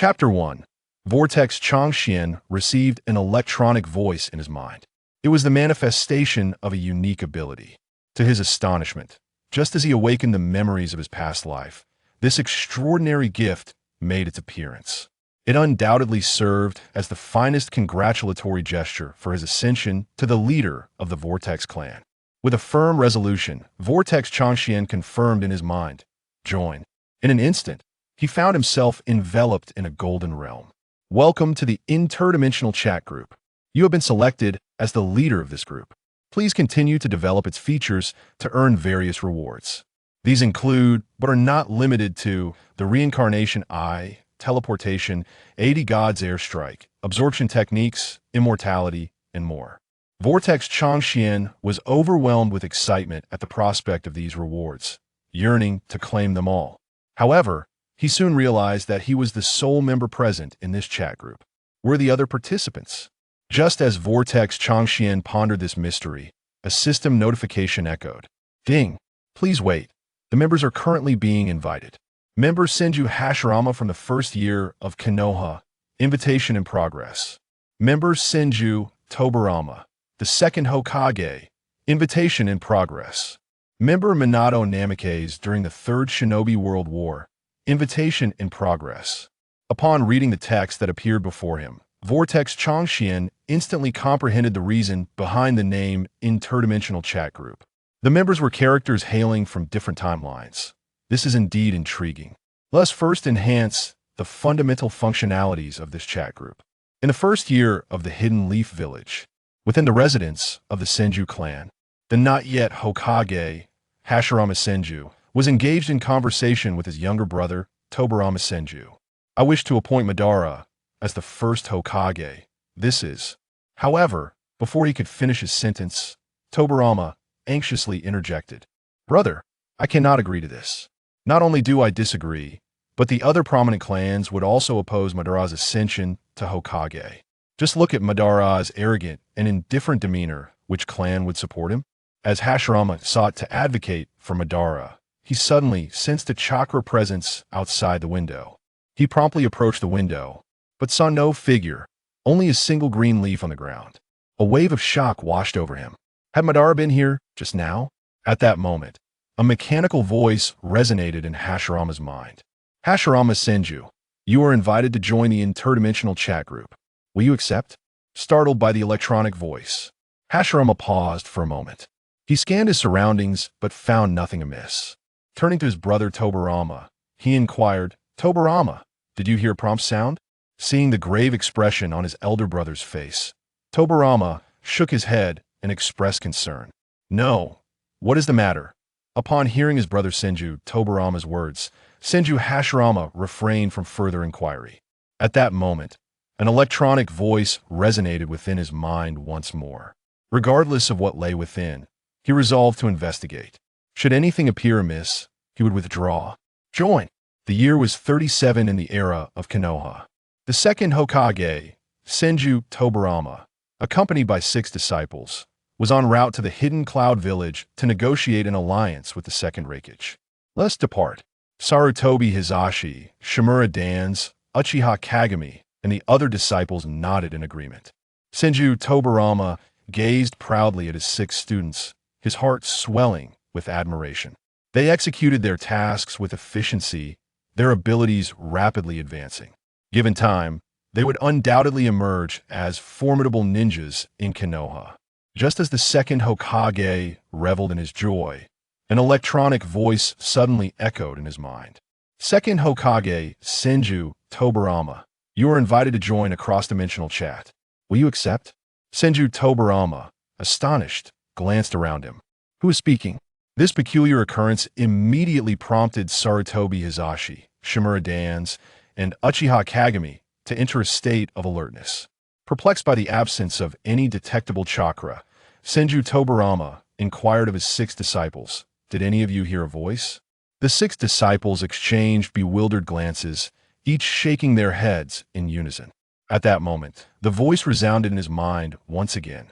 Chapter 1. Vortex Chōgen received an electronic voice in his mind. It was the manifestation of a unique ability. To his astonishment, just as he awakened the memories of his past life, this extraordinary gift made its appearance. It undoubtedly served as the finest congratulatory gesture for his ascension to the leader of the Vortex Clan. With a firm resolution, Vortex Chōgen confirmed in his mind, "Join." In an instant, he found himself enveloped in a golden realm. Welcome to the interdimensional chat group. You have been selected as the leader of this group. Please continue to develop its features to earn various rewards. These include, but are not limited to, the reincarnation eye, teleportation, 80 gods airstrike, absorption techniques, immortality, and more. Vortex Chōgen was overwhelmed with excitement at the prospect of these rewards, yearning to claim them all. However, he soon realized that he was the sole member present in this chat group. Were the other participants? Just as Vortex Chōgen pondered this mystery, a system notification echoed. Ding! Please wait. The members are currently being invited. Member Senju Hashirama from the first year of Konoha. Invitation in progress. Member Senju Tobirama, the Second Hokage. Invitation in progress. Member Minato Namikaze during the Third Shinobi World War. Invitation in progress. Upon reading the text that appeared before him, Vortex Chōgen instantly comprehended the reason behind the name Interdimensional Chat Group. The members were characters hailing from different timelines. This is indeed intriguing. Let's first enhance the fundamental functionalities of this chat group. In the first year of the Hidden Leaf Village, within the residence of the Senju clan, the not yet Hokage, Hashirama Senju, was engaged in conversation with his younger brother, Tobirama Senju. I wish to appoint Madara as the first Hokage. This is. However, before he could finish his sentence, Tobirama anxiously interjected. Brother, I cannot agree to this. Not only do I disagree, but the other prominent clans would also oppose Madara's ascension to Hokage. Just look at Madara's arrogant and indifferent demeanor. Which clan would support him? As Hashirama sought to advocate for Madara, he suddenly sensed a chakra presence outside the window. He promptly approached the window, but saw no figure, only a single green leaf on the ground. A wave of shock washed over him. Had Madara been here just now? At that moment, a mechanical voice resonated in Hashirama's mind. Hashirama Senju, you are invited to join the interdimensional chat group. Will you accept? Startled by the electronic voice, Hashirama paused for a moment. He scanned his surroundings but found nothing amiss. Turning to his brother Tobirama, he inquired, Tobirama, did you hear a prompt sound? Seeing the grave expression on his elder brother's face, Tobirama shook his head and expressed concern. No. What is the matter? Upon hearing his brother Senju Tobirama's words, Senju Hashirama refrained from further inquiry. At that moment, an electronic voice resonated within his mind once more. Regardless of what lay within, he resolved to investigate. Should anything appear amiss, he would withdraw. Join. The year was 37 in the era of Konoha. The second Hokage, Senju Tobirama, accompanied by 6 disciples, was en route to the Hidden Cloud Village to negotiate an alliance with the Second Hokage. Let's depart. Sarutobi Hizashi, Shimura Dans, Uchiha Kagami, and the other disciples nodded in agreement. Senju Tobirama gazed proudly at his 6 students, his heart swelling with admiration. They executed their tasks with efficiency, their abilities rapidly advancing. Given time, they would undoubtedly emerge as formidable ninjas in Konoha. Just as the second Hokage reveled in his joy, an electronic voice suddenly echoed in his mind. Second Hokage, Senju Tobirama, you are invited to join a cross-dimensional chat. Will you accept? Senju Tobirama, astonished, glanced around him. Who is speaking? This peculiar occurrence immediately prompted Sarutobi Hizashi, Shimura Dans, and Uchiha Kagami to enter a state of alertness. Perplexed by the absence of any detectable chakra, Senju Tobirama inquired of his 6 disciples, did any of you hear a voice? The 6 disciples exchanged bewildered glances, each shaking their heads in unison. At that moment, the voice resounded in his mind once again.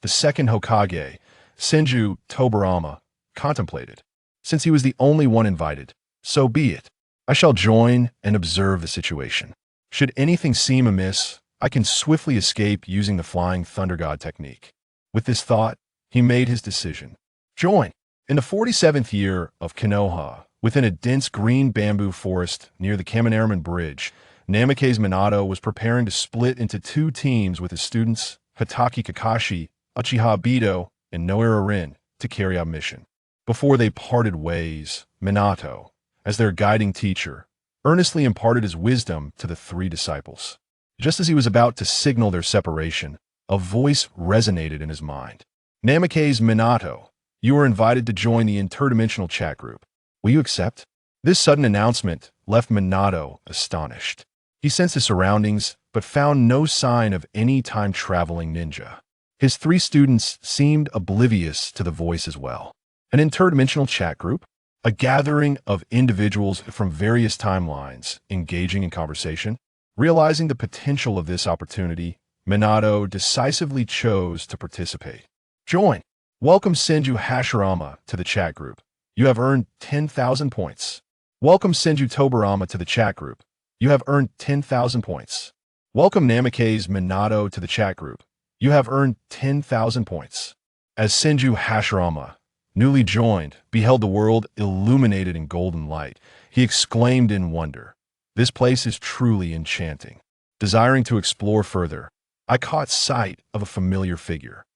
The second Hokage, Senju Tobirama, contemplated. Since he was the only one invited, so be it. I shall join and observe the situation. Should anything seem amiss, I can swiftly escape using the Flying Thunder God technique. With this thought, he made his decision. Join. In the 47th year of Konoha, within a dense green bamboo forest near the Kaminaraman Bridge, Namikaze Minato was preparing to split into two teams with his students, Hatake Kakashi, Uchiha Obito, and Noira Rin, to carry out mission. Before they parted ways, Minato, as their guiding teacher, earnestly imparted his wisdom to the three disciples. Just as he was about to signal their separation, a voice resonated in his mind. Namikaze Minato, you are invited to join the interdimensional chat group. Will you accept? This sudden announcement left Minato astonished. He sensed his surroundings, but found no sign of any time-traveling ninja. His three students seemed oblivious to the voice as well. An interdimensional chat group? A gathering of individuals from various timelines engaging in conversation? Realizing the potential of this opportunity, Minato decisively chose to participate. Join. Welcome Senju Hashirama to the chat group. You have earned 10,000 points. Welcome Senju Tobirama to the chat group. You have earned 10,000 points. Welcome Namikaze Minato to the chat group. You have earned 10,000 points. As Senju Hashirama, newly joined, beheld the world illuminated in golden light, he exclaimed in wonder, "This place is truly enchanting." Desiring to explore further, I caught sight of a familiar figure.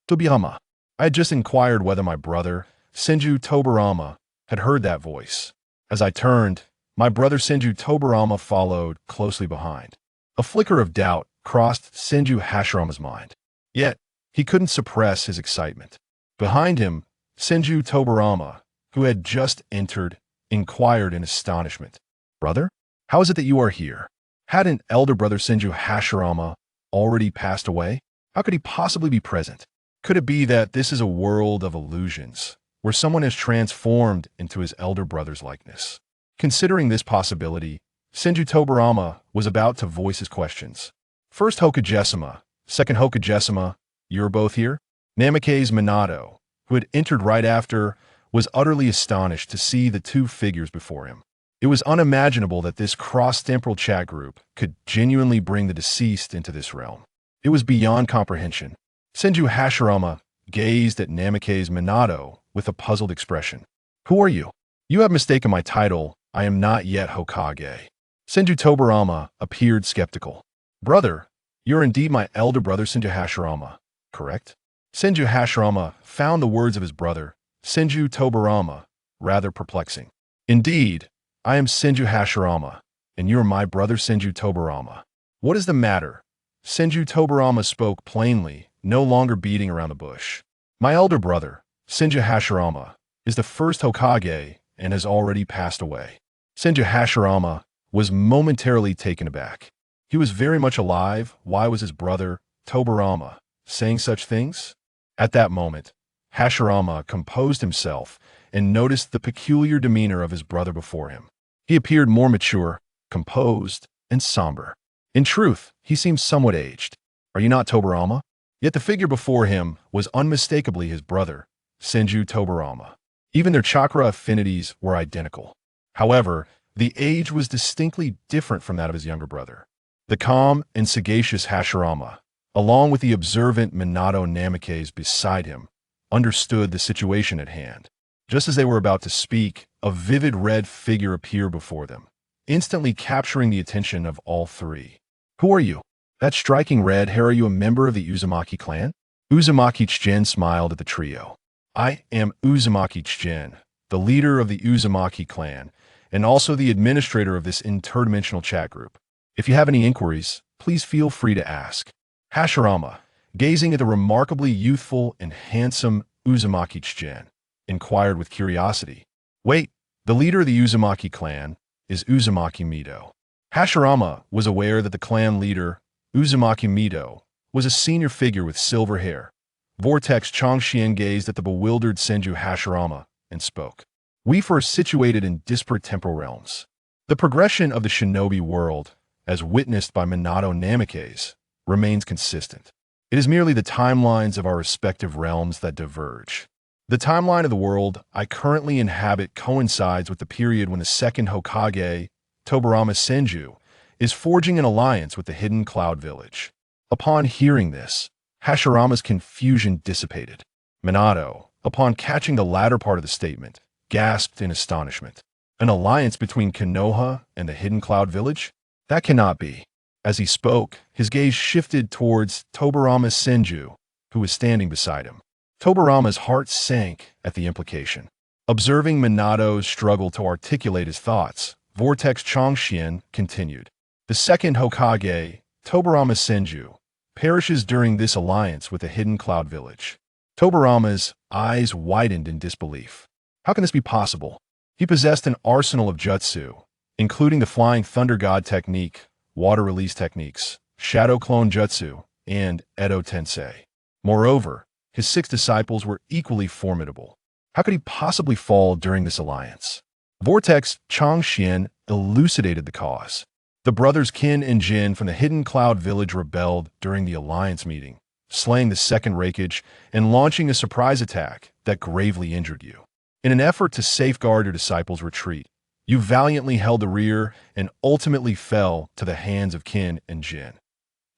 Tobirama. I had just inquired whether my brother, Senju Tobirama, had heard that voice. As I turned, my brother Senju Tobirama followed closely behind. A flicker of doubt crossed Senju Hashirama's mind. Yet, he couldn't suppress his excitement. Behind him, Senju Tobirama, who had just entered, inquired in astonishment. "Brother, how is it that you are here? Hadn't elder brother Senju Hashirama already passed away? How could he possibly be present? Could it be that this is a world of illusions, where someone has transformed into his elder brother's likeness?" Considering this possibility, Senju Tobirama was about to voice his questions. "First Hokage-sama, Second Hokage-sama, you're both here?" Namikaze Minato, who had entered right after, was utterly astonished to see the two figures before him. It was unimaginable that this cross-temporal chat group could genuinely bring the deceased into this realm. It was beyond comprehension. Senju Hashirama gazed at Namikaze Minato with a puzzled expression. "Who are you?" "You have mistaken my title. I am not yet Hokage." Senju Tobirama appeared skeptical. "Brother, you're indeed my elder brother Senju Hashirama, correct?" Senju Hashirama found the words of his brother, Senju Tobirama, rather perplexing. "Indeed, I am Senju Hashirama, and you are my brother Senju Tobirama." "What is the matter?" Senju Tobirama spoke plainly, no longer beating around the bush. "My elder brother, Senju Hashirama, is the first Hokage and has already passed away." Senju Hashirama was momentarily taken aback. He was very much alive. Why was his brother, Tobirama, saying such things? At that moment, Hashirama composed himself and noticed the peculiar demeanor of his brother before him. He appeared more mature, composed, and somber. In truth, he seemed somewhat aged. "Are you not Tobirama?" Yet the figure before him was unmistakably his brother, Senju Tobirama. Even their chakra affinities were identical. However, the age was distinctly different from that of his younger brother. The calm and sagacious Hashirama, along with the observant Minato Namikaze beside him, understood the situation at hand. Just as they were about to speak, a vivid red figure appeared before them, instantly capturing the attention of all three. "Who are you? That striking red hair, are you a member of the Uzumaki clan?" Uzumaki Chōgen smiled at the trio. "I am Uzumaki Chōgen, the leader of the Uzumaki clan, and also the administrator of this interdimensional chat group. If you have any inquiries, please feel free to ask." Hashirama, gazing at the remarkably youthful and handsome Uzumaki Chōgen, inquired with curiosity. "Wait, the leader of the Uzumaki clan is Uzumaki Mido." Hashirama was aware that the clan leader, Uzumaki Mido, was a senior figure with silver hair. Vortex Chōgen gazed at the bewildered Senju Hashirama and spoke. "We are situated in disparate temporal realms. The progression of the shinobi world, as witnessed by Minato Namikaze, remains consistent. It is merely the timelines of our respective realms that diverge. The timeline of the world I currently inhabit coincides with the period when the second Hokage, Tobirama Senju, is forging an alliance with the hidden Cloud Village. Upon hearing this, Hashirama's confusion dissipated. Minato, upon catching the latter part of the statement, gasped in astonishment. An alliance between Konoha and the hidden Cloud Village? That cannot be. As he spoke, his gaze shifted towards Tobirama's Senju, who was standing beside him. Tobirama's heart sank at the implication. Observing Minato's struggle to articulate his thoughts, Vortex Chōgen continued. The second Hokage, Tobirama Senju, perishes during this alliance with the hidden Cloud Village. Tobirama's eyes widened in disbelief. How can this be possible? He possessed an arsenal of jutsu, including the Flying Thunder God technique, water release techniques, shadow clone jutsu, and Edo Tensei. Moreover, his 6 disciples were equally formidable. How could he possibly fall during this alliance? Vortex Chōgen elucidated the cause. The brothers Qin and Jin from the hidden Cloud Village rebelled during the alliance meeting, slaying the second Hokage and launching a surprise attack that gravely injured you. In an effort to safeguard your disciples' retreat, you valiantly held the rear and ultimately fell to the hands of Qin and Jin.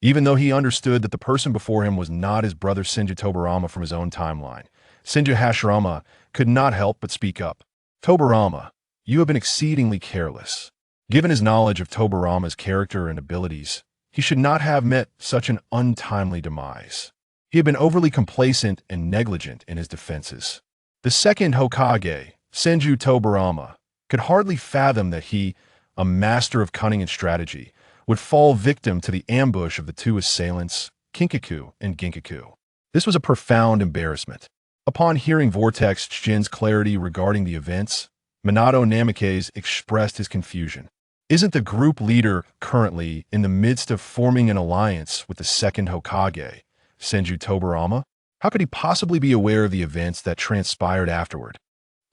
Even though he understood that the person before him was not his brother Senju Tobirama from his own timeline, Senju Hashirama could not help but speak up. Tobirama, you have been exceedingly careless. Given his knowledge of Tobirama's character and abilities, he should not have met such an untimely demise. He had been overly complacent and negligent in his defenses. The second Hokage, Senju Tobirama, could hardly fathom that he, a master of cunning and strategy, would fall victim to the ambush of the 2 assailants, Kinkaku and Ginkaku. This was a profound embarrassment. Upon hearing Vortex Chōgen's clarity regarding the events, Minato Namikaze expressed his confusion. Isn't the group leader currently in the midst of forming an alliance with the second Hokage, Senju Tobirama? How could he possibly be aware of the events that transpired afterward?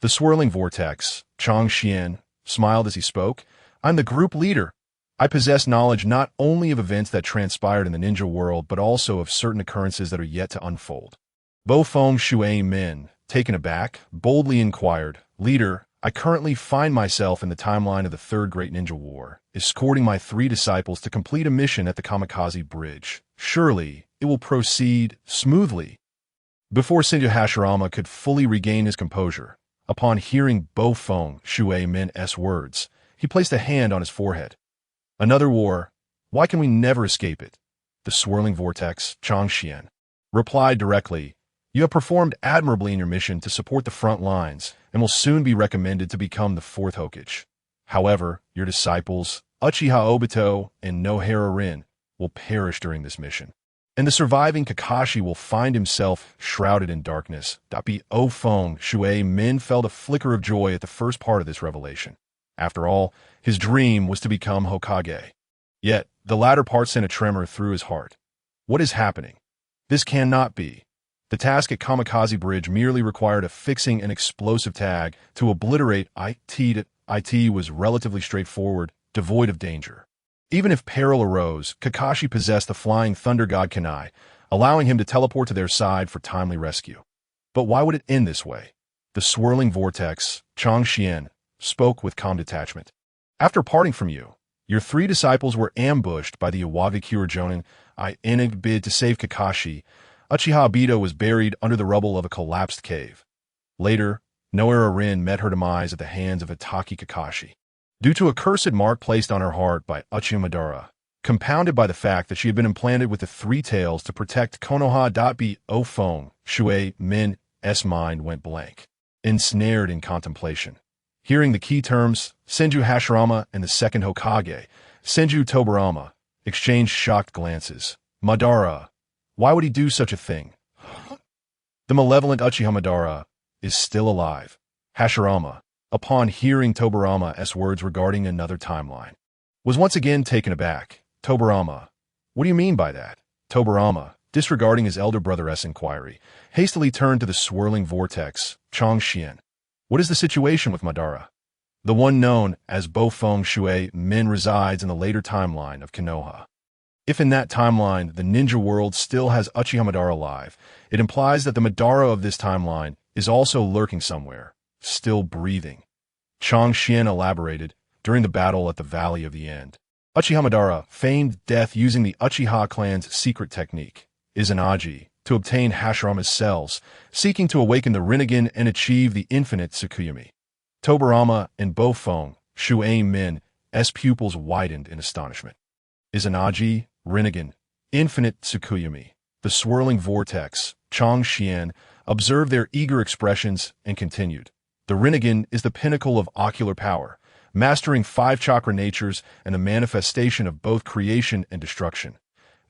The swirling Vortex, Chōgen, smiled as he spoke. I'm the group leader. I possess knowledge not only of events that transpired in the ninja world, but also of certain occurrences that are yet to unfold. Bofeng Shui Min, taken aback, boldly inquired, Leader, I currently find myself in the timeline of the Third Great Ninja War, escorting my 3 disciples to complete a mission at the Kamikaze Bridge. Surely, it will proceed smoothly. Before Senju Hashirama could fully regain his composure, upon hearing Bofeng Shui Min's words, he placed a hand on his forehead. Another war? Why can we never escape it? The swirling Vortex, Chōgen, replied directly, You have performed admirably in your mission to support the front lines and will soon be recommended to become the 4th Hokage. However, your disciples, Uchiha Obito and Nohara Rin, will perish during this mission, and the surviving Kakashi will find himself shrouded in darkness. Bofeng Shui Min felt a flicker of joy at the first part of this revelation. After all, his dream was to become Hokage. Yet, the latter part sent a tremor through his heart. What is happening? This cannot be. The task at Kamikaze Bridge merely required affixing an explosive tag to obliterate it. It was relatively straightforward, devoid of danger. Even if peril arose, Kakashi possessed the Flying Thunder God Kunai, allowing him to teleport to their side for timely rescue. But why would it end this way? The swirling Vortex, Chōgen, spoke with calm detachment. After parting from you, your 3 disciples were ambushed by the Iwagakure Jonin in a bid to save Kakashi. Uchiha Obito was buried under the rubble of a collapsed cave. Later, Nohara Rin met her demise at the hands of Itachi Kakashi. Due to a cursed mark placed on her heart by Uchiha Madara, compounded by the fact that she had been implanted with the 3 tails to protect Konoha. Bofeng Shui Min's mind went blank, ensnared in contemplation. Hearing the key terms, Senju Hashirama and the second Hokage, Senju Tobirama, exchanged shocked glances. Madara, why would he do such a thing? The malevolent Uchiha Madara is still alive. Hashirama, upon hearing Tobirama's words regarding another timeline, was once again taken aback. Tobirama, what do you mean by that? Tobirama, disregarding his elder brother's inquiry, hastily turned to the swirling Vortex, Chōgen. What is the situation with Madara? The one known as Bofeng Shui Min resides in the later timeline of Konoha. If in that timeline the ninja world still has Uchiha Madara alive, it implies that the Madara of this timeline is also lurking somewhere, still breathing. Chōgen elaborated during the battle at the Valley of the End. Uchiha Madara feigned death using the Uchiha clan's secret technique, Izanagi, to obtain Hashirama's cells, seeking to awaken the Rinnegan and achieve the infinite Tsukuyomi. Tobirama and Bofeng, Shuei Min's pupils widened in astonishment. Izanagi, Rinnegan, infinite Tsukuyomi, the swirling vortex, Chōgen, observed their eager expressions and continued. The Rinnegan is the pinnacle of ocular power, mastering 5 chakra natures and a manifestation of both creation and destruction.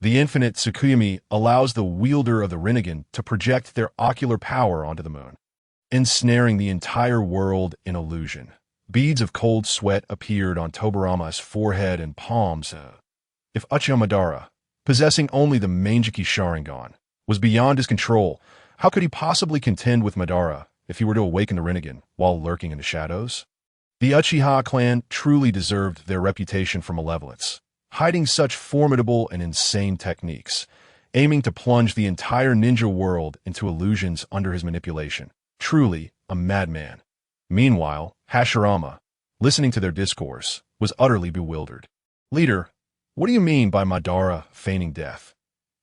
The infinite Tsukuyomi allows the wielder of the Rinnegan to project their ocular power onto the moon, ensnaring the entire world in illusion. Beads of cold sweat appeared on Tobirama's forehead and palms. If Uchiha Madara, possessing only the Manjiki Sharingan, was beyond his control, how could he possibly contend with Madara if he were to awaken the Rinnegan while lurking in the shadows? The Uchiha clan truly deserved their reputation for malevolence, hiding such formidable and insane techniques, aiming to plunge the entire ninja world into illusions under his manipulation. Truly a madman. Meanwhile, Hashirama, listening to their discourse, was utterly bewildered. "Leader, what do you mean by Madara feigning death?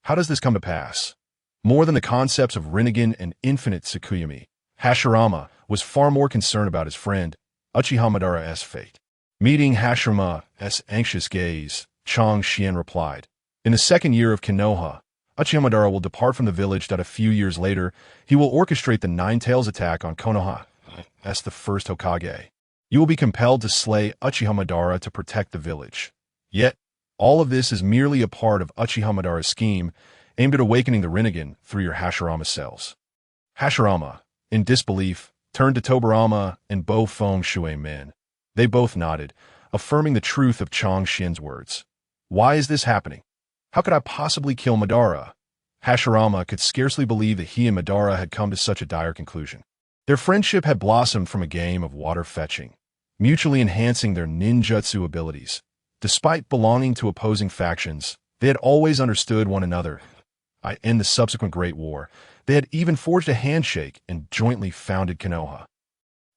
How does this come to pass?" More than the concepts of Rinnegan and infinite Tsukuyomi, Hashirama was far more concerned about his friend, Uchiha Madara's fate. Meeting Hashirama's anxious gaze, Chōgen replied, "In the second year of Konoha, Uchiha Madara will depart from the village that a few years later he will orchestrate the Nine Tails attack on Konoha as the first Hokage. You will be compelled to slay Uchiha Madara to protect the village. Yet, all of this is merely a part of Uchiha Madara's scheme aimed at awakening the Rinnegan through your Hashirama cells." Hashirama, in disbelief, turned to Tobirama and Bofeng Shuei Min. They both nodded, affirming the truth of Chōgen's words. "Why is this happening? How could I possibly kill Madara?" Hashirama could scarcely believe that he and Madara had come to such a dire conclusion. Their friendship had blossomed from a game of water fetching, mutually enhancing their ninjutsu abilities. Despite belonging to opposing factions, they had always understood one another. In the subsequent Great War, they had even forged a handshake and jointly founded Konoha.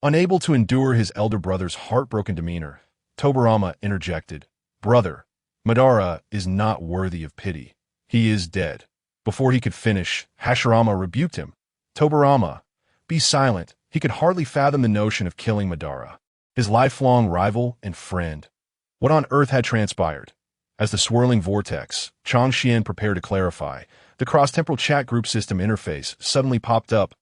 Unable to endure his elder brother's heartbroken demeanor, Tobirama interjected, "Brother, Madara is not worthy of pity. He is dead." Before he could finish, Hashirama rebuked him. "Tobirama, be silent." He could hardly fathom the notion of killing Madara, his lifelong rival and friend. What on earth had transpired? As the swirling vortex, Chōgen prepared to clarify, the cross-temporal chat group system interface suddenly popped up.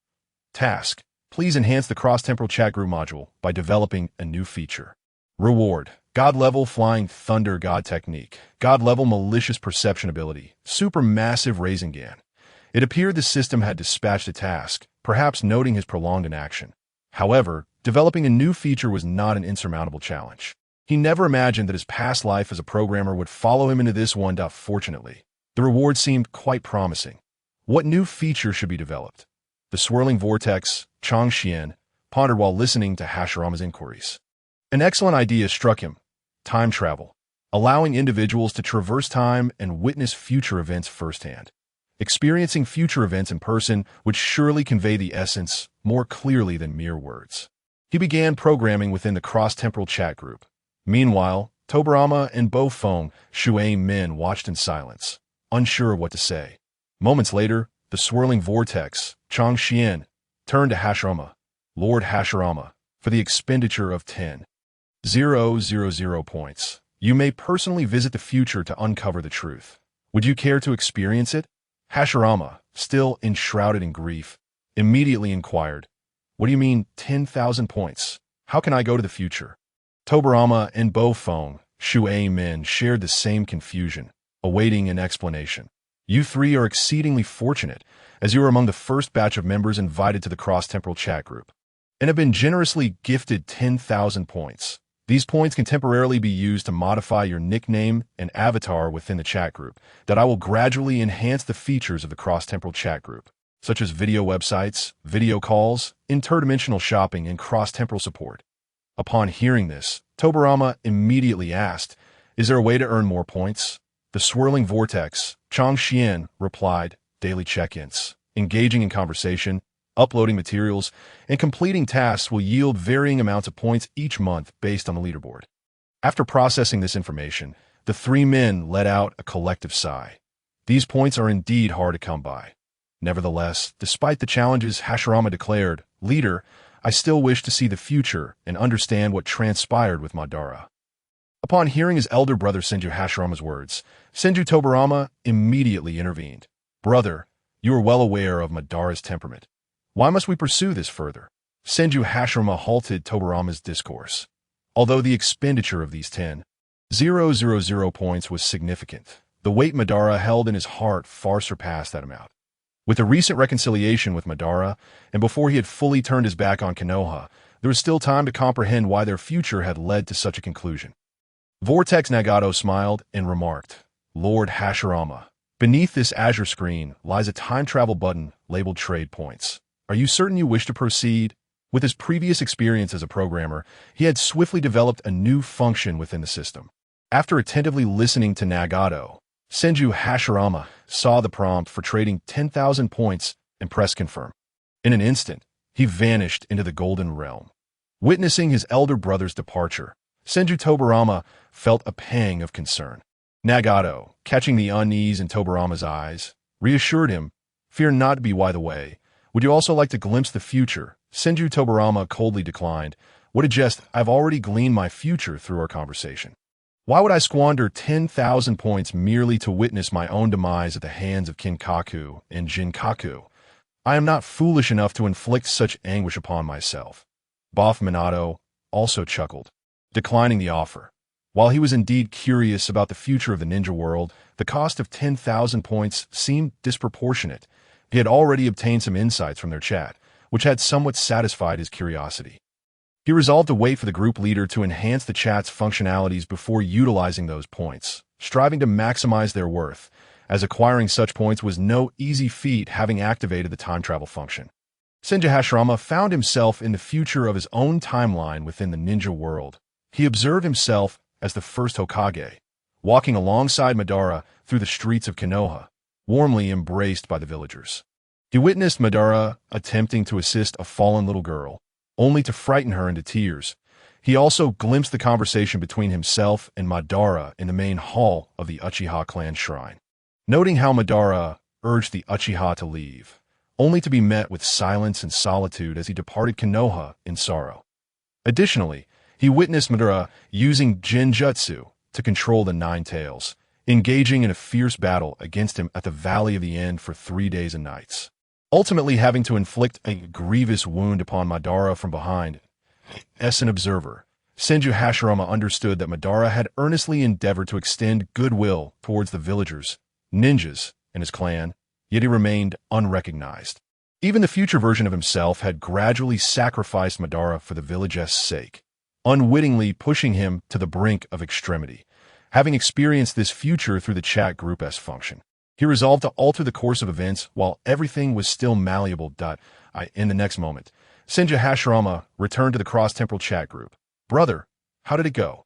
Task: please enhance the cross-temporal chat group module by developing a new feature. Reward: God-level flying thunder god technique, God-level malicious perception ability, supermassive Rasengan. It appeared the system had dispatched a task, perhaps noting his prolonged inaction. However, developing a new feature was not an insurmountable challenge. He never imagined that his past life as a programmer would follow him into this one. Fortunately, the reward seemed quite promising. What new feature should be developed? The swirling vortex, Chōgen, pondered while listening to Hashirama's inquiries. An excellent idea struck him: time travel, allowing individuals to traverse time and witness future events firsthand. Experiencing future events in person would surely convey the essence more clearly than mere words. He began programming within the cross-temporal chat group. Meanwhile, Tobirama and Bofeng Shuei Min watched in silence, unsure of what to say. Moments later, the swirling vortex, Chōgen, turned to Hashirama. "Lord Hashirama, for the expenditure of 10,000 points, you may personally visit the future to uncover the truth. Would you care to experience it?" Hashirama, still enshrouded in grief, immediately inquired, "What do you mean 10,000 points? How can I go to the future?" Tobirama and Bofeng Shuei Min shared the same confusion, awaiting an explanation. "You three are exceedingly fortunate, as you are among the first batch of members invited to the cross-temporal chat group, and have been generously gifted 10,000 points. These points can temporarily be used to modify your nickname and avatar within the chat group, that I will gradually enhance the features of the cross-temporal chat group, such as video websites, video calls, interdimensional shopping, and cross-temporal support." Upon hearing this, Tobirama immediately asked, "Is there a way to earn more points?" The swirling vortex, Chōgen, replied, "Daily check-ins, engaging in conversation, uploading materials, and completing tasks will yield varying amounts of points each month based on the leaderboard." After processing this information, The three men let out a collective sigh. These points are indeed hard to come by. Nevertheless, despite the challenges, Hashirama declared, "Leader, I still wish to see the future and understand what transpired with Madara." Upon hearing his elder brother Senju Hashirama's words, Senju Tobirama immediately intervened. "Brother, you are well aware of Madara's temperament. Why must we pursue this further?" Senju Hashirama halted Tobirama's discourse. Although the expenditure of these 10,000 points was significant, the weight Madara held in his heart far surpassed that amount. With the recent reconciliation with Madara, and before he had fully turned his back on Konoha, there was still time to comprehend why their future had led to such a conclusion. Vortex Nagato smiled and remarked, "Lord Hashirama, beneath this azure screen lies a time travel button labeled Trade Points. Are you certain you wish to proceed?" With his previous experience as a programmer, he had swiftly developed a new function within the system. After attentively listening to Nagato, Senju Hashirama saw the prompt for trading 10,000 points and pressed confirm. In an instant, he vanished into the Golden Realm. Witnessing his elder brother's departure, Senju Tobirama felt a pang of concern. Nagato, catching the unease in Tobirama's eyes, reassured him, "Fear not to be wide away. Would you also like to glimpse the future?" Senju Tobirama coldly declined. "What a jest, I've already gleaned my future through our conversation. Why would I squander 10,000 points merely to witness my own demise at the hands of Kinkaku and Jinkaku? I am not foolish enough to inflict such anguish upon myself." Boff Minato also chuckled, declining the offer. While he was indeed curious about the future of the ninja world, the cost of 10,000 points seemed disproportionate. He had already obtained some insights from their chat, which had somewhat satisfied his curiosity. He resolved to wait for the group leader to enhance the chat's functionalities before utilizing those points, striving to maximize their worth, as acquiring such points was no easy feat having activated the time travel function. Senju Hashirama found himself in the future of his own timeline within the ninja world. He observed himself as the first Hokage, walking alongside Madara through the streets of Konoha, warmly embraced by the villagers. He witnessed Madara attempting to assist a fallen little girl, only to frighten her into tears. He also glimpsed the conversation between himself and Madara in the main hall of the Uchiha clan shrine. Noting how Madara urged the Uchiha to leave, only to be met with silence and solitude as he departed Konoha in sorrow. Additionally, he witnessed Madara using Genjutsu to control the Nine Tails, engaging in a fierce battle against him at the Valley of the End for 3 days and nights, ultimately having to inflict a grievous wound upon Madara from behind. As an observer, Senju Hashirama understood that Madara had earnestly endeavored to extend goodwill towards the villagers, ninjas, and his clan, yet he remained unrecognized. Even the future version of himself had gradually sacrificed Madara for the village's sake, unwittingly pushing him to the brink of extremity. Having experienced this future through the chat group S function, he resolved to alter the course of events while everything was still malleable. In the next moment, Senju Hashirama returned to the cross-temporal chat group. "Brother, how did it go?"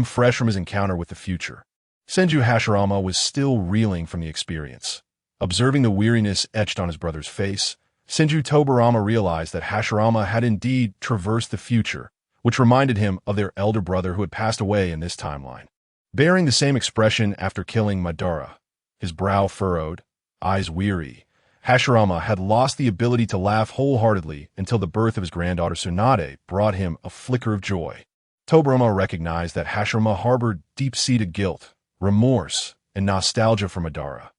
Fresh from his encounter with the future, Senju Hashirama was still reeling from the experience. Observing the weariness etched on his brother's face, Senju Tobirama realized that Hashirama had indeed traversed the future, which reminded him of their elder brother who had passed away in this timeline. Bearing the same expression after killing Madara, his brow furrowed, eyes weary, Hashirama had lost the ability to laugh wholeheartedly until the birth of his granddaughter Tsunade brought him a flicker of joy. Tobirama recognized that Hashirama harbored deep-seated guilt, remorse, and nostalgia for Madara.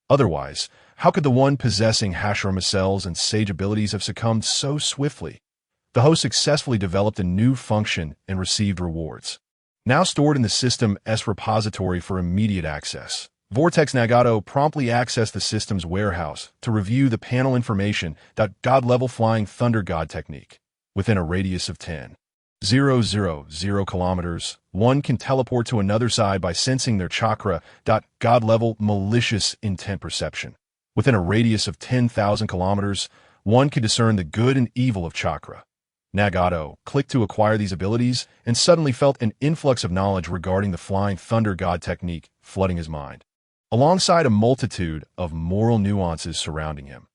Otherwise, how could the one possessing Hashirama's cells and sage abilities have succumbed so swiftly? The host successfully developed a new function and received rewards, now stored in the system S repository for immediate access. Vortex Nagato promptly accessed the system's warehouse to review the panel information. God-level flying thunder god technique. Within a radius of 10,000 kilometers, one can teleport to another side by sensing their chakra. God-level malicious intent perception. Within a radius of 10,000 kilometers, one can discern the good and evil of chakra. Nagato clicked to acquire these abilities and suddenly felt an influx of knowledge regarding the flying thunder god technique flooding his mind, alongside a multitude of moral nuances surrounding him.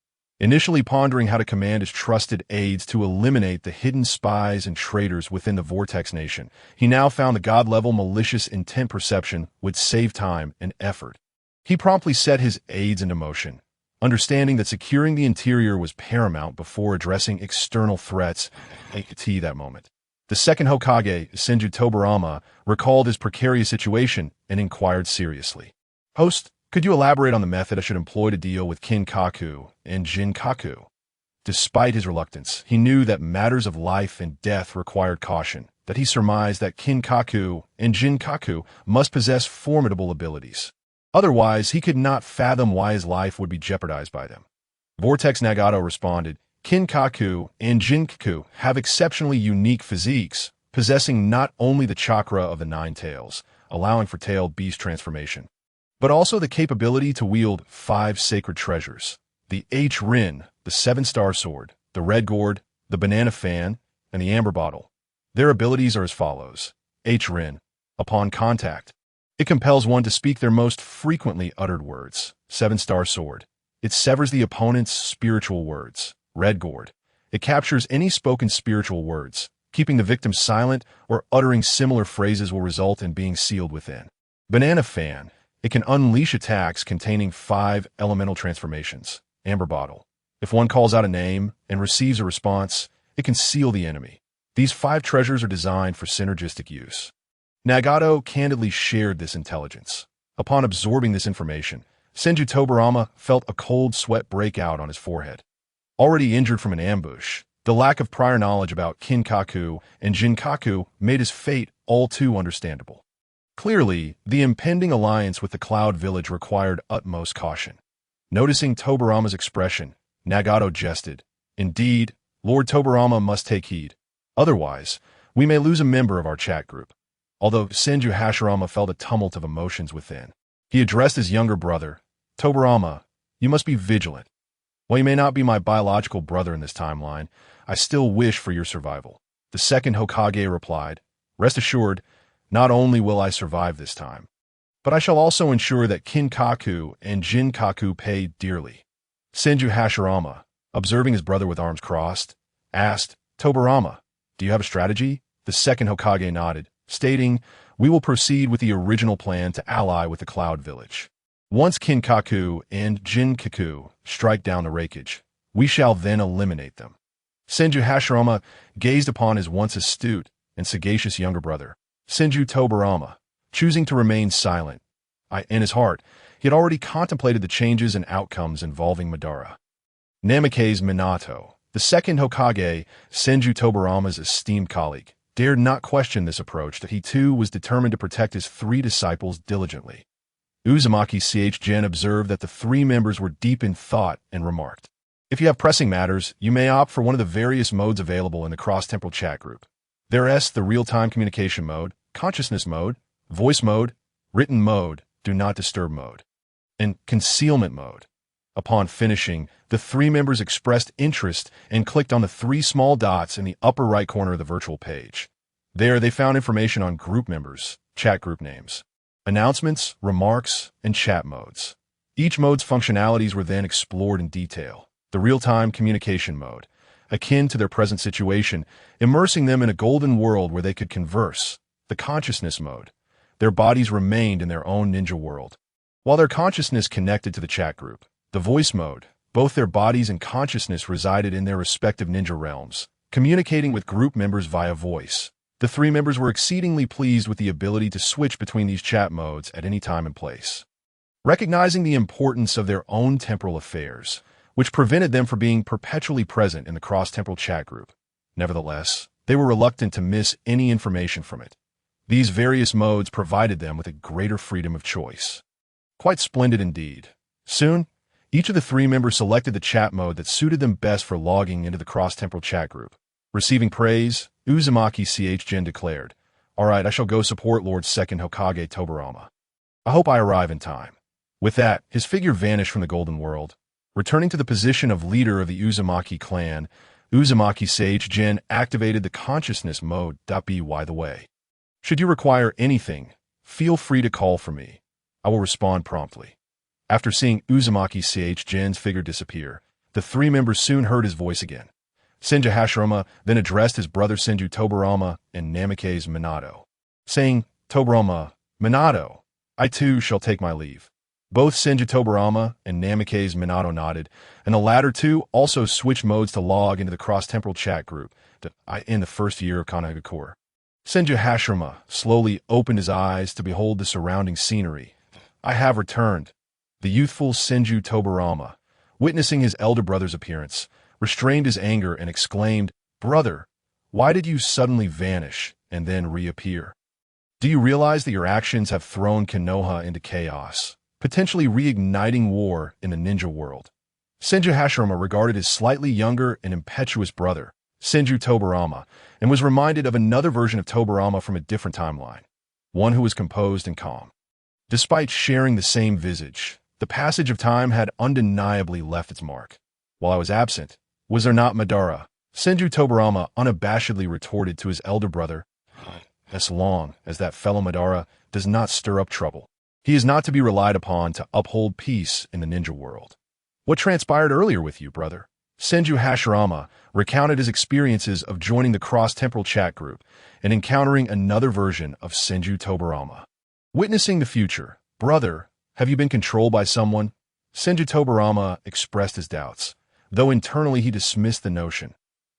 Initially pondering how to command his trusted aides to eliminate the hidden spies and traitors within the Vortex Nation, he now found the god-level malicious intent perception would save time and effort. He promptly set his aides into motion, understanding that securing the interior was paramount before addressing external threats at that moment. The second Hokage, Senju Tobirama, recalled his precarious situation and inquired seriously. "Host, could you elaborate on the method I should employ to deal with Kinkaku and Jinkaku?" Despite his reluctance, he knew that matters of life and death required caution, that he surmised that Kinkaku and Jinkaku must possess formidable abilities. Otherwise, he could not fathom why his life would be jeopardized by them. Vortex Nagato responded, "Kinkaku and Jinkaku have exceptionally unique physiques, possessing not only the chakra of the nine tails, allowing for tailed beast transformation, but also the capability to wield 5 sacred treasures: the H-Rin, the 7-star sword, the red gourd, the banana fan, and the amber bottle. Their abilities are as follows. H-Rin. Upon contact, it compels one to speak their most frequently uttered words. 7-star sword. It severs the opponent's spiritual words. Red gourd. It captures any spoken spiritual words. Keeping the victim silent or uttering similar phrases will result in being sealed within. Banana fan. It can unleash attacks containing 5 elemental transformations. Amber bottle. If one calls out a name and receives a response, it can seal the enemy. These 5 treasures are designed for synergistic use." Nagato candidly shared this intelligence. Upon absorbing this information, Senju Tobirama felt a cold sweat break out on his forehead. Already injured from an ambush, the lack of prior knowledge about Kinkaku and Jinkaku made his fate all too understandable. Clearly, the impending alliance with the Cloud Village required utmost caution. Noticing Tobirama's expression, Nagato jested, "Indeed, Lord Tobirama must take heed. Otherwise, we may lose a member of our chat group." Although Senju Hashirama felt a tumult of emotions within, he addressed his younger brother, "Tobirama, you must be vigilant. While you may not be my biological brother in this timeline, I still wish for your survival." The second Hokage replied, "Rest assured, not only will I survive this time, but I shall also ensure that Kinkaku and Jinkaku pay dearly." Senju Hashirama, observing his brother with arms crossed, asked, "Tobirama, do you have a strategy?" The second Hokage nodded, stating, "We will proceed with the original plan to ally with the Cloud Village. Once Kinkaku and Jinkaku strike down the Raikage, we shall then eliminate them." Senju Hashirama gazed upon his once astute and sagacious younger brother, Senju Tobirama, choosing to remain silent. In his heart, he had already contemplated the changes and outcomes involving Madara. Namikaze Minato, the second Hokage, Senju Tobirama's esteemed colleague, dared not question this approach, that he too was determined to protect his 3 disciples diligently. Uzumaki Chōgen observed that the 3 members were deep in thought and remarked, "If you have pressing matters, you may opt for one of the various modes available in the cross-temporal chat group. There's the real-time communication mode, consciousness mode, voice mode, written mode, do not disturb mode, and concealment mode." Upon finishing, the 3 members expressed interest and clicked on the 3 small dots in the upper right corner of the virtual page. There, they found information on group members, chat group names, announcements, remarks, and chat modes. Each mode's functionalities were then explored in detail. The real-time communication mode, akin to their present situation, immersing them in a golden world where they could converse. The consciousness mode, their bodies remained in their own ninja world, while their consciousness connected to the chat group. The voice mode, both their bodies and consciousness resided in their respective ninja realms, communicating with group members via voice. The 3 members were exceedingly pleased with the ability to switch between these chat modes at any time and place, recognizing the importance of their own temporal affairs, which prevented them from being perpetually present in the cross-temporal chat group. Nevertheless, they were reluctant to miss any information from it. These various modes provided them with a greater freedom of choice. Quite splendid indeed. Soon, each of the 3 members selected the chat mode that suited them best for logging into the cross-temporal chat group. Receiving praise, Uzumaki Chōgen declared, "All right, I shall go support Lord Second Hokage Tobirama. I hope I arrive in time." With that, his figure vanished from the Golden World. Returning to the position of leader of the Uzumaki clan, Uzumaki Chōgen activated the consciousness mode. By the way, should you require anything, feel free to call for me. I will respond promptly. After seeing Uzumaki Chōgen's figure disappear, The three members soon heard his voice again. Senju Hashirama then addressed his brother Senju Tobirama and Namikaze Minato, saying, "Tobirama, Minato, I too shall take my leave." Both Senju Tobirama and Namikaze Minato nodded, and the latter two also switched modes to log into the cross-temporal chat group in the first year of Konoha Core. Senju Hashirama slowly opened his eyes to behold the surrounding scenery. "I have returned." The youthful Senju Tobirama, witnessing his elder brother's appearance, restrained his anger and exclaimed, "Brother, why did you suddenly vanish and then reappear? Do you realize that your actions have thrown Konoha into chaos, potentially reigniting war in the ninja world?" Senju Hashirama regarded his slightly younger and impetuous brother, Senju Tobirama, and was reminded of another version of Tobirama from a different timeline, one who was composed and calm. Despite sharing the same visage, the passage of time had undeniably left its mark. "While I was absent, was there not Madara?" Senju Tobirama unabashedly retorted to his elder brother, "As long as that fellow Madara does not stir up trouble, he is not to be relied upon to uphold peace in the ninja world." "What transpired earlier with you, brother?" Senju Hashirama recounted his experiences of joining the cross-temporal chat group and encountering another version of Senju Tobirama. Witnessing the future, "Brother, have you been controlled by someone?" Senju Tobirama expressed his doubts, though internally he dismissed the notion.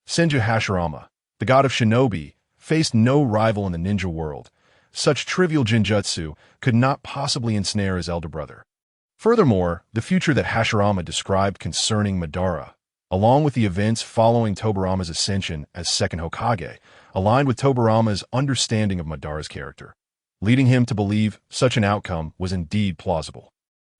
Senju Hashirama, the god of shinobi, faced no rival in the ninja world. Such trivial genjutsu could not possibly ensnare his elder brother. Furthermore, the future that Hashirama described concerning Madara, along with the events following Tobirama's ascension as Second Hokage, aligned with Tobirama's understanding of Madara's character, leading him to believe such an outcome was indeed plausible.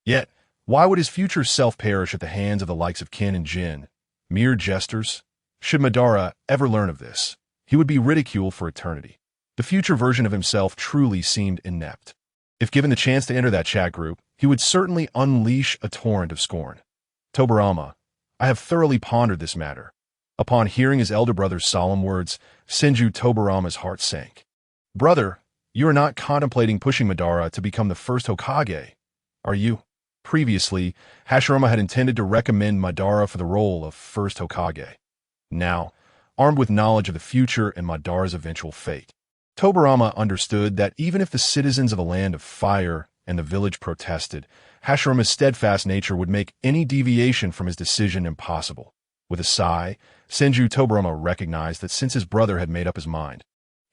Yet, why would his future self perish at the hands of the likes of Kin and Jin, mere jesters? Should Madara ever learn of this, he would be ridiculed for eternity. The future version of himself truly seemed inept. If given the chance to enter that chat group, he would certainly unleash a torrent of scorn. "Tobirama, I have thoroughly pondered this matter." Upon hearing his elder brother's solemn words, Senju Tobirama's heart sank. "Brother, you are not contemplating pushing Madara to become the first Hokage, are you?" Previously, Hashirama had intended to recommend Madara for the role of first Hokage. Now, armed with knowledge of the future and Madara's eventual fate, Tobirama understood that even if the citizens of the Land of Fire and the village protested, Hashirama's steadfast nature would make any deviation from his decision impossible. With a sigh, Senju Tobirama recognized that since his brother had made up his mind,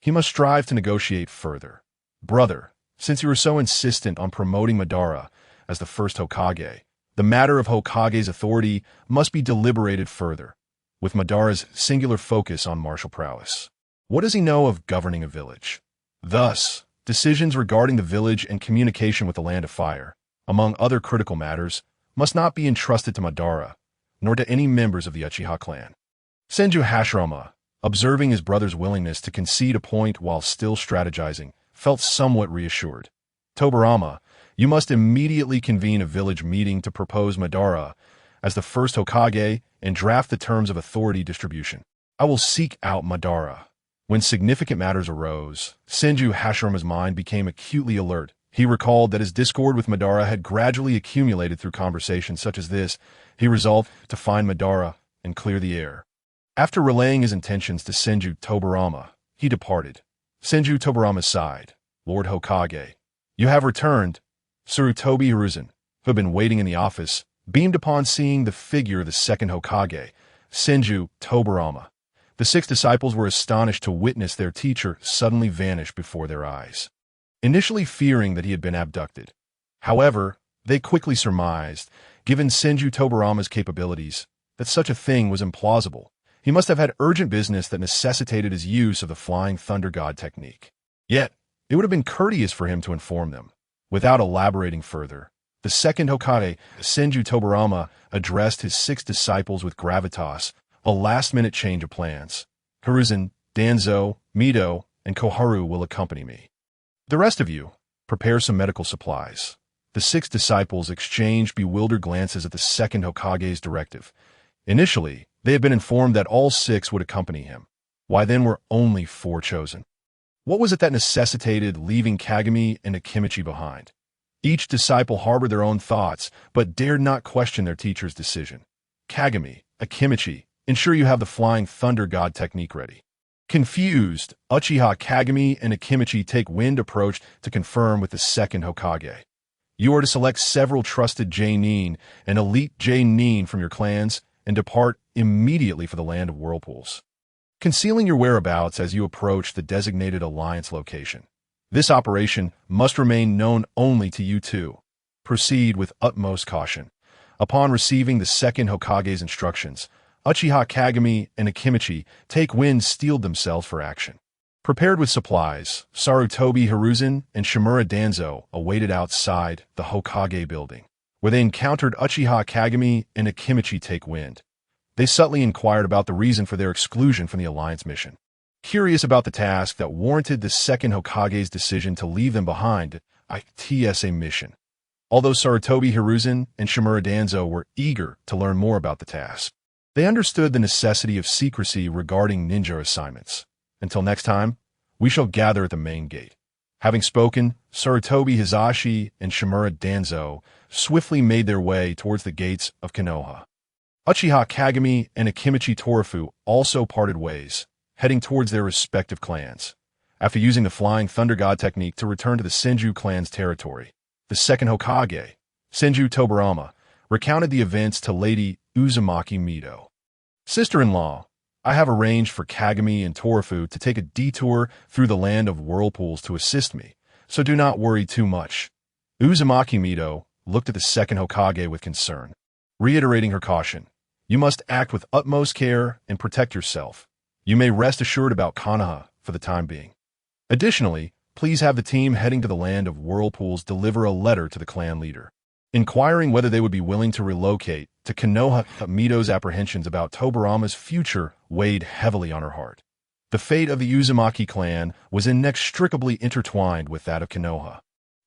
he must strive to negotiate further. "Brother, since you are so insistent on promoting Madara as the first Hokage, the matter of Hokage's authority must be deliberated further, with Madara's singular focus on martial prowess. What does he know of governing a village? Thus, decisions regarding the village and communication with the Land of Fire, among other critical matters, must not be entrusted to Madara, nor to any members of the Uchiha clan." Senju Hashirama, observing his brother's willingness to concede a point while still strategizing, felt somewhat reassured. "Tobirama, you must immediately convene a village meeting to propose Madara as the first Hokage and draft the terms of authority distribution. I will seek out Madara." When significant matters arose, Senju Hashirama's mind became acutely alert. He recalled that his discord with Madara had gradually accumulated through conversations such as this. He resolved to find Madara and clear the air. After relaying his intentions to Senju Tobirama, he departed. Senju Tobirama sighed. "Lord Hokage, you have returned." Sarutobi Hiruzen, who had been waiting in the office, beamed upon seeing the figure of the second Hokage, Senju Tobirama. The 6 disciples were astonished to witness their teacher suddenly vanish before their eyes, initially fearing that he had been abducted. However, they quickly surmised, given Senju Tobirama's capabilities, that such a thing was implausible. He must have had urgent business that necessitated his use of the Flying Thunder God technique. Yet, it would have been courteous for him to inform them. Without elaborating further, the second Hokage, Senju Tobirama, addressed his 6 disciples with gravitas, a last-minute change of plans. "Hiruzen, Danzo, Mito, and Koharu will accompany me. The rest of you, prepare some medical supplies." The 6 disciples exchanged bewildered glances at the second Hokage's directive. Initially, they had been informed that all 6 would accompany him. Why then were only 4 chosen? What was it that necessitated leaving Kagami and Akimichi behind? Each disciple harbored their own thoughts, but dared not question their teacher's decision. Kagami, Akimichi, ensure you have the Flying Thunder God technique ready. Confused, Uchiha Kagami and Akimichi take wind approach to confirm with the Second Hokage. You are to select several trusted Jonin and elite Jonin from your clans and depart immediately for the land of whirlpools, concealing your whereabouts as you approach the designated alliance location. This operation must remain known only to you two. Proceed with utmost caution. Upon receiving the Second Hokage's instructions, Uchiha Kagami and Akimichi take wind steeled themselves for action. Prepared with supplies, Sarutobi Hiruzen and Shimura Danzo awaited outside the Hokage building, where they encountered Uchiha Kagami and Akimichi take wind. They subtly inquired about the reason for their exclusion from the alliance mission. Curious about the task that warranted the Second Hokage's decision to leave them behind, TSA mission. Although Sarutobi Hiruzen and Shimura Danzo were eager to learn more about the task, they understood the necessity of secrecy regarding ninja assignments. Until next time, we shall gather at the main gate. Having spoken, Sarutobi Hizashi and Shimura Danzo swiftly made their way towards the gates of Konoha. Uchiha Kagami and Akimichi Torafu also parted ways, heading towards their respective clans. After using the Flying Thunder God technique to return to the Senju clan's territory, the Second Hokage, Senju Tobirama, recounted the events to Lady Uzumaki Mido. Sister-in-law, I have arranged for Kagami and Torafu to take a detour through the land of whirlpools to assist me, so do not worry too much. Uzumaki Mido looked at the Second Hokage with concern, reiterating her caution. You must act with utmost care and protect yourself. You may rest assured about Konoha for the time being. Additionally, please have the team heading to the land of whirlpools deliver a letter to the clan leader, inquiring whether they would be willing to relocate to Konoha. Mido's apprehensions about Tobirama's future weighed heavily on her heart. The fate of the Uzumaki clan was inextricably intertwined with that of Konoha,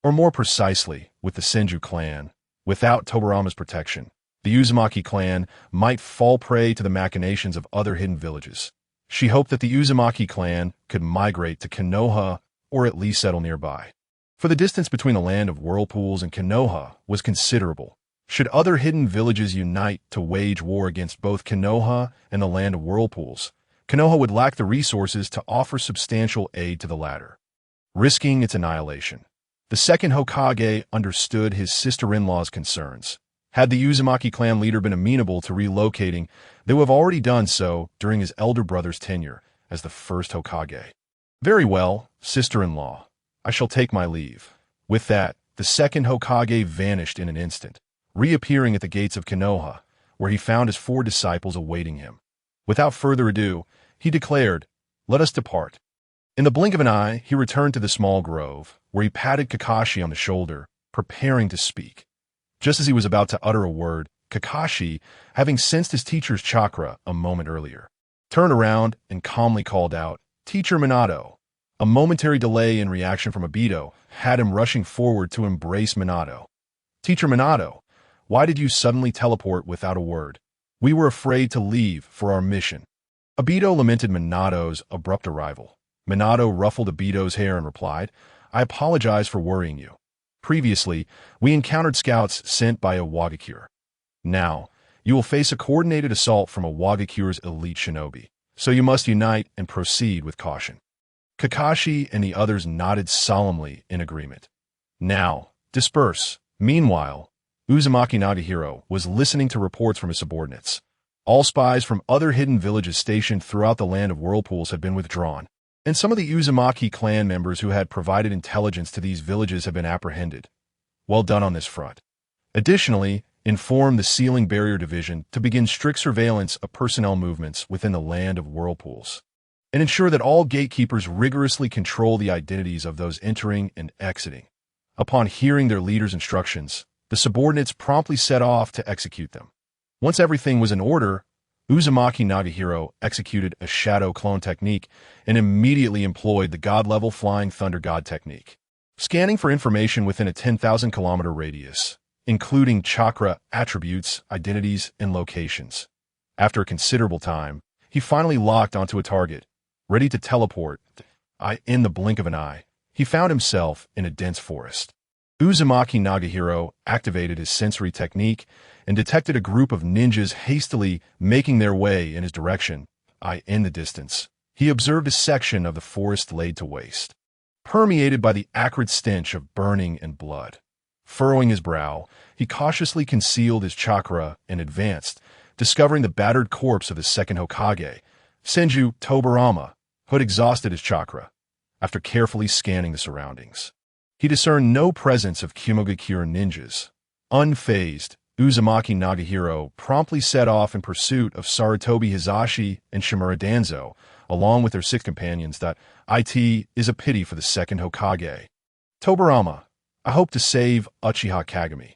or more precisely, with the Senju clan. Without Tobirama's protection, the Uzumaki clan might fall prey to the machinations of other hidden villages. She hoped that the Uzumaki clan could migrate to Konoha or at least settle nearby. For the distance between the land of whirlpools and Konoha was considerable. Should other hidden villages unite to wage war against both Konoha and the land of whirlpools, Konoha would lack the resources to offer substantial aid to the latter, risking its annihilation. The Second Hokage understood his sister-in-law's concerns. Had the Uzumaki clan leader been amenable to relocating, they would have already done so during his elder brother's tenure as the first Hokage. Very well, sister-in-law. I shall take my leave. With that, the Second Hokage vanished in an instant, reappearing at the gates of Konoha, where he found his 4 disciples awaiting him. Without further ado, he declared, "Let us depart." In the blink of an eye, he returned to the small grove, where he patted Kakashi on the shoulder, preparing to speak. Just as he was about to utter a word, Kakashi, having sensed his teacher's chakra a moment earlier, turned around and calmly called out, "Teacher Minato." A momentary delay in reaction from Obito had him rushing forward to embrace Minato. "Teacher Minato, why did you suddenly teleport without a word? We were afraid to leave for our mission." Obito lamented Minato's abrupt arrival. Minato ruffled Obito's hair and replied, "I apologize for worrying you. Previously, we encountered scouts sent by a Wagakure. Now, you will face a coordinated assault from a Wagakure's elite shinobi, so you must unite and proceed with caution." Kakashi and the others nodded solemnly in agreement. "Now, disperse." Meanwhile, Uzumaki Nagahiro was listening to reports from his subordinates. All spies from other hidden villages stationed throughout the land of whirlpools had been withdrawn, and some of the Uzumaki clan members who had provided intelligence to these villages have been apprehended. Well done on this front. Additionally, inform the Sealing Barrier Division to begin strict surveillance of personnel movements within the land of whirlpools, and ensure that all gatekeepers rigorously control the identities of those entering and exiting. Upon hearing their leader's instructions, the subordinates promptly set off to execute them. Once everything was in order, Uzumaki Nagahiro executed a shadow clone technique and immediately employed the god-level Flying Thunder God technique, scanning for information within a 10,000-kilometer radius, including chakra attributes, identities, and locations. After a considerable time, he finally locked onto a target, ready to teleport. In the blink of an eye, he found himself in a dense forest. Uzumaki Nagahiro activated his sensory technique and detected a group of ninjas hastily making their way in his direction. In the distance, he observed a section of the forest laid to waste, permeated by the acrid stench of burning and blood. Furrowing his brow, he cautiously concealed his chakra and advanced, discovering the battered corpse of the second Hokage, Senju Tobirama, who had exhausted his chakra. After carefully scanning the surroundings, he discerned no presence of Kimogakure ninjas. Unfazed, Uzumaki Nagahiro promptly set off in pursuit of Sarutobi Hizashi and Shimura Danzo, along with their 6 companions. It is a pity for the second Hokage. Tobirama, I hope to save Uchiha Kagami.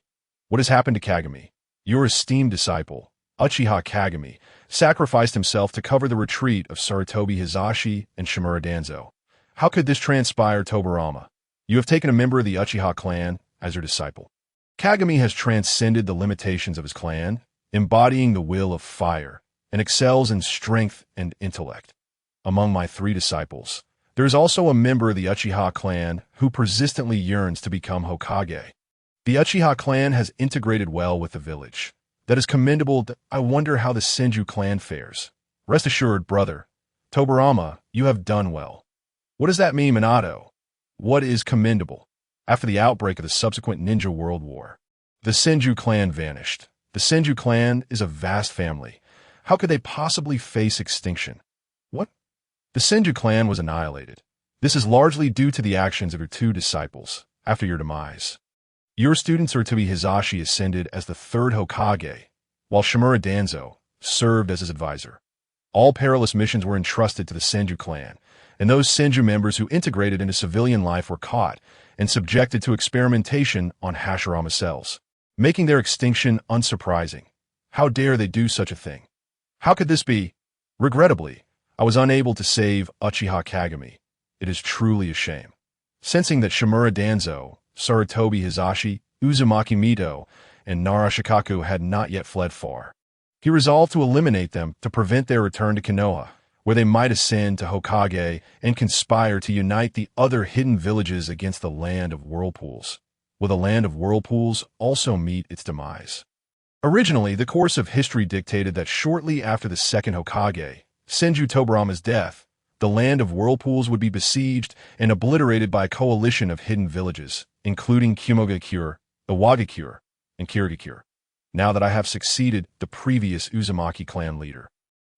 What has happened to Kagami? Your esteemed disciple, Uchiha Kagami, sacrificed himself to cover the retreat of Sarutobi Hizashi and Shimura Danzo. How could this transpire, Tobirama? You have taken a member of the Uchiha clan as your disciple. Kagami has transcended the limitations of his clan, embodying the will of fire, and excels in strength and intellect. Among my 3 disciples, there is also a member of the Uchiha clan who persistently yearns to become Hokage. The Uchiha clan has integrated well with the village. That is commendable. I wonder how the Senju clan fares. Rest assured, brother, Tobirama, you have done well. What does that mean, Minato? What is commendable? After the outbreak of the subsequent Ninja World War, the Senju clan vanished. The Senju clan is a vast family. How could they possibly face extinction? What? The Senju clan was annihilated. This is largely due to the actions of your 2 disciples after your demise. Your students are to be Hizashi ascended as the 3rd Hokage, while Shimura Danzo served as his advisor. All perilous missions were entrusted to the Senju clan, and those Senju members who integrated into civilian life were caught and subjected to experimentation on Hashirama cells, making their extinction unsurprising. How dare they do such a thing? How could this be? Regrettably, I was unable to save Uchiha Kagami. It is truly a shame. Sensing that Shimura Danzo, Sarutobi Hizashi, Uzumaki Mito, and Narashikaku had not yet fled far, he resolved to eliminate them to prevent their return to Konoha, where they might ascend to Hokage and conspire to unite the other hidden villages against the Land of Whirlpools. Will the Land of Whirlpools also meet its demise? Originally, the course of history dictated that shortly after the second Hokage, Senju Tobirama's death, the Land of Whirlpools would be besieged and obliterated by a coalition of hidden villages, including Kimogakure, Iwagakure, and Kirigakure. Now that I have succeeded the previous Uzumaki clan leader,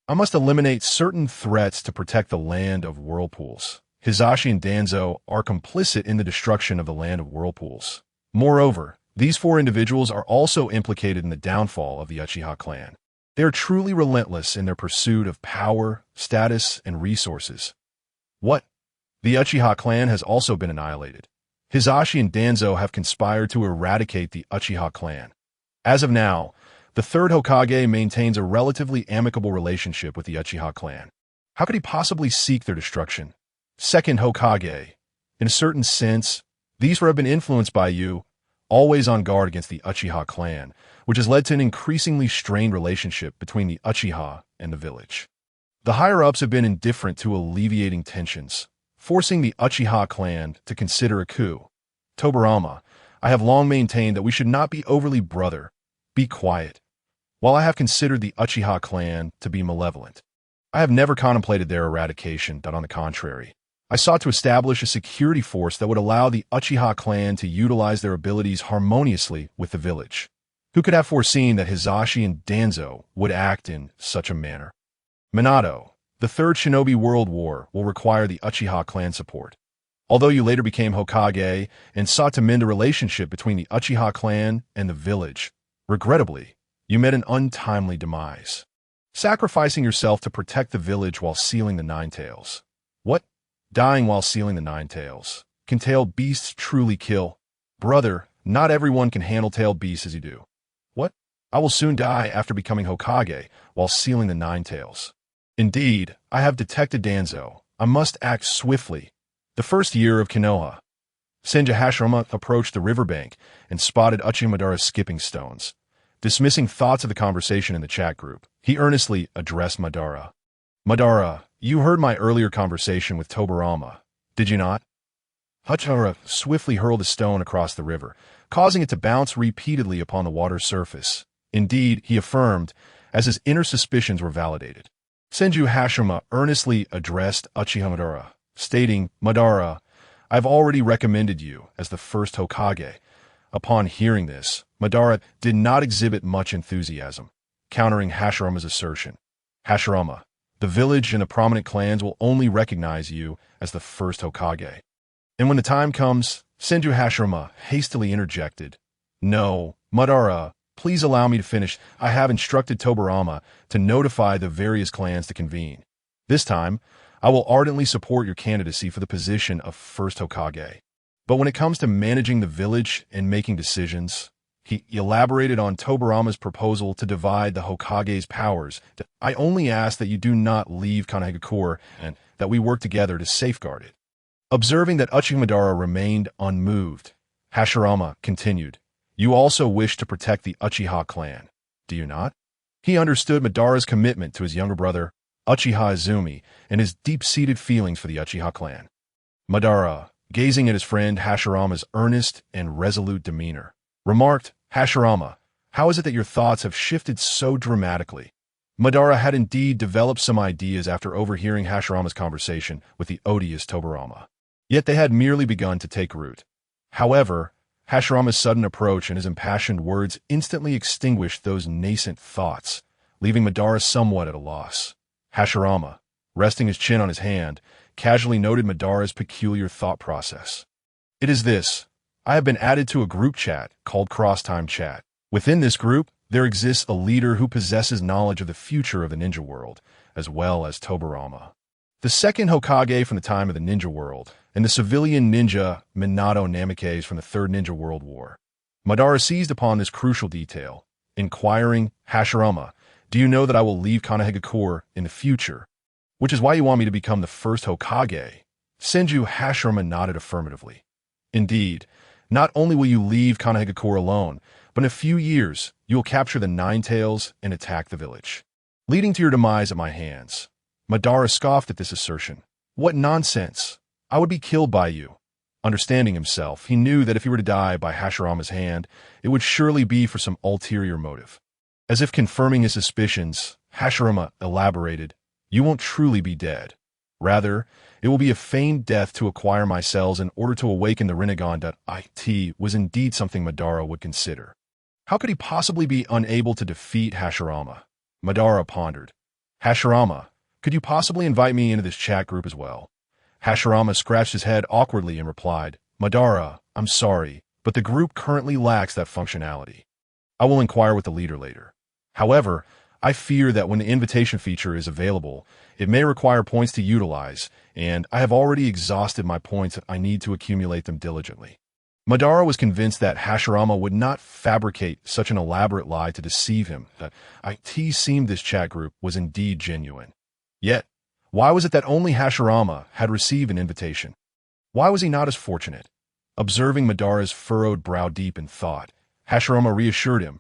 I must eliminate certain threats to protect the Land of Whirlpools. Hizashi and Danzo are complicit in the destruction of the Land of Whirlpools. Moreover, these 4 individuals are also implicated in the downfall of the Uchiha clan. They are truly relentless in their pursuit of power, status, and resources. What? The Uchiha clan has also been annihilated. Hizashi and Danzo have conspired to eradicate the Uchiha clan. As of now, the 3rd Hokage maintains a relatively amicable relationship with the Uchiha clan. How could he possibly seek their destruction? Second Hokage. In a certain sense, these 4 have been influenced by you, always on guard against the Uchiha clan, which has led to an increasingly strained relationship between the Uchiha and the village. The higher-ups have been indifferent to alleviating tensions, forcing the Uchiha clan to consider a coup. Tobirama, I have long maintained that we should not be overly brother. Be quiet. While I have considered the Uchiha clan to be malevolent, I have never contemplated their eradication. On the contrary, I sought to establish a security force that would allow the Uchiha clan to utilize their abilities harmoniously with the village. Who could have foreseen that Hizashi and Danzo would act in such a manner? Minato, the 3rd Shinobi World War will require the Uchiha clan support. Although you later became Hokage and sought to mend a relationship between the Uchiha clan and the village, regrettably, you met an untimely demise, sacrificing yourself to protect the village while sealing the Nine Tails. What? Dying while sealing the Nine Tails. Can tailed beasts truly kill? Brother, not everyone can handle tailed beasts as you do. What? I will soon die after becoming Hokage while sealing the Nine Tails. Indeed, I have detected Danzo. I must act swiftly. The first year of Konoha. Senju Hashirama approached the riverbank and spotted Madara's skipping stones. Dismissing thoughts of the conversation in the chat group, he earnestly addressed Madara. Madara, you heard my earlier conversation with Tobirama, did you not? Madara swiftly hurled a stone across the river, causing it to bounce repeatedly upon the water's surface. Indeed, he affirmed, as his inner suspicions were validated. Senju Hashirama earnestly addressed Uchiha Madara, stating, "Madara, I've already recommended you as the first Hokage." Upon hearing this, Madara did not exhibit much enthusiasm, countering Hashirama's assertion. "Hashirama, the village and the prominent clans will only recognize you as the first Hokage." And when the time comes, Senju Hashirama hastily interjected, "No, Madara, please allow me to finish. I have instructed Tobirama to notify the various clans to convene. This time, I will ardently support your candidacy for the position of first Hokage. But when it comes to managing the village and making decisions," he elaborated on Tobirama's proposal to divide the Hokage's powers. "I only ask that you do not leave Konoha and that we work together to safeguard it." Observing that Uchiha Madara remained unmoved, Hashirama continued, "You also wish to protect the Uchiha clan, do you not?" He understood Madara's commitment to his younger brother, Uchiha Izumi, and his deep-seated feelings for the Uchiha clan. Madara, gazing at his friend Hashirama's earnest and resolute demeanor, remarked, "Hashirama, how is it that your thoughts have shifted so dramatically?" Madara had indeed developed some ideas after overhearing Hashirama's conversation with the odious Tobirama. Yet they had merely begun to take root. However, Hashirama's sudden approach and his impassioned words instantly extinguished those nascent thoughts, leaving Madara somewhat at a loss. Hashirama, resting his chin on his hand, casually noted Madara's peculiar thought process. "It is this. I have been added to a group chat called Cross-Time Chat. Within this group, there exists a leader who possesses knowledge of the future of the ninja world, as well as Tobirama. The second Hokage from the time of the ninja world, and the civilian ninja Minato Namikaze from the Third Ninja World War." Madara seized upon this crucial detail, inquiring, "Hashirama, do you know that I will leave Konoha in the future? Which is why you want me to become the first Hokage?" Senju Hashirama nodded affirmatively. "Indeed, not only will you leave Konoha alone, but in a few years, you will capture the Nine Tails and attack the village, leading to your demise at my hands." Madara scoffed at this assertion. "What nonsense! I would be killed by you." Understanding himself, he knew that if he were to die by Hashirama's hand, it would surely be for some ulterior motive. As if confirming his suspicions, Hashirama elaborated, "You won't truly be dead. Rather, it will be a feigned death to acquire my cells in order to awaken the Rinnegan." It was indeed something Madara would consider. How could he possibly be unable to defeat Hashirama? Madara pondered. "Hashirama, could you possibly invite me into this chat group as well?" Hashirama scratched his head awkwardly and replied, "Madara, I'm sorry, but the group currently lacks that functionality. I will inquire with the leader later. However, I fear that when the invitation feature is available, it may require points to utilize, and I have already exhausted my points. I need to accumulate them diligently." Madara was convinced that Hashirama would not fabricate such an elaborate lie to deceive him. That it seemed this chat group was indeed genuine. Yet, why was it that only Hashirama had received an invitation? Why was he not as fortunate? Observing Madara's furrowed brow deep in thought, Hashirama reassured him,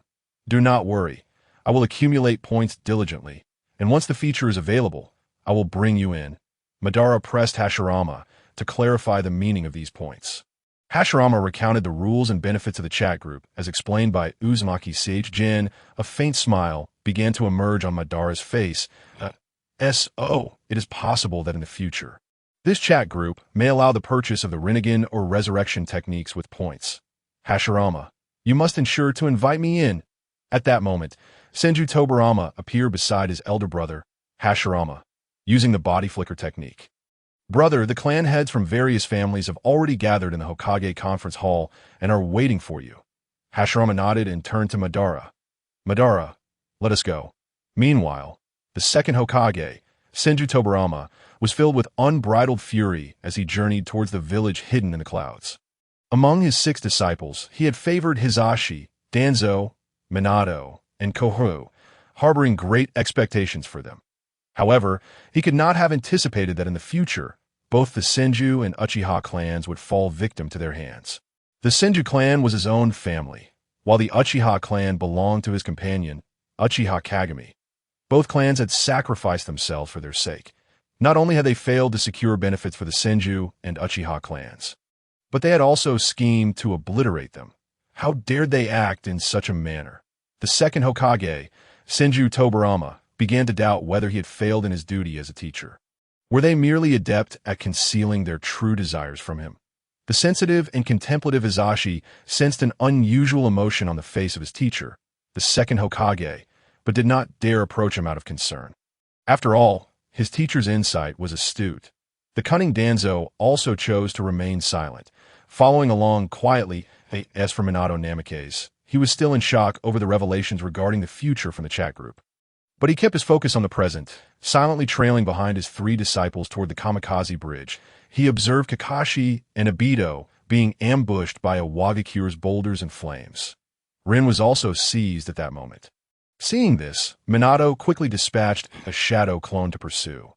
"Do not worry. I will accumulate points diligently, and once the feature is available, I will bring you in." Madara pressed Hashirama to clarify the meaning of these points. Hashirama recounted the rules and benefits of the chat group, as explained by Uzumaki Sage Jin. A faint smile began to emerge on Madara's face. It is possible that in the future, this chat group may allow the purchase of the Rinnegan or resurrection techniques with points. Hashirama, you must ensure to invite me in." At that moment, Senju Tobirama appeared beside his elder brother, Hashirama, using the body flicker technique. "Brother, the clan heads from various families have already gathered in the Hokage conference hall and are waiting for you." Hashirama nodded and turned to Madara. "Madara, let us go." Meanwhile, the second Hokage, Senju Tobirama, was filled with unbridled fury as he journeyed towards the village hidden in the clouds. Among his 6 disciples, he had favored Hisashi, Danzo, Minato, and Konoha, harboring great expectations for them. However, he could not have anticipated that in the future, both the Senju and Uchiha clans would fall victim to their hands. The Senju clan was his own family, while the Uchiha clan belonged to his companion, Uchiha Kagami. Both clans had sacrificed themselves for their sake. Not only had they failed to secure benefits for the Senju and Uchiha clans, But they had also schemed to obliterate them. How dared they act in such a manner? The second Hokage, Senju Tobirama, began to doubt whether he had failed in his duty as a teacher. Were they merely adept at concealing their true desires from him? The sensitive and contemplative Azashi sensed an unusual emotion on the face of his teacher, the second Hokage, but did not dare approach him out of concern. After all, his teacher's insight was astute. The cunning Danzo also chose to remain silent, following along quietly. As for Minato Namikaze, he was still in shock over the revelations regarding the future from the chat group. But he kept his focus on the present, silently trailing behind his three disciples toward the Kamikaze Bridge. He observed Kakashi and Obito being ambushed by a Wagakure's boulders and flames. Rin was also seized at that moment. Seeing this, Minato quickly dispatched a shadow clone to pursue.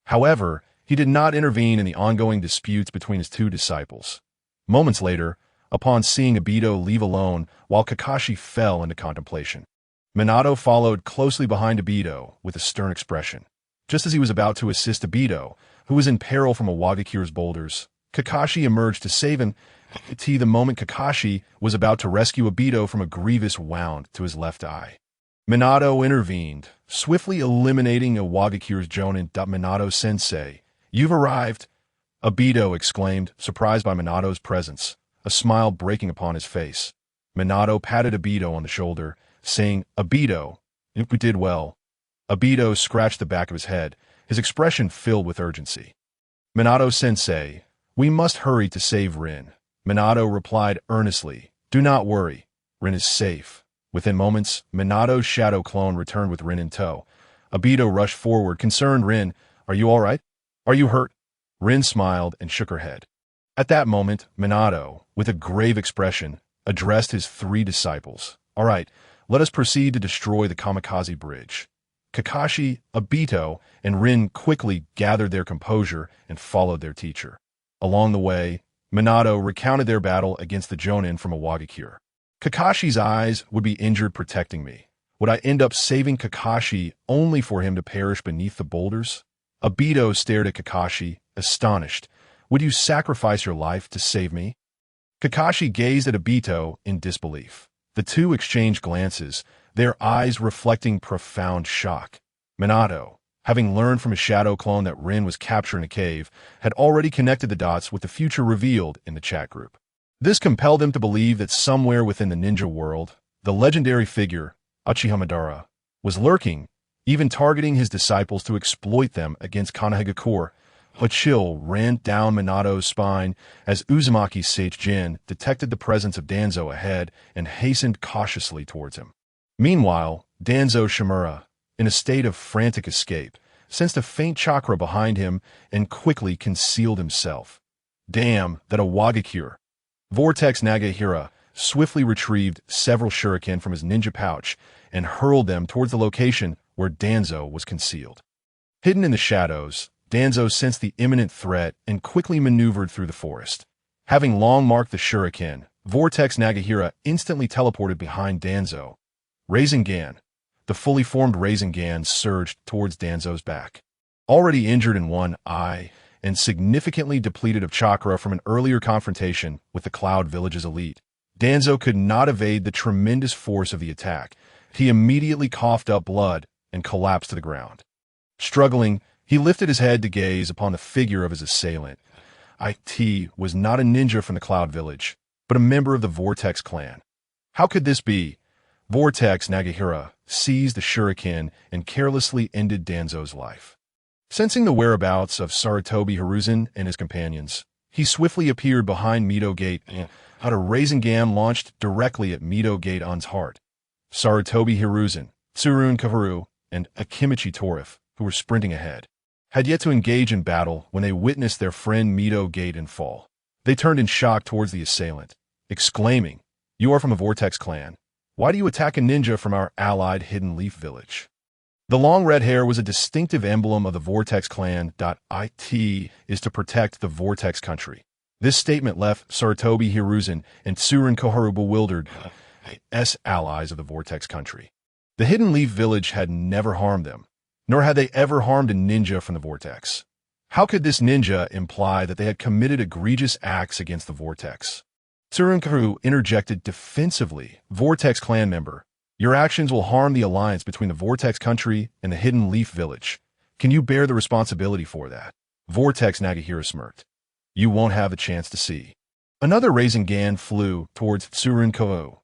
However, he did not intervene in the ongoing disputes between his two disciples. Moments later, upon seeing Obito leave alone while Kakashi fell into contemplation, Minato followed closely behind Obito with a stern expression. Just as he was about to assist Obito, who was in peril from a Wagakure's boulders, Kakashi emerged to save him. The moment Kakashi was about to rescue Obito from a grievous wound to his left eye, Minato intervened, swiftly eliminating a Wagakure's Jonin. Minato-sensei, you've arrived! Obito exclaimed, surprised by Minato's presence, a smile breaking upon his face. Minato patted Obito on the shoulder, saying, Obito, you did well. Obito scratched the back of his head, his expression filled with urgency. Minato-sensei, we must hurry to save Rin. Minato replied earnestly, do not worry, Rin is safe. Within moments, Minato's shadow clone returned with Rin in tow. Obito rushed forward, concerned. Rin, are you all right? Are you hurt? Rin smiled and shook her head. At that moment, Minato, with a grave expression, addressed his three disciples. All right, let us proceed to destroy the Kamikaze Bridge. Kakashi, Obito, and Rin quickly gathered their composure and followed their teacher. Along the way, Minato recounted their battle against the Jonin from a Wagakure. Kakashi's eyes would be injured protecting me. Would I end up saving Kakashi only for him to perish beneath the boulders? Obito stared at Kakashi, astonished. Would you sacrifice your life to save me? Kakashi gazed at Obito in disbelief. The two exchanged glances, their eyes reflecting profound shock. Minato, having learned from his shadow clone that Rin was captured in a cave, had already connected the dots with the future revealed in the chat group. This compelled him to believe that somewhere within the ninja world, the legendary figure, Uchiha Madara, was lurking, even targeting his disciples to exploit them against Konoha. A chill ran down Minato's spine as Uzumaki Sage-jin detected the presence of Danzo ahead and hastened cautiously towards him. Meanwhile, Danzo Shimura, in a state of frantic escape, sensed a faint chakra behind him and quickly concealed himself. Damn, that a Wagakure! Vortex Nagahira swiftly retrieved several shuriken from his ninja pouch and hurled them towards the location where Danzo was concealed. Hidden in the shadows, Danzo sensed the imminent threat and quickly maneuvered through the forest. Having long marked the shuriken, Vortex Nagahira instantly teleported behind Danzo. Rasengan. The fully formed Rasengan surged towards Danzo's back. Already injured in one eye and significantly depleted of chakra from an earlier confrontation with the Cloud Village's elite, Danzo could not evade the tremendous force of the attack. He immediately coughed up blood and collapsed to the ground. Struggling, he lifted his head to gaze upon the figure of his assailant. It was not a ninja from the Cloud Village, but a member of the Vortex Clan. How could this be? Vortex Nagahira seized the shuriken and carelessly ended Danzo's life. Sensing the whereabouts of Sarutobi Hiruzen and his companions, he swiftly appeared behind Mido Gate and had a Rasengan launched directly at Mido Gate-on's heart. Sarutobi Hiruzen, Tsurun Kaharu, and Akimichi Torif, who were sprinting ahead, had yet to engage in battle when they witnessed their friend Mido Gate fall. They turned in shock towards the assailant, exclaiming, "You are from the Vortex Clan. Why do you attack a ninja from our allied Hidden Leaf Village?" The long red hair was a distinctive emblem of the Vortex Clan. It is to protect the Vortex country. This statement left Sarutobi Hiruzen and Tsurin Koharu bewildered as allies of the Vortex country. The Hidden Leaf Village had never harmed them, nor had they ever harmed a ninja from the Vortex. How could this ninja imply that they had committed egregious acts against the Vortex? Tsurunkuru interjected defensively. Vortex Clan member, your actions will harm the alliance between the Vortex country and the Hidden Leaf Village. Can you bear the responsibility for that? Vortex Nagahira smirked. You won't have a chance to see. Another Rasengan flew towards Tsurunkuru.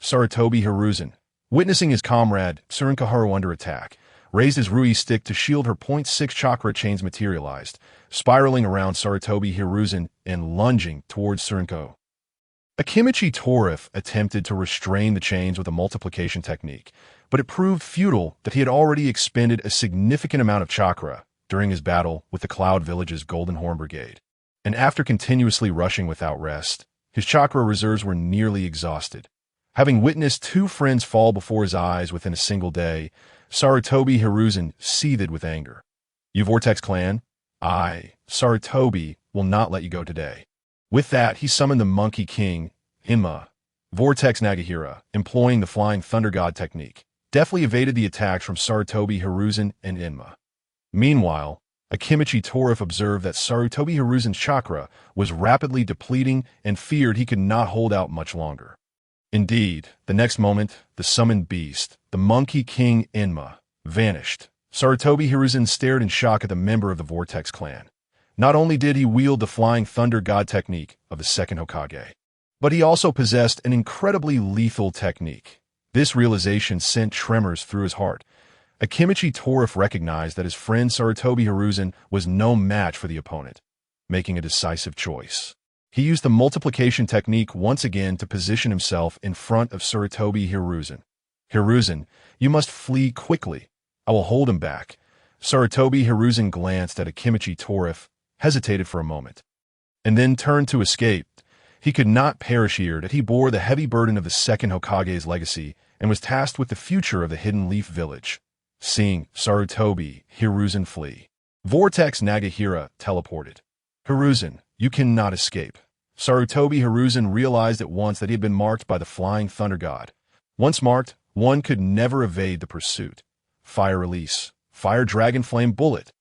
Sarutobi Hiruzen, witnessing his comrade Tsurunkuru under attack, raised his Rui stick to shield her .6 chakra chains materialized, spiraling around Sarutobi Hiruzen and lunging towards Tsurunkuru. Akimichi Torif attempted to restrain the chains with a multiplication technique, but it proved futile that he had already expended a significant amount of chakra during his battle with the Cloud Village's Golden Horn Brigade. And after continuously rushing without rest, his chakra reserves were nearly exhausted. Having witnessed two friends fall before his eyes within a single day, Sarutobi Hiruzen seethed with anger. You Vortex Clan? I, Sarutobi, will not let you go today. With that, he summoned the Monkey King, Inma. Vortex Nagahira, employing the Flying Thunder God technique, deftly evaded the attacks from Sarutobi Hiruzen and Inma. Meanwhile, Akimichi Torif observed that Sarutobi Hiruzen's chakra was rapidly depleting and feared he could not hold out much longer. Indeed, the next moment, the summoned beast, the Monkey King Inma, vanished. Sarutobi Hiruzen stared in shock at the member of the Vortex Clan. Not only did he wield the Flying Thunder God technique of the Second Hokage, but he also possessed an incredibly lethal technique. This realization sent tremors through his heart. Akimichi Torif recognized that his friend Sarutobi Hiruzen was no match for the opponent, making a decisive choice. He used the multiplication technique once again to position himself in front of Sarutobi Hiruzen. Hiruzen, you must flee quickly. I will hold him back. Sarutobi Hiruzen glanced at Akimichi Torif, hesitated for a moment, and then turned to escape. He could not perish here that he bore the heavy burden of the Second Hokage's legacy and was tasked with the future of the Hidden Leaf Village. Seeing Sarutobi Hiruzen flee, Vortex Nagahira teleported. Hiruzen, you cannot escape. Sarutobi Hiruzen realized at once that he had been marked by the Flying Thunder God. Once marked, one could never evade the pursuit. Fire release. Fire Dragon Flame Bullet.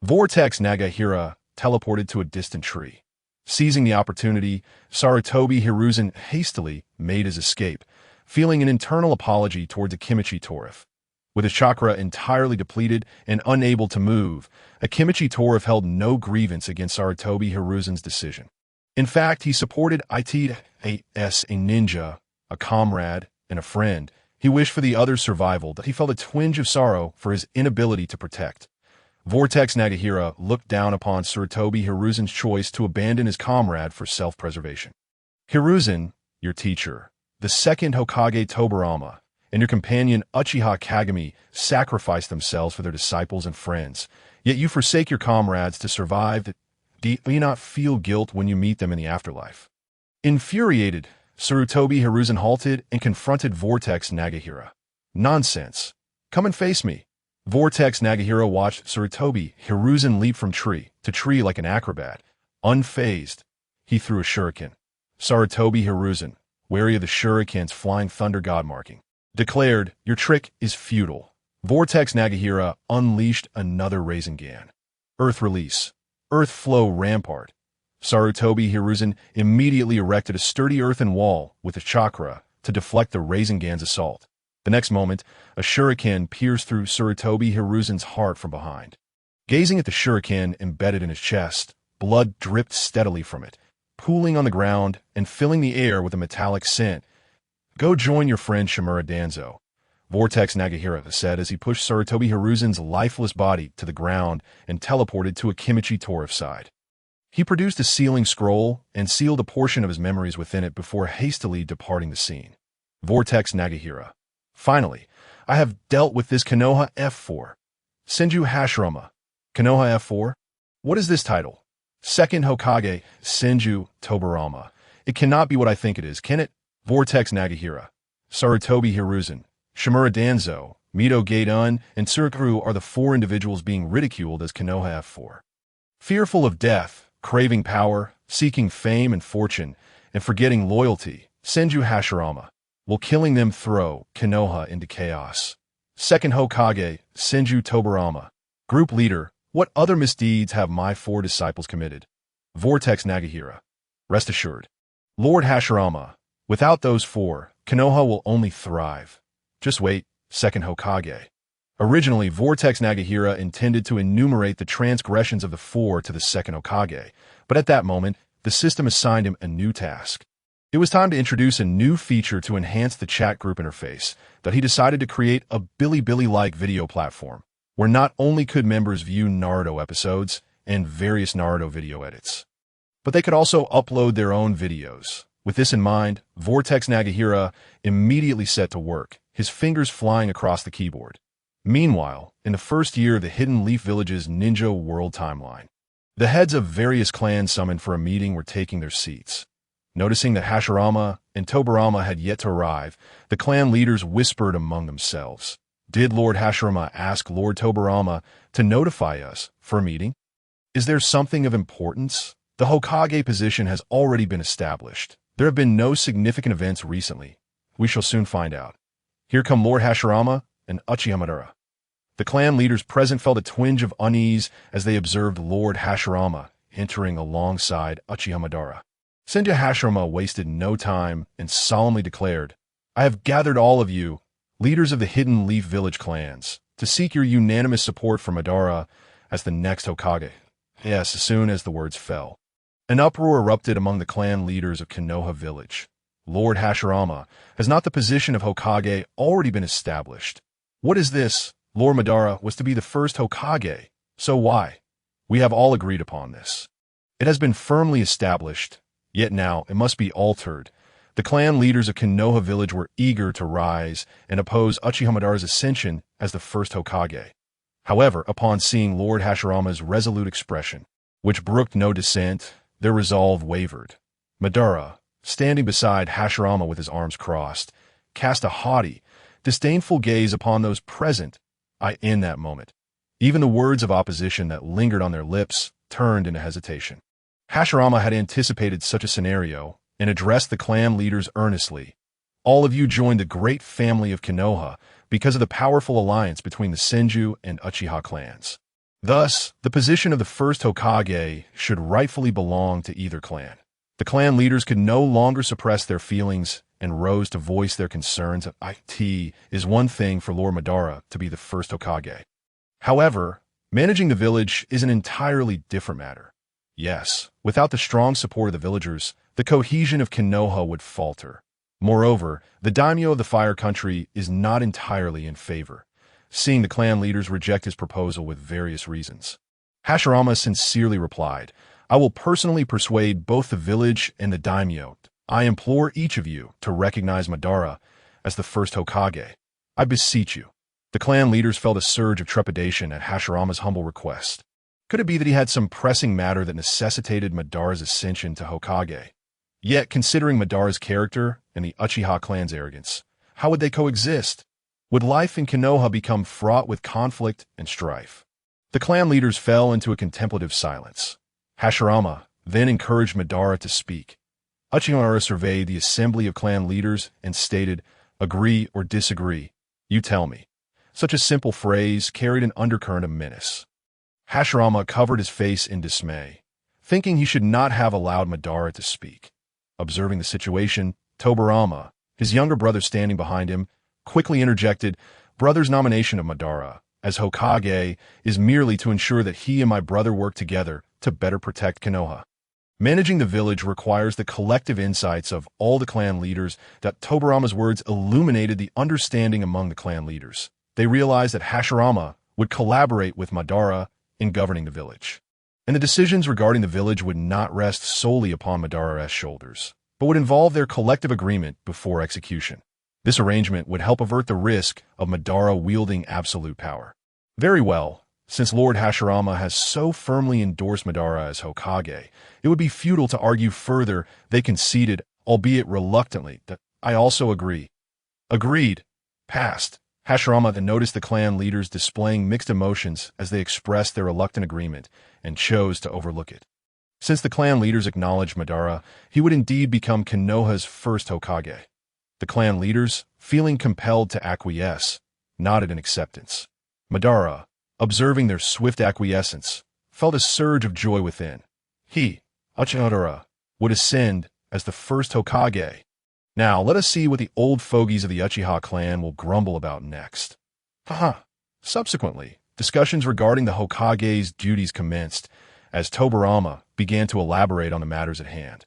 Vortex Nagahira teleported to a distant tree. Seizing the opportunity, Sarutobi Hiruzen hastily made his escape, feeling an internal apology towards Akimichi Torif. With his chakra entirely depleted and unable to move, Akimichi Torif held no grievance against Sarutobi Hiruzen's decision. In fact, he supported it as a ninja, a comrade, and a friend. He wished for the other's survival, that he felt a twinge of sorrow for his inability to protect. Vortex Nagahira looked down upon Sarutobi Hiruzen's choice to abandon his comrade for self-preservation. Hiruzen, your teacher, the Second Hokage Tobirama, and your companion Uchiha Kagami sacrificed themselves for their disciples and friends, yet you forsake your comrades to survive. Do you not feel guilt when you meet them in the afterlife? Infuriated, Sarutobi Hiruzen halted and confronted Vortex Nagahira. Nonsense. Come and face me. Vortex Nagahira watched Sarutobi Hiruzen leap from tree to tree like an acrobat. Unfazed, he threw a shuriken. Sarutobi Hiruzen, wary of the shuriken's Flying Thunder God marking, declared, your trick is futile. Vortex Nagahira unleashed another Rasengan. Earth Release. Earth Flow Rampart. Sarutobi Hiruzen immediately erected a sturdy earthen wall with his chakra to deflect the Rasengan's assault. The next moment, a shuriken pierced through Sarutobi Hiruzen's heart from behind. Gazing at the shuriken embedded in his chest, blood dripped steadily from it, pooling on the ground and filling the air with a metallic scent. Go join your friend Shimura Danzo, Vortex Nagahira said as he pushed Sarutobi Hiruzen's lifeless body to the ground and teleported to Akimichi Torif's side. He produced a sealing scroll and sealed a portion of his memories within it before hastily departing the scene. Vortex Nagahira. Finally, I have dealt with this Konoha F4. Senju Hashirama. Konoha F4? What is this title? Second Hokage, Senju Tobirama. It cannot be what I think it is, can it? Vortex Nagahira. Sarutobi Hiruzen, Shimura Danzo, Mito Gaidun, and Tsurunkuru are the four individuals being ridiculed as Konoha F4. Fearful of death, craving power, seeking fame and fortune, and forgetting loyalty, Senju Hashirama. Will killing them throw Konoha into chaos? Second Hokage, Senju Tobirama. Group leader, What other misdeeds have my four disciples committed? Vortex Nagahira. Rest assured. Lord Hashirama, without those four, Konoha will only thrive. Just wait, Second Hokage. Originally, Vortex Nagahira intended to enumerate the transgressions of the four to the Second Hokage, but at that moment, the system assigned him a new task. It was time to introduce a new feature to enhance the chat group interface, that he decided to create a Bilibili-like video platform, where not only could members view Naruto episodes and various Naruto video edits, but they could also upload their own videos. With this in mind, Vortex Nagahira immediately set to work, his fingers flying across the keyboard. Meanwhile, in the first year of the Hidden Leaf Village's Ninja World timeline, the heads of various clans summoned for a meeting were taking their seats. Noticing that Hashirama and Tobirama had yet to arrive, the clan leaders whispered among themselves. Did Lord Hashirama ask Lord Tobirama to notify us for a meeting? Is there something of importance? The Hokage position has already been established. There have been no significant events recently. We shall soon find out. Here come Lord Hashirama and Uchiha Madara. The clan leaders present felt a twinge of unease as they observed Lord Hashirama entering alongside Uchiha Madara. Senju Hashirama wasted no time and solemnly declared, I have gathered all of you, leaders of the Hidden Leaf Village clans, to seek your unanimous support for Madara as the next Hokage. Yes, as soon as the words fell, an uproar erupted among the clan leaders of Konoha village. Lord Hashirama, has not the position of Hokage already been established? What is this? Lord Madara was to be the first Hokage. So why? We have all agreed upon this. It has been firmly established, yet now it must be altered. The clan leaders of Konoha village were eager to rise and oppose Uchiha Madara's ascension as the first Hokage. However, upon seeing Lord Hashirama's resolute expression, which brooked no dissent, their resolve wavered. Madara, standing beside Hashirama with his arms crossed, cast a haughty, disdainful gaze upon those present. In that moment, even the words of opposition that lingered on their lips turned into hesitation. Hashirama had anticipated such a scenario and addressed the clan leaders earnestly. All of you joined the great family of Konoha because of the powerful alliance between the Senju and Uchiha clans. Thus, the position of the first Hokage should rightfully belong to either clan. The clan leaders could no longer suppress their feelings and rose to voice their concerns. It is one thing for Lord Madara to be the first Hokage. However, managing the village is an entirely different matter. Yes, without the strong support of the villagers, the cohesion of Konoha would falter. Moreover, the daimyo of the Fire Country is not entirely in favor, seeing the clan leaders reject his proposal with various reasons. Hashirama sincerely replied, I will personally persuade both the village and the daimyo. I implore each of you to recognize Madara as the first Hokage. I beseech you. The clan leaders felt a surge of trepidation at Hashirama's humble request. Could it be that he had some pressing matter that necessitated Madara's ascension to Hokage? Yet, considering Madara's character and the Uchiha clan's arrogance, how would they coexist? Would life in Konoha become fraught with conflict and strife? The clan leaders fell into a contemplative silence. Hashirama then encouraged Madara to speak. Uchiha Madara surveyed the assembly of clan leaders and stated, agree or disagree, you tell me. Such a simple phrase carried an undercurrent of menace. Hashirama covered his face in dismay, thinking he should not have allowed Madara to speak. Observing the situation, Tobirama, his younger brother standing behind him, quickly interjected, brother's nomination of Madara as Hokage is merely to ensure that he and my brother work together to better protect Konoha. Managing the village requires the collective insights of all the clan leaders. That Tobirama's words illuminated the understanding among the clan leaders. They realized that Hashirama would collaborate with Madara in governing the village, and the decisions regarding the village would not rest solely upon Madara's shoulders, but would involve their collective agreement before execution. This arrangement would help avert the risk of Madara wielding absolute power. Very well. Since Lord Hashirama has so firmly endorsed Madara as Hokage, it would be futile to argue further. They conceded, albeit reluctantly, that I also agree. Agreed. Passed. Hashirama then noticed the clan leaders displaying mixed emotions as they expressed their reluctant agreement and chose to overlook it. Since the clan leaders acknowledged Madara, he would indeed become Konoha's first Hokage. The clan leaders, feeling compelled to acquiesce, nodded in acceptance. Madara, observing their swift acquiescence, felt a surge of joy within. He, Madara, would ascend as the first Hokage. Now, let us see what the old fogies of the Uchiha clan will grumble about next. Haha. Subsequently, discussions regarding the Hokage's duties commenced as Tobirama began to elaborate on the matters at hand.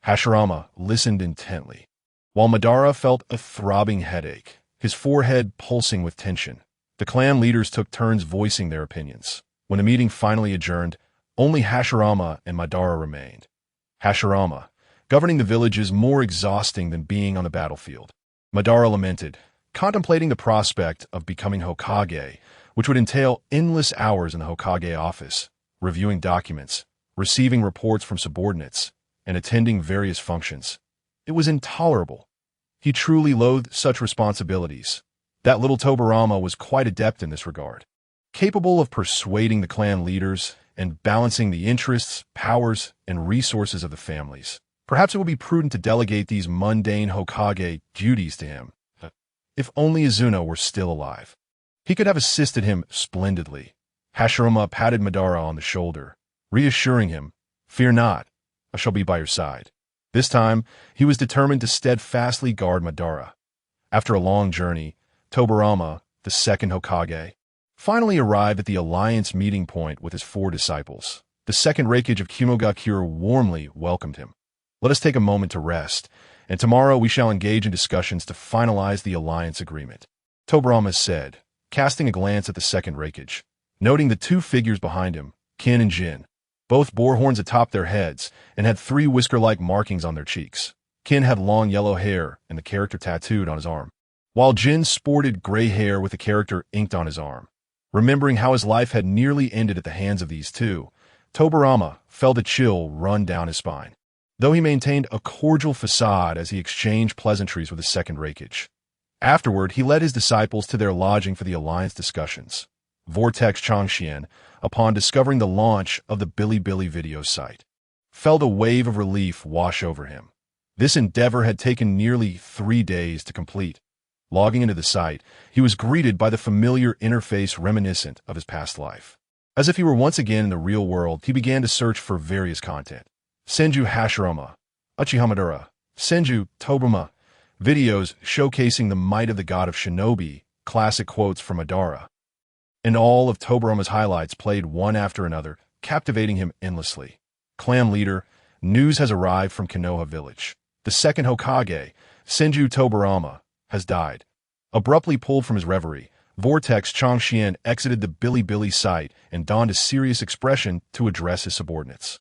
Hashirama listened intently, while Madara felt a throbbing headache, his forehead pulsing with tension. The clan leaders took turns voicing their opinions. When the meeting finally adjourned, only Hashirama and Madara remained. Hashirama, governing the village is more exhausting than being on the battlefield. Madara lamented, contemplating the prospect of becoming Hokage, which would entail endless hours in the Hokage office, reviewing documents, receiving reports from subordinates, and attending various functions. It was intolerable. He truly loathed such responsibilities. That little Tobirama was quite adept in this regard, capable of persuading the clan leaders and balancing the interests, powers, and resources of the families. Perhaps it would be prudent to delegate these mundane Hokage duties to him. If only Izuno were still alive. He could have assisted him splendidly. Hashirama patted Madara on the shoulder, reassuring him, "Fear not, I shall be by your side." This time, he was determined to steadfastly guard Madara. After a long journey, Tobirama, the second Hokage, finally arrived at the alliance meeting point with his 4 disciples. The second Raikage of Kimogakure warmly welcomed him. Let us take a moment to rest, and tomorrow we shall engage in discussions to finalize the alliance agreement, Tobirama said, casting a glance at the second Raikage, noting the 2 figures behind him, Kin and Jin. Both bore horns atop their heads and had 3 whisker-like markings on their cheeks. Kin had long yellow hair and the character tattooed on his arm, while Jin sported gray hair with the character inked on his arm. Remembering how his life had nearly ended at the hands of these 2, Tobirama felt a chill run down his spine, though he maintained a cordial facade as he exchanged pleasantries with the second Raikage. Afterward, he led his disciples to their lodging for the alliance discussions. Vortex Chōgen, upon discovering the launch of the Bilibili video site, felt a wave of relief wash over him. This endeavor had taken nearly 3 days to complete. Logging into the site, he was greeted by the familiar interface reminiscent of his past life. As if he were once again in the real world, he began to search for various content. Senju Hashirama, Uchiha Madara, Senju Tobirama, videos showcasing the might of the god of shinobi, classic quotes from Madara. And all of Tobirama's highlights played one after another, captivating him endlessly. Clan leader, news has arrived from Konoha village. The second Hokage, Senju Tobirama, has died. Abruptly pulled from his reverie, Vortex Chōgen exited the Bilibili site and donned a serious expression to address his subordinates.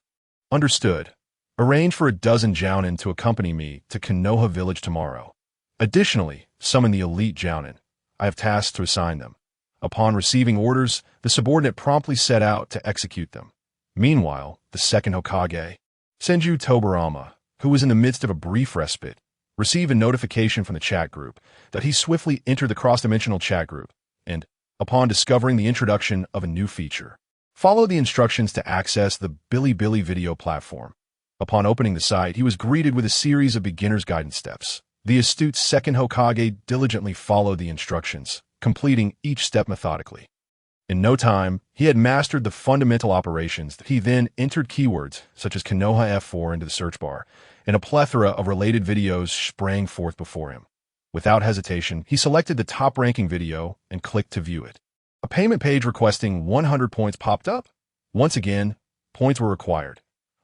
Understood. Arrange for a dozen Jounin to accompany me to Konoha village tomorrow. Additionally, summon the elite Jounin. I have tasks to assign them. Upon receiving orders, the subordinate promptly set out to execute them. Meanwhile, the second Hokage, Senju Tobirama, who was in the midst of a brief respite, received a notification from the chat group that he swiftly entered the cross-dimensional chat group and, upon discovering the introduction of a new feature, followed the instructions to access the Bilibili video platform. Upon opening the site, he was greeted with a series of beginner's guidance steps. The astute second Hokage diligently followed the instructions, completing each step methodically. In no time, he had mastered the fundamental operations. He then entered keywords such as Konoha F4 into the search bar, and a plethora of related videos sprang forth before him. Without hesitation, he selected the top-ranking video and clicked to view it. A payment page requesting 100 points popped up. Once again, points were required.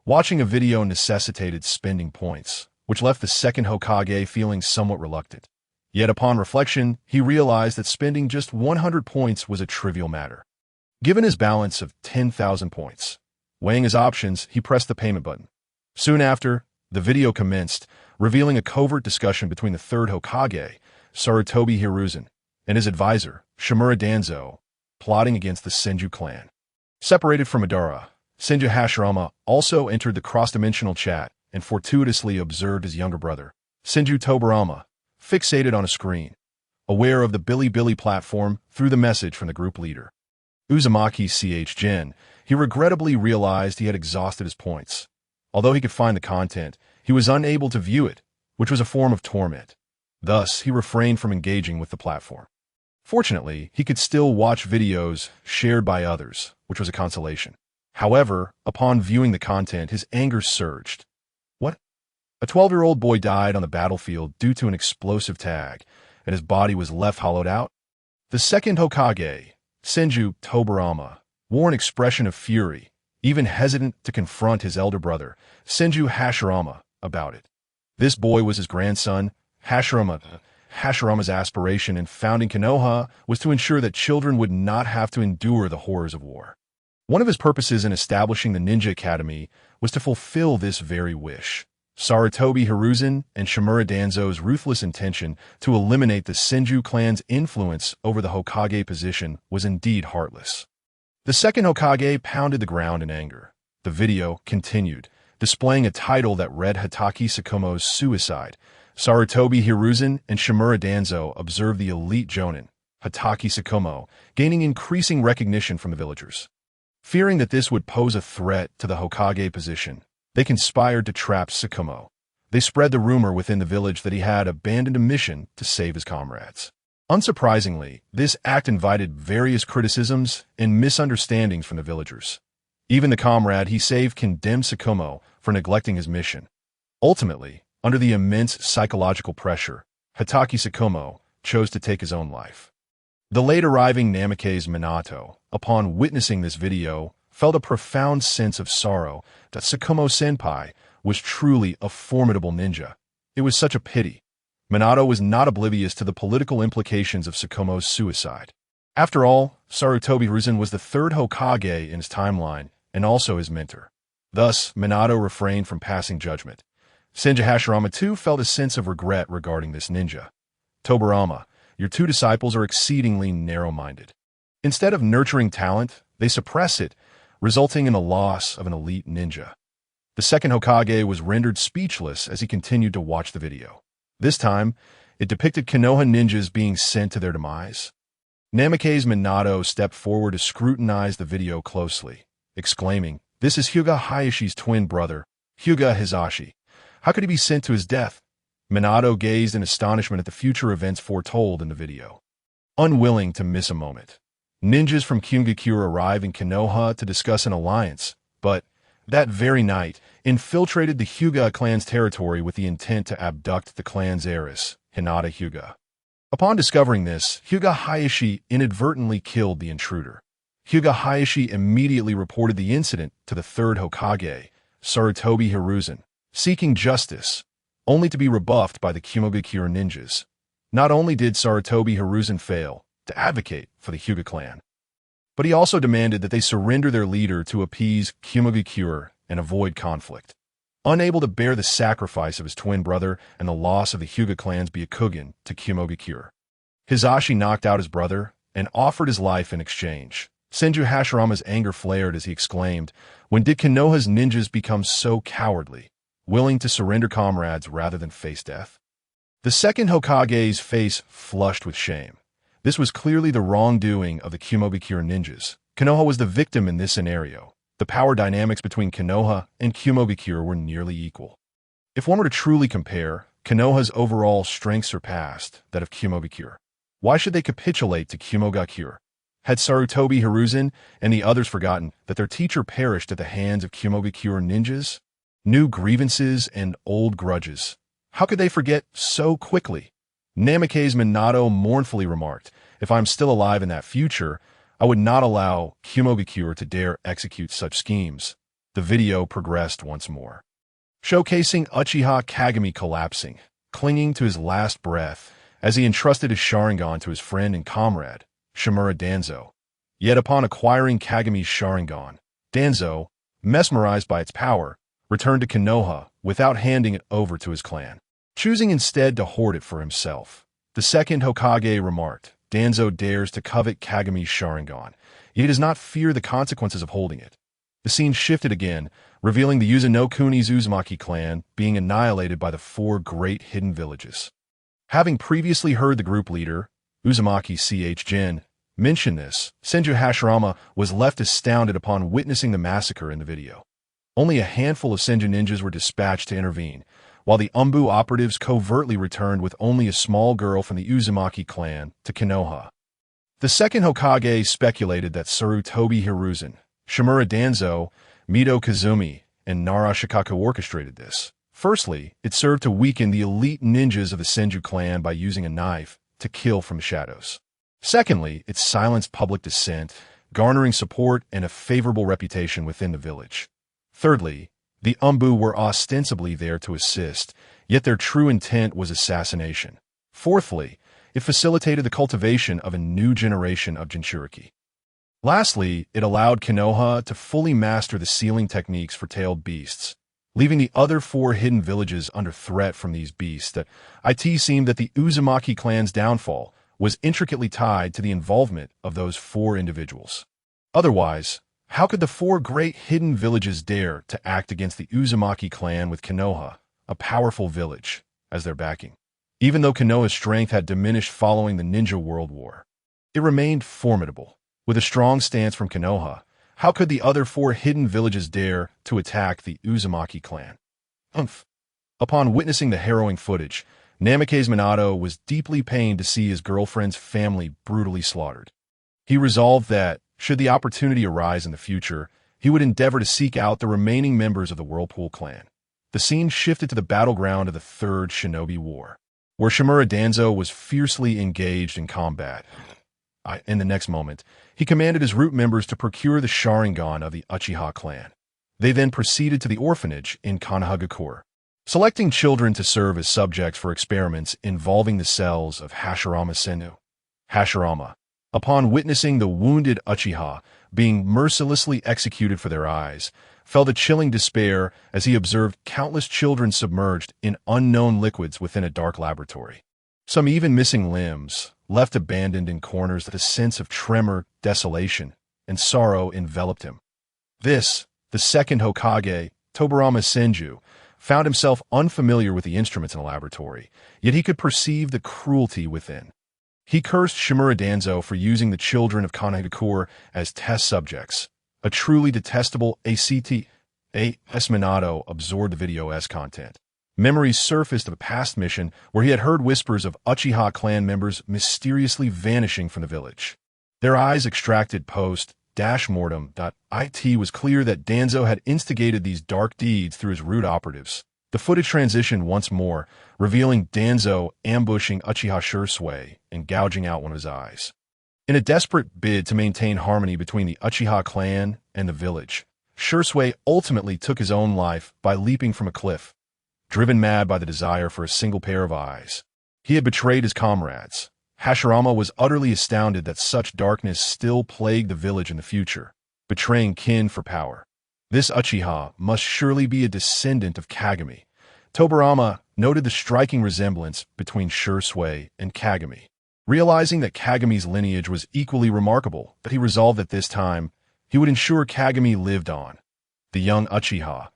Watching a video necessitated spending points, which left the second Hokage feeling somewhat reluctant. Yet upon reflection, he realized that spending just 100 points was a trivial matter. Given his balance of 10,000 points, weighing his options, he pressed the payment button. Soon after, the video commenced, revealing a covert discussion between the third Hokage, Sarutobi Hiruzen, and his advisor, Shimura Danzo, plotting against the Senju clan. Separated from Madara, Senju Hashirama also entered the cross-dimensional chat and fortuitously observed his younger brother, Senju Tobirama, fixated on a screen. Aware of the Bilibili platform through the message from the group leader, Uzumaki Gen, he regrettably realized he had exhausted his points. Although he could find the content, he was unable to view it, which was a form of torment. Thus, he refrained from engaging with the platform. Fortunately, he could still watch videos shared by others, which was a consolation. However, upon viewing the content, his anger surged. What? A 12-year-old boy died on the battlefield due to an explosive tag, and his body was left hollowed out? The second Hokage, Senju Tobirama, wore an expression of fury, even hesitant to confront his elder brother, Senju Hashirama, about it. This boy was his grandson, Hashirama. Hashirama's aspiration in founding Konoha was to ensure that children would not have to endure the horrors of war. One of his purposes in establishing the Ninja Academy was to fulfill this very wish. Sarutobi Hiruzen and Shimura Danzo's ruthless intention to eliminate the Senju clan's influence over the Hokage position was indeed heartless. The second Hokage pounded the ground in anger. The video continued, displaying a title that read Hatake Tsukumo's suicide. Sarutobi Hiruzen and Shimura Danzo observed the elite jonin, Hatake Tsukumo, gaining increasing recognition from the villagers. Fearing that this would pose a threat to the Hokage position, they conspired to trap Tsukumo. They spread the rumor within the village that he had abandoned a mission to save his comrades. Unsurprisingly, this act invited various criticisms and misunderstandings from the villagers. Even the comrade he saved condemned Tsukumo for neglecting his mission. Ultimately, under the immense psychological pressure, Hatake Tsukumo chose to take his own life. The late-arriving Namikaze Minato, upon witnessing this video, felt a profound sense of sorrow that Tsukumo-senpai was truly a formidable ninja. It was such a pity. Minato was not oblivious to the political implications of Tsukumo's suicide. After all, Sarutobi Hiruzen was the third Hokage in his timeline and also his mentor. Thus, Minato refrained from passing judgment. Senju Hashirama too felt a sense of regret regarding this ninja. Tobirama, your two disciples are exceedingly narrow-minded. Instead of nurturing talent, they suppress it, resulting in a loss of an elite ninja. The second Hokage was rendered speechless as he continued to watch the video. This time, it depicted Konoha ninjas being sent to their demise. Namikaze Minato stepped forward to scrutinize the video closely, exclaiming, "This is Hyuga Hayashi's twin brother, Hyuga Hizashi. How could he be sent to his death?" Minato gazed in astonishment at the future events foretold in the video. Unwilling to miss a moment, ninjas from Kyungakure arrived in Konoha to discuss an alliance, but that very night infiltrated the Hyuga clan's territory with the intent to abduct the clan's heiress, Hinata Hyuga. Upon discovering this, Hyuga Hayashi inadvertently killed the intruder. Hyuga Hayashi immediately reported the incident to the third Hokage, Sarutobi Hiruzen, seeking justice, only to be rebuffed by the Kyungakure ninjas. Not only did Sarutobi Hiruzen fail to advocate for the Hyuga clan, but he also demanded that they surrender their leader to appease Kyungakure and avoid conflict. Unable to bear the sacrifice of his twin brother and the loss of the Hyuga clan's Byakugan to Kyungakure, Hizashi knocked out his brother and offered his life in exchange. Senju Hashirama's anger flared as he exclaimed, "When did Konoha's ninjas become so cowardly, willing to surrender comrades rather than face death?" The second Hokage's face flushed with shame. This was clearly the wrongdoing of the Kyungakure ninjas. Konoha was the victim in this scenario. The power dynamics between Konoha and Kyungakure were nearly equal. If one were to truly compare, Konoha's overall strength surpassed that of Kyungakure. Why should they capitulate to Kyungakure? Had Sarutobi Hiruzen and the others forgotten that their teacher perished at the hands of Kyungakure ninjas? New grievances and old grudges. How could they forget so quickly? Namikaze Minato mournfully remarked, "If I'm still alive in that future, I would not allow Kyungakure to dare execute such schemes." The video progressed once more, showcasing Uchiha Kagami collapsing, clinging to his last breath as he entrusted his Sharingan to his friend and comrade, Shimura Danzo. Yet upon acquiring Kagami's Sharingan, Danzo, mesmerized by its power, returned to Konoha without handing it over to his clan, choosing instead to hoard it for himself. The second Hokage remarked, "Danzo dares to covet Kagami's Sharingan, yet he does not fear the consequences of holding it." The scene shifted again, revealing the Uzunokuni's Uzumaki clan being annihilated by the four great hidden villages. Having previously heard the group leader, Uzumaki Jin, mention this, Senju Hashirama was left astounded upon witnessing the massacre in the video. Only a handful of Senju ninjas were dispatched to intervene, while the Umbu operatives covertly returned with only a small girl from the Uzumaki clan to Konoha. The second Hokage speculated that Sarutobi Hiruzen, Shimura Danzo, Mito Kazumi, and Nara Shikaku orchestrated this. Firstly, it served to weaken the elite ninjas of the Senju clan by using a knife to kill from the shadows. Secondly, it silenced public dissent, garnering support and a favorable reputation within the village. Thirdly, the Umbu were ostensibly there to assist, yet their true intent was assassination. Fourthly, it facilitated the cultivation of a new generation of Jinchuriki. Lastly, it allowed Konoha to fully master the sealing techniques for tailed beasts, leaving the other 4 hidden villages under threat from these beasts. It seemed that the Uzumaki clan's downfall was intricately tied to the involvement of those 4 individuals. Otherwise, how could the 4 great hidden villages dare to act against the Uzumaki clan with Konoha, a powerful village, as their backing? Even though Konoha's strength had diminished following the Ninja World War, it remained formidable. With a strong stance from Konoha, how could the other 4 hidden villages dare to attack the Uzumaki clan? Upon witnessing the harrowing footage, Namake's Minato was deeply pained to see his girlfriend's family brutally slaughtered. He resolved that, should the opportunity arise in the future, he would endeavor to seek out the remaining members of the Whirlpool clan. The scene shifted to the battleground of the Third Shinobi War, where Shimura Danzo was fiercely engaged in combat. In the next moment, he commanded his root members to procure the Sharingan of the Uchiha clan. They then proceeded to the orphanage in Konohagakure, selecting children to serve as subjects for experiments involving the cells of Hashirama Senju. Hashirama, upon witnessing the wounded Uchiha being mercilessly executed for their eyes, felt a chilling despair as he observed countless children submerged in unknown liquids within a dark laboratory. Some even missing limbs, left abandoned in corners. That a sense of tremor, desolation, and sorrow enveloped him. The second Hokage, Tobirama Senju, found himself unfamiliar with the instruments in the laboratory, yet he could perceive the cruelty within. He cursed Shimura Danzo for using the children of Konohagakure as test subjects. A truly detestable ACT. Minato absorbed the video's content. Memories surfaced of a past mission where he had heard whispers of Uchiha clan members mysteriously vanishing from the village. Their eyes extracted post-mortem. It was clear that Danzo had instigated these dark deeds through his root operatives. The footage transitioned once more, revealing Danzo ambushing Uchiha Shursui and gouging out one of his eyes. In a desperate bid to maintain harmony between the Uchiha clan and the village, Shursui ultimately took his own life by leaping from a cliff. Driven mad by the desire for a single pair of eyes, he had betrayed his comrades. Hashirama was utterly astounded that such darkness still plagued the village in the future, betraying kin for power. This Uchiha must surely be a descendant of Kagami. Tobirama noted the striking resemblance between Shursui and Kagami. Realizing that Kagami's lineage was equally remarkable, that he resolved that this time he would ensure Kagami lived on. The young Uchiha,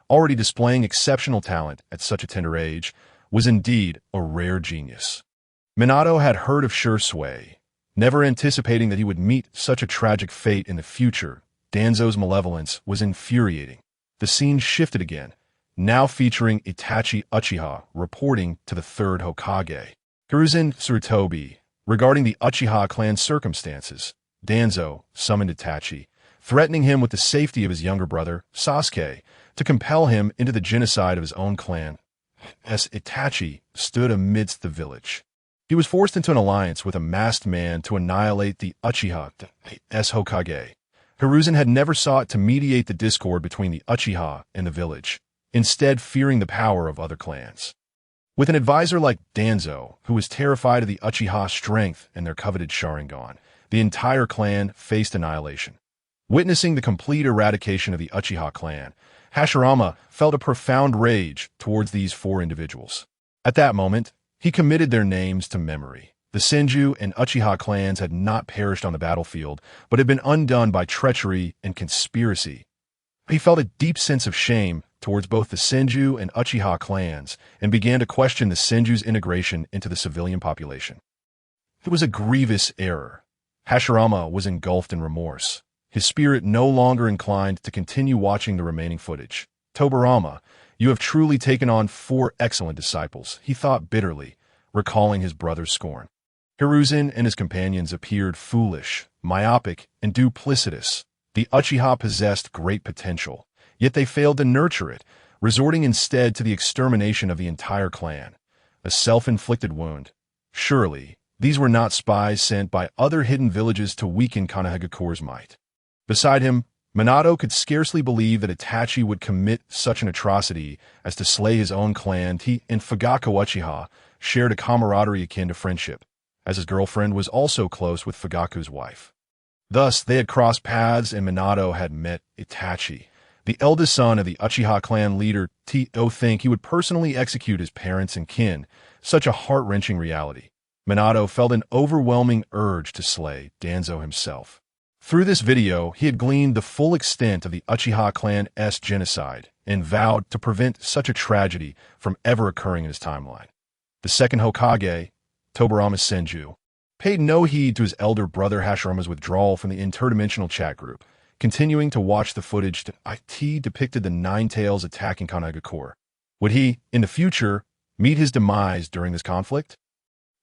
already displaying exceptional talent at such a tender age, was indeed a rare genius. Minato had heard of Shursui, never anticipating that he would meet such a tragic fate in the future. Danzo's malevolence was infuriating. The scene shifted again, now featuring Itachi Uchiha reporting to the third Hokage, Hiruzen Sarutobi, regarding the Uchiha clan's circumstances. Danzo summoned Itachi, threatening him with the safety of his younger brother, Sasuke, to compel him into the genocide of his own clan. As Itachi stood amidst the village, he was forced into an alliance with a masked man to annihilate the Uchiha as Hokage. Hiruzen had never sought to mediate the discord between the Uchiha and the village, instead fearing the power of other clans. With an advisor like Danzo, who was terrified of the Uchiha's strength and their coveted Sharingan, the entire clan faced annihilation. Witnessing the complete eradication of the Uchiha clan, Hashirama felt a profound rage towards these 4 individuals. At that moment, he committed their names to memory. The Senju and Uchiha clans had not perished on the battlefield, but had been undone by treachery and conspiracy. He felt a deep sense of shame towards both the Senju and Uchiha clans and began to question the Senju's integration into the civilian population. It was a grievous error. Hashirama was engulfed in remorse, his spirit no longer inclined to continue watching the remaining footage. Tobirama, you have truly taken on 4 excellent disciples, he thought bitterly, recalling his brother's scorn. Hiruzen and his companions appeared foolish, myopic, and duplicitous. The Uchiha possessed great potential, yet they failed to nurture it, resorting instead to the extermination of the entire clan. A self-inflicted wound. Surely, these were not spies sent by other hidden villages to weaken Konohagakure's might. Beside him, Minato could scarcely believe that Itachi would commit such an atrocity as to slay his own clan. He and Fugaku Uchiha shared a camaraderie akin to friendship, as his girlfriend was also close with Fugaku's wife. Thus, they had crossed paths and Minato had met Itachi, the eldest son of the Uchiha clan leader. To think he would personally execute his parents and kin, such a heart-wrenching reality. Minato felt an overwhelming urge to slay Danzo himself. Through this video, he had gleaned the full extent of the Uchiha clan's genocide and vowed to prevent such a tragedy from ever occurring in his timeline. The second Hokage, Tobirama Senju, paid no heed to his elder brother Hashirama's withdrawal from the interdimensional chat group, continuing to watch the footage that depicted the Nine Tails attacking Konohagakure. Would he, in the future, meet his demise during this conflict?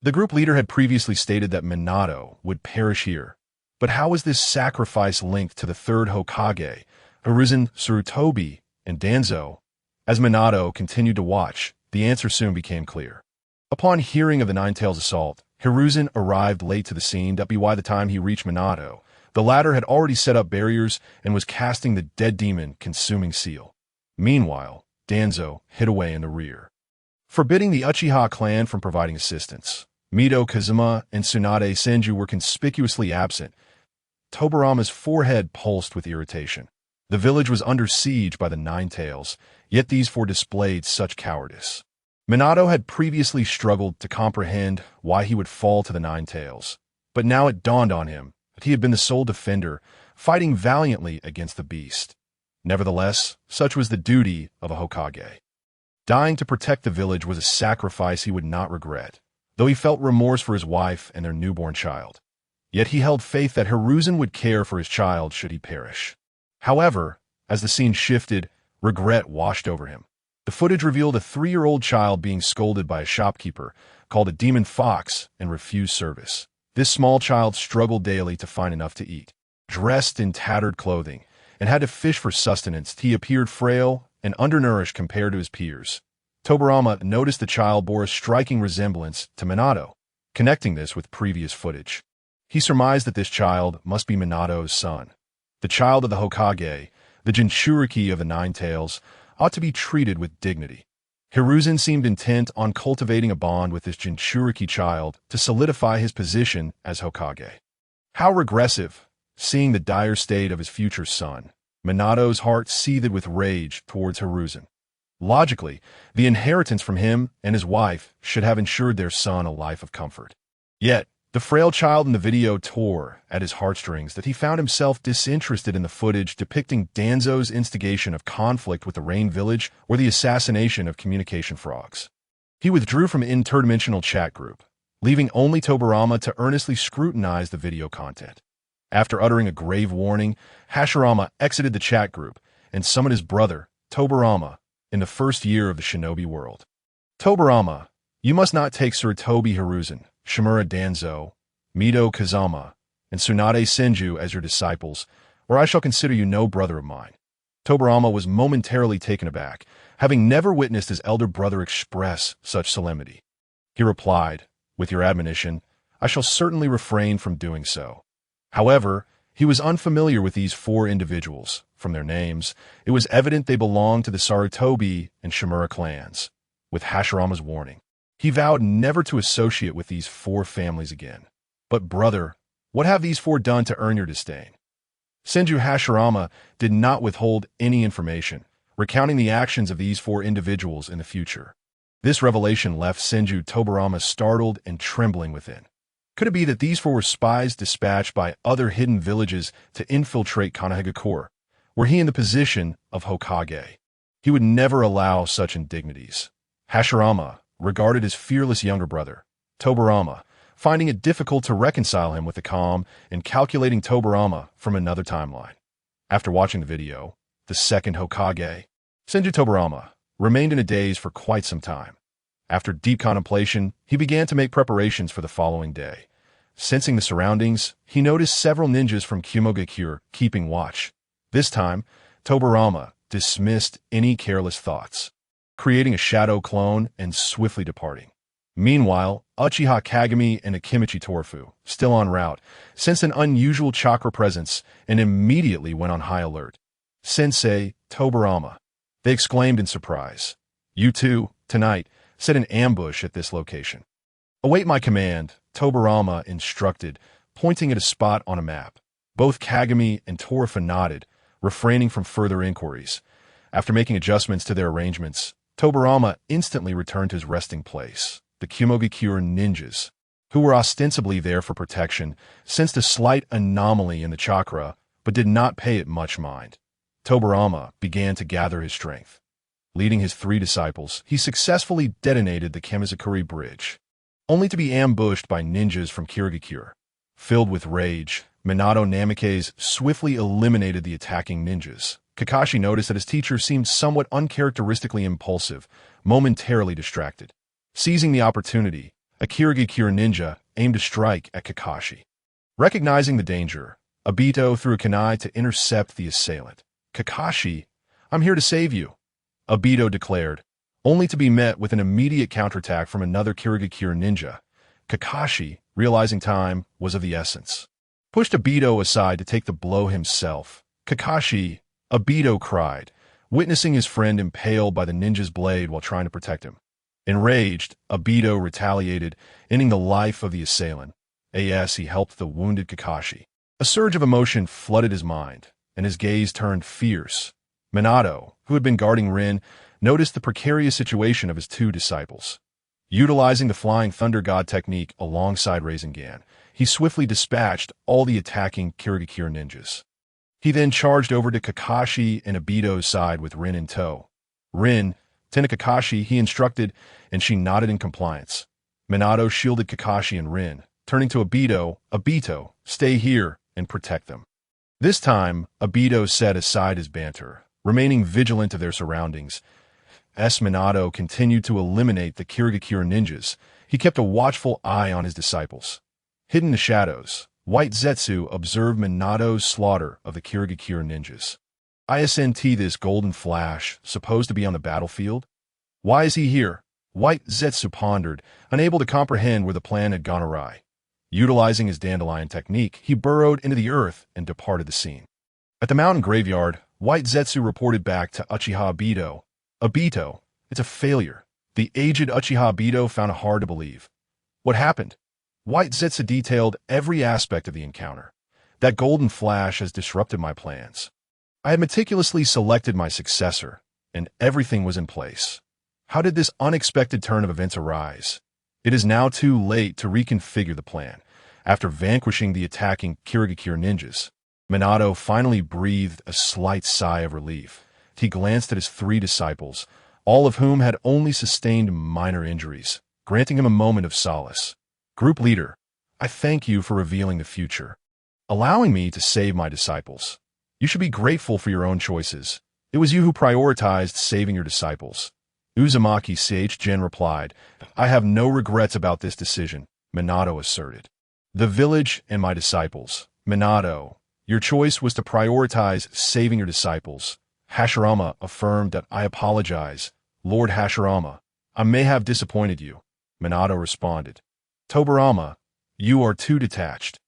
The group leader had previously stated that Minato would perish here. But how was this sacrifice linked to the third Hokage, Hiruzen, Tsurutobi, and Danzo? As Minato continued to watch, the answer soon became clear. Upon hearing of the Nine Tails assault, Hiruzen arrived late to the scene. By the time he reached Minato, the latter had already set up barriers and was casting the dead demon consuming seal. Meanwhile, Danzo hid away in the rear, forbidding the Uchiha clan from providing assistance. Mito Kazuma and Tsunade Senju were conspicuously absent. Tobirama's forehead pulsed with irritation. The village was under siege by the Nine Tails, yet these four displayed such cowardice. Minato had previously struggled to comprehend why he would fall to the Nine Tails, but now it dawned on him that he had been the sole defender, fighting valiantly against the beast. Nevertheless, such was the duty of a Hokage. Dying to protect the village was a sacrifice he would not regret, though he felt remorse for his wife and their newborn child. Yet he held faith that Hiruzen would care for his child should he perish. However, as the scene shifted, regret washed over him. The footage revealed a 3-year-old child being scolded by a shopkeeper, called a demon fox, and refused service. This small child struggled daily to find enough to eat. Dressed in tattered clothing, and had to fish for sustenance, he appeared frail and undernourished compared to his peers. Tobirama noticed the child bore a striking resemblance to Minato, connecting this with previous footage. He surmised that this child must be Minato's son. The child of the Hokage, the Jinchuriki of the Nine Tails, ought to be treated with dignity. Hiruzen seemed intent on cultivating a bond with this Jinchuriki child to solidify his position as Hokage. How regressive, seeing the dire state of his future son. Minato's heart seethed with rage towards Hiruzen. Logically, the inheritance from him and his wife should have ensured their son a life of comfort. Yet, the frail child in the video tore at his heartstrings that he found himself disinterested in the footage depicting Danzo's instigation of conflict with the Rain Village or the assassination of communication frogs. He withdrew from an interdimensional chat group, leaving only Tobirama to earnestly scrutinize the video content. After uttering a grave warning, Hashirama exited the chat group and summoned his brother, Tobirama, in the first year of the shinobi world. Tobirama, you must not take Tsurutobi Hiruzen, Shimura Danzo, Mito Kazama, and Tsunade Senju as your disciples, or I shall consider you no brother of mine. Tobirama was momentarily taken aback, having never witnessed his elder brother express such solemnity. He replied, with your admonition, I shall certainly refrain from doing so. However, he was unfamiliar with these 4 individuals. From their names, it was evident they belonged to the Tsurutobi and Shimura clans. With Hashirama's warning, he vowed never to associate with these 4 families again. But brother, what have these 4 done to earn your disdain? Senju Hashirama did not withhold any information, recounting the actions of these 4 individuals in the future. This revelation left Senju Tobirama startled and trembling within. Could it be that these 4 were spies dispatched by other hidden villages to infiltrate Konohagakure? Were he in the position of Hokage? He would never allow such indignities. Hashirama regarded his fearless younger brother, Tobirama, finding it difficult to reconcile him with the calm and calculating Tobirama from another timeline. After watching the video, the second Hokage, Senju Tobirama, remained in a daze for quite some time. After deep contemplation, he began to make preparations for the following day. Sensing the surroundings, he noticed several ninjas from Kumogakure keeping watch. This time, Tobirama dismissed any careless thoughts, creating a shadow clone and swiftly departing. Meanwhile, Uchiha Kagami and Akimichi Torufu, still en route, sensed an unusual chakra presence and immediately went on high alert. "Sensei, Tobirama," they exclaimed in surprise. "You two, tonight, set an ambush at this location. Await my command," Tobirama instructed, pointing at a spot on a map. Both Kagami and Torufu nodded, refraining from further inquiries. After making adjustments to their arrangements, Tobirama instantly returned to his resting place. The Kumogakure ninjas, who were ostensibly there for protection, sensed a slight anomaly in the chakra, but did not pay it much mind. Tobirama began to gather his strength. Leading his 3 disciples, he successfully detonated the Kamizakuri bridge, only to be ambushed by ninjas from Kirigakure. Filled with rage, Minato Namikaze swiftly eliminated the attacking ninjas. Kakashi noticed that his teacher seemed somewhat uncharacteristically impulsive, momentarily distracted. Seizing the opportunity, a Kirigakure ninja aimed to strike at Kakashi. Recognizing the danger, Obito threw a kunai to intercept the assailant. "Kakashi, I'm here to save you," Obito declared, only to be met with an immediate counterattack from another Kirigakure ninja. Kakashi, realizing time was of the essence, pushed Obito aside to take the blow himself. "Kakashi," Obito cried, witnessing his friend impaled by the ninja's blade while trying to protect him. Enraged, Obito retaliated, ending the life of the assailant. As he helped the wounded Kakashi, a surge of emotion flooded his mind, and his gaze turned fierce. Minato, who had been guarding Rin, noticed the precarious situation of his 2 disciples. Utilizing the Flying Thunder God technique alongside Rasengan, he swiftly dispatched all the attacking Kirigakure ninjas. He then charged over to Kakashi and Obito's side with Rin in tow. "Rin, tend to Kakashi," he instructed, and she nodded in compliance. Minato shielded Kakashi and Rin, turning to Obito. "Obito, stay here and protect them." This time, Obito set aside his banter, remaining vigilant of their surroundings. As Minato continued to eliminate the Kirigakure ninjas, he kept a watchful eye on his disciples. Hidden in the shadows, White Zetsu observed Minato's slaughter of the Kirigakure ninjas. "Isn't this golden flash supposed to be on the battlefield? Why is he here?" White Zetsu pondered, unable to comprehend where the plan had gone awry. Utilizing his dandelion technique, he burrowed into the earth and departed the scene. At the mountain graveyard, White Zetsu reported back to Uchiha Obito. "Obito, it's a failure." The aged Uchiha Obito found it hard to believe. "What happened?" White Zetsu detailed every aspect of the encounter. "That golden flash has disrupted my plans. I had meticulously selected my successor, and everything was in place. How did this unexpected turn of events arise? It is now too late to reconfigure the plan." After vanquishing the attacking Kirigakure ninjas, Minato finally breathed a slight sigh of relief. He glanced at his 3 disciples, all of whom had only sustained minor injuries, granting him a moment of solace. "Group leader, I thank you for revealing the future, allowing me to save my disciples. You should be grateful for your own choices. It was you who prioritized saving your disciples." Uzumaki Seiichijin replied, "I have no regrets about this decision," Minato asserted. "The village and my disciples. Minato, your choice was to prioritize saving your disciples." Hashirama affirmed that, "I apologize, Lord Hashirama. I may have disappointed you." Minato responded, "Tobirama, you are too detached.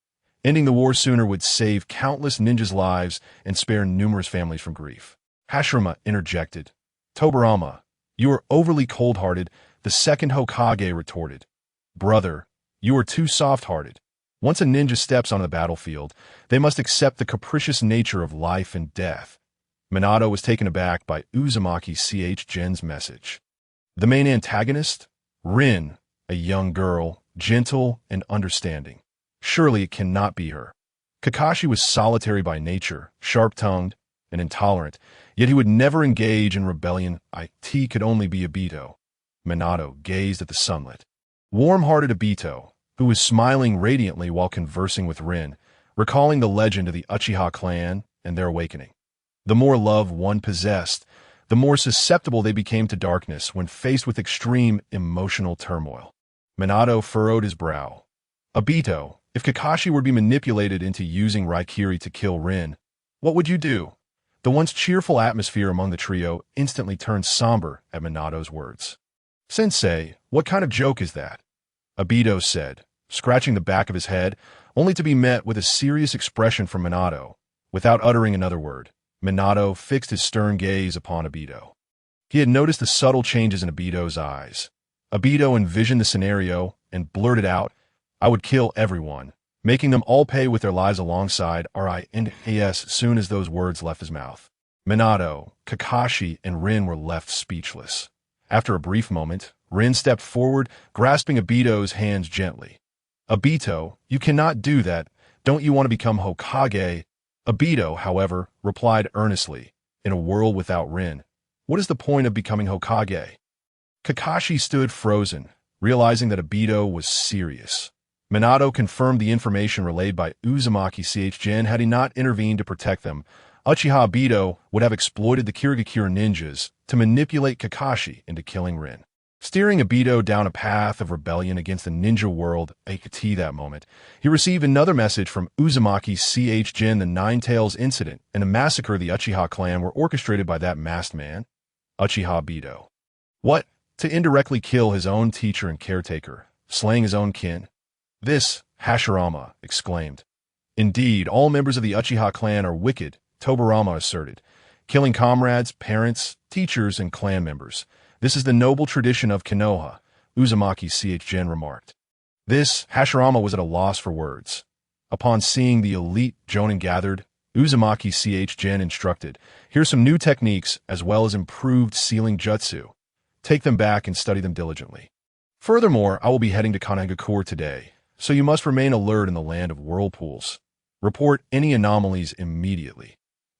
Ending the war sooner would save countless ninjas' lives and spare numerous families from grief." Hashirama interjected, "Tobirama, you are overly cold-hearted," the second Hokage retorted. "Brother, you are too soft-hearted. Once a ninja steps onto the battlefield, they must accept the capricious nature of life and death." Minato was taken aback by Uzumaki Seiichijin's message. The main antagonist? Rin, a young girl, gentle and understanding. Surely it cannot be her. Kakashi was solitary by nature, sharp-tongued, and intolerant, yet he would never engage in rebellion. It could only be Obito. Minato gazed at the sunlit, warm-hearted Obito, who was smiling radiantly while conversing with Rin, recalling the legend of the Uchiha clan and their awakening. The more love one possessed, the more susceptible they became to darkness when faced with extreme emotional turmoil. Minato furrowed his brow. Obito, if Kakashi were to be manipulated into using Raikiri to kill Rin, what would you do? The once cheerful atmosphere among the trio instantly turned somber at Minato's words. Sensei, what kind of joke is that? Obito said, scratching the back of his head, only to be met with a serious expression from Minato. Without uttering another word, Minato fixed his stern gaze upon Obito. He had noticed the subtle changes in Obito's eyes. Obito envisioned the scenario and blurted out, I would kill everyone, making them all pay with their lives alongside Rin. Soon as those words left his mouth, Minato, Kakashi, and Rin were left speechless. After a brief moment, Rin stepped forward, grasping Obito's hands gently. Obito, you cannot do that. Don't you want to become Hokage? Obito, however, replied earnestly, in a world without Rin, what is the point of becoming Hokage? Kakashi stood frozen, realizing that Obito was serious. Minato confirmed the information relayed by Uzumaki Chōgen. Had he not intervened to protect them, Uchiha Obito would have exploited the Kirigakure ninjas to manipulate Kakashi into killing Rin. Steering Obito down a path of rebellion against the ninja world, that moment, he received another message from Uzumaki Chōgen. The Nine Tails incident and the massacre of the Uchiha clan were orchestrated by that masked man, Uchiha Obito. What? To indirectly kill his own teacher and caretaker, slaying his own kin? This, Hashirama exclaimed. Indeed, all members of the Uchiha clan are wicked, Tobirama asserted, killing comrades, parents, teachers, and clan members. This is the noble tradition of Konoha, Uzumaki Chōgen remarked. This, Hashirama was at a loss for words. Upon seeing the elite Jonin gathered, Uzumaki Chōgen instructed, here's some new techniques as well as improved sealing jutsu. Take them back and study them diligently. Furthermore, I will be heading to Konoha today, so you must remain alert in the land of whirlpools. Report any anomalies immediately.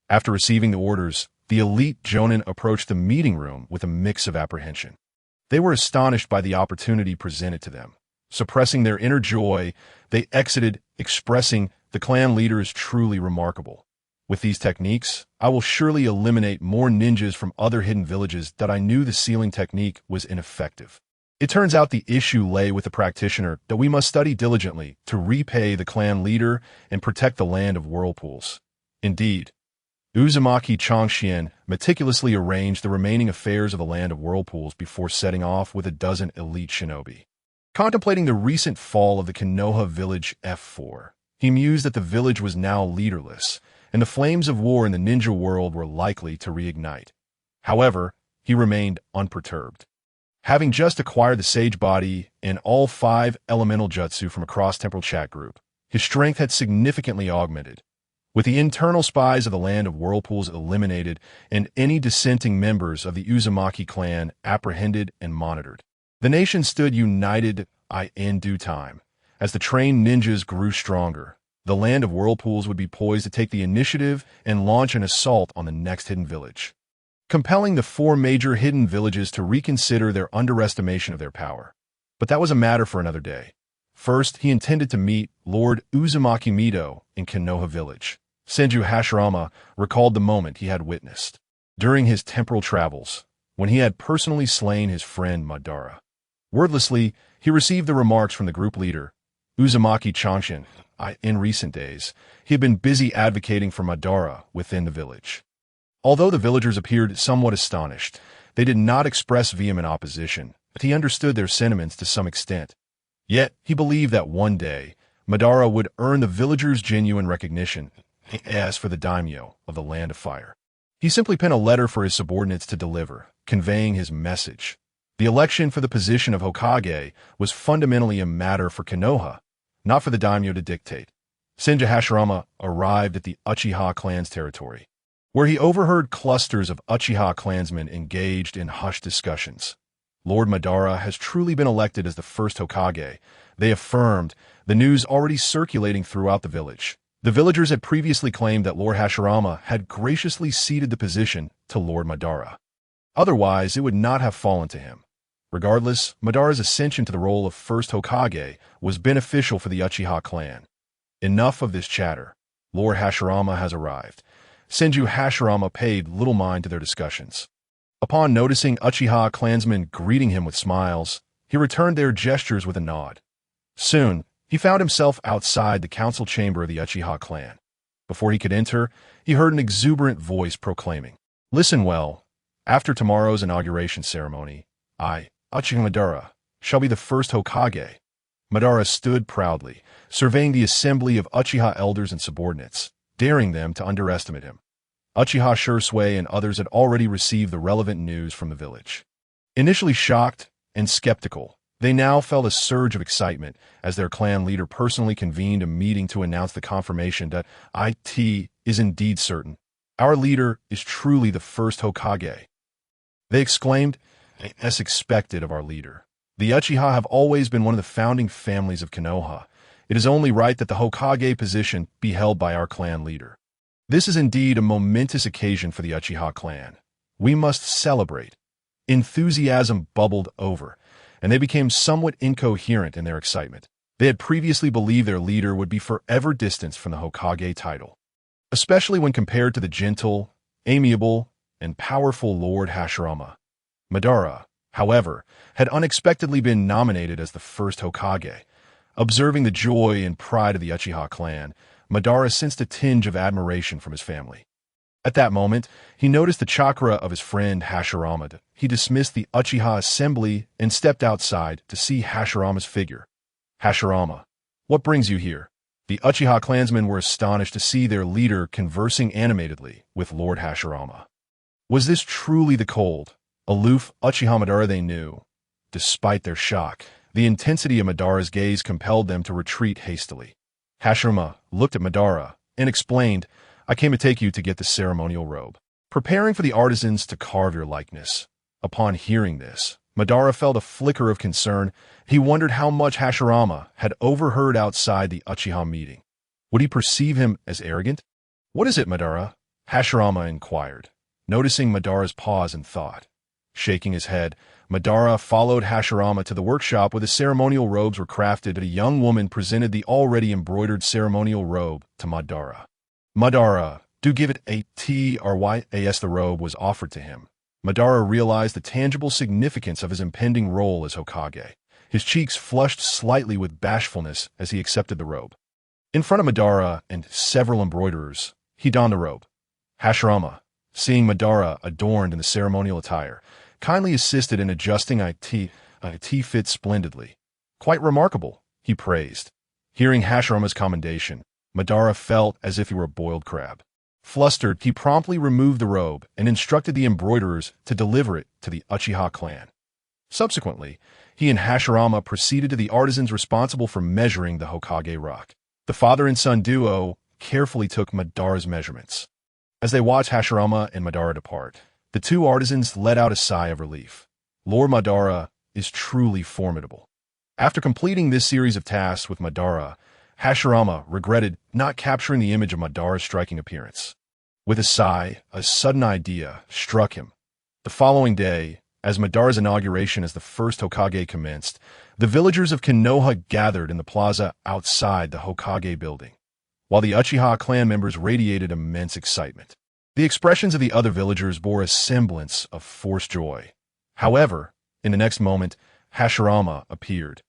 After receiving the orders, the elite Jonin approached the meeting room with a mix of apprehension. They were astonished by the opportunity presented to them. Suppressing their inner joy, they exited, expressing, the clan leader is truly remarkable. With these techniques, I will surely eliminate more ninjas from other hidden villages that I knew the sealing technique was ineffective. It turns out the issue lay with the practitioner that we must study diligently to repay the clan leader and protect the land of whirlpools. Indeed, Uzumaki Chōgen meticulously arranged the remaining affairs of the land of whirlpools before setting off with a dozen elite shinobi. Contemplating the recent fall of the Konoha village F4, he mused that the village was now leaderless, and the flames of war in the ninja world were likely to reignite. However, he remained unperturbed. Having just acquired the Sage Body and all 5 elemental jutsu from a cross-temporal chat group, his strength had significantly augmented. With the internal spies of the land of whirlpools eliminated and any dissenting members of the Uzumaki clan apprehended and monitored, the nation stood united in due time. As the trained ninjas grew stronger, the land of whirlpools would be poised to take the initiative and launch an assault on the next hidden village, compelling the 4 major hidden villages to reconsider their underestimation of their power. But that was a matter for another day. First, he intended to meet Lord Uzumaki Mido in Konoha village. Senju Hashirama recalled the moment he had witnessed during his temporal travels, when he had personally slain his friend Madara. Wordlessly, he received the remarks from the group leader, Uzumaki Chōgen. In recent days, he had been busy advocating for Madara within the village. Although the villagers appeared somewhat astonished, they did not express vehement opposition, but he understood their sentiments to some extent. Yet, he believed that one day, Madara would earn the villagers' genuine recognition. As for the daimyo of the Land of Fire, he simply penned a letter for his subordinates to deliver, conveying his message. The election for the position of Hokage was fundamentally a matter for Konoha, not for the daimyo to dictate. Senju Hashirama arrived at the Uchiha clan's territory, where he overheard clusters of Uchiha clansmen engaged in hushed discussions. Lord Madara has truly been elected as the first Hokage, they affirmed, the news already circulating throughout the village. The villagers had previously claimed that Lord Hashirama had graciously ceded the position to Lord Madara. Otherwise, it would not have fallen to him. Regardless, Madara's ascension to the role of first Hokage was beneficial for the Uchiha clan. Enough of this chatter. Lord Hashirama has arrived. Senju Hashirama paid little mind to their discussions. Upon noticing Uchiha clansmen greeting him with smiles, he returned their gestures with a nod. Soon, he found himself outside the council chamber of the Uchiha clan. Before he could enter, he heard an exuberant voice proclaiming, "Listen well. After tomorrow's inauguration ceremony, I, Uchiha Madara, shall be the first Hokage." Madara stood proudly, surveying the assembly of Uchiha elders and subordinates, daring them to underestimate him. Uchiha Shursui and others had already received the relevant news from the village. Initially shocked and skeptical, they now felt a surge of excitement as their clan leader personally convened a meeting to announce the confirmation that it is indeed certain. Our leader is truly the first Hokage. They exclaimed, "As expected of our leader. The Uchiha have always been one of the founding families of Konoha. It is only right that the Hokage position be held by our clan leader. This is indeed a momentous occasion for the Uchiha clan. We must celebrate." Enthusiasm bubbled over, and they became somewhat incoherent in their excitement. They had previously believed their leader would be forever distanced from the Hokage title, especially when compared to the gentle, amiable, and powerful Lord Hashirama. Madara, however, had unexpectedly been nominated as the first Hokage. Observing the joy and pride of the Uchiha clan, Madara sensed a tinge of admiration from his family. At that moment, he noticed the chakra of his friend Hashirama. He dismissed the Uchiha assembly and stepped outside to see Hashirama's figure. "Hashirama, what brings you here?" The Uchiha clansmen were astonished to see their leader conversing animatedly with Lord Hashirama. Was this truly the cold, aloof Uchiha Madara they knew? Despite their shock, the intensity of Madara's gaze compelled them to retreat hastily. Hashirama looked at Madara and explained, "I came to take you to get the ceremonial robe, preparing for the artisans to carve your likeness." Upon hearing this, Madara felt a flicker of concern. He wondered how much Hashirama had overheard outside the Uchiha meeting. Would he perceive him as arrogant? "What is it, Madara?" Hashirama inquired, noticing Madara's pause and thought. Shaking his head, Madara followed Hashirama to the workshop where the ceremonial robes were crafted. A young woman presented the already embroidered ceremonial robe to Madara. "Madara, do give it a try as the robe was offered to him." Madara realized the tangible significance of his impending role as Hokage. His cheeks flushed slightly with bashfulness as he accepted the robe. In front of Madara and several embroiderers, he donned the robe. Hashirama, seeing Madara adorned in the ceremonial attire, kindly assisted in adjusting it fit splendidly. "Quite remarkable," he praised. Hearing Hashirama's commendation, Madara felt as if he were a boiled crab. Flustered, he promptly removed the robe and instructed the embroiderers to deliver it to the Uchiha clan. Subsequently, he and Hashirama proceeded to the artisans responsible for measuring the Hokage rock. The father and son duo carefully took Madara's measurements. As they watched Hashirama and Madara depart, the two artisans let out a sigh of relief. Lord Madara is truly formidable. After completing this series of tasks with Madara, Hashirama regretted not capturing the image of Madara's striking appearance. With a sigh, a sudden idea struck him. The following day, as Madara's inauguration as the first Hokage commenced, the villagers of Konoha gathered in the plaza outside the Hokage building. While the Uchiha clan members radiated immense excitement, the expressions of the other villagers bore a semblance of forced joy. However, in the next moment, Hashirama appeared.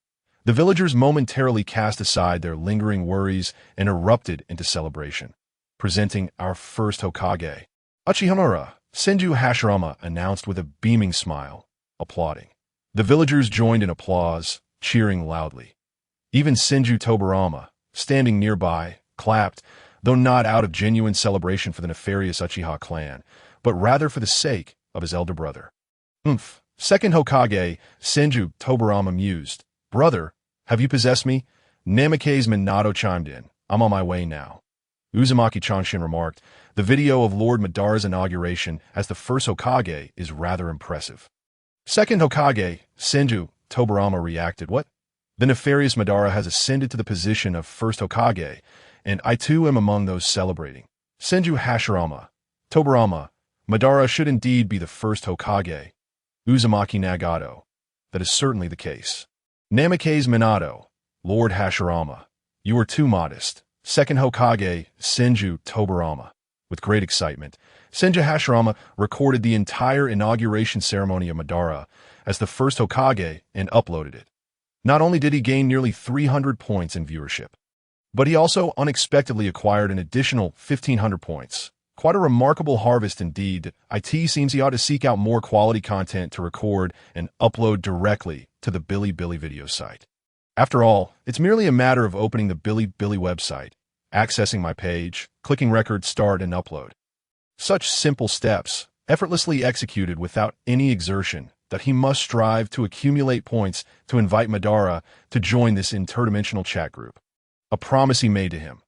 The villagers momentarily cast aside their lingering worries and erupted into celebration. "Presenting our first Hokage, Uchiha Senju Hashirama," announced with a beaming smile, applauding. The villagers joined in applause, cheering loudly. Even Senju Tobirama, standing nearby, clapped, though not out of genuine celebration for the nefarious Uchiha clan, but rather for the sake of his elder brother. Second Hokage, Senju Tobirama mused. "Brother, have you possessed me?" Namake's Minato chimed in. "I'm on my way now." Uzumaki Chanshin remarked, "The video of Lord Madara's inauguration as the first Hokage is rather impressive." Second Hokage, Senju Tobirama reacted, "What? The nefarious Madara has ascended to the position of first Hokage, and I too am among those celebrating." Senju Hashirama, Tobirama, "Madara should indeed be the first Hokage." Uzumaki Nagato, "That is certainly the case." Namake's Minato, "Lord Hashirama, you are too modest." Second Hokage, Senju Tobirama, With great excitement, Senju Hashirama recorded the entire inauguration ceremony of Madara as the first Hokage and uploaded it. Not only did he gain nearly 300 points in viewership, but he also unexpectedly acquired an additional 1,500 points. Quite a remarkable harvest indeed. It seems he ought to seek out more quality content to record and upload directly to the Bilibili video site. After all, it's merely a matter of opening the Bilibili website, accessing my page, clicking record, start, and upload. Such simple steps, effortlessly executed without any exertion, that he must strive to accumulate points to invite Madara to join this interdimensional chat group. A promise he made to him.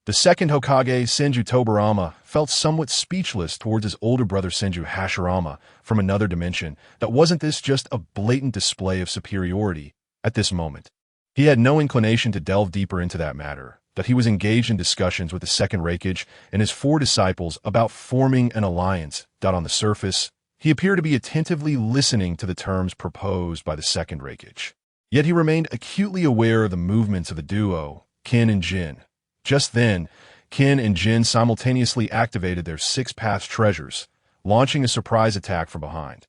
The second Hokage, Senju Tobirama, felt somewhat speechless towards his older brother Senju Hashirama from another dimension. That wasn't this just a blatant display of superiority at this moment. He had no inclination to delve deeper into that matter, that he was engaged in discussions with the Second Hokage and his 4 disciples about forming an alliance. On the surface, he appeared to be attentively listening to the terms proposed by the Second Hokage. Yet he remained acutely aware of the movements of the duo, Kin and Jin. Just then, Kin and Jin simultaneously activated their 6 past treasures, launching a surprise attack from behind.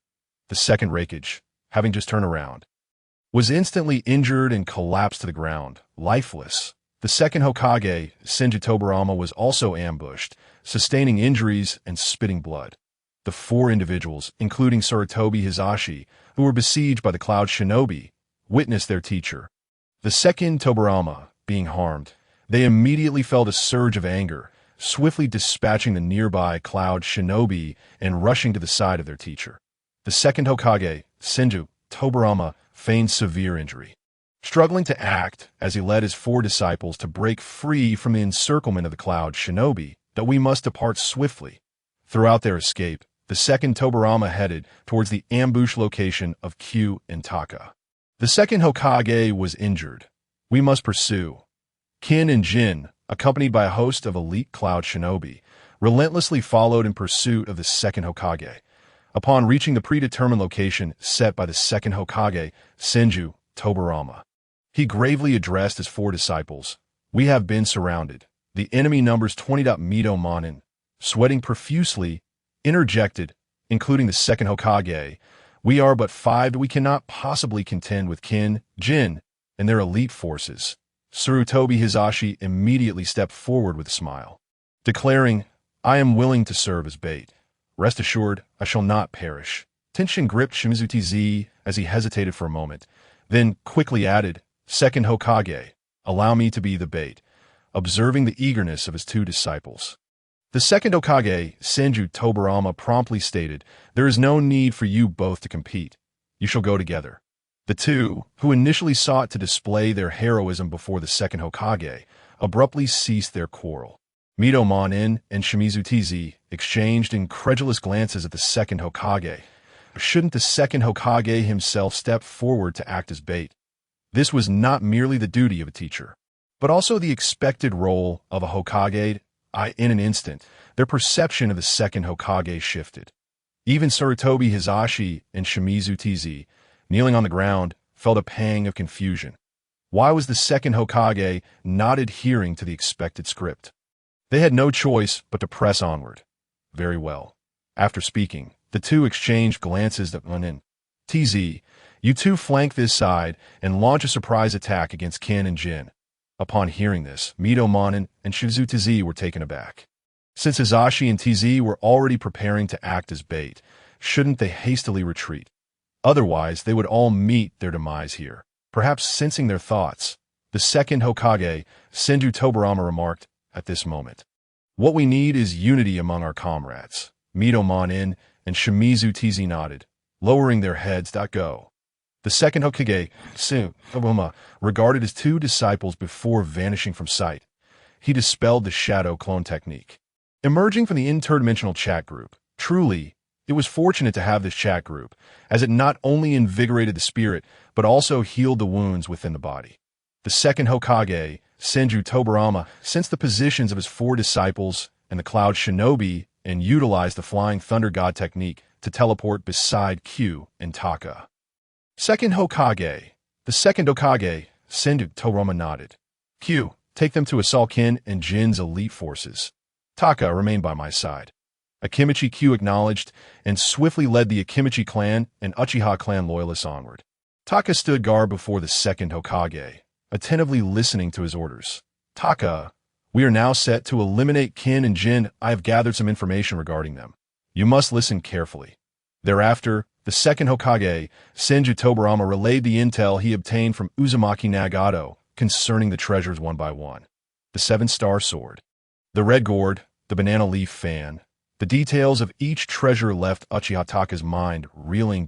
The Second Hokage, having just turned around, was instantly injured and collapsed to the ground, lifeless. The second Hokage, Senju Tobirama, was also ambushed, sustaining injuries and spitting blood. The 4 individuals, including Sarutobi Hizashi, who were besieged by the Cloud Shinobi, witnessed their teacher, the second Tobirama, being harmed. They immediately felt a surge of anger, swiftly dispatching the nearby Cloud Shinobi and rushing to the side of their teacher. The second Hokage, Senju Tobirama, feigned severe injury, struggling to act as he led his 4 disciples to break free from the encirclement of the Cloud Shinobi, that we must depart swiftly. Throughout their escape, the second Tobirama headed towards the ambush location of Q and Taka. The second Hokage was injured. We must pursue. Kin and Jin, accompanied by a host of elite Cloud Shinobi, relentlessly followed in pursuit of the second Hokage. Upon reaching the predetermined location set by the second Hokage, Senju Tobirama, he gravely addressed his 4 disciples. We have been surrounded. The enemy numbers 20. Mito Manin, sweating profusely, interjected, including the second Hokage. We are but 5. We cannot possibly contend with Kin, Jin, and their elite forces. Sarutobi Hizashi immediately stepped forward with a smile, declaring, I am willing to serve as bait. Rest assured, I shall not perish. Tension gripped Shimizu TZ as he hesitated for a moment, then quickly added, Second Hokage, allow me to be the bait, observing the eagerness of his 2 disciples. The second Hokage, Senju Tobirama, promptly stated, there is no need for you both to compete. You shall go together. The 2, who initially sought to display their heroism before the second Hokage, abruptly ceased their quarrel. Mito Manin and Shimizu TZ exchanged incredulous glances at the second Hokage. Shouldn't the second Hokage himself step forward to act as bait? This was not merely the duty of a teacher, but also the expected role of a Hokage. In an instant, their perception of the second Hokage shifted. Even Sarutobi Hizashi and Shimizu TZ, kneeling on the ground, felt a pang of confusion. Why was the second Hokage not adhering to the expected script? They had no choice but to press onward. Very well. After speaking, the 2 exchanged glances that went in. TZ, you 2 flank this side and launch a surprise attack against Kin and Jin. Upon hearing this, Mito Manin and Shimizu TZ were taken aback. Since Hizashi and TZ were already preparing to act as bait, shouldn't they hastily retreat? Otherwise, they would all meet their demise here. Perhaps sensing their thoughts, the second Hokage, Senju Tobirama, remarked at this moment, what we need is unity among our comrades. Mito Manin and Shimizu TZ nodded, lowering their heads. Go. The second Hokage, Senju Tobirama, regarded his 2 disciples before vanishing from sight. He dispelled the shadow clone technique. Emerging from the interdimensional chat group, truly, it was fortunate to have this chat group, as it not only invigorated the spirit, but also healed the wounds within the body. The second Hokage, Senju Tobirama, sensed the positions of his 4 disciples and the Cloud Shinobi and utilized the Flying Thunder God technique to teleport beside Q and Taka. Second Hokage. The second Hokage, Senju Tobirama, nodded. Q, take them to assault Kin and Jin's elite forces. Taka remained by my side. Akimichi Q acknowledged and swiftly led the Akimichi clan and Uchiha clan loyalists onward. Taka stood guard before the second Hokage, attentively listening to his orders. Taka, we are now set to eliminate Kin and Jin. I have gathered some information regarding them. You must listen carefully. Thereafter, the second Hokage, Senju Tobirama, relayed the intel he obtained from Uzumaki Nagato concerning the treasures one by one. The 7-star sword, the red gourd, the banana leaf fan. The details of each treasure left Uchiha Taka's mind reeling.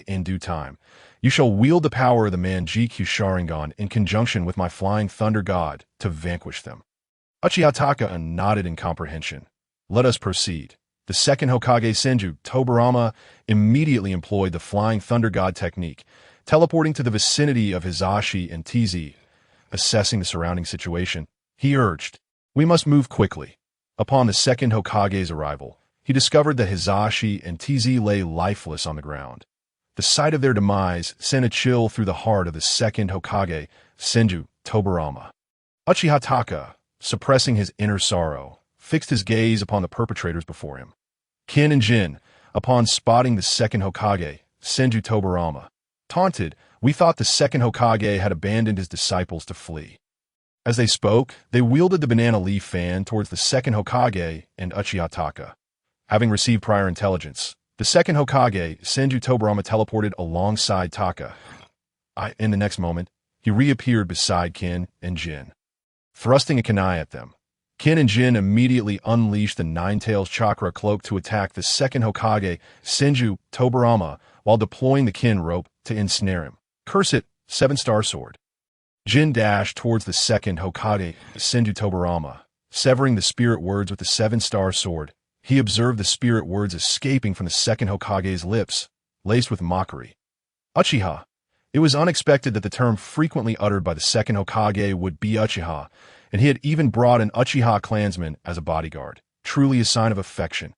In due time, you shall wield the power of the Manjikyu Sharingan in conjunction with my flying thunder god to vanquish them. Uchiha Taka nodded in comprehension. Let us proceed. The second Hokage Senju Tobirama immediately employed the flying thunder god technique, teleporting to the vicinity of Hizashi and TZ. Assessing the surrounding situation, he urged, "We must move quickly." Upon the second Hokage's arrival, he discovered that Hizashi and TZ lay lifeless on the ground. The sight of their demise sent a chill through the heart of the second Hokage, Senju Tobirama. Uchiha Taka, suppressing his inner sorrow, fixed his gaze upon the perpetrators before him. Kin and Jin, upon spotting the second Hokage, Senju Tobirama, taunted, "We thought the second Hokage had abandoned his disciples to flee." As they spoke, they wielded the banana leaf fan towards the second Hokage and Uchiha Taka. Having received prior intelligence, the second Hokage, Senju Tobirama, teleported alongside Taka. In the next moment, he reappeared beside Kin and Jin. Thrusting a kunai at them, Kin and Jin immediately unleashed the Nine-Tails Chakra Cloak to attack the second Hokage, Senju Tobirama, while deploying the Kin rope to ensnare him. Curse it, 7-star sword. Jin dashed towards the second Hokage, Senju Tobirama. Severing the spirit words with the 7-star sword, he observed the spirit words escaping from the second Hokage's lips, laced with mockery. Uchiha. It was unexpected that the term frequently uttered by the second Hokage would be Uchiha, and he had even brought an Uchiha clansman as a bodyguard, truly a sign of affection.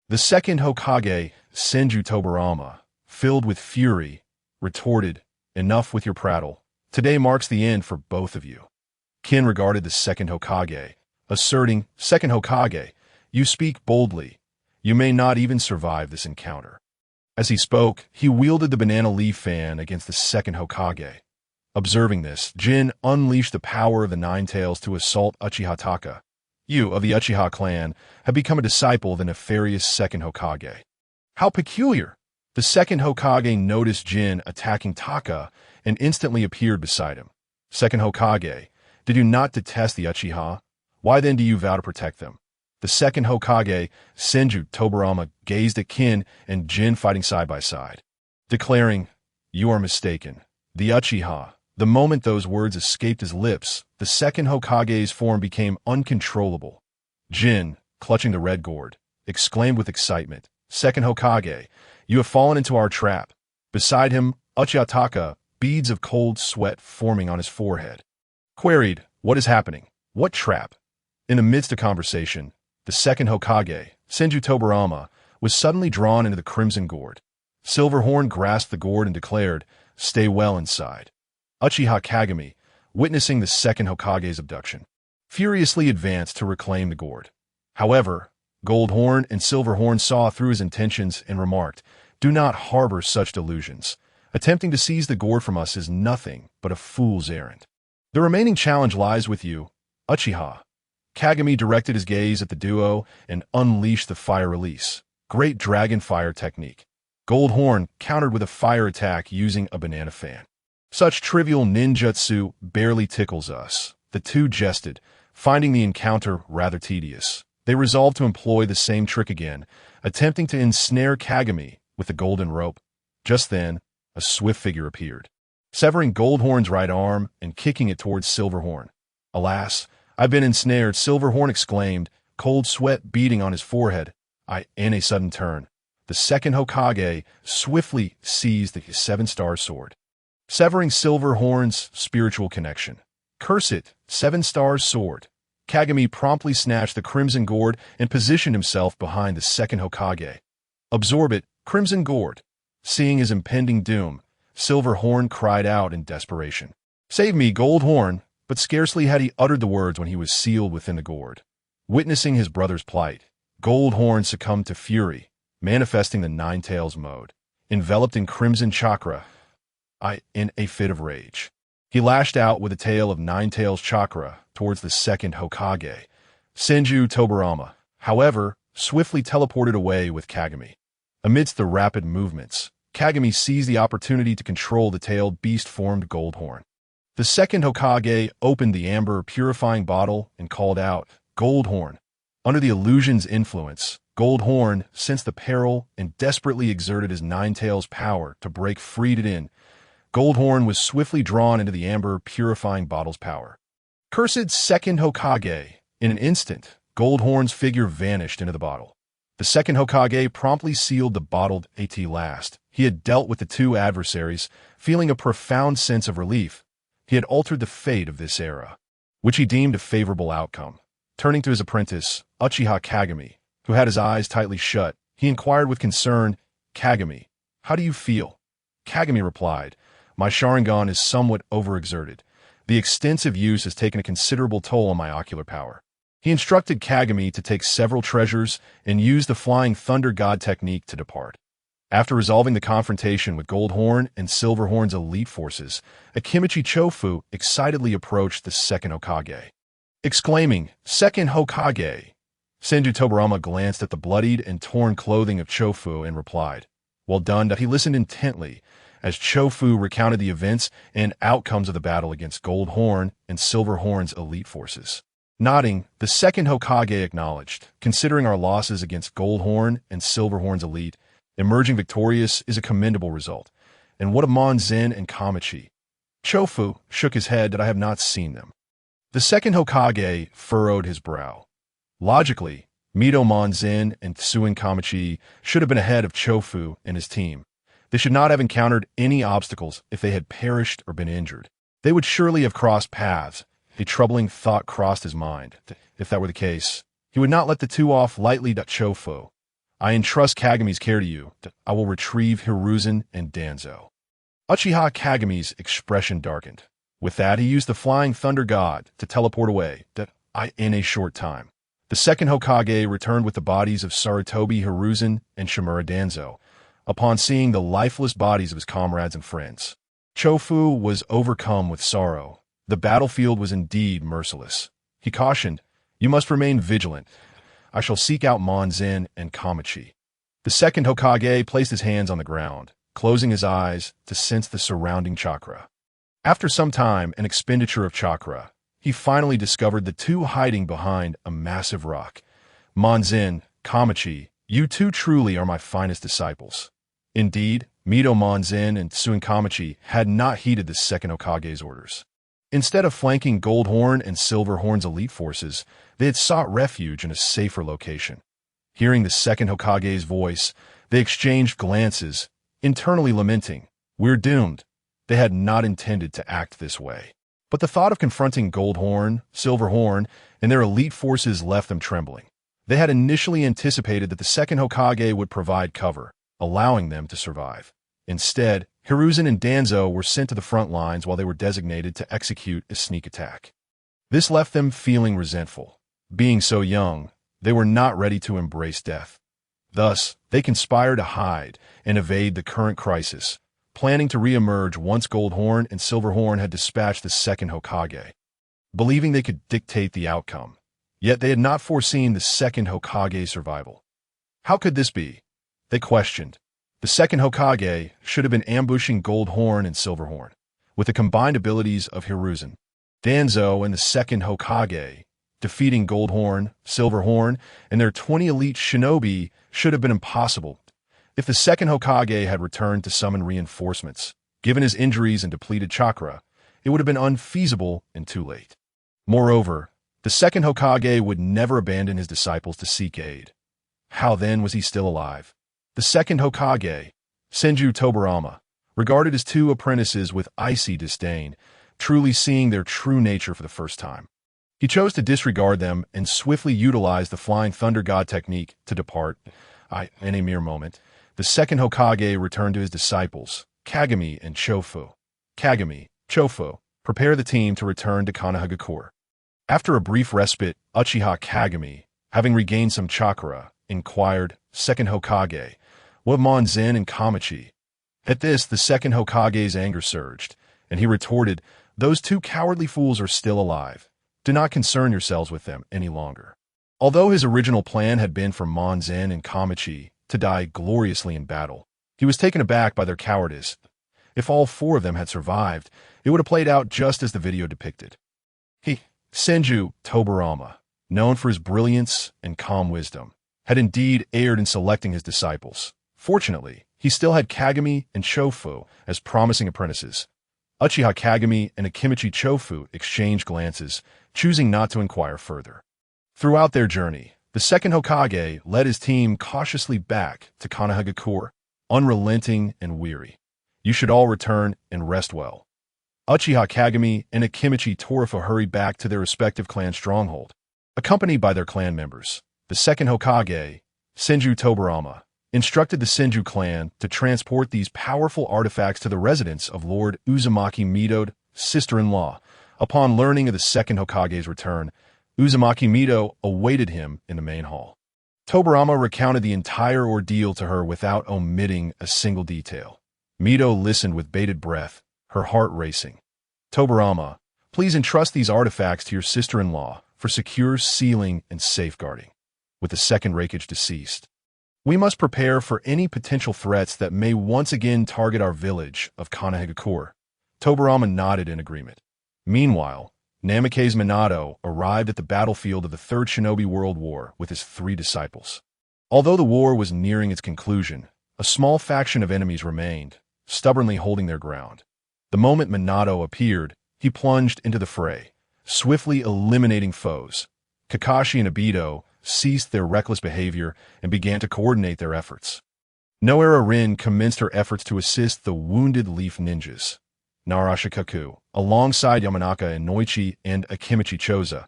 The second Hokage, Senju Tobirama, filled with fury, retorted, "Enough with your prattle. Today marks the end for both of you." Kin regarded the second Hokage, asserting, "Second Hokage, you speak boldly. You may not even survive this encounter." As he spoke, he wielded the banana leaf fan against the second Hokage. Observing this, Jin unleashed the power of the Nine-Tails to assault Uchiha Taka. "You, of the Uchiha clan, have become a disciple of the nefarious second Hokage." How peculiar! The second Hokage noticed Jin attacking Taka and instantly appeared beside him. "Second Hokage, did you not detest the Uchiha? Why then do you vow to protect them?" The second Hokage, Senju Tobirama, gazed at Kin and Jin fighting side by side, declaring, "You are mistaken. The Uchiha." The moment those words escaped his lips, the second Hokage's form became uncontrollable. Jin, clutching the red gourd, exclaimed with excitement, "Second Hokage, you have fallen into our trap." Beside him, Uchiha Taka, beads of cold sweat forming on his forehead, queried, "What is happening? What trap?" In the midst of conversation, the second Hokage, Senju Tobirama, was suddenly drawn into the crimson gourd. Silverhorn grasped the gourd and declared, "Stay well inside." Uchiha Kagami, witnessing the second Hokage's abduction, furiously advanced to reclaim the gourd. However, Goldhorn and Silverhorn saw through his intentions and remarked, "Do not harbor such delusions. Attempting to seize the gourd from us is nothing but a fool's errand. The remaining challenge lies with you, Uchiha." Kagami directed his gaze at the duo and unleashed the fire release, Great Dragon Fire technique. Goldhorn countered with a fire attack using a banana fan. "Such trivial ninjutsu barely tickles us," the two jested, finding the encounter rather tedious. They resolved to employ the same trick again, attempting to ensnare Kagami with the golden rope. Just then, a swift figure appeared, severing Goldhorn's right arm and kicking it towards Silverhorn. "Alas, I've been ensnared," Silverhorn exclaimed, cold sweat beading on his forehead. In a sudden turn, the second Hokage swiftly seized the 7-star sword, severing Silverhorn's spiritual connection. "Curse it, 7-star sword." Kagami promptly snatched the crimson gourd and positioned himself behind the second Hokage. "Absorb it, crimson gourd." Seeing his impending doom, Silverhorn cried out in desperation, "Save me, Goldhorn!" But scarcely had he uttered the words when he was sealed within the gourd. Witnessing his brother's plight, Goldhorn succumbed to fury, manifesting the Nine-Tails mode. Enveloped in crimson chakra, in a fit of rage, he lashed out with a tail of Nine-Tails chakra towards the second Hokage, Senju Tobirama, however, swiftly teleported away with Kagami. Amidst the rapid movements, Kagami seized the opportunity to control the tailed beast-formed Goldhorn. The second Hokage opened the amber purifying bottle and called out, "Goldhorn." Under the illusion's influence, Goldhorn sensed the peril and desperately exerted his Nine-Tails power to break free it in. Goldhorn was swiftly drawn into the amber purifying bottle's power. Cursed second Hokage! In an instant, Goldhorn's figure vanished into the bottle. The second Hokage promptly sealed the bottled at last. He had dealt with the two adversaries, feeling a profound sense of relief. He had altered the fate of this era, which he deemed a favorable outcome. Turning to his apprentice, Uchiha Kagami, who had his eyes tightly shut, he inquired with concern, "Kagami, how do you feel?" Kagami replied, "My Sharingan is somewhat overexerted. The extensive use has taken a considerable toll on my ocular power." He instructed Kagami to take several treasures and use the Flying Thunder God technique to depart. After resolving the confrontation with Goldhorn and Silverhorn's elite forces, Akimichi Chofu excitedly approached the second Hokage. Exclaiming, "Second Hokage!" Senju Tobirama glanced at the bloodied and torn clothing of Chofu and replied, "Well done." He listened intently as Chofu recounted the events and outcomes of the battle against Goldhorn and Silverhorn's elite forces. Nodding, the second Hokage acknowledged, "Considering our losses against Goldhorn and Silverhorn's elite, emerging victorious is a commendable result. And what of Monzen and Kamachi?" Chofu shook his head that I have not seen them. The second Hokage furrowed his brow. Logically, Mito Monzen and Tsuin Kamachi should have been ahead of Chofu and his team. They should not have encountered any obstacles if they had perished or been injured. They would surely have crossed paths. A troubling thought crossed his mind. If that were the case, he would not let the two off lightly. Chofu, I entrust Kagami's care to you. I will retrieve Hiruzen and Danzo. Uchiha Kagami's expression darkened. With that, he used the Flying Thunder God to teleport away. In a short time, the second Hokage returned with the bodies of Sarutobi Hiruzen and Shimura Danzo. Upon seeing the lifeless bodies of his comrades and friends, Chofu was overcome with sorrow. The battlefield was indeed merciless. He cautioned, "You must remain vigilant. I shall seek out Monzen and Kamachi." The second Hokage placed his hands on the ground, closing his eyes to sense the surrounding chakra. After some time and expenditure of chakra, he finally discovered the two hiding behind a massive rock. "Monzen, Kamachi, you two truly are my finest disciples." Indeed, Mito Monzen and Tsuin Kamachi had not heeded the second Hokage's orders. Instead of flanking Goldhorn and Silverhorn's elite forces, they had sought refuge in a safer location. Hearing the second Hokage's voice, they exchanged glances, internally lamenting, "We're doomed." They had not intended to act this way. But the thought of confronting Goldhorn, Silverhorn, and their elite forces left them trembling. They had initially anticipated that the second Hokage would provide cover, allowing them to survive. Instead, Hiruzen and Danzo were sent to the front lines while they were designated to execute a sneak attack. This left them feeling resentful. Being so young, they were not ready to embrace death. Thus, they conspired to hide and evade the current crisis, planning to re-emerge once Goldhorn and Silverhorn had dispatched the second Hokage, believing they could dictate the outcome. Yet they had not foreseen the second Hokage's survival. How could this be? They questioned. The second Hokage should have been ambushing Goldhorn and Silverhorn, with the combined abilities of Hiruzen, Danzo, and the second Hokage. Defeating Goldhorn, Silverhorn, and their 20 elite shinobi should have been impossible. If the second Hokage had returned to summon reinforcements, given his injuries and depleted chakra, it would have been unfeasible and too late. Moreover, the second Hokage would never abandon his disciples to seek aid. How then was he still alive? The second Hokage, Senju Tobirama, regarded his two apprentices with icy disdain, truly seeing their true nature for the first time. He chose to disregard them and swiftly utilized the Flying Thunder God technique to depart. In a mere moment, the second Hokage returned to his disciples, Kagami and Chofu. Kagami, Chofu, prepare the team to return to Konoha. After a brief respite, Uchiha Kagami, having regained some chakra, inquired, Second Hokage, what of Monzen and Kamachi? At this, the Second Hokage's anger surged, and he retorted, those two cowardly fools are still alive. Do not concern yourselves with them any longer. Although his original plan had been for Monzen and Kamachi to die gloriously in battle, he was taken aback by their cowardice. If all four of them had survived, it would have played out just as the video depicted. Senju Tobirama, known for his brilliance and calm wisdom, had indeed erred in selecting his disciples. Fortunately, he still had Kagami and Chofu as promising apprentices. Uchiha Kagami and Akimichi Chofu exchanged glances, choosing not to inquire further. Throughout their journey, the Second Hokage led his team cautiously back to Konoha, unrelenting and weary. You should all return and rest well. Uchiha Kagami and Akimichi Torufa hurried back to their respective clan stronghold. Accompanied by their clan members, the Second Hokage, Senju Tobirama, instructed the Senju clan to transport these powerful artifacts to the residence of Lord Uzumaki Mido's sister-in-law. Upon learning of the Second Hokage's return, Uzumaki Mido awaited him in the main hall. Tobirama recounted the entire ordeal to her without omitting a single detail. Mido listened with bated breath, her heart racing. Tobirama, please entrust these artifacts to your sister-in-law for secure sealing and safeguarding. With the second Raikage deceased, we must prepare for any potential threats that may once again target our village of Konoha. Tobirama nodded in agreement. Meanwhile, Namikaze Minato arrived at the battlefield of the Third Shinobi World War with his 3 disciples. Although the war was nearing its conclusion, a small faction of enemies remained, stubbornly holding their ground. The moment Minato appeared, he plunged into the fray, swiftly eliminating foes. Kakashi and Obito ceased their reckless behavior and began to coordinate their efforts. Noara Rin commenced her efforts to assist the wounded Leaf Ninjas. Narashikaku, alongside Yamanaka and Noichi and Akimichi Choza,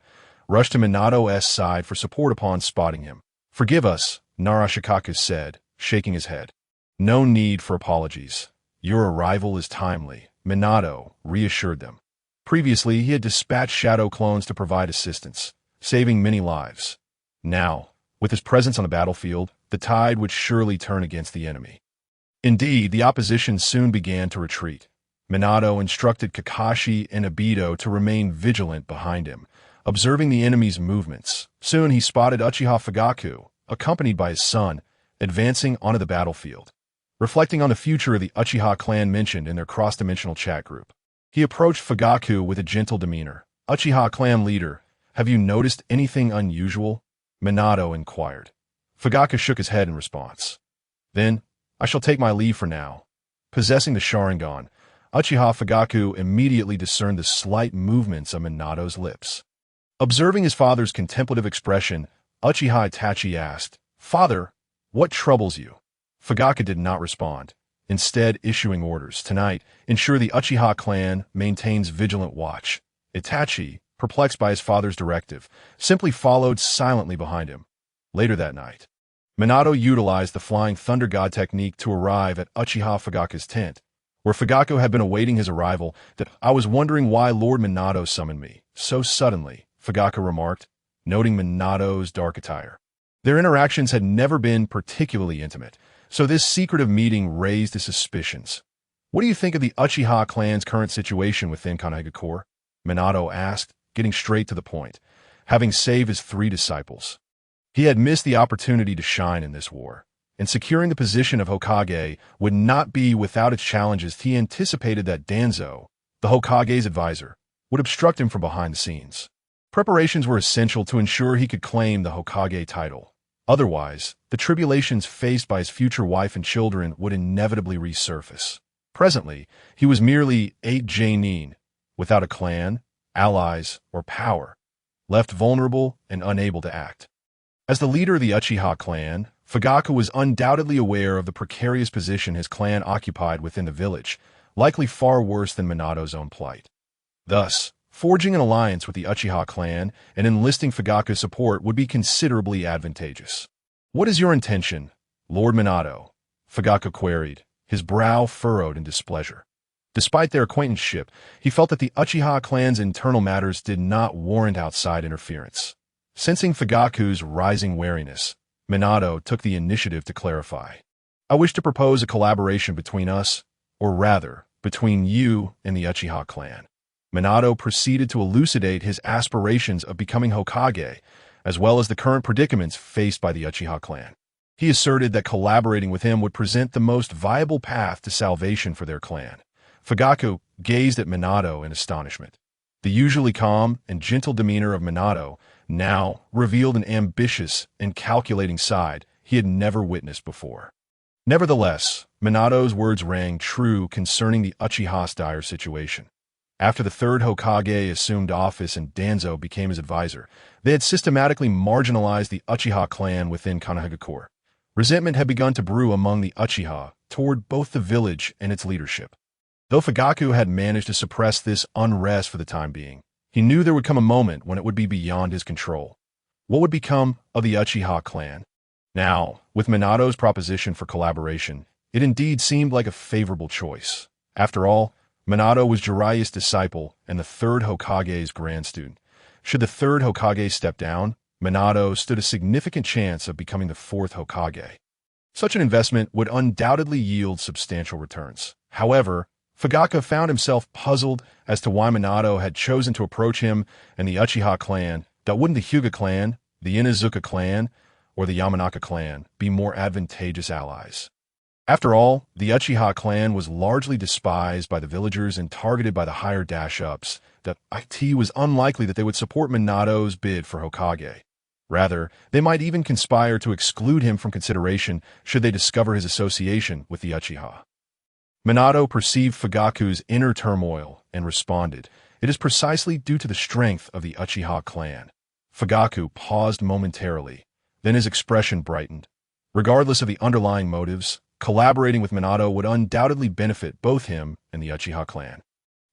rushed to Minato's side for support upon spotting him. Forgive us, Narashikaku said, shaking his head. No need for apologies. Your arrival is timely, Minato reassured them. Previously, he had dispatched shadow clones to provide assistance, saving many lives. Now, with his presence on the battlefield, the tide would surely turn against the enemy. Indeed, the opposition soon began to retreat. Minato instructed Kakashi and Obito to remain vigilant behind him, observing the enemy's movements. Soon he spotted Uchiha Fugaku, accompanied by his son, advancing onto the battlefield. Reflecting on the future of the Uchiha clan mentioned in their cross-dimensional chat group, he approached Fugaku with a gentle demeanor. Uchiha clan leader, have you noticed anything unusual? Minato inquired. Fugaku shook his head in response. Then, I shall take my leave for now. Possessing the Sharingan, Uchiha Fugaku immediately discerned the slight movements of Minato's lips. Observing his father's contemplative expression, Uchiha Itachi asked, Father, what troubles you? Fugaku did not respond, instead issuing orders. Tonight, ensure the Uchiha clan maintains vigilant watch. Itachi, perplexed by his father's directive, simply followed silently behind him. Later that night, Minato utilized the Flying Thunder God technique to arrive at Uchiha Fugaku's tent, where Fugaku had been awaiting his arrival. That I was wondering why Lord Minato summoned me so suddenly, Fugaku remarked, noting Minato's dark attire. Their interactions had never been particularly intimate, so this secretive meeting raised his suspicions. What do you think of the Uchiha clan's current situation within Konoha? Minato asked, getting straight to the point, having saved his 3 disciples. He had missed the opportunity to shine in this war, and securing the position of Hokage would not be without its challenges. He anticipated that Danzo, the Hokage's advisor, would obstruct him from behind the scenes. Preparations were essential to ensure he could claim the Hokage title. Otherwise, the tribulations faced by his future wife and children would inevitably resurface. Presently, he was merely a Genin, without a clan, allies, or power, left vulnerable and unable to act. As the leader of the Uchiha clan, Fugaku was undoubtedly aware of the precarious position his clan occupied within the village, likely far worse than Minato's own plight. Thus, forging an alliance with the Uchiha clan and enlisting Fugaku's support would be considerably advantageous. What is your intention, Lord Minato? Fugaku queried, his brow furrowed in displeasure. Despite their acquaintanceship, he felt that the Uchiha clan's internal matters did not warrant outside interference. Sensing Fugaku's rising wariness, Minato took the initiative to clarify. I wish to propose a collaboration between us, or rather, between you and the Uchiha clan. Minato proceeded to elucidate his aspirations of becoming Hokage, as well as the current predicaments faced by the Uchiha clan. He asserted that collaborating with him would present the most viable path to salvation for their clan. Fugaku gazed at Minato in astonishment. The usually calm and gentle demeanor of Minato now revealed an ambitious and calculating side he had never witnessed before. Nevertheless, Minato's words rang true concerning the Uchiha's dire situation. After the third Hokage assumed office and Danzo became his advisor, they had systematically marginalized the Uchiha clan within Konoha. Resentment had begun to brew among the Uchiha toward both the village and its leadership. Though Fugaku had managed to suppress this unrest for the time being, he knew there would come a moment when it would be beyond his control. What would become of the Uchiha clan? Now, with Minato's proposition for collaboration, it indeed seemed like a favorable choice. After all, Minato was Jiraiya's disciple and the third Hokage's grand student. Should the third Hokage step down, Minato stood a significant chance of becoming the fourth Hokage. Such an investment would undoubtedly yield substantial returns. However, Fugaku found himself puzzled as to why Minato had chosen to approach him and the Uchiha clan. That wouldn't the Hyuga clan, the Inuzuka clan, or the Yamanaka clan be more advantageous allies? After all, the Uchiha clan was largely despised by the villagers and targeted by the higher dash-ups. That it was unlikely that they would support Minato's bid for Hokage. Rather, they might even conspire to exclude him from consideration should they discover his association with the Uchiha. Minato perceived Fugaku's inner turmoil and responded, "It is precisely due to the strength of the Uchiha clan." Fugaku paused momentarily, then his expression brightened. Regardless of the underlying motives, collaborating with Minato would undoubtedly benefit both him and the Uchiha clan.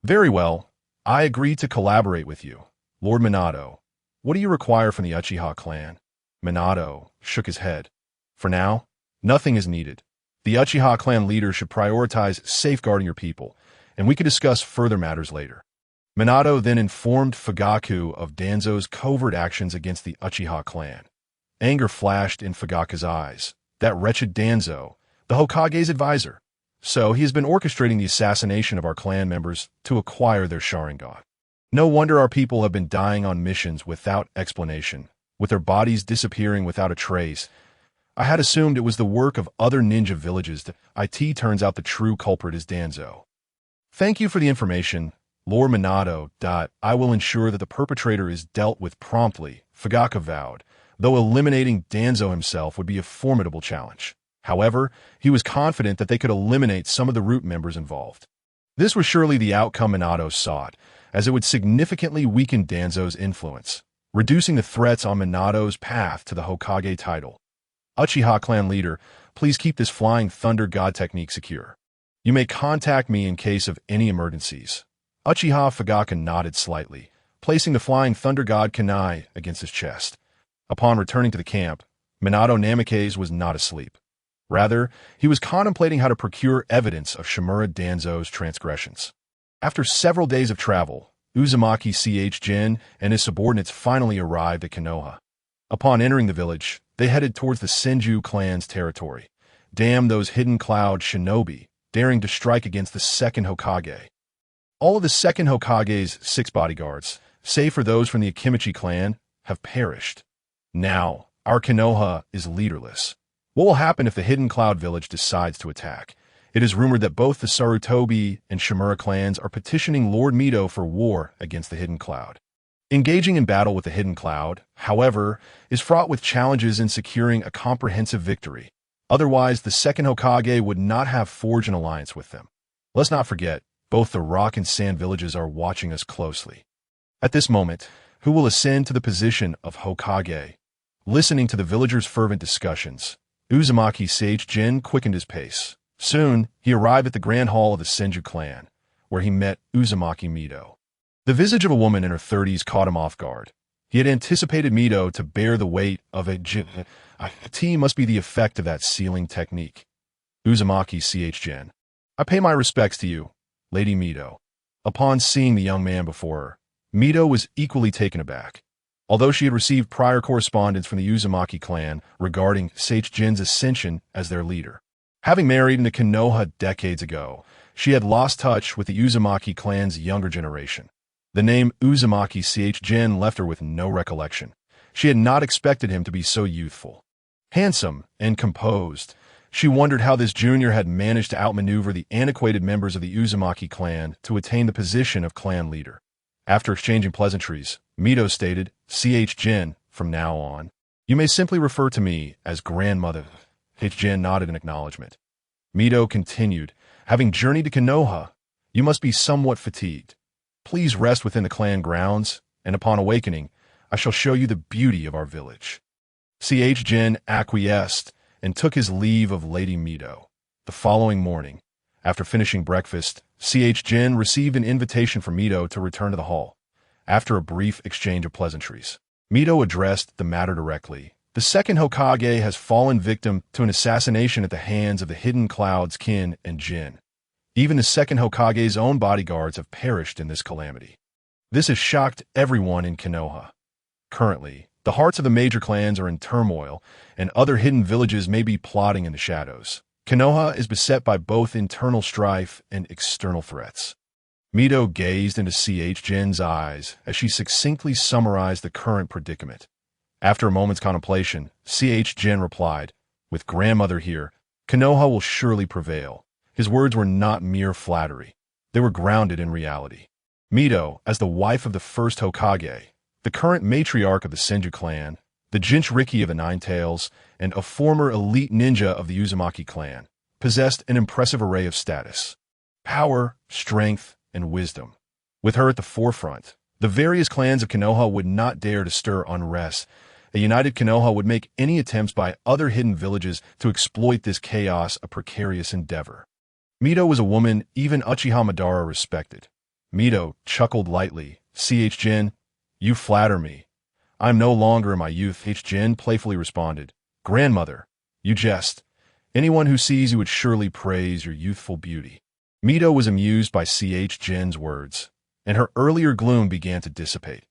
"Very well, I agree to collaborate with you. Lord Minato, what do you require from the Uchiha clan?" Minato shook his head. "For now, nothing is needed. The Uchiha clan leader should prioritize safeguarding your people, and we can discuss further matters later." Minato then informed Fugaku of Danzo's covert actions against the Uchiha clan. Anger flashed in Fugaku's eyes. That wretched Danzo, the Hokage's advisor. So he has been orchestrating the assassination of our clan members to acquire their Sharingan. No wonder our people have been dying on missions without explanation, with their bodies disappearing without a trace. I had assumed it was the work of other ninja villages. It turns out the true culprit is Danzo. "Thank you for the information, Lord Minato. I will ensure that the perpetrator is dealt with promptly," Fugaku vowed, though eliminating Danzo himself would be a formidable challenge. However, he was confident that they could eliminate some of the root members involved. This was surely the outcome Minato sought, as it would significantly weaken Danzo's influence, reducing the threats on Minato's path to the Hokage title. "Uchiha clan leader, please keep this Flying Thunder God technique secure. You may contact me in case of any emergencies." Uchiha Fugaku nodded slightly, placing the Flying Thunder God kunai against his chest. Upon returning to the camp, Minato Namikaze was not asleep. Rather, he was contemplating how to procure evidence of Shimura Danzo's transgressions. After several days of travel, Uzumaki Chōgen and his subordinates finally arrived at Konoha. Upon entering the village, they headed towards the Senju clan's territory. Damn those hidden cloud shinobi, daring to strike against the second Hokage. All of the second Hokage's 6 bodyguards, save for those from the Akimichi clan, have perished. Now, our Konoha is leaderless. What will happen if the Hidden Cloud village decides to attack? It is rumored that both the Sarutobi and Shimura clans are petitioning Lord Mito for war against the Hidden Cloud. Engaging in battle with the Hidden Cloud, however, is fraught with challenges in securing a comprehensive victory. Otherwise, the second Hokage would not have forged an alliance with them. Let's not forget, both the rock and sand villages are watching us closely. At this moment, who will ascend to the position of Hokage? Listening to the villagers' fervent discussions, Uzumaki Chōgen quickened his pace. Soon, he arrived at the grand hall of the Senju clan, where he met Uzumaki Mito. The visage of a woman in her 30s caught him off guard. He had anticipated Mito to bear the weight of a T must be the effect of that sealing technique. Uzumaki Chōgen. "I pay my respects to you. Lady Mito. Upon seeing the young man before her, Mito was equally taken aback. Although she had received prior correspondence from the Uzumaki clan regarding Sage-jin's ascension as their leader. Having married into Konoha decades ago, she had lost touch with the Uzumaki clan's younger generation. The name Uzumaki Sage-jin left her with no recollection. She had not expected him to be so youthful, handsome, and composed. She wondered how this junior had managed to outmaneuver the antiquated members of the Uzumaki clan to attain the position of clan leader. After exchanging pleasantries, Mito stated, "Ch-jin, from now on, you may simply refer to me as grandmother." Ch-jin nodded in acknowledgement. Mito continued, "Having journeyed to Konoha, you must be somewhat fatigued. Please rest within the clan grounds, and upon awakening, I shall show you the beauty of our village." Ch-jin acquiesced and took his leave of Lady Mito. The following morning, after finishing breakfast, Ch-jin received an invitation from Mito to return to the hall. After a brief exchange of pleasantries, Mito addressed the matter directly. The Second Hokage has fallen victim to an assassination at the hands of the Hidden Cloud's kin and Jin. Even the Second Hokage's own bodyguards have perished in this calamity. This has shocked everyone in Konoha. Currently, the hearts of the major clans are in turmoil, and other hidden villages may be plotting in the shadows. Konoha is beset by both internal strife and external threats. Mito gazed into Ch-jin's eyes as she succinctly summarized the current predicament. After a moment's contemplation, Ch-jin replied, "With grandmother here, Konoha will surely prevail." His words were not mere flattery. They were grounded in reality. Mito, as the wife of the first Hokage, the current matriarch of the Senju clan, the Jinchuriki of the Nine Tails, and a former elite ninja of the Uzumaki clan, possessed an impressive array of status, power, strength, and wisdom. With her at the forefront, the various clans of Konoha would not dare to stir unrest. A united Konoha would make any attempts by other hidden villages to exploit this chaos a precarious endeavor. Mito was a woman even Uchiha Madara respected. Mito chuckled lightly. "Ch-jin, you flatter me. I am no longer in my youth." Ch-jin playfully responded, "Grandmother, you jest. Anyone who sees you would surely praise your youthful beauty." Mito was amused by Ch-jin's words, and her earlier gloom began to dissipate.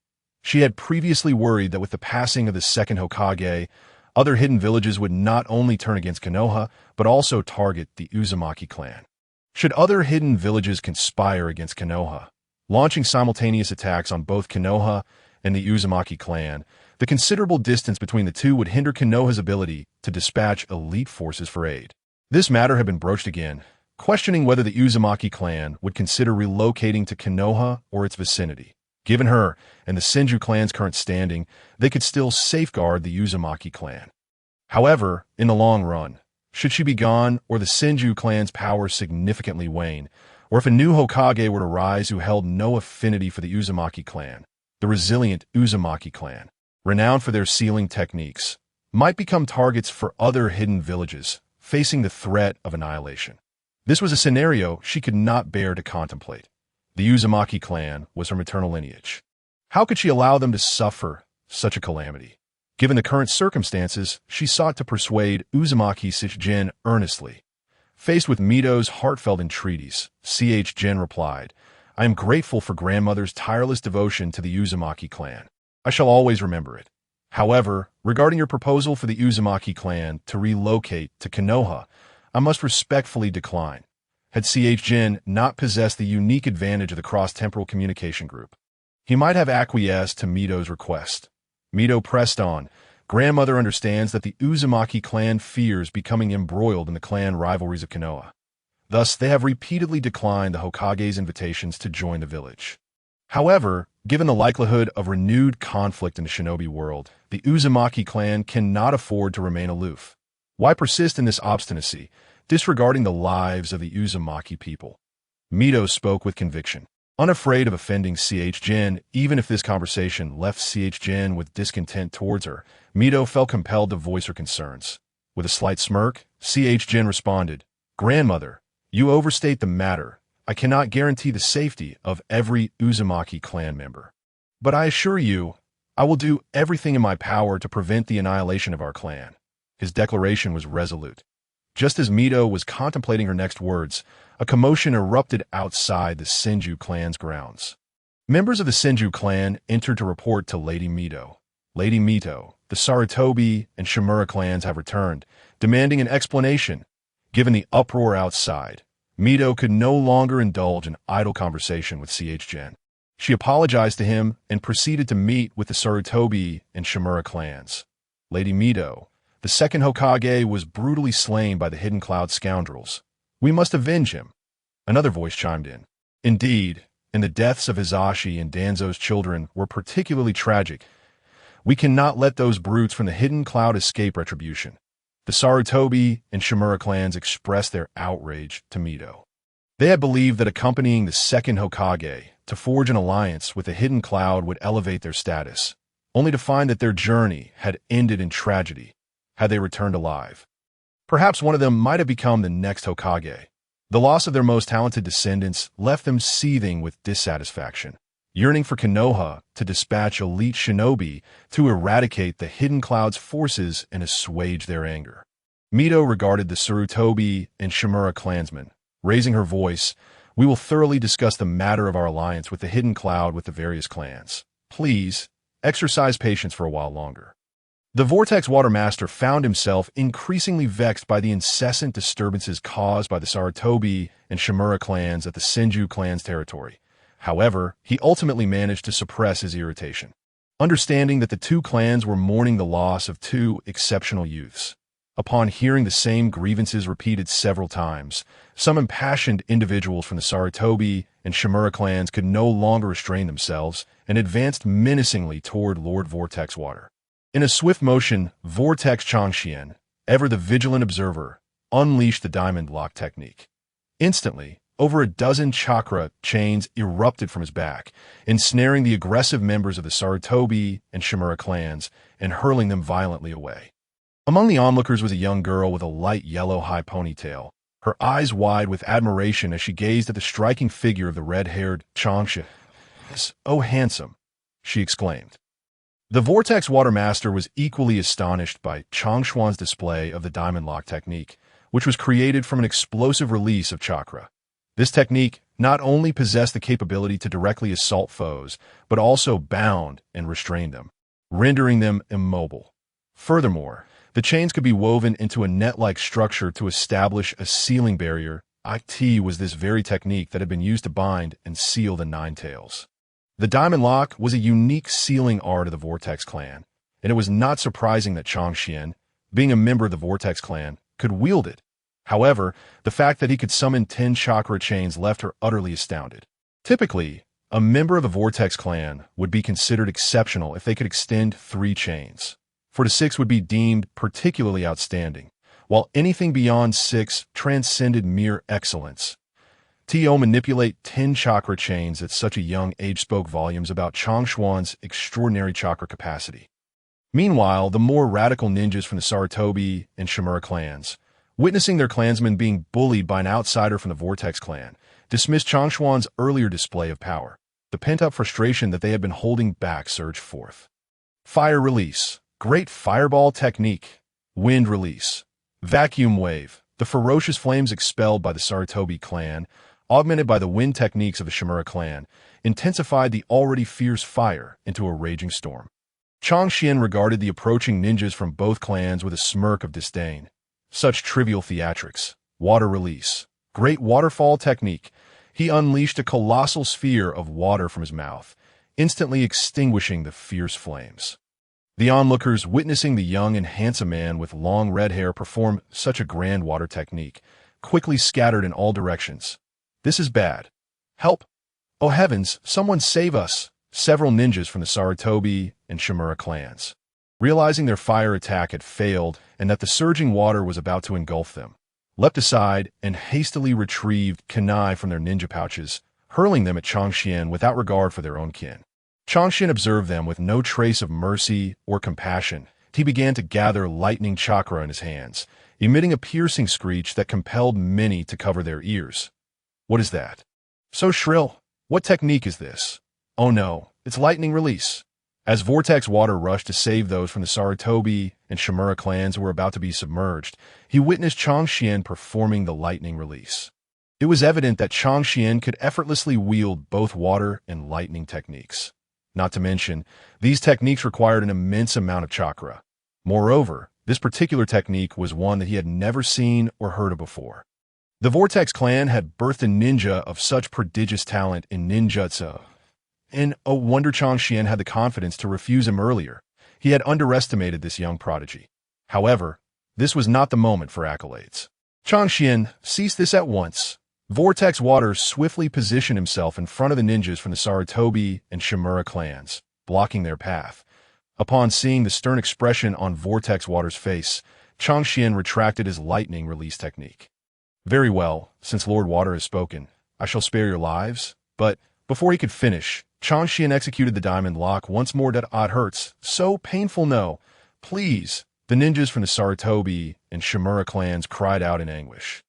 She had previously worried that with the passing of the Second Hokage, other hidden villages would not only turn against Konoha, but also target the Uzumaki clan. Should other hidden villages conspire against Konoha, launching simultaneous attacks on both Konoha and the Uzumaki clan, the considerable distance between the two would hinder Konoha's ability to dispatch elite forces for aid. This matter had been broached again, questioning whether the Uzumaki clan would consider relocating to Konoha or its vicinity. Given her and the Senju clan's current standing, they could still safeguard the Uzumaki clan. However, in the long run, should she be gone or the Senju clan's power significantly wane, or if a new Hokage were to rise who held no affinity for the Uzumaki clan, the resilient Uzumaki clan, renowned for their sealing techniques, might become targets for other hidden villages, facing the threat of annihilation. This was a scenario she could not bear to contemplate. The Uzumaki clan was her maternal lineage. How could she allow them to suffer such a calamity? Given the current circumstances, she sought to persuade Uzumaki Ch-jin earnestly. Faced with Mito's heartfelt entreaties, Ch-jin replied, "I am grateful for grandmother's tireless devotion to the Uzumaki clan. I shall always remember it. However, regarding your proposal for the Uzumaki clan to relocate to Konoha, I must respectfully decline." Had Ch-jin not possessed the unique advantage of the cross-temporal communication group, he might have acquiesced to Mito's request. Mito pressed on. Grandmother understands that the Uzumaki clan fears becoming embroiled in the clan rivalries of Konoha. Thus, they have repeatedly declined the Hokage's invitations to join the village. However, given the likelihood of renewed conflict in the shinobi world, the Uzumaki clan cannot afford to remain aloof. Why persist in this obstinacy, disregarding the lives of the Uzumaki people? Mito spoke with conviction, unafraid of offending Ch-jin. Even if this conversation left Ch-jin with discontent towards her, Mito felt compelled to voice her concerns. With a slight smirk, Ch-jin responded, "Grandmother, you overstate the matter. I cannot guarantee the safety of every Uzumaki clan member. But I assure you, I will do everything in my power to prevent the annihilation of our clan." His declaration was resolute. Just as Mito was contemplating her next words, a commotion erupted outside the Senju clan's grounds. Members of the Senju clan entered to report to Lady Mito. Lady Mito, the Sarutobi and Shimura clans have returned, demanding an explanation. Given the uproar outside, Mito could no longer indulge in idle conversation with Chen. She apologized to him and proceeded to meet with the Sarutobi and Shimura clans. Lady Mito, the second Hokage, was brutally slain by the Hidden Cloud scoundrels. We must avenge him. Another voice chimed in. Indeed, and the deaths of Hizashi and Danzo's children were particularly tragic. We cannot let those brutes from the Hidden Cloud escape retribution. The Sarutobi and Shimura clans expressed their outrage to Mito. They had believed that accompanying the second Hokage to forge an alliance with the Hidden Cloud would elevate their status, only to find that their journey had ended in tragedy had they returned alive. Perhaps one of them might have become the next Hokage. The loss of their most talented descendants left them seething with dissatisfaction, yearning for Konoha to dispatch elite shinobi to eradicate the Hidden Cloud's forces and assuage their anger. Mito regarded the Sarutobi and Shimura clansmen, raising her voice. We will thoroughly discuss the matter of our alliance with the Hidden Cloud with the various clans. Please, exercise patience for a while longer. The Vortex Water Master found himself increasingly vexed by the incessant disturbances caused by the Sarutobi and Shimura clans at the Senju clan's territory. However, he ultimately managed to suppress his irritation, understanding that the two clans were mourning the loss of two exceptional youths. Upon hearing the same grievances repeated several times, some impassioned individuals from the Sarutobi and Shimura clans could no longer restrain themselves and advanced menacingly toward Lord Vortex Water. In a swift motion, Vortex Chōgen, ever the vigilant observer, unleashed the diamond lock technique. Instantly, over a dozen chakra chains erupted from his back, ensnaring the aggressive members of the Sarutobi and Shimura clans and hurling them violently away. Among the onlookers was a young girl with a light yellow high ponytail, her eyes wide with admiration as she gazed at the striking figure of the red-haired Chōgen. "Oh, handsome," she exclaimed. The Vortex Water Master was equally astonished by Chōgen's display of the Diamond Lock technique, which was created from an explosive release of chakra. This technique not only possessed the capability to directly assault foes, but also bound and restrained them, rendering them immobile. Furthermore, the chains could be woven into a net-like structure to establish a sealing barrier. It was this very technique that had been used to bind and seal the Nine Tails. The Diamond Lock was a unique sealing art of the Vortex Clan, and it was not surprising that Chōgen, being a member of the Vortex Clan, could wield it. However, the fact that he could summon 10 chakra chains left her utterly astounded. Typically, a member of the Vortex Clan would be considered exceptional if they could extend 3 chains. 4 to 6 would be deemed particularly outstanding, while anything beyond 6 transcended mere excellence. To manipulate 10 chakra chains at such a young age spoke volumes about Chōgen's extraordinary chakra capacity. Meanwhile, the more radical ninjas from the Sarutobi and Shimura clans, witnessing their clansmen being bullied by an outsider from the Vortex Clan, dismissed Chōgen's earlier display of power. The pent-up frustration that they had been holding back surged forth. Fire release, great fireball technique, wind release, vacuum wave, the ferocious flames expelled by the Sarutobi clan, augmented by the wind techniques of the Shimura clan, intensified the already fierce fire into a raging storm. Chōgen regarded the approaching ninjas from both clans with a smirk of disdain. Such trivial theatrics. Water release. Great waterfall technique. He unleashed a colossal sphere of water from his mouth, instantly extinguishing the fierce flames. The onlookers, witnessing the young and handsome man with long red hair perform such a grand water technique, quickly scattered in all directions. "This is bad. Help! Oh heavens, someone save us!" Several ninjas from the Sarutobi and Shimura clans, realizing their fire attack had failed and that the surging water was about to engulf them, leapt aside and hastily retrieved kunai from their ninja pouches, hurling them at Chōgen without regard for their own kin. Chōgen observed them with no trace of mercy or compassion. He began to gather lightning chakra in his hands, emitting a piercing screech that compelled many to cover their ears. "What is that? So shrill? What technique is this? Oh no, it's lightning release. As Vortex Water rushed to save those from the Sarutobi and Shimura clans who were about to be submerged, he witnessed Changxian performing the lightning release. It was evident that Changxian could effortlessly wield both water and lightning techniques. Not to mention, these techniques required an immense amount of chakra. Moreover, this particular technique was one that he had never seen or heard of before. The Vortex Clan had birthed a ninja of such prodigious talent in ninjutsu, and a wonder Changxian had the confidence to refuse him earlier. He had underestimated this young prodigy. However, this was not the moment for accolades. Changxian, cease this at once. Vortex Water swiftly positioned himself in front of the ninjas from the Sarutobi and Shimura clans, blocking their path. Upon seeing the stern expression on Vortex Water's face, Changxian retracted his lightning release technique. Very well, since Lord Water has spoken, I shall spare your lives. But before he could finish, Changxian executed the diamond lock once more. That odd hurts. So painful, no. Please. The ninjas from the Sarutobi and Shimura clans cried out in anguish.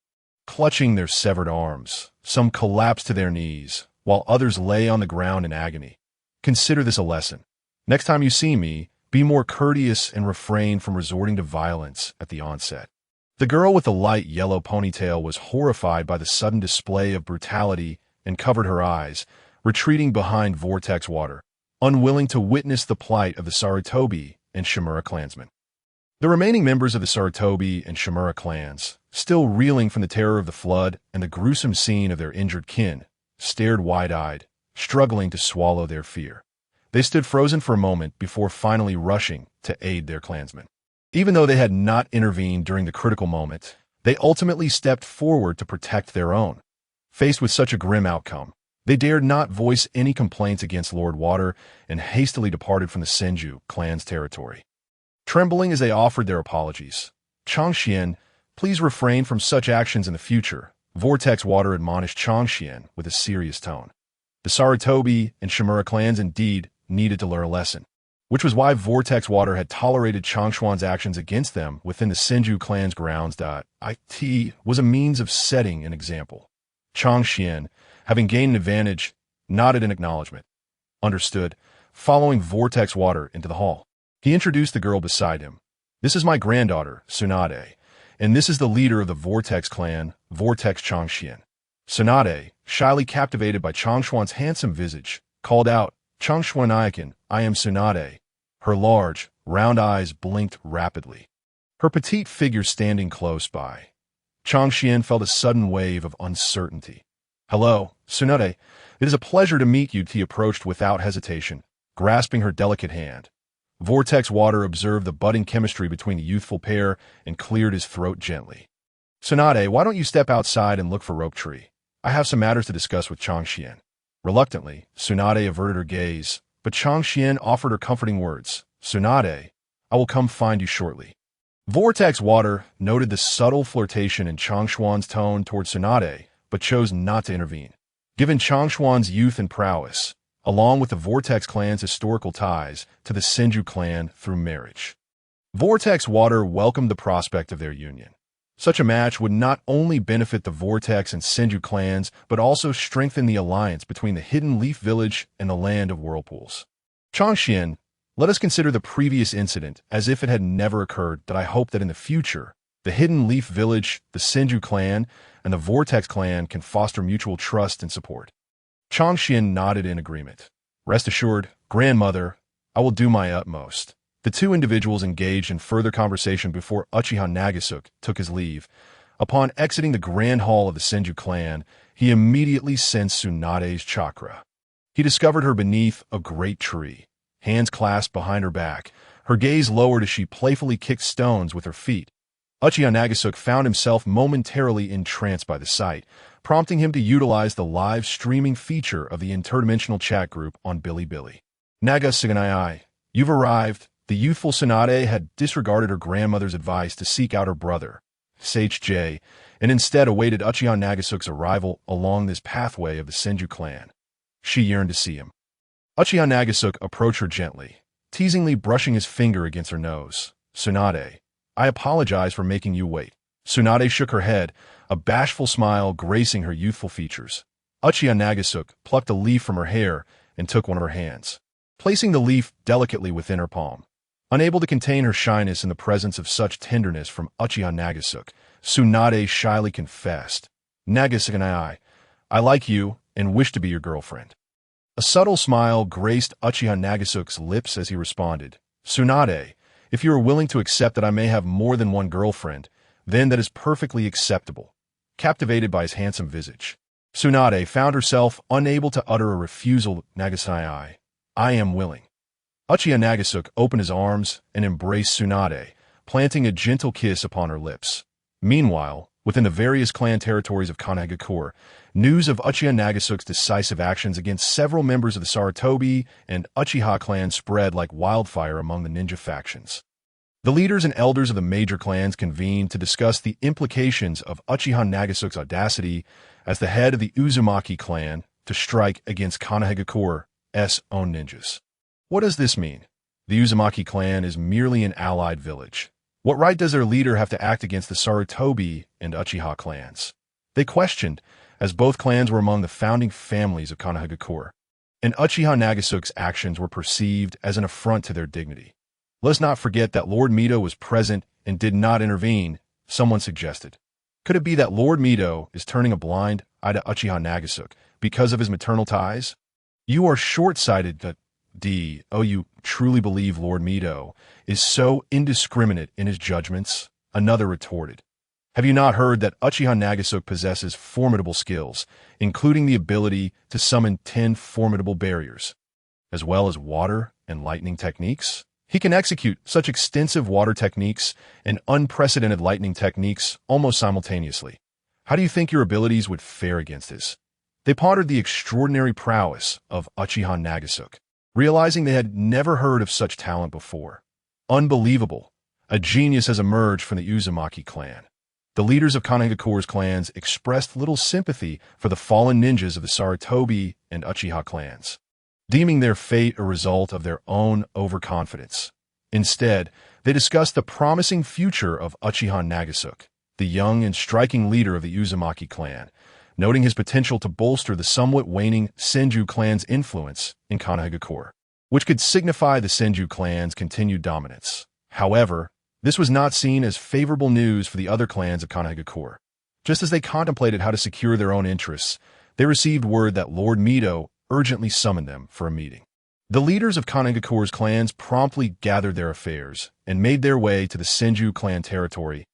Clutching their severed arms, some collapsed to their knees, while others lay on the ground in agony. Consider this a lesson. Next time you see me, be more courteous and refrain from resorting to violence at the onset. The girl with the light yellow ponytail was horrified by the sudden display of brutality and covered her eyes, retreating behind Vortex Water, unwilling to witness the plight of the Sarutobi and Shimura clansmen. The remaining members of the Sarutobi and Shimura clans, still reeling from the terror of the flood and the gruesome scene of their injured kin, stared wide-eyed, struggling to swallow their fear. They stood frozen for a moment before finally rushing to aid their clansmen. Even though they had not intervened during the critical moment, they ultimately stepped forward to protect their own. Faced with such a grim outcome, they dared not voice any complaints against Lord Water and hastily departed from the Senju clan's territory. Trembling as they offered their apologies, Changxian, please refrain from such actions in the future, Vortex Water admonished Changxian with a serious tone. The Sarutobi and Shimura clans indeed needed to learn a lesson, which was why Vortex Water had tolerated Changxuan's actions against them within the Senju clan's grounds. It was a means of setting an example. Changxian, having gained an advantage, nodded in acknowledgement. Understood, following Vortex Water into the hall. He introduced the girl beside him. This is my granddaughter, Tsunade, and this is the leader of the Vortex Clan, Vortex Changxian. Tsunade, shyly captivated by Changxuan's handsome visage, called out, Changxuan-iken, I am Tsunade. Her large, round eyes blinked rapidly, her petite figure standing close by. Changxian felt a sudden wave of uncertainty. Hello, Tsunade. It is a pleasure to meet you. He approached without hesitation, grasping her delicate hand. Vortex Water observed the budding chemistry between the youthful pair and cleared his throat gently. Tsunade, why don't you step outside and look for Rope Tree? I have some matters to discuss with Changxian. Reluctantly, Tsunade averted her gaze, but Changxian offered her comforting words. Tsunade, I will come find you shortly. Vortex Water noted the subtle flirtation in Changxuan's tone toward Tsunade, but chose not to intervene. Given Changxuan's youth and prowess, along with the Vortex clan's historical ties to the Senju clan through marriage, Vortex Water welcomed the prospect of their union. Such a match would not only benefit the Vortex and Senju clans, but also strengthen the alliance between the Hidden Leaf Village and the Land of Whirlpools. Changxian, let us consider the previous incident as if it had never occurred. I hope that in the future, the Hidden Leaf Village, the Senju clan, and the Vortex clan can foster mutual trust and support. Changxian nodded in agreement. Rest assured, grandmother, I will do my utmost. The two individuals engaged in further conversation before Uchiha Nagasuk took his leave. Upon exiting the grand hall of the Senju clan, he immediately sensed Tsunade's chakra. He discovered her beneath a great tree, hands clasped behind her back, her gaze lowered as she playfully kicked stones with her feet. Uchiha Nagasuk found himself momentarily entranced by the sight, prompting him to utilize the live streaming feature of the interdimensional chat group on Bilibili. Naga-suganai, you've arrived. The youthful Tsunade had disregarded her grandmother's advice to seek out her brother, Sage J, and instead awaited Uchiha Nagasuk's arrival along this pathway of the Senju clan. She yearned to see him. Uchiha Nagasuk approached her gently, teasingly brushing his finger against her nose. Tsunade, I apologize for making you wait. Tsunade shook her head, a bashful smile gracing her youthful features. Uchiha Nagasuk plucked a leaf from her hair and took one of her hands. placing the leaf delicately within her palm. Unable to contain her shyness in the presence of such tenderness from Uchiha Nagasuke, Tsunade shyly confessed, "Nagasuke and I like you and wish to be your girlfriend." A subtle smile graced Uchiha Nagasuke's lips as he responded, "Tsunade, if you are willing to accept that I may have more than one girlfriend, then that is perfectly acceptable." Captivated by his handsome visage, Tsunade found herself unable to utter a refusal. "Nagasuke, I am willing." Uchiha Nagasuke opened his arms and embraced Tsunade, planting a gentle kiss upon her lips. Meanwhile, within the various clan territories of Konoha, news of Uchiha Nagasuke's decisive actions against several members of the Sarutobi and Uchiha clan spread like wildfire among the ninja factions. The leaders and elders of the major clans convened to discuss the implications of Uchiha Nagasuke's audacity as the head of the Uzumaki clan to strike against Konohagakure's own ninjas. What does this mean? The Uzumaki clan is merely an allied village. What right does their leader have to act against the Sarutobi and Uchiha clans? They questioned, as both clans were among the founding families of Konohagakure, and Uchiha Nagasuke's actions were perceived as an affront to their dignity. "Let's not forget that Lord Mito was present and did not intervene," someone suggested. Could it be that Lord Mito is turning a blind eye to Uchiha Nagasuke because of his maternal ties? "You are short-sighted, you truly believe Lord Mito is so indiscriminate in his judgments?" another retorted. "Have you not heard that Uchiha Nagasuke possesses formidable skills, including the ability to summon 10 formidable barriers, as well as water and lightning techniques? He can execute such extensive water techniques and unprecedented lightning techniques almost simultaneously. How do you think your abilities would fare against this?" They pondered the extraordinary prowess of Uchiha Nagasuke, realizing they had never heard of such talent before. Unbelievable! A genius has emerged from the Uzumaki clan. The leaders of Konohagakure's clans expressed little sympathy for the fallen ninjas of the Sarutobi and Uchiha clans, deeming their fate a result of their own overconfidence. Instead, they discussed the promising future of Uchiha Nagasuke, the young and striking leader of the Uzumaki clan, noting his potential to bolster the somewhat waning Senju clan's influence in Konohagakure, which could signify the Senju clan's continued dominance. However, this was not seen as favorable news for the other clans of Konohagakure. Just as they contemplated how to secure their own interests, they received word that Lord Mito urgently summoned them for a meeting. The leaders of Konohagakure's clans promptly gathered their affairs and made their way to the Senju clan territory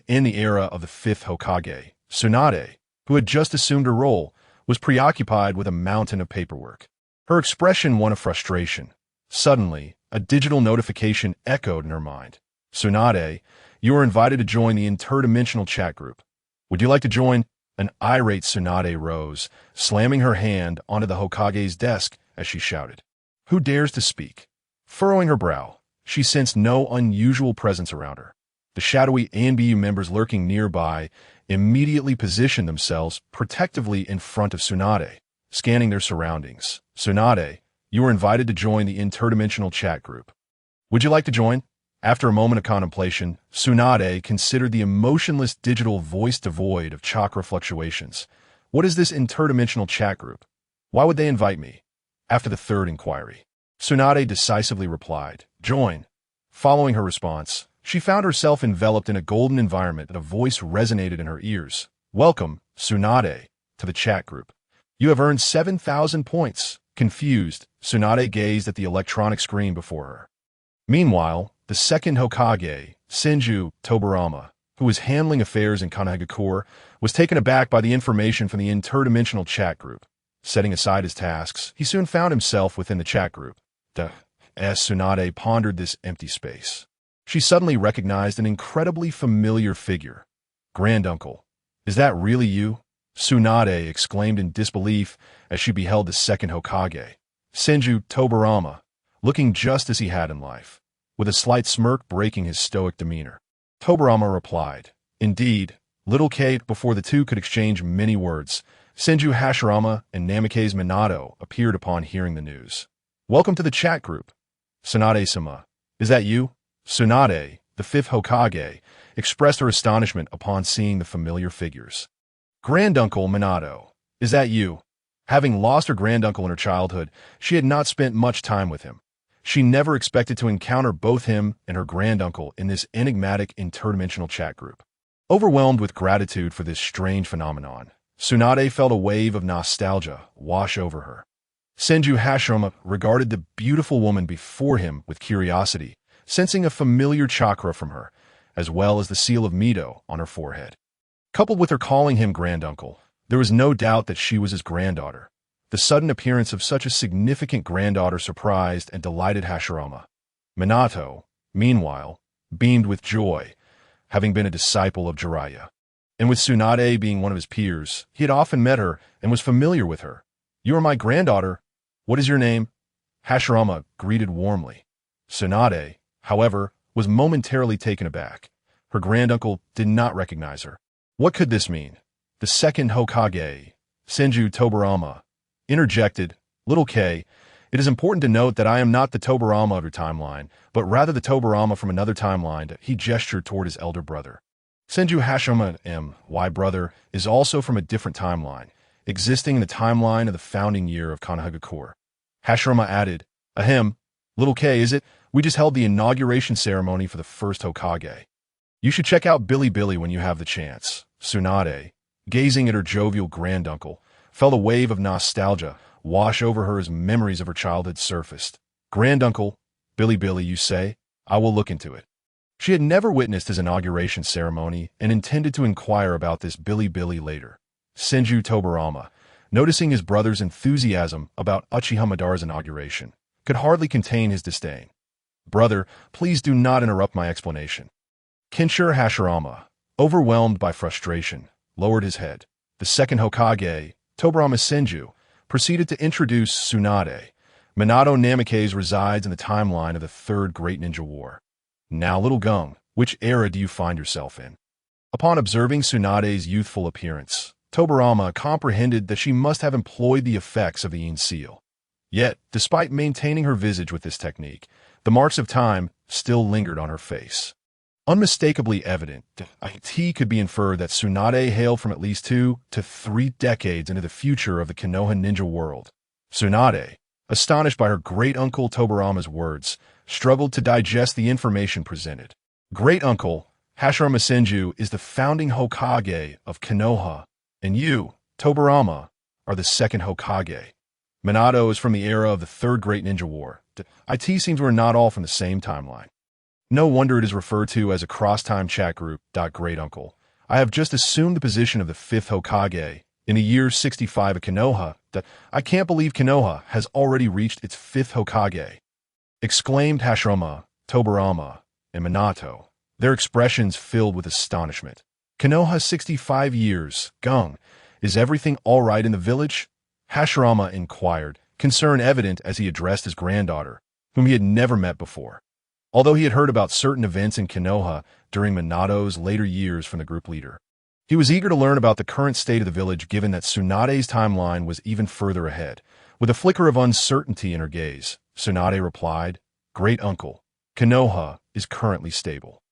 in the era of the 5th Hokage. Tsunade, who had just assumed her role, was preoccupied with a mountain of paperwork. Her expression one of frustration. Suddenly, a digital notification echoed in her mind. "Tsunade, you are invited to join the interdimensional chat group. Would you like to join?" An irate Tsunade rose, slamming her hand onto the Hokage's desk as she shouted. "Who dares to speak?" Furrowing her brow, she sensed no unusual presence around her. The shadowy ANBU members lurking nearby immediately positioned themselves protectively in front of Tsunade, scanning their surroundings. "Tsunade, you are invited to join the interdimensional chat group. Would you like to join?" After a moment of contemplation, Tsunade considered the emotionless digital voice devoid of chakra fluctuations. "What is this interdimensional chat group? Why would they invite me?" After the third inquiry, Tsunade decisively replied, "Join." Following her response, she found herself enveloped in a golden environment and a voice resonated in her ears. "Welcome, Tsunade, to the chat group. You have earned 7,000 points." Confused, Tsunade gazed at the electronic screen before her. Meanwhile, the second Hokage, Senju Tobirama, who was handling affairs in Konohagakure, was taken aback by the information from the interdimensional chat group. Setting aside his tasks, he soon found himself within the chat group. As Tsunade pondered this empty space, she suddenly recognized an incredibly familiar figure. "Granduncle, is that really you?" Tsunade exclaimed in disbelief as she beheld the second Hokage, Senju Tobirama, looking just as he had in life, with a slight smirk breaking his stoic demeanor. Tobirama replied, "Indeed." Little Kate, before the two could exchange many words, Senju Hashirama and Namikaze Minato appeared upon hearing the news. "Welcome to the chat group. Tsunade-sama, is that you?" Tsunade, the 5th Hokage, expressed her astonishment upon seeing the familiar figures. "Granduncle Minato, is that you?" Having lost her granduncle in her childhood, she had not spent much time with him. She never expected to encounter both him and her granduncle in this enigmatic interdimensional chat group. Overwhelmed with gratitude for this strange phenomenon, Tsunade felt a wave of nostalgia wash over her. Senju Hashirama regarded the beautiful woman before him with curiosity, sensing a familiar chakra from her, as well as the seal of Mido on her forehead. Coupled with her calling him granduncle, there was no doubt that she was his granddaughter. The sudden appearance of such a significant granddaughter surprised and delighted Hashirama. Minato, meanwhile, beamed with joy, having been a disciple of Jiraiya. And with Tsunade being one of his peers, he had often met her and was familiar with her. "You are my granddaughter. What is your name?" Hashirama greeted warmly. Tsunade, however, was momentarily taken aback. Her granduncle did not recognize her. What could this mean? The second Hokage, Senju Tobirama, interjected, "Little K, it is important to note that I am not the Tobirama of your timeline, but rather the Tobirama from another timeline." He gestured toward his elder brother. Senju Hashirama M.Y. brother is also from a different timeline, existing in the timeline of the founding year of Konoha Corps. Hashirama added, "Ahem, Little K, is it? We just held the inauguration ceremony for the first Hokage. You should check out Billy when you have the chance." Tsunade, gazing at her jovial granduncle, felt a wave of nostalgia wash over her as memories of her childhood surfaced. "Granduncle, Billy, you say? I will look into it." She had never witnessed his inauguration ceremony and intended to inquire about this Billy later. Senju Tobirama, noticing his brother's enthusiasm about Uchiha Madara's inauguration, could hardly contain his disdain. "Brother, please do not interrupt my explanation." Kinshur Hashirama, overwhelmed by frustration, lowered his head. The second Hokage, Tobirama Senju, proceeded to introduce Tsunade. Minato Namikaze resides in the timeline of the Third Great Ninja War. Now, little Gung, which era do you find yourself in? Upon observing Tsunade's youthful appearance, Tobirama comprehended that she must have employed the effects of the Yin seal. Yet, despite maintaining her visage with this technique, the marks of time still lingered on her face. Unmistakably evident, it could be inferred that Tsunade hailed from at least 2 to 3 decades into the future of the Konoha ninja world. Tsunade, astonished by her great-uncle Tobirama's words, struggled to digest the information presented. Great-uncle Hashirama Senju is the founding Hokage of Konoha, and you, Tobirama, are the second Hokage. Minato is from the era of the Third Great Ninja War. It seems we're not all from the same timeline. No wonder it is referred to as a cross-time chat group. Great-uncle, I have just assumed the position of the fifth Hokage in the year 65 of Konoha. I can't believe Konoha has already reached its fifth Hokage, exclaimed Hashirama, Tobirama, and Minato, their expressions filled with astonishment. Konoha 65 years, Gung, is everything all right in the village? Hashirama inquired, concern evident as he addressed his granddaughter, whom he had never met before. Although he had heard about certain events in Konoha during Minato's later years from the group leader, he was eager to learn about the current state of the village given that Tsunade's timeline was even further ahead. With a flicker of uncertainty in her gaze, Tsunade replied, "Great-uncle, Konoha is currently stable.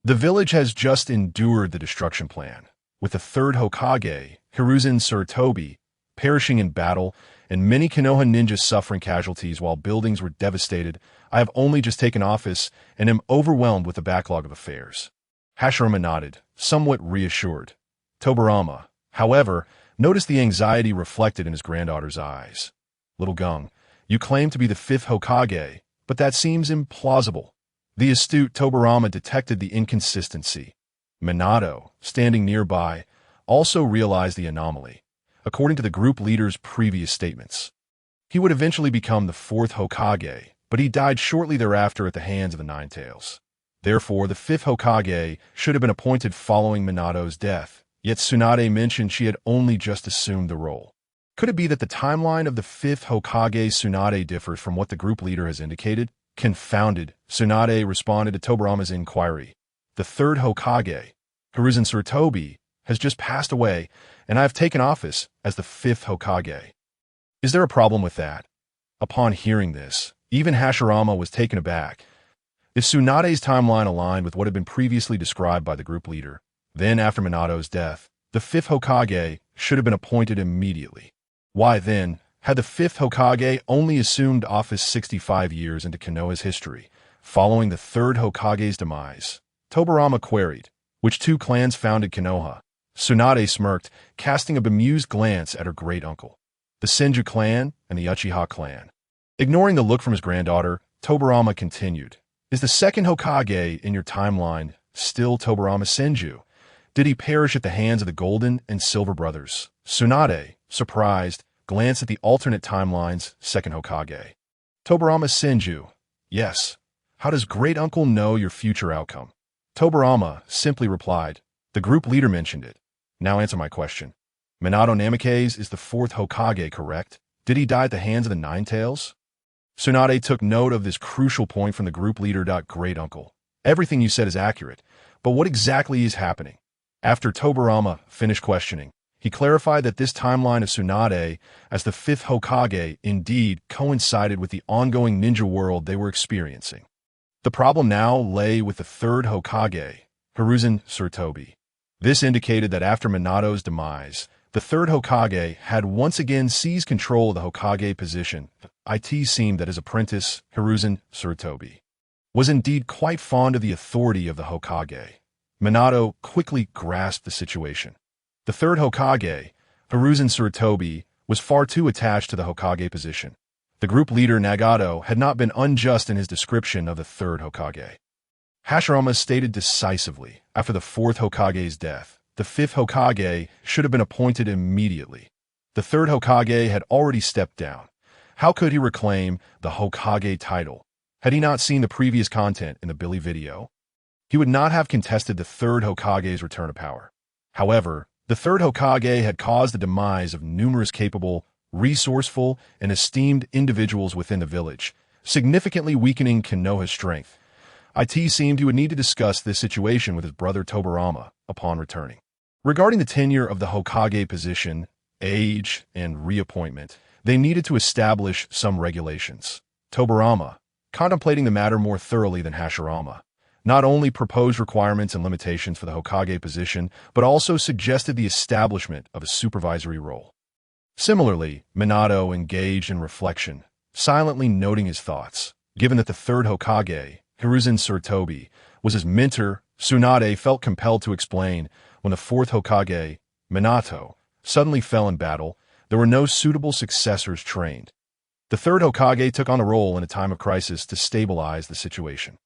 The village has just endured the destruction plan, with the third Hokage, Hiruzen Tsurutobi, perishing in battle, and many Konoha ninjas suffering casualties while buildings were devastated. I have only just taken office and am overwhelmed with the backlog of affairs." Hashirama nodded, somewhat reassured. Tobirama, however, noticed the anxiety reflected in his granddaughter's eyes. "Little Gung, you claim to be the fifth Hokage, but that seems implausible." The astute Tobirama detected the inconsistency. Minato, standing nearby, also realized the anomaly. According to the group leader's previous statements, he would eventually become the fourth Hokage, but he died shortly thereafter at the hands of the Nine Tails. Therefore, the fifth Hokage should have been appointed following Minato's death, yet Tsunade mentioned she had only just assumed the role. Could it be that the timeline of the fifth Hokage Tsunade differs from what the group leader has indicated? Confounded, Tsunade responded to Tobirama's inquiry. "The third Hokage, Hiruzen Tsurutobi, has just passed away, and I have taken office as the fifth Hokage. Is there a problem with that?" Upon hearing this, even Hashirama was taken aback. If Tsunade's timeline aligned with what had been previously described by the group leader, then after Minato's death, the fifth Hokage should have been appointed immediately. Why then, had the fifth Hokage only assumed office 65 years into Konoha's history, following the third Hokage's demise? Tobirama queried. Which two clans founded Konoha? Tsunade smirked, casting a bemused glance at her great-uncle. The Senju clan and the Uchiha clan. Ignoring the look from his granddaughter, Tobirama continued. Is the second Hokage in your timeline still Tobirama Senju? Did he perish at the hands of the Golden and Silver brothers? Tsunade, surprised, glanced at the alternate timeline's second Hokage. Tobirama Senju. Yes. How does great-uncle know your future outcome? Tobirama simply replied. The group leader mentioned it. Now answer my question. Minato Namikaze is the fourth Hokage, correct? Did he die at the hands of the Nine-Tails? Tsunade took note of this crucial point from the group leader. Great-uncle. Everything you said is accurate, but what exactly is happening? After Tobirama finished questioning, he clarified that this timeline of Tsunade as the fifth Hokage indeed coincided with the ongoing ninja world they were experiencing. The problem now lay with the third Hokage, Hiruzen Tsurtobi. This indicated that after Minato's demise, the third Hokage had once again seized control of the Hokage position. It seemed that his apprentice, Hiruzen Tsurtobi, was indeed quite fond of the authority of the Hokage. Minato quickly grasped the situation. The third Hokage, Hiruzen Tsurtobi, was far too attached to the Hokage position. The group leader Nagato had not been unjust in his description of the third Hokage. Hashirama stated decisively, after the fourth Hokage's death, the fifth Hokage should have been appointed immediately. The third Hokage had already stepped down. How could he reclaim the Hokage title? Had he not seen the previous content in the Billy video? He would not have contested the third Hokage's return to power. However, the third Hokage had caused the demise of numerous capable, resourceful, and esteemed individuals within the village, significantly weakening Konoha's strength. It seemed he would need to discuss this situation with his brother Tobirama upon returning. Regarding the tenure of the Hokage position, age, and reappointment, they needed to establish some regulations. Tobirama, contemplating the matter more thoroughly than Hashirama, not only proposed requirements and limitations for the Hokage position, but also suggested the establishment of a supervisory role. Similarly, Minato engaged in reflection, silently noting his thoughts. Given that the third Hokage, Hiruzen Tsurtobi, was his mentor, Tsunade felt compelled to explain. When the fourth Hokage, Minato, suddenly fell in battle, there were no suitable successors trained. The third Hokage took on the role in a time of crisis to stabilize the situation.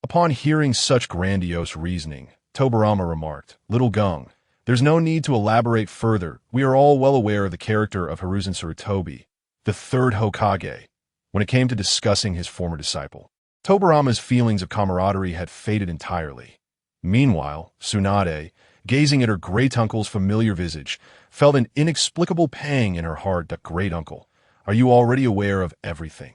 Upon hearing such grandiose reasoning, Tobirama remarked, Little Gung, there's no need to elaborate further. We are all well aware of the character of Hiruzen Tsurtobi, the third Hokage, when it came to discussing his former disciple. Tobirama's feelings of camaraderie had faded entirely. Meanwhile, Tsunade, gazing at her great-uncle's familiar visage, felt an inexplicable pang in her heart. Great-uncle, are you already aware of everything?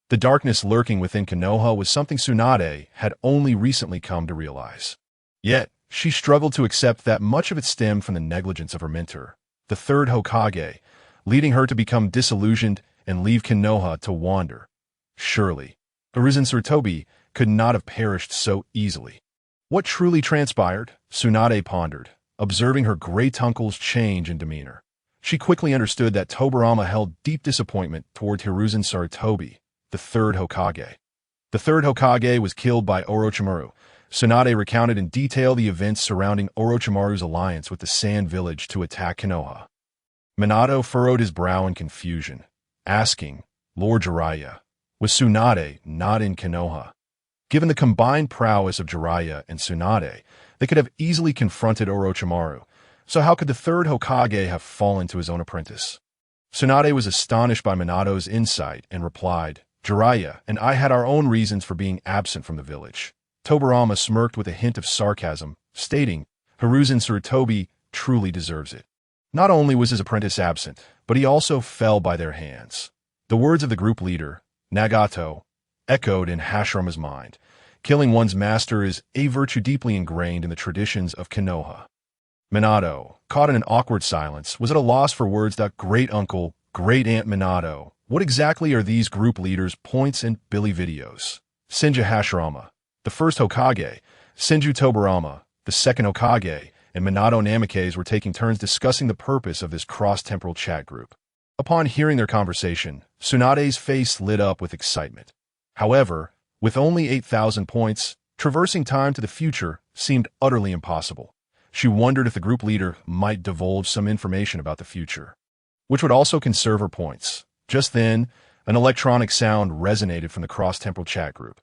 The darkness lurking within Konoha was something Tsunade had only recently come to realize. Yet, she struggled to accept that much of it stemmed from the negligence of her mentor, the third Hokage, leading her to become disillusioned and leave Konoha to wander. Surely, Hiruzen Tsurtobi could not have perished so easily. What truly transpired? Tsunade pondered, observing her great-uncle's change in demeanor. She quickly understood that Tobirama held deep disappointment toward Hiruzen Tsurtobi, the third Hokage. The third Hokage was killed by Orochimaru. Tsunade recounted in detail the events surrounding Orochimaru's alliance with the Sand Village to attack Konoha. Minato furrowed his brow in confusion, asking, Lord Jiraiya, was Tsunade not in Konoha? Given the combined prowess of Jiraiya and Tsunade, they could have easily confronted Orochimaru, so how could the third Hokage have fallen to his own apprentice? Tsunade was astonished by Minato's insight and replied, Jiraiya and I had our own reasons for being absent from the village. Tobirama smirked with a hint of sarcasm, stating, Hiruzen Tsurtobi truly deserves it. Not only was his apprentice absent, but he also fell by their hands. The words of the group leader, Nagato, echoed in Hashirama's mind. Killing one's master is a virtue deeply ingrained in the traditions of Konoha. Minato, caught in an awkward silence, was at a loss for words. Great-uncle, great-aunt Minato, what exactly are these group leaders' points and Billy videos? Senju Hashirama, the first Hokage, Senju Tobirama, the second Hokage, and Minato Namikaze were taking turns discussing the purpose of this cross-temporal chat group. Upon hearing their conversation, Tsunade's face lit up with excitement. However, with only 8,000 points, traversing time to the future seemed utterly impossible. She wondered if the group leader might divulge some information about the future, which would also conserve her points. Just then, an electronic sound resonated from the cross-temporal chat group.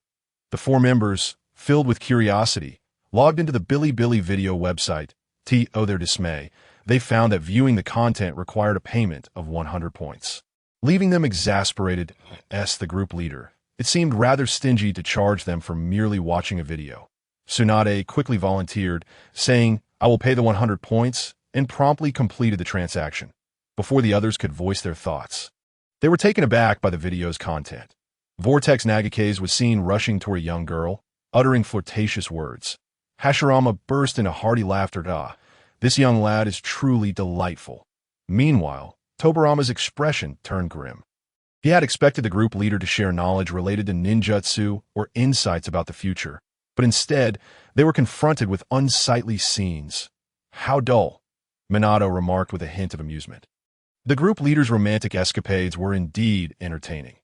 The four members, filled with curiosity, logged into the Bilibili video website. To their dismay, they found that viewing the content required a payment of 100 points. Leaving them exasperated, the group leader. It seemed rather stingy to charge them for merely watching a video. Tsunade quickly volunteered, saying, "I will pay the 100 points," and promptly completed the transaction, before the others could voice their thoughts. They were taken aback by the video's content. Vortex Nagakase was seen rushing toward a young girl, uttering flirtatious words. Hashirama burst into hearty laughter. This young lad is truly delightful. Meanwhile, Tobirama's expression turned grim. He had expected the group leader to share knowledge related to ninjutsu or insights about the future, but instead, they were confronted with unsightly scenes. How dull, Minato remarked with a hint of amusement. The group leader's romantic escapades were indeed entertaining.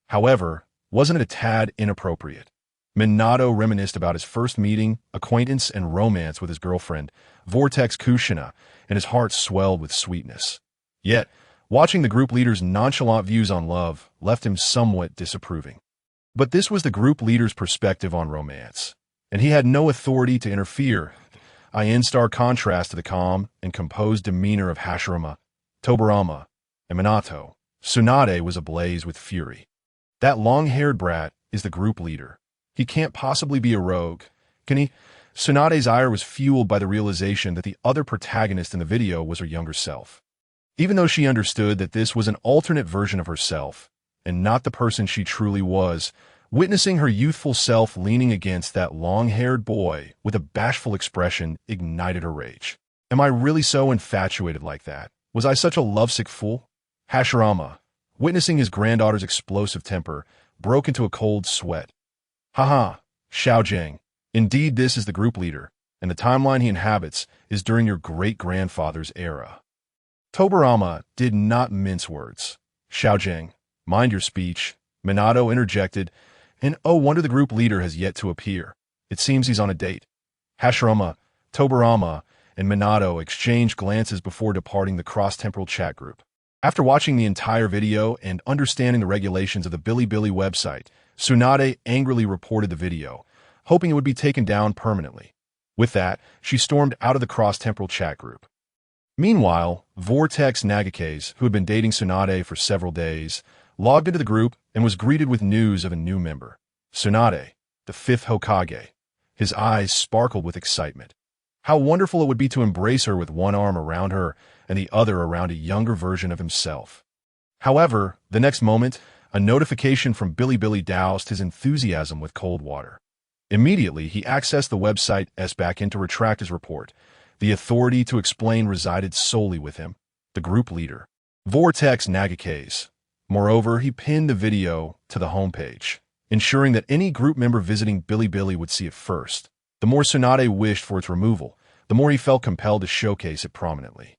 However, wasn't it a tad inappropriate? Minato reminisced about his first meeting, acquaintance, and romance with his girlfriend, Vortex Kushina, and his heart swelled with sweetness. Yet, watching the group leader's nonchalant views on love left him somewhat disapproving. But this was the group leader's perspective on romance, and he had no authority to interfere. In stark contrast to the calm and composed demeanor of Hashirama, Tobirama, and Minato, Tsunade was ablaze with fury. That long-haired brat is the group leader. He can't possibly be a rogue, can he? Tsunade's ire was fueled by the realization that the other protagonist in the video was her younger self. Even though she understood that this was an alternate version of herself, and not the person she truly was, witnessing her youthful self leaning against that long-haired boy with a bashful expression ignited her rage. Am I really so infatuated like that? Was I such a lovesick fool? Hashirama, witnessing his granddaughter's explosive temper, broke into a cold sweat. Haha, Xiaojing. Indeed, this is the group leader, and the timeline he inhabits is during your great-grandfather's era. Tobirama did not mince words. Xiaojing, mind your speech, Minato interjected, and oh wonder the group leader has yet to appear. It seems he's on a date. Hashirama, Tobirama, and Minato exchanged glances before departing the cross-temporal chat group. After watching the entire video and understanding the regulations of the Bilibili website, Tsunade angrily reported the video, hoping it would be taken down permanently. With that, she stormed out of the cross-temporal chat group. Meanwhile, Vortex Nagakase, who had been dating Tsunade for several days, logged into the group and was greeted with news of a new member. Tsunade, the fifth Hokage. His eyes sparkled with excitement. How wonderful it would be to embrace her with one arm around her and the other around a younger version of himself. However, the next moment, a notification from Bilibili doused his enthusiasm with cold water. Immediately, he accessed the website backend to retract his report. The authority to explain resided solely with him, the group leader, Vortex Nagakase. Moreover, he pinned the video to the homepage, ensuring that any group member visiting Bilibili would see it first. The more Tsunade wished for its removal, the more he felt compelled to showcase it prominently.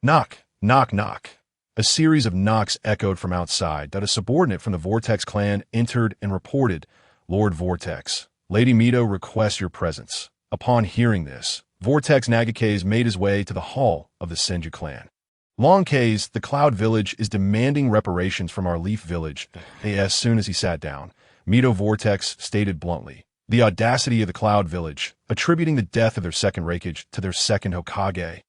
Knock, knock, knock. A series of knocks echoed from outside that a subordinate from the Vortex Clan entered and reported, "Lord Vortex, Lady Mito requests your presence." Upon hearing this, Vortex Nagakase made his way to the hall of the Senju Clan. Long K's, the Cloud Village, is demanding reparations from our Leaf Village. As soon as he sat down, Mito Vortex stated bluntly, the audacity of the Cloud Village, attributing the death of their second Hokage to their second Hokage,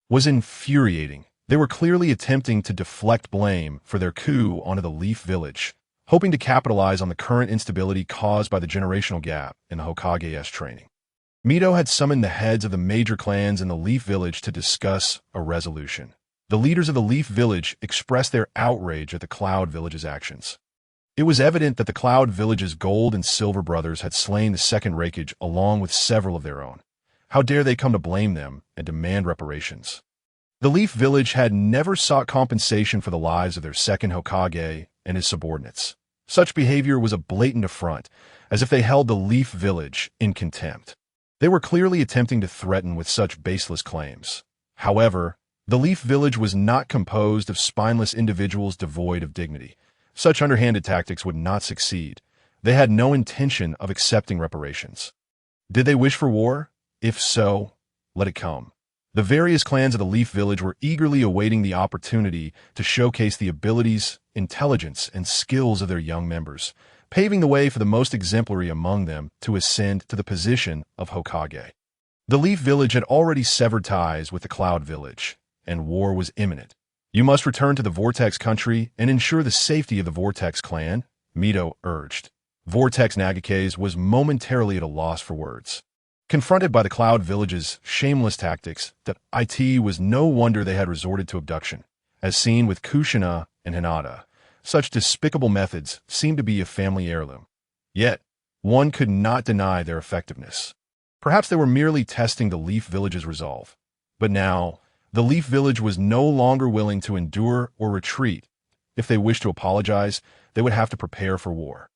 was infuriating. They were clearly attempting to deflect blame for their coup onto the Leaf Village, hoping to capitalize on the current instability caused by the generational gap in the Hokage's training. Mito had summoned the heads of the major clans in the Leaf Village to discuss a resolution. The leaders of the Leaf Village expressed their outrage at the Cloud Village's actions. It was evident that the Cloud Village's Gold and Silver brothers had slain the second Hokage along with several of their own. How dare they come to blame them and demand reparations? The Leaf Village had never sought compensation for the lives of their second Hokage and his subordinates. Such behavior was a blatant affront, as if they held the Leaf Village in contempt. They were clearly attempting to threaten with such baseless claims. However, The Leaf Village was not composed of spineless individuals devoid of dignity. Such underhanded tactics would not succeed. They had no intention of accepting reparations. Did they wish for war? If so, let it come. The various clans of the Leaf Village were eagerly awaiting the opportunity to showcase the abilities, intelligence, and skills of their young members, paving the way for the most exemplary among them to ascend to the position of Hokage. The Leaf Village had already severed ties with the Cloud Village, and war was imminent. You must return to the Vortex country and ensure the safety of the Vortex Clan, Mito urged. Vortex Nagakes was momentarily at a loss for words. Confronted by the Cloud Village's shameless tactics, it was no wonder they had resorted to abduction. As seen with Kushina and Hinata, such despicable methods seemed to be a family heirloom. Yet, one could not deny their effectiveness. Perhaps they were merely testing the Leaf Village's resolve. But now, the Leaf Village was no longer willing to endure or retreat. If they wished to apologize, they would have to prepare for war.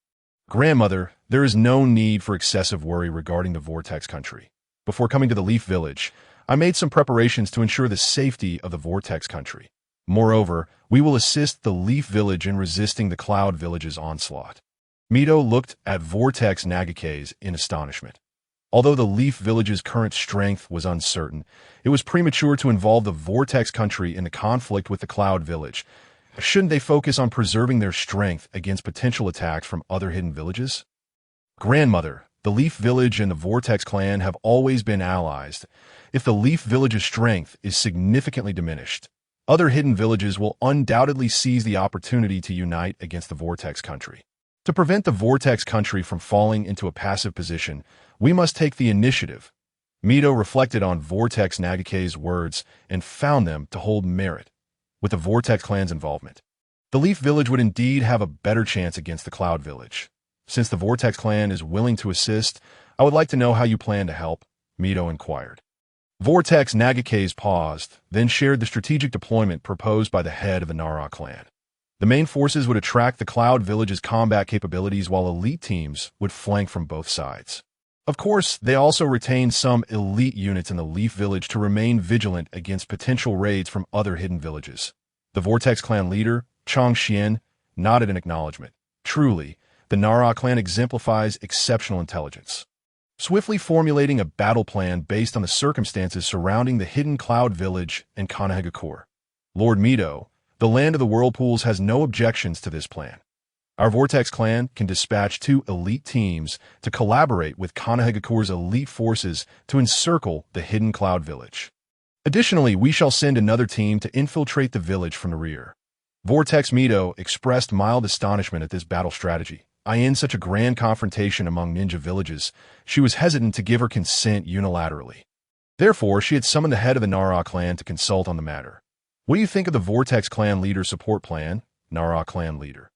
Grandmother, there is no need for excessive worry regarding the Vortex country. Before coming to the Leaf Village, I made some preparations to ensure the safety of the Vortex country. Moreover, we will assist the Leaf Village in resisting the Cloud Village's onslaught. Mito looked at Vortex Nagakes in astonishment. Although the Leaf Village's current strength was uncertain, it was premature to involve the Vortex country in the conflict with the Cloud Village. Shouldn't they focus on preserving their strength against potential attacks from other hidden villages? Grandmother, the Leaf Village and the Vortex Clan have always been allies. If the Leaf Village's strength is significantly diminished, other hidden villages will undoubtedly seize the opportunity to unite against the Vortex country. To prevent the Vortex country from falling into a passive position, we must take the initiative. Mito reflected on Vortex Nagake's words and found them to hold merit. With the Vortex Clan's involvement, the Leaf Village would indeed have a better chance against the Cloud Village. Since the Vortex Clan is willing to assist, I would like to know how you plan to help, Mito inquired. Vortex Nagakes paused, then shared the strategic deployment proposed by the head of the Nara clan. The main forces would attract the Cloud Village's combat capabilities while elite teams would flank from both sides. Of course, they also retained some elite units in the Leaf Village to remain vigilant against potential raids from other hidden villages. The Vortex Clan leader, Chōgen, nodded in acknowledgement. Truly, the Nara clan exemplifies exceptional intelligence. Swiftly formulating a battle plan based on the circumstances surrounding the hidden Cloud Village and Konoha. Lord Mito, the land of the whirlpools has no objections to this plan. Our Vortex Clan can dispatch 2 elite teams to collaborate with Konoha's elite forces to encircle the hidden Cloud Village. Additionally, we shall send another team to infiltrate the village from the rear. Vortex Mito expressed mild astonishment at this battle strategy. In such a grand confrontation among ninja villages, she was hesitant to give her consent unilaterally. Therefore, she had summoned the head of the Nara clan to consult on the matter. What do you think of the Vortex Clan leader support plan, Nara clan leader?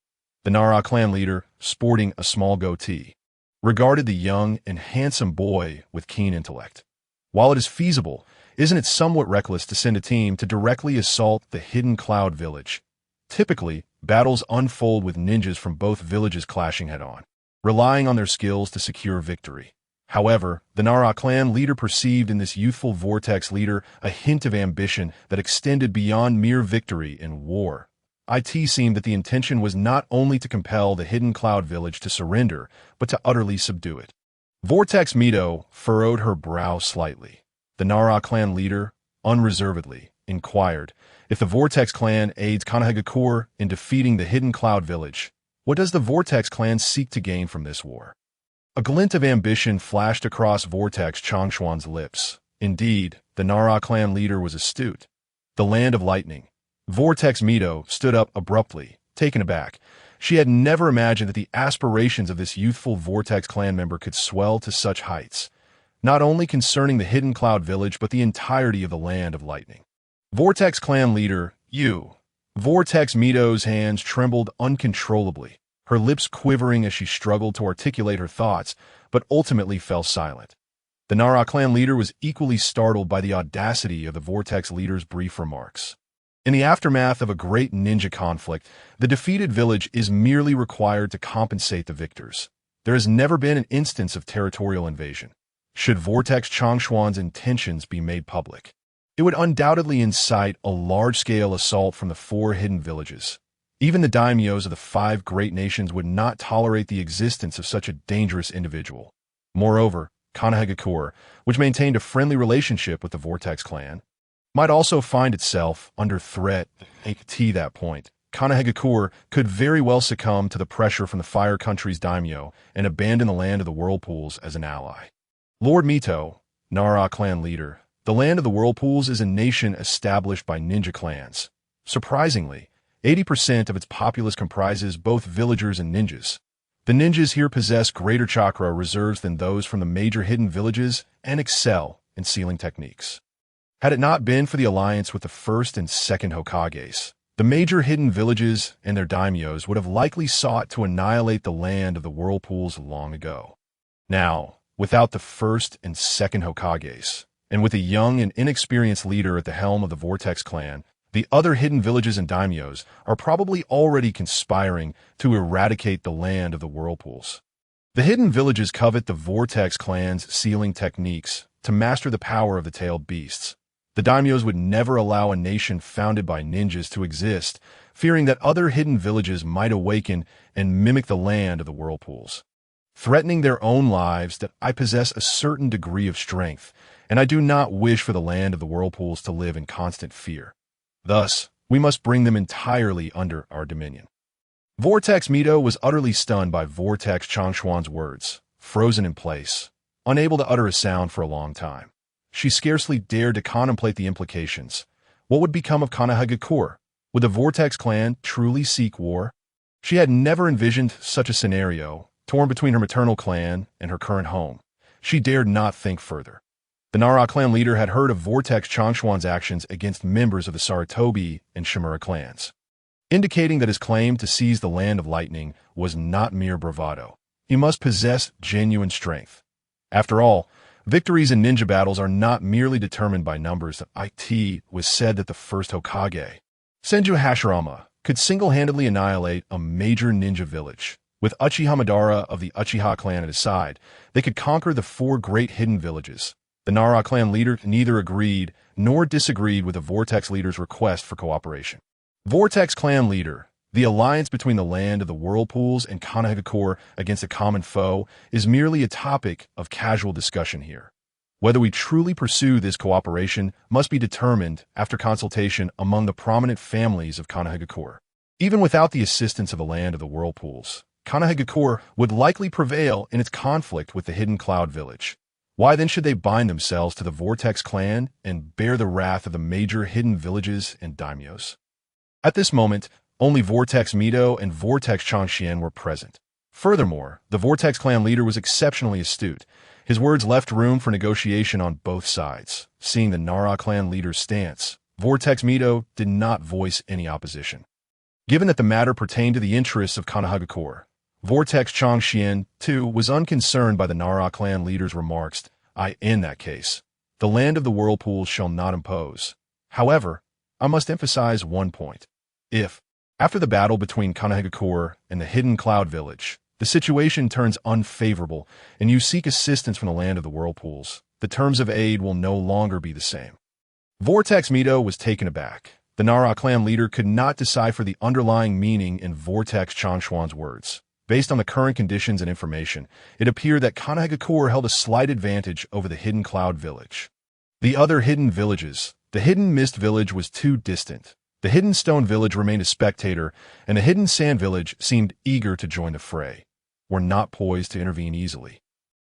The Nara clan leader, sporting a small goatee, regarded the young and handsome boy with keen intellect. While it is feasible, isn't it somewhat reckless to send a team to directly assault the hidden Cloud Village? Typically, battles unfold with ninjas from both villages clashing head-on, relying on their skills to secure victory. However, the Nara clan leader perceived in this youthful Vortex leader a hint of ambition that extended beyond mere victory in war. It seemed that the intention was not only to compel the hidden Cloud Village to surrender, but to utterly subdue it. Vortex Mito furrowed her brow slightly. The Nara clan leader, unreservedly, inquired, if the Vortex Clan aids Konoha in defeating the hidden Cloud Village, what does the Vortex Clan seek to gain from this war? A glint of ambition flashed across Vortex Chōgen's lips. Indeed, the Nara clan leader was astute. The land of lightning. Vortex Mito stood up abruptly, taken aback. She had never imagined that the aspirations of this youthful Vortex Clan member could swell to such heights, not only concerning the hidden Cloud Village but the entirety of the land of lightning. Vortex Clan leader, you. Vortex Mito's hands trembled uncontrollably, her lips quivering as she struggled to articulate her thoughts, but ultimately fell silent. The Nara clan leader was equally startled by the audacity of the Vortex leader's brief remarks. In the aftermath of a great ninja conflict, the defeated village is merely required to compensate the victors. There has never been an instance of territorial invasion. Should Vortex Chōgen's intentions be made public, It would undoubtedly incite a large-scale assault from the 4 hidden villages. Even the daimyos of the 5 great nations would not tolerate the existence of such a dangerous individual. Moreover, Konoha, which maintained a friendly relationship with the Vortex Clan, might also find itself under threat. At that point, Konoha could very well succumb to the pressure from the Fire Country's daimyo and abandon the land of the Whirlpools as an ally. Lord Mito, Nara clan leader, the land of the Whirlpools is a nation established by ninja clans. Surprisingly, 80% of its populace comprises both villagers and ninjas. The ninjas here possess greater chakra reserves than those from the major hidden villages and excel in sealing techniques. Had it not been for the alliance with the first and second Hokages, the major hidden villages and their daimyos would have likely sought to annihilate the land of the Whirlpools long ago. Now, without the first and second Hokages, and with a young and inexperienced leader at the helm of the Vortex Clan, the other hidden villages and daimyos are probably already conspiring to eradicate the land of the Whirlpools. The hidden villages covet the Vortex Clan's sealing techniques to master the power of the tailed beasts. The daimyos would never allow a nation founded by ninjas to exist, fearing that other hidden villages might awaken and mimic the land of the Whirlpools. Threatening their own lives, that I possess a certain degree of strength, and I do not wish for the land of the Whirlpools to live in constant fear. Thus, we must bring them entirely under our dominion. Vortex Mito was utterly stunned by Vortex Chōgen's words, frozen in place, unable to utter a sound for a long time. She scarcely dared to contemplate the implications. What would become of Konoha? Would the Vortex Clan truly seek war? She had never envisioned such a scenario, torn between her maternal clan and her current home. She dared not think further. The Nara clan leader had heard of Vortex Chōgen's actions against members of the Sarutobi and Shimura clans, indicating that his claim to seize the Land of Lightning was not mere bravado. He must possess genuine strength. After all, victories in ninja battles are not merely determined by numbers. It was said that the first Hokage, Senju Hashirama, could single-handedly annihilate a major ninja village. With Uchiha Madara of the Uchiha clan at his side, they could conquer the 4 great hidden villages. The Nara clan leader neither agreed nor disagreed with the Vortex leader's request for cooperation. Vortex Clan leader, the alliance between the land of the Whirlpools and Konoha against a common foe is merely a topic of casual discussion here. Whether we truly pursue this cooperation must be determined after consultation among the prominent families of Konoha. Even without the assistance of the land of the Whirlpools, Konoha would likely prevail in its conflict with the Hidden Cloud Village. Why then should they bind themselves to the Vortex Clan and bear the wrath of the major hidden villages and daimyos? At this moment, only Vortex Mito and Vortex Chōgen were present. Furthermore, the Vortex Clan leader was exceptionally astute. His words left room for negotiation on both sides. Seeing the Nara clan leader's stance, Vortex Mito did not voice any opposition. Given that the matter pertained to the interests of Konoha, Vortex Chōgen, too, was unconcerned by the Nara clan leader's remarks. In that case, the land of the Whirlpools shall not impose. However, I must emphasize one point. If, after the battle between Konoha and the Hidden Cloud Village, the situation turns unfavorable and you seek assistance from the land of the Whirlpools, the terms of aid will no longer be the same. Vortex Mito was taken aback. The Nara clan leader could not decipher the underlying meaning in Vortex Chōgen's words. Based on the current conditions and information, it appeared that Konoha held a slight advantage over the Hidden Cloud Village. The other hidden villages, the Hidden Mist Village was too distant. The Hidden Stone Village remained a spectator, and the Hidden Sand Village seemed eager to join the fray, were not poised to intervene easily.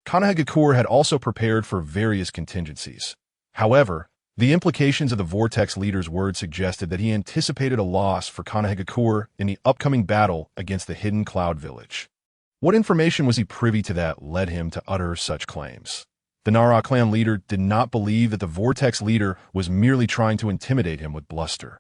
Konoha had also prepared for various contingencies. However, the implications of the Vortex leader's words suggested that he anticipated a loss for Konoha in the upcoming battle against the Hidden Cloud Village. What information was he privy to that led him to utter such claims? The Nara clan leader did not believe that the Vortex leader was merely trying to intimidate him with bluster.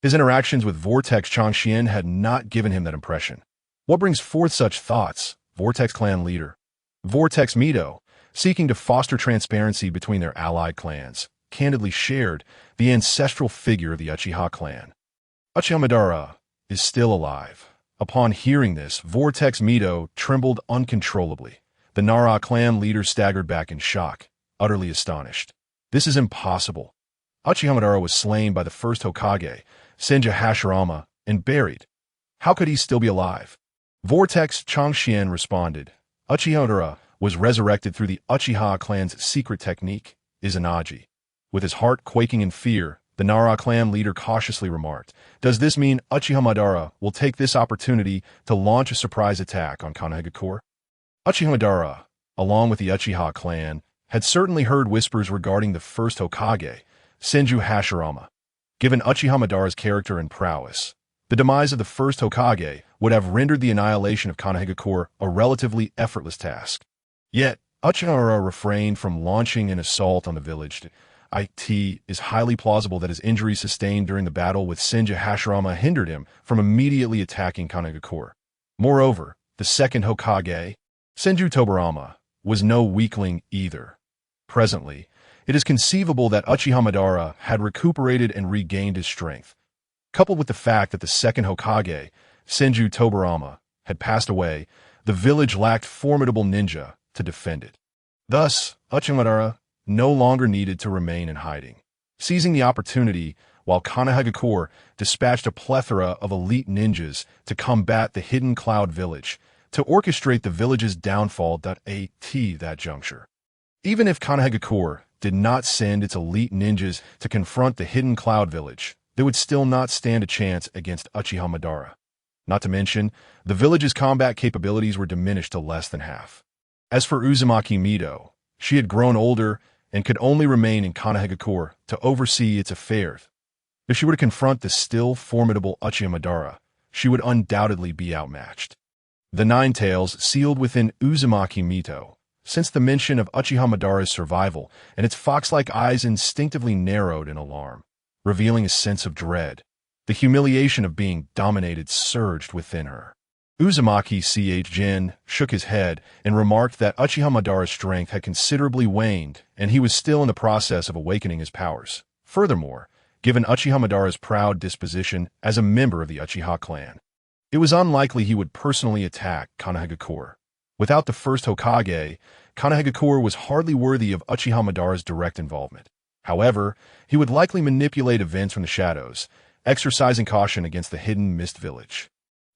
His interactions with Vortex Chōgen had not given him that impression. What brings forth such thoughts? Vortex Clan leader Vortex Mito, seeking to foster transparency between their allied clans, candidly shared the ancestral figure of the Uchiha clan. Uchiha Madara is still alive. Upon hearing this, Vortex Mito trembled uncontrollably. The Nara clan leader staggered back in shock, utterly astonished. This is impossible. Uchiha Madara was slain by the first Hokage, Senju Hashirama, and buried. How could he still be alive? Vortex Chōgen responded. Uchiha Madara was resurrected through the Uchiha clan's secret technique, Izanagi. With his heart quaking in fear, the Nara clan leader cautiously remarked, "Does this mean Uchiha Madara will take this opportunity to launch a surprise attack on Konoha?" Uchiha Madara, along with the Uchiha clan, had certainly heard whispers regarding the first Hokage, Senju Hashirama. Given Uchiha Madara's character and prowess, the demise of the first Hokage would have rendered the annihilation of Konoha a relatively effortless task. Yet, Uchiha Madara refrained from launching an assault on the village. It is highly plausible that his injuries sustained during the battle with Senju Hashirama hindered him from immediately attacking Konoha. Moreover, the second Hokage, Senju Tobirama, was no weakling either. Presently, it is conceivable that Uchiha Madara had recuperated and regained his strength. Coupled with the fact that the second Hokage, Senju Tobirama, had passed away, the village lacked formidable ninja to defend it. Thus, Uchiha Madara no longer needed to remain in hiding. Seizing the opportunity, while Konoha dispatched a plethora of elite ninjas to combat the hidden cloud village, to orchestrate the village's downfall. At that juncture, even if Konoha did not send its elite ninjas to confront the hidden cloud village, they would still not stand a chance against Uchiha Madara. Not to mention, the village's combat capabilities were diminished to less than half. As for Uzumaki Mido, she had grown older and could only remain in Konoha to oversee its affairs. If she were to confront the still formidable Uchiha Madara, she would undoubtedly be outmatched. The Nine Tails sealed within Uzumaki Mido, since the mention of Uchiha Madara's survival, and its fox-like eyes instinctively narrowed in alarm, revealing a sense of dread. The humiliation of being dominated surged within her. Uzumaki Chōgen shook his head and remarked that Uchiha Madara's strength had considerably waned, and he was still in the process of awakening his powers. Furthermore, given Uchiha Madara's proud disposition as a member of the Uchiha clan, it was unlikely he would personally attack Konoha. Without the first Hokage, Konoha was hardly worthy of Uchiha Madara's direct involvement. However, he would likely manipulate events from the shadows, exercising caution against the hidden mist village.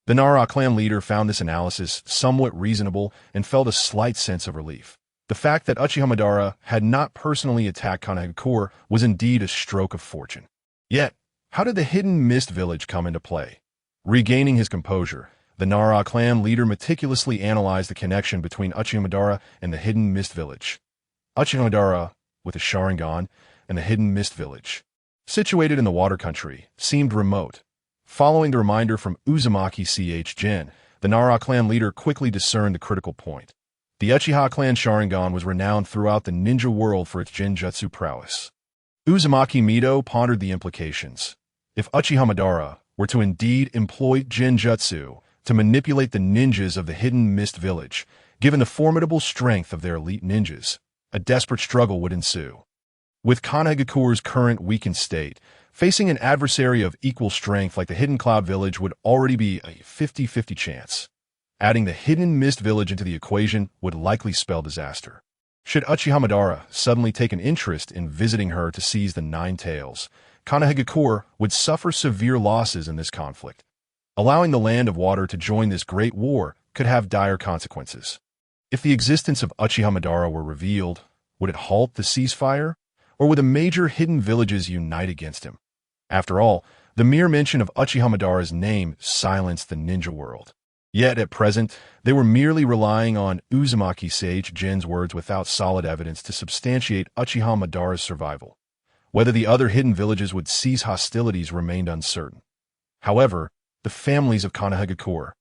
The Nara clan leader found this analysis somewhat reasonable and felt a slight sense of relief. The fact that Uchiha Madara had not personally attacked Konoha was indeed a stroke of fortune. Yet, how did the hidden mist village come into play? Regaining his composure, the Nara clan leader meticulously analyzed the connection between Uchiha Madara and the hidden mist village. Uchiha Madara, with a Sharingan, and the hidden mist village, situated in the water country, seemed remote. Following the reminder from Uzumaki Chōgen, the Nara clan leader quickly discerned the critical point. The Uchiha clan Sharingan was renowned throughout the ninja world for its genjutsu prowess. Uzumaki Mido pondered the implications. If Uchiha Madara were to indeed employ genjutsu to manipulate the ninjas of the hidden mist village, given the formidable strength of their elite ninjas, a desperate struggle would ensue. With Konoha's current weakened state, facing an adversary of equal strength like the Hidden Cloud Village would already be a 50-50 chance. Adding the Hidden Mist Village into the equation would likely spell disaster. Should Uchiha Madara suddenly take an interest in visiting her to seize the Nine Tails, Konoha would suffer severe losses in this conflict. Allowing the Land of Water to join this great war could have dire consequences. If the existence of Uchiha Madara were revealed, would it halt the ceasefire, or would the major hidden villages unite against him? After all, the mere mention of Uchiha Madara's name silenced the ninja world. Yet at present, they were merely relying on Uzumaki Chōgen's words without solid evidence to substantiate Uchiha Madara's survival. Whether the other hidden villages would cease hostilities remained uncertain. However, the families of Konoha,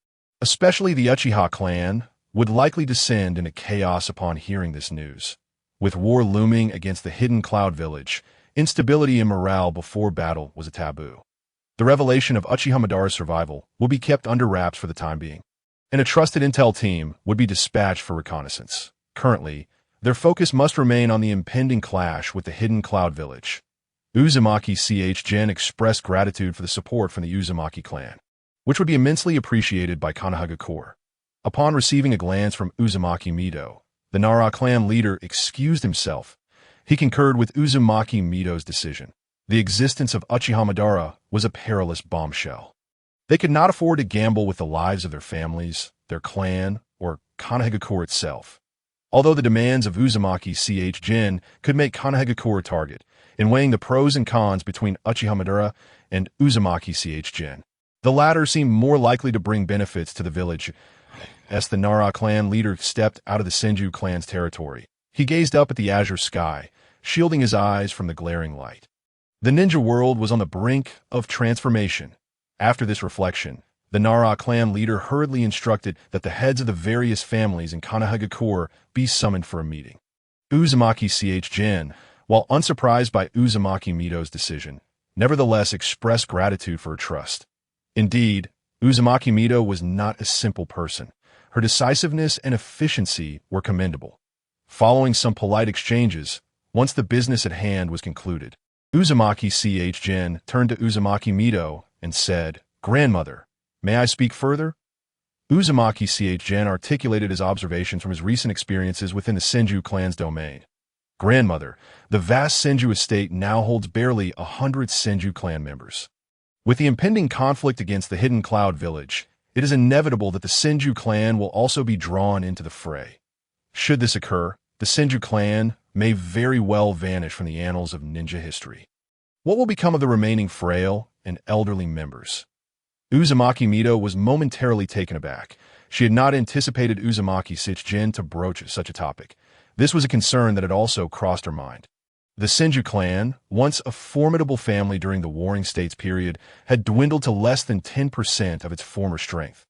especially the Uchiha clan, would likely descend into chaos upon hearing this news. With war looming against the Hidden Cloud Village, instability and morale before battle was a taboo. The revelation of Uchiha Madara's survival would be kept under wraps for the time being, and a trusted intel team would be dispatched for reconnaissance. Currently, their focus must remain on the impending clash with the Hidden Cloud Village. Uzumaki Chōgen expressed gratitude for the support from the Uzumaki clan, which would be immensely appreciated by Konoha. Upon receiving a glance from Uzumaki Mido, the Nara clan leader excused himself. He concurred with Uzumaki Mido's decision. The existence of Uchiha Madara was a perilous bombshell. They could not afford to gamble with the lives of their families, their clan, or Konoha itself. Although the demands of Uzumaki Jin could make Konoha a target, in weighing the pros and cons between Uchiha Madara and Uzumaki Jin, the latter seemed more likely to bring benefits to the village. As the Nara clan leader stepped out of the Senju clan's territory, he gazed up at the azure sky, shielding his eyes from the glaring light. The ninja world was on the brink of transformation. After this reflection, the Nara clan leader hurriedly instructed that the heads of the various families in Konoha be summoned for a meeting. Uzumaki Jin, while unsurprised by Uzumaki Mito's decision, nevertheless expressed gratitude for her trust. Indeed, Uzumaki Mito was not a simple person. Her decisiveness and efficiency were commendable. Following some polite exchanges, once the business at hand was concluded, Uzumaki Jin turned to Uzumaki Mito and said, "Grandmother, may I speak further?" Uzumaki Jin articulated his observations from his recent experiences within the Senju clan's domain. "Grandmother, the vast Senju estate now holds barely 100 Senju clan members. With the impending conflict against the Hidden Cloud village, it is inevitable that the Senju clan will also be drawn into the fray. Should this occur, the Senju clan may very well vanish from the annals of ninja history. What will become of the remaining frail and elderly members?" Uzumaki Mito was momentarily taken aback. She had not anticipated Uzumaki Jin to broach such a topic. This was a concern that had also crossed her mind. The Senju clan, once a formidable family during the Warring States period, had dwindled to less than 10% of its former strength.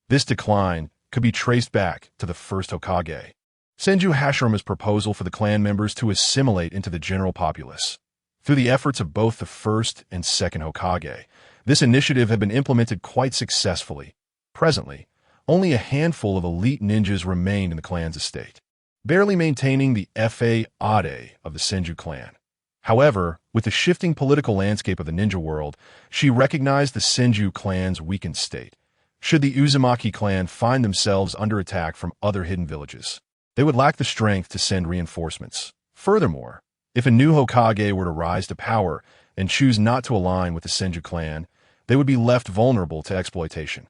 This decline could be traced back to the first Hokage, Senju Hashirama's proposal for the clan members to assimilate into the general populace. Through the efforts of both the first and second Hokage, this initiative had been implemented quite successfully. Presently, only a handful of elite ninjas remained in the clan's estate, barely maintaining the fade of the Senju clan. However, with the shifting political landscape of the ninja world, she recognized the Senju clan's weakened state. Should the Uzumaki clan find themselves under attack from other hidden villages, they would lack the strength to send reinforcements. Furthermore, if a new Hokage were to rise to power and choose not to align with the Senju clan, they would be left vulnerable to exploitation.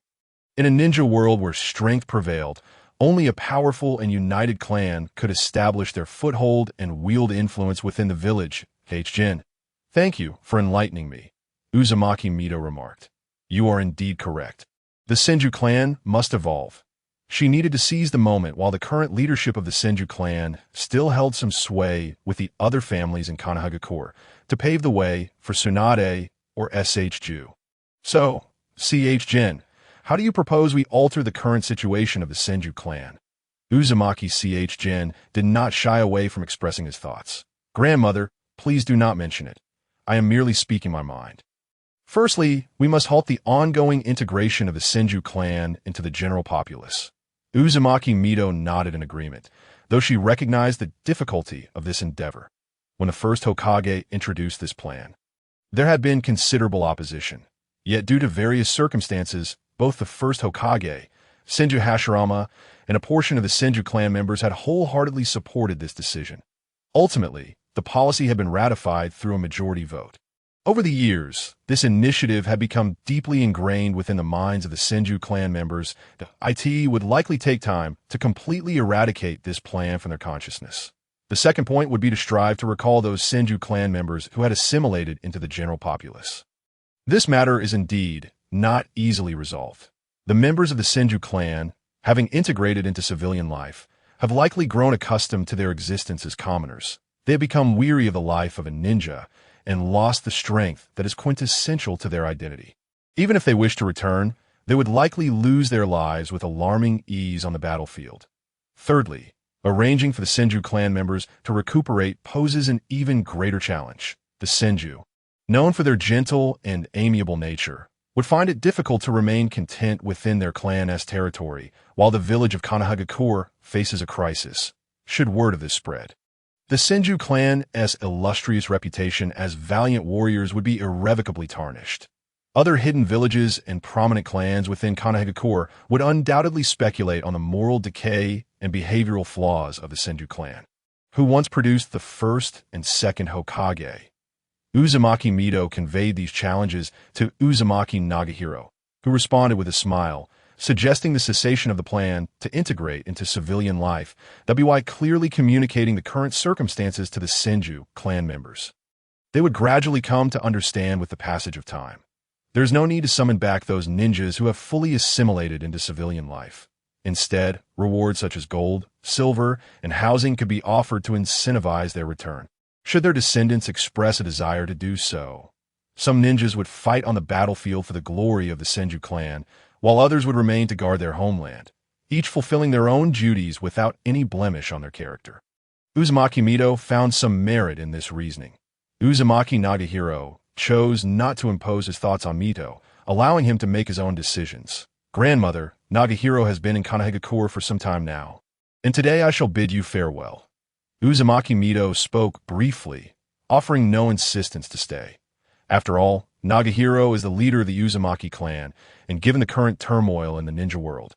In a ninja world where strength prevailed, only a powerful and united clan could establish their foothold and wield influence within the village. Jin, "Thank you for enlightening me," Uzumaki Mito remarked. "You are indeed correct. The Senju clan must evolve." She needed to seize the moment while the current leadership of the Senju clan still held some sway with the other families in Konoha to pave the way for Tsunade or Ju. "So, Jin, how do you propose we alter the current situation of the Senju clan?" Uzumaki Jin did not shy away from expressing his thoughts. "Grandmother, please do not mention it. I am merely speaking my mind. Firstly, we must halt the ongoing integration of the Senju clan into the general populace." Uzumaki Mito nodded in agreement, though she recognized the difficulty of this endeavor. When the first Hokage introduced this plan, there had been considerable opposition. Yet due to various circumstances, both the first Hokage, Senju Hashirama, and a portion of the Senju clan members had wholeheartedly supported this decision. Ultimately, the policy had been ratified through a majority vote. Over the years, this initiative had become deeply ingrained within the minds of the Senju clan members. It would likely take time to completely eradicate this plan from their consciousness. The second point would be to strive to recall those Senju clan members who had assimilated into the general populace. This matter is indeed not easily resolved. The members of the Senju clan, having integrated into civilian life, have likely grown accustomed to their existence as commoners. They have become weary of the life of a ninja and lost the strength that is quintessential to their identity. Even if they wish to return, they would likely lose their lives with alarming ease on the battlefield. Thirdly, arranging for the Senju clan members to recuperate poses an even greater challenge. The Senju, known for their gentle and amiable nature, would find it difficult to remain content within their clan's territory while the village of Konoha faces a crisis, should word of this spread. The Senju clan's illustrious reputation as valiant warriors would be irrevocably tarnished. Other hidden villages and prominent clans within Konoha would undoubtedly speculate on the moral decay and behavioral flaws of the Senju clan, who once produced the first and second Hokage. Uzumaki Mito conveyed these challenges to Uzumaki Nagahiro, who responded with a smile, suggesting the cessation of the plan to integrate into civilian life, WY clearly communicating the current circumstances to the Senju clan members. They would gradually come to understand with the passage of time. There is no need to summon back those ninjas who have fully assimilated into civilian life. Instead, rewards such as gold, silver, and housing could be offered to incentivize their return, should their descendants express a desire to do so. Some ninjas would fight on the battlefield for the glory of the Senju clan, while others would remain to guard their homeland, each fulfilling their own duties without any blemish on their character. Uzumaki Mito found some merit in this reasoning. Uzumaki Nagahiro chose not to impose his thoughts on Mito, allowing him to make his own decisions. Grandmother, Nagahiro has been in Konoha for some time now, and today I shall bid you farewell. Uzumaki Mito spoke briefly, offering no insistence to stay. After all, Nagahiro is the leader of the Uzumaki clan, and given the current turmoil in the ninja world,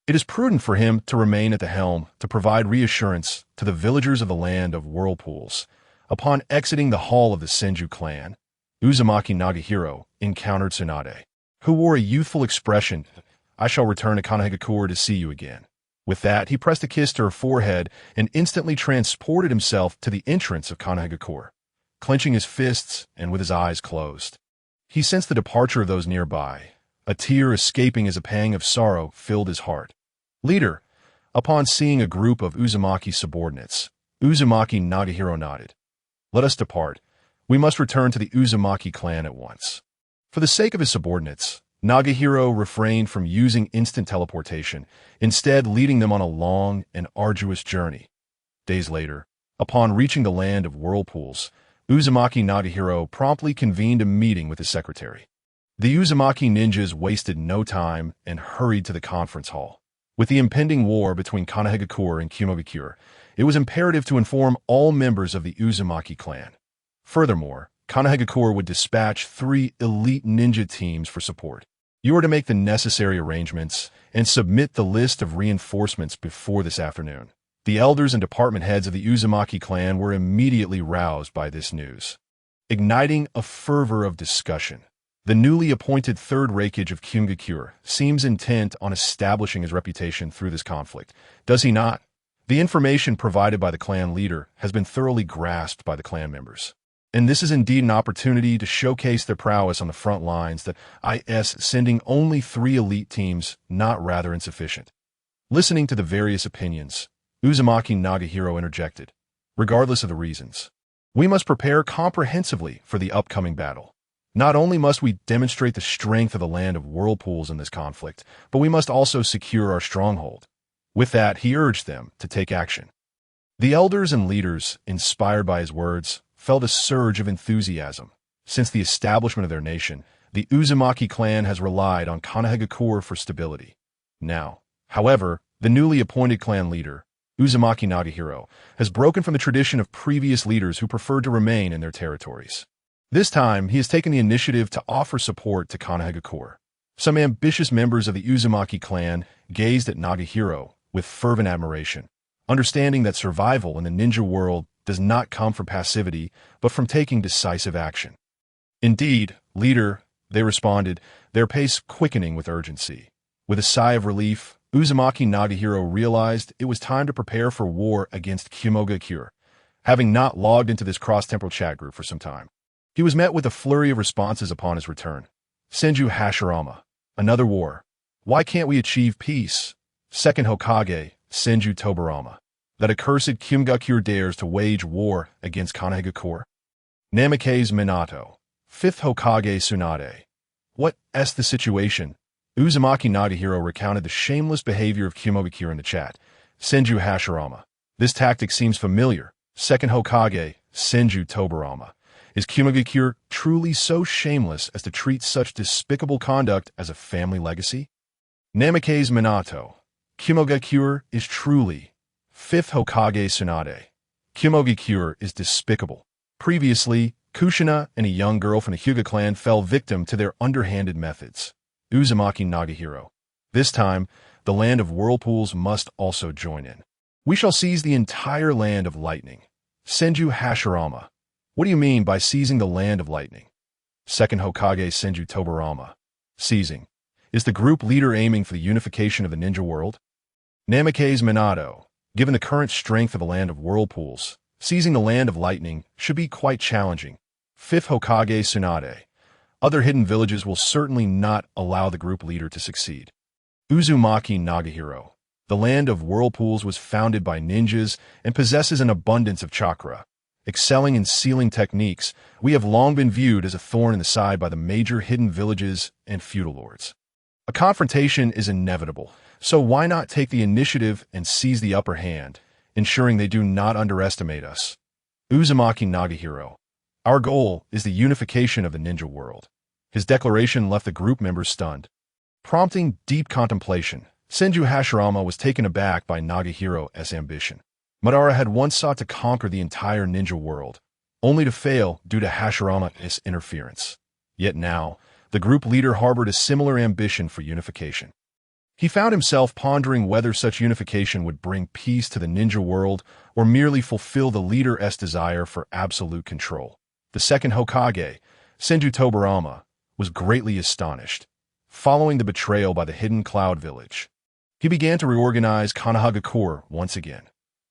it is prudent for him to remain at the helm to provide reassurance to the villagers of the land of whirlpools. Upon exiting the hall of the Senju clan, Uzumaki Nagahiro encountered Tsunade, who wore a youthful expression. I shall return to Konoha to see you again. With that, he pressed a kiss to her forehead and instantly transported himself to the entrance of Konoha, clenching his fists and with his eyes closed. He sensed the departure of those nearby. A tear escaping as a pang of sorrow filled his heart. Leader, upon seeing a group of Uzumaki subordinates, Uzumaki Nagahiro nodded. Let us depart. We must return to the Uzumaki clan at once. For the sake of his subordinates, Nagahiro refrained from using instant teleportation, instead leading them on a long and arduous journey. Days later, upon reaching the land of whirlpools, Uzumaki Nagahiro promptly convened a meeting with his secretary. The Uzumaki ninjas wasted no time and hurried to the conference hall. With the impending war between Konoha and Kumogakure, it was imperative to inform all members of the Uzumaki clan. Furthermore, Konoha would dispatch 3 elite ninja teams for support. You are to make the necessary arrangements and submit the list of reinforcements before this afternoon. The elders and department heads of the Uzumaki clan were immediately roused by this news, igniting a fervor of discussion. The newly appointed third Raikage of Kumogakure seems intent on establishing his reputation through this conflict, does he not? The information provided by the clan leader has been thoroughly grasped by the clan members, and this is indeed an opportunity to showcase their prowess on the front lines that is sending only 3 elite teams not rather insufficient. Listening to the various opinions, Uzumaki Nagahiro interjected, regardless of the reasons. We must prepare comprehensively for the upcoming battle. Not only must we demonstrate the strength of the land of whirlpools in this conflict, but we must also secure our stronghold. With that, he urged them to take action. The elders and leaders, inspired by his words, felt a surge of enthusiasm. Since the establishment of their nation, the Uzumaki clan has relied on Konoha for stability. Now, however, the newly appointed clan leader, Uzumaki Nagahiro, has broken from the tradition of previous leaders who preferred to remain in their territories. This time, he has taken the initiative to offer support to Konoha. Some ambitious members of the Uzumaki clan gazed at Nagahiro with fervent admiration, understanding that survival in the ninja world does not come from passivity, but from taking decisive action. Indeed, leader, they responded, their pace quickening with urgency. With a sigh of relief, Uzumaki Nagahiro realized it was time to prepare for war against Kumogakure, having not logged into this cross-temporal chat group for some time. He was met with a flurry of responses upon his return. Senju Hashirama, another war. Why can't we achieve peace? Second Hokage, Senju Tobirama. That accursed Kumogakure dares to wage war against Konoha. Namikaze Minato. Fifth Hokage Tsunade. What's the situation? Uzumaki Nagahiro recounted the shameless behavior of Kumogakure in the chat. Senju Hashirama. This tactic seems familiar. Second Hokage, Senju Tobirama. Is Kumogakure truly so shameless as to treat such despicable conduct as a family legacy? Namikaze Minato. Kumogakure is truly. Fifth Hokage Tsunade. Kumogakure is despicable. Previously, Kushina and a young girl from the Hyuga clan fell victim to their underhanded methods. Uzumaki Nagahiro. This time, the land of whirlpools must also join in. We shall seize the entire land of lightning. Senju Hashirama. What do you mean by seizing the land of lightning? Second Hokage Senju Tobirama. Seizing. Is the group leader aiming for the unification of the ninja world? Namikaze Minato. Given the current strength of the land of whirlpools, seizing the land of lightning should be quite challenging. Fifth Hokage Tsunade. Other hidden villages will certainly not allow the group leader to succeed. Uzumaki Nagahiro. The land of whirlpools was founded by ninjas and possesses an abundance of chakra. Excelling in sealing techniques, we have long been viewed as a thorn in the side by the major hidden villages and feudal lords. A confrontation is inevitable, so why not take the initiative and seize the upper hand, ensuring they do not underestimate us? Uzumaki Nagahiro. Our goal is the unification of the ninja world. His declaration left the group members stunned. Prompting deep contemplation, Senju Hashirama was taken aback by Nagahiro's ambition. Madara had once sought to conquer the entire ninja world, only to fail due to Hashirama's interference. Yet now, the group leader harbored a similar ambition for unification. He found himself pondering whether such unification would bring peace to the ninja world or merely fulfill the leader's desire for absolute control. The second Hokage, Senju Tobirama, was greatly astonished. Following the betrayal by the Hidden Cloud Village, he began to reorganize Konoha once again.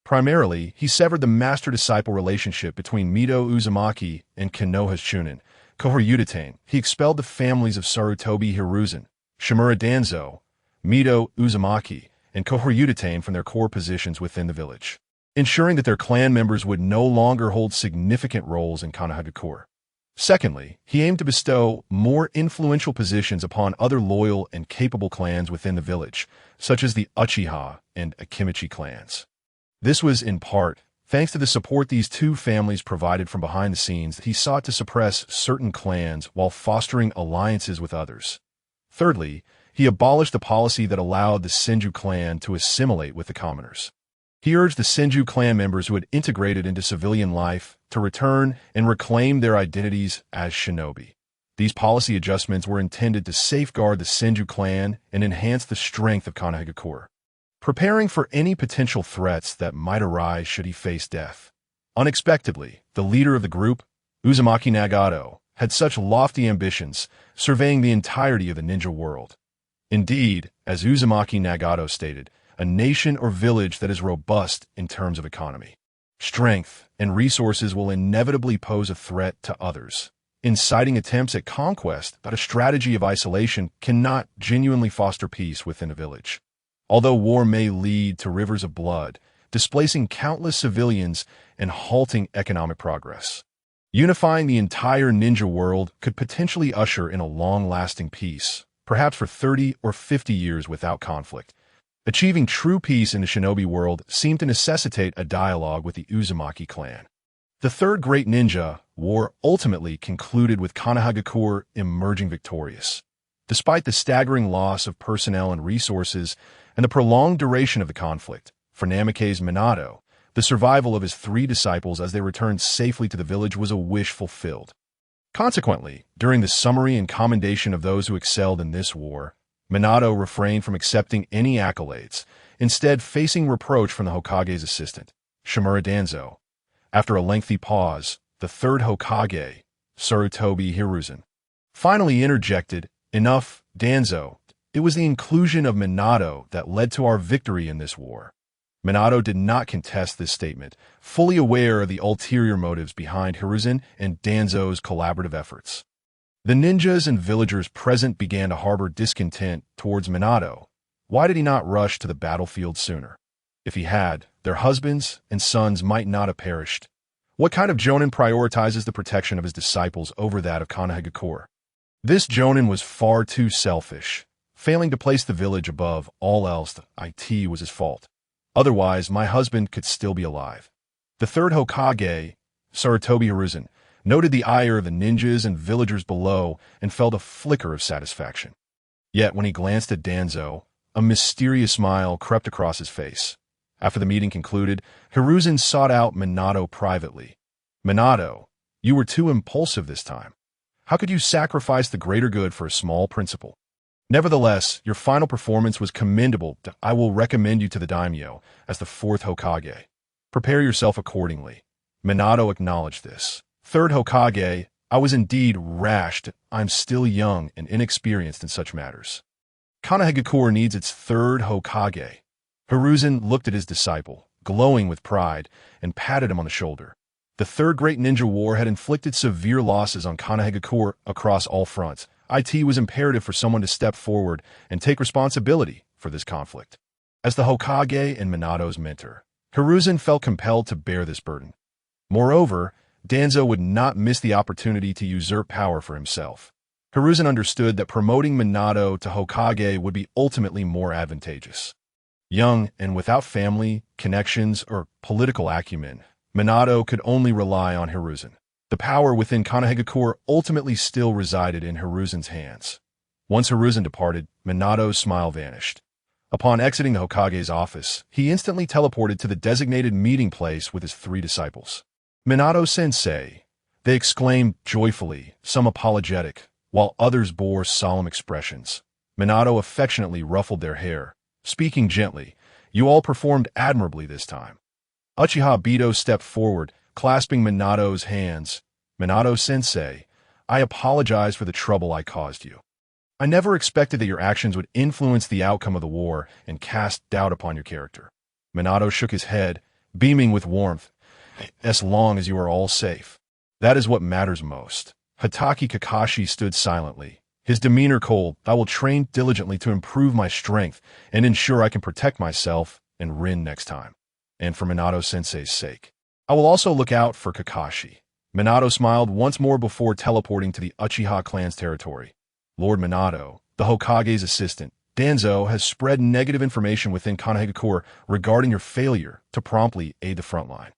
Primarily, he severed the master-disciple relationship between Mito Uzumaki and Konoha's Chunin, Kohoryudatain. He expelled the families of Sarutobi Hiruzen, Shimura Danzo, Mito Uzumaki, and Kohoryudatain from their core positions within the village, ensuring that their clan members would no longer hold significant roles in Konoha. Secondly, he aimed to bestow more influential positions upon other loyal and capable clans within the village, such as the Uchiha and Akimichi clans. This was, in part, thanks to the support these two families provided from behind the scenes that he sought to suppress certain clans while fostering alliances with others. Thirdly, he abolished the policy that allowed the Senju clan to assimilate with the commoners. He urged the Senju clan members who had integrated into civilian life to return and reclaim their identities as shinobi. These policy adjustments were intended to safeguard the Senju clan and enhance the strength of Konoha, preparing for any potential threats that might arise should he face death. Unexpectedly, the leader of the group, Uzumaki Nagato, had such lofty ambitions, surveying the entirety of the ninja world. Indeed, as Uzumaki Nagato stated, a nation or village that is robust in terms of economy, strength, and resources will inevitably pose a threat to others. Inciting attempts at conquest, but a strategy of isolation cannot genuinely foster peace within a village. Although war may lead to rivers of blood, displacing countless civilians and halting economic progress, unifying the entire ninja world could potentially usher in a long-lasting peace, perhaps for 30 or 50 years without conflict. Achieving true peace in the shinobi world seemed to necessitate a dialogue with the Uzumaki clan. The Third Great Ninja War ultimately concluded with Konoha emerging victorious. Despite the staggering loss of personnel and resources and the prolonged duration of the conflict, for Namikaze Minato, the survival of his three disciples as they returned safely to the village was a wish fulfilled. Consequently, during the summary and commendation of those who excelled in this war, Minato refrained from accepting any accolades, instead facing reproach from the Hokage's assistant, Shimura Danzo. After a lengthy pause, the third Hokage, Sarutobi Hiruzen, finally interjected, "Enough, Danzo. It was the inclusion of Minato that led to our victory in this war." Minato did not contest this statement, fully aware of the ulterior motives behind Hiruzen and Danzo's collaborative efforts. The ninjas and villagers present began to harbor discontent towards Minato. Why did he not rush to the battlefield sooner? If he had, their husbands and sons might not have perished. What kind of jonin prioritizes the protection of his disciples over that of Konoha? This jonin was far too selfish. Failing to place the village above all else, it was his fault. Otherwise, my husband could still be alive. The third Hokage, Sarutobi Hiruzen, noted the ire of the ninjas and villagers below and felt a flicker of satisfaction. Yet when he glanced at Danzo, a mysterious smile crept across his face. After the meeting concluded, Hiruzen sought out Minato privately. "Minato, you were too impulsive this time. How could you sacrifice the greater good for a small principle? Nevertheless, your final performance was commendable. I will recommend you to the daimyo as the fourth Hokage. Prepare yourself accordingly." Minato acknowledged this, Third Hokage, I was indeed rash. I'm still young and inexperienced in such matters. Konoha needs its third Hokage. Hiruzen looked at his disciple, glowing with pride, and patted him on the shoulder. The Third Great Ninja War had inflicted severe losses on Konoha across all fronts. It was imperative for someone to step forward and take responsibility for this conflict. As the Hokage and Minato's mentor, Hiruzen felt compelled to bear this burden. Moreover, Danzo would not miss the opportunity to usurp power for himself. Hiruzen understood that promoting Minato to Hokage would be ultimately more advantageous. Young and without family, connections, or political acumen, Minato could only rely on Hiruzen. The power within Konoha ultimately still resided in Hiruzen's hands. Once Hiruzen departed, Minato's smile vanished. Upon exiting the Hokage's office, he instantly teleported to the designated meeting place with his 3 disciples. "Minato-sensei," they exclaimed joyfully, some apologetic, while others bore solemn expressions. Minato affectionately ruffled their hair, speaking gently, "You all performed admirably this time." Uchiha Bito stepped forward, clasping Minato's hands. "Minato-sensei, I apologize for the trouble I caused you. I never expected that your actions would influence the outcome of the war and cast doubt upon your character." Minato shook his head, beaming with warmth. "As long as you are all safe. That is what matters most." Hatake Kakashi stood silently, his demeanor cold. "I will train diligently to improve my strength and ensure I can protect myself and Rin next time. And for Minato-sensei's sake, I will also look out for Kakashi." Minato smiled once more before teleporting to the Uchiha clan's territory. "Lord Minato, the Hokage's assistant, Danzo, has spread negative information within Konoha regarding your failure to promptly aid the front line.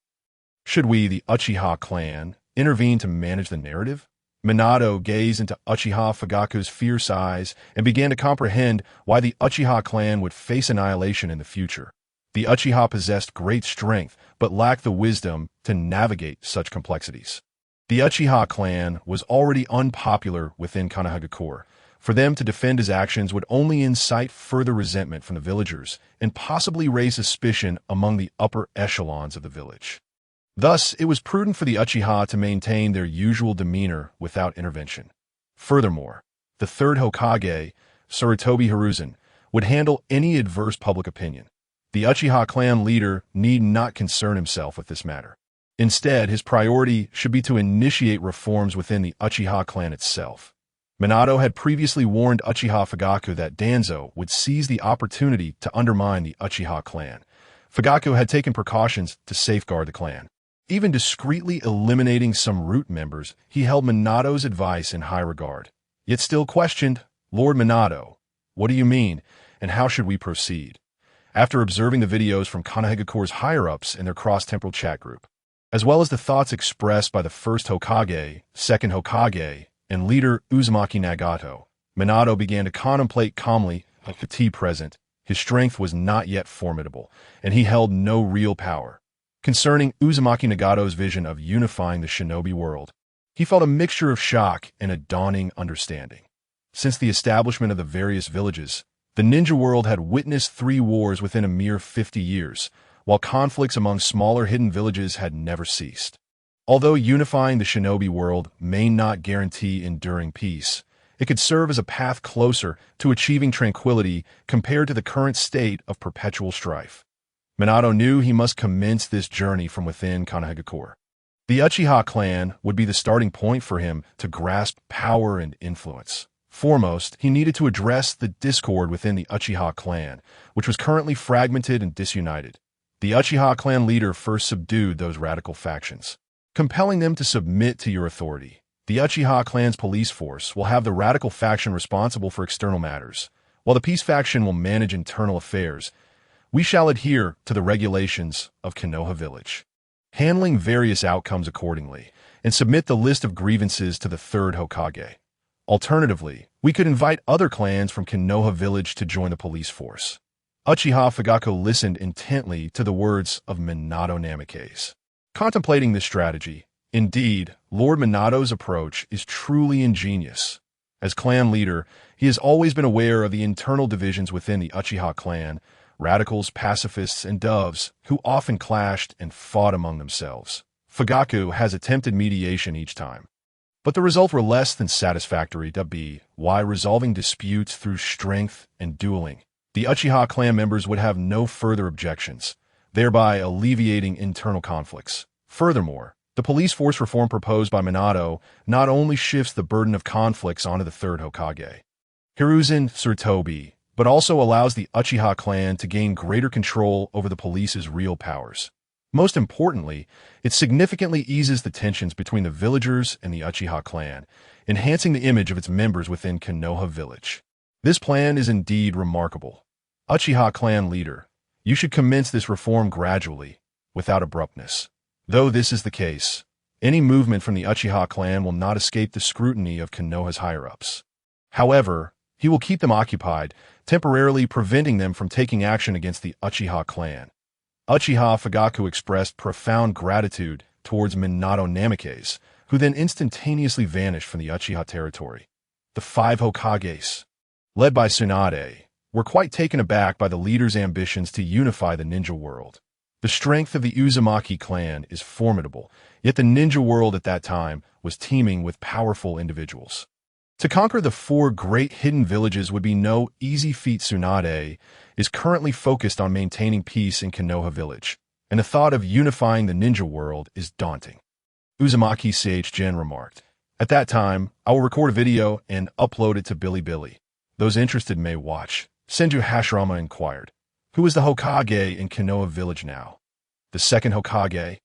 Should we, the Uchiha clan, intervene to manage the narrative?" Minato gazed into Uchiha Fugaku's fierce eyes and began to comprehend why the Uchiha clan would face annihilation in the future. The Uchiha possessed great strength, but lacked the wisdom to navigate such complexities. The Uchiha clan was already unpopular within Konoha. For them to defend his actions would only incite further resentment from the villagers and possibly raise suspicion among the upper echelons of the village. Thus, it was prudent for the Uchiha to maintain their usual demeanor without intervention. Furthermore, the third Hokage, Sarutobi Hiruzen, would handle any adverse public opinion. The Uchiha clan leader need not concern himself with this matter. Instead, his priority should be to initiate reforms within the Uchiha clan itself. Minato had previously warned Uchiha Fugaku that Danzo would seize the opportunity to undermine the Uchiha clan. Fugaku had taken precautions to safeguard the clan. Even discreetly eliminating some root members, he held Minato's advice in high regard. Yet still questioned, "Lord Minato, what do you mean, and how should we proceed?" After observing the videos from Konoha higher-ups in their cross-temporal chat group, as well as the thoughts expressed by the first Hokage, second Hokage, and leader Uzumaki Nagato, Minato began to contemplate calmly, like the tea present. His strength was not yet formidable, and he held no real power. Concerning Uzumaki Nagato's vision of unifying the shinobi world, he felt a mixture of shock and a dawning understanding. Since the establishment of the various villages, the ninja world had witnessed 3 wars within a mere 50 years, while conflicts among smaller hidden villages had never ceased. Although unifying the shinobi world may not guarantee enduring peace, it could serve as a path closer to achieving tranquility compared to the current state of perpetual strife. Minato knew he must commence this journey from within Konoha. The Uchiha clan would be the starting point for him to grasp power and influence. Foremost, he needed to address the discord within the Uchiha clan, which was currently fragmented and disunited. The Uchiha clan leader first subdued those radical factions, compelling them to submit to your authority. The Uchiha clan's police force will have the radical faction responsible for external matters, while the peace faction will manage internal affairs. We shall adhere to the regulations of Konoha village, handling various outcomes accordingly, and submit the list of grievances to the third Hokage. Alternatively, we could invite other clans from Konoha village to join the police force. Uchiha Fugaku listened intently to the words of Minato Namikaze. Contemplating this strategy, indeed, Lord Minato's approach is truly ingenious. As clan leader, he has always been aware of the internal divisions within the Uchiha clan, radicals, pacifists, and doves, who often clashed and fought among themselves. Fugaku has attempted mediation each time, but the results were less than satisfactory. Why resolving disputes through strength and dueling. The Uchiha clan members would have no further objections, thereby alleviating internal conflicts. Furthermore, the police force reform proposed by Minato not only shifts the burden of conflicts onto the third Hokage, Hiruzen Tsurutobi, but also allows the Uchiha clan to gain greater control over the police's real powers. Most importantly, it significantly eases the tensions between the villagers and the Uchiha clan, enhancing the image of its members within Konoha village. This plan is indeed remarkable. Uchiha clan leader, you should commence this reform gradually, without abruptness. Though this is the case, any movement from the Uchiha clan will not escape the scrutiny of Konoha's higher-ups. However, he will keep them occupied, temporarily preventing them from taking action against the Uchiha clan. Uchiha Fugaku expressed profound gratitude towards Minato Namikaze, who then instantaneously vanished from the Uchiha territory. The 5 Hokages, led by Tsunade, were quite taken aback by the leader's ambitions to unify the ninja world. The strength of the Uzumaki clan is formidable, yet the ninja world at that time was teeming with powerful individuals. To conquer the 4 great hidden villages would be no easy feat. Tsunade is currently focused on maintaining peace in Konoha village, and the thought of unifying the ninja world is daunting. Uzumaki Chōgen remarked, "At that time, I will record a video and upload it to Bilibili. Those interested may watch." Senju Hashirama inquired, "Who is the Hokage in Konoha village now?" "The second Hokage?"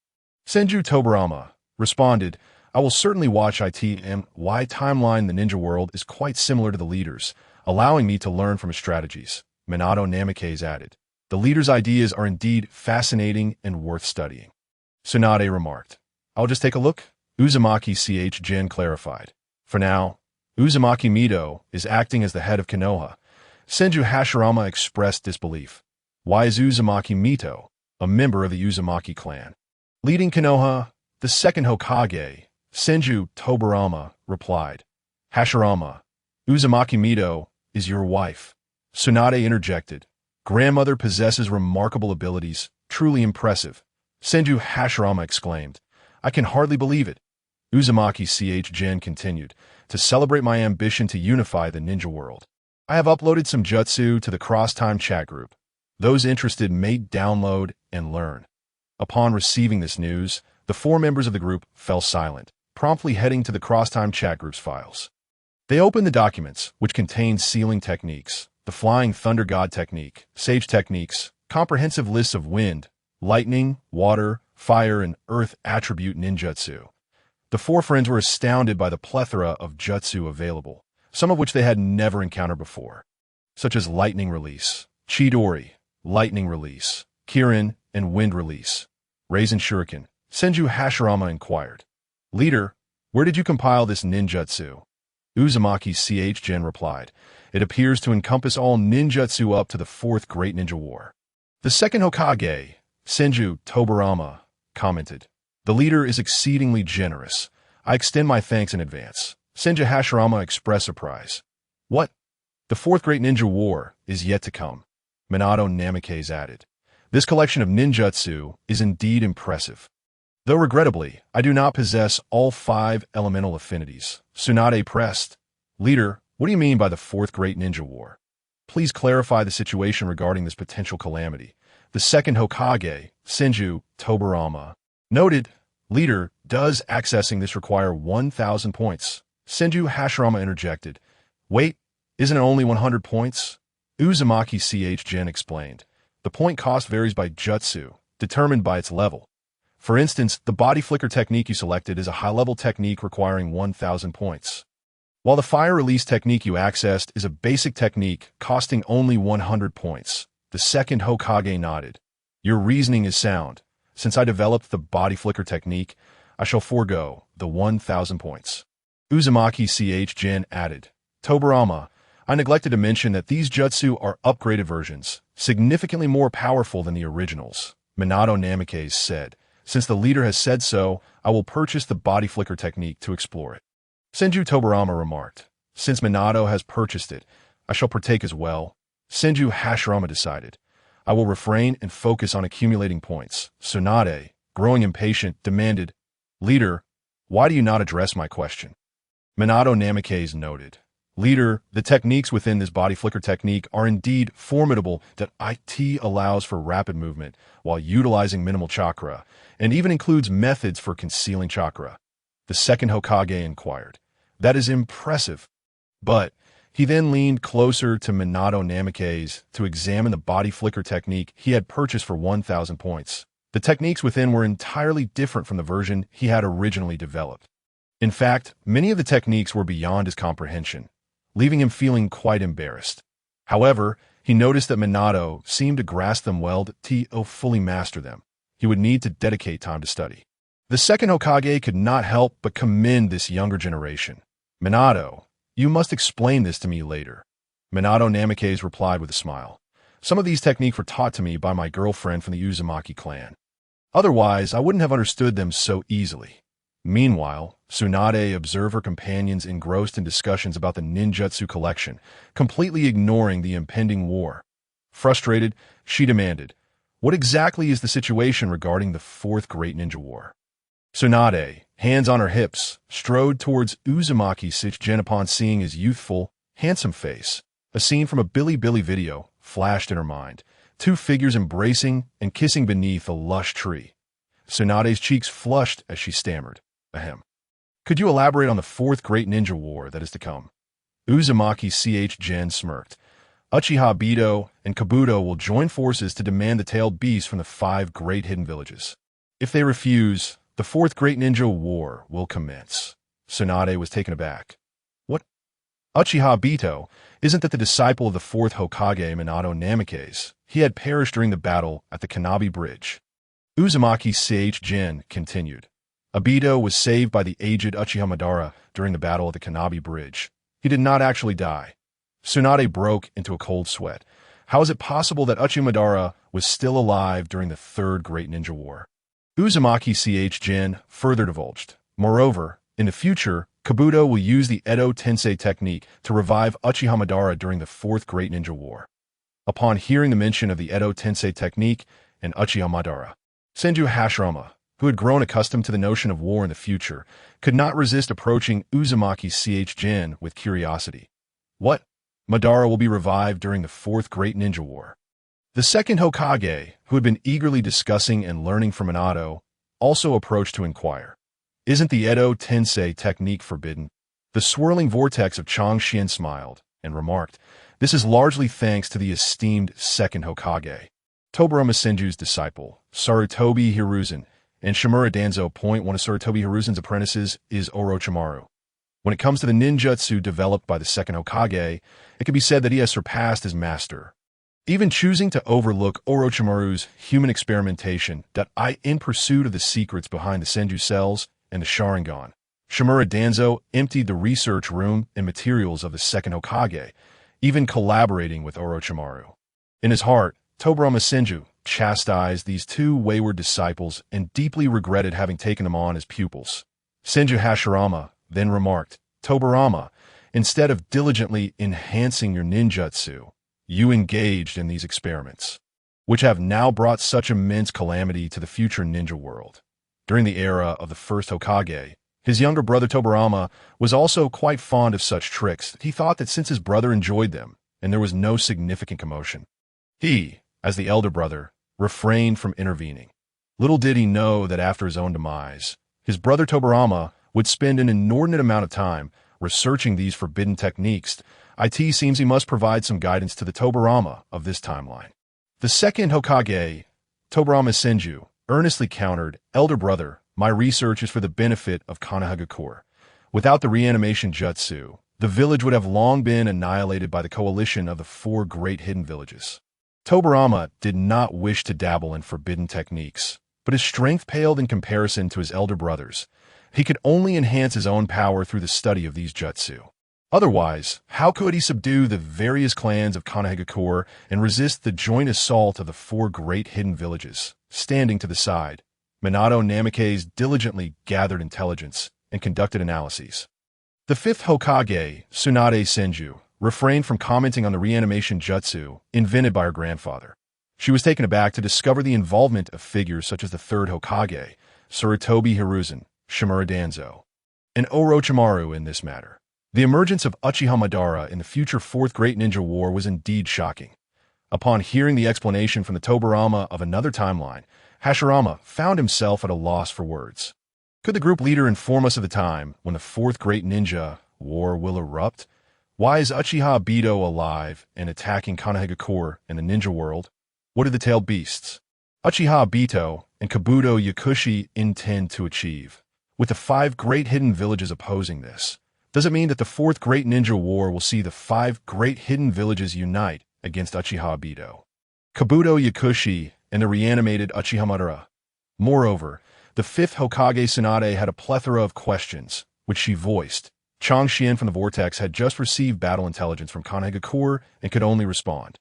Senju Tobirama responded, "I will certainly watch ITMY timeline. The ninja world is quite similar to the leader's, allowing me to learn from his strategies." Minato Namikaze added, "The leader's ideas are indeed fascinating and worth studying." Tsunade remarked, "I'll just take a look." Uzumaki Chōgen clarified, "For now, Uzumaki Mito is acting as the head of Konoha." Senju Hashirama expressed disbelief. "Why is Uzumaki Mito, a member of the Uzumaki clan, leading Konoha?" "The second Hokage," Senju Tobirama replied. "Hashirama, Uzumaki Mito is your wife." Tsunade interjected, "Grandmother possesses remarkable abilities, truly impressive." Senju Hashirama exclaimed, "I can hardly believe it." Uzumaki Chōgen continued, "To celebrate my ambition to unify the ninja world, I have uploaded some jutsu to the cross-time chat group. Those interested may download and learn." Upon receiving this news, the 4 members of the group fell silent, promptly heading to the cross-time chat group's files. They opened the documents, which contained sealing techniques, the Flying Thunder God technique, Sage techniques, comprehensive lists of wind, lightning, water, fire, and earth attribute ninjutsu. The 4 friends were astounded by the plethora of jutsu available, some of which they had never encountered before, such as lightning release, Chidori, lightning release, Kirin, and wind release. Raisin Shuriken, Senju Hashirama inquired, "Leader, where did you compile this ninjutsu?" Uzumaki Chōgen replied, "It appears to encompass all ninjutsu up to the 4th Great Ninja War." The second Hokage, Senju Tobirama, commented, "The leader is exceedingly generous. I extend my thanks in advance." Senju Hashirama expressed surprise. "What? The 4th Great Ninja War is yet to come." Minato Namikaze added, "This collection of ninjutsu is indeed impressive. Though regrettably, I do not possess all 5 elemental affinities." Tsunade pressed, "Leader, what do you mean by the 4th Great Ninja War? Please clarify the situation regarding this potential calamity." The second Hokage, Senju Tobirama, noted, "Leader, does accessing this require 1,000 points?" Senju Hashirama interjected, "Wait, isn't it only 100 points?" Uzumaki Chōgen explained, "The point cost varies by jutsu, determined by its level. For instance, the body flicker technique you selected is a high-level technique requiring 1,000 points, while the fire release technique you accessed is a basic technique costing only 100 points. The second Hokage nodded. "Your reasoning is sound. Since I developed the body flicker technique, I shall forego the 1,000 points." Uzumaki Chōgen added, "Tobirama, I neglected to mention that these jutsu are upgraded versions, significantly more powerful than the originals." Minato Namikaze said, "Since the leader has said so, I will purchase the body flicker technique to explore it." Senju Tobirama remarked, "Since Minato has purchased it, I shall partake as well." Senju Hashirama decided, "I will refrain and focus on accumulating points." Tsunade, growing impatient, demanded, Leader, why do you not address my question? Minato Namikaze noted. Leader, the techniques within this body flicker technique are indeed formidable that IT allows for rapid movement while utilizing minimal chakra, and even includes methods for concealing chakra. The second Hokage inquired. That is impressive. But he then leaned closer to Minato Namikaze to examine the body flicker technique he had purchased for 1,000 points. The techniques within were entirely different from the version he had originally developed. In fact, many of the techniques were beyond his comprehension, leaving him feeling quite embarrassed. However, he noticed that Minato seemed to grasp them well to fully master them. He would need to dedicate time to study. The second Hokage could not help but commend this younger generation. Minato, you must explain this to me later. Minato Namikaze replied with a smile. Some of these techniques were taught to me by my girlfriend from the Uzumaki clan. Otherwise, I wouldn't have understood them so easily. Meanwhile, Tsunade observed her companions engrossed in discussions about the ninjutsu collection, completely ignoring the impending war. Frustrated, she demanded, "What exactly is the situation regarding the Fourth Great Ninja War?" Tsunade, hands on her hips, strode towards Uzumaki Shichigen upon seeing his youthful, handsome face. A scene from a Billy video flashed in her mind, two figures embracing and kissing beneath a lush tree. Tsunade's cheeks flushed as she stammered, "Ahem. Could you elaborate on the Fourth Great Ninja War that is to come?" Uzumaki Shichigen smirked. Uchiha Bito and Kabuto will join forces to demand the tailed beast from the 5 great hidden villages. If they refuse, the Fourth Great Ninja War will commence. Tsunade was taken aback. What? Uchiha Bito, isn't that the disciple of the fourth Hokage Minato Namikaze? He had perished during the battle at the Kanabi Bridge. Uzumaki Shichigen continued. Abito was saved by the aged Uchiha Madara during the battle at the Kanabi Bridge. He did not actually die. Tsunade broke into a cold sweat. How is it possible that Uchiha Madara was still alive during the Third Great Ninja War? Uzumaki Shichigen further divulged. Moreover, in the future, Kabuto will use the Edo Tensei technique to revive Uchiha Madara during the Fourth Great Ninja War. Upon hearing the mention of the Edo Tensei technique and Uchiha Madara, Senju Hashirama, who had grown accustomed to the notion of war in the future, could not resist approaching Uzumaki Shichigen with curiosity. What? Madara will be revived during the Fourth Great Ninja War. The second Hokage, who had been eagerly discussing and learning from Minato, also approached to inquire. Isn't the Edo Tensei technique forbidden? The swirling vortex of Chōgen smiled and remarked, "This is largely thanks to the esteemed second Hokage. Tobirama Senju's disciple, Sarutobi Hiruzen, and Shimura Danzo point one of Sarutobi Hiruzen's apprentices is Orochimaru. When it comes to the ninjutsu developed by the second Hokage, it can be said that he has surpassed his master. Even choosing to overlook Orochimaru's human experimentation in pursuit of the secrets behind the Senju cells and the Sharingan, Shimura Danzo emptied the research room and materials of the second Hokage, even collaborating with Orochimaru. In his heart, Tobirama Senju chastised these two wayward disciples and deeply regretted having taken them on as pupils. Senju Hashirama then remarked, "Tobirama, instead of diligently enhancing your ninjutsu, you engaged in these experiments, which have now brought such immense calamity to the future ninja world." During the era of the first Hokage, his younger brother Tobirama was also quite fond of such tricks. He thought that since his brother enjoyed them, and there was no significant commotion, he, as the elder brother, refrained from intervening. Little did he know that after his own demise, his brother Tobirama would spend an inordinate amount of time researching these forbidden techniques. It seems he must provide some guidance to the Tobirama of this timeline. The second Hokage, Tobirama Senju, earnestly countered, "Elder brother, my research is for the benefit of Konoha. Without the reanimation jutsu, the village would have long been annihilated by the coalition of the 4 great hidden villages." Tobirama did not wish to dabble in forbidden techniques, but his strength paled in comparison to his elder brothers. He could only enhance his own power through the study of these jutsu. Otherwise, how could he subdue the various clans of Konoha and resist the joint assault of the 4 great hidden villages? Standing to the side, Minato Namikaze diligently gathered intelligence and conducted analyses. The 5th Hokage, Tsunade Senju, refrained from commenting on the reanimation jutsu invented by her grandfather. She was taken aback to discover the involvement of figures such as the 3rd Hokage, Sarutobi Hiruzen, Shimura Danzo, and Orochimaru in this matter. The emergence of Uchiha Madara in the future Fourth Great Ninja War was indeed shocking. Upon hearing the explanation from the Tobirama of another timeline, Hashirama found himself at a loss for words. Could the group leader inform us of the time when the Fourth Great Ninja War will erupt? Why is Uchiha Obito alive and attacking Konoha in the ninja world? What do the tailed beasts, Uchiha Obito and Kabuto Yakushi, intend to achieve? With the 5 great hidden villages opposing this, does it mean that the Fourth Great Ninja War will see the 5 great hidden villages unite against Uchiha Obito, Kabuto Yakushi, and the reanimated Uchiha Madara? Moreover, the 5th Hokage Tsunade had a plethora of questions, which she voiced. Chōgen from the Vortex had just received battle intelligence from Konoha and could only respond.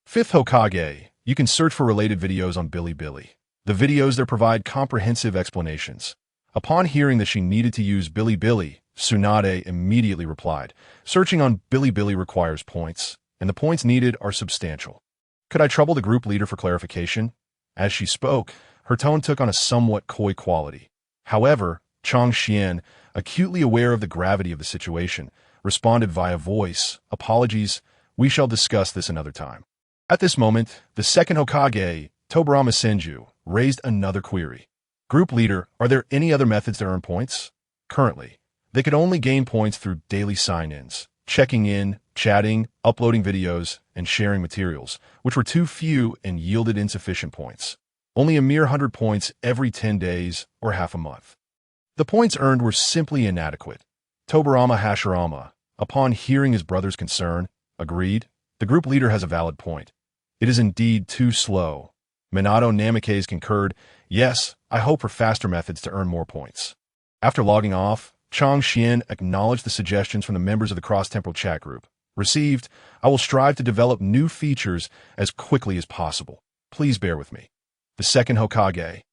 5th Hokage, you can search for related videos on Bilibili. The videos there provide comprehensive explanations. Upon hearing that she needed to use Bilibili, Tsunade immediately replied, "Searching on Bilibili requires points, and the points needed are substantial. Could I trouble the group leader for clarification?" As she spoke, her tone took on a somewhat coy quality. However, Chōgen, acutely aware of the gravity of the situation, responded via voice, "Apologies, we shall discuss this another time." At this moment, the second Hokage, Tobirama Senju, raised another query. "Group leader, are there any other methods to earn points?" Currently, they could only gain points through daily sign-ins, checking in, chatting, uploading videos, and sharing materials, which were too few and yielded insufficient points. Only a mere 100 points every 10 days or half a month. The points earned were simply inadequate. Tobirama Hashirama, upon hearing his brother's concern, agreed. The group leader has a valid point. It is indeed too slow. Minato Namikaze concurred. Yes, I hope for faster methods to earn more points. After logging off, Chōgen acknowledged the suggestions from the members of the cross-temporal chat group. Received, I will strive to develop new features as quickly as possible. Please bear with me. The second Hokage,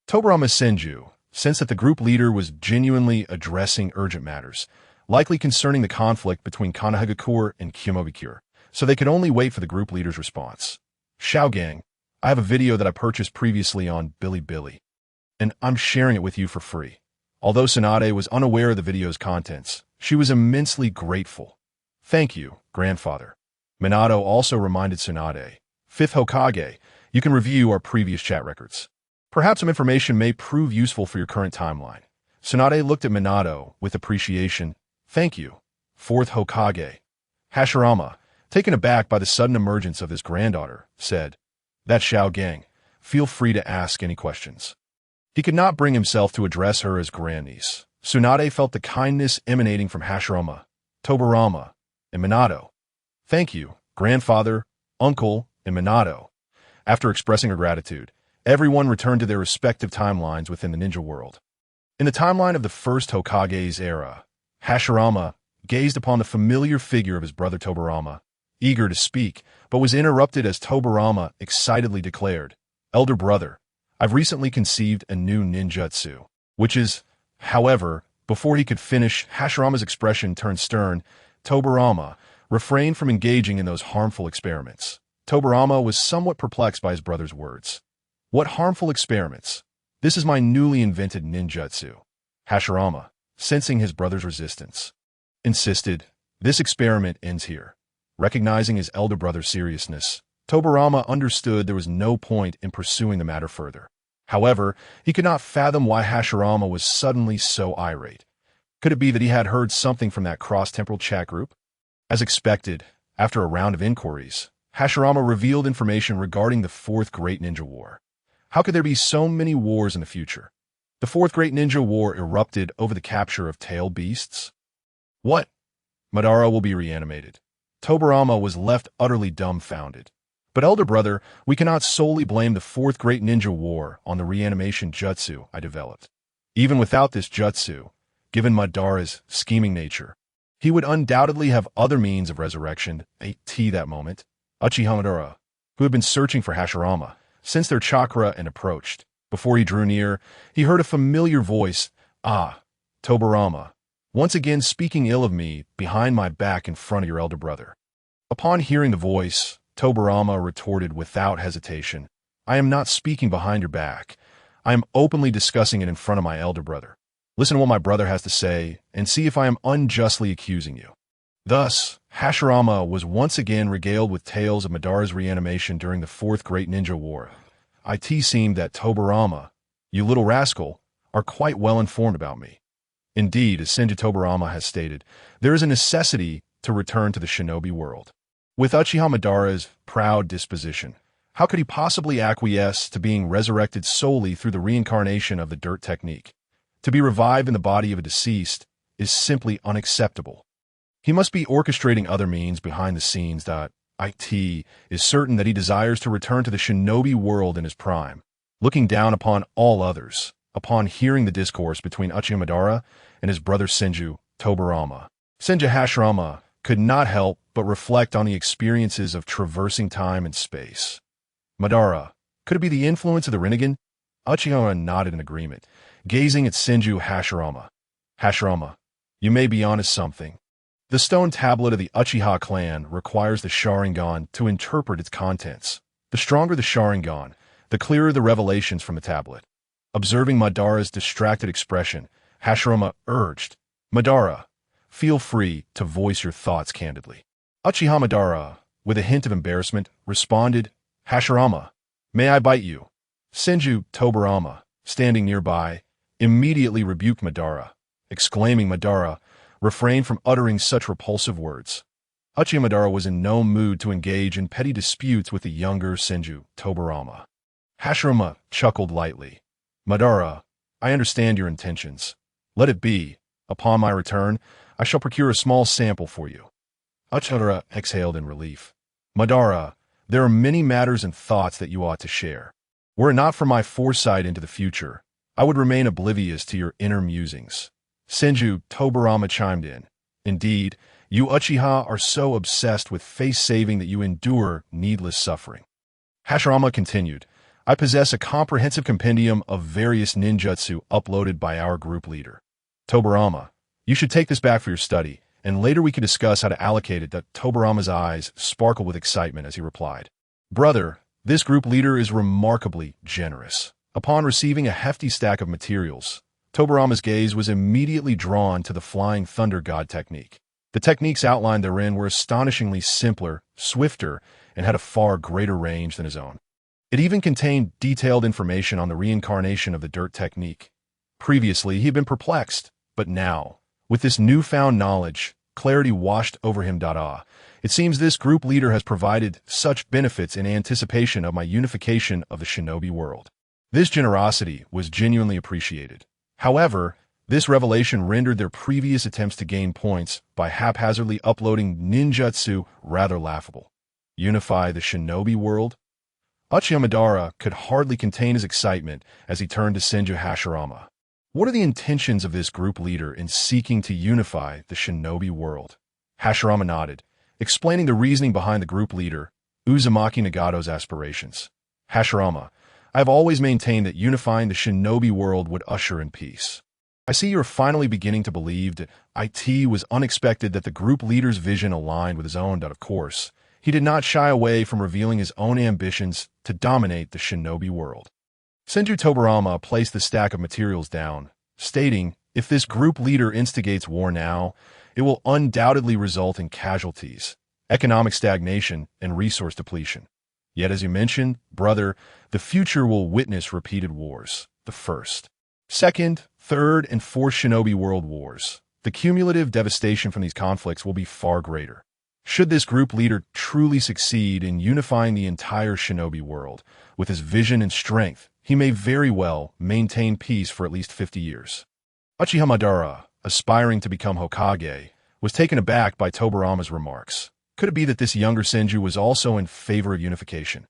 Tobirama Senju, sensed that the group leader was genuinely addressing urgent matters, likely concerning the conflict between Konoha and Kyomobikure, so they could only wait for the group leader's response. "Shōgen, I have a video that I purchased previously on Bilibili, and I'm sharing it with you for free." Although Tsunade was unaware of the video's contents, she was immensely grateful. "Thank you, grandfather." Minato also reminded Tsunade, "5th Hokage, you can review our previous chat records. Perhaps some information may prove useful for your current timeline." Tsunade looked at Minato with appreciation. "Thank you, 4th Hokage." Hashirama, taken aback by the sudden emergence of his granddaughter, said, "That's Shōgen. Feel free to ask any questions." He could not bring himself to address her as grandniece. Tsunade felt the kindness emanating from Hashirama, Tobirama, and Minato. "Thank you, grandfather, uncle, and Minato." After expressing her gratitude, everyone returned to their respective timelines within the ninja world. In the timeline of the first Hokage's era, Hashirama gazed upon the familiar figure of his brother Tobirama, eager to speak, but was interrupted as Tobirama excitedly declared, "Elder brother, I've recently conceived a new ninjutsu," which is, however, before he could finish, Hashirama's expression turned stern. Tobirama refrained from engaging in those harmful experiments. Tobirama was somewhat perplexed by his brother's words. "What harmful experiments? This is my newly invented ninjutsu." Hashirama, sensing his brother's resistance, insisted, "This experiment ends here." Recognizing his elder brother's seriousness, Tobirama understood there was no point in pursuing the matter further. However, he could not fathom why Hashirama was suddenly so irate. Could it be that he had heard something from that cross-temporal chat group? As expected, after a round of inquiries, Hashirama revealed information regarding the Fourth Great Ninja War. How could there be so many wars in the future? The Fourth Great Ninja War erupted over the capture of tailed beasts? What? Madara will be reanimated. Tobirama was left utterly dumbfounded. But elder brother, we cannot solely blame the Fourth Great Ninja War on the reanimation jutsu I developed. Even without this jutsu, given Madara's scheming nature, he would undoubtedly have other means of resurrection at that moment. Uchiha Madara, who had been searching for Hashirama, sensed their chakra and approached. Before he drew near, he heard a familiar voice. "Ah, Tobirama, once again speaking ill of me behind my back in front of your elder brother." Upon hearing the voice, Tobirama retorted without hesitation, "I am not speaking behind your back. I am openly discussing it in front of my elder brother." Listen to what my brother has to say and see if I am unjustly accusing you." Thus, Hashirama was once again regaled with tales of Madara's reanimation during the Fourth Great Ninja War. It seemed that Tobirama, you little rascal, are quite well informed about me. Indeed, as Senju Tobirama has stated, there is a necessity to return to the shinobi world. With Uchiha Madara's proud disposition, how could he possibly acquiesce to being resurrected solely through the reincarnation of the dirt technique? To be revived in the body of a deceased is simply unacceptable. He must be orchestrating other means behind the scenes. It is certain that he desires to return to the shinobi world in his prime, looking down upon all others, upon hearing the discourse between Uchiha Madara and his brother Senju Tobirama. Senju Hashirama could not help but reflect on the experiences of traversing time and space. Madara, could it be the influence of the Rinnegan? Uchiha nodded in agreement, gazing at Senju Hashirama. Hashirama, you may be onto something. The stone tablet of the Uchiha clan requires the Sharingan to interpret its contents. The stronger the Sharingan, the clearer the revelations from the tablet. Observing Madara's distracted expression, Hashirama urged, "Madara, feel free to voice your thoughts candidly." Uchiha Madara, with a hint of embarrassment, responded, "Hashirama, may I bite you?" Senju Tobirama, standing nearby, immediately rebuked Madara, exclaiming, "Madara, refrain from uttering such repulsive words." Uchiha Madara was in no mood to engage in petty disputes with the younger Senju Tobirama. Hashirama chuckled lightly. "Madara, I understand your intentions. Let it be. Upon my return, I shall procure a small sample for you." Uchiha exhaled in relief. "Madara, there are many matters and thoughts that you ought to share. Were it not for my foresight into the future, I would remain oblivious to your inner musings." Senju Tobirama chimed in. "Indeed, you Uchiha are so obsessed with face-saving that you endure needless suffering." Hashirama continued, "I possess a comprehensive compendium of various ninjutsu uploaded by our group leader. Tobirama, you should take this back for your study, and later we can discuss how to allocate it." Tobirama's eyes sparkled with excitement as he replied, "Brother, this group leader is remarkably generous." Upon receiving a hefty stack of materials, Tobirama's gaze was immediately drawn to the Flying Thunder God technique. The techniques outlined therein were astonishingly simpler, swifter, and had a far greater range than his own. It even contained detailed information on the reincarnation of the dirt technique. Previously, he had been perplexed, but now, with this newfound knowledge, clarity washed over him. It seems this group leader has provided such benefits in anticipation of my unification of the shinobi world. This generosity was genuinely appreciated. However, this revelation rendered their previous attempts to gain points by haphazardly uploading ninjutsu rather laughable. Unify the shinobi world? Uchiha Madara could hardly contain his excitement as he turned to Senju Hashirama. What are the intentions of this group leader in seeking to unify the shinobi world? Hashirama nodded, explaining the reasoning behind the group leader, Uzumaki Nagato's aspirations. Hashirama, I have always maintained that unifying the shinobi world would usher in peace. I see you're finally beginning to believe that it was unexpected that the group leader's vision aligned with his own. Of course, he did not shy away from revealing his own ambitions to dominate the shinobi world. Senju Tobirama placed the stack of materials down, stating, "If this group leader instigates war now, it will undoubtedly result in casualties, economic stagnation, and resource depletion. Yet, as you mentioned, brother, the future will witness repeated wars. The First, Second, Third, and Fourth Shinobi World Wars. The cumulative devastation from these conflicts will be far greater. Should this group leader truly succeed in unifying the entire shinobi world, with his vision and strength, he may very well maintain peace for at least 50 years. Uchiha Madara, aspiring to become Hokage, was taken aback by Tobirama's remarks. Could it be that this younger Senju was also in favor of unification?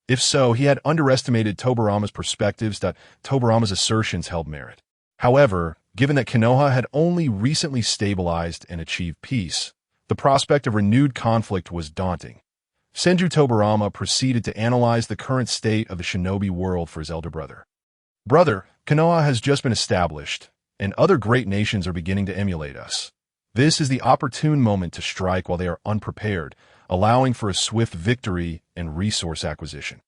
If so, he had underestimated Tobirama's perspectives. Tobirama's assertions held merit. However, given that Konoha had only recently stabilized and achieved peace, the prospect of renewed conflict was daunting. Senju Tobirama proceeded to analyze the current state of the shinobi world for his elder brother. Brother, Konoha has just been established, and other great nations are beginning to emulate us. This is the opportune moment to strike while they are unprepared, allowing for a swift victory and resource acquisition.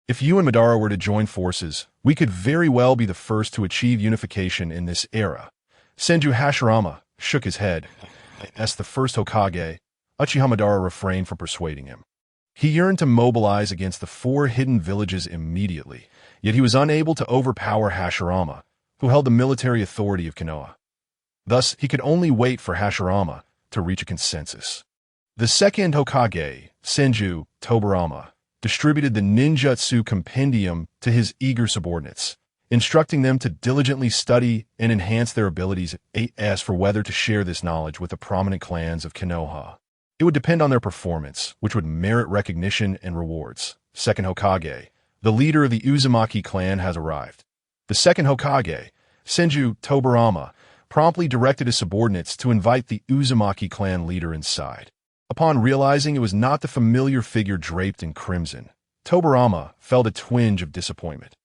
If you and Madara were to join forces, we could very well be the first to achieve unification in this era. Senju Hashirama shook his head. As the first Hokage, Uchiha Madara refrained from persuading him. He yearned to mobilize against the 4 hidden villages immediately, yet he was unable to overpower Hashirama, who held the military authority of Konoha. Thus, he could only wait for Hashirama to reach a consensus. The second Hokage, Senju Tobirama, distributed the ninjutsu compendium to his eager subordinates, instructing them to diligently study and enhance their abilities. As for whether to share this knowledge with the prominent clans of Konoha, it would depend on their performance, which would merit recognition and rewards. Second Hokage, the leader of the Uzumaki clan, has arrived. The second Hokage, Senju Tobirama, promptly directed his subordinates to invite the Uzumaki clan leader inside. Upon realizing it was not the familiar figure draped in crimson, Tobirama felt a twinge of disappointment.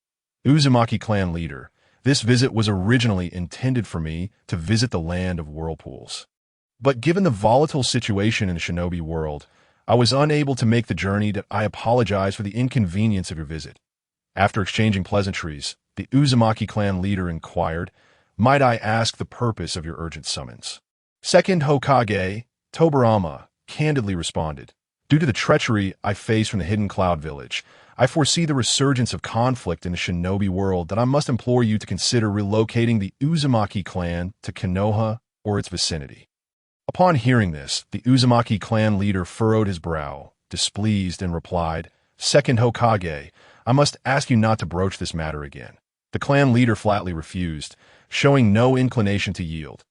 Uzumaki clan leader, this visit was originally intended for me to visit the land of whirlpools. But given the volatile situation in the shinobi world, I was unable to make the journey. I apologize for the inconvenience of your visit. After exchanging pleasantries, the Uzumaki clan leader inquired, "Might I ask the purpose of your urgent summons?" Second Hokage, Tobirama, candidly responded, "Due to the treachery I face from the Hidden Cloud Village, I foresee the resurgence of conflict in the shinobi world that I must implore you to consider relocating the Uzumaki clan to Konoha or its vicinity." Upon hearing this, the Uzumaki clan leader furrowed his brow, displeased, and replied, "Second Hokage, I must ask you not to broach this matter again." The clan leader flatly refused, showing no inclination to yield.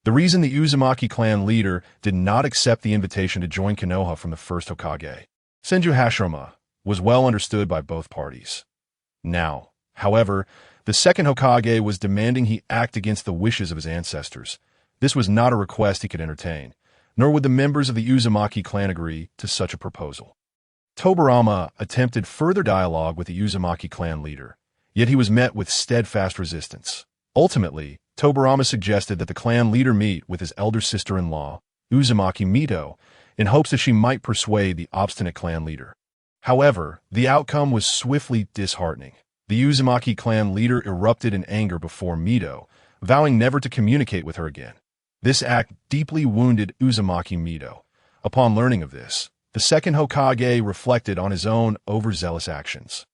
The reason the Uzumaki clan leader did not accept the invitation to join Konoha from the first Hokage, Senju Hashirama, was well understood by both parties. Now, however, the second Hokage was demanding he act against the wishes of his ancestors. This was not a request he could entertain, nor would the members of the Uzumaki clan agree to such a proposal. Tobirama attempted further dialogue with the Uzumaki clan leader, yet he was met with steadfast resistance. Ultimately, Tobirama suggested that the clan leader meet with his elder sister-in-law, Uzumaki Mito, in hopes that she might persuade the obstinate clan leader. However, the outcome was swiftly disheartening. The Uzumaki clan leader erupted in anger before Mito, vowing never to communicate with her again. This act deeply wounded Uzumaki Mito. Upon learning of this, the second Hokage reflected on his own overzealous actions.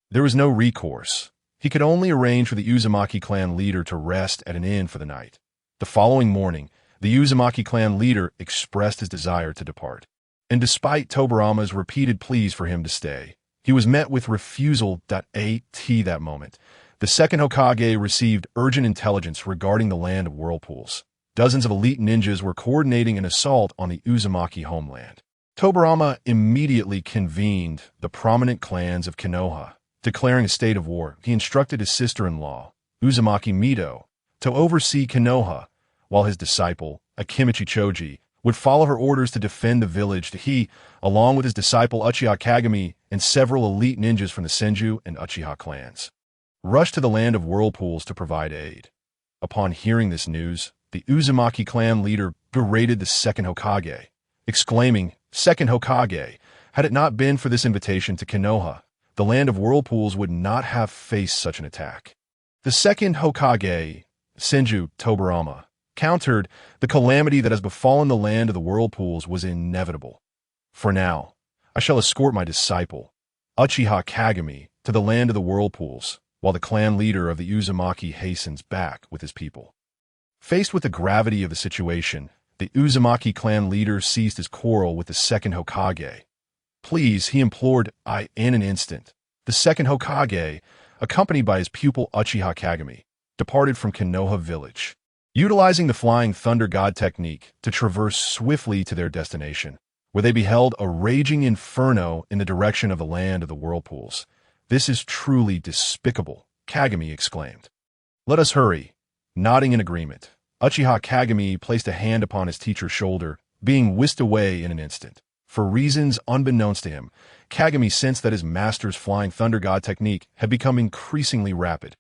There was no recourse. He could only arrange for the Uzumaki clan leader to rest at an inn for the night. The following morning, the Uzumaki clan leader expressed his desire to depart. And despite Tobirama's repeated pleas for him to stay, he was met with refusal. At that moment, the second Hokage received urgent intelligence regarding the land of whirlpools. Dozens of elite ninjas were coordinating an assault on the Uzumaki homeland. Tobirama immediately convened the prominent clans of Konoha. Declaring a state of war, he instructed his sister-in-law, Uzumaki Mito, to oversee Konoha, while his disciple, Akimichi Choji, would follow her orders to defend the village. He, along with his disciple Uchiha Kagami and several elite ninjas from the Senju and Uchiha clans, rushed to the land of whirlpools to provide aid. Upon hearing this news, the Uzumaki clan leader berated the second Hokage, exclaiming, "Second Hokage, had it not been for this invitation to Konoha, the land of whirlpools would not have faced such an attack." The second Hokage, Senju Tobirama, countered, "The calamity that has befallen the land of the whirlpools was inevitable. For now, I shall escort my disciple, Uchiha Kagami, to the land of the whirlpools, while the clan leader of the Uzumaki hastens back with his people." Faced with the gravity of the situation, the Uzumaki clan leader ceased his quarrel with the second Hokage. "Please," he implored, in an instant. The second Hokage, accompanied by his pupil Uchiha Kagami, departed from Konoha village, utilizing the Flying Thunder God technique to traverse swiftly to their destination, where they beheld a raging inferno in the direction of the land of the whirlpools. "This is truly despicable," Kagami exclaimed. "Let us hurry." Nodding in agreement, Uchiha Kagami placed a hand upon his teacher's shoulder, being whisked away in an instant. For reasons unbeknownst to him, Kagami sensed that his master's Flying Thunder God technique had become increasingly rapid,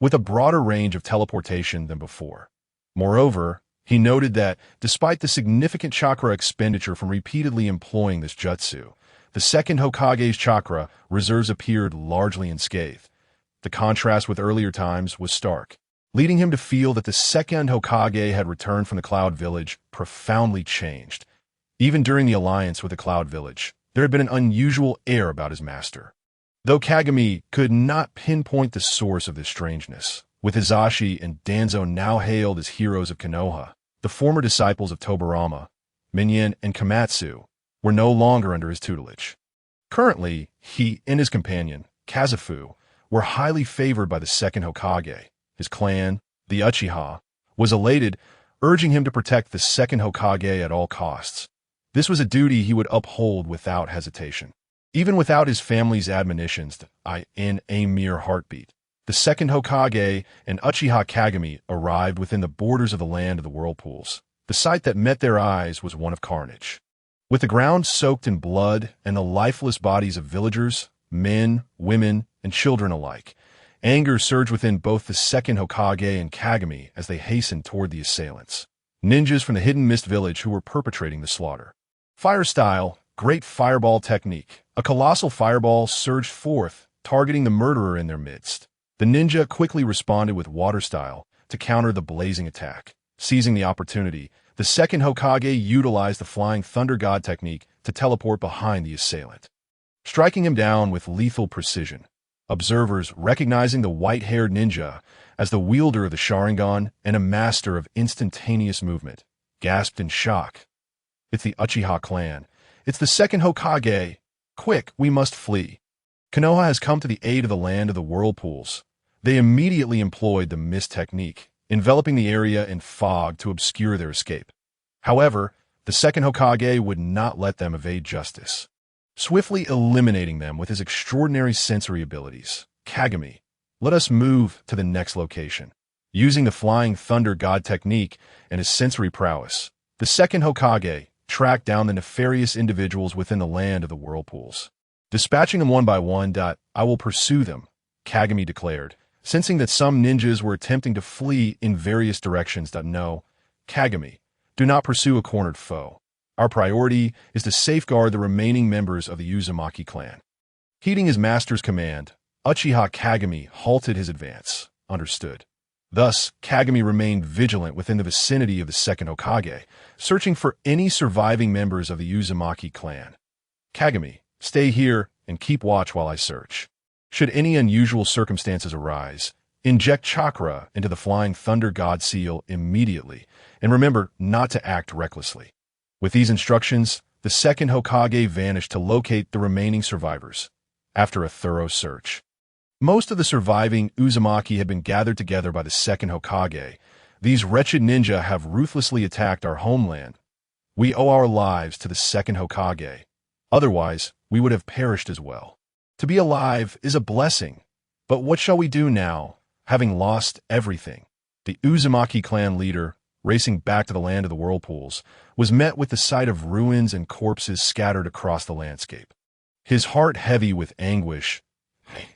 with a broader range of teleportation than before. Moreover, he noted that, despite the significant chakra expenditure from repeatedly employing this jutsu, the second Hokage's chakra reserves appeared largely unscathed. The contrast with earlier times was stark. leading him to feel that the Second Hokage had returned from the Cloud Village profoundly changed. Even during the alliance with the Cloud Village, there had been an unusual air about his master. Though Kagami could not pinpoint the source of this strangeness, with Hizashi and Danzo now hailed as heroes of Konoha, the former disciples of Tobirama, Minyan, and Komatsu were no longer under his tutelage. Currently, he and his companion, Kazufu, were highly favored by the Second Hokage. His clan, the Uchiha, was elated, urging him to protect the Second Hokage at all costs. This was a duty he would uphold without hesitation. Even without his family's admonitions, in a mere heartbeat, the Second Hokage and Uchiha Kagami arrived within the borders of the land of the whirlpools. The sight that met their eyes was one of carnage. With the ground soaked in blood and the lifeless bodies of villagers, men, women, and children alike, anger surged within both the Second Hokage and Kagami as they hastened toward the assailants, ninjas from the Hidden Mist village who were perpetrating the slaughter. Fire style, great fireball technique. A colossal fireball surged forth, targeting the murderer in their midst. The ninja quickly responded with water style to counter the blazing attack. Seizing the opportunity, the Second Hokage utilized the Flying Thunder God technique to teleport behind the assailant, striking him down with lethal precision. Observers, recognizing the white-haired ninja as the wielder of the Sharingan and a master of instantaneous movement, gasped in shock. It's the Uchiha clan. It's the Second Hokage. Quick, we must flee. Konoha has come to the aid of the land of the whirlpools. They immediately employed the mist technique, enveloping the area in fog to obscure their escape. However, the Second Hokage would not let them evade justice, swiftly eliminating them with his extraordinary sensory abilities. Kagami, let us move to the next location. Using the Flying Thunder God technique and his sensory prowess, the Second Hokage tracked down the nefarious individuals within the land of the whirlpools. Dispatching them one by one, I will pursue them, Kagami declared, sensing that some ninjas were attempting to flee in various directions. No, Kagami, do not pursue a cornered foe. Our priority is to safeguard the remaining members of the Uzumaki clan. Heeding his master's command, Uchiha Kagami halted his advance. Understood. Thus, Kagami remained vigilant within the vicinity of the Second Hokage, searching for any surviving members of the Uzumaki clan. Kagami, stay here and keep watch while I search. Should any unusual circumstances arise, inject chakra into the Flying Thunder God seal immediately, and remember not to act recklessly. With these instructions, the Second Hokage vanished to locate the remaining survivors. After a thorough search, most of the surviving Uzumaki had been gathered together by the Second Hokage. These wretched ninja have ruthlessly attacked our homeland. We owe our lives to the Second Hokage. Otherwise, we would have perished as well. To be alive is a blessing. But what shall we do now, having lost everything? The Uzumaki clan leader, racing back to the land of the whirlpools, was met with the sight of ruins and corpses scattered across the landscape. His heart heavy with anguish,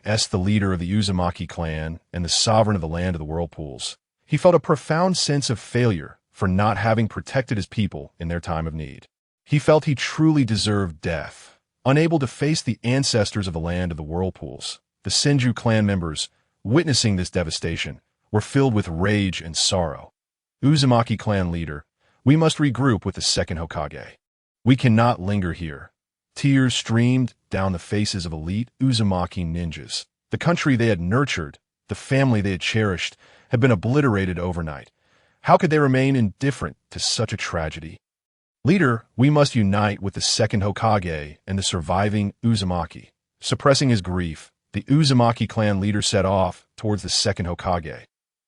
as the leader of the Uzumaki clan and the sovereign of the land of the whirlpools, he felt a profound sense of failure for not having protected his people in their time of need. He felt he truly deserved death. Unable to face the ancestors of the land of the whirlpools, the Senju clan members, witnessing this devastation, were filled with rage and sorrow. Uzumaki clan leader, we must regroup with the Second Hokage. We cannot linger here. Tears streamed down the faces of elite Uzumaki ninjas. The country they had nurtured, the family they had cherished, had been obliterated overnight. How could they remain indifferent to such a tragedy? Leader, we must unite with the Second Hokage and the surviving Uzumaki. Suppressing his grief, the Uzumaki clan leader set off towards the Second Hokage.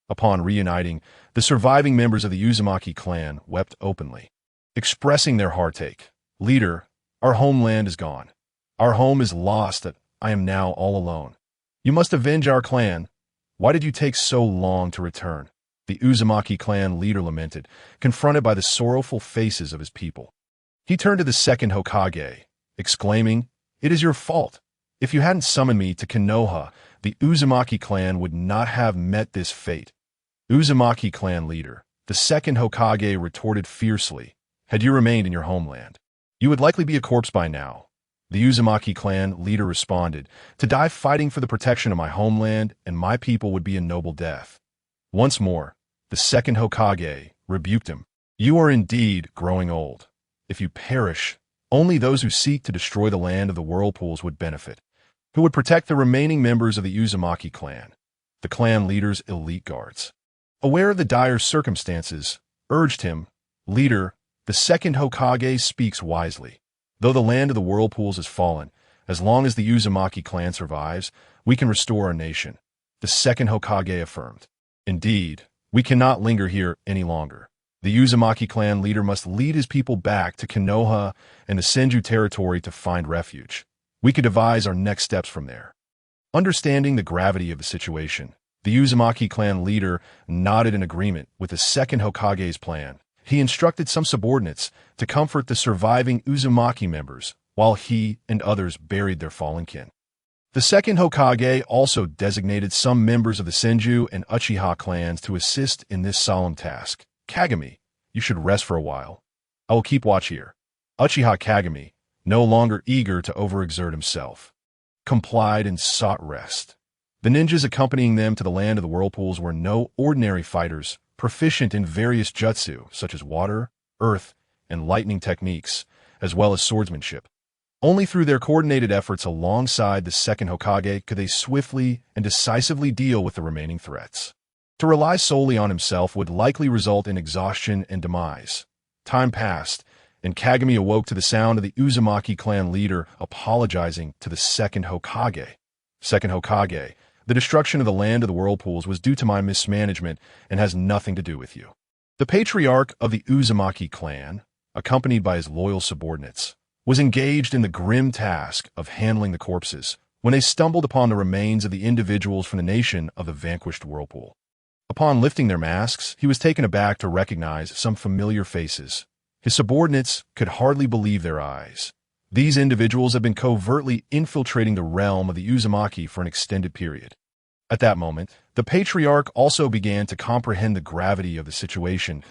Upon reuniting, the surviving members of the Uzumaki clan wept openly, expressing their heartache. Leader, our homeland is gone. Our home is lost. I am now all alone. You must avenge our clan. Why did you take so long to return? The Uzumaki clan leader lamented, confronted by the sorrowful faces of his people. He turned to the Second Hokage, exclaiming, "It is your fault. If you hadn't summoned me to Konoha, the Uzumaki clan would not have met this fate." Uzumaki clan leader, the Second Hokage retorted fiercely, "Had you remained in your homeland, you would likely be a corpse by now." The Uzumaki clan leader responded, "To die fighting for the protection of my homeland and my people would be a noble death. Once more, the second Hokage rebuked him. You are indeed growing old. If you perish, only those who seek to destroy the land of the whirlpools would benefit. Who would protect the remaining members of the Uzumaki clan, the clan leader's elite guards? Aware of the dire circumstances, urged him, Leader, the second Hokage speaks wisely. Though the land of the whirlpools has fallen, as long as the Uzumaki clan survives, we can restore our nation. The second Hokage affirmed. Indeed, we cannot linger here any longer. The Uzumaki clan leader must lead his people back to Konoha and the Senju territory to find refuge. We could devise our next steps from there. Understanding the gravity of the situation, the Uzumaki clan leader nodded in agreement with the second Hokage's plan. He instructed some subordinates to comfort the surviving Uzumaki members while he and others buried their fallen kin. The second Hokage also designated some members of the Senju and Uchiha clans to assist in this solemn task. Kagami, you should rest for a while. I will keep watch here. Uchiha Kagami, no longer eager to overexert himself, complied and sought rest. The ninjas accompanying them to the land of the whirlpools were no ordinary fighters, proficient in various jutsu such as water, earth, and lightning techniques, as well as swordsmanship. Only through their coordinated efforts alongside the second Hokage could they swiftly and decisively deal with the remaining threats. To rely solely on himself would likely result in exhaustion and demise. Time passed, and Kagami awoke to the sound of the Uzumaki clan leader apologizing to the second Hokage. Second Hokage, the destruction of the land of the whirlpools was due to my mismanagement and has nothing to do with you. The patriarch of the Uzumaki clan, accompanied by his loyal subordinates, was engaged in the grim task of handling the corpses when they stumbled upon the remains of the individuals from the nation of the vanquished whirlpool. Upon lifting their masks, he was taken aback to recognize some familiar faces. His subordinates could hardly believe their eyes. These individuals had been covertly infiltrating the realm of the Uzumaki for an extended period. At that moment, the patriarch also began to comprehend the gravity of the situation.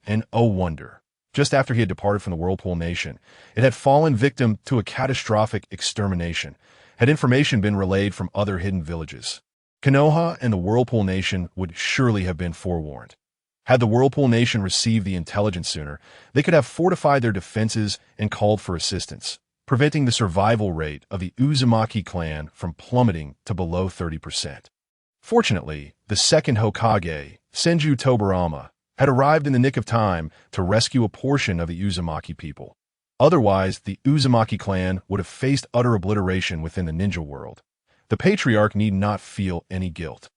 And oh wonder, just after he had departed from the Whirlpool Nation, it had fallen victim to a catastrophic extermination, had information been relayed from other hidden villages. Konoha and the Whirlpool Nation would surely have been forewarned. Had the Whirlpool Nation received the intelligence sooner, they could have fortified their defenses and called for assistance, preventing the survival rate of the Uzumaki clan from plummeting to below 30%. Fortunately, the second Hokage, Senju Tobirama, had arrived in the nick of time to rescue a portion of the Uzumaki people. Otherwise, the Uzumaki clan would have faced utter obliteration within the ninja world. The patriarch need not feel any guilt.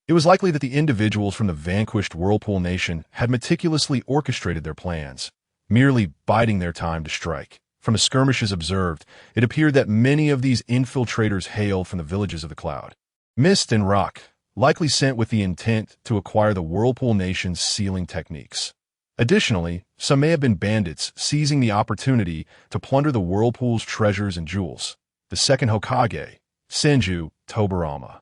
It was likely that the individuals from the vanquished Whirlpool Nation had meticulously orchestrated their plans, merely biding their time to strike. From the skirmishes observed, it appeared that many of these infiltrators hailed from the villages of the cloud. Mist and rock, likely sent with the intent to acquire the Whirlpool Nation's sealing techniques. Additionally, some may have been bandits seizing the opportunity to plunder the Whirlpool's treasures and jewels. The second Hokage, Senju Tobirama,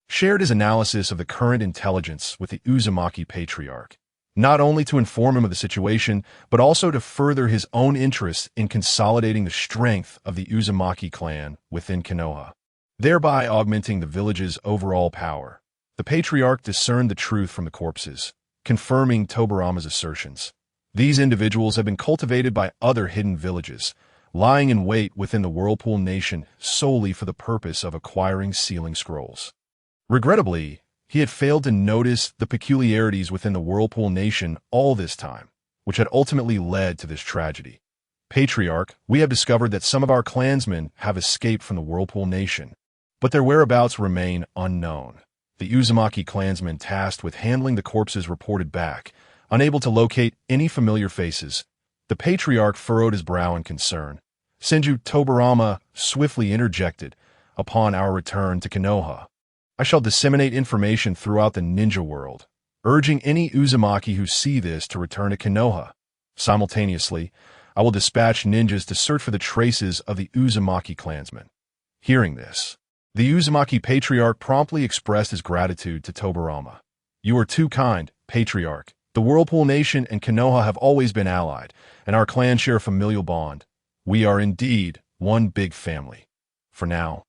shared his analysis of the current intelligence with the Uzumaki patriarch, not only to inform him of the situation, but also to further his own interest in consolidating the strength of the Uzumaki clan within Konoha, thereby augmenting the village's overall power. The patriarch discerned the truth from the corpses, confirming Tobirama's assertions. These individuals had been cultivated by other hidden villages, lying in wait within the Whirlpool Nation solely for the purpose of acquiring sealing scrolls. Regrettably, he had failed to notice the peculiarities within the Whirlpool Nation all this time, which had ultimately led to this tragedy. Patriarch, we have discovered that some of our clansmen have escaped from the Whirlpool Nation, but their whereabouts remain unknown. The Uzumaki clansmen tasked with handling the corpses reported back, unable to locate any familiar faces. The patriarch furrowed his brow in concern. Senju Tobirama swiftly interjected, upon our return to Konoha, I shall disseminate information throughout the ninja world, urging any Uzumaki who see this to return to Konoha. Simultaneously, I will dispatch ninjas to search for the traces of the Uzumaki clansmen. Hearing this, the Uzumaki patriarch promptly expressed his gratitude to Tobirama. You are too kind, patriarch. The Whirlpool Nation and Konoha have always been allied, and our clans share a familial bond. We are indeed one big family. For now,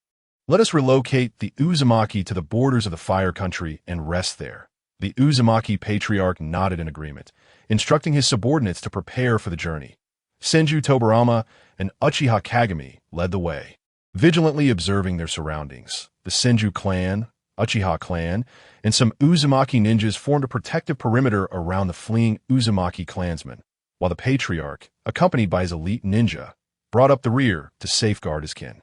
let us relocate the Uzumaki to the borders of the Fire Country and rest there. The Uzumaki patriarch nodded in agreement, instructing his subordinates to prepare for the journey. Senju Tobirama and Uchiha Kagami led the way, vigilantly observing their surroundings. The Senju clan, Uchiha clan, and some Uzumaki ninjas formed a protective perimeter around the fleeing Uzumaki clansmen, while the patriarch, accompanied by his elite ninja, brought up the rear to safeguard his kin.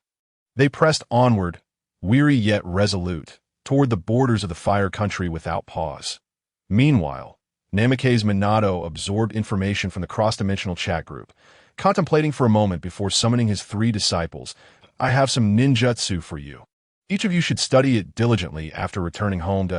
They pressed onward, weary yet resolute, toward the borders of the Fire Country without pause. Meanwhile, Namake's Minato absorbed information from the cross-dimensional chat group, contemplating for a moment before summoning his 3 disciples. I have some ninjutsu for you. Each of you should study it diligently after returning home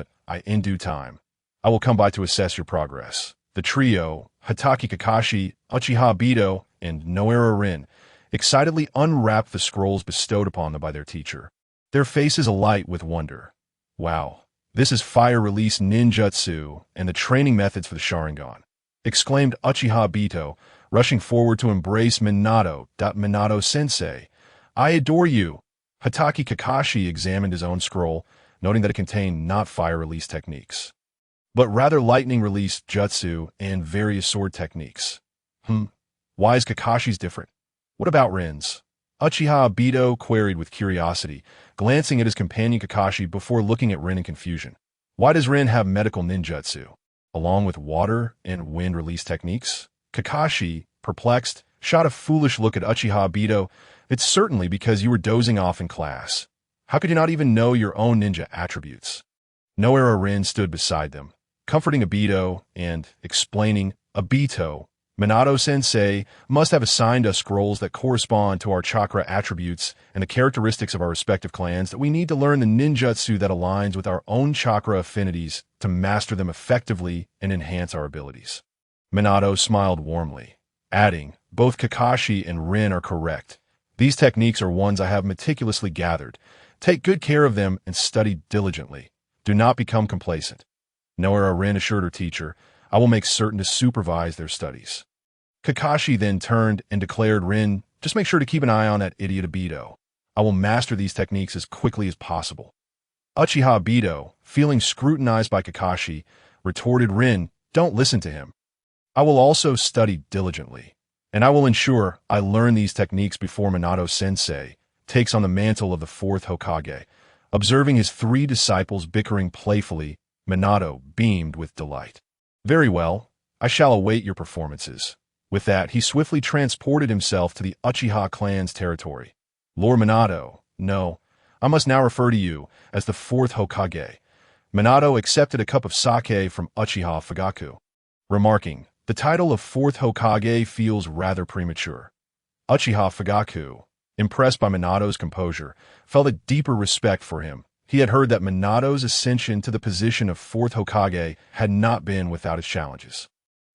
in due time. I will come by to assess your progress. The trio, Hatake Kakashi, Uchiha Obito, and Noara Rin, excitedly unwrapped the scrolls bestowed upon them by their teacher, their faces alight with wonder. Wow, this is fire-release ninjutsu and the training methods for the Sharingan, exclaimed Uchiha Obito, rushing forward to embrace Minato. Minato-sensei, I adore you. Hatake Kakashi examined his own scroll, noting that it contained not fire-release techniques, but rather lightning-release jutsu and various sword techniques. Why is Kakashi's different? What about Rin's? Uchiha Obito queried with curiosity, glancing at his companion Kakashi before looking at Rin in confusion. Why does Rin have medical ninjutsu, along with water and wind release techniques? Kakashi, perplexed, shot a foolish look at Uchiha Obito. It's certainly because you were dozing off in class. How could you not even know your own ninja attributes? Noara Rin stood beside them, comforting Obito and explaining, Obito, Minato-sensei must have assigned us scrolls that correspond to our chakra attributes and the characteristics of our respective clans that we need to learn the ninjutsu that aligns with our own chakra affinities to master them effectively and enhance our abilities. Minato smiled warmly, adding, both Kakashi and Rin are correct. These techniques are ones I have meticulously gathered. Take good care of them and study diligently. Do not become complacent. Noara Rin assured her teacher, I will make certain to supervise their studies. Kakashi then turned and declared, Rin, just make sure to keep an eye on that idiot Obito. I will master these techniques as quickly as possible. Uchiha Obito, feeling scrutinized by Kakashi, retorted, Rin, don't listen to him. I will also study diligently, and I will ensure I learn these techniques before Minato-sensei takes on the mantle of the 4th Hokage. Observing his 3 disciples bickering playfully, Minato beamed with delight. Very well, I shall await your performances. With that, he swiftly transported himself to the Uchiha clan's territory. Lord Minato, no, I must now refer to you as the 4th Hokage. Minato accepted a cup of sake from Uchiha Fugaku, remarking, the title of 4th Hokage feels rather premature. Uchiha Fugaku, impressed by Minato's composure, felt a deeper respect for him. He had heard that Minato's ascension to the position of 4th Hokage had not been without its challenges.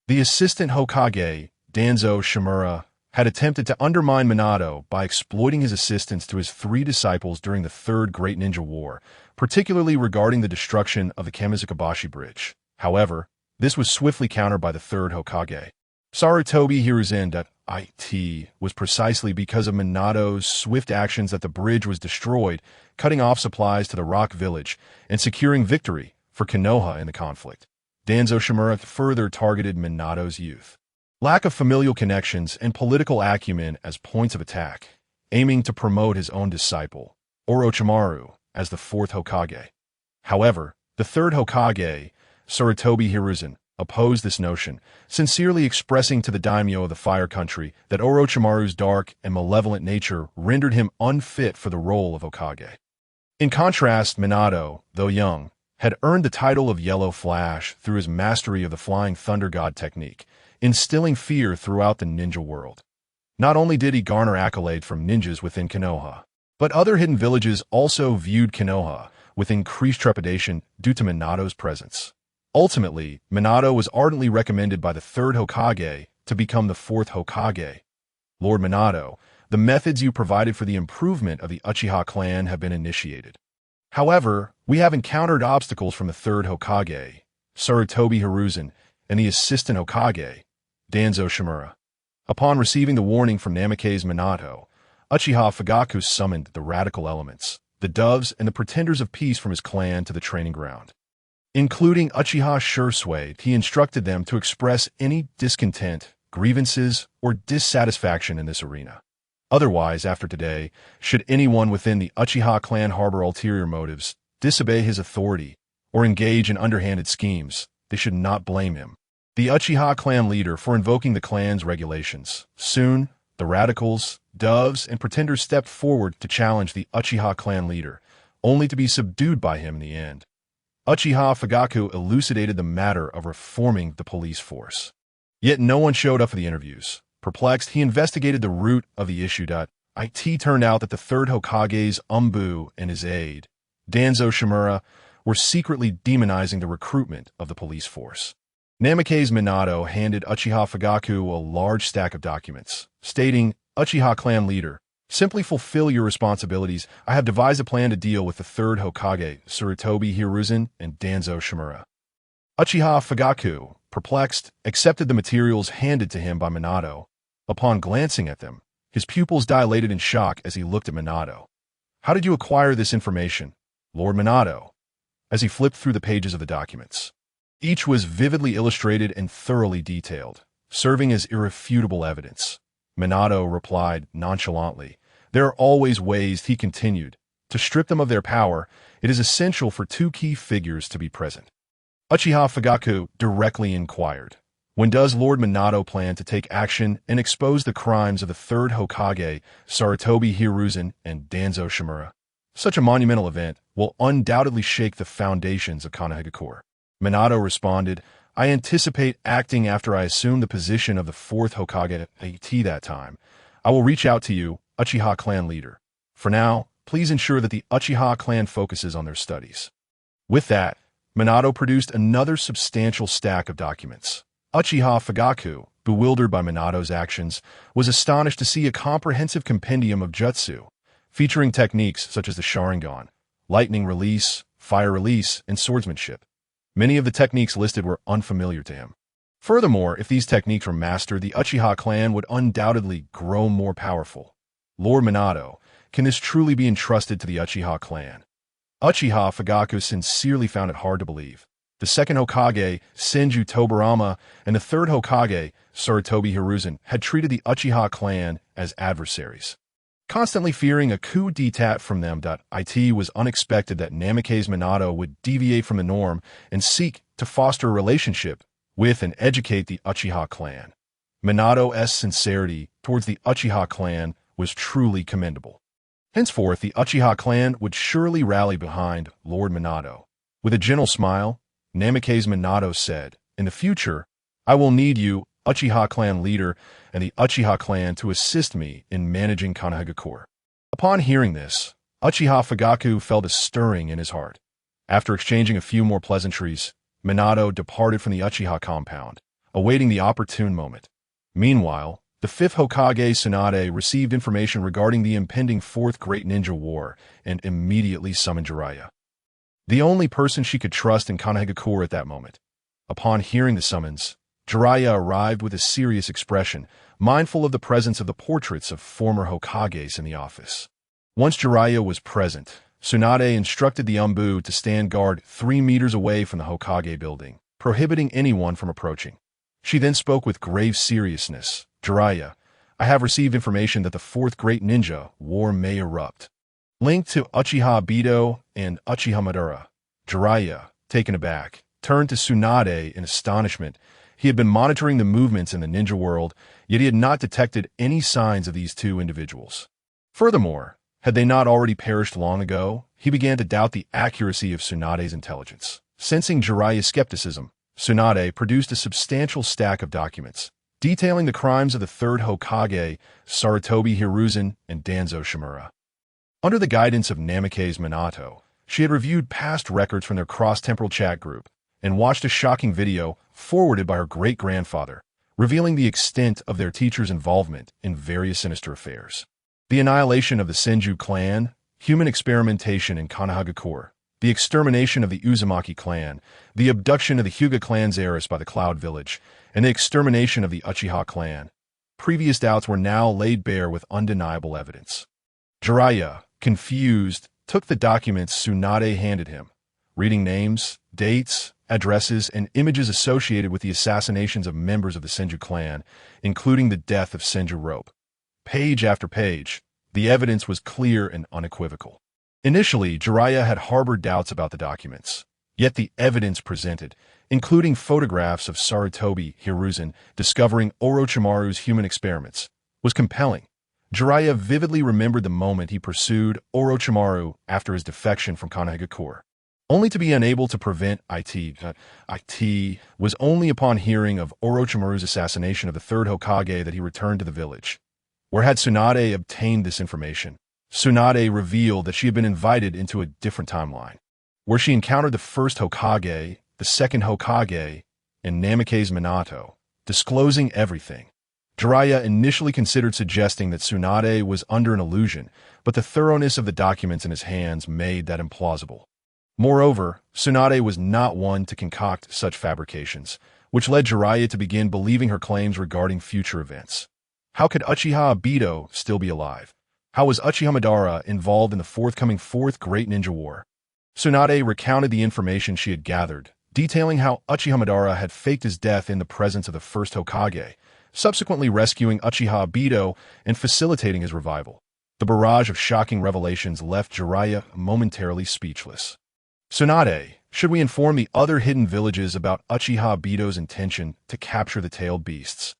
The assistant Hokage, Danzo Shimura, had attempted to undermine Minato by exploiting his assistance to his 3 disciples during the 3rd Great Ninja War, particularly regarding the destruction of the Kamizukabashi Bridge. However, this was swiftly countered by the 3rd Hokage. Sarutobi Hiruzen it was precisely because of Minato's swift actions that the bridge was destroyed, cutting off supplies to the Rock Village and securing victory for Konoha in the conflict. Danzo Shimura further targeted Minato's youth, lack of familial connections, and political acumen as points of attack, aiming to promote his own disciple, Orochimaru, as the 4th Hokage. However, the 3rd Hokage, Sarutobi Hiruzen, opposed this notion, sincerely expressing to the daimyo of the Fire Country that Orochimaru's dark and malevolent nature rendered him unfit for the role of Hokage. In contrast, Minato, though young, had earned the title of Yellow Flash through his mastery of the Flying Thunder God technique, instilling fear throughout the ninja world. Not only did he garner accolade from ninjas within Konoha, but other hidden villages also viewed Konoha with increased trepidation due to Minato's presence. Ultimately, Minato was ardently recommended by the 3rd Hokage to become the 4th Hokage. Lord Minato, the methods you provided for the improvement of the Uchiha clan have been initiated. However, we have encountered obstacles from the 3rd Hokage, Sarutobi Hiruzen, and the assistant Hokage, Danzo Shimura. Upon receiving the warning from Namake's Minato, Uchiha Fugaku summoned the radical elements, the doves and the pretenders of peace from his clan to the training ground. Including Uchiha Shursui, he instructed them to express any discontent, grievances, or dissatisfaction in this arena. Otherwise, after today, should anyone within the Uchiha clan harbor ulterior motives, disobey his authority, or engage in underhanded schemes, they should not blame him, the Uchiha clan leader, for invoking the clan's regulations. Soon, the radicals, doves, and pretenders stepped forward to challenge the Uchiha clan leader, only to be subdued by him in the end. Uchiha Fugaku elucidated the matter of reforming the police force. Yet no one showed up for the interviews. Perplexed, he investigated the root of the issue. It turned out that the third Hokage's Umbu and his aide, Danzo Shimura, were secretly demonizing the recruitment of the police force. Namake's Minato handed Uchiha Fugaku a large stack of documents, stating, "Uchiha clan leader, simply fulfill your responsibilities. I have devised a plan to deal with the third Hokage, Tsurutobi Hiruzen, and Danzo Shimura." Uchiha Fugaku, perplexed, accepted the materials handed to him by Minato. Upon glancing at them, his pupils dilated in shock as he looked at Minato. "How did you acquire this information, Lord Minato?" As he flipped through the pages of the documents. Each was vividly illustrated and thoroughly detailed, serving as irrefutable evidence. Minato replied nonchalantly, "There are always ways," he continued. "To strip them of their power, it is essential for two key figures to be present." Uchiha Fugaku directly inquired, "When does Lord Minato plan to take action and expose the crimes of the third Hokage, Tsurutobi Hiruzen, and Danzo Shimura? Such a monumental event will undoubtedly shake the foundations of Konoha. Minato responded, "I anticipate acting after I assume the position of the fourth Hokage at that time. I will reach out to you, Uchiha clan leader. For now, please ensure that the Uchiha clan focuses on their studies." With that, Minato produced another substantial stack of documents. Uchiha Fugaku, bewildered by Minato's actions, was astonished to see a comprehensive compendium of jutsu, featuring techniques such as the Sharingan, lightning release, fire release, and swordsmanship. Many of the techniques listed were unfamiliar to him. Furthermore, if these techniques were mastered, the Uchiha clan would undoubtedly grow more powerful. Lord Minato, can this truly be entrusted to the Uchiha clan? Uchiha Fugaku sincerely found it hard to believe. The second Hokage, Senju Tobirama, and the third Hokage, Tsurutobi Hiruzen, had treated the Uchiha clan as adversaries, constantly fearing a coup d'etat from them. It was unexpected that Namake's Minato would deviate from the norm and seek to foster a relationship with and educate the Uchiha clan. Minato's sincerity towards the Uchiha clan was truly commendable. Henceforth, the Uchiha clan would surely rally behind Lord Minato. With a gentle smile, Namake's Minato said, "In the future, I will need you, Uchiha clan leader, and the Uchiha clan to assist me in managing Konoha." Upon hearing this, Uchiha Fugaku felt a stirring in his heart. After exchanging a few more pleasantries, Minato departed from the Uchiha compound, awaiting the opportune moment. Meanwhile, the fifth Hokage Tsunade received information regarding the impending Fourth Great Ninja War and immediately summoned Jiraiya, the only person she could trust in Konoha at that moment. Upon hearing the summons, Jiraiya arrived with a serious expression, mindful of the presence of the portraits of former Hokages in the office. Once Jiraiya was present, Tsunade instructed the Umbu to stand guard 3 meters away from the Hokage building, prohibiting anyone from approaching. She then spoke with grave seriousness, "Jiraiya, I have received information that the Fourth Great Ninja War may erupt, linked to Uchiha Bido and Uchiha Madara." Jiraiya, taken aback, turned to Tsunade in astonishment. He had been monitoring the movements in the ninja world, yet he had not detected any signs of these two individuals. Furthermore, had they not already perished long ago? He began to doubt the accuracy of Tsunade's intelligence. Sensing Jiraiya's skepticism, Tsunade produced a substantial stack of documents, detailing the crimes of the third Hokage, Tsurutobi Hiruzen, and Danzo Shimura. Under the guidance of Namake's Minato, she had reviewed past records from their cross-temporal chat group and watched a shocking video forwarded by her great-grandfather, revealing the extent of their teacher's involvement in various sinister affairs. The annihilation of the Senju clan, human experimentation in Konoha, the extermination of the Uzumaki clan, the abduction of the Hyuga clan's heiress by the Cloud Village, and the extermination of the Uchiha clan. Previous doubts were now laid bare with undeniable evidence. Jiraiya, confused, took the documents Tsunade handed him. reading names, dates, addresses, and images associated with the assassinations of members of the Senju clan, including the death of Senju Rope. Page after page, the evidence was clear and unequivocal. Initially, Jiraiya had harbored doubts about the documents. Yet the evidence presented, including photographs of Sarutobi Hiruzen discovering Orochimaru's human experiments, was compelling. Jiraiya vividly remembered the moment he pursued Orochimaru after his defection from Konoha, only to be unable to prevent it was only upon hearing of Orochimaru's assassination of the third Hokage that he returned to the village. Where had Tsunade obtained this information? Tsunade revealed that she had been invited into a different timeline, where she encountered the first Hokage, the second Hokage, and Namikaze Minato, disclosing everything. Jiraiya initially considered suggesting that Tsunade was under an illusion, but the thoroughness of the documents in his hands made that implausible. Moreover, Tsunade was not one to concoct such fabrications, which led Jiraiya to begin believing her claims regarding future events. How could Uchiha Obito still be alive? How was Uchiha Madara involved in the forthcoming Fourth Great Ninja War? Tsunade recounted the information she had gathered, detailing how Uchiha Madara had faked his death in the presence of the first Hokage, subsequently rescuing Uchiha Obito and facilitating his revival. The barrage of shocking revelations left Jiraiya momentarily speechless. Tsunade, should we inform the other hidden villages about Uchiha Obito's intention to capture the tailed beasts?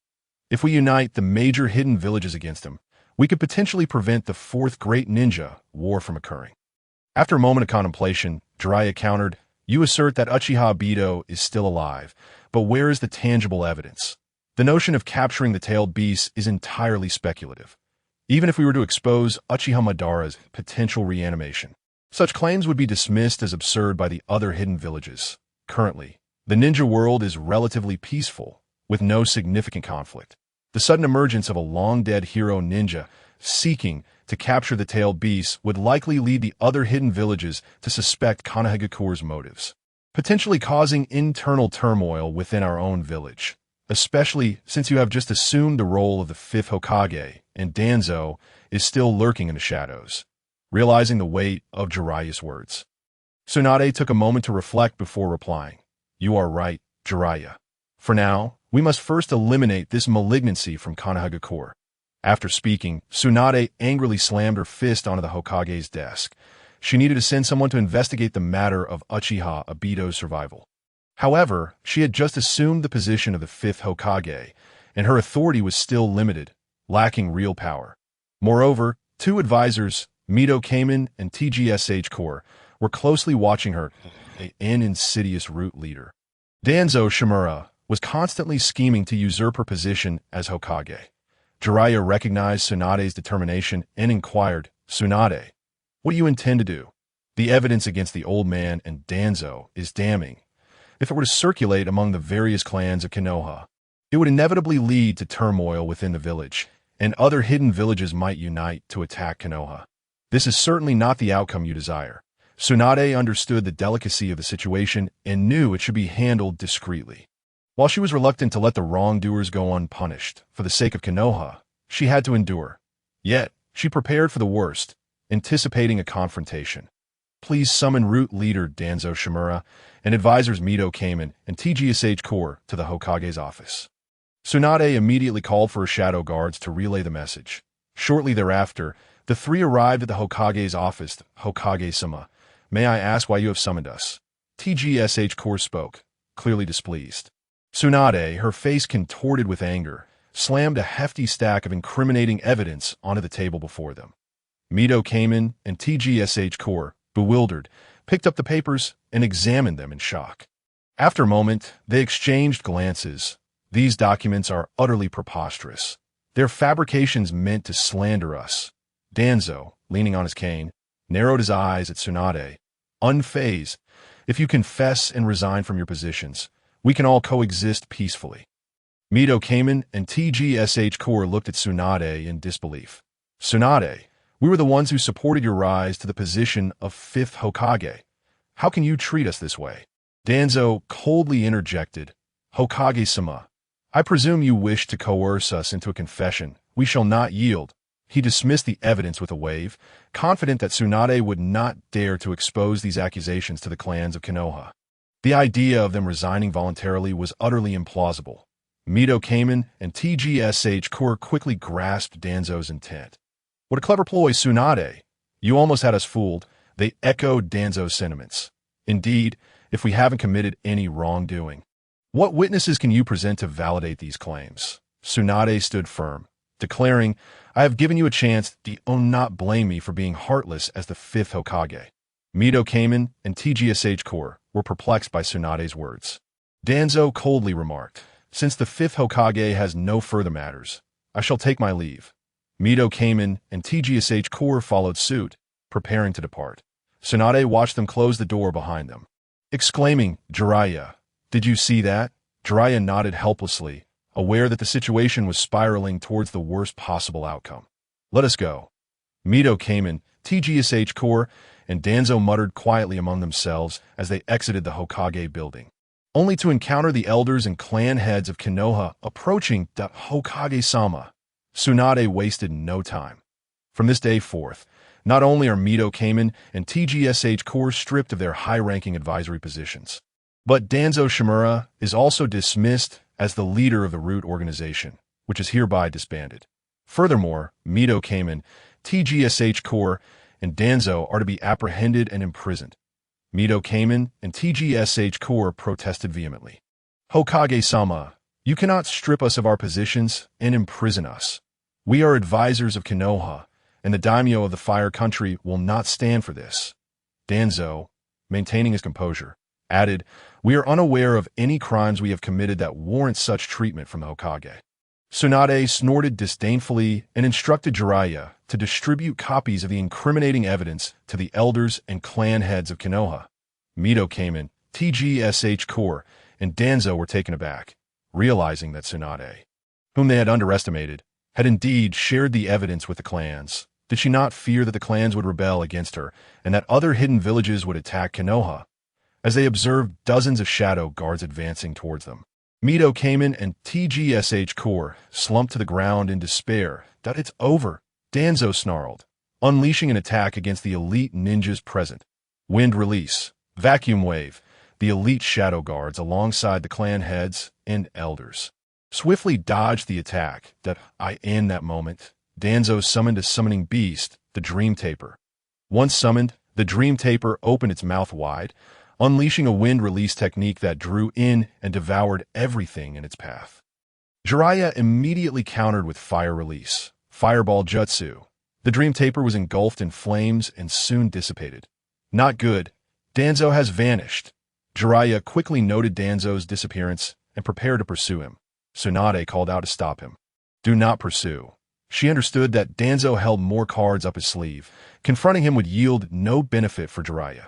If we unite the major hidden villages against him, we could potentially prevent the Fourth Great Ninja War from occurring. After a moment of contemplation, Jiraiya countered, "You assert that Uchiha Obito is still alive, but where is the tangible evidence? The notion of capturing the tailed beasts is entirely speculative. Even if we were to expose Uchiha Madara's potential reanimation, such claims would be dismissed as absurd by the other hidden villages. Currently, the ninja world is relatively peaceful, with no significant conflict. The sudden emergence of a long-dead hero ninja seeking to capture the tailed beasts would likely lead the other hidden villages to suspect Konohagakure's motives, potentially causing internal turmoil within our own village, especially since you have just assumed the role of the fifth Hokage and Danzo is still lurking in the shadows." Realizing the weight of Jiraiya's words, Tsunade took a moment to reflect before replying. "You are right, Jiraiya. For now, we must first eliminate this malignancy from Konohagakure." After speaking, Tsunade angrily slammed her fist onto the Hokage's desk. She needed to send someone to investigate the matter of Uchiha Obito's survival. However, she had just assumed the position of the fifth Hokage, and her authority was still limited, lacking real power. Moreover, two advisors, Mito Kamen and TGSH Core, were closely watching her, an insidious root leader. Danzo Shimura was constantly scheming to usurp her position as Hokage. Jiraiya recognized Tsunade's determination and inquired, "Tsunade, what do you intend to do? The evidence against the old man and Danzo is damning. If it were to circulate among the various clans of Konoha, it would inevitably lead to turmoil within the village, and other hidden villages might unite to attack Konoha. This is certainly not the outcome you desire." Tsunade understood the delicacy of the situation and knew it should be handled discreetly. While she was reluctant to let the wrongdoers go unpunished, for the sake of Konoha, she had to endure. Yet, she prepared for the worst, anticipating a confrontation. "Please summon Root Leader Danzo Shimura and advisors Mito Kamen and TGSH Core to the Hokage's office." Tsunade immediately called for her shadow guards to relay the message. Shortly thereafter, the three arrived at the Hokage's office. "Hokage-sama, may I ask why you have summoned us?" TGSH Core spoke, clearly displeased. Tsunade, her face contorted with anger, slammed a hefty stack of incriminating evidence onto the table before them. Mito Kamen and TGSH Core, bewildered, picked up the papers and examined them in shock. After a moment, they exchanged glances. "These documents are utterly preposterous. They're fabrications meant to slander us." Danzo, leaning on his cane, narrowed his eyes at Tsunade. "Unfazed, if you confess and resign from your positions, we can all coexist peacefully." Mito Kamen and TGSH Core looked at Tsunade in disbelief. "Tsunade, we were the ones who supported your rise to the position of fifth Hokage. How can you treat us this way?" Danzo coldly interjected, "Hokage-sama, I presume you wish to coerce us into a confession. We shall not yield." He dismissed the evidence with a wave, confident that Tsunade would not dare to expose these accusations to the clans of Konoha. The idea of them resigning voluntarily was utterly implausible. Mito Kamen and TGSH Core quickly grasped Danzo's intent. What a clever ploy, Tsunade! You almost had us fooled. They echoed Danzo's sentiments. Indeed, if we haven't committed any wrongdoing. What witnesses can you present to validate these claims? Tsunade stood firm, declaring, I have given you a chance, do not blame me for being heartless as the fifth Hokage. Mito Kamen and TGSH Core were perplexed by Tsunade's words. Danzo coldly remarked, since the fifth Hokage has no further matters, I shall take my leave. Mito Kamen and TGSH Core followed suit, preparing to depart. Tsunade watched them close the door behind them, exclaiming, Jiraiya, did you see that? Jiraiya nodded helplessly, aware that the situation was spiraling towards the worst possible outcome. Let us go. Mito Kamen, TGSH Core, and Danzo muttered quietly among themselves as they exited the Hokage building, only to encounter the elders and clan heads of Konoha approaching the Hokage-sama. Tsunade wasted no time. From this day forth, not only are Mito Kamen and TGSH Core stripped of their high-ranking advisory positions, but Danzo Shimura is also dismissed as the leader of the Root organization, which is hereby disbanded. Furthermore, Mito Kamen, TGSH Core, and Danzo are to be apprehended and imprisoned. Mito Kamen and TGSH Core protested vehemently. Hokage-sama, you cannot strip us of our positions and imprison us. We are advisors of Konoha, and the daimyo of the Fire Country will not stand for this. Danzo, maintaining his composure, added, we are unaware of any crimes we have committed that warrant such treatment from the Hokage. Tsunade snorted disdainfully and instructed Jiraiya to distribute copies of the incriminating evidence to the elders and clan heads of Konoha. Mito Kamen, TGSH Core, and Danzo were taken aback, realizing that Tsunade, whom they had underestimated, had indeed shared the evidence with the clans. Did she not fear that the clans would rebel against her and that other hidden villages would attack Konoha? As they observed dozens of shadow guards advancing towards them, Mito Kamen and TGSH Core slumped to the ground in despair. That it's over, Danzo snarled, unleashing an attack against the elite ninjas present. Wind release, vacuum wave, the elite shadow guards alongside the clan heads and elders swiftly dodged the attack. In that moment, Danzo summoned a summoning beast, the Dream Taper. Once summoned, the Dream Taper opened its mouth wide, unleashing a wind release technique that drew in and devoured everything in its path. Jiraiya immediately countered with fire release, fireball jutsu. The Dream Taper was engulfed in flames and soon dissipated. Not good. Danzo has vanished. Jiraiya quickly noted Danzo's disappearance and prepared to pursue him. Tsunade called out to stop him. Do not pursue. She understood that Danzo held more cards up his sleeve. Confronting him would yield no benefit for Jiraiya.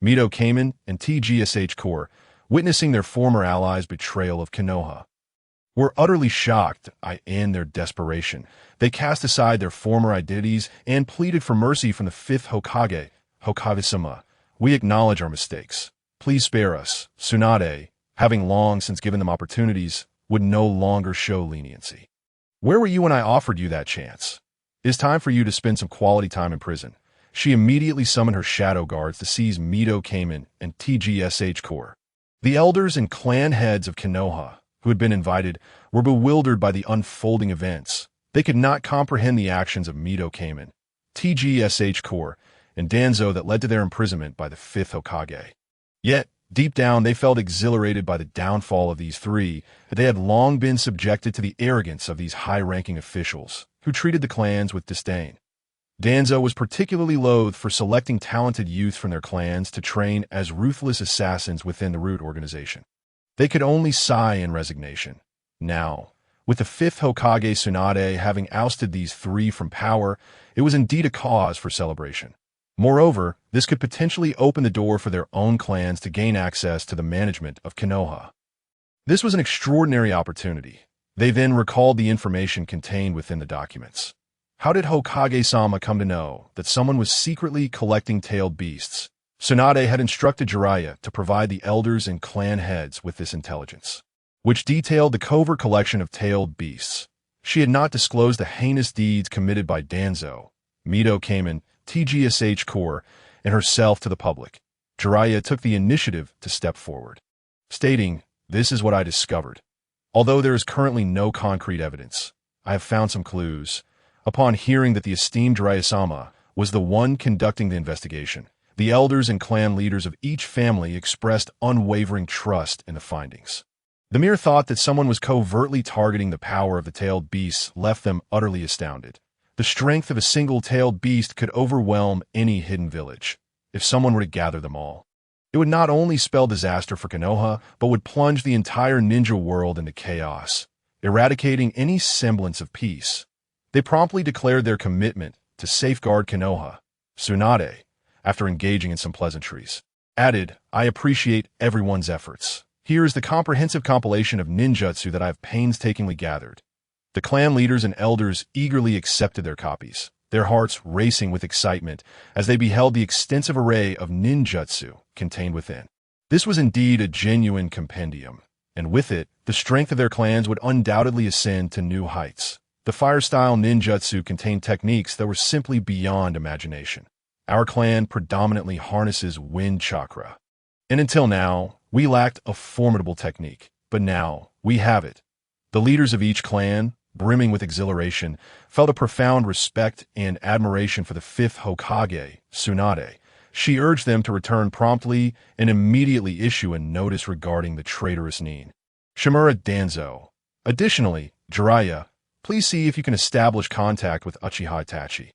Mito Kamen and TGSH Core, witnessing their former allies' betrayal of Konoha, were utterly shocked in their desperation. They cast aside their former identities and pleaded for mercy from the fifth Hokage, Hokage-sama. We acknowledge our mistakes. Please spare us. Tsunade, having long since given them opportunities, would no longer show leniency. Where were you when I offered you that chance? It is time for you to spend some quality time in prison. She immediately summoned her shadow guards to seize Mito Kamen and TGSH Core. The elders and clan heads of Konoha, who had been invited, were bewildered by the unfolding events. They could not comprehend the actions of Mito Kamen, TGSH Core, and Danzo that led to their imprisonment by the fifth Hokage. Yet, deep down, they felt exhilarated by the downfall of these three, that they had long been subjected to the arrogance of these high-ranking officials, who treated the clans with disdain. Danzo was particularly loath for selecting talented youth from their clans to train as ruthless assassins within the Root organization. They could only sigh in resignation. Now, with the fifth Hokage Tsunade having ousted these three from power, it was indeed a cause for celebration. Moreover, this could potentially open the door for their own clans to gain access to the management of Konoha. This was an extraordinary opportunity. They then recalled the information contained within the documents. How did Hokage-sama come to know that someone was secretly collecting tailed beasts? Tsunade had instructed Jiraiya to provide the elders and clan heads with this intelligence, which detailed the covert collection of tailed beasts. She had not disclosed the heinous deeds committed by Danzo, Mito Kamen, TGSH Core, and herself to the public. Jiraiya took the initiative to step forward, stating, "This is what I discovered. Although there is currently no concrete evidence, I have found some clues." Upon hearing that the esteemed Jiraiya-sama was the one conducting the investigation, the elders and clan leaders of each family expressed unwavering trust in the findings. The mere thought that someone was covertly targeting the power of the tailed beasts left them utterly astounded. The strength of a single tailed beast could overwhelm any hidden village. If someone were to gather them all, it would not only spell disaster for Konoha, but would plunge the entire ninja world into chaos, eradicating any semblance of peace. They promptly declared their commitment to safeguard Konoha. Tsunade, after engaging in some pleasantries, added, "I appreciate everyone's efforts. Here is the comprehensive compilation of ninjutsu that I have painstakingly gathered." The clan leaders and elders eagerly accepted their copies, their hearts racing with excitement as they beheld the extensive array of ninjutsu contained within. This was indeed a genuine compendium, and with it, the strength of their clans would undoubtedly ascend to new heights. The fire-style ninjutsu contained techniques that were simply beyond imagination. Our clan predominantly harnesses wind chakra, and until now, we lacked a formidable technique, but now we have it. The leaders of each clan, brimming with exhilaration, felt a profound respect and admiration for the fifth Hokage, Tsunade. She urged them to return promptly and immediately issue a notice regarding the traitorous Nin. Shimura Danzo. Additionally, Jiraiya, please see if you can establish contact with Uchiha Itachi.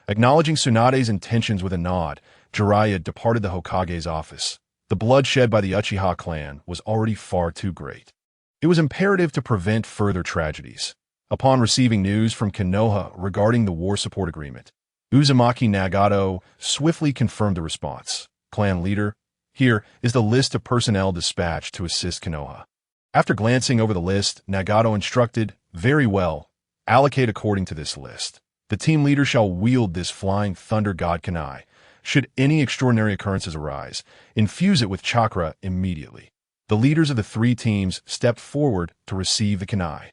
Acknowledging Tsunade's intentions with a nod, Jiraiya departed the Hokage's office. The bloodshed by the Uchiha clan was already far too great. It was imperative to prevent further tragedies. Upon receiving news from Konoha regarding the war support agreement, Uzumaki Nagato swiftly confirmed the response. Clan leader, here is the list of personnel dispatched to assist Konoha. After glancing over the list, Nagato instructed, "Very well, allocate according to this list. The team leader shall wield this flying thunder god kunai. Should any extraordinary occurrences arise, infuse it with chakra immediately." The leaders of the three teams stepped forward to receive the kunai.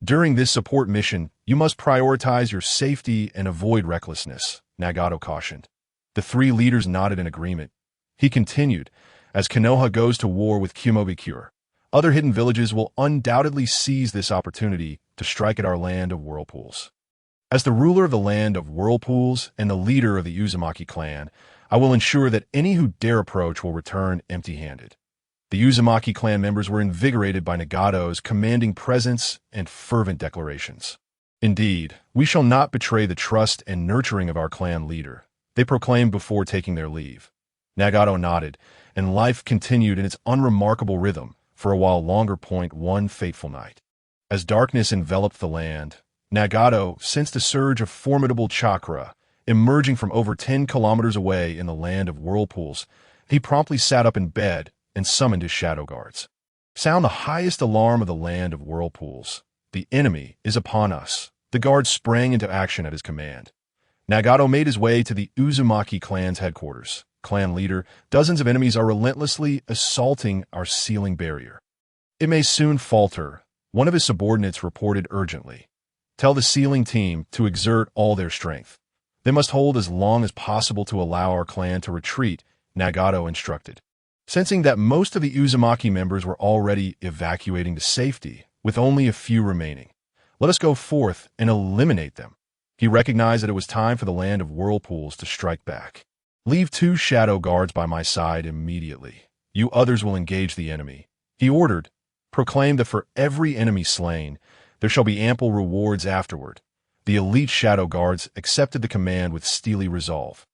"During this support mission, you must prioritize your safety and avoid recklessness," Nagato cautioned. The three leaders nodded in agreement. He continued, "As Konoha goes to war with Kumobikure, other hidden villages will undoubtedly seize this opportunity to strike at our land of whirlpools. As the ruler of the land of whirlpools and the leader of the Uzumaki clan, I will ensure that any who dare approach will return empty-handed." The Uzumaki clan members were invigorated by Nagato's commanding presence and fervent declarations. "Indeed, we shall not betray the trust and nurturing of our clan leader," they proclaimed before taking their leave. Nagato nodded, and life continued in its unremarkable rhythm for a while longer. One fateful night, as darkness enveloped the land, Nagato sensed a surge of formidable chakra emerging from over 10 kilometers away in the land of whirlpools. He promptly sat up in bed and summoned his shadow guards. "Sound the highest alarm of the land of whirlpools. The enemy is upon us." The guards sprang into action at his command. Nagato made his way to the Uzumaki clan's headquarters. "Clan leader, dozens of enemies are relentlessly assaulting our sealing barrier. It may soon falter," one of his subordinates reported urgently. "Tell the sealing team to exert all their strength. They must hold as long as possible to allow our clan to retreat," Nagato instructed. Sensing that most of the Uzumaki members were already evacuating to safety, with only a few remaining, "Let us go forth and eliminate them." He recognized that it was time for the land of whirlpools to strike back. "Leave 2 shadow guards by my side immediately. You others will engage the enemy," he ordered. "Proclaimed that for every enemy slain, there shall be ample rewards afterward." The elite shadow guards accepted the command with steely resolve.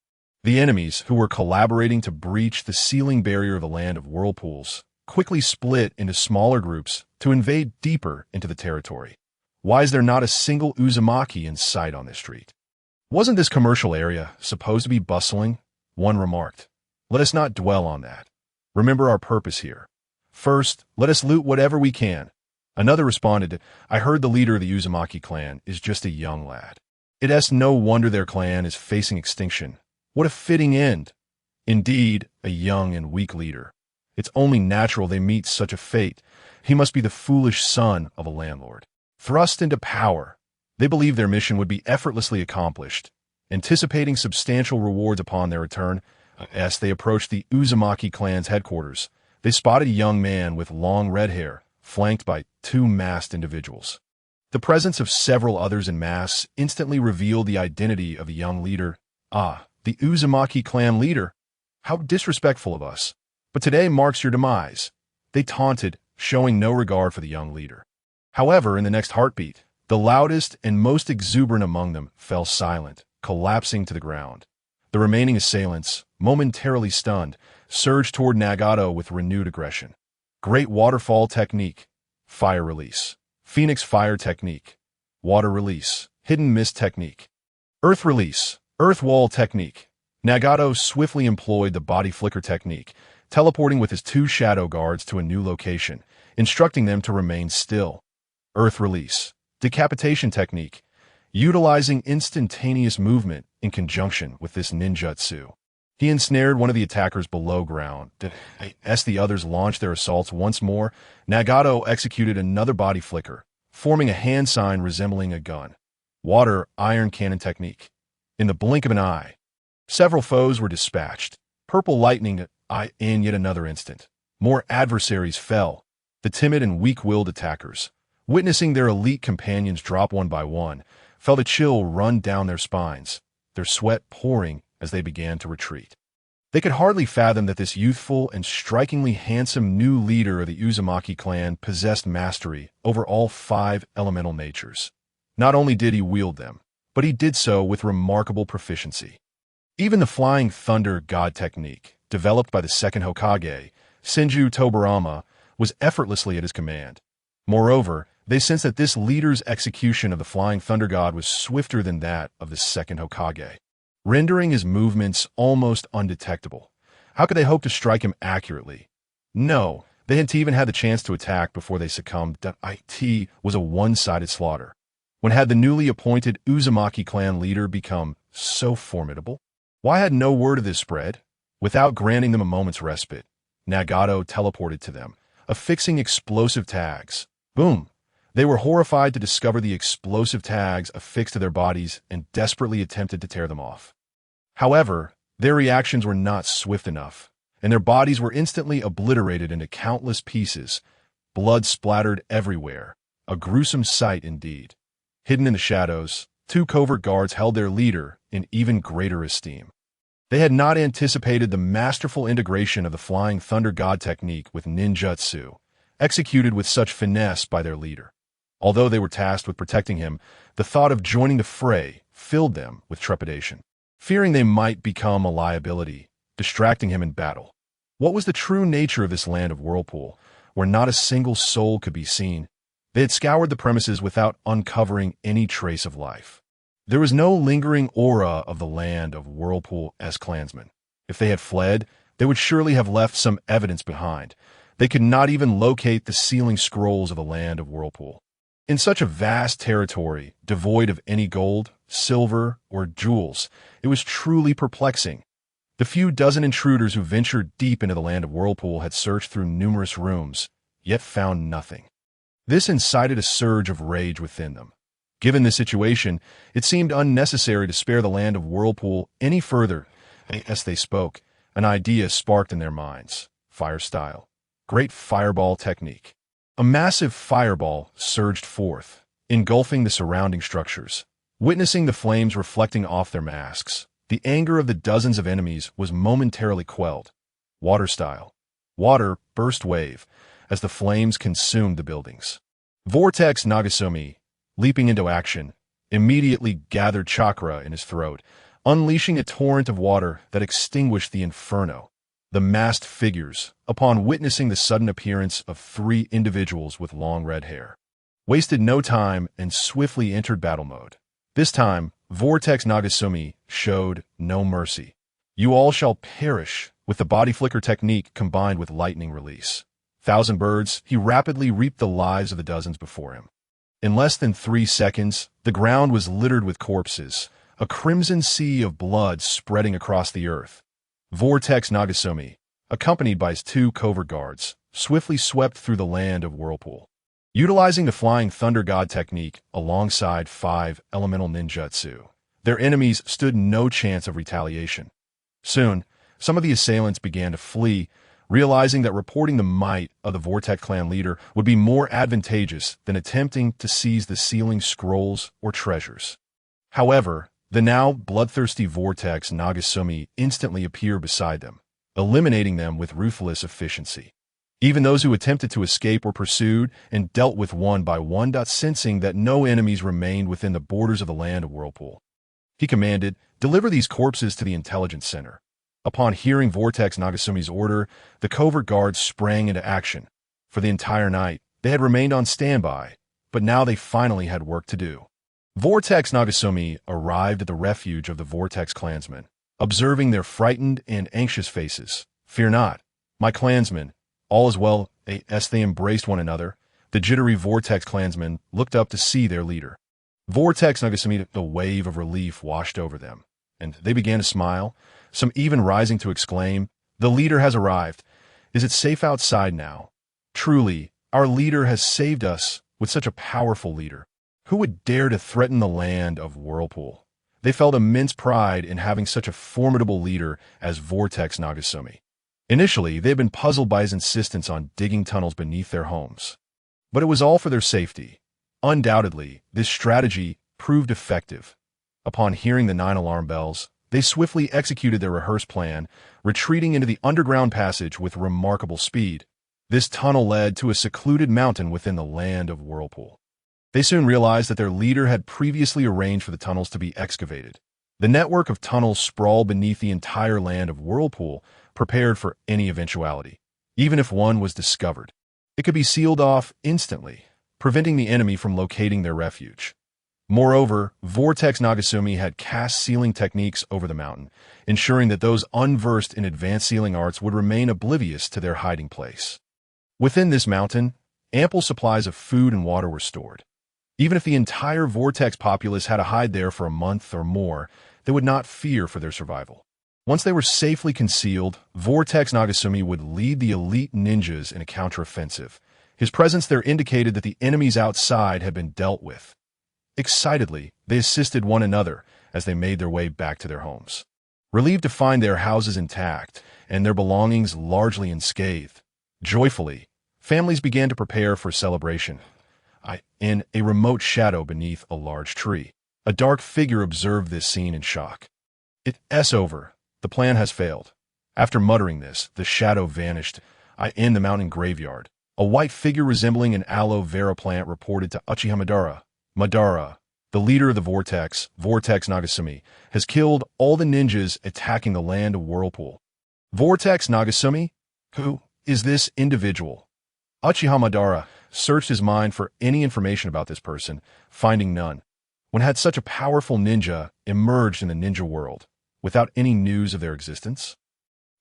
The enemies, who were collaborating to breach the sealing barrier of the land of whirlpools, quickly split into smaller groups to invade deeper into the territory. "Why is there not a single Uzumaki in sight on this street? Wasn't this commercial area supposed to be bustling?" one remarked. "Let us not dwell on that. Remember our purpose here. First, let us loot whatever we can." Another responded, "I heard the leader of the Uzumaki clan is just a young lad. It's no wonder their clan is facing extinction. What a fitting end. Indeed, a young and weak leader. It's only natural they meet such a fate. He must be the foolish son of a landlord." Thrust into power, they believed their mission would be effortlessly accomplished. Anticipating substantial rewards upon their return, as they approached the Uzumaki clan's headquarters, they spotted a young man with long red hair, flanked by two masked individuals. The presence of several others in masks instantly revealed the identity of the young leader. Ah, the Uzumaki clan leader. How disrespectful of us. But today marks your demise. They taunted, showing no regard for the young leader. However, in the next heartbeat, the loudest and most exuberant among them fell silent, collapsing to the ground. The remaining assailants, momentarily stunned, surged toward Nagato with renewed aggression. Great waterfall technique, fire release. Phoenix fire technique, water release. Hidden mist technique, earth release. Earth wall technique. Nagato swiftly employed the body flicker technique, teleporting with his two shadow guards to a new location, instructing them to remain still. Earth release. Decapitation technique, utilizing instantaneous movement in conjunction with this ninjutsu. He ensnared one of the attackers below ground. As the others launched their assaults once more, Nagato executed another body flicker, forming a hand sign resembling a gun. Water iron cannon technique. In the blink of an eye, several foes were dispatched. Purple lightning in yet another instant. More adversaries fell. The timid and weak-willed attackers, witnessing their elite companions drop one by one, felt a chill run down their spines, their sweat pouring as they began to retreat. They could hardly fathom that this youthful and strikingly handsome new leader of the Uzumaki clan possessed mastery over all 5 elemental natures. Not only did he wield them, but he did so with remarkable proficiency. Even the flying thunder god technique, developed by the second Hokage, Senju Tobirama, was effortlessly at his command. Moreover, they sensed that this leader's execution of the flying thunder god was swifter than that of the second Hokage, rendering his movements almost undetectable. How could they hope to strike him accurately? No, they hadn't even had the chance to attack before they succumbed. It was a one-sided slaughter. When had the newly appointed Uzumaki clan leader become so formidable? Why had no word of this spread? Without granting them a moment's respite, Nagato teleported to them, affixing explosive tags. Boom! They were horrified to discover the explosive tags affixed to their bodies and desperately attempted to tear them off. However, their reactions were not swift enough, and their bodies were instantly obliterated into countless pieces. Blood splattered everywhere, a gruesome sight indeed. Hidden in the shadows, 2 covert guards held their leader in even greater esteem. They had not anticipated the masterful integration of the flying thunder god technique with ninjutsu, executed with such finesse by their leader. Although they were tasked with protecting him, the thought of joining the fray filled them with trepidation, fearing they might become a liability, distracting him in battle. What was the true nature of this land of whirlpool, where not a single soul could be seen? They had scoured the premises without uncovering any trace of life. There was no lingering aura of the land of whirlpool as clansmen. If they had fled, they would surely have left some evidence behind. They could not even locate the sealing scrolls of the land of whirlpool. In such a vast territory, devoid of any gold, silver, or jewels, it was truly perplexing. The few dozen intruders who ventured deep into the land of whirlpool had searched through numerous rooms, yet found nothing. This incited a surge of rage within them. Given the situation, it seemed unnecessary to spare the land of whirlpool any further. As they spoke, an idea sparked in their minds. Fire style. Great fireball technique. A massive fireball surged forth, engulfing the surrounding structures. Witnessing the flames reflecting off their masks, the anger of the dozens of enemies was momentarily quelled. Water style. Water burst wave as the flames consumed the buildings. Vortex Nagasumi, leaping into action, immediately gathered chakra in his throat, unleashing a torrent of water that extinguished the inferno. The masked figures, upon witnessing the sudden appearance of 3 individuals with long red hair, wasted no time and swiftly entered battle mode. This time, Vortex Nagasumi showed no mercy. You all shall perish, with the body flicker technique combined with lightning release. Thousand birds, he rapidly reaped the lives of the dozens before him. In less than 3 seconds, the ground was littered with corpses, a crimson sea of blood spreading across the earth. Vortex Nagasumi, accompanied by his 2 covert guards, swiftly swept through the land of whirlpool. Utilizing the Flying Thunder God technique alongside 5 elemental ninjutsu, their enemies stood no chance of retaliation. Soon, some of the assailants began to flee, realizing that reporting the might of the Vortex Clan leader would be more advantageous than attempting to seize the sealing scrolls or treasures. However, the now bloodthirsty Vortex Nagasumi instantly appeared beside them, eliminating them with ruthless efficiency. Even those who attempted to escape were pursued and dealt with one by one, sensing that no enemies remained within the borders of the land of Whirlpool. He commanded, "Deliver these corpses to the intelligence center." Upon hearing Vortex Nagasumi's order, the covert guards sprang into action. For the entire night, they had remained on standby, but now they finally had work to do. Vortex Nagasumi arrived at the refuge of the Vortex clansmen, observing their frightened and anxious faces. "Fear not, my clansmen. All is well." As they embraced one another, the jittery Vortex clansmen looked up to see their leader. Vortex Nagasumi, a wave of relief washed over them, and they began to smile, some even rising to exclaim, "The leader has arrived. Is it safe outside now? Truly, our leader has saved us with such a powerful leader. Who would dare to threaten the land of Whirlpool?" They felt immense pride in having such a formidable leader as Vortex Nagasumi. Initially, they had been puzzled by his insistence on digging tunnels beneath their homes. But it was all for their safety. Undoubtedly, this strategy proved effective. Upon hearing the 9 alarm bells, they swiftly executed their rehearsed plan, retreating into the underground passage with remarkable speed. This tunnel led to a secluded mountain within the land of Whirlpool. They soon realized that their leader had previously arranged for the tunnels to be excavated. The network of tunnels sprawled beneath the entire land of Whirlpool, prepared for any eventuality. Even if one was discovered, it could be sealed off instantly, preventing the enemy from locating their refuge. Moreover, Vortex Nagasumi had cast sealing techniques over the mountain, ensuring that those unversed in advanced sealing arts would remain oblivious to their hiding place. Within this mountain, ample supplies of food and water were stored. Even if the entire Vortex populace had to hide there for a month or more, they would not fear for their survival. Once they were safely concealed, Vortex Nagasumi would lead the elite ninjas in a counteroffensive. His presence there indicated that the enemies outside had been dealt with. Excitedly, they assisted one another as they made their way back to their homes. Relieved to find their houses intact and their belongings largely unscathed, joyfully, families began to prepare for a celebration. In a remote shadow beneath a large tree, a dark figure observed this scene in shock. "It's over. The plan has failed." After muttering this, the shadow vanished. In the mountain graveyard, a white figure resembling an aloe vera plant reported to Uchiha Madara. "Madara, the leader of the Vortex, Vortex Nagasumi, has killed all the ninjas attacking the land of Whirlpool." "Vortex Nagasumi? Who is this individual?" Uchiha Madara searched his mind for any information about this person, finding none. When had such a powerful ninja emerged in the ninja world, without any news of their existence?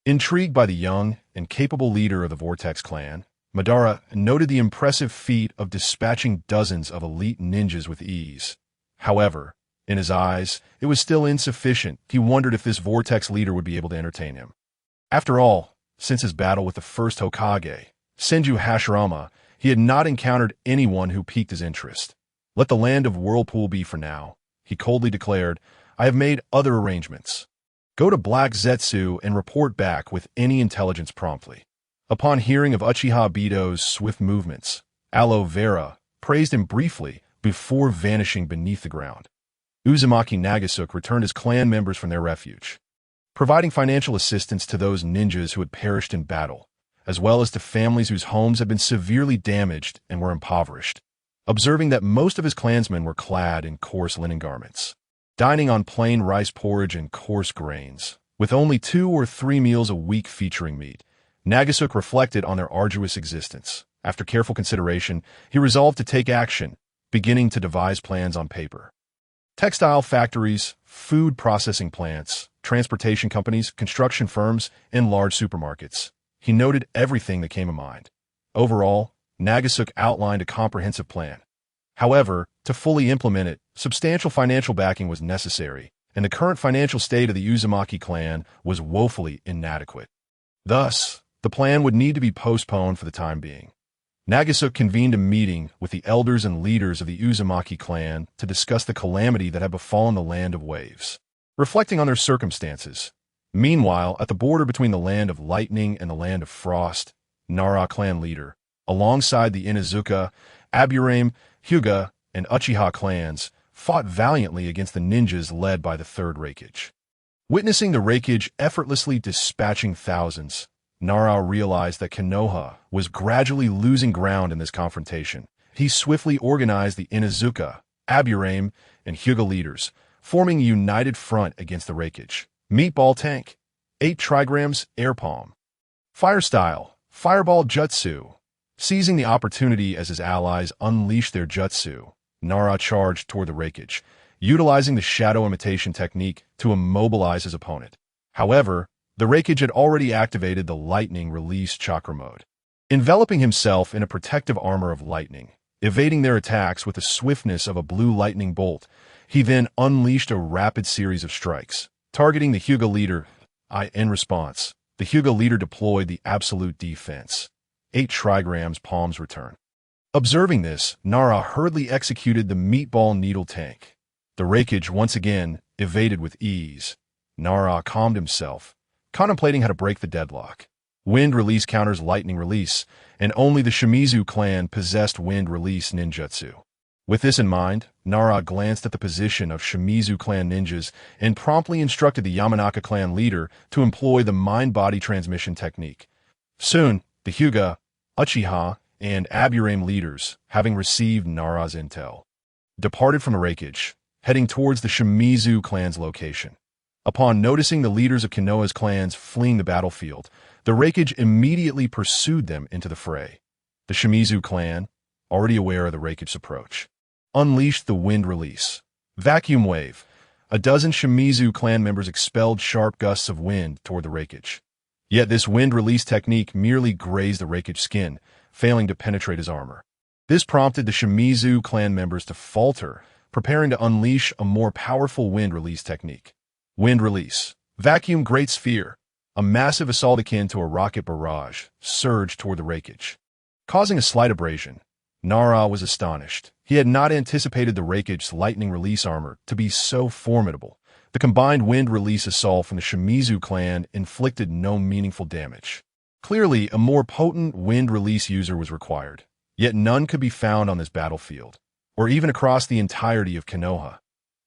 Intrigued by the young and capable leader of the Vortex Clan, Madara noted the impressive feat of dispatching dozens of elite ninjas with ease. However, in his eyes, it was still insufficient. He wondered if this Vortex leader would be able to entertain him. After all, since his battle with the first Hokage, Senju Hashirama, he had not encountered anyone who piqued his interest. "Let the land of Whirlpool be for now," he coldly declared. "I have made other arrangements. Go to Black Zetsu and report back with any intelligence promptly." Upon hearing of Uchiha Obito's swift movements, Aloe Vera praised him briefly before vanishing beneath the ground. Uzumaki Nagasuk returned his clan members from their refuge, providing financial assistance to those ninjas who had perished in battle, as well as to families whose homes had been severely damaged and were impoverished. Observing that most of his clansmen were clad in coarse linen garments, dining on plain rice porridge and coarse grains, with only 2 or 3 meals a week featuring meat, Nagasuk reflected on their arduous existence. After careful consideration, he resolved to take action, beginning to devise plans on paper. Textile factories, food processing plants, transportation companies, construction firms, and large supermarkets. He noted everything that came to mind. Overall, Nagasuk outlined a comprehensive plan. However, to fully implement it, substantial financial backing was necessary, and the current financial state of the Uzumaki clan was woefully inadequate. Thus, the plan would need to be postponed for the time being. Nagasuke convened a meeting with the elders and leaders of the Uzumaki clan to discuss the calamity that had befallen the Land of Waves. Reflecting on their circumstances, meanwhile, at the border between the Land of Lightning and the Land of Frost, Nara clan leader, alongside the Inuzuka, Aburame, Hyuga, and Uchiha clans, fought valiantly against the ninjas led by the Third Raikage. Witnessing the Raikage effortlessly dispatching thousands, Nara realized that Konoha was gradually losing ground in this confrontation. He swiftly organized the Inuzuka, Aburame, and Hyuga leaders, forming a united front against the Raikage. Meatball Tank, 8 trigrams, Air Palm. Fire Style, Fireball Jutsu. Seizing the opportunity as his allies unleashed their jutsu, Nara charged toward the Raikage, utilizing the shadow imitation technique to immobilize his opponent. However, the Raikage had already activated the lightning release chakra mode, enveloping himself in a protective armor of lightning. Evading their attacks with the swiftness of a blue lightning bolt, he then unleashed a rapid series of strikes, targeting the Hyuga leader. In response, the Hyuga leader deployed the absolute defense. 8 trigrams palms return. Observing this, Nara hurriedly executed the meatball needle tank. The Raikage once again evaded with ease. Nara calmed himself, contemplating how to break the deadlock. Wind release counters lightning release, and only the Shimizu clan possessed wind release ninjutsu. With this in mind, Nara glanced at the position of Shimizu clan ninjas and promptly instructed the Yamanaka clan leader to employ the mind-body transmission technique. Soon, the Hyuga, Uchiha, and Aburame leaders, having received Nara's intel, departed from the Raikage, heading towards the Shimizu clan's location. Upon noticing the leaders of Konoha's clans fleeing the battlefield, the Raikage immediately pursued them into the fray. The Shimizu clan, already aware of the Raikage's approach, unleashed the wind release. Vacuum wave. A dozen Shimizu clan members expelled sharp gusts of wind toward the Raikage. Yet this wind release technique merely grazed the Raikage's skin, failing to penetrate his armor. This prompted the Shimizu clan members to falter, preparing to unleash a more powerful wind release technique. Wind release. Vacuum Great Sphere. A massive assault akin to a rocket barrage surged toward the Raikage, causing a slight abrasion. Nara was astonished. He had not anticipated the Raikage's lightning release armor to be so formidable. The combined wind release assault from the Shimizu clan inflicted no meaningful damage. Clearly, a more potent wind release user was required, yet none could be found on this battlefield, or even across the entirety of Konoha.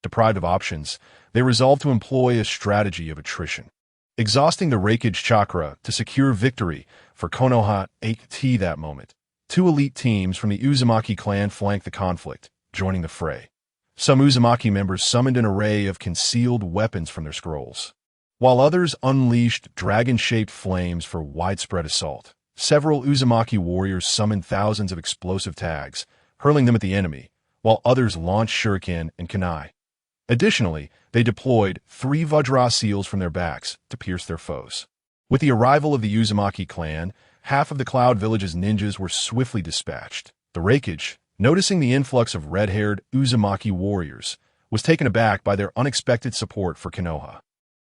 Deprived of options, they resolved to employ a strategy of attrition, exhausting the Raikage chakra to secure victory for Konoha 8T that moment. 2 elite teams from the Uzumaki clan flanked the conflict, joining the fray. Some Uzumaki members summoned an array of concealed weapons from their scrolls, while others unleashed dragon-shaped flames for widespread assault. Several Uzumaki warriors summoned thousands of explosive tags, hurling them at the enemy, while others launched shuriken and kunai. Additionally, they deployed 3 Vajra seals from their backs to pierce their foes. With the arrival of the Uzumaki clan, half of the Cloud Village's ninjas were swiftly dispatched. The Raikage, noticing the influx of red-haired Uzumaki warriors, was taken aback by their unexpected support for Konoha.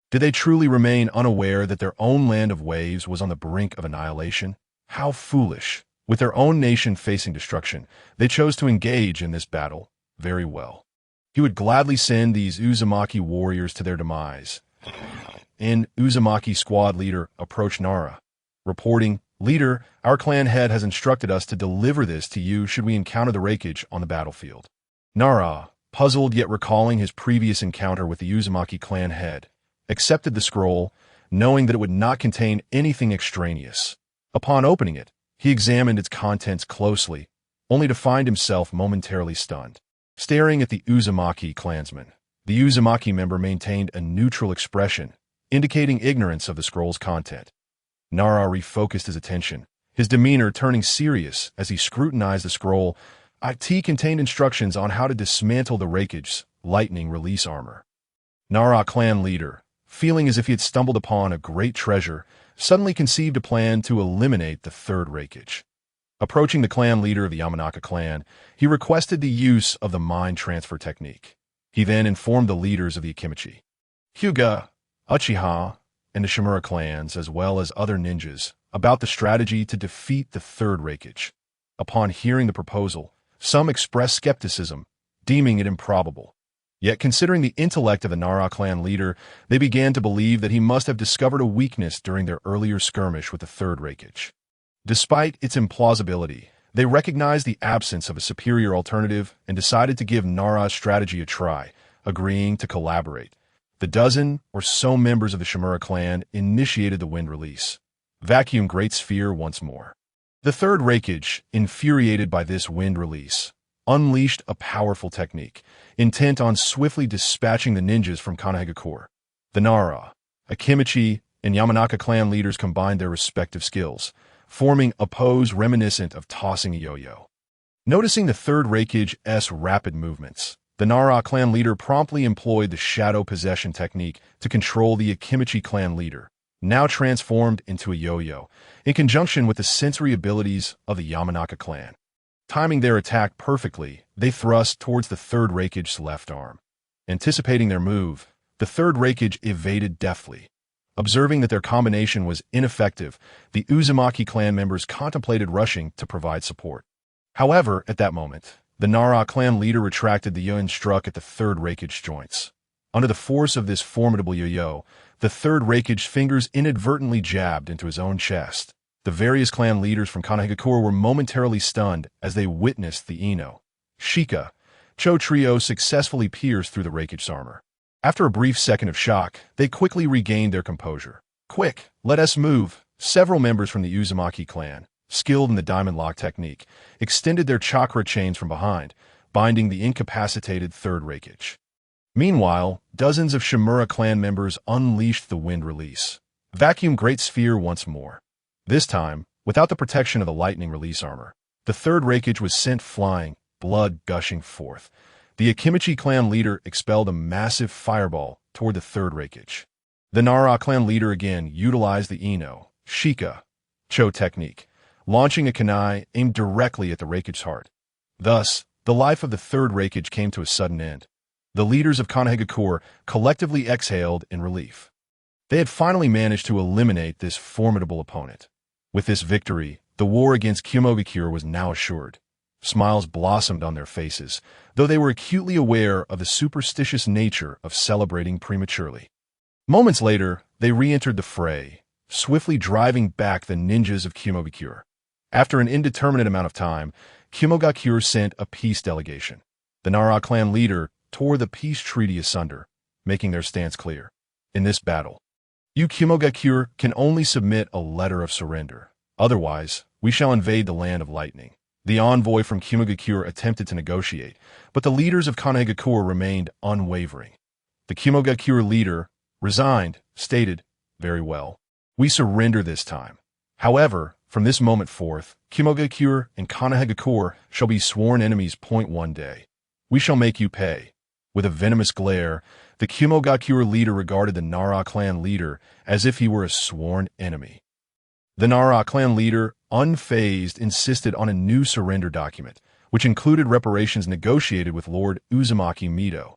Did they truly remain unaware that their own land of waves was on the brink of annihilation? How foolish! With their own nation facing destruction, they chose to engage in this battle. Very well. He would gladly send these Uzumaki warriors to their demise. An Uzumaki squad leader approached Nara, reporting, "Leader, our clan head has instructed us to deliver this to you should we encounter the Raikage on the battlefield." Nara, puzzled yet recalling his previous encounter with the Uzumaki clan head, accepted the scroll, knowing that it would not contain anything extraneous. Upon opening it, he examined its contents closely, only to find himself momentarily stunned. Staring at the Uzumaki clansman, the Uzumaki member maintained a neutral expression, indicating ignorance of the scroll's content. Nara refocused his attention, his demeanor turning serious as he scrutinized the scroll. It contained instructions on how to dismantle the Raikage's lightning release armor. Nara clan leader, feeling as if he had stumbled upon a great treasure, suddenly conceived a plan to eliminate the Third Raikage. Approaching the clan leader of the Yamanaka clan, he requested the use of the mind transfer technique. He then informed the leaders of the Akimichi, Hyuga, Uchiha, and the Shimura clans, as well as other ninjas, about the strategy to defeat the Third Raikage. Upon hearing the proposal, some expressed skepticism, deeming it improbable. Yet, considering the intellect of the Nara clan leader, they began to believe that he must have discovered a weakness during their earlier skirmish with the Third Raikage. Despite its implausibility, they recognized the absence of a superior alternative and decided to give Nara's strategy a try, agreeing to collaborate. The dozen or so members of the Shimura clan initiated the wind release. Vacuum Great Sphere once more. The Third Raikage, infuriated by this wind release, unleashed a powerful technique, intent on swiftly dispatching the ninjas from Konoha. The Nara, Akimichi, and Yamanaka clan leaders combined their respective skills, forming a pose reminiscent of tossing a yo-yo. Noticing the Third Raikage's rapid movements, the Nara clan leader promptly employed the shadow possession technique to control the Akimichi clan leader, now transformed into a yo-yo, in conjunction with the sensory abilities of the Yamanaka clan. Timing their attack perfectly, they thrust towards the Third Raikage's left arm. Anticipating their move, the Third Raikage evaded deftly. Observing that their combination was ineffective, the Uzumaki clan members contemplated rushing to provide support. However, at that moment, the Nara clan leader retracted the yo and struck at the Third Raikage's joints. Under the force of this formidable yo-yo, the Third Raikage's fingers inadvertently jabbed into his own chest. The various clan leaders from Konoha were momentarily stunned as they witnessed the Ino, Shika, Cho trio successfully pierce through the Raikage's armor. After a brief second of shock, they quickly regained their composure. Quick, let us move. Several members from the Uzumaki clan, skilled in the diamond lock technique, extended their chakra chains from behind, binding the incapacitated Third Raikage. Meanwhile, dozens of Shimura clan members unleashed the wind release. Vacuum Great Sphere once more. This time, without the protection of the lightning release armor, the Third Raikage was sent flying, blood gushing forth. The Akimichi clan leader expelled a massive fireball toward the Third Raikage. The Nara clan leader again utilized the Ino, Shika, Cho technique, launching a kunai aimed directly at the Raikage's heart. Thus, the life of the Third Raikage came to a sudden end. The leaders of Konoha collectively exhaled in relief. They had finally managed to eliminate this formidable opponent. With this victory, the war against Kyomogakure was now assured. Smiles blossomed on their faces, though they were acutely aware of the superstitious nature of celebrating prematurely. Moments later, they re-entered the fray, swiftly driving back the ninjas of Kyomogakure. After an indeterminate amount of time, Kyomogakure sent a peace delegation. The Nara clan leader tore the peace treaty asunder, making their stance clear. In this battle, you Kyomogakure can only submit a letter of surrender. Otherwise, we shall invade the land of lightning. The envoy from Kyomogakure attempted to negotiate, but the leaders of Konoha remained unwavering. The Kyomogakure leader, resigned, stated, "Very well. We surrender this time. However, from this moment forth, Kyomogakure and Konoha shall be sworn enemies. One day. We shall make you pay." With a venomous glare, the Kyomogakure leader regarded the Nara clan leader as if he were a sworn enemy. The Nara clan leader, unfazed, insisted on a new surrender document, which included reparations negotiated with Lord Uzumaki Mido.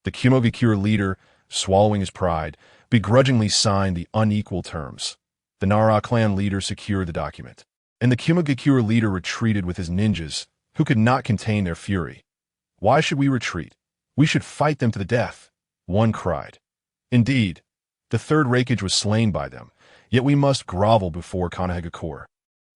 The Kyomogakure leader, swallowing his pride, begrudgingly signed the unequal terms. The Nara clan leader secured the document, and the Kyomogakure leader retreated with his ninjas, who could not contain their fury. "Why should we retreat? We should fight them to the death," one cried. "Indeed, the Third Raikage was slain by them, yet we must grovel before Konoha.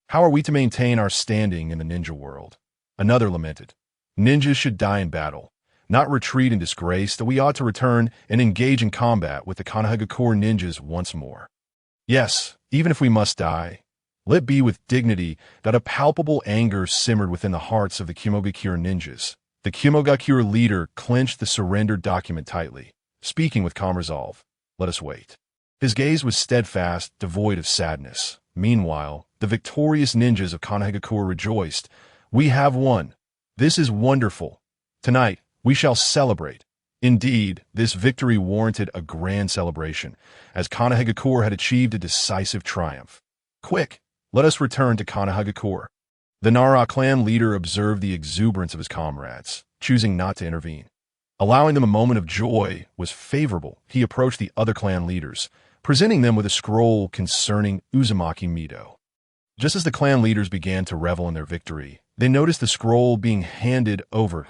How are we to maintain our standing in the ninja world?" Another lamented. "Ninjas should die in battle, not retreat in disgrace, that we ought to return and engage in combat with the Konoha ninjas once more. Yes, even if we must die, let be with dignity." That a palpable anger simmered within the hearts of the Kyomogakure ninjas. The Kyomogakure leader clenched the surrender document tightly, speaking with calm resolve. "Let us wait." His gaze was steadfast, devoid of sadness. Meanwhile, the victorious ninjas of Konoha rejoiced. "We have won. This is wonderful. Tonight, we shall celebrate." Indeed, this victory warranted a grand celebration, as Konoha had achieved a decisive triumph. "Quick, let us return to Konoha." The Nara clan leader observed the exuberance of his comrades, choosing not to intervene. Allowing them a moment of joy was favorable. He approached the other clan leaders, presenting them with a scroll concerning Uzumaki Mido. Just as the clan leaders began to revel in their victory, they noticed the scroll being handed over.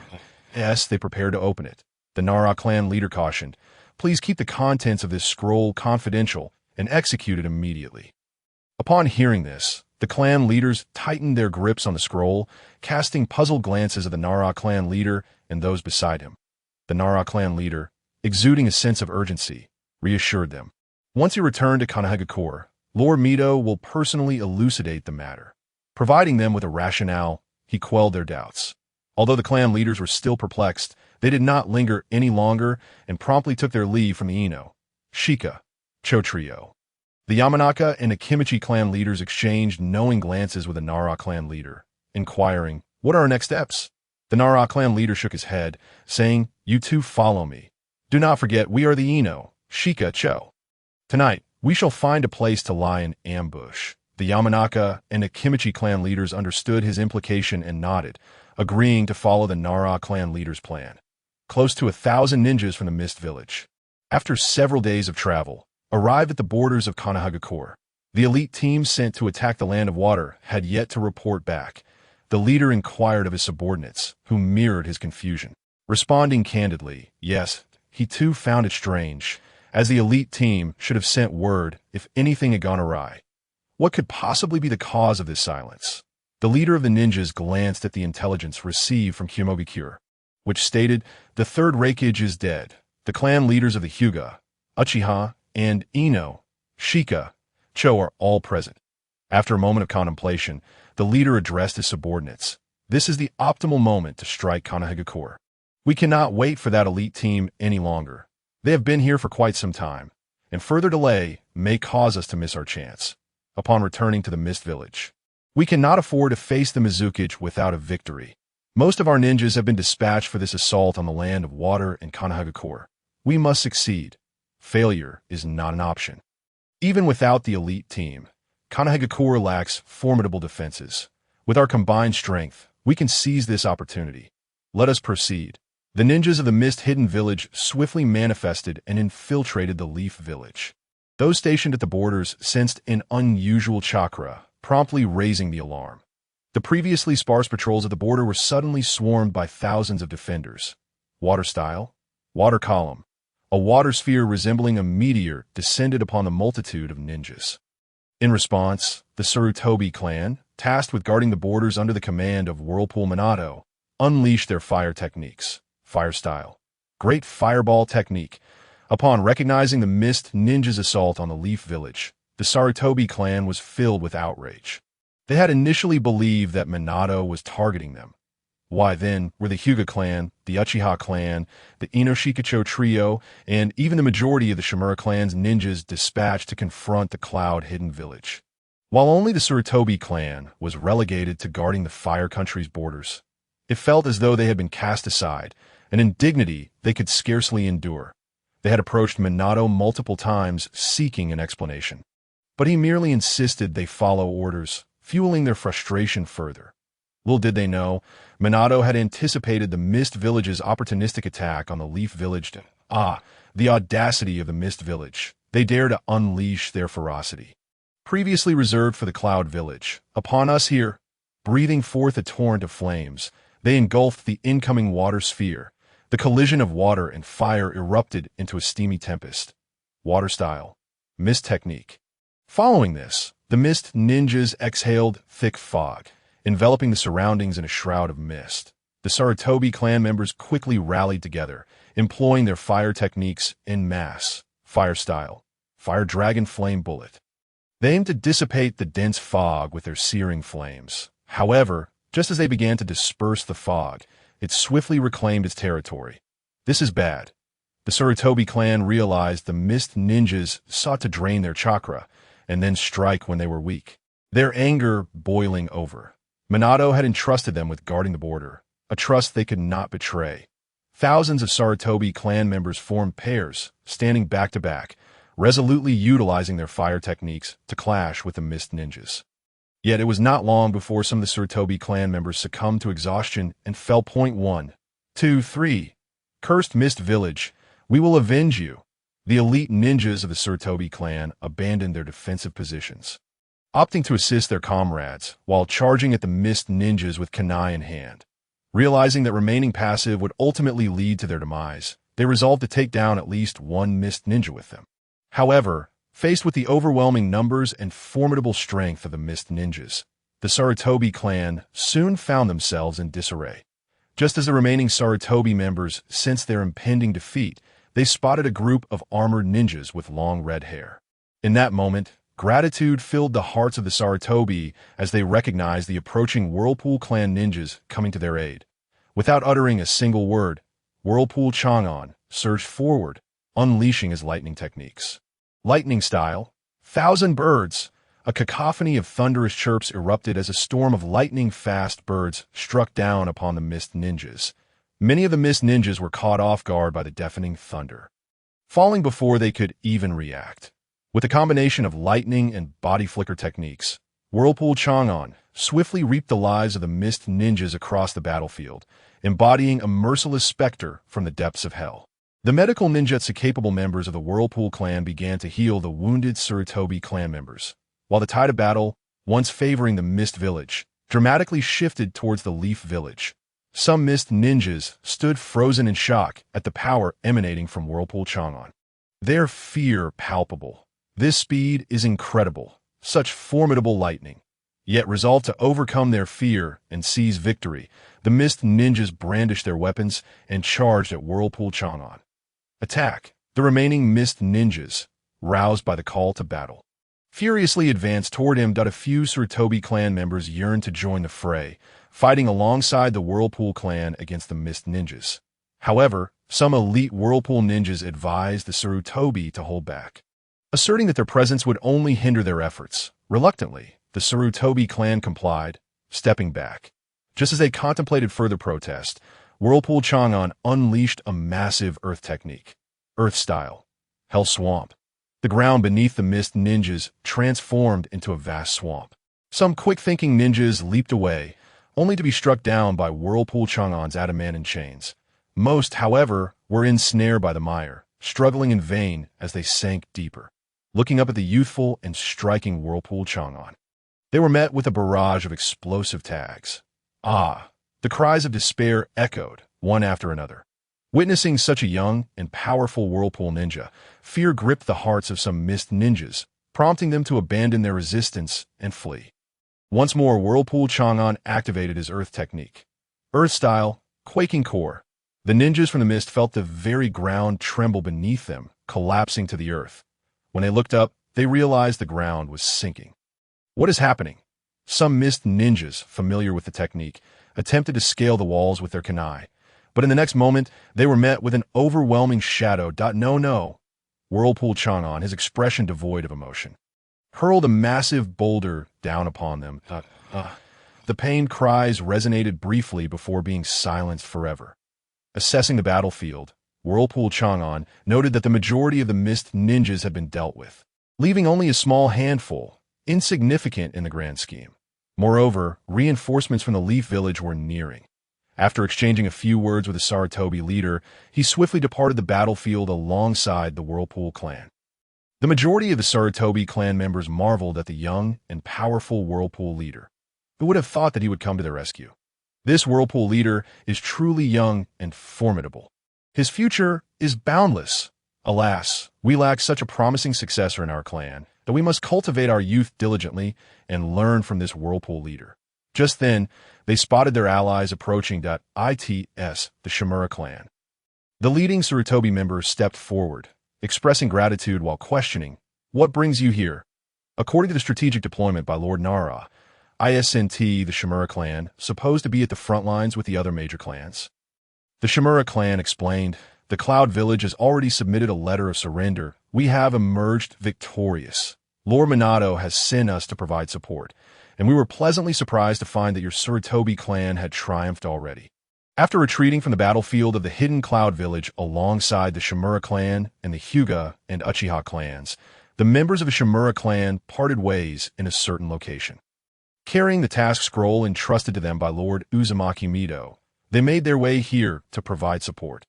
Yes, they prepared to open it. The Nara clan leader cautioned, "Please keep the contents of this scroll confidential and execute it immediately." Upon hearing this, the clan leaders tightened their grips on the scroll, casting puzzled glances at the Nara clan leader and those beside him. The Nara clan leader, exuding a sense of urgency, reassured them. Once he returned to Konoha, Lord Mito will personally elucidate the matter. Providing them with a rationale, he quelled their doubts. Although the clan leaders were still perplexed, they did not linger any longer and promptly took their leave from the Ino, Shika, Cho trio. The Yamanaka and Akimichi clan leaders exchanged knowing glances with the Nara clan leader, inquiring, "What are our next steps?" The Nara clan leader shook his head, saying, "You two follow me. Do not forget we are the Ino, Shika, Cho. Tonight, we shall find a place to lie in ambush." The Yamanaka and Akimichi clan leaders understood his implication and nodded, agreeing to follow the Nara clan leader's plan. Close to 1,000 ninjas from the Mist Village, after several days of travel, arrived at the borders of Konoha. The elite team sent to attack the Land of Water had yet to report back. The leader inquired of his subordinates, who mirrored his confusion. Responding candidly, yes, he too found it strange, as the elite team should have sent word if anything had gone awry. What could possibly be the cause of this silence? The leader of the ninjas glanced at the intelligence received from Kyomobikure, which stated, "The third Reikage is dead. The clan leaders of the Hyuga, Uchiha, and Ino, Shika, Cho are all present." After a moment of contemplation, the leader addressed his subordinates. "This is the optimal moment to strike Konoha. We cannot wait for that elite team any longer. They have been here for quite some time, and further delay may cause us to miss our chance. Upon returning to the Mist Village, we cannot afford to face the Mizukage without a victory. Most of our ninjas have been dispatched for this assault on the Land of Water and Konoha. We must succeed. Failure is not an option." Even without the elite team, Konoha lacks formidable defenses. With our combined strength, we can seize this opportunity. Let us proceed. The ninjas of the Mist-hidden village swiftly manifested and infiltrated the Leaf Village. Those stationed at the borders sensed an unusual chakra, promptly raising the alarm. The previously sparse patrols at the border were suddenly swarmed by thousands of defenders. Water style, water column. A water sphere resembling a meteor descended upon the multitude of ninjas. In response, the Senju clan, tasked with guarding the borders under the command of Whirlpool Minato, unleashed their fire techniques. Fire style. Great Fireball technique. Upon recognizing the Mist ninjas' assault on the Leaf Village, the Senju clan was filled with outrage. They had initially believed that Minato was targeting them. Why then were the Hyuga clan, the Uchiha clan, the Ino-Shika trio, and even the majority of the Shimura clan's ninjas dispatched to confront the cloud-hidden village? While only the Senju clan was relegated to guarding the Fire Country's borders, it felt as though they had been cast aside, an indignity they could scarcely endure. They had approached Minato multiple times seeking an explanation, but he merely insisted they follow orders, fueling their frustration further. Little did they know, Minato had anticipated the Mist Village's opportunistic attack on the Leaf Village. The audacity of the Mist Village. They dare to unleash their ferocity. Previously reserved for the Cloud Village, upon us here, breathing forth a torrent of flames, they engulfed the incoming water sphere. The collision of water and fire erupted into a steamy tempest. Water style. Mist technique. Following this, the Mist ninjas exhaled thick fog, enveloping the surroundings in a shroud of mist. The Senju clan members quickly rallied together, employing their fire techniques en masse. Fire style. Fire Dragon Flame Bullet. They aimed to dissipate the dense fog with their searing flames. However, just as they began to disperse the fog, it swiftly reclaimed its territory. This is bad. The Senju clan realized the Mist ninjas sought to drain their chakra and then strike when they were weak. Their anger boiling over. Minato had entrusted them with guarding the border, a trust they could not betray. Thousands of Senju clan members formed pairs, standing back to back, resolutely utilizing their fire techniques to clash with the Mist ninjas. Yet it was not long before some of the Senju clan members succumbed to exhaustion and fell. 1, 2, 3. Cursed Mist Village, we will avenge you. The elite ninjas of the Senju clan abandoned their defensive positions. opting to assist their comrades while charging at the mist ninjas with kunai in hand. Realizing that remaining passive would ultimately lead to their demise, they resolved to take down at least one mist ninja with them. However, faced with the overwhelming numbers and formidable strength of the mist ninjas, the Sarutobi clan soon found themselves in disarray. Just as the remaining Sarutobi members sensed their impending defeat, they spotted a group of armored ninjas with long red hair. In that moment, gratitude filled the hearts of the Sarutobi as they recognized the approaching Whirlpool Clan ninjas coming to their aid. Without uttering a single word, Whirlpool Chōgen surged forward, unleashing his lightning techniques. Lightning style, thousand birds. A cacophony of thunderous chirps erupted as a storm of lightning-fast birds struck down upon the mist ninjas. Many of the mist ninjas were caught off guard by the deafening thunder, falling before they could even react. With a combination of lightning and body flicker techniques, Whirlpool Chōgen swiftly reaped the lives of the mist ninjas across the battlefield, embodying a merciless specter from the depths of hell. The medical ninjutsu-capable members of the Whirlpool clan began to heal the wounded Sarutobi clan members, while the tide of battle, once favoring the Mist Village, dramatically shifted towards the Leaf Village. Some Mist ninjas stood frozen in shock at the power emanating from Whirlpool Chōgen. Their fear palpable. This speed is incredible, such formidable lightning. Yet resolved to overcome their fear and seize victory, the Mist ninjas brandished their weapons and charged at Whirlpool Chōgen. Attack! The remaining Mist ninjas, roused by the call to battle, furiously advanced toward him. A few Sarutobi clan members yearned to join the fray, fighting alongside the Whirlpool clan against the Mist ninjas. However, some elite Whirlpool ninjas advised the Sarutobi to hold back, asserting that their presence would only hinder their efforts. Reluctantly, the Sarutobi clan complied, stepping back. Just as they contemplated further protest, Whirlpool Chōgen unleashed a massive earth technique. Earth style. Hell Swamp. The ground beneath the mist ninjas transformed into a vast swamp. Some quick-thinking ninjas leaped away, only to be struck down by Whirlpool Chōgen's adamantine chains. Most, however, were ensnared by the mire, struggling in vain as they sank deeper. Looking up at the youthful and striking Whirlpool Chōgen, they were met with a barrage of explosive tags. Ah! The cries of despair echoed, one after another. Witnessing such a young and powerful Whirlpool ninja, fear gripped the hearts of some mist ninjas, prompting them to abandon their resistance and flee. Once more, Whirlpool Chōgen activated his earth technique. Earth style, quaking core. The ninjas from the mist felt the very ground tremble beneath them, collapsing to the earth. When they looked up, they realized the ground was sinking. What is happening? Some mist ninjas, familiar with the technique, attempted to scale the walls with their kunai, but in the next moment, they were met with an overwhelming shadow. No. Whirlpool Chōgen, his expression devoid of emotion, hurled a massive boulder down upon them. The pained cries resonated briefly before being silenced forever. Assessing the battlefield, Whirlpool Chōgen noted that the majority of the mist ninjas had been dealt with, leaving only a small handful, insignificant in the grand scheme. Moreover, reinforcements from the Leaf Village were nearing. After exchanging a few words with the Sarutobi leader, he swiftly departed the battlefield alongside the Whirlpool clan. The majority of the Sarutobi clan members marveled at the young and powerful Whirlpool leader. Who would have thought that he would come to their rescue? This Whirlpool leader is truly young and formidable. His future is boundless. Alas, we lack such a promising successor in our clan that we must cultivate our youth diligently and learn from this Whirlpool leader. Just then, they spotted their allies approaching. Its the Shimura clan. The leading Sarutobi member stepped forward, expressing gratitude while questioning, "What brings you here?" According to the strategic deployment by Lord Nara, isn't the Shimura clan supposed to be at the front lines with the other major clans? The Shimura clan explained, "The Cloud Village has already submitted a letter of surrender. We have emerged victorious. Lord Minato has sent us to provide support, and we were pleasantly surprised to find that your Sarutobi clan had triumphed already." After retreating from the battlefield of the hidden Cloud Village alongside the Shimura clan and the Hyuga and Uchiha clans, the members of the Shimura clan parted ways in a certain location. Carrying the task scroll entrusted to them by Lord Uzumaki Mido, they made their way here to provide support.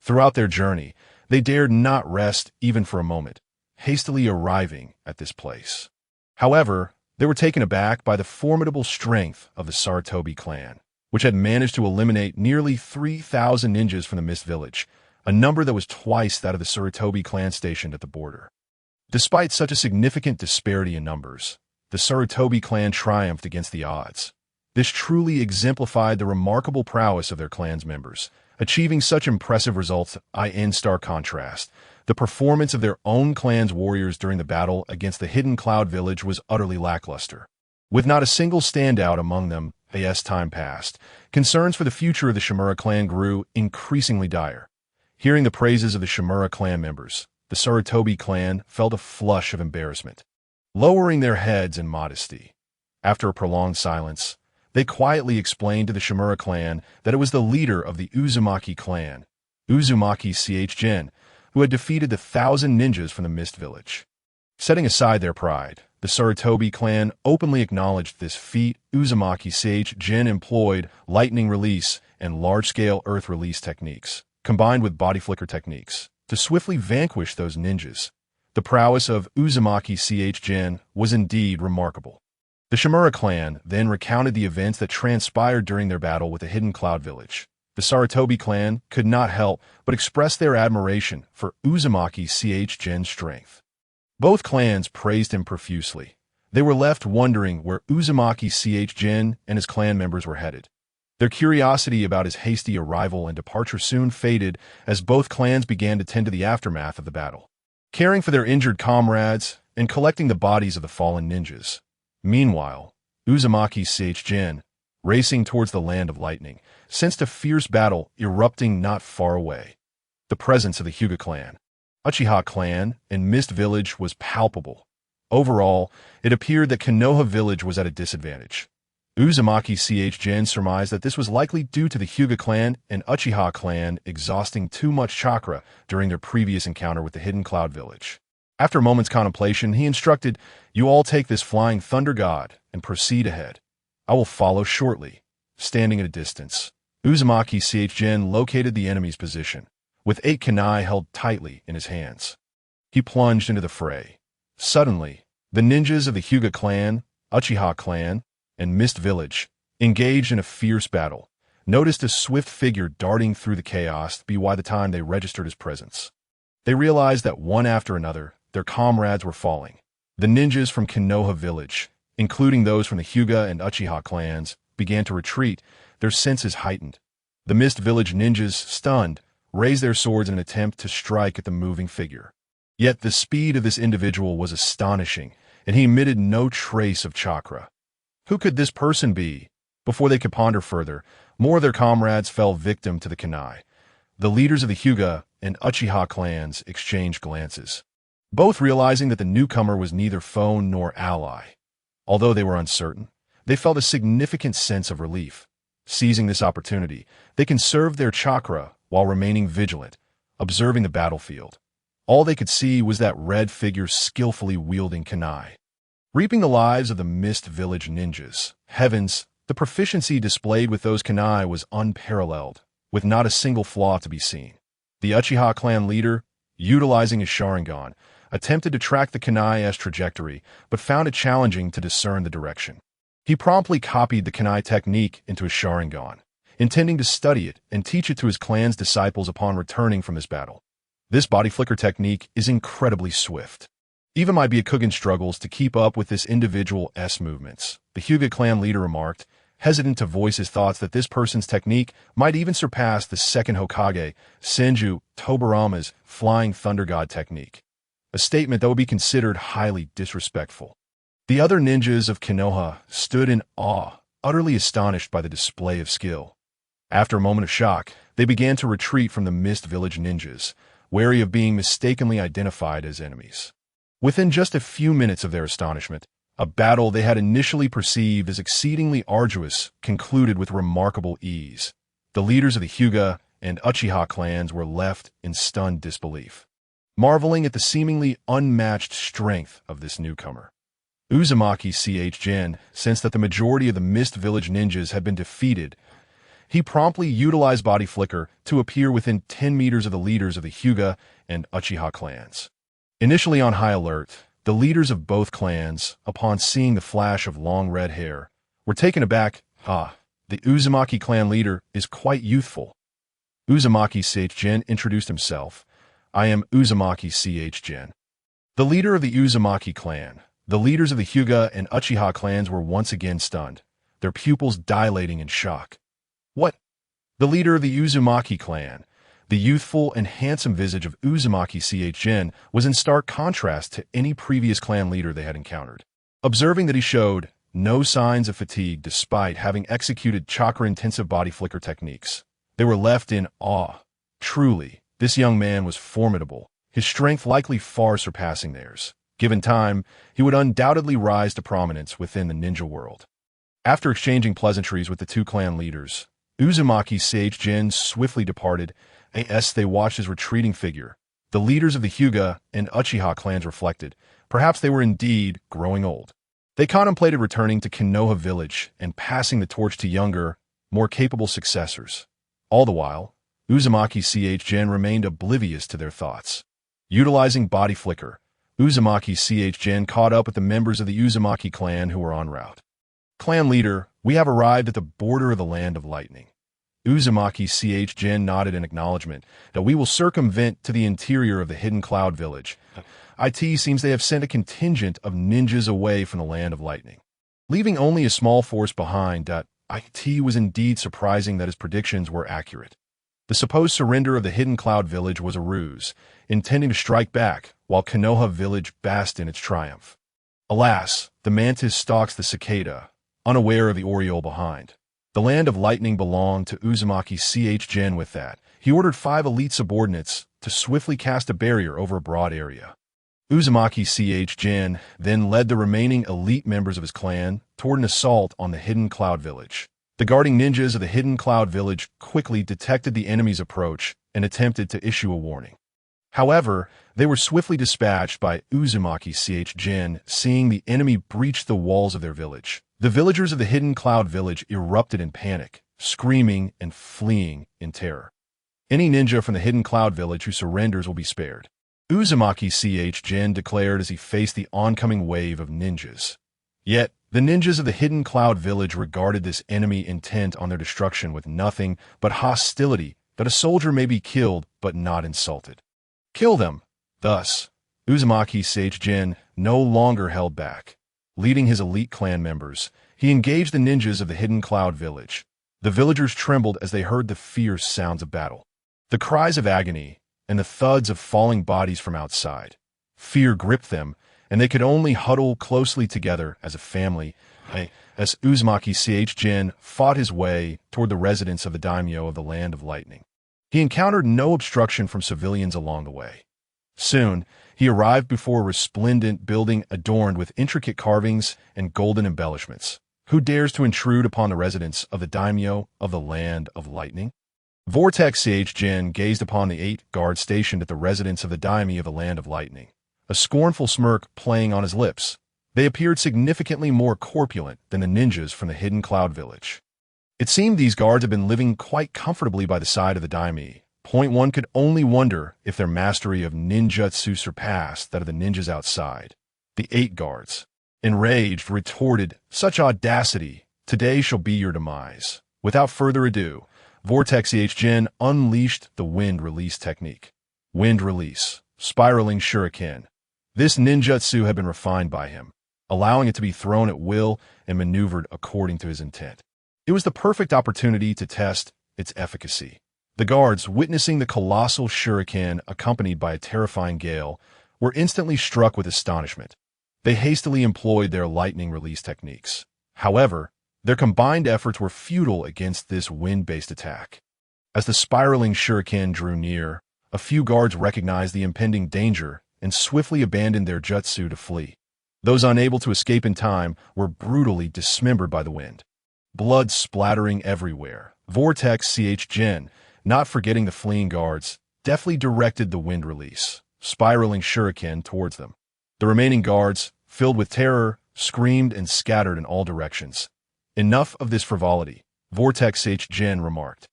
Throughout their journey, they dared not rest even for a moment, hastily arriving at this place. However, They were taken aback by the formidable strength of the Sarutobi clan, which had managed to eliminate nearly 3,000 ninjas from the Mist Village, a number that was twice that of the Sarutobi clan stationed at the border. Despite such a significant disparity in numbers, the Sarutobi clan triumphed against the odds. This truly exemplified the remarkable prowess of their clan's members, achieving such impressive results. In stark contrast, the performance of their own clan's warriors during the battle against the Hidden Cloud Village was utterly lackluster. With not a single standout among them, as time passed, concerns for the future of the Shimura clan grew increasingly dire. Hearing the praises of the Shimura clan members, the Sarutobi clan felt a flush of embarrassment. Lowering their heads in modesty, after a prolonged silence, they quietly explained to the Shimura clan that it was the leader of the Uzumaki clan, Uzumaki Chōgen, who had defeated the 1,000 ninjas from the Mist Village. Setting aside their pride, the Sarutobi clan openly acknowledged this feat. Uzumaki Chōgen employed lightning release and large-scale earth release techniques, combined with body flicker techniques, to swiftly vanquish those ninjas. The prowess of Uzumaki Chōgen was indeed remarkable. The Shimura clan then recounted the events that transpired during their battle with the Hidden Cloud Village. The Sarutobi clan could not help but express their admiration for Uzumaki Chōgen's strength. Both clans praised him profusely. They were left wondering where Uzumaki Chōgen and his clan members were headed. Their curiosity about his hasty arrival and departure soon faded as both clans began to tend to the aftermath of the battle, caring for their injured comrades and collecting the bodies of the fallen ninjas. Meanwhile, Uzumaki Chōgen, racing towards the land of lightning, sensed a fierce battle erupting not far away. The presence of the Hyuga clan, Uchiha clan, and Mist Village was palpable. Overall, it appeared that Konoha Village was at a disadvantage. Uzumaki Chōgen surmised that this was likely due to the Hyuga clan and Uchiha clan exhausting too much chakra during their previous encounter with the Hidden Cloud Village. After a moment's contemplation, he instructed, "You all take this flying thunder god and proceed ahead. I will follow shortly." Standing at a distance, Uzumaki Chōgen located the enemy's position, with 8 kunai held tightly in his hands. He plunged into the fray. Suddenly, the ninjas of the Hyuga clan, Uchiha clan, and Mist Village, engaged in a fierce battle, noticed a swift figure darting through the chaos by the time they registered his presence. They realized that one after another, their comrades were falling. The ninjas from Konoha Village, including those from the Hyuga and Uchiha clans, began to retreat, their senses heightened. The Mist Village ninjas, stunned, raised their swords in an attempt to strike at the moving figure. Yet the speed of this individual was astonishing, and he emitted no trace of chakra. Who could this person be? Before they could ponder further, more of their comrades fell victim to the kunai. The leaders of the Hyuga and Uchiha clans exchanged glances, both realizing that the newcomer was neither foe nor ally. Although they were uncertain, they felt a significant sense of relief. Seizing this opportunity, they conserved their chakra while remaining vigilant, observing the battlefield. All they could see was that red figure skillfully wielding kunai, reaping the lives of the Mist Village ninjas. Heavens, the proficiency displayed with those kunai was unparalleled, with not a single flaw to be seen. The Uchiha clan leader, utilizing his Sharingan, attempted to track the kunai's trajectory, but found it challenging to discern the direction. He promptly copied the kunai technique into his Sharingan, intending to study it and teach it to his clan's disciples upon returning from this battle. This body flicker technique is incredibly swift. Even my Byakugan struggles to keep up with this individual's movements, the Hyuga clan leader remarked, hesitant to voice his thoughts that this person's technique might even surpass the Second Hokage, Senju Tobirama's Flying Thunder God technique, a statement that would be considered highly disrespectful. The other ninjas of Konoha stood in awe, utterly astonished by the display of skill. After a moment of shock, they began to retreat from the Mist Village ninjas, wary of being mistakenly identified as enemies. Within just a few minutes of their astonishment, a battle they had initially perceived as exceedingly arduous concluded with remarkable ease. The leaders of the Hyuga and Uchiha clans were left in stunned disbelief, marveling at the seemingly unmatched strength of this newcomer. Uzumaki Chōgen sensed that the majority of the Mist Village ninjas had been defeated. He promptly utilized Body Flicker to appear within 10 meters of the leaders of the Hyuga and Uchiha clans. Initially on high alert, The leaders of both clans, upon seeing the flash of long red hair, were taken aback. Ah, the Uzumaki clan leader is quite youthful. Uzumaki Chōgen introduced himself. I am Uzumaki Chōgen. The leader of the Uzumaki clan. The leaders of the Hyuga and Uchiha clans were once again stunned, their pupils dilating in shock. What? The leader of the Uzumaki clan, the youthful and handsome visage of Uzumaki Chōgen, was in stark contrast to any previous clan leader they had encountered. Observing that he showed no signs of fatigue despite having executed chakra-intensive body flicker techniques, they were left in awe. Truly, this young man was formidable, his strength likely far surpassing theirs. Given time, he would undoubtedly rise to prominence within the ninja world. After exchanging pleasantries with the two clan leaders, Uzumaki Chōgen swiftly departed. As they watched his retreating figure, the leaders of the Hyuga and Uchiha clans reflected. Perhaps they were indeed growing old. They contemplated returning to Konoha village and passing the torch to younger, more capable successors. All the while, Uzumaki Chōgen remained oblivious to their thoughts. Utilizing body flicker, Uzumaki Chōgen caught up with the members of the Uzumaki clan who were en route. Clan leader, we have arrived at the border of the Land of Lightning. Uzumaki Chōgen nodded in acknowledgement that we will circumvent to the interior of the hidden cloud village. It seems they have sent a contingent of ninjas away from the Land of Lightning, leaving only a small force behind. It was indeed surprising that his predictions were accurate. The supposed surrender of the hidden cloud village was a ruse, intending to strike back, while Konoha village basked in its triumph. Alas, the mantis stalks the cicada, unaware of the oriole behind. The Land of Lightning belonged to Uzumaki Chōgen. With that, he ordered 5 elite subordinates to swiftly cast a barrier over a broad area. Uzumaki Chōgen then led the remaining elite members of his clan toward an assault on the hidden cloud village. The guarding ninjas of the hidden cloud village quickly detected the enemy's approach and attempted to issue a warning. However, they were swiftly dispatched by Uzumaki Chōgen, seeing the enemy breach the walls of their village. The villagers of the hidden cloud village erupted in panic, screaming and fleeing in terror. Any ninja from the hidden cloud village who surrenders will be spared, Uzumaki Chōgen declared as he faced the oncoming wave of ninjas. Yet, the ninjas of the hidden cloud village regarded this enemy intent on their destruction with nothing but hostility. That a soldier may be killed but not insulted. Kill them. Thus, Uzumaki Chōgen no longer held back. Leading his elite clan members, he engaged the ninjas of the hidden cloud village. The villagers trembled as they heard the fierce sounds of battle, the cries of agony, and the thuds of falling bodies from outside. Fear gripped them, and they could only huddle closely together as a family. As Uzumaki Chōgen fought his way toward the residence of the daimyo of the Land of Lightning, he encountered no obstruction from civilians along the way. Soon, he arrived before a resplendent building adorned with intricate carvings and golden embellishments. Who dares to intrude upon the residence of the daimyo of the Land of Lightning? Vortex Chōgen gazed upon the 8 guards stationed at the residence of the daimyo of the Land of Lightning, a scornful smirk playing on his lips. They appeared significantly more corpulent than the ninjas from the hidden cloud village. It seemed these guards had been living quite comfortably by the side of the daimyo. One could only wonder if their mastery of ninjutsu surpassed that of the ninjas outside. The 8 guards, enraged, retorted, "Such audacity! Today shall be your demise." Without further ado, Vortex Chōgen unleashed the wind release technique. Wind release, spiraling shuriken. This ninjutsu had been refined by him, allowing it to be thrown at will and maneuvered according to his intent. It was the perfect opportunity to test its efficacy. The guards, witnessing the colossal shuriken accompanied by a terrifying gale, were instantly struck with astonishment. They hastily employed their lightning release techniques. However, their combined efforts were futile against this wind-based attack. As the spiraling shuriken drew near, a few guards recognized the impending danger and swiftly abandoned their jutsu to flee. Those unable to escape in time were brutally dismembered by the wind. Blood splattering everywhere, Vortex Chōgen, not forgetting the fleeing guards, deftly directed the wind release, spiraling shuriken towards them. The remaining guards, filled with terror, screamed and scattered in all directions. Enough of this frivolity, Vortex Chōgen remarked.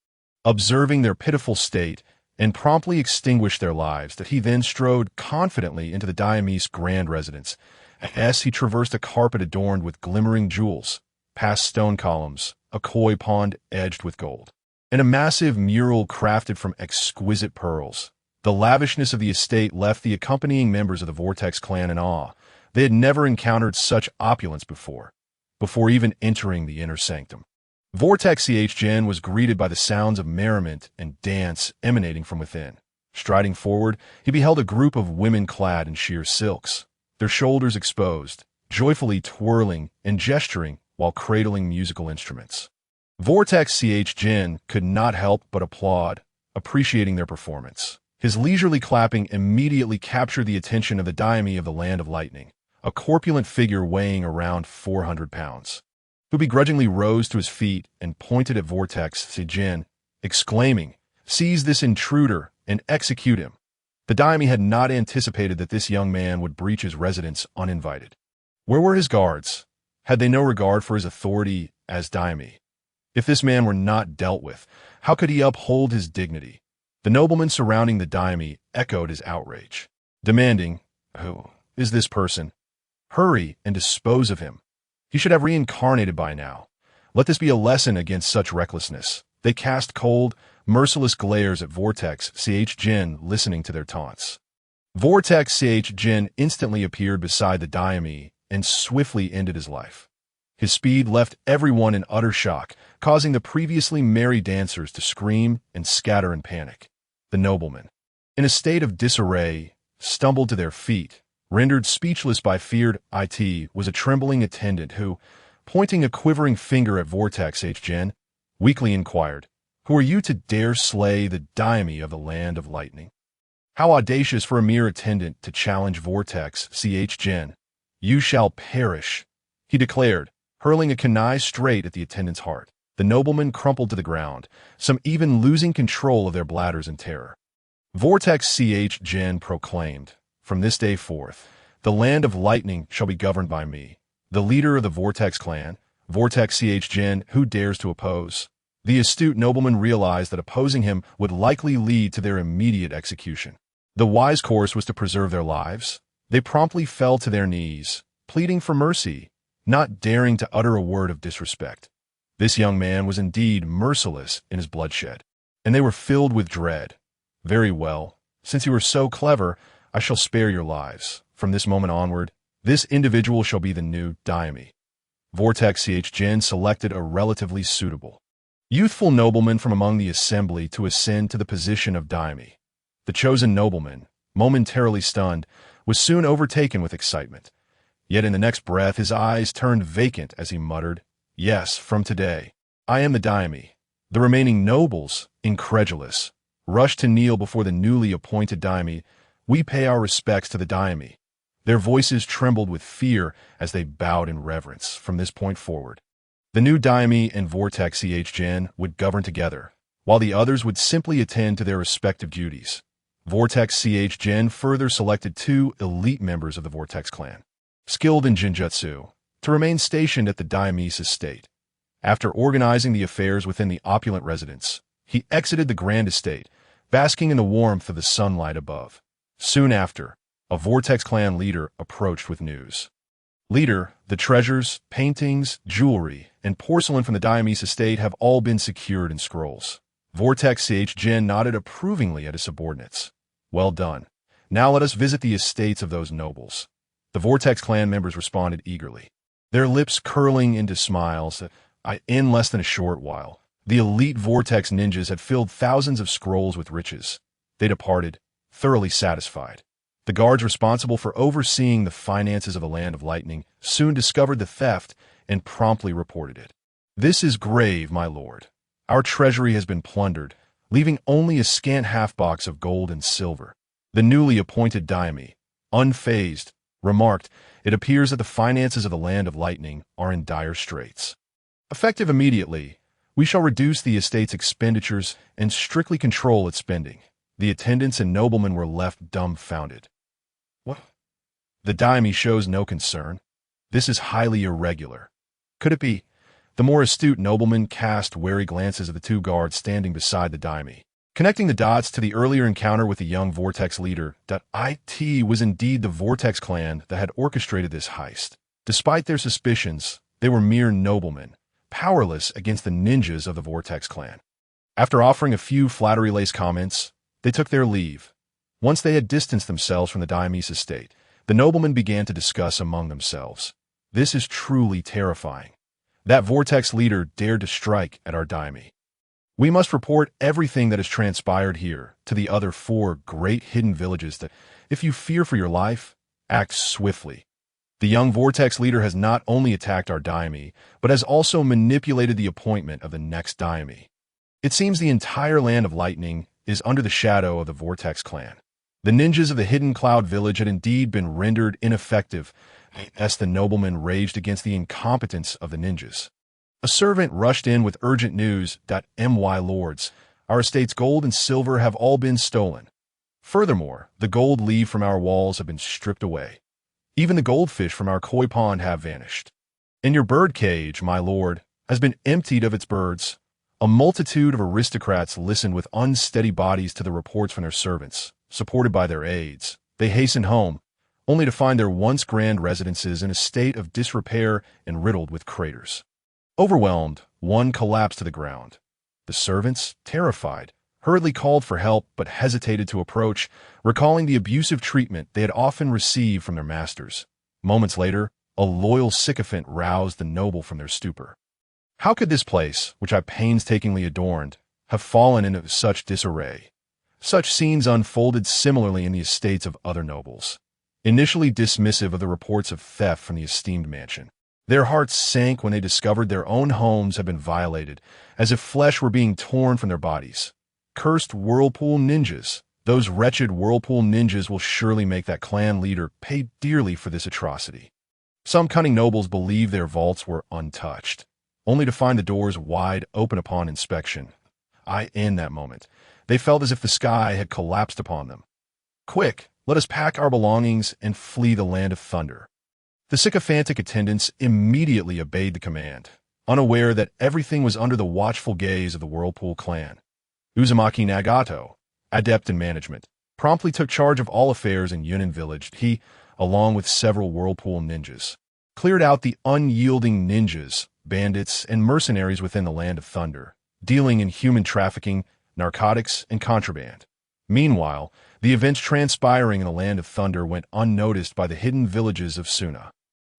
Observing their pitiful state and promptly extinguished their lives, that he then strode confidently into the Daimi's grand residence. As he traversed a carpet adorned with glimmering jewels, past stone columns, a koi pond edged with gold, and a massive mural crafted from exquisite pearls. The lavishness of the estate left the accompanying members of the Vortex Clan in awe. They had never encountered such opulence before even entering the inner sanctum. Vortex Chōgen was greeted by the sounds of merriment and dance emanating from within. Striding forward, he beheld a group of women clad in sheer silks, their shoulders exposed, joyfully twirling and gesturing while cradling musical instruments. Vortex Chōgen could not help but applaud, appreciating their performance. His leisurely clapping immediately captured the attention of the daimyo of the Land of Lightning, a corpulent figure weighing around 400 pounds, who begrudgingly rose to his feet and pointed at Vortex Chōgen, exclaiming, "Seize this intruder and execute him." The daimyo had not anticipated that this young man would breach his residence uninvited. Where were his guards? Had they no regard for his authority as daimyo? If this man were not dealt with, how could he uphold his dignity? The noblemen surrounding the daimyo echoed his outrage, demanding, "Who is this person? Hurry and dispose of him. He should have reincarnated by now. Let this be a lesson against such recklessness." They cast cold, merciless glares at Vortex Chōgen, listening to their taunts. Vortex Chōgen instantly appeared beside the daimyo and swiftly ended his life. His speed left everyone in utter shock, causing the previously merry dancers to scream and scatter in panic. The noblemen, in a state of disarray, stumbled to their feet. Rendered speechless by feared it was a trembling attendant who, pointing a quivering finger at Vortex Chōgen, weakly inquired, "Who are you to dare slay the daimyo of the Land of Lightning?" How audacious for a mere attendant to challenge Vortex Chōgen. "You shall perish," he declared, hurling a kunai straight at the attendant's heart. The noblemen crumpled to the ground, some even losing control of their bladders in terror. Vortex Chōgen proclaimed, "From this day forth, the Land of Lightning shall be governed by me, the leader of the Vortex Clan, Vortex Chōgen. Who dares to oppose?" The astute noblemen realized that opposing him would likely lead to their immediate execution. The wise course was to preserve their lives. They promptly fell to their knees, pleading for mercy, not daring to utter a word of disrespect. This young man was indeed merciless in his bloodshed, and they were filled with dread. "Very well, since you are so clever, I shall spare your lives. From this moment onward, this individual shall be the new daimyo." Vortex Chōgen selected a relatively suitable, youthful nobleman from among the assembly to ascend to the position of daimyo. The chosen nobleman, momentarily stunned, was soon overtaken with excitement. Yet in the next breath his eyes turned vacant as he muttered, "Yes, from today, I am the daimyo." The remaining nobles, incredulous, rushed to kneel before the newly appointed daimyo. "We pay our respects to the daimyo." Their voices trembled with fear as they bowed in reverence. From this point forward, the new daimyo and Vortex Chōgen would govern together, while the others would simply attend to their respective duties. Vortex Chōgen further selected 2 elite members of the Vortex Clan, skilled in Genjutsu, to remain stationed at the daimyo's estate. After organizing the affairs within the opulent residence, he exited the grand estate, basking in the warmth of the sunlight above. Soon after, a Vortex Clan leader approached with news. "Leader, the treasures, paintings, jewelry, and porcelain from the daimyo's estate have all been secured in scrolls." Vortex Chōgen nodded approvingly at his subordinates. "Well done. Now let us visit the estates of those nobles." The Vortex Clan members responded eagerly, their lips curling into smiles. In less than a short while, the elite Vortex ninjas had filled thousands of scrolls with riches. They departed, thoroughly satisfied. The guards responsible for overseeing the finances of the Land of Lightning soon discovered the theft and promptly reported it. "This is grave, my lord. Our treasury has been plundered, leaving only a scant half-box of gold and silver." The newly appointed daimyo, unfazed, remarked, "It appears that the finances of the Land of Lightning are in dire straits. Effective immediately, we shall reduce the estate's expenditures and strictly control its spending." The attendants and noblemen were left dumbfounded. "What? The daimyo shows no concern. This is highly irregular. Could it be?" The more astute noblemen cast wary glances at the 2 guards standing beside the daimyo. Connecting the dots to the earlier encounter with the young Vortex leader, it was indeed the Vortex Clan that had orchestrated this heist. Despite their suspicions, they were mere noblemen, powerless against the ninjas of the Vortex Clan. After offering a few flattery-laced comments, they took their leave. Once they had distanced themselves from the Daimy's estate, the noblemen began to discuss among themselves. This is truly terrifying. That Vortex leader dared to strike at our Daimy. We must report everything that has transpired here to the other 4 great hidden villages that, if you fear for your life, act swiftly. The young Vortex leader has not only attacked our Daimy, but has also manipulated the appointment of the next Daimy. It seems the entire Land of Lightning is under the shadow of the Vortex Clan. The ninjas of the Hidden Cloud Village had indeed been rendered ineffective as the noblemen raged against the incompetence of the ninjas. A servant rushed in with urgent news. My lords, our estate's gold and silver have all been stolen. Furthermore, the gold leaf from our walls have been stripped away. Even the goldfish from our koi pond have vanished. And your bird cage, my lord, has been emptied of its birds. A multitude of aristocrats listened with unsteady bodies to the reports from their servants. Supported by their aides, they hastened home, only to find their once grand residences in a state of disrepair and riddled with craters. Overwhelmed, one collapsed to the ground. The servants, terrified, hurriedly called for help but hesitated to approach, recalling the abusive treatment they had often received from their masters. Moments later, a loyal sycophant roused the noble from their stupor. How could this place, which I painstakingly adorned, have fallen into such disarray? Such scenes unfolded similarly in the estates of other nobles. Initially dismissive of the reports of theft from the esteemed mansion, their hearts sank when they discovered their own homes had been violated, as if flesh were being torn from their bodies. Cursed Whirlpool Ninjas. Those wretched Whirlpool Ninjas will surely make that clan leader pay dearly for this atrocity. Some cunning nobles believed their vaults were untouched, only to find the doors wide open upon inspection. In that moment, they felt as if the sky had collapsed upon them. Quick, let us pack our belongings and flee the Land of Thunder. The sycophantic attendants immediately obeyed the command, unaware that everything was under the watchful gaze of the Whirlpool clan. Uzumaki Nagato, adept in management, promptly took charge of all affairs in Yunin village. He, along with several Whirlpool ninjas, cleared out the unyielding ninjas, bandits, and mercenaries within the Land of Thunder, dealing in human trafficking, narcotics, and contraband. Meanwhile, the events transpiring in the Land of Thunder went unnoticed by the hidden villages of Suna,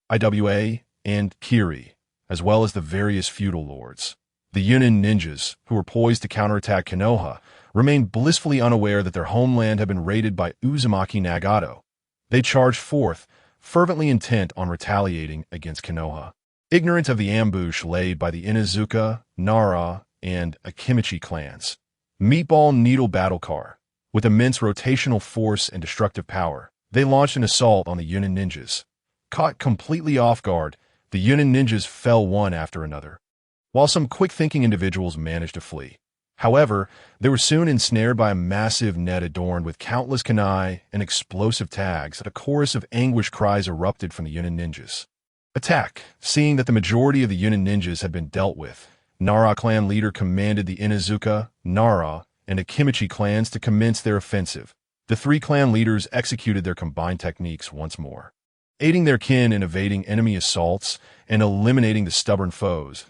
Iwa, and Kiri, as well as the various feudal lords. The Yunin ninjas, who were poised to counterattack Konoha, remained blissfully unaware that their homeland had been raided by Uzumaki Nagato. They charged forth, fervently intent on retaliating against Konoha. Ignorant of the ambush laid by the Inuzuka, Nara, and Akimichi clans. Meatball Needle Battle Car. With immense rotational force and destructive power, they launched an assault on the Yunin ninjas. Caught completely off guard, the Yunin ninjas fell one after another, while some quick-thinking individuals managed to flee. However, they were soon ensnared by a massive net adorned with countless kunai and explosive tags, and a chorus of anguish cries erupted from the Yunin ninjas. Attack! Seeing that the majority of the Yunin ninjas had been dealt with, Nara clan leader commanded the Inuzuka, Nara, and Akimichi clans to commence their offensive. The 3 clan leaders executed their combined techniques once more, aiding their kin in evading enemy assaults and eliminating the stubborn foes.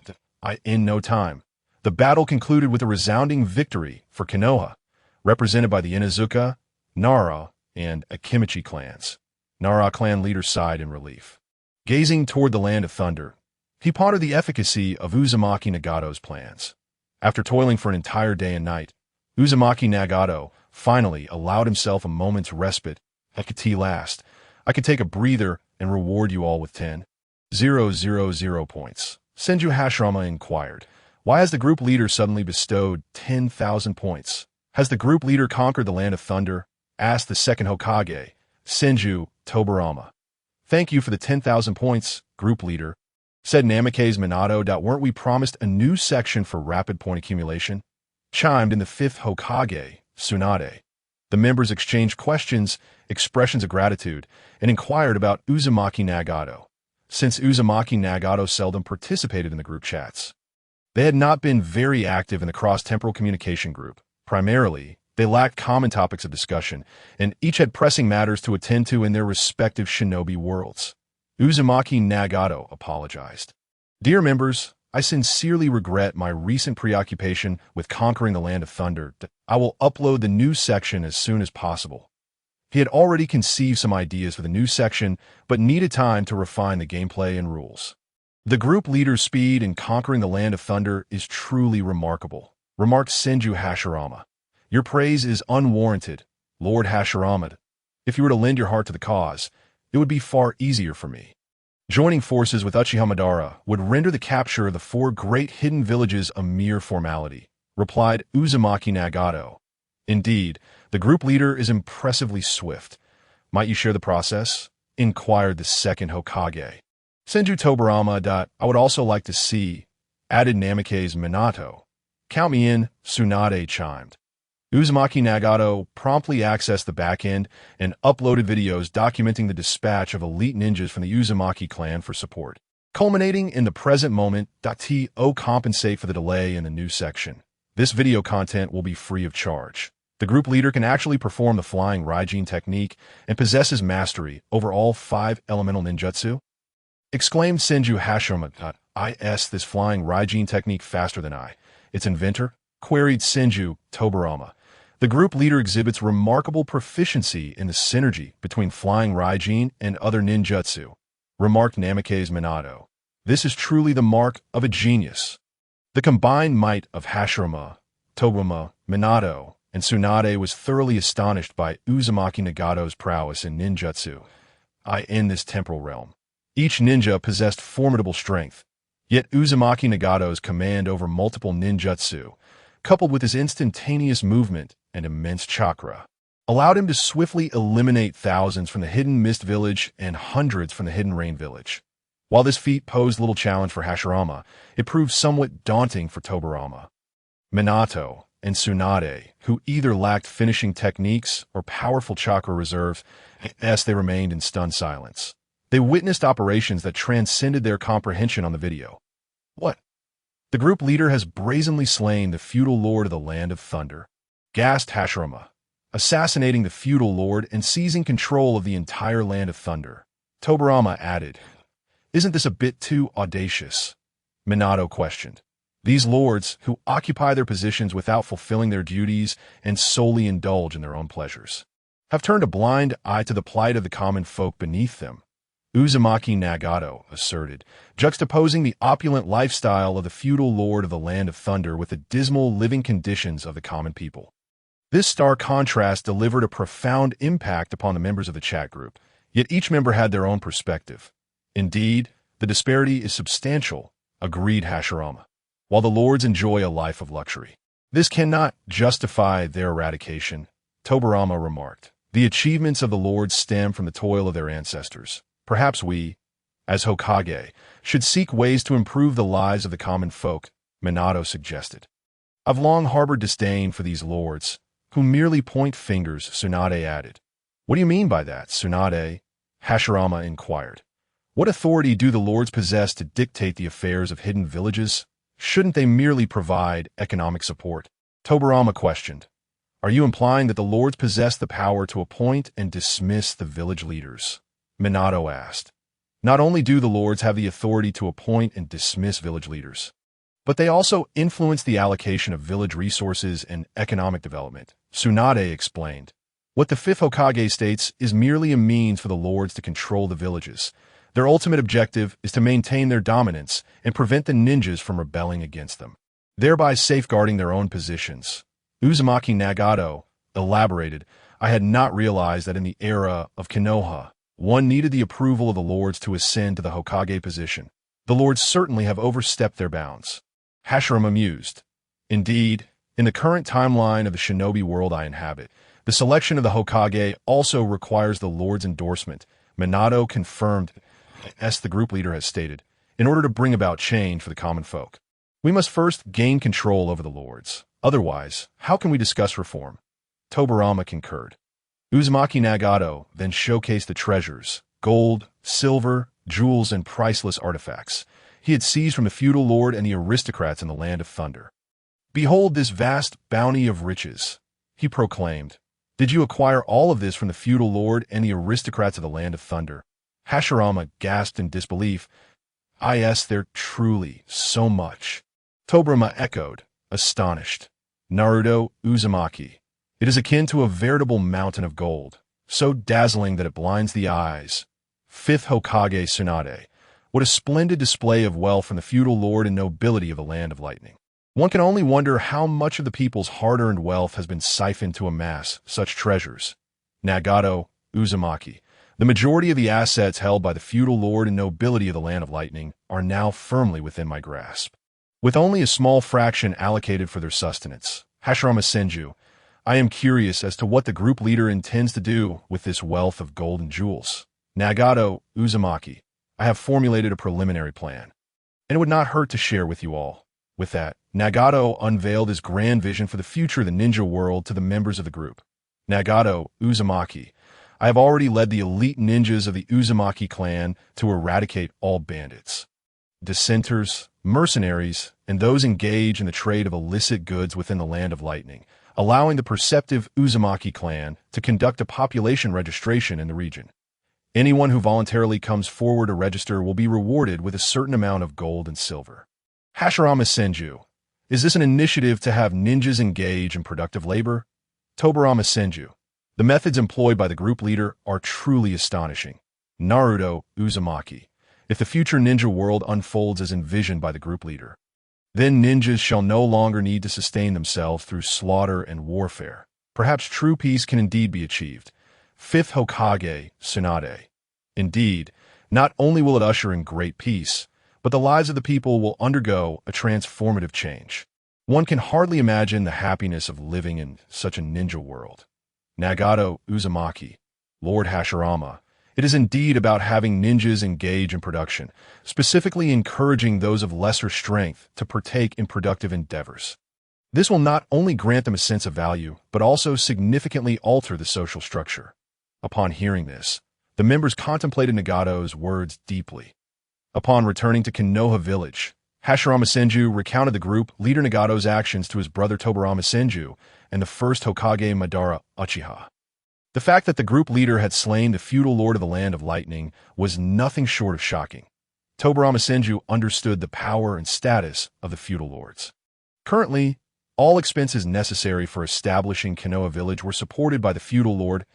In no time, the battle concluded with a resounding victory for Konoha, represented by the Inuzuka, Nara, and Akimichi clans. Nara clan leader sighed in relief. Gazing toward the Land of Thunder, he pondered the efficacy of Uzumaki Nagato's plans. After toiling for an entire day and night, Uzumaki Nagato finally allowed himself a moment's respite. At last, I could take a breather and reward you all with 10,000 points. Senju Hashirama inquired. Why has the group leader suddenly bestowed 10,000 points? Has the group leader conquered the Land of Thunder? Asked the Second Hokage, Senju Tobirama. Thank you for the 10,000 points, group leader, said Namikaze Minato. Weren't we promised a new section for rapid point accumulation? Chimed in the 5th Hokage, Tsunade. The members exchanged questions, expressions of gratitude, and inquired about Uzumaki Nagato, since Uzumaki Nagato seldom participated in the group chats. They had not been very active in the cross-temporal communication group, Primarily, they lacked common topics of discussion, and each had pressing matters to attend to in their respective shinobi worlds. Uzumaki Nagato apologized. Dear members, I sincerely regret my recent preoccupation with conquering the Land of Thunder. I will upload the new section as soon as possible. He had already conceived some ideas for the new section, but needed time to refine the gameplay and rules. The group leader's speed in conquering the Land of Thunder is truly remarkable, remarked Senju Hashirama. Your praise is unwarranted, Lord Hashirama. If you were to lend your heart to the cause, it would be far easier for me. Joining forces with Uchiha Madara would render the capture of the 4 great hidden villages a mere formality, replied Uzumaki Nagato. Indeed, the group leader is impressively swift. Might you share the process? Inquired the second Hokage. Senju Tobirama. I would also like to see, added Namikaze Minato. Count me in, Tsunade chimed. Uzumaki Nagato promptly accessed the backend and uploaded videos documenting the dispatch of elite ninjas from the Uzumaki clan for support, culminating in the present moment. To compensate for the delay in the new section. This video content will be free of charge. The group leader can actually perform the flying Raijin technique and possesses mastery over all 5 elemental ninjutsu? Exclaimed Senju Hashirama. This flying Raijin technique faster than I, its inventor? Queried Senju Tobirama. The group leader exhibits remarkable proficiency in the synergy between flying Raijin and other ninjutsu, remarked Namikaze Minato. This is truly the mark of a genius. The combined might of Hashirama, Tobirama, Minato, and Tsunade was thoroughly astonished by Uzumaki Nagato's prowess in ninjutsu. In this temporal realm, each ninja possessed formidable strength, yet Uzumaki Nagato's command over multiple ninjutsu, coupled with his instantaneous movement and immense chakra, allowed him to swiftly eliminate thousands from the Hidden Mist Village and hundreds from the Hidden Rain Village. While this feat posed little challenge for Hashirama, it proved somewhat daunting for Tobirama. Minato and Tsunade, who either lacked finishing techniques or powerful chakra reserves, they remained in stunned silence. They witnessed operations that transcended their comprehension on the video. What? The group leader has brazenly slain the feudal lord of the Land of Thunder, gasped Hashirama, assassinating the feudal lord and seizing control of the entire Land of Thunder. Tobirama added, Isn't this a bit too audacious? Minato questioned. These lords, who occupy their positions without fulfilling their duties and solely indulge in their own pleasures, have turned a blind eye to the plight of the common folk beneath them, Uzumaki Nagato asserted, juxtaposing the opulent lifestyle of the feudal lord of the Land of Thunder with the dismal living conditions of the common people. This stark contrast delivered a profound impact upon the members of the chat group, yet each member had their own perspective. Indeed, the disparity is substantial, agreed Hashirama, while the lords enjoy a life of luxury. This cannot justify their eradication, Tobirama remarked. The achievements of the lords stem from the toil of their ancestors. Perhaps we, as Hokage, should seek ways to improve the lives of the common folk, Minato suggested. I've long harbored disdain for these lords, who merely point fingers, Tsunade added. What do you mean by that, Tsunade? Hashirama inquired. What authority do the lords possess to dictate the affairs of hidden villages? Shouldn't they merely provide economic support? Tobirama questioned. Are you implying that the lords possess the power to appoint and dismiss the village leaders? Minato asked. Not only do the lords have the authority to appoint and dismiss village leaders, but they also influence the allocation of village resources and economic development, Tsunade explained. What the fifth Hokage states is merely a means for the lords to control the villages. Their ultimate objective is to maintain their dominance and prevent the ninjas from rebelling against them, thereby safeguarding their own positions. Uzumaki Nagato elaborated, I had not realized that in the era of Konoha, one needed the approval of the lords to ascend to the Hokage position. The lords certainly have overstepped their bounds. Hashirama mused. Indeed, in the current timeline of the shinobi world I inhabit, the selection of the Hokage also requires the lord's endorsement. Minato confirmed, as the group leader has stated, in order to bring about change for the common folk. We must first gain control over the lords. Otherwise, how can we discuss reform? Tobirama concurred. Uzumaki Nagato then showcased the treasures, gold, silver, jewels, and priceless artifacts he had seized from the feudal lord and the aristocrats in the Land of Thunder. "Behold this vast bounty of riches," he proclaimed. "Did you acquire all of this from the feudal lord and the aristocrats of the Land of Thunder?" Hashirama gasped in disbelief. "Yes, there truly so much." Tobirama echoed, astonished. "Naruto Uzumaki. It is akin to a veritable mountain of gold, so dazzling that it blinds the eyes." Fifth Hokage Tsunade. What a splendid display of wealth from the feudal lord and nobility of the Land of Lightning. One can only wonder how much of the people's hard-earned wealth has been siphoned to amass such treasures. Nagato Uzumaki. The majority of the assets held by the feudal lord and nobility of the Land of Lightning are now firmly within my grasp, with only a small fraction allocated for their sustenance. Hashirama Senju. I am curious as to what the group leader intends to do with this wealth of gold and jewels. Nagato Uzumaki. I have formulated a preliminary plan, and it would not hurt to share with you all. With that, Nagato unveiled his grand vision for the future of the ninja world to the members of the group. Nagato Uzumaki. I have already led the elite ninjas of the Uzumaki clan to eradicate all bandits, dissenters, mercenaries, and those engaged in the trade of illicit goods within the Land of Lightning, allowing the perceptive Uzumaki clan to conduct a population registration in the region. Anyone who voluntarily comes forward to register will be rewarded with a certain amount of gold and silver. Hashirama Senju. Is this an initiative to have ninjas engage in productive labor? Tobirama Senju. The methods employed by the group leader are truly astonishing. Naruto Uzumaki. If the future ninja world unfolds as envisioned by the group leader, then ninjas shall no longer need to sustain themselves through slaughter and warfare. Perhaps true peace can indeed be achieved. Fifth Hokage Tsunade. Indeed, not only will it usher in great peace, but the lives of the people will undergo a transformative change. One can hardly imagine the happiness of living in such a ninja world. Nagato Uzumaki. Lord Hashirama. It is indeed about having ninjas engage in production, specifically encouraging those of lesser strength to partake in productive endeavors. This will not only grant them a sense of value, but also significantly alter the social structure. Upon hearing this, the members contemplated Nagato's words deeply. Upon returning to Konoha village, Hashirama Senju recounted the group leader Nagato's actions to his brother Tobirama Senju and the first Hokage Madara Uchiha. The fact that the group leader had slain the feudal lord of the Land of Lightning was nothing short of shocking. Tobirama Senju understood the power and status of the feudal lords. Currently, all expenses necessary for establishing Konoha village were supported by the feudal lord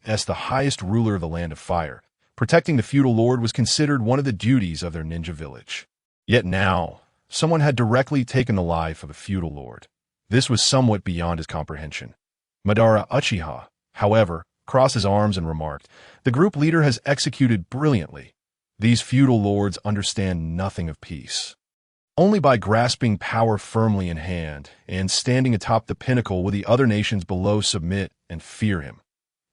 as the highest ruler of the Land of Fire. Protecting the feudal lord was considered one of the duties of their ninja village. Yet now, someone had directly taken the life of a feudal lord. This was somewhat beyond his comprehension. Madara Uchiha, however, crossed his arms and remarked, "The group leader has executed brilliantly. These feudal lords understand nothing of peace. Only by grasping power firmly in hand and standing atop the pinnacle will the other nations below submit and fear him."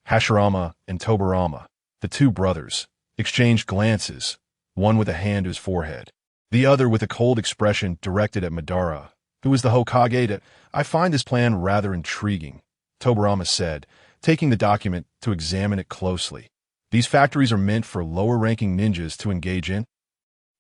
Hashirama and Tobirama, the two brothers, exchanged glances, one with a hand to his forehead, the other with a cold expression directed at Madara, who was the Hokage. "I find this plan rather intriguing," Tobirama said, taking the document to examine it closely. "These factories are meant for lower-ranking ninjas to engage in?"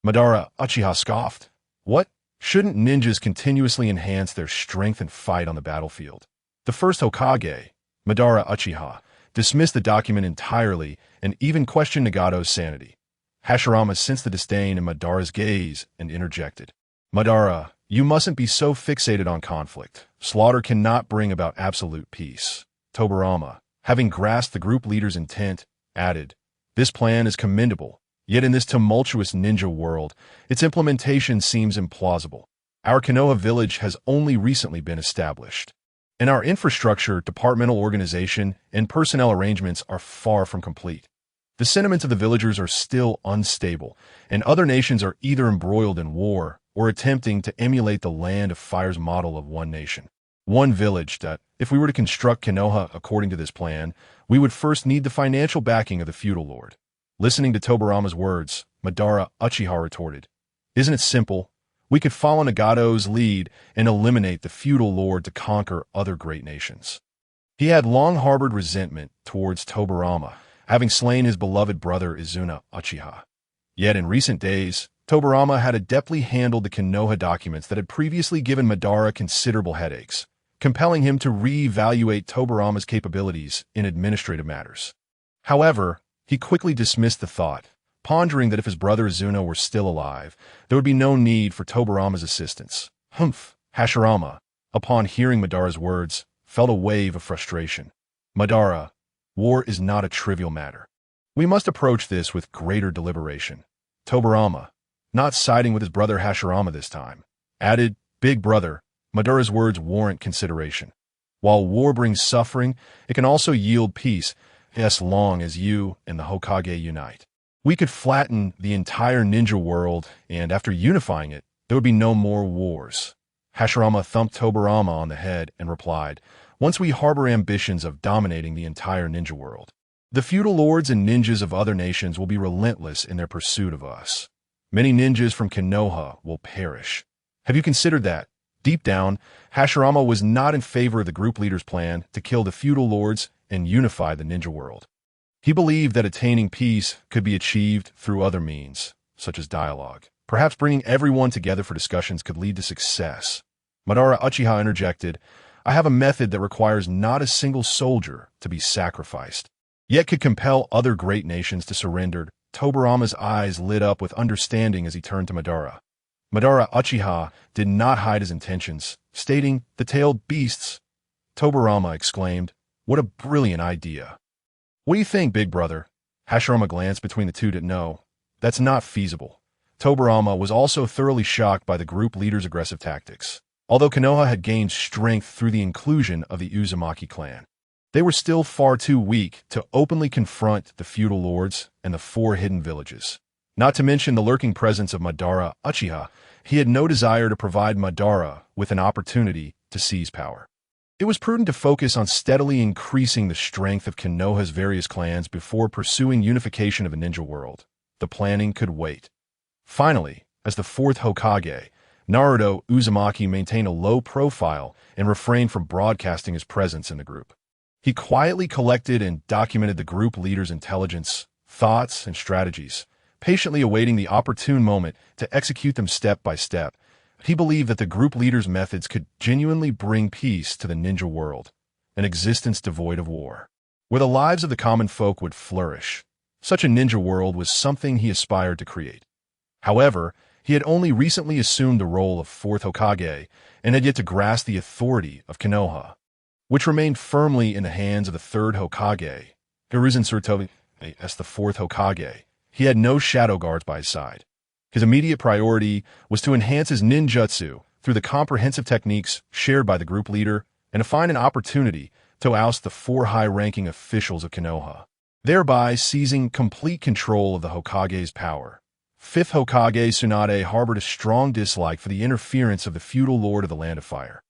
Madara Uchiha scoffed. "What? Shouldn't ninjas continuously enhance their strength and fight on the battlefield?" The first Hokage, Madara Uchiha, dismissed the document entirely and even questioned Nagato's sanity. Hashirama sensed the disdain in Madara's gaze and interjected. "Madara, you mustn't be so fixated on conflict. Slaughter cannot bring about absolute peace." Tobirama, having grasped the group leader's intent, added, "This plan is commendable, yet in this tumultuous ninja world, its implementation seems implausible. Our Konoha village has only recently been established, and our infrastructure, departmental organization, and personnel arrangements are far from complete. The sentiments of the villagers are still unstable, and other nations are either embroiled in war or attempting to emulate the Land of Fire's model of one nation, one village. That if we were to construct Konoha according to this plan, we would first need the financial backing of the feudal lord." Listening to Tobirama's words, Madara Uchiha retorted, "Isn't it simple? We could follow Nagato's lead and eliminate the feudal lord to conquer other great nations." He had long harbored resentment towards Tobirama, having slain his beloved brother Izuna Uchiha. Yet in recent days, Tobirama had adeptly handled the Konoha documents that had previously given Madara considerable headaches, compelling him to re-evaluate Tobirama's capabilities in administrative matters. However, he quickly dismissed the thought, pondering that if his brother Izuna were still alive, there would be no need for Tobirama's assistance. Hashirama, upon hearing Madara's words, felt a wave of frustration. Madara, war is not a trivial matter. We must approach this with greater deliberation. Tobirama, not siding with his brother Hashirama this time, added, Big brother, Madara's words warrant consideration. While war brings suffering, it can also yield peace, as long as you and the Hokage unite. We could flatten the entire ninja world, and after unifying it, there would be no more wars. Hashirama thumped Tobirama on the head and replied, Once we harbor ambitions of dominating the entire ninja world, the feudal lords and ninjas of other nations will be relentless in their pursuit of us. Many ninjas from Konoha will perish. Have you considered that? Deep down, Hashirama was not in favor of the group leader's plan to kill the feudal lords and unify the ninja world. He believed that attaining peace could be achieved through other means, such as dialogue. Perhaps bringing everyone together for discussions could lead to success. Madara Uchiha interjected, I have a method that requires not a single soldier to be sacrificed, yet could compel other great nations to surrender. Tobirama's eyes lit up with understanding as he turned to Madara. Madara Uchiha did not hide his intentions, stating, The tailed beasts. Tobirama exclaimed, What a brilliant idea. What do you think, big brother? Hashirama glanced between the two. No, that's not feasible. Tobirama was also thoroughly shocked by the group leader's aggressive tactics. Although Konoha had gained strength through the inclusion of the Uzumaki clan, they were still far too weak to openly confront the feudal lords and the 4 hidden villages. Not to mention the lurking presence of Madara Uchiha, he had no desire to provide Madara with an opportunity to seize power. It was prudent to focus on steadily increasing the strength of Konoha's various clans before pursuing unification of the ninja world. The planning could wait. Finally, as the 4th Hokage, Naruto Uzumaki maintained a low profile and refrained from broadcasting his presence in the group. He quietly collected and documented the group leader's intelligence, thoughts, and strategies, patiently awaiting the opportune moment to execute them step by step. He believed that the group leader's methods could genuinely bring peace to the ninja world, an existence devoid of war, where the lives of the common folk would flourish. Such a ninja world was something he aspired to create. However, he had only recently assumed the role of 4th Hokage and had yet to grasp the authority of Konoha, which remained firmly in the hands of the 3rd Hokage. Senju Tobirama, as the 4th Hokage, he had no shadow guards by his side. His immediate priority was to enhance his ninjutsu through the comprehensive techniques shared by the group leader and to find an opportunity to oust the 4 high-ranking officials of Konoha, thereby seizing complete control of the Hokage's power. 5th Hokage Tsunade harbored a strong dislike for the interference of the feudal lord of the Land of Fire.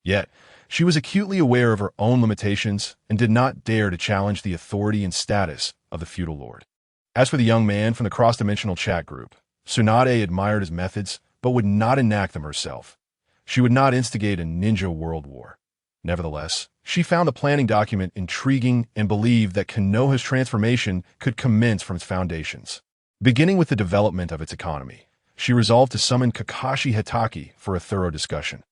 Yet, she was acutely aware of her own limitations and did not dare to challenge the authority and status of the feudal lord. As for the young man from the cross-dimensional chat group, Tsunade admired his methods, but would not enact them herself. She would not instigate a ninja world war. Nevertheless, she found the planning document intriguing and believed that Konoha's transformation could commence from its foundations. Beginning with the development of its economy, she resolved to summon Kakashi Hatake for a thorough discussion.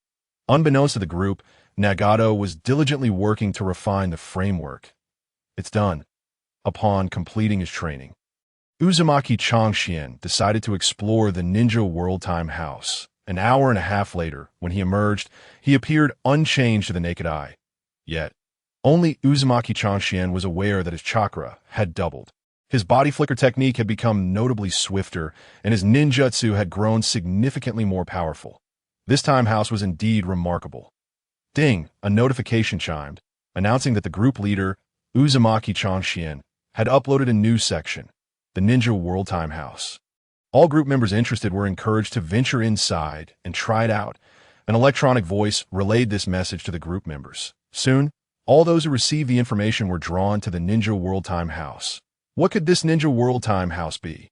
Unbeknownst to the group, Nagato was diligently working to refine the framework. It's done. Upon completing his training, Uzumaki Chōgen decided to explore the Ninja World Time House. An hour and a half later, when he emerged, he appeared unchanged to the naked eye. Yet, only Uzumaki Chōgen was aware that his chakra had doubled. His body flicker technique had become notably swifter, and his ninjutsu had grown significantly more powerful. This time house was indeed remarkable. Ding! A notification chimed, announcing that the group leader, Uzumaki Chōgen, had uploaded a new section, the Ninja World Time House. All group members interested were encouraged to venture inside and try it out. An electronic voice relayed this message to the group members. Soon, all those who received the information were drawn to the Ninja World Time House. What could this Ninja World Time House be?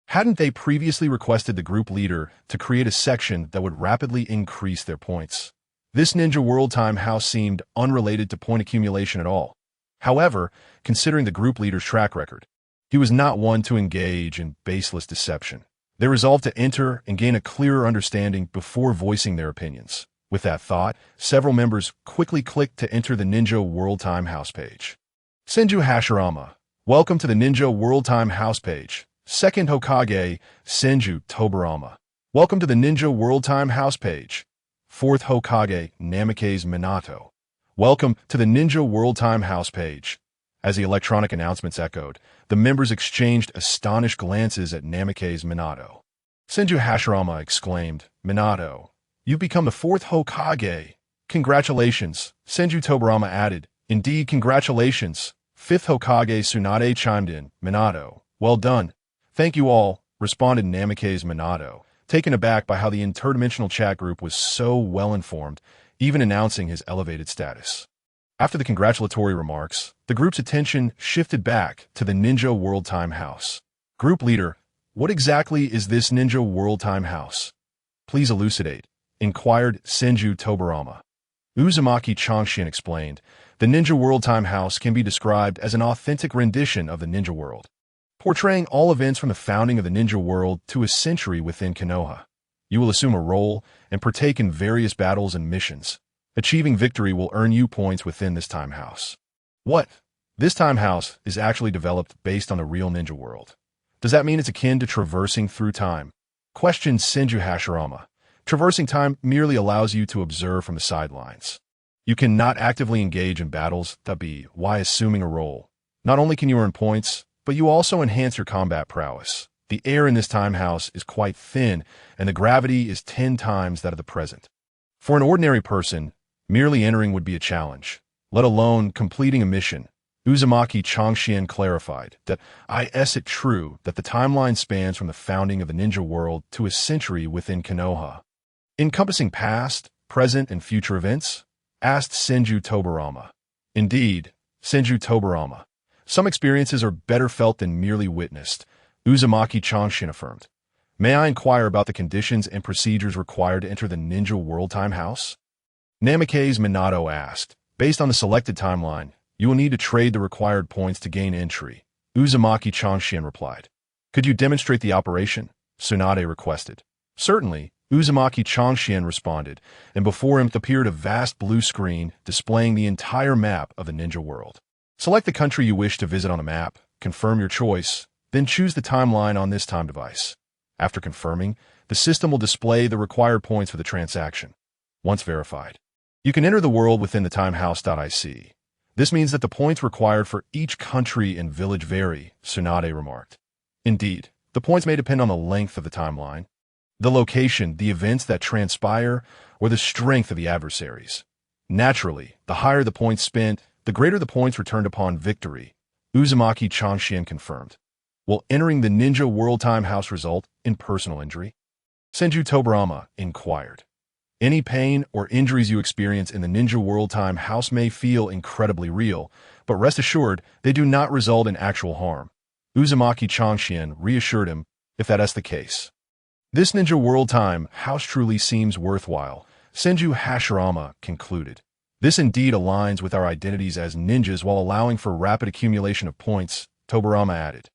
Hadn't they previously requested the group leader to create a section that would rapidly increase their points? This Ninja World Time House seemed unrelated to point accumulation at all. However, considering the group leader's track record, he was not one to engage in baseless deception. They resolved to enter and gain a clearer understanding before voicing their opinions. With that thought, several members quickly clicked to enter the Ninja World Time house page. Senju Hashirama, welcome to the Ninja World Time house page. Second Hokage, Senju Tobirama, welcome to the Ninja World Time house page. Fourth Hokage, Namikaze Minato, welcome to the Ninja World Time house page. As the electronic announcements echoed, the members exchanged astonished glances at Namikaze Minato. Senju Hashirama exclaimed, "Minato, you've become the fourth Hokage. Congratulations," Senju Tobirama added. "Indeed, congratulations." Fifth Hokage Tsunade chimed in, "Minato, well done." "Thank you all," responded Namikaze Minato, taken aback by how the interdimensional chat group was so well-informed, even announcing his elevated status. After the congratulatory remarks, the group's attention shifted back to the Ninja World Time house. Group leader, what exactly is this Ninja World Time house? Please elucidate, inquired Senju Tobirama. Uzumaki Chōgen explained, the Ninja World Time house can be described as an authentic rendition of the ninja world, portraying all events from the founding of the ninja world to a century within Konoha. You will assume a role and partake in various battles and missions. Achieving victory will earn you points within this time house. What? This time house is actually developed based on the real ninja world. Does that mean it's akin to traversing through time? Questioned Senju Hashirama. Traversing time merely allows you to observe from the sidelines. You cannot actively engage in battles, why assuming a role. Not only can you earn points, but you also enhance your combat prowess. The air in this time house is quite thin, and the gravity is 10 times that of the present. For an ordinary person, merely entering would be a challenge, let alone completing a mission. Uzumaki Chōgen clarified that is it true that the timeline spans from the founding of the ninja world to a century within Konoha, encompassing past, present, and future events? Asked Senju Tobirama. Indeed, Senju Tobirama. Some experiences are better felt than merely witnessed, Uzumaki Chōgen affirmed. May I inquire about the conditions and procedures required to enter the Ninja World Time house? Namikaze Minato asked. Based on the selected timeline, you will need to trade the required points to gain entry, Uzumaki Chōgen replied. Could you demonstrate the operation? Tsunade requested. Certainly, Uzumaki Chōgen responded, and before him appeared a vast blue screen displaying the entire map of the ninja world. Select the country you wish to visit on the map, confirm your choice, then choose the timeline on this time device. After confirming, the system will display the required points for the transaction. Once verified, you can enter the world within the timehouse.ic. This means that the points required for each country and village vary, Tsunade remarked. Indeed, the points may depend on the length of the timeline, the location, the events that transpire, or the strength of the adversaries. Naturally, the higher the points spent, the greater the points returned upon victory, Uzumaki Chōgen confirmed. Will entering the Ninja World Time house result in personal injury? Senju Tobirama inquired. Any pain or injuries you experience in the Ninja World Time house may feel incredibly real, but rest assured, they do not result in actual harm. Uzumaki Chōgen reassured him, if that is the case. This Ninja World Time house truly seems worthwhile, Senju Hashirama concluded. This indeed aligns with our identities as ninjas while allowing for rapid accumulation of points, Tobirama added.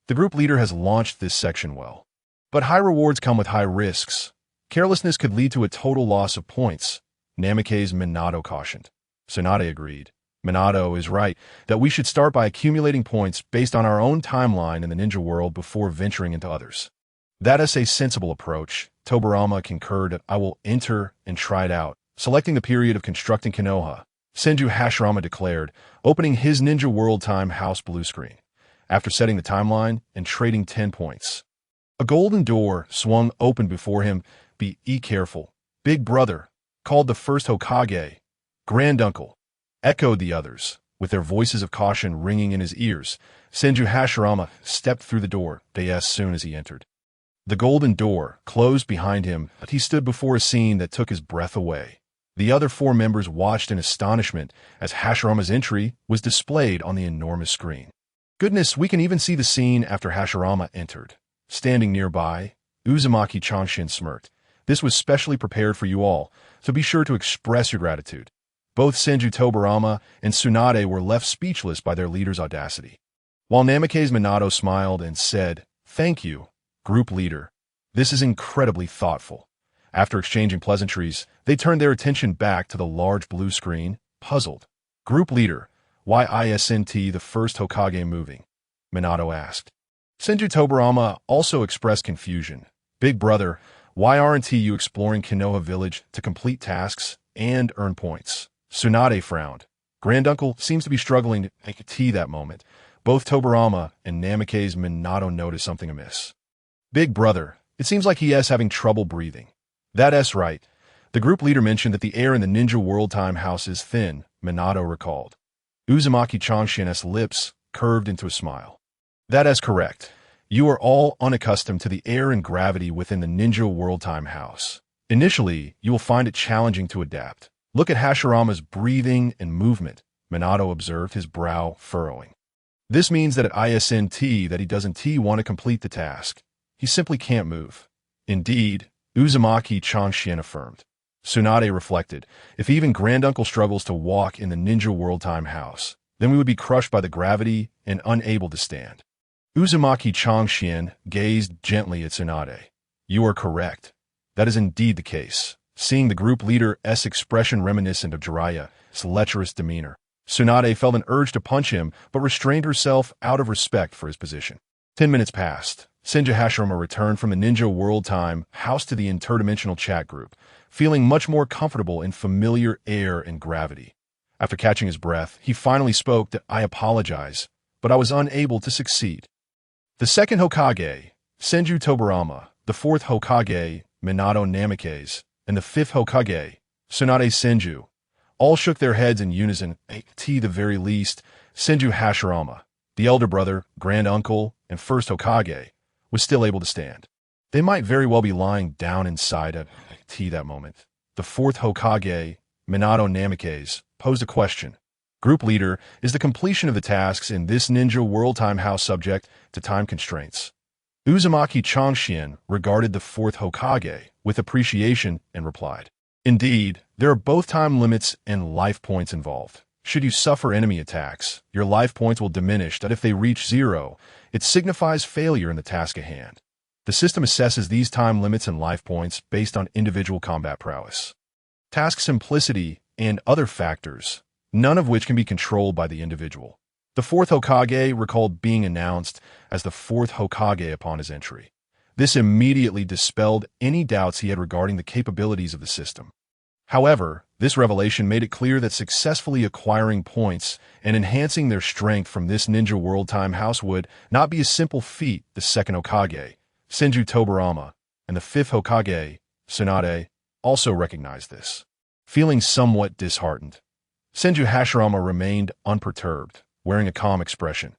The group leader has launched this section well. But high rewards come with high risks. Carelessness could lead to a total loss of points, Namikaze Minato cautioned. Tsunade agreed. Minato is right that we should start by accumulating points based on our own timeline in the ninja world before venturing into others. That is a sensible approach, Tobirama concurred. I will enter and try it out, selecting the period of constructing Konoha, Senju Hashirama declared, opening his Ninja World Time house blue screen. After setting the timeline and trading 10 points, a golden door swung open before him. Be careful, big brother, called the first Hokage. Granduncle, echoed the others, with their voices of caution ringing in his ears. Senju Hashirama stepped through the door as soon as he entered. The golden door closed behind him, but he stood before a scene that took his breath away. The other 4 members watched in astonishment as Hashirama's entry was displayed on the enormous screen. Goodness, we can even see the scene after Hashirama entered. Standing nearby, Uzumaki Chōgen smirked. This was specially prepared for you all, so be sure to express your gratitude. Both Senju Tobirama and Tsunade were left speechless by their leader's audacity. While Namikaze Minato smiled and said, Thank you, group leader. This is incredibly thoughtful. After exchanging pleasantries, they turned their attention back to the large blue screen, puzzled. Group leader, why isn't the first Hokage moving? Minato asked. Senju Tobirama also expressed confusion. Big brother, why aren't you exploring Konoha village to complete tasks and earn points? Tsunade frowned. Granduncle seems to be struggling to make a tea that moment. Both Tobirama and Namikaze's Minato noticed something amiss. Big brother, it seems like he is having trouble breathing. That's right. The group leader mentioned that the air in the Ninja World Time House is thin, Minato recalled. Uzumaki Changshin's lips curved into a smile. That is correct. You are all unaccustomed to the air and gravity within the Ninja World Time House. Initially, you will find it challenging to adapt. Look at Hashirama's breathing and movement, Minato observed, his brow furrowing. This means that at isn't that he doesn't want to complete the task. He simply can't move. Indeed, Uzumaki Changshin affirmed. Tsunade reflected, if even Granduncle struggles to walk in the Ninja World Time House, then we would be crushed by the gravity and unable to stand. Uzumaki Changshin gazed gently at Tsunade. You are correct. That is indeed the case. Seeing the group leader's expression reminiscent of Jiraiya's lecherous demeanor, Tsunade felt an urge to punch him but restrained herself out of respect for his position. 10 minutes passed. Senju Hashirama returned from the Ninja World Time House to the interdimensional chat group, feeling much more comfortable in familiar air and gravity. After catching his breath, he finally spoke that I apologize, but I was unable to succeed. The second Hokage, Senju Tobirama, the fourth Hokage, Minato Namikaze, and the fifth Hokage, Tsunade Senju, all shook their heads in unison. At the very least, Senju Hashirama, the elder brother, grand uncle, and first Hokage, was still able to stand. They might very well be lying down inside at that moment. The fourth Hokage, Minato Namikaze, posed a question. Group leader, is the completion of the tasks in this Ninja World Time House subject to time constraints? Uzumaki Changshin regarded the fourth Hokage with appreciation and replied, indeed, there are both time limits and life points involved. Should you suffer enemy attacks, your life points will diminish, that if they reach 0, it signifies failure in the task at hand. The system assesses these time limits and life points based on individual combat prowess, task simplicity, and other factors, none of which can be controlled by the individual. The fourth Hokage recalled being announced as the fourth Hokage upon his entry. This immediately dispelled any doubts he had regarding the capabilities of the system. However, this revelation made it clear that successfully acquiring points and enhancing their strength from this Ninja World Time House would not be a simple feat. The second Hokage, Senju Tobirama, and the fifth Hokage, Tsunade, also recognized this. Feeling somewhat disheartened, Senju Hashirama remained unperturbed, wearing a calm expression.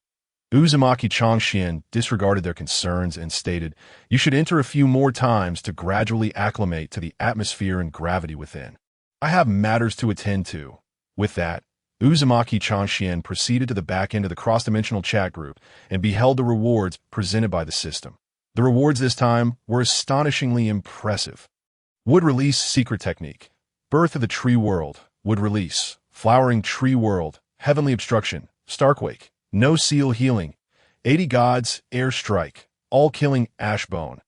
Uzumaki Changshin disregarded their concerns and stated, you should enter a few more times to gradually acclimate to the atmosphere and gravity within. I have matters to attend to. With that, Uzumaki Changshin proceeded to the back end of the cross-dimensional chat group and beheld the rewards presented by the system. The rewards this time were astonishingly impressive. Wood Release Secret Technique, Birth of the Tree World, Wood Release, Flowering Tree World, Heavenly Obstruction, Starquake, No Seal Healing, 80 Gods, Air Strike, All-Killing Ashbone,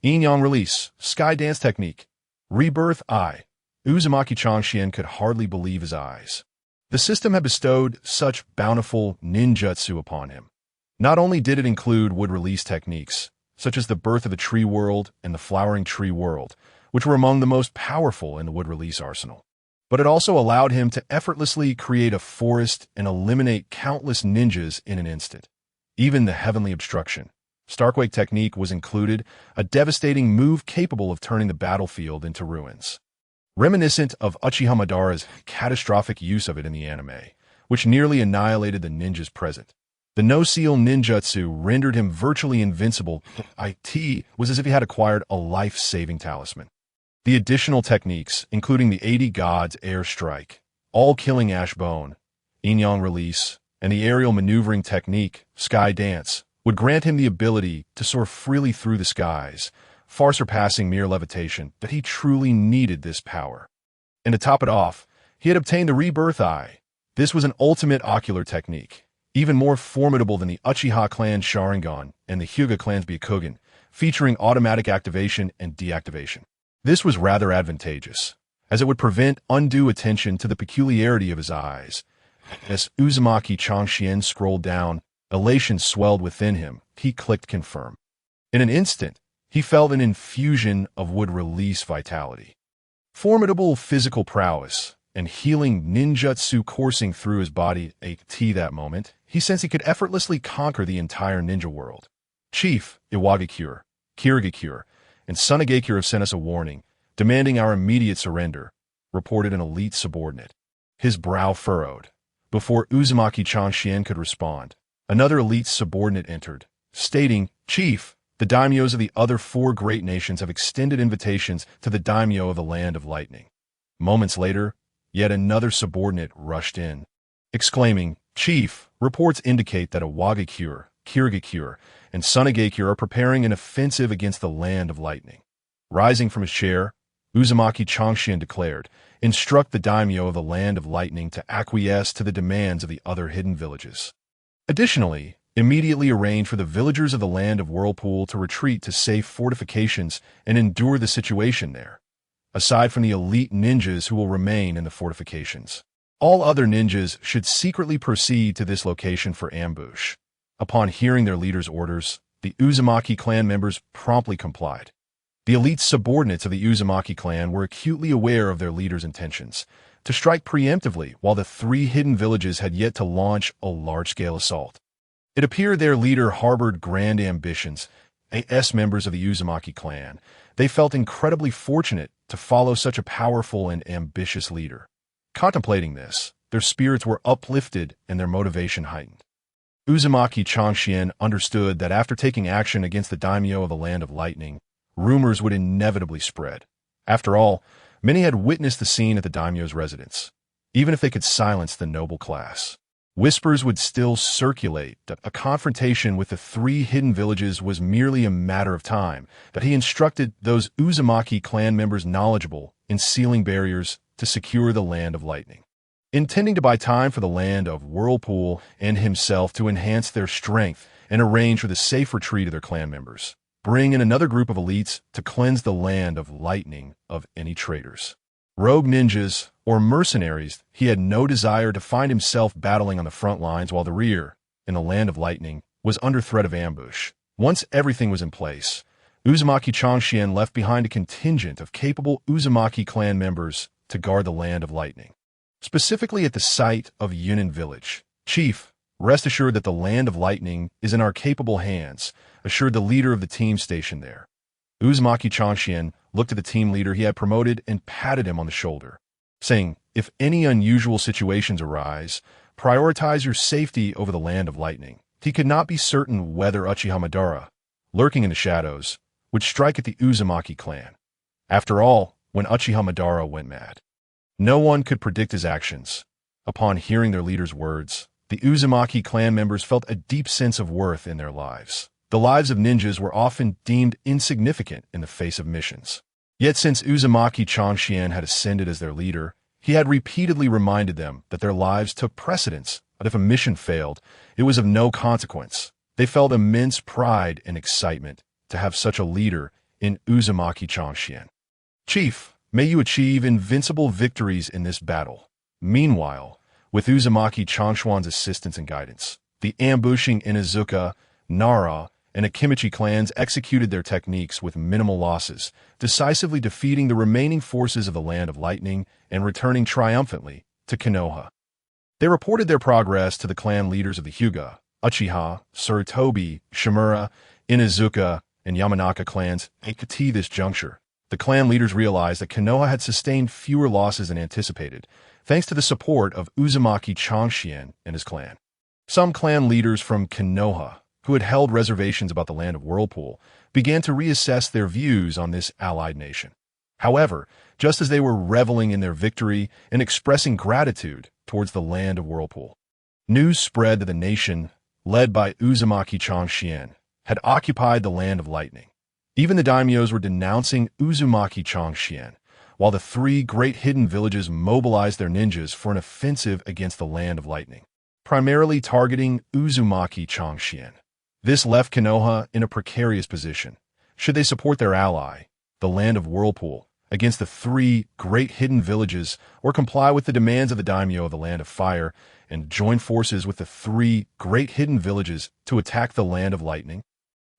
Yin-Yang Release, Sky Dance Technique, Rebirth Eye. Uzumaki Changshin could hardly believe his eyes. The system had bestowed such bountiful ninjutsu upon him. Not only did it include wood release techniques, such as the Birth of the Tree World and the Flowering Tree World, which were among the most powerful in the wood release arsenal, but it also allowed him to effortlessly create a forest and eliminate countless ninjas in an instant. Even the Heavenly Obstruction, Starquake technique was included, a devastating move capable of turning the battlefield into ruins. Reminiscent of Uchiha Madara's catastrophic use of it in the anime, which nearly annihilated the ninjas present. The no-seal ninjutsu rendered him virtually invincible. It was as if he had acquired a life-saving talisman. The additional techniques, including the 80 Gods Air Strike, All-Killing Ashbone, Yin-Yang Release, and the aerial maneuvering technique, Sky Dance, would grant him the ability to soar freely through the skies, far surpassing mere levitation, that he truly needed this power. And to top it off, he had obtained the Rebirth Eye. This was an ultimate ocular technique, even more formidable than the Uchiha clan Sharingan and the Hyuga clan's Byakugan, featuring automatic activation and deactivation. This was rather advantageous, as it would prevent undue attention to the peculiarity of his eyes. As Uzumaki Chōgen scrolled down, elation swelled within him. He clicked confirm. In an instant, he felt an infusion of would-release vitality. Formidable physical prowess and healing ninjutsu coursing through his body. At that moment, he sensed he could effortlessly conquer the entire ninja world. Chief Iwagakure, Kirigakure, and Sunagakure have sent us a warning, demanding our immediate surrender, reported an elite subordinate. His brow furrowed. Before Uzumaki Chōgen could respond, another elite subordinate entered, stating, "Chief, the daimyos of the other 4 great nations have extended invitations to the daimyo of the Land of Lightning." Moments later, yet another subordinate rushed in, exclaiming, "Chief, reports indicate that Iwagakure, Kirigakure, and Sunagakure are preparing an offensive against the Land of Lightning." Rising from his chair, Uzumaki Chōgen declared, "Instruct the daimyo of the Land of Lightning to acquiesce to the demands of the other hidden villages. Additionally, immediately arrange for the villagers of the Land of Whirlpool to retreat to safe fortifications and endure the situation there. Aside from the elite ninjas who will remain in the fortifications, all other ninjas should secretly proceed to this location for ambush." Upon hearing their leader's orders, the Uzumaki clan members promptly complied. The elite subordinates of the Uzumaki clan were acutely aware of their leader's intentions to strike preemptively while the 3 hidden villages had yet to launch a large-scale assault. It appeared their leader harbored grand ambitions. As members of the Uzumaki clan, they felt incredibly fortunate to follow such a powerful and ambitious leader. Contemplating this, their spirits were uplifted and their motivation heightened. Uzumaki Chōgen understood that after taking action against the daimyo of the Land of Lightning, rumors would inevitably spread. After all, many had witnessed the scene at the daimyo's residence. Even if they could silence the noble class, whispers would still circulate that a confrontation with the 3 hidden villages was merely a matter of time, that he instructed those Uzumaki clan members knowledgeable in sealing barriers to secure the Land of Lightning, intending to buy time for the Land of Whirlpool and himself to enhance their strength and arrange for the safe retreat of their clan members. Bring in another group of elites to cleanse the Land of Lightning of any traitors, rogue ninjas, or mercenaries. He had no desire to find himself battling on the front lines while the rear, in the Land of Lightning, was under threat of ambush. Once everything was in place, Uzumaki Chōgen left behind a contingent of capable Uzumaki clan members to guard the Land of Lightning, specifically at the site of Yunin Village. "Chief, rest assured that the Land of Lightning is in our capable hands," assured the leader of the team stationed there. Uzumaki Chōgen looked at the team leader he had promoted and patted him on the shoulder, saying, "If any unusual situations arise, prioritize your safety over the Land of Lightning." He could not be certain whether Uchiha Madara, lurking in the shadows, would strike at the Uzumaki clan. After all, when Uchiha Madara went mad, no one could predict his actions. Upon hearing their leader's words, the Uzumaki clan members felt a deep sense of worth in their lives. The lives of ninjas were often deemed insignificant in the face of missions. Yet since Uzumaki Chōgen had ascended as their leader, he had repeatedly reminded them that their lives took precedence, but if a mission failed, it was of no consequence. They felt immense pride and excitement to have such a leader in Uzumaki Chōgen. "Chief, may you achieve invincible victories in this battle." Meanwhile, with Uzumaki Chōgen's assistance and guidance, the ambushing Inuzuka, Nara, and Akimichi clans executed their techniques with minimal losses, decisively defeating the remaining forces of the Land of Lightning and returning triumphantly to Konoha. They reported their progress to the clan leaders of the Hyuga, Uchiha, Sarutobi, Shimura, Inuzuka, and Yamanaka clans. At this juncture, the clan leaders realized that Konoha had sustained fewer losses than anticipated, thanks to the support of Uzumaki Chōgen and his clan. Some clan leaders from Konoha, who had held reservations about the Land of Whirlpool, began to reassess their views on this allied nation. However, just as they were reveling in their victory and expressing gratitude towards the Land of Whirlpool, news spread that the nation, led by Uzumaki Chōgen, had occupied the Land of Lightning. Even the daimyos were denouncing Uzumaki Chōgen, while the 3 great hidden villages mobilized their ninjas for an offensive against the Land of Lightning, primarily targeting Uzumaki Chōgen. This left Konoha in a precarious position, Should they support their ally, the land of Whirlpool, against the three great hidden villages, or comply with the demands of the daimyo of the land of fire and join forces with the three great hidden villages to attack the land of lightning?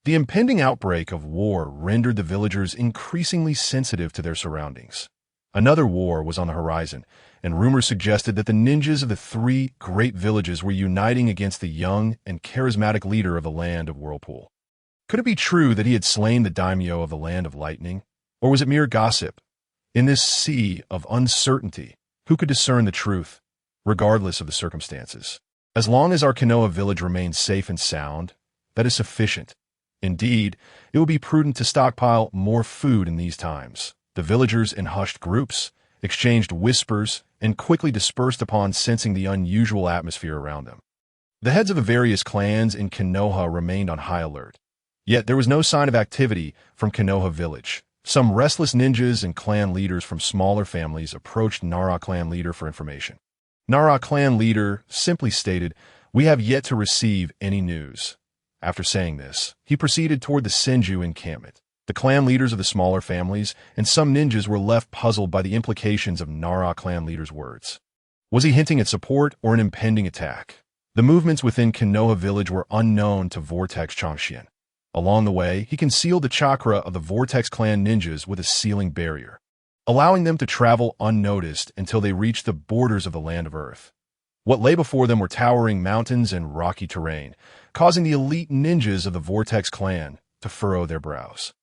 The impending outbreak of war rendered the villagers increasingly sensitive to their surroundings. Another war was on the horizon, and rumors suggested that the ninjas of the three great villages were uniting against the young and charismatic leader of the land of Whirlpool. Could it be true that he had slain the daimyo of the land of lightning? Or was it mere gossip? In this sea of uncertainty, who could discern the truth, regardless of the circumstances? As long as our Konoha village remains safe and sound, that is sufficient. Indeed, it would be prudent to stockpile more food in these times. The villagers in hushed groups exchanged whispers and quickly dispersed upon sensing the unusual atmosphere around them. The heads of the various clans in Konoha remained on high alert. Yet there was no sign of activity from Konoha village. Some restless ninjas and clan leaders from smaller families approached Nara clan leader for information. Nara clan leader simply stated, "We have yet to receive any news." After saying this, he proceeded toward the Senju encampment. The clan leaders of the smaller families and some ninjas were left puzzled by the implications of Nara clan leader's words. Was he hinting at support or an impending attack? The movements within Konoha village were unknown to Vortex Chōgen. Along the way, he concealed the chakra of the Vortex Clan ninjas with a sealing barrier, allowing them to travel unnoticed until they reached the borders of the land of Earth. What lay before them were towering mountains and rocky terrain, causing the elite ninjas of the Vortex Clan to furrow their brows.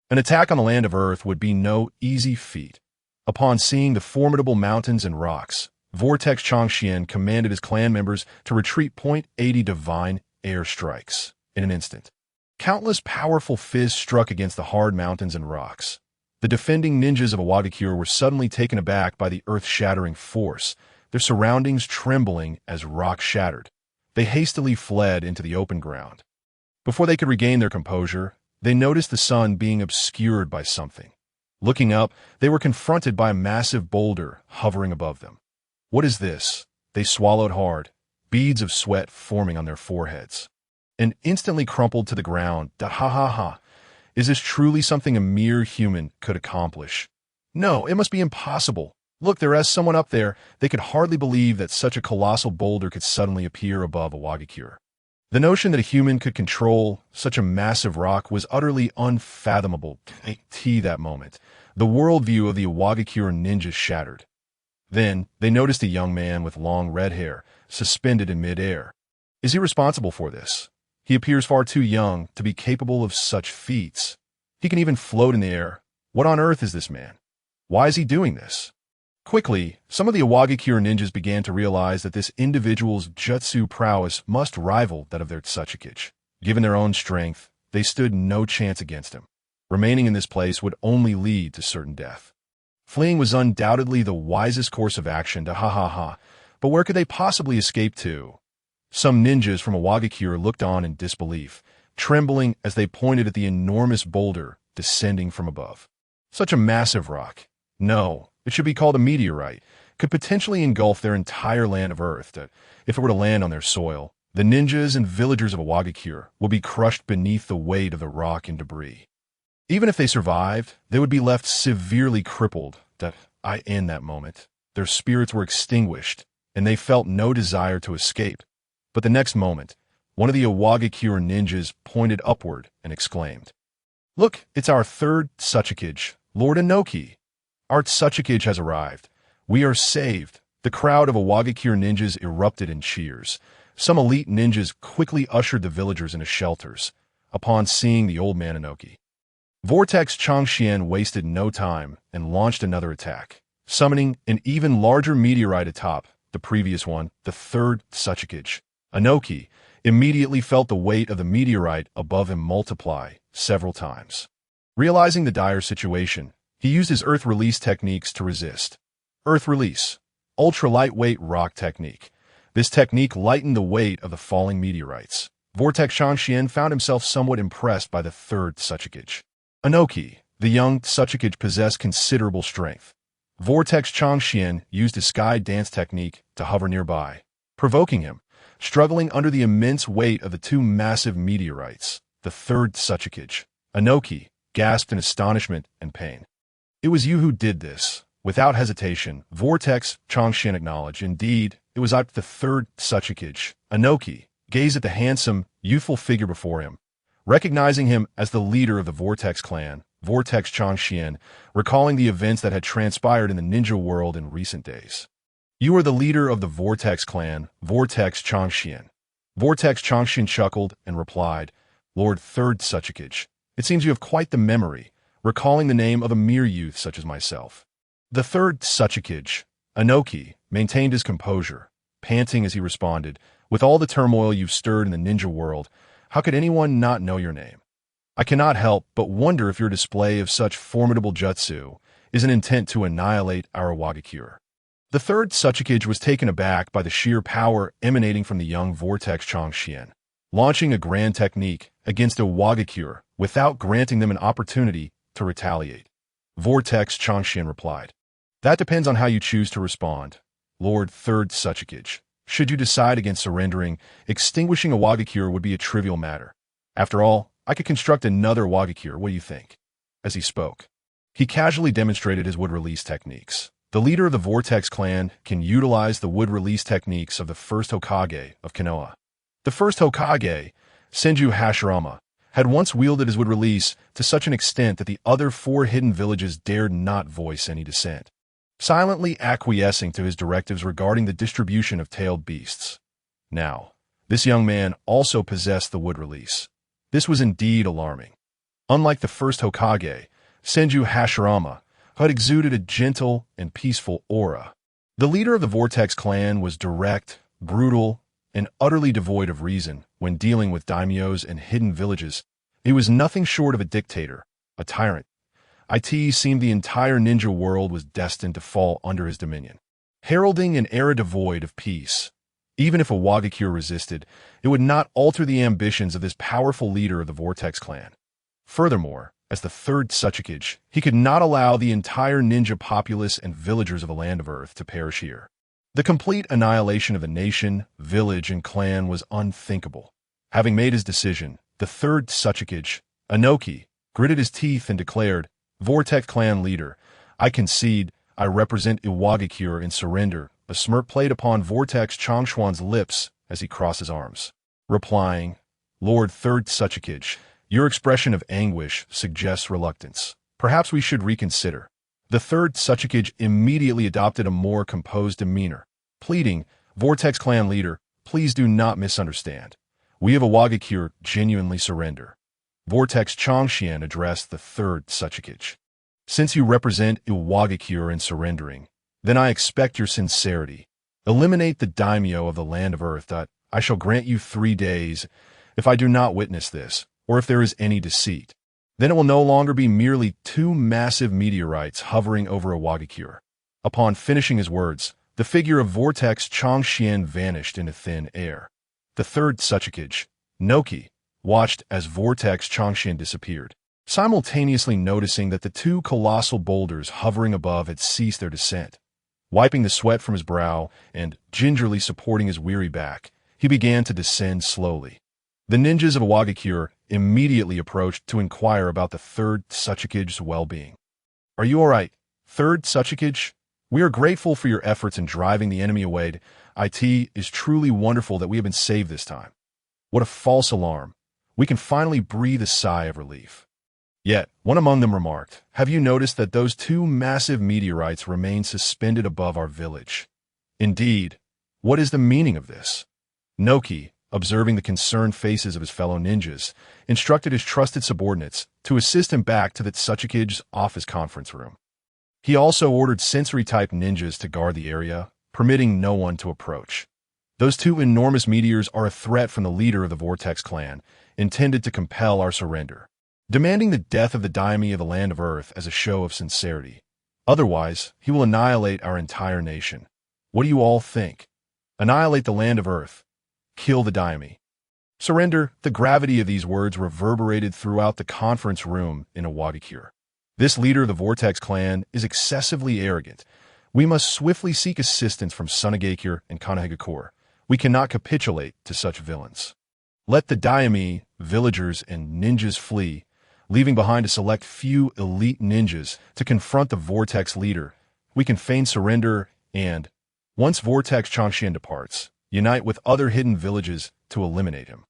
An attack on the land of Earth would be no easy feat. Upon seeing the formidable mountains and rocks, Vortex Chōgen commanded his clan members to retreat .80 divine air strikes in an instant. Countless powerful fists struck against the hard mountains and rocks. The defending ninjas of Awagakure were suddenly taken aback by the earth-shattering force, their surroundings trembling as rock shattered. They hastily fled into the open ground. Before they could regain their composure, they noticed the sun being obscured by something. Looking up, they were confronted by a massive boulder hovering above them. What is this? They swallowed hard, beads of sweat forming on their foreheads, and instantly crumpled to the ground. Ha. Is this truly something a mere human could accomplish? No, it must be impossible. Look, there is someone up there. They could hardly believe that such a colossal boulder could suddenly appear above Awagakure. The notion that a human could control such a massive rock was utterly unfathomable. That moment, the worldview of the Awagakure ninjas shattered. Then, they noticed a young man with long red hair, suspended in mid-air. Is he responsible for this? He appears far too young to be capable of such feats. He can even float in the air. What on earth is this man? Why is he doing this? Quickly, some of the Awagakure ninjas began to realize that this individual's jutsu prowess must rival that of their Tsuchikage. Given their own strength, they stood no chance against him. Remaining in this place would only lead to certain death. Fleeing was undoubtedly the wisest course of action. But where could they possibly escape to? Some ninjas from Awagakure looked on in disbelief, trembling as they pointed at the enormous boulder descending from above. Such a massive rock, no, it should be called a meteorite, could potentially engulf their entire land of Earth. If it were to land on their soil, the ninjas and villagers of Awagakure would be crushed beneath the weight of the rock and debris. Even if they survived, they would be left severely crippled. In that moment, their spirits were extinguished, and they felt no desire to escape. But the next moment, one of the Awagakure ninjas pointed upward and exclaimed, "Look, it's our third Tsuchikage, Lord Inoki. Our Tsuchikage has arrived. We are saved." The crowd of Awagakure ninjas erupted in cheers. Some elite ninjas quickly ushered the villagers into shelters upon seeing the old man Inoki. Vortex Chōgen wasted no time and launched another attack, summoning an even larger meteorite atop the previous one, the third Tsuchikage. Inoki immediately felt the weight of the meteorite above him multiply several times. Realizing the dire situation, he used his earth release techniques to resist. Earth release, ultra-lightweight rock technique. This technique lightened the weight of the falling meteorites. Vortex Chōgen found himself somewhat impressed by the third Tsuchikage. Inoki, the young Tsuchikage, possessed considerable strength. Vortex Chōgen used his sky dance technique to hover nearby, provoking him, struggling under the immense weight of the two massive meteorites, the third Tsuchikage. Inoki, gasped in astonishment and pain. "It was you who did this." Without hesitation, Vortex Chōgen acknowledged. Indeed, it was I, the third Hokage. Inoki gazed at the handsome, youthful figure before him, recognizing him as the leader of the Vortex Clan, Vortex Chōgen, recalling the events that had transpired in the ninja world in recent days. "You are the leader of the Vortex Clan, Vortex Chōgen." Vortex Chōgen chuckled and replied, "Lord Third Hokage, it seems you have quite the memory, recalling the name of a mere youth such as myself." The third Hokage, Inoki, maintained his composure, panting as he responded, "With all the turmoil you've stirred in the ninja world, how could anyone not know your name? I cannot help but wonder if your display of such formidable jutsu is an intent to annihilate our Wagakure." The third Hokage was taken aback by the sheer power emanating from the young Vortex Chōgen, launching a grand technique against a Wagakure without granting them an opportunity to retaliate. Vortex Chōgen replied, "That depends on how you choose to respond, Lord Third Hokage. Should you decide against surrendering, extinguishing a Wagakure would be a trivial matter. After all, I could construct another Wagakure, what do you think?" As he spoke, he casually demonstrated his wood-release techniques. The leader of the Vortex Clan can utilize the wood-release techniques of the first Hokage of Konoha. The first Hokage, Senju Hashirama, had once wielded his wood-release to such an extent that the other 4 hidden villages dared not voice any dissent, silently acquiescing to his directives regarding the distribution of tailed beasts. Now, this young man also possessed the wood-release. This was indeed alarming. Unlike the first Hokage, Senju Hashirama had exuded a gentle and peaceful aura. The leader of the Vortex Clan was direct, brutal, and utterly devoid of reason when dealing with daimyos and hidden villages. He was nothing short of a dictator, a tyrant. It seemed the entire ninja world was destined to fall under his dominion, heralding an era devoid of peace. Even if a Wagakure resisted, it would not alter the ambitions of this powerful leader of the Vortex Clan. Furthermore, as the third Hokage, he could not allow the entire ninja populace and villagers of the Land of Earth to perish here. The complete annihilation of the nation, village, and clan was unthinkable. Having made his decision, the third Hokage, Inoki, gritted his teeth and declared, "Vortex Clan leader, I concede, I represent Iwagakure and surrender." A smirk played upon Vortex Chōgen's lips as he crossed his arms, replying, "Lord Third Hokage, your expression of anguish suggests reluctance. Perhaps we should reconsider." The third Hokage immediately adopted a more composed demeanor, pleading, "Vortex Clan leader, please do not misunderstand. We of Iwagakure genuinely surrender." Vortex Chōgen addressed the third Hokage. "Since you represent Iwagakure in surrendering, then I expect your sincerity. Eliminate the daimyo of the Land of Earth. I shall grant you 3 days. If I do not witness this, or if there is any deceit, then it will no longer be merely 2 massive meteorites hovering over Iwagakure." Upon finishing his words, the figure of Vortex Chōgen vanished into thin air. The third Hokage, Inoki, watched as Vortex Chōgen disappeared, simultaneously noticing that the 2 colossal boulders hovering above had ceased their descent. Wiping the sweat from his brow and gingerly supporting his weary back, he began to descend slowly. The ninjas of Iwagakure immediately approached to inquire about the third Hokage's well-being. "Are you all right, third Hokage? We are grateful for your efforts in driving the enemy away. It is truly wonderful that we have been saved this time." What a false alarm. We can finally breathe a sigh of relief. Yet, one among them remarked, "Have you noticed that those 2 massive meteorites remain suspended above our village?" Indeed, what is the meaning of this? Inoki, observing the concerned faces of his fellow ninjas, instructed his trusted subordinates to assist him back to the Hokage's office conference room. He also ordered sensory-type ninjas to guard the area, permitting no one to approach. Those 2 enormous meteors are a threat from the leader of the Vortex Clan, intended to compel our surrender, demanding the death of the daimyo of the Land of Earth as a show of sincerity. Otherwise, he will annihilate our entire nation. What do you all think? Annihilate the Land of Earth. Kill the daimyo. Surrender. The gravity of these words reverberated throughout the conference room in Iwagakure. This leader of the Vortex Clan is excessively arrogant. We must swiftly seek assistance from Sunagakure and Konoha. We cannot capitulate to such villains. Let the daimyo, villagers, and ninjas flee. leaving behind a select few elite ninjas to confront the Vortex leader. We can feign surrender and, once Vortex Chōgen departs, unite with other hidden villages to eliminate him.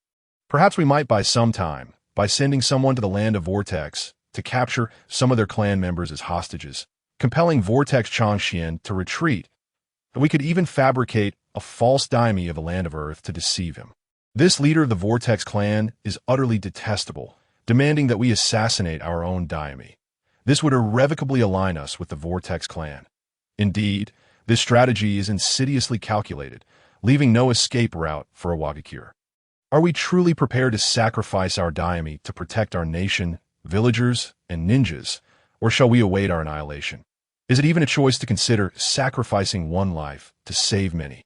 Perhaps we might buy some time by sending someone to the land of Vortex to capture some of their clan members as hostages, compelling Vortex Chōgen to retreat. And we could even fabricate a false daimyo of the land of Earth to deceive him. This leader of the Vortex Clan is utterly detestable, demanding that we assassinate our own daimyo. This would irrevocably align us with the Vortex Clan. Indeed, this strategy is insidiously calculated, leaving no escape route for a Wagakure. Are we truly prepared to sacrifice our daimyo to protect our nation, villagers, and ninjas, or shall we await our annihilation? Is it even a choice to consider sacrificing one life to save many?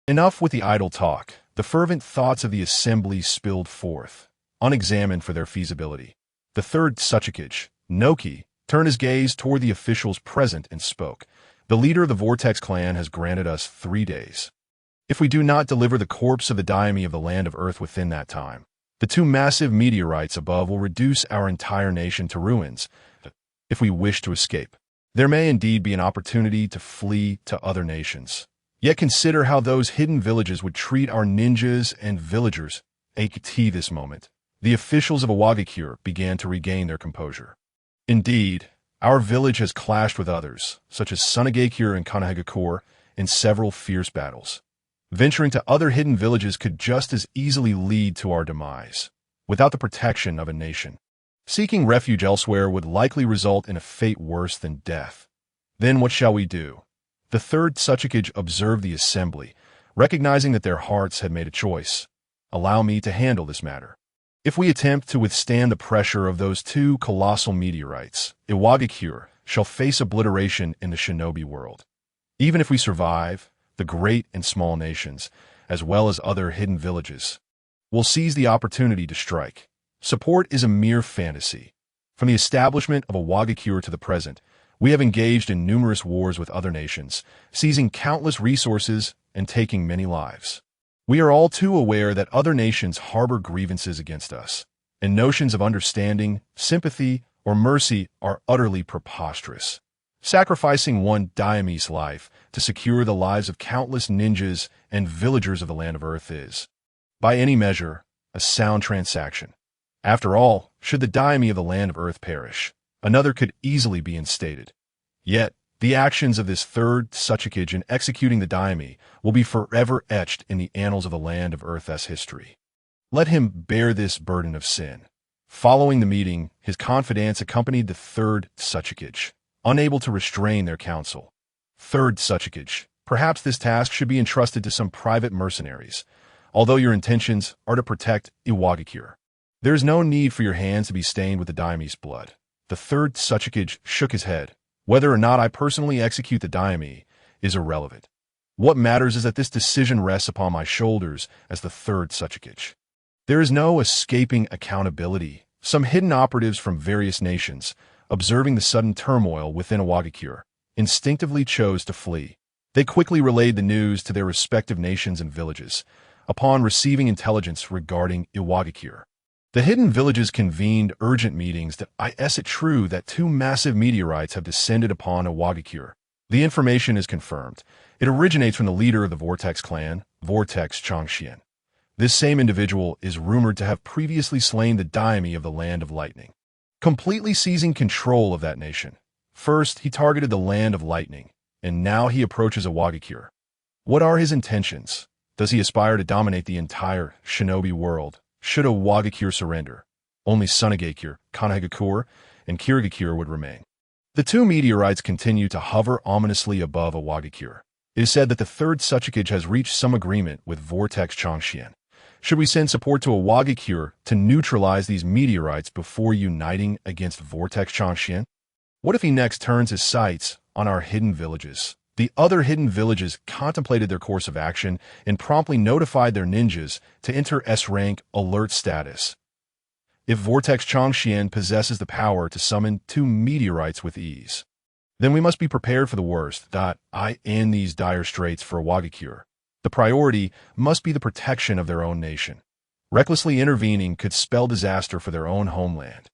Enough with the idle talk. The fervent thoughts of the assembly spilled forth, unexamined for their feasibility. The third Tsuchikage, Noki, turned his gaze toward the officials present and spoke. The leader of the Vortex Clan has granted us 3 days. If we do not deliver the corpse of the daimyo of the land of Earth within that time, the 2 massive meteorites above will reduce our entire nation to ruins. If we wish to escape, there may indeed be an opportunity to flee to other nations. Yet consider how those hidden villages would treat our ninjas and villagers. At this moment, the officials of Wagakure began to regain their composure. Indeed, our village has clashed with others, such as Sunagakure and Konoha, in several fierce battles. Venturing to other hidden villages could just as easily lead to our demise, without the protection of a nation. Seeking refuge elsewhere would likely result in a fate worse than death. Then what shall we do? The third Tsuchikage observed the assembly, recognizing that their hearts had made a choice. Allow me to handle this matter. If we attempt to withstand the pressure of those 2 colossal meteorites, Iwagakure shall face obliteration in the shinobi world. Even if we survive, the great and small nations, as well as other hidden villages, will seize the opportunity to strike. Support is a mere fantasy. From the establishment of a Wagakure to the present, we have engaged in numerous wars with other nations, seizing countless resources and taking many lives. We are all too aware that other nations harbor grievances against us, and notions of understanding, sympathy, or mercy are utterly preposterous. Sacrificing one daimyo's life to secure the lives of countless ninjas and villagers of the land of Earth is, by any measure, a sound transaction. After all, should the daimyo of the land of Earth perish, another could easily be instated. Yet, the actions of this third Tsuchikage in executing the daimyo will be forever etched in the annals of the land of Earth's history. Let him bear this burden of sin. Following the meeting, his confidants accompanied the third Tsuchikage, unable to restrain their counsel. Third Tsuchikage, perhaps this task should be entrusted to some private mercenaries, although your intentions are to protect Iwagakure. There is no need for your hands to be stained with the daimyo's blood. The third Tsuchikage shook his head. Whether or not I personally execute the daimyo is irrelevant. What matters is that this decision rests upon my shoulders as the third Tsuchikage. There is no escaping accountability. Some hidden operatives from various nations, observing the sudden turmoil within Iwagakure, instinctively chose to flee. They quickly relayed the news to their respective nations and villages, upon receiving intelligence regarding Iwagakure. The hidden villages convened urgent meetings that is it true that 2 massive meteorites have descended upon Iwagakure. The information is confirmed. It originates from the leader of the Vortex Clan, Vortex Chōgen. This same individual is rumored to have previously slain the daimyo of the Land of Lightning, completely seizing control of that nation. First, he targeted the Land of Lightning, and now he approaches Iwagakure. What are his intentions? Does he aspire to dominate the entire shinobi world? Should Iwagakure surrender, only Sunagakure, Konoha, and Kirigakure would remain. The 2 meteorites continue to hover ominously above Iwagakure. It is said that the third Tsuchikage has reached some agreement with Vortex Chōgen. Should we send support to Iwagakure to neutralize these meteorites before uniting against Vortex Chōgen? What if he next turns his sights on our hidden villages? The other hidden villages contemplated their course of action and promptly notified their ninjas to enter S-rank alert status. If Vortex Chōgen possesses the power to summon 2 meteorites with ease, then we must be prepared for the worst. In these dire straits for Iwagakure, the priority must be the protection of their own nation. Recklessly intervening could spell disaster for their own homeland.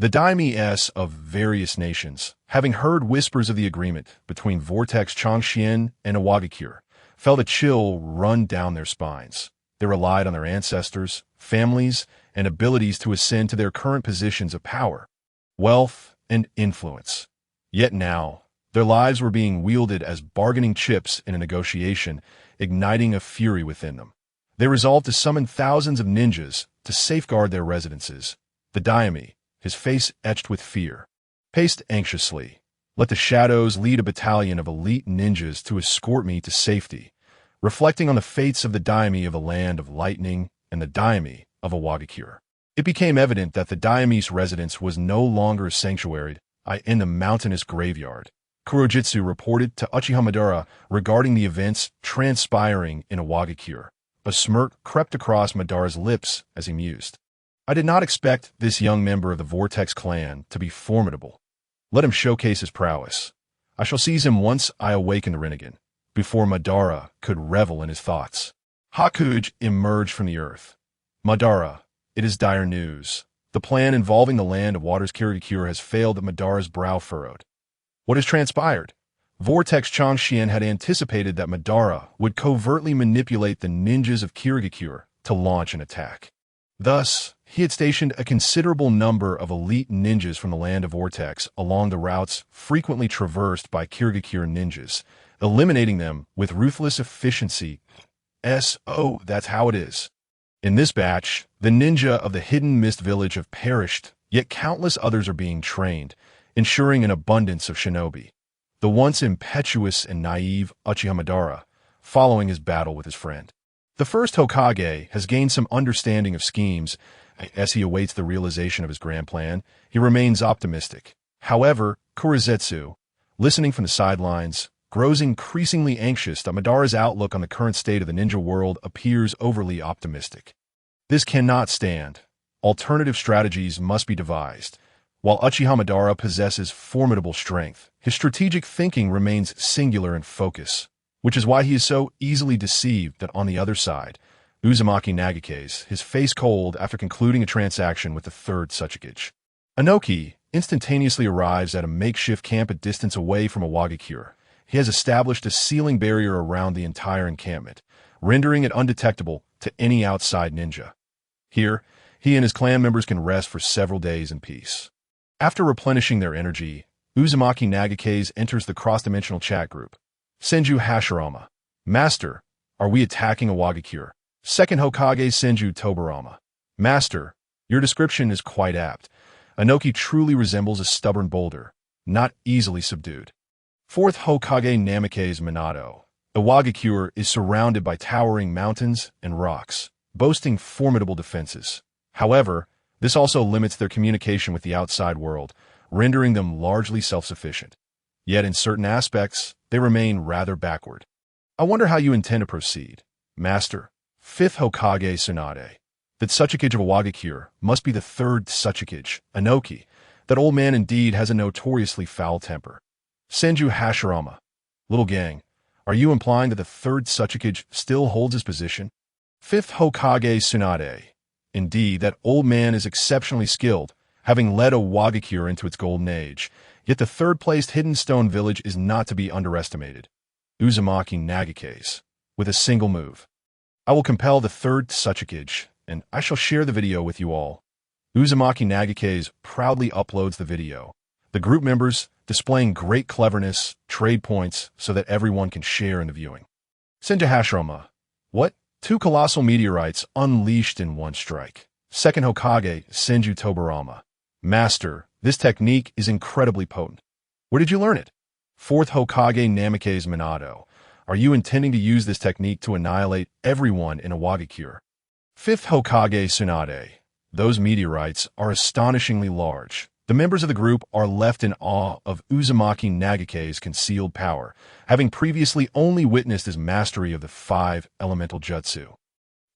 The daimyos of various nations, having heard whispers of the agreement between Vortex Chōgen and Iwagakure, felt a chill run down their spines. They relied on their ancestors, families, and abilities to ascend to their current positions of power, wealth, and influence. Yet now, their lives were being wielded as bargaining chips in a negotiation, igniting a fury within them. They resolved to summon thousands of ninjas to safeguard their residences. The daimyo, his face etched with fear, paced anxiously. Let the shadows lead a battalion of elite ninjas to escort me to safety, reflecting on the fates of the daimyo of the Land of Lightning and the daimyo of Iwagakure. It became evident that the daimyo's residence was no longer a sanctuary in the mountainous graveyard. Kurojitsu reported to Uchiha Madara regarding the events transpiring in Iwagakure. A smirk crept across Madara's lips as he mused. I did not expect this young member of the Vortex Clan to be formidable. Let him showcase his prowess. I shall seize him once I awaken the Rinnegan. Before Madara could revel in his thoughts, Hokage emerged from the earth. Madara, it is dire news. The plan involving the Land of Water's Kirigakure has failed. Madara's brow furrowed. What has transpired? Vortex Chōgen had anticipated that Madara would covertly manipulate the ninjas of Kirigakure to launch an attack. Thus, he had stationed a considerable number of elite ninjas from the Land of Vortex along the routes frequently traversed by Kirigakure ninjas, eliminating them with ruthless efficiency. So that's how it is. In this batch, the ninja of the Hidden Mist Village have perished, yet countless others are being trained, ensuring an abundance of shinobi. The once impetuous and naive Uchiha Madara, following his battle with his friend. The first Hokage has gained some understanding of schemes. As he awaits the realization of his grand plan, he remains optimistic. However, Kurizetsu, listening from the sidelines, grows increasingly anxious that Madara's outlook on the current state of the ninja world appears overly optimistic. This cannot stand. Alternative strategies must be devised. While Uchiha Madara possesses formidable strength, his strategic thinking remains singular in focus, which is why he is so easily deceived that on the other side, Uzumaki Nagake's, his face cold after concluding a transaction with the third Tsuchikage. Inoki instantaneously arrives at a makeshift camp a distance away from Iwagakure. He has established a sealing barrier around the entire encampment, rendering it undetectable to any outside ninja. Here, he and his clan members can rest for several days in peace. After replenishing their energy, Uzumaki Nagake's enters the cross-dimensional chat group. Senju Hashirama. Master, are we attacking Iwagakure? Second Hokage Senju Tobirama. Master, your description is quite apt. Inoki truly resembles a stubborn boulder, not easily subdued. Fourth Hokage Namake's Minato. Iwagakure is surrounded by towering mountains and rocks, boasting formidable defenses. However, this also limits their communication with the outside world, rendering them largely self-sufficient. Yet in certain aspects, they remain rather backward. I wonder how you intend to proceed. Master, fifth Hokage Tsunade. That Tsuchikage of Iwagakure must be the third Tsuchikage, Inoki. That old man indeed has a notoriously foul temper. Senju Hashirama. Little gang, are you implying that the third Tsuchikage still holds his position? Fifth Hokage Tsunade. Indeed, that old man is exceptionally skilled, having led Iwagakure into its golden age, yet the third-placed Hidden Stone Village is not to be underestimated. Uzumaki Nagake's. With a single move. I will compel the third Tsuchikage, and I shall share the video with you all. Uzumaki Nagake's proudly uploads the video. The group members displaying great cleverness, trade points, so that everyone can share in the viewing. Senju Hashirama. What? 2 colossal meteorites unleashed in one strike. Second Hokage, Senju Tobirama. Master, this technique is incredibly potent. Where did you learn it? Fourth Hokage Namake's Minato. Are you intending to use this technique to annihilate everyone in Iwagakure? Fifth Hokage Tsunade. Those meteorites are astonishingly large. The members of the group are left in awe of Uzumaki Nagake's concealed power, having previously only witnessed his mastery of the 5 elemental jutsu.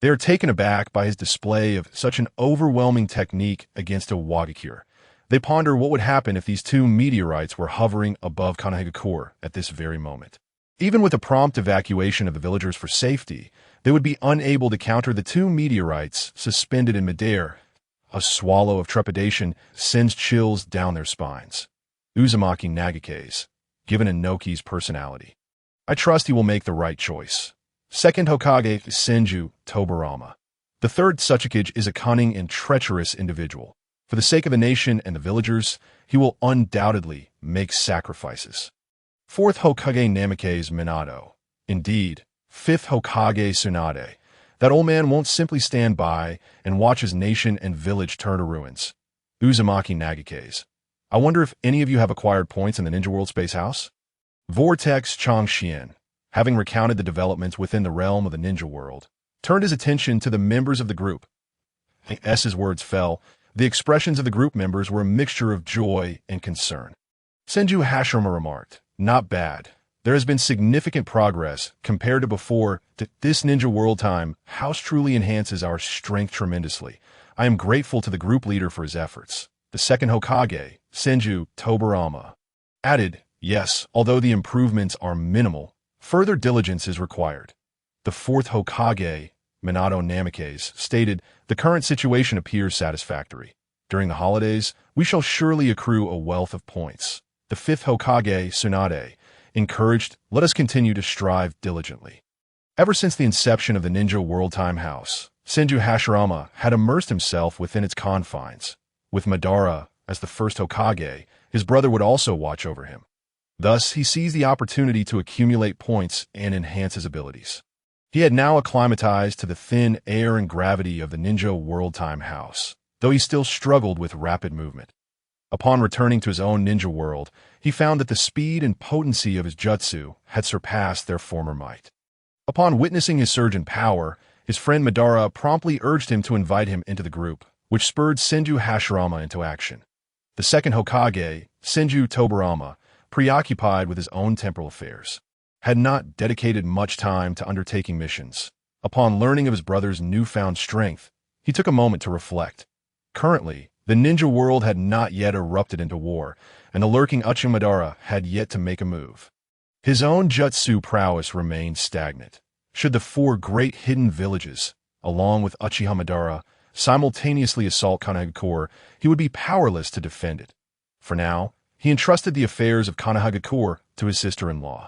They are taken aback by his display of such an overwhelming technique against Iwagakure. They ponder what would happen if these 2 meteorites were hovering above Konoha at this very moment. Even with a prompt evacuation of the villagers for safety, they would be unable to counter the 2 meteorites suspended in midair. A swallow of trepidation sends chills down their spines. Uzumaki Nagake's, given Inoki's personality. I trust he will make the right choice. Second Hokage Senju Tobirama. The third Hokage is a cunning and treacherous individual. For the sake of the nation and the villagers, he will undoubtedly make sacrifices. Fourth Hokage Namake's Minato. Indeed, fifth Hokage Tsunade. That old man won't simply stand by and watch his nation and village turn to ruins. Uzumaki Nagake's. I wonder if any of you have acquired points in the Ninja World Space House? Vortex Chōgen, having recounted the developments within the realm of the Ninja World, turned his attention to the members of the group. As his words fell, the expressions of the group members were a mixture of joy and concern. Senju Hashirama remarked, "Not bad. There has been significant progress compared to before. This Ninja World Time House truly enhances our strength tremendously. I am grateful to the group leader for his efforts." The second Hokage, Senju Tobirama, added, "Yes, although the improvements are minimal, further diligence is required." The fourth Hokage, Minato Namake's, stated, "The current situation appears satisfactory. During the holidays, we shall surely accrue a wealth of points." The fifth Hokage, Tsunade, encouraged, "Let us continue to strive diligently." Ever since the inception of the Ninja World Time House, Senju Hashirama had immersed himself within its confines. With Madara as the first Hokage, his brother would also watch over him. Thus, he seized the opportunity to accumulate points and enhance his abilities. He had now acclimatized to the thin air and gravity of the Ninja World Time House, though he still struggled with rapid movement. Upon returning to his own ninja world, he found that the speed and potency of his jutsu had surpassed their former might. Upon witnessing his surge in power, his friend Madara promptly urged him to invite him into the group, which spurred Senju Hashirama into action. The second Hokage, Senju Tobirama, preoccupied with his own temporal affairs, had not dedicated much time to undertaking missions. Upon learning of his brother's newfound strength, he took a moment to reflect. Currently, the ninja world had not yet erupted into war, and the lurking Uchiha Madara had yet to make a move. His own jutsu prowess remained stagnant. Should the four great hidden villages, along with Uchiha Madara, simultaneously assault Konoha, he would be powerless to defend it. For now, he entrusted the affairs of Konoha to his sister-in-law,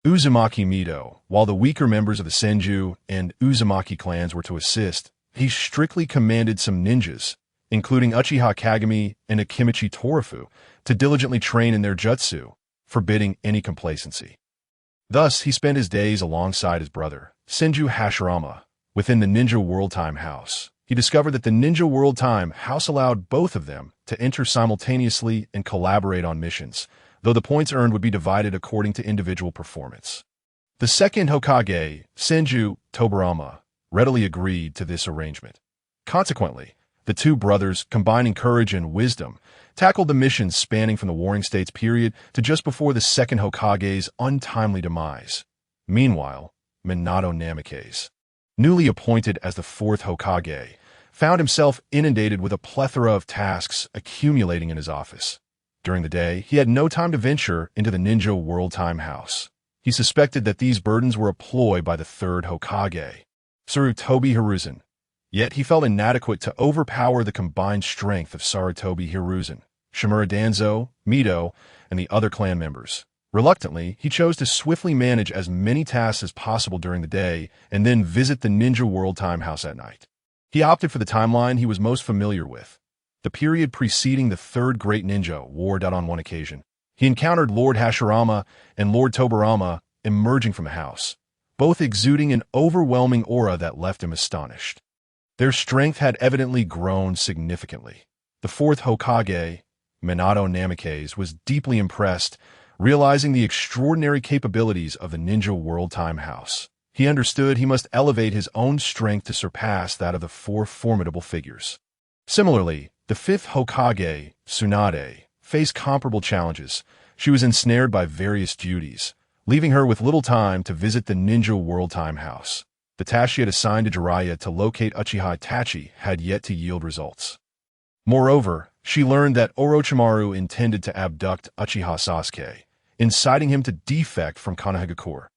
Uzumaki Mido. While the weaker members of the Senju and Uzumaki clans were to assist, he strictly commanded some ninjas, including Uchiha Kagami and Akimichi Torafu, to diligently train in their jutsu, forbidding any complacency. Thus, he spent his days alongside his brother, Senju Hashirama, within the Ninja World Time House. He discovered that the Ninja World Time House allowed both of them to enter simultaneously and collaborate on missions, though the points earned would be divided according to individual performance. The second Hokage, Senju Tobirama, readily agreed to this arrangement. Consequently, the two brothers, combining courage and wisdom, tackled the missions spanning from the Warring States period to just before the second Hokage's untimely demise. Meanwhile, Minato Namake's, newly appointed as the fourth Hokage, found himself inundated with a plethora of tasks accumulating in his office. During the day, he had no time to venture into the Ninja World Time House. He suspected that these burdens were a ploy by the third Hokage, Sarutobi Hiruzen. Yet he felt inadequate to overpower the combined strength of Sarutobi Hiruzen, Shimura Danzo, Mido, and the other clan members. Reluctantly, he chose to swiftly manage as many tasks as possible during the day and then visit the Ninja World Time House at night. He opted for the timeline he was most familiar with, the period preceding the third great ninja war. On one occasion, he encountered Lord Hashirama and Lord Tobirama emerging from the house, both exuding an overwhelming aura that left him astonished. Their strength had evidently grown significantly. The fourth Hokage, Minato Namake's, was deeply impressed, realizing the extraordinary capabilities of the Ninja World Time House. He understood he must elevate his own strength to surpass that of the four formidable figures. Similarly, the fifth Hokage, Tsunade, faced comparable challenges. She was ensnared by various duties, leaving her with little time to visit the Ninja World Time House. The task she had assigned to Jiraiya to locate Uchiha Itachi had yet to yield results. Moreover, she learned that Orochimaru intended to abduct Uchiha Sasuke, inciting him to defect from Konoha.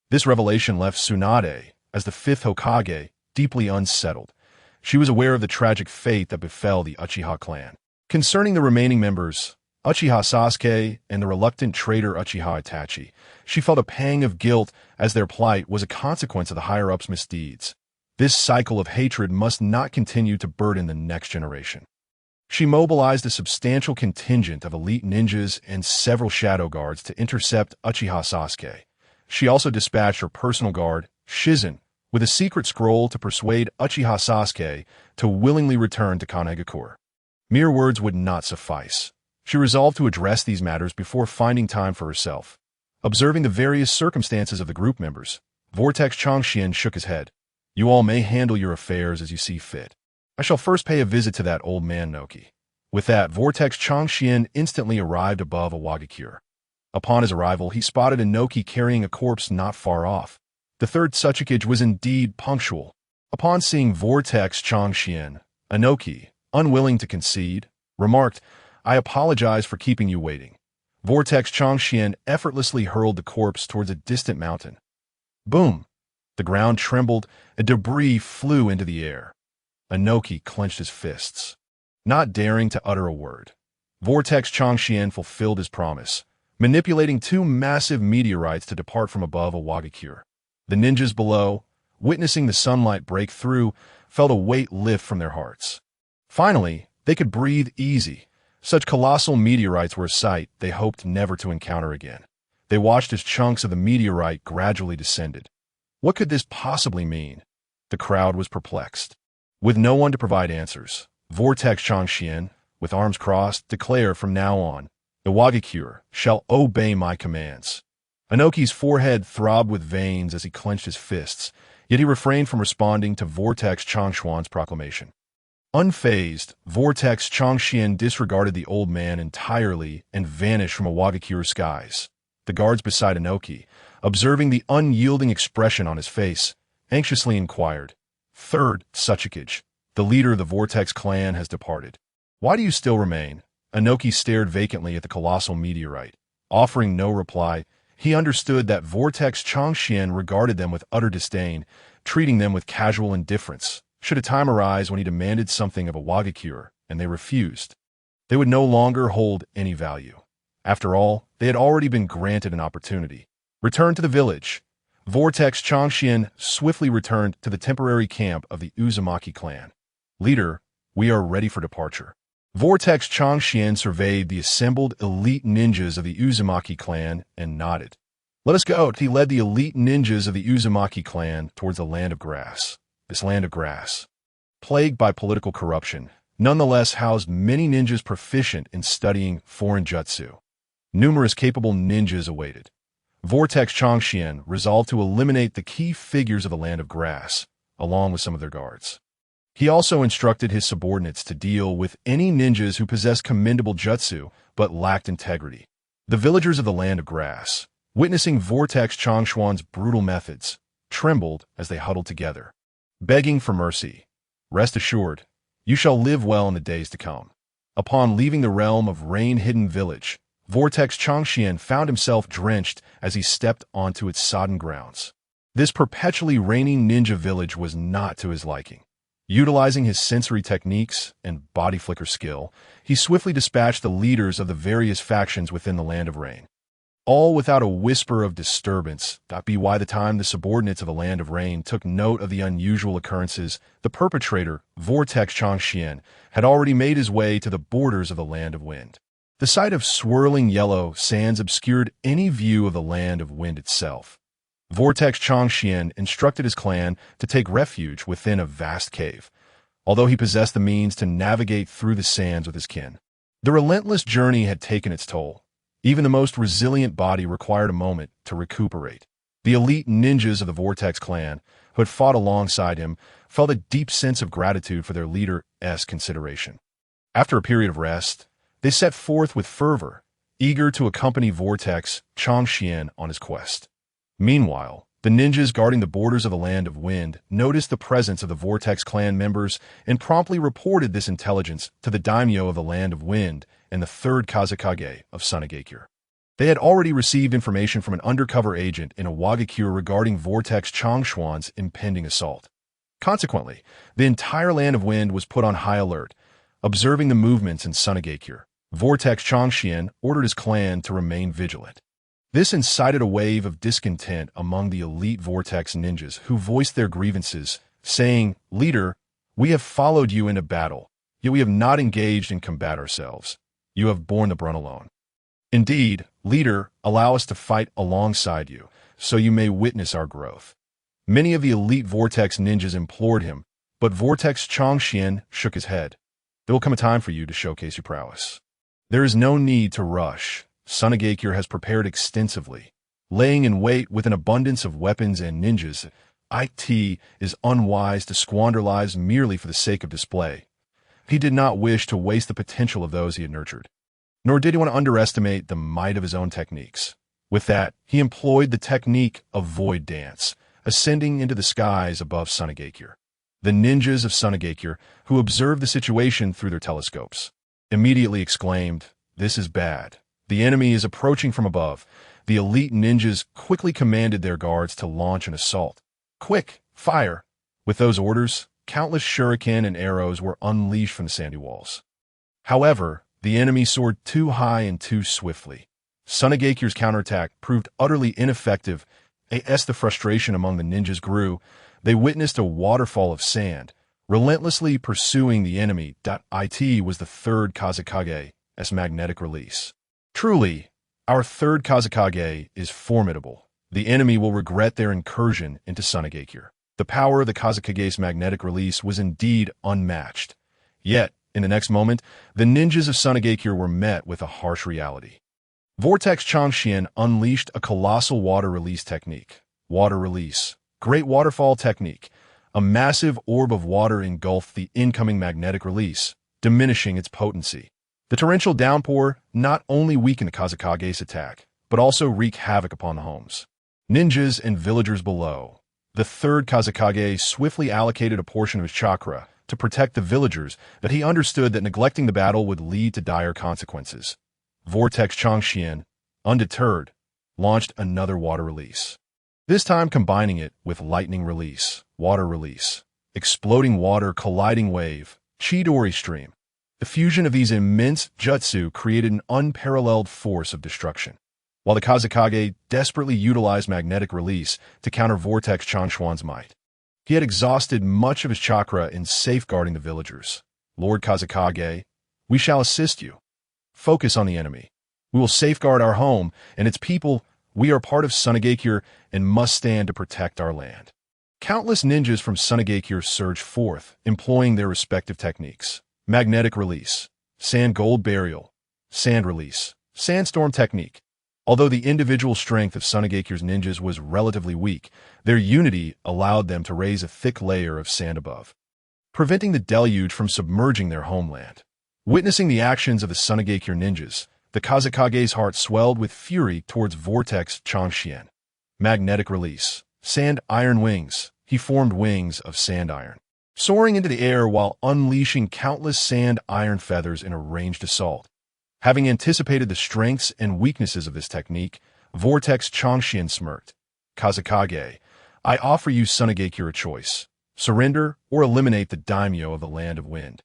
This revelation left Tsunade, as the fifth Hokage, deeply unsettled. She was aware of the tragic fate that befell the Uchiha clan. Concerning the remaining members, Uchiha Sasuke and the reluctant traitor Uchiha Itachi, she felt a pang of guilt as their plight was a consequence of the higher-ups' misdeeds. This cycle of hatred must not continue to burden the next generation. She mobilized a substantial contingent of elite ninjas and several shadow guards to intercept Uchiha Sasuke. She also dispatched her personal guard, Shizen, with a secret scroll to persuade Uchiha Sasuke to willingly return to Konoha. Mere words would not suffice. She resolved to address these matters before finding time for herself. Observing the various circumstances of the group members, Vortex Chōgen shook his head. You all may handle your affairs as you see fit. I shall first pay a visit to that old man Noki. With that, Vortex Chōgen instantly arrived above a Wagakure. Upon his arrival, he spotted a Noki carrying a corpse not far off. The third Tsuchikage was indeed punctual. Upon seeing Vortex Chōgen, Anoki, unwilling to concede, remarked, I apologize for keeping you waiting. Vortex Chōgen effortlessly hurled the corpse towards a distant mountain. Boom! The ground trembled, and debris flew into the air. Anoki clenched his fists, not daring to utter a word. Vortex Chōgen fulfilled his promise, manipulating two massive meteorites to depart from above a Wagakure. The ninjas below, witnessing the sunlight break through, felt a weight lift from their hearts. Finally, they could breathe easy. Such colossal meteorites were a sight they hoped never to encounter again. They watched as chunks of the meteorite gradually descended. What could this possibly mean? The crowd was perplexed. With no one to provide answers, Vortex Chōgen, with arms crossed, declared from now on, the Wagakure shall obey my commands. Anoki's forehead throbbed with veins as he clenched his fists, yet he refrained from responding to Vortex Chōgen's proclamation. Unfazed, Vortex Chōgen disregarded the old man entirely and vanished from a Wagakure's skies. The guards beside Anoki, observing the unyielding expression on his face, anxiously inquired, Third Tsuchikage, the leader of the Vortex Clan has departed. Why do you still remain? Anoki stared vacantly at the colossal meteorite. Offering no reply, he understood that Vortex Chōgen regarded them with utter disdain, treating them with casual indifference. Should a time arise when he demanded something of a Wagakure, and they refused, they would no longer hold any value. After all, they had already been granted an opportunity. Return to the village. Vortex Chōgen swiftly returned to the temporary camp of the Uzumaki clan. Leader, we are ready for departure. Vortex Chōgen surveyed the assembled elite ninjas of the Uzumaki clan and nodded. Let us go. He led the elite ninjas of the Uzumaki clan towards the land of grass. This land of grass, plagued by political corruption, nonetheless housed many ninjas proficient in studying foreign jutsu. Numerous capable ninjas awaited. Vortex Chōgen resolved to eliminate the key figures of the land of grass, along with some of their guards. He also instructed his subordinates to deal with any ninjas who possessed commendable jutsu but lacked integrity. The villagers of the land of grass, witnessing Vortex Chōgen's brutal methods, trembled as they huddled together, begging for mercy. Rest assured, you shall live well in the days to come. Upon leaving the realm of rain-hidden village, Vortex Chōgen found himself drenched as he stepped onto its sodden grounds. This perpetually raining ninja village was not to his liking. Utilizing his sensory techniques and body flicker skill, he swiftly dispatched the leaders of the various factions within the Land of Rain. All without a whisper of disturbance. By the time the subordinates of the Land of Rain took note of the unusual occurrences, the perpetrator, Vortex Chōgen, had already made his way to the borders of the Land of Wind. The sight of swirling yellow sands obscured any view of the Land of Wind itself. Vortex Chōgen instructed his clan to take refuge within a vast cave, although he possessed the means to navigate through the sands with his kin. The relentless journey had taken its toll. Even the most resilient body required a moment to recuperate. The elite ninjas of the Vortex Clan, who had fought alongside him, felt a deep sense of gratitude for their leader's consideration. After a period of rest, they set forth with fervor, eager to accompany Vortex Chōgen on his quest. Meanwhile, the ninjas guarding the borders of the Land of Wind noticed the presence of the Vortex Clan members and promptly reported this intelligence to the daimyo of the Land of Wind and the third Kazekage of Sunagakure. They had already received information from an undercover agent in a Wagakure regarding Vortex Chōgen's impending assault. Consequently, the entire Land of Wind was put on high alert, observing the movements in Sunagakure. Vortex Chōgen ordered his clan to remain vigilant. This incited a wave of discontent among the elite Vortex ninjas who voiced their grievances, saying, "Leader, we have followed you into battle, yet we have not engaged in combat ourselves. You have borne the brunt alone. Indeed, leader, allow us to fight alongside you, so you may witness our growth." Many of the elite Vortex ninjas implored him, but Vortex Chōgen shook his head. "There will come a time for you to showcase your prowess. There is no need to rush. Sunagakure has prepared extensively, laying in wait with an abundance of weapons and ninjas. It is unwise to squander lives merely for the sake of display." He did not wish to waste the potential of those he had nurtured, nor did he want to underestimate the might of his own techniques. With that, he employed the technique of void dance, ascending into the skies above Sunagakure. The ninjas of Sunagakure, who observed the situation through their telescopes, immediately exclaimed, "This is bad. The enemy is approaching from above." The elite ninjas quickly commanded their guards to launch an assault. "Quick, fire!" With those orders, countless shuriken and arrows were unleashed from the sandy walls. However, the enemy soared too high and too swiftly. Sunagakure's counterattack proved utterly ineffective. As the frustration among the ninjas grew, they witnessed a waterfall of sand, relentlessly pursuing the enemy. It was the third Kazekage's magnetic release. Truly, our third Kazekage is formidable. The enemy will regret their incursion into Sunagakure. The power of the Kazekage's magnetic release was indeed unmatched. Yet, in the next moment, the ninjas of Sunagakure were met with a harsh reality. Vortex Chōgen unleashed a colossal water release technique. Water release. Great waterfall technique. A massive orb of water engulfed the incoming magnetic release, diminishing its potency. The torrential downpour not only weakened the Kazekage's attack, but also wreaked havoc upon the homes, ninjas, and villagers below. The third Kazekage swiftly allocated a portion of his chakra to protect the villagers, but he understood that neglecting the battle would lead to dire consequences. Vortex Chōgen, undeterred, launched another water release. This time combining it with lightning release, water release, exploding water colliding wave, Chidori stream. The fusion of these immense jutsu created an unparalleled force of destruction. While the Kazekage desperately utilized magnetic release to counter Vortex Chōgen's might, he had exhausted much of his chakra in safeguarding the villagers. "Lord Kazekage, we shall assist you. Focus on the enemy. We will safeguard our home and its people. We are part of Sunagakure and must stand to protect our land." Countless ninjas from Sunagakure surged forth, employing their respective techniques. Magnetic release, sand gold burial, sand release, sandstorm technique. Although the individual strength of Sunagakure's ninjas was relatively weak, their unity allowed them to raise a thick layer of sand above, preventing the deluge from submerging their homeland. Witnessing the actions of the Sunagakure ninjas, the Kazekage's heart swelled with fury towards Vortex Chōgen. Magnetic release, sand iron wings. He formed wings of sand iron, soaring into the air while unleashing countless sand iron feathers in a ranged assault. Having anticipated the strengths and weaknesses of this technique, Vortex Chōgen smirked. "Kazekage, I offer you Sunagakure a choice. Surrender or eliminate the daimyo of the Land of Wind,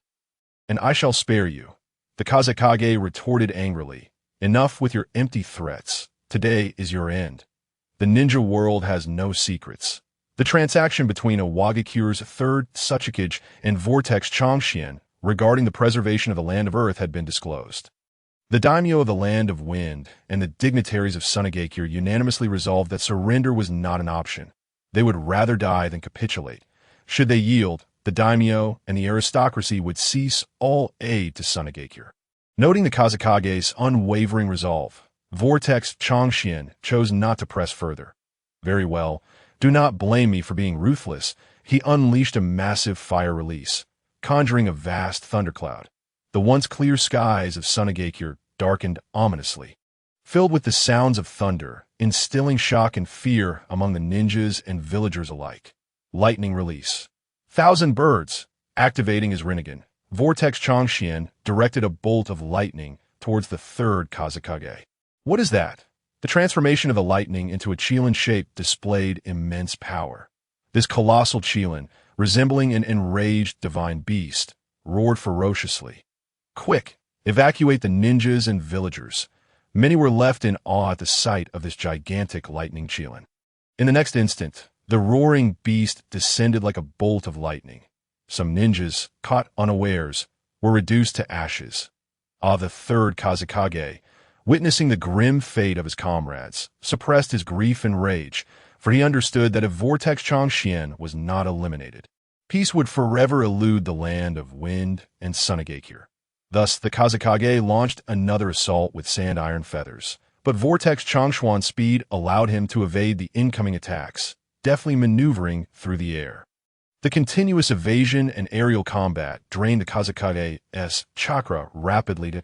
and I shall spare you." The Kazekage retorted angrily. "Enough with your empty threats. Today is your end. The ninja world has no secrets." The transaction between Wagakure's third Tsuchikage and Vortex Chōgen regarding the preservation of the Land of Earth had been disclosed. The daimyo of the Land of Wind and the dignitaries of Sunagakure unanimously resolved that surrender was not an option. They would rather die than capitulate. Should they yield, the daimyo and the aristocracy would cease all aid to Sunagakure. Noting the Kazekage's unwavering resolve, Vortex Chōgen chose not to press further. "Very well, do not blame me for being ruthless." He unleashed a massive fire release, conjuring a vast thundercloud. The once clear skies of Sunagakure darkened ominously, filled with the sounds of thunder, instilling shock and fear among the ninjas and villagers alike. Lightning release. Thousand birds. Activating his Rinnegan, Vortex Chōgen directed a bolt of lightning towards the third Kazekage. What is that? The transformation of the lightning into a Qilin shape displayed immense power. This colossal Qilin, resembling an enraged divine beast, roared ferociously. "Quick! Evacuate the ninjas and villagers." Many were left in awe at the sight of this gigantic lightning Chōgen. In the next instant, the roaring beast descended like a bolt of lightning. Some ninjas, caught unawares, were reduced to ashes. The third Kazekage, witnessing the grim fate of his comrades, suppressed his grief and rage, for he understood that if Vortex Chōgen was not eliminated, peace would forever elude the land of wind and Sunagakure. Thus, the Kazekage launched another assault with sand iron feathers, but Vortex Chōgen's speed allowed him to evade the incoming attacks, deftly maneuvering through the air. The continuous evasion and aerial combat drained the Kazekage's chakra rapidly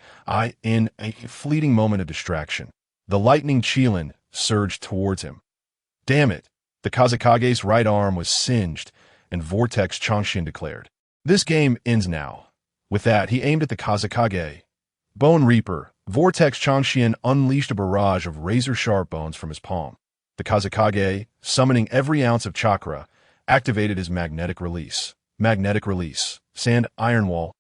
in a fleeting moment of distraction. The lightning Chōgen surged towards him. Damn it! The Kazekage's right arm was singed, and Vortex Chōgen declared, "This game ends now." With that, he aimed at the Kazekage. Bone Reaper, Vortex Chōgen unleashed a barrage of razor-sharp bones from his palm. The Kazekage, summoning every ounce of chakra, activated his magnetic release. Magnetic release. Sand iron wall.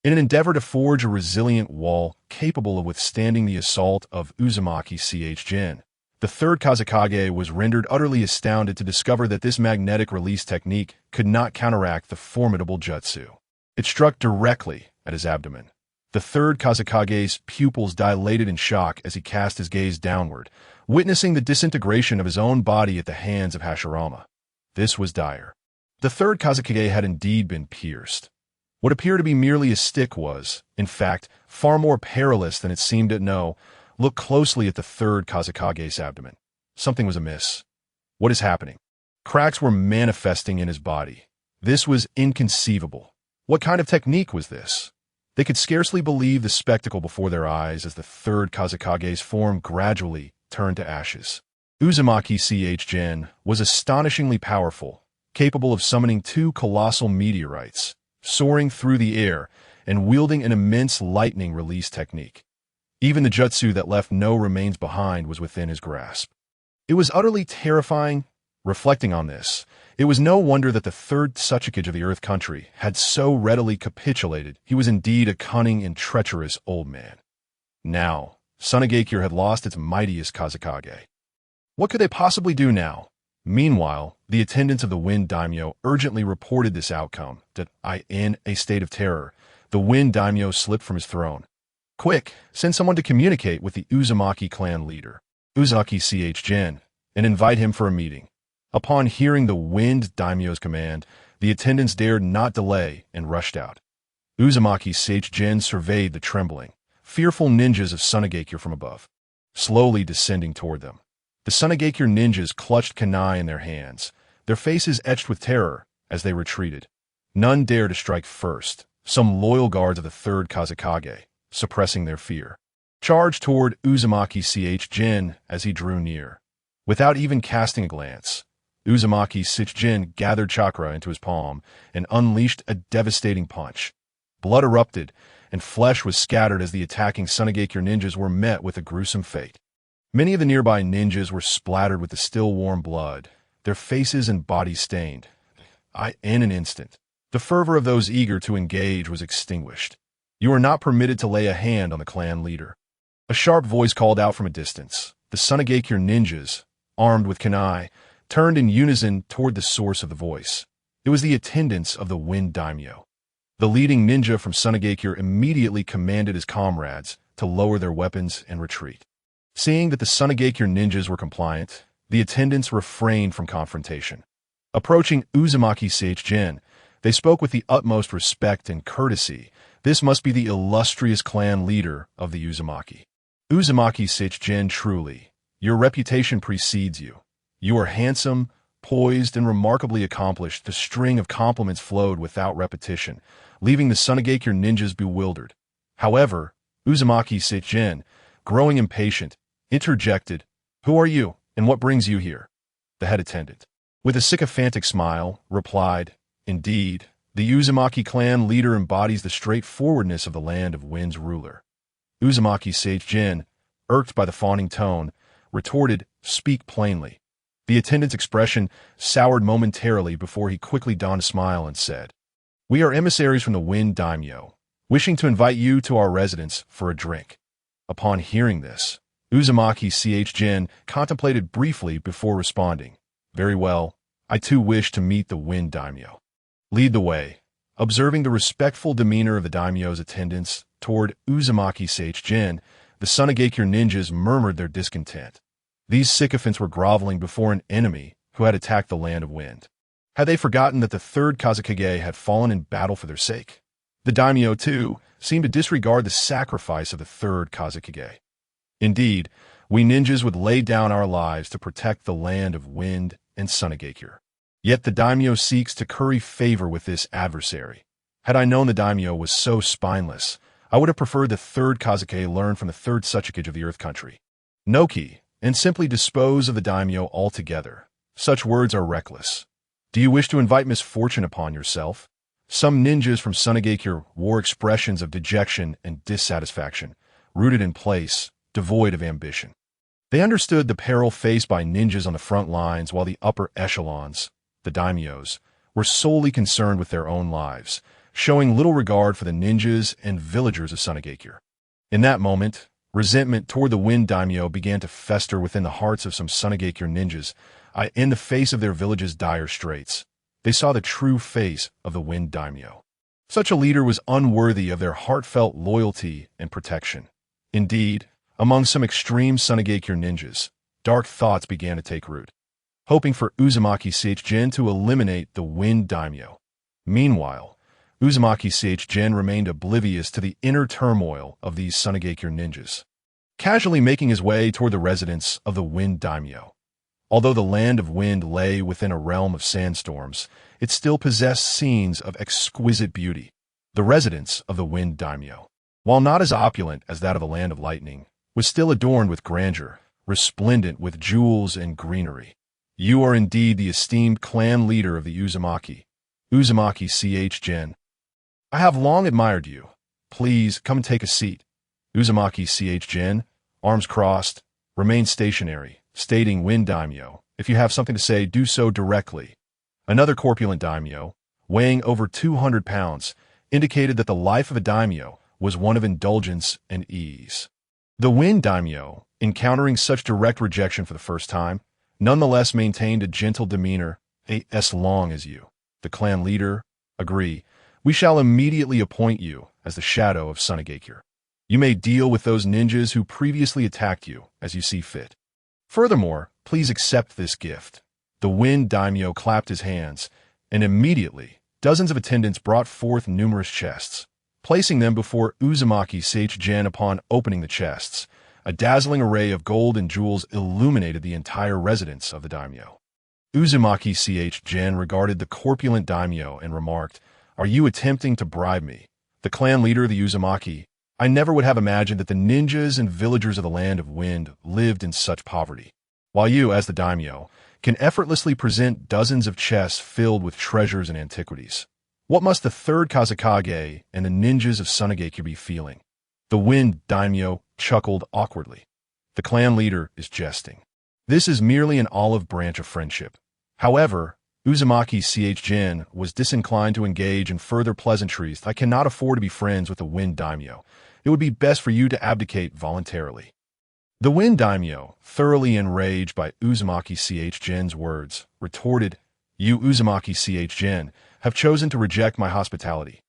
In an endeavor to forge a resilient wall capable of withstanding the assault of Uzumaki Chōgen, the third Kazekage was rendered utterly astounded to discover that this magnetic release technique could not counteract the formidable jutsu. It struck directly at his abdomen. The third Kazekage's pupils dilated in shock as he cast his gaze downward, witnessing the disintegration of his own body at the hands of Hashirama. This was dire. The third Kazekage had indeed been pierced. What appeared to be merely a stick was, in fact, far more perilous than it seemed to know. Look closely at the third Kazekage's abdomen. Something was amiss. What is happening? Cracks were manifesting in his body. This was inconceivable. What kind of technique was this? They could scarcely believe the spectacle before their eyes as the third Kazekage's form gradually turned to ashes. Uzumaki Chōgen was astonishingly powerful, capable of summoning two colossal meteorites, soaring through the air and wielding an immense lightning release technique. Even the jutsu that left no remains behind was within his grasp. It was utterly terrifying. Reflecting on this, it was no wonder that the third Tsuchikage of the Earth Country had so readily capitulated. He was indeed a cunning and treacherous old man. Now, Sunagakure had lost its mightiest Kazekage. What could they possibly do now? Meanwhile, the attendants of the Wind Daimyo urgently reported this outcome. In a state of terror, the Wind Daimyo slipped from his throne. "Quick, send someone to communicate with the Uzumaki clan leader, Uzumaki Chōgen, and invite him for a meeting." Upon hearing the Wind Daimyo's command, the attendants dared not delay and rushed out. Uzumaki Chōgen surveyed the trembling, fearful ninjas of Sunagakure from above, slowly descending toward them. The Sunagakure ninjas clutched kunai in their hands, their faces etched with terror as they retreated. None dared to strike first. Some loyal guards of the third Kazekage, suppressing their fear, charged toward Uzumaki Chōgen as he drew near. Without even casting a glance, Uzumaki Chōgen gathered chakra into his palm and unleashed a devastating punch. Blood erupted, and flesh was scattered as the attacking Sunagakure ninjas were met with a gruesome fate. Many of the nearby ninjas were splattered with the still warm blood, their faces and bodies stained. In an instant, the fervor of those eager to engage was extinguished. "You are not permitted to lay a hand on the clan leader." A sharp voice called out from a distance. The Sunagakure ninjas, armed with kunai, turned in unison toward the source of the voice. It was the attendants of the Wind Daimyo. The leading ninja from Sunagakure immediately commanded his comrades to lower their weapons and retreat. Seeing that the Sunagakure ninjas were compliant, the attendants refrained from confrontation. Approaching Uzumaki Chōgen, they spoke with the utmost respect and courtesy. This must be the illustrious clan leader of the Uzumaki. "Uzumaki Chōgen, truly, your reputation precedes you. You are handsome, poised, and remarkably accomplished." The string of compliments flowed without repetition, leaving the Sunagakure ninjas bewildered. However, Uzumaki Chōgen, growing impatient, interjected, "Who are you, and what brings you here?" The head attendant, with a sycophantic smile, replied, "Indeed, the Uzumaki clan leader embodies the straightforwardness of the land of Wind's ruler." Uzumaki Chōgen, irked by the fawning tone, retorted, "Speak plainly." The attendant's expression soured momentarily before he quickly donned a smile and said, "We are emissaries from the Wind Daimyo, wishing to invite you to our residence for a drink." Upon hearing this, Uzumaki Jin contemplated briefly before responding, "Very well, I too wish to meet the Wind Daimyo. Lead the way." Observing the respectful demeanor of the daimyo's attendants toward Uzumaki Jin, the Sunagakure ninjas murmured their discontent. These sycophants were groveling before an enemy who had attacked the Land of Wind. Had they forgotten that the third Kazekage had fallen in battle for their sake? The daimyo, too, seemed to disregard the sacrifice of the third Kazekage. Indeed, we ninjas would lay down our lives to protect the Land of Wind and Sunagakure. Yet the daimyo seeks to curry favor with this adversary. Had I known the daimyo was so spineless, I would have preferred the third Kazekage learn from the third Tsuchikage of the Earth Country. Noki, and simply dispose of the daimyo altogether. Such words are reckless. Do you wish to invite misfortune upon yourself? Some ninjas from Sunagakure wore expressions of dejection and dissatisfaction, rooted in place, devoid of ambition. They understood the peril faced by ninjas on the front lines while the upper echelons, the daimyos, were solely concerned with their own lives, showing little regard for the ninjas and villagers of Sunagakure. In that moment, resentment toward the Wind Daimyo began to fester within the hearts of some Sunagakure ninjas. In the face of their village's dire straits, they saw the true face of the Wind Daimyo. Such a leader was unworthy of their heartfelt loyalty and protection. Indeed, among some extreme Sunagakure ninjas, dark thoughts began to take root, hoping for Uzumaki Jin to eliminate the Wind Daimyo. Meanwhile, Uzumaki Jin remained oblivious to the inner turmoil of these Sunagakure ninjas, casually making his way toward the residence of the Wind Daimyo. Although the Land of Wind lay within a realm of sandstorms, it still possessed scenes of exquisite beauty. The residence of the Wind Daimyo, while not as opulent as that of the Land of Lightning, was still adorned with grandeur, resplendent with jewels and greenery. "You are indeed the esteemed clan leader of the Uzumaki, Uzumaki Jin. I have long admired you. Please come and take a seat." Uzumaki Jin, arms crossed, remained stationary, stating, "Wind Daimyo, if you have something to say, do so directly." Another corpulent daimyo, weighing over 200 pounds, indicated that the life of a daimyo was one of indulgence and ease. The Wind Daimyo, encountering such direct rejection for the first time, nonetheless maintained a gentle demeanor. "As long as you, the clan leader, agree, we shall immediately appoint you as the shadow of Sunagakure. You may deal with those ninjas who previously attacked you as you see fit. Furthermore, please accept this gift." The Wind Daimyo clapped his hands, and immediately dozens of attendants brought forth numerous chests. Placing them before Uzumaki Jin. Upon opening the chests, a dazzling array of gold and jewels illuminated the entire residence of the daimyo. Uzumaki Jin regarded the corpulent daimyo and remarked, "Are you attempting to bribe me, the clan leader of the Uzumaki? I never would have imagined that the ninjas and villagers of the Land of Wind lived in such poverty, while you, as the daimyo, can effortlessly present dozens of chests filled with treasures and antiquities. What must the third Kazekage and the ninjas of Sunagakure be feeling?" The Wind Daimyo chuckled awkwardly. "The clan leader is jesting. This is merely an olive branch of friendship." However, Uzumaki Jin was disinclined to engage in further pleasantries. "I cannot afford to be friends with the Wind Daimyo. It would be best for you to abdicate voluntarily." The Wind Daimyo, thoroughly enraged by Uzumaki Jin's words, retorted, "You, Uzumaki Jin, have chosen to reject my hospitality.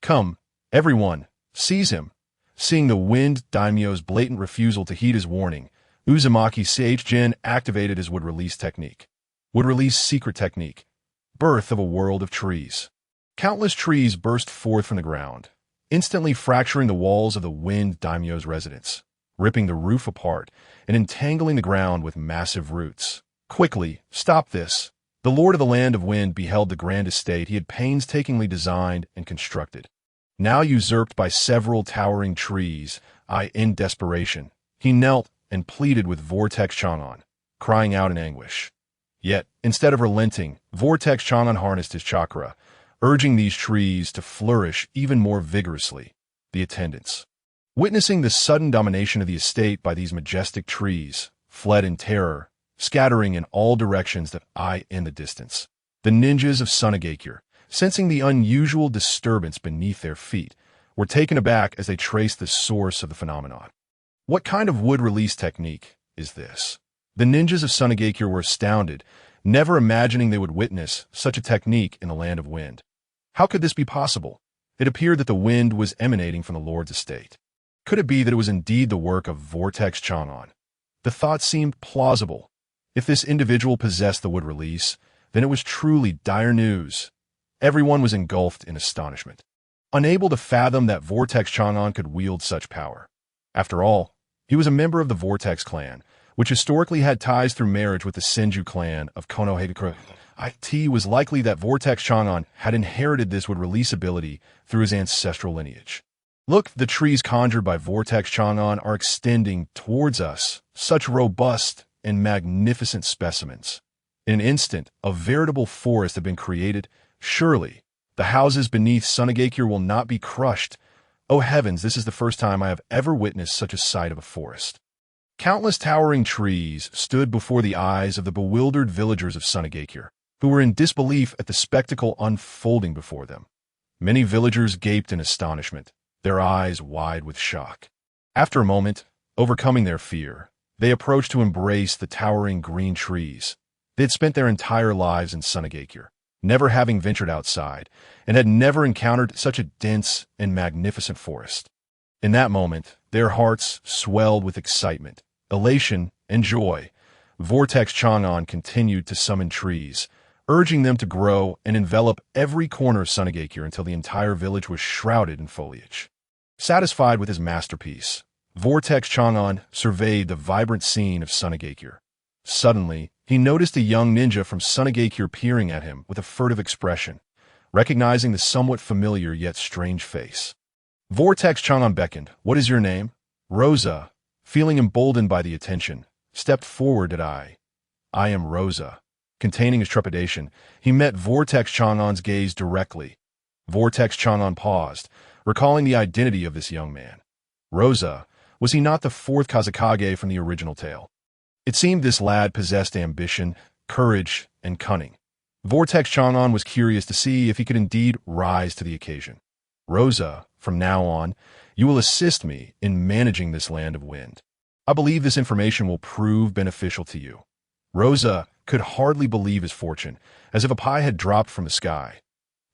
Come, everyone, seize him." Seeing the Wind Daimyo's blatant refusal to heed his warning, Uzumaki Jin activated his wood-release technique. Wood-release secret technique. Birth of a world of trees. Countless trees burst forth from the ground, instantly fracturing the walls of the Wind Daimyo's residence, ripping the roof apart and entangling the ground with massive roots. "Quickly, stop this." The Lord of the Land of Wind beheld the grand estate he had painstakingly designed and constructed, now usurped by several towering trees. In desperation, he knelt and pleaded with Vortex Chōgen, crying out in anguish. Yet, instead of relenting, Vortex Chōgen harnessed his chakra, urging these trees to flourish even more vigorously. The attendants, witnessing the sudden domination of the estate by these majestic trees, fled in terror scattering in all directions that eye in the distance. The ninjas of Sunagakure, sensing the unusual disturbance beneath their feet, were taken aback as they traced the source of the phenomenon. What kind of wood release technique is this? The ninjas of Sunagakure were astounded, never imagining they would witness such a technique in the land of wind. How could this be possible? It appeared that the wind was emanating from the Lord's estate. Could it be that it was indeed the work of Vortex Chōgen? The thought seemed plausible. If this individual possessed the wood release, then it was truly dire news. Everyone was engulfed in astonishment, unable to fathom that Vortex Chōgen could wield such power. After all, he was a member of the Vortex Clan, which historically had ties through marriage with the Senju clan of Konoha. It was likely that Vortex Chōgen had inherited this wood release ability through his ancestral lineage. Look, the trees conjured by Vortex Chōgen are extending towards us, such robust and magnificent specimens. In an instant, a veritable forest had been created. Surely, the houses beneath Sunagakure will not be crushed. Oh heavens, this is the first time I have ever witnessed such a sight of a forest. Countless towering trees stood before the eyes of the bewildered villagers of Sunagakure, who were in disbelief at the spectacle unfolding before them. Many villagers gaped in astonishment, their eyes wide with shock. After a moment, overcoming their fear, they approached to embrace the towering green trees. They had spent their entire lives in Sunagakure, never having ventured outside, and had never encountered such a dense and magnificent forest. In that moment, their hearts swelled with excitement, elation, and joy. Vortex Chōgen continued to summon trees, urging them to grow and envelop every corner of Sunagakure until the entire village was shrouded in foliage. Satisfied with his masterpiece, Vortex Chōgen surveyed the vibrant scene of Sunagakure. Suddenly, he noticed a young ninja from Sunagakure peering at him with a furtive expression, recognizing the somewhat familiar yet strange face. Vortex Chōgen beckoned. "What is your name?" Rosa, feeling emboldened by the attention, stepped forward. I am Rosa." Containing his trepidation, he met Vortex Chōgen's gaze directly. Vortex Chōgen paused, recalling the identity of this young man. Rosa, was he not the fourth Kazekage from the original tale? It seemed this lad possessed ambition, courage, and cunning. Vortex Chōgen was curious to see if he could indeed rise to the occasion. "Rosa, from now on, you will assist me in managing this land of wind. I believe this information will prove beneficial to you." Rosa could hardly believe his fortune, as if a pie had dropped from the sky.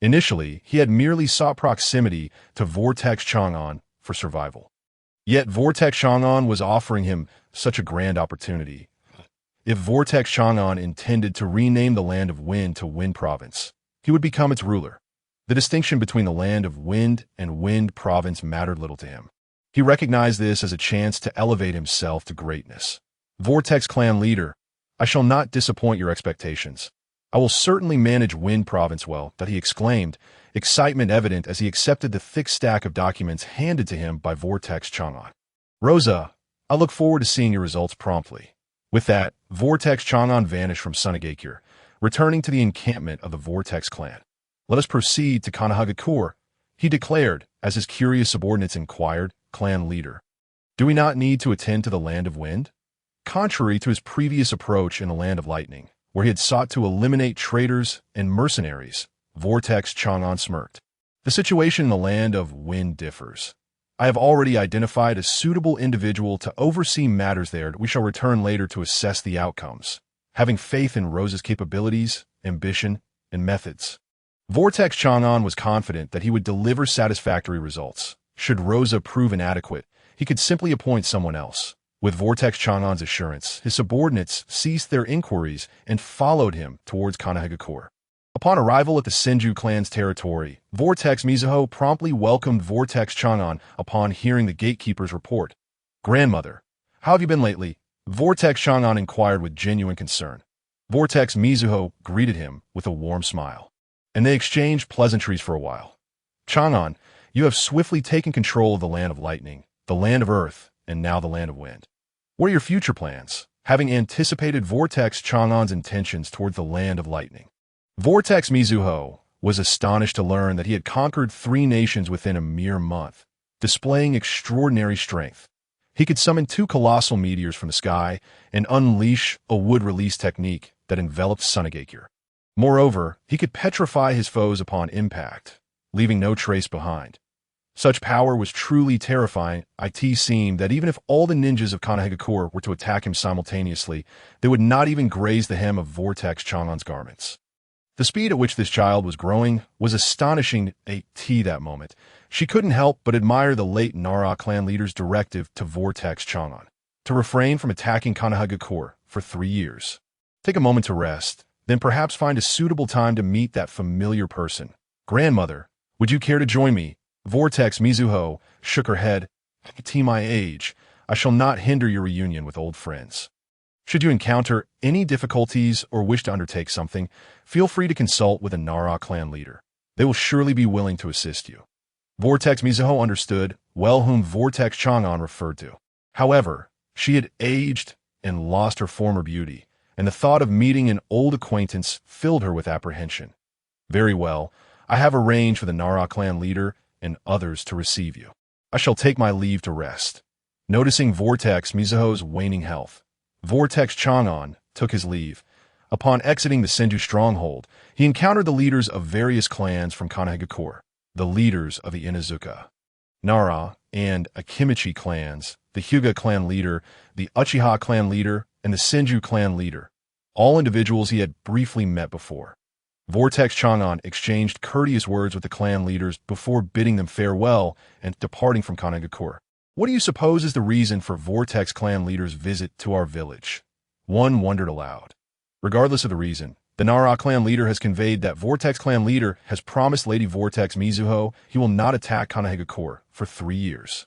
Initially, he had merely sought proximity to Vortex Chōgen for survival. Yet Vortex Chōgen was offering him such a grand opportunity. If Vortex Chōgen intended to rename the land of wind to Wind Province, he would become its ruler. The distinction between the land of wind and Wind Province mattered little to him. He recognized this as a chance to elevate himself to greatness. "Vortex Clan leader, I shall not disappoint your expectations. I will certainly manage Wind Province well," that he exclaimed, excitement evident as he accepted the thick stack of documents handed to him by Vortex Chōgen. "Rosa, I look forward to seeing your results promptly." With that, Vortex Chōgen vanished from Sunagakure, returning to the encampment of the Vortex Clan. "Let us proceed to Konoha," he declared, as his curious subordinates inquired. "Clan leader, do we not need to attend to the land of wind?" Contrary to his previous approach in the land of lightning, where he had sought to eliminate traitors and mercenaries, Vortex Chōgen smirked. "The situation in the land of wind differs. I have already identified a suitable individual to oversee matters there. We shall return later to assess the outcomes, having faith in Rosa's capabilities, ambition, and methods." Vortex Chōgen was confident that he would deliver satisfactory results. Should Rosa prove inadequate, he could simply appoint someone else. With Vortex Chōgen's assurance, his subordinates ceased their inquiries and followed him towards Konoha. Upon arrival at the Senju clan's territory, Vortex Mizuho promptly welcomed Vortex Chōgen upon hearing the gatekeeper's report. "Grandmother, how have you been lately?" Vortex Chōgen inquired with genuine concern. Vortex Mizuho greeted him with a warm smile, and they exchanged pleasantries for a while. "Chōgen, you have swiftly taken control of the land of lightning, the land of earth, and now the land of wind. What are your future plans?" Having anticipated Vortex Chōgen's intentions towards the land of lightning, Vortex Mizuho was astonished to learn that he had conquered 3 nations within a mere month, displaying extraordinary strength. He could summon two colossal meteors from the sky and unleash a wood release technique that enveloped Sunagakure. Moreover, he could petrify his foes upon impact, leaving no trace behind. Such power was truly terrifying. It seemed that even if all the ninjas of Konoha were to attack him simultaneously, they would not even graze the hem of Vortex Chōgen's garments. The speed at which this child was growing was astonishing. That moment, she couldn't help but admire the late Nara clan leader's directive to Vortex Chōgen to refrain from attacking Konoha for 3 years. Take a moment to rest, then perhaps find a suitable time to meet that familiar person. Grandmother, would you care to join me? Vortex Mizuho shook her head. At my age, I shall not hinder your reunion with old friends. Should you encounter any difficulties or wish to undertake something, feel free to consult with a Nara clan leader. They will surely be willing to assist you. Vortex Mizuho understood well whom Vortex Chōgen referred to. However, she had aged and lost her former beauty, and the thought of meeting an old acquaintance filled her with apprehension. Very well, I have arranged for the Nara clan leader and others to receive you. I shall take my leave to rest. Noticing Vortex Mizuho's waning health, Vortex Chōgen took his leave. Upon exiting the Senju stronghold, he encountered the leaders of various clans from Konoha, the leaders of the Inazuka, Nara, and Akimichi clans, the Hyuga clan leader, the Uchiha clan leader, and the Senju clan leader, all individuals he had briefly met before. Vortex Chōgen exchanged courteous words with the clan leaders before bidding them farewell and departing from Konoha. What do you suppose is the reason for Vortex Clan leader's visit to our village? One wondered aloud. Regardless of the reason, the Nara clan leader has conveyed that Vortex Clan leader has promised Lady Vortex Mizuho he will not attack Konoha for 3 years.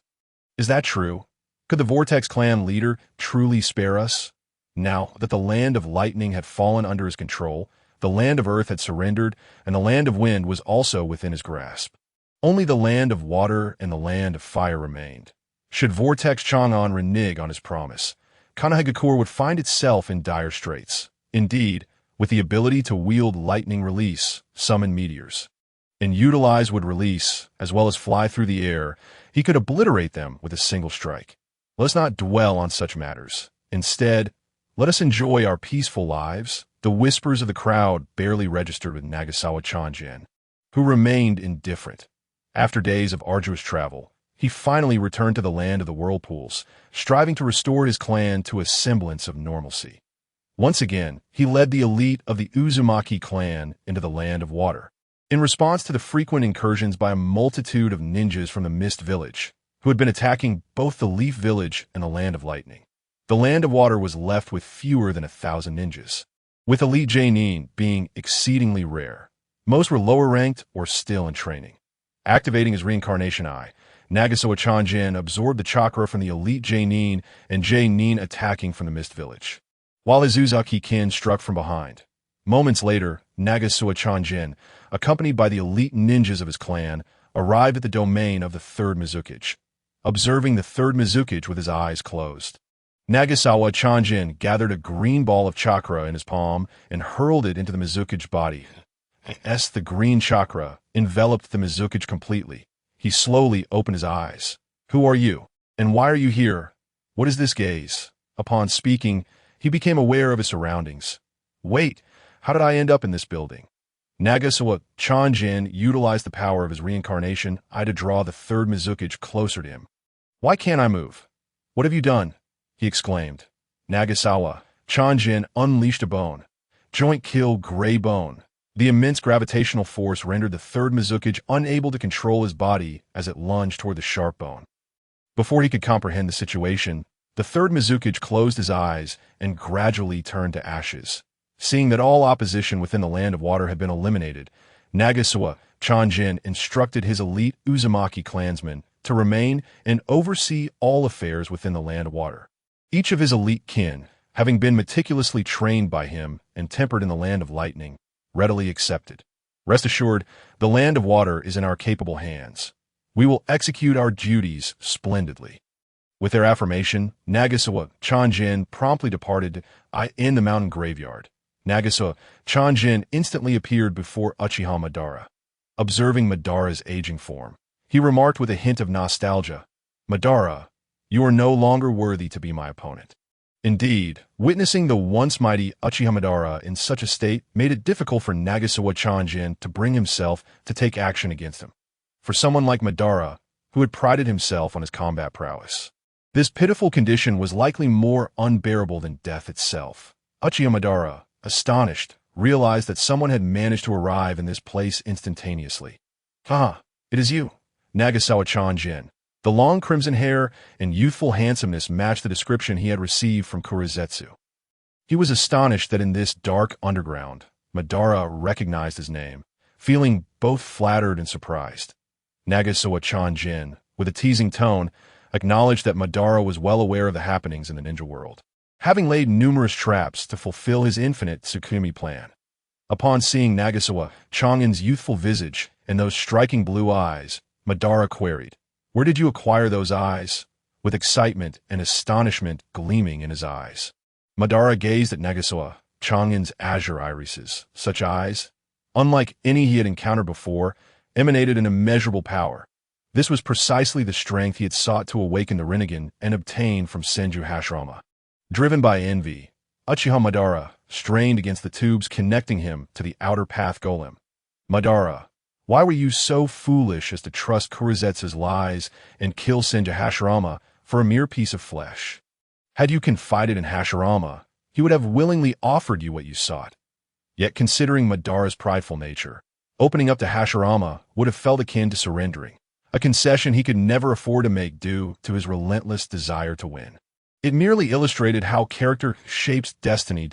Is that true? Could the Vortex Clan leader truly spare us? Now that the land of lightning had fallen under his control, the land of earth had surrendered, and the land of wind was also within his grasp. Only the land of water and the land of fire remained. Should Vortex Chōgen renege on his promise, Konoha would find itself in dire straits. Indeed, with the ability to wield lightning release, summon meteors, and utilize wood release, as well as fly through the air, he could obliterate them with a single strike. Let us not dwell on such matters. Instead, let us enjoy our peaceful lives. The whispers of the crowd barely registered with Nagasawa Chōgen, who remained indifferent. After days of arduous travel, he finally returned to the land of the whirlpools, striving to restore his clan to a semblance of normalcy. Once again, he led the elite of the Uzumaki clan into the land of water. In response to the frequent incursions by a multitude of ninjas from the Mist Village, who had been attacking both the Leaf Village and the land of lightning, the land of water was left with fewer than 1,000 ninjas, with elite J-nin being exceedingly rare. Most were lower ranked or still in training. Activating his reincarnation eye, Nagasawa Chōgen absorbed the chakra from the elite J-nin and J-nin attacking from the Mist Village, while his Uzaki kin struck from behind. Moments later, Nagasawa Chōgen, accompanied by the elite ninjas of his clan, arrived at the domain of the third Mizukage, observing the third Mizukage with his eyes closed. Nagasawa Chōgen gathered a green ball of chakra in his palm and hurled it into the Mizukage body. As the green chakra enveloped the Mizukage completely, he slowly opened his eyes. Who are you? And why are you here? What is this gaze? Upon speaking, he became aware of his surroundings. Wait, how did I end up in this building? Nagasawa Chōgen utilized the power of his reincarnation eye to draw the third Mizukage closer to him. Why can't I move? What have you done? He exclaimed. Nagasawa Chōgen unleashed a bone. Joint kill gray bone. The immense gravitational force rendered the third Mizukage unable to control his body as it lunged toward the sharp bone. Before he could comprehend the situation, the third Mizukage closed his eyes and gradually turned to ashes. Seeing that all opposition within the land of water had been eliminated, Nagasawa Chōgen instructed his elite Uzumaki clansmen to remain and oversee all affairs within the land of water. Each of his elite kin, having been meticulously trained by him and tempered in the land of lightning, readily accepted. Rest assured, the land of water is in our capable hands. We will execute our duties splendidly. With their affirmation, Nagasawa Chōgen promptly departed in the mountain graveyard. Nagasawa Chōgen instantly appeared before Uchiha Madara. Observing Madara's aging form, he remarked with a hint of nostalgia, Madara, You are no longer worthy to be my opponent. Indeed, witnessing the once mighty Uchiha Madara in such a state made it difficult for Nagasawa Chōgen to bring himself to take action against him. For someone like Madara, who had prided himself on his combat prowess, this pitiful condition was likely more unbearable than death itself. Uchiha Madara, astonished, realized that someone had managed to arrive in this place instantaneously. "Ah, it is you, Nagasawa Chōgen." The long crimson hair and youthful handsomeness matched the description he had received from Kurizetsu. He was astonished that in this dark underground, Madara recognized his name, feeling both flattered and surprised. Nagasawa Chōgen, with a teasing tone, acknowledged that Madara was well aware of the happenings in the ninja world, having laid numerous traps to fulfill his infinite Tsukumi plan. Upon seeing Nagasawa Chōgen's youthful visage and those striking blue eyes, Madara queried, "Where did you acquire those eyes?" with excitement and astonishment gleaming in his eyes. Madara gazed at Nagasawa Chōgen's azure irises. Such eyes, unlike any he had encountered before, emanated an immeasurable power. This was precisely the strength he had sought to awaken the Rinnegan and obtain from Senju Hashirama. Driven by envy, Uchiha Madara strained against the tubes connecting him to the outer path golem. "Madara, why were you so foolish as to trust Kurizetsu's lies and kill Senju Hashirama for a mere piece of flesh? Had you confided in Hashirama, he would have willingly offered you what you sought. Yet considering Madara's prideful nature, opening up to Hashirama would have felt akin to surrendering, a concession he could never afford to make due to his relentless desire to win. It merely illustrated how character shapes destiny.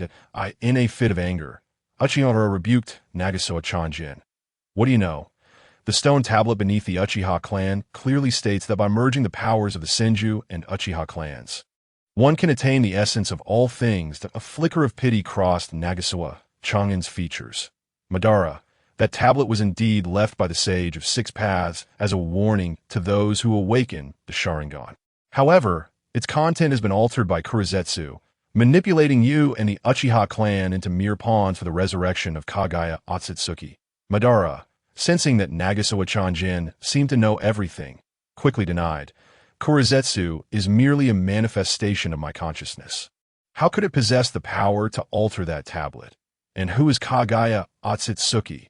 In a fit of anger, Uchiha rebuked Nagasawa Chōgen. "What do you know? The stone tablet beneath the Uchiha clan clearly states that by merging the powers of the Senju and Uchiha clans, one can attain the essence of all things." That a flicker of pity crossed Nagasawa Chōgen's features. "Madara, that tablet was indeed left by the Sage of Six Paths as a warning to those who awaken the Sharingan. However, its content has been altered by Kurizetsu, manipulating you and the Uchiha clan into mere pawns for the resurrection of Kagaya Otsutsuki." Madara, sensing that Nagasawa Chōgen seemed to know everything, quickly denied, "Kurizetsu is merely a manifestation of my consciousness. How could it possess the power to alter that tablet? And who is Kagaya Otsutsuki?"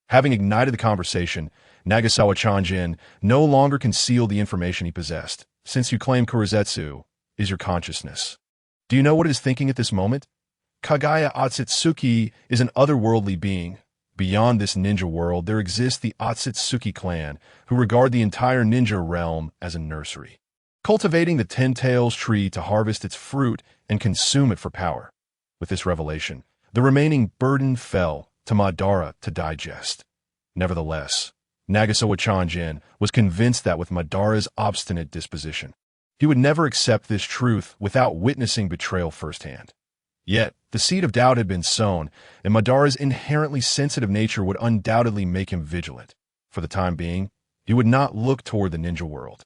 Having ignited the conversation, Nagasawa Chōgen no longer concealed the information he possessed. "Since you claim Kurizetsu is your consciousness, do you know what it is thinking at this moment? Kagaya Otsutsuki is an otherworldly being. Beyond this ninja world, there exists the Otsutsuki clan, who regard the entire ninja realm as a nursery, cultivating the Ten Tails tree to harvest its fruit and consume it for power." With this revelation, the remaining burden fell to Madara to digest. Nevertheless, Nagasawa Chōgen was convinced that with Madara's obstinate disposition, he would never accept this truth without witnessing betrayal firsthand. Yet, the seed of doubt had been sown, and Madara's inherently sensitive nature would undoubtedly make him vigilant. For the time being, he would not look toward the ninja world.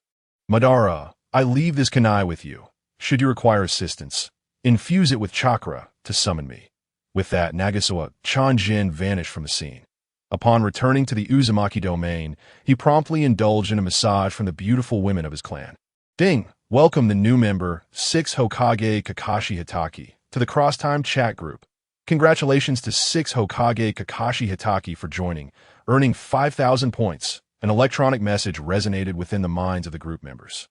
"Madara, I leave this kunai with you. Should you require assistance, infuse it with chakra to summon me." With that, Nagasawa Chōgen vanished from the scene. Upon returning to the Uzumaki domain, he promptly indulged in a massage from the beautiful women of his clan. "Ding! Welcome the new member, 6 Hokage Kakashi Hitaki, to the Crosstime chat group. Congratulations to 6 Hokage Kakashi Hitaki for joining, earning 5,000 points." An electronic message resonated within the minds of the group members.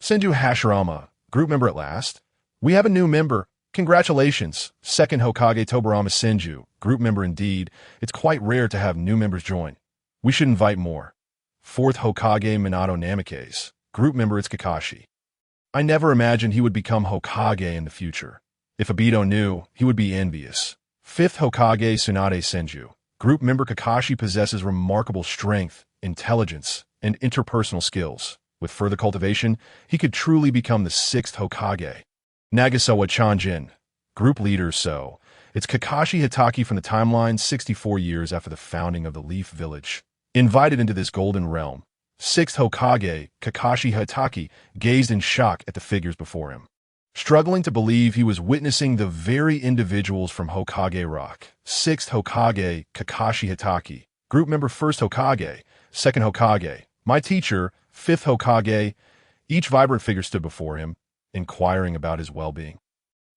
"Senju Hashirama, group member at last. We have a new member. Congratulations, Second Hokage Tobirama Senju, group member indeed. It's quite rare to have new members join. We should invite more. 4th Hokage Minato Namikaze, group member it's Kakashi. I never imagined he would become Hokage in the future. If Obito knew, he would be envious. 5th Hokage Tsunade Senju, group member Kakashi possesses remarkable strength, intelligence, and interpersonal skills. With further cultivation, he could truly become the 6th Hokage. Nagasawa Chōgen, group leader so. It's Kakashi Hitaki from the timeline 64 years after the founding of the Leaf Village. Invited into this golden realm, 6th Hokage, Kakashi Hitaki, gazed in shock at the figures before him. Struggling to believe he was witnessing the very individuals from Hokage Rock. 6th Hokage, Kakashi Hitaki, group member 1st Hokage, 2nd Hokage, my teacher, 5th Hokage, Each vibrant figure stood before him, inquiring about his well-being.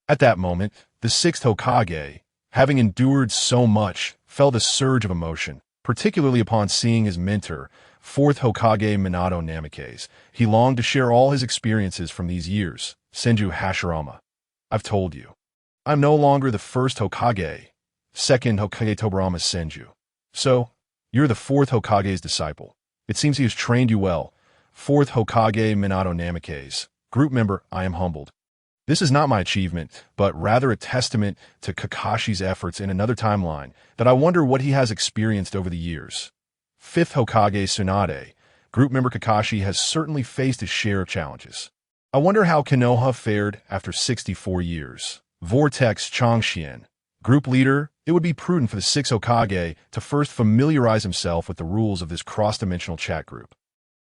At that moment, the sixth Hokage, having endured so much, felt a surge of emotion, particularly upon seeing his mentor, fourth Hokage Minato Namikaze. He longed to share all his experiences from these years. Senju Hashirama. I've told you. I'm no longer the first Hokage, second Hokage Tobirama Senju. So, you're the fourth Hokage's disciple. It seems he has trained you well. Fourth Hokage Minato Namikaze. Group member, I am humbled. This is not my achievement, but rather a testament to Kakashi's efforts in another timeline that I wonder what he has experienced over the years. Fifth Hokage Tsunade. Group member Kakashi has certainly faced his share of challenges. I wonder how Konoha fared after 64 years. Vortex Chōgen. Group leader, it would be prudent for the sixth Hokage to first familiarize himself with the rules of this cross-dimensional chat group.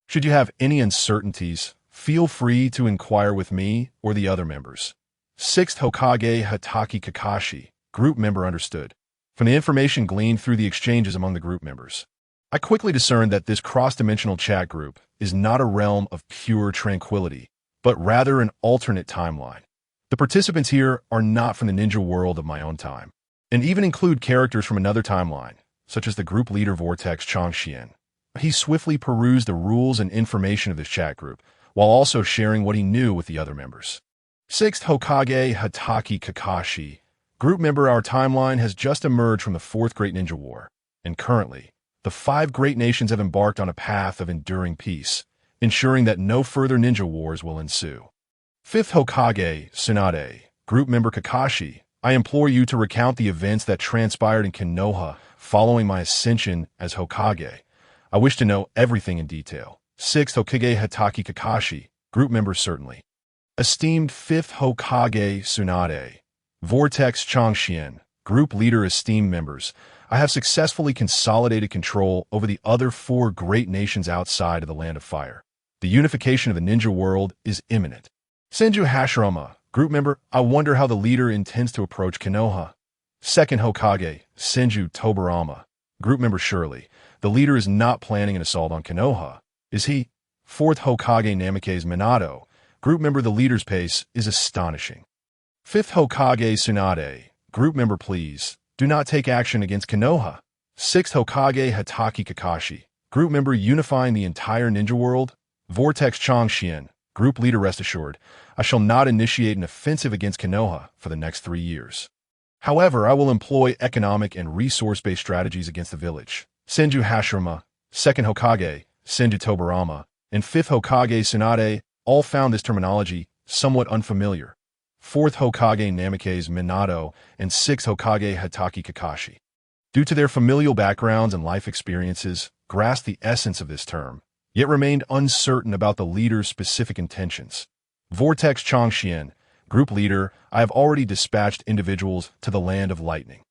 Should you have any uncertainties, feel free to inquire with me or the other members. Sixth Hokage Hatake Kakashi. Group member understood. From the information gleaned through the exchanges among the group members, I quickly discerned that this cross-dimensional chat group is not a realm of pure tranquility, but rather an alternate timeline. The participants here are not from the ninja world of my own time, and even include characters from another timeline, such as the group leader Vortex Chōgen. He swiftly perused the rules and information of this chat group, while also sharing what he knew with the other members. Sixth Hokage Hatake Kakashi. Group member, our timeline has just emerged from the Fourth Great Ninja War, and currently, the 5 great nations have embarked on a path of enduring peace, ensuring that no further ninja wars will ensue. Fifth Hokage Tsunade. Group member Kakashi, I implore you to recount the events that transpired in Konoha following my ascension as Hokage. I wish to know everything in detail. Sixth Hokage Hatake Kakashi. Group member certainly. Esteemed fifth Hokage Tsunade. Vortex Chōgen. Group leader, esteemed members, I have successfully consolidated control over the other 4 great nations outside of the Land of Fire. The unification of the ninja world is imminent. Senju Hashirama. Group member, I wonder how the leader intends to approach Konoha. Second Hokage, Senju Tobirama. Group member, surely, the leader is not planning an assault on Konoha, is he? Fourth Hokage Namikaze Minato. Group member, the leader's pace is astonishing. Fifth Hokage Tsunade. Group member, please, do not take action against Konoha. Sixth Hokage Hatake Kakashi. Group member, unifying the entire ninja world. Vortex Chōgen. Group leader, rest assured, I shall not initiate an offensive against Konoha for the next 3 years. However, I will employ economic and resource-based strategies against the village. Senju Hashirama, second Hokage, Senju Tobirama, and fifth Hokage Tsunade all found this terminology somewhat unfamiliar. Fourth Hokage Namikaze Minato and sixth Hokage Hatake Kakashi, due to their familial backgrounds and life experiences, grasped the essence of this term, yet remained uncertain about the leader's specific intentions. Vortex Chōgen, group leader, I have already dispatched individuals to the Land of Lightning,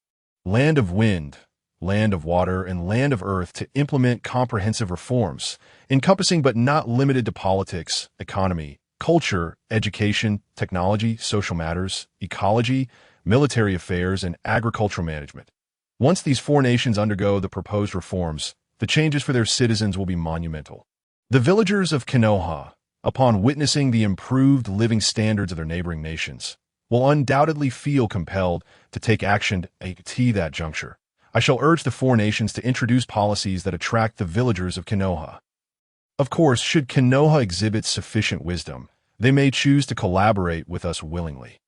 Land of Wind, Land of Water, and Land of Earth to implement comprehensive reforms, encompassing but not limited to politics, economy, culture, education, technology, social matters, ecology, military affairs, and agricultural management. Once these 4 nations undergo the proposed reforms, the changes for their citizens will be monumental. The villagers of Konoha, upon witnessing the improved living standards of their neighboring nations, will undoubtedly feel compelled to take action at that juncture. I shall urge the 4 nations to introduce policies that attract the villagers of Konoha. Of course, should Konoha exhibit sufficient wisdom, they may choose to collaborate with us willingly.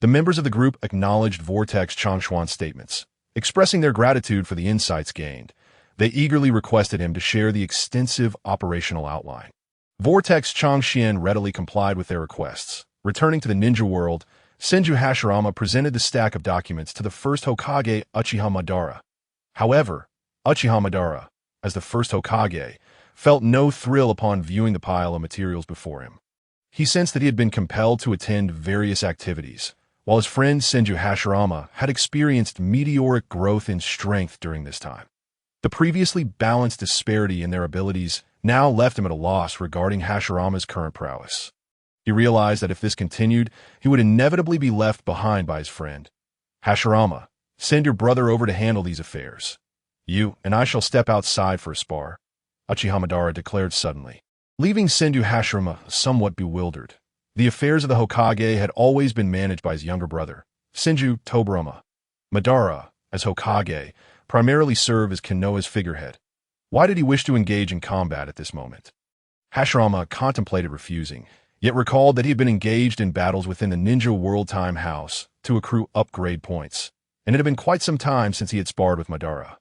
The members of the group acknowledged Vortex Chōgen's statements, expressing their gratitude for the insights gained. They eagerly requested him to share the extensive operational outline. Vortex Chōgen readily complied with their requests. Returning to the ninja world, Senju Hashirama presented the stack of documents to the first Hokage Uchiha Madara. However, Uchiha Madara, as the first Hokage, felt no thrill upon viewing the pile of materials before him. He sensed that he had been compelled to attend various activities, while his friend Senju Hashirama had experienced meteoric growth in strength during this time. The previously balanced disparity in their abilities now left him at a loss regarding Hashirama's current prowess. He realized that if this continued, he would inevitably be left behind by his friend. Hashirama, send your brother over to handle these affairs. You and I shall step outside for a spar, Uchiha Madara declared suddenly. leaving Senju Hashirama somewhat bewildered. The affairs of the Hokage had always been managed by his younger brother, Senju Tobirama. Madara, as Hokage, primarily served as Konoha's figurehead. Why did he wish to engage in combat at this moment? Hashirama contemplated refusing, yet recalled that he had been engaged in battles within the Ninja World Time House to accrue upgrade points, and it had been quite some time since he had sparred with Madara.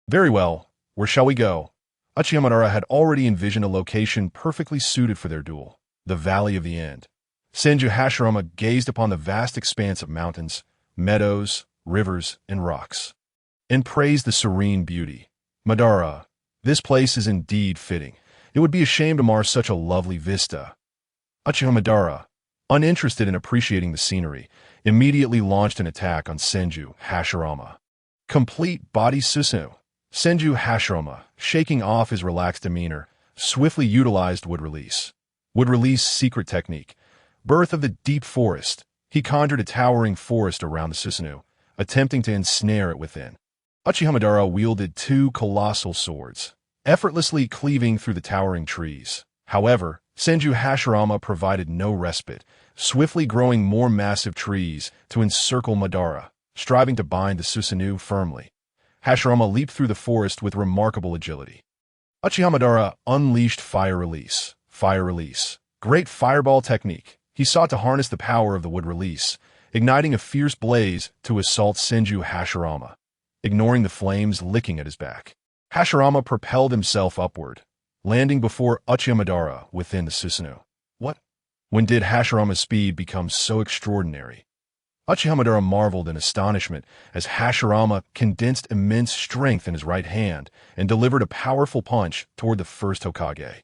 Very well, where shall we go? Uchiha Madara had already envisioned a location perfectly suited for their duel, the Valley of the End. Senju Hashirama gazed upon the vast expanse of mountains, meadows, rivers, and rocks, and praised the serene beauty. Madara, this place is indeed fitting. It would be a shame to mar such a lovely vista. Uchiha Madara, uninterested in appreciating the scenery, immediately launched an attack on Senju Hashirama. Complete body Susanoo. Senju Hashirama, shaking off his relaxed demeanor, swiftly utilized Wood Release. Wood Release secret technique. Birth of the deep forest. He conjured a towering forest around the Susanoo, attempting to ensnare it within. Uchiha Madara wielded two colossal swords, effortlessly cleaving through the towering trees. However, Senju Hashirama provided no respite, swiftly growing more massive trees to encircle Madara, striving to bind the Susanoo firmly. Hashirama leaped through the forest with remarkable agility. Uchiha Madara unleashed Fire Release. Fire Release. Great fireball technique. He sought to harness the power of the Wood Release, igniting a fierce blaze to assault Senju Hashirama, ignoring the flames licking at his back. Hashirama propelled himself upward, landing before Uchiha Madara within the Susanoo. What? When did Hashirama's speed become so extraordinary? Uchiha Madara marveled in astonishment as Hashirama condensed immense strength in his right hand and delivered a powerful punch toward the first Hokage.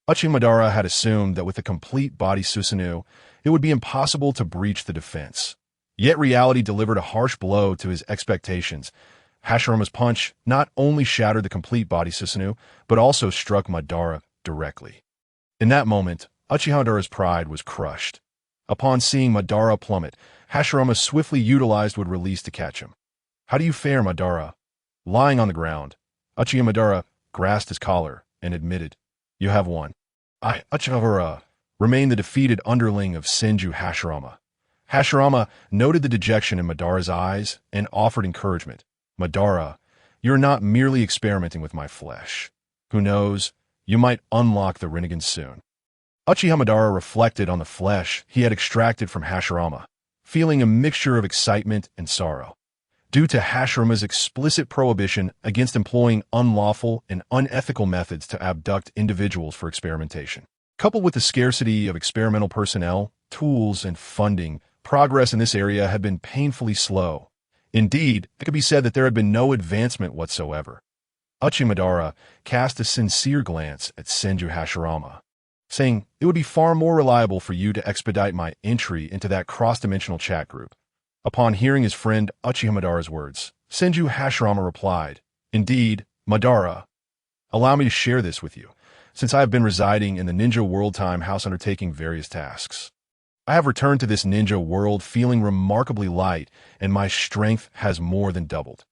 Uchiha Madara had assumed that with a complete body Susanoo, it would be impossible to breach the defense. Yet reality delivered a harsh blow to his expectations. Hashirama's punch not only shattered the complete body Susanoo, but also struck Madara directly. In that moment, Uchiha Madara's pride was crushed. Upon seeing Madara plummet, Hashirama swiftly utilized Wood Release to catch him. How do you fare, Madara? Lying on the ground, Uchiha Madara grasped his collar and admitted, You have won. Uchiha Madara remained the defeated underling of Senju Hashirama. Hashirama noted the dejection in Madara's eyes and offered encouragement. Madara, you're not merely experimenting with my flesh. Who knows, you might unlock the Rinnegan soon. Uchiha Madara reflected on the flesh he had extracted from Hashirama, feeling a mixture of excitement and sorrow. Due to Hashirama's explicit prohibition against employing unlawful and unethical methods to abduct individuals for experimentation, coupled with the scarcity of experimental personnel, tools, and funding, progress in this area had been painfully slow. Indeed, it could be said that there had been no advancement whatsoever. Uchiha Madara cast a sincere glance at Senju Hashirama, saying, It would be far more reliable for you to expedite my entry into that cross-dimensional chat group. Upon hearing his friend Uchiha Madara's words, Senju Hashirama replied, Indeed, Madara, allow me to share this with you, since I have been residing in the Ninja World Time House undertaking various tasks. I have returned to this ninja world feeling remarkably light, and my strength has more than doubled.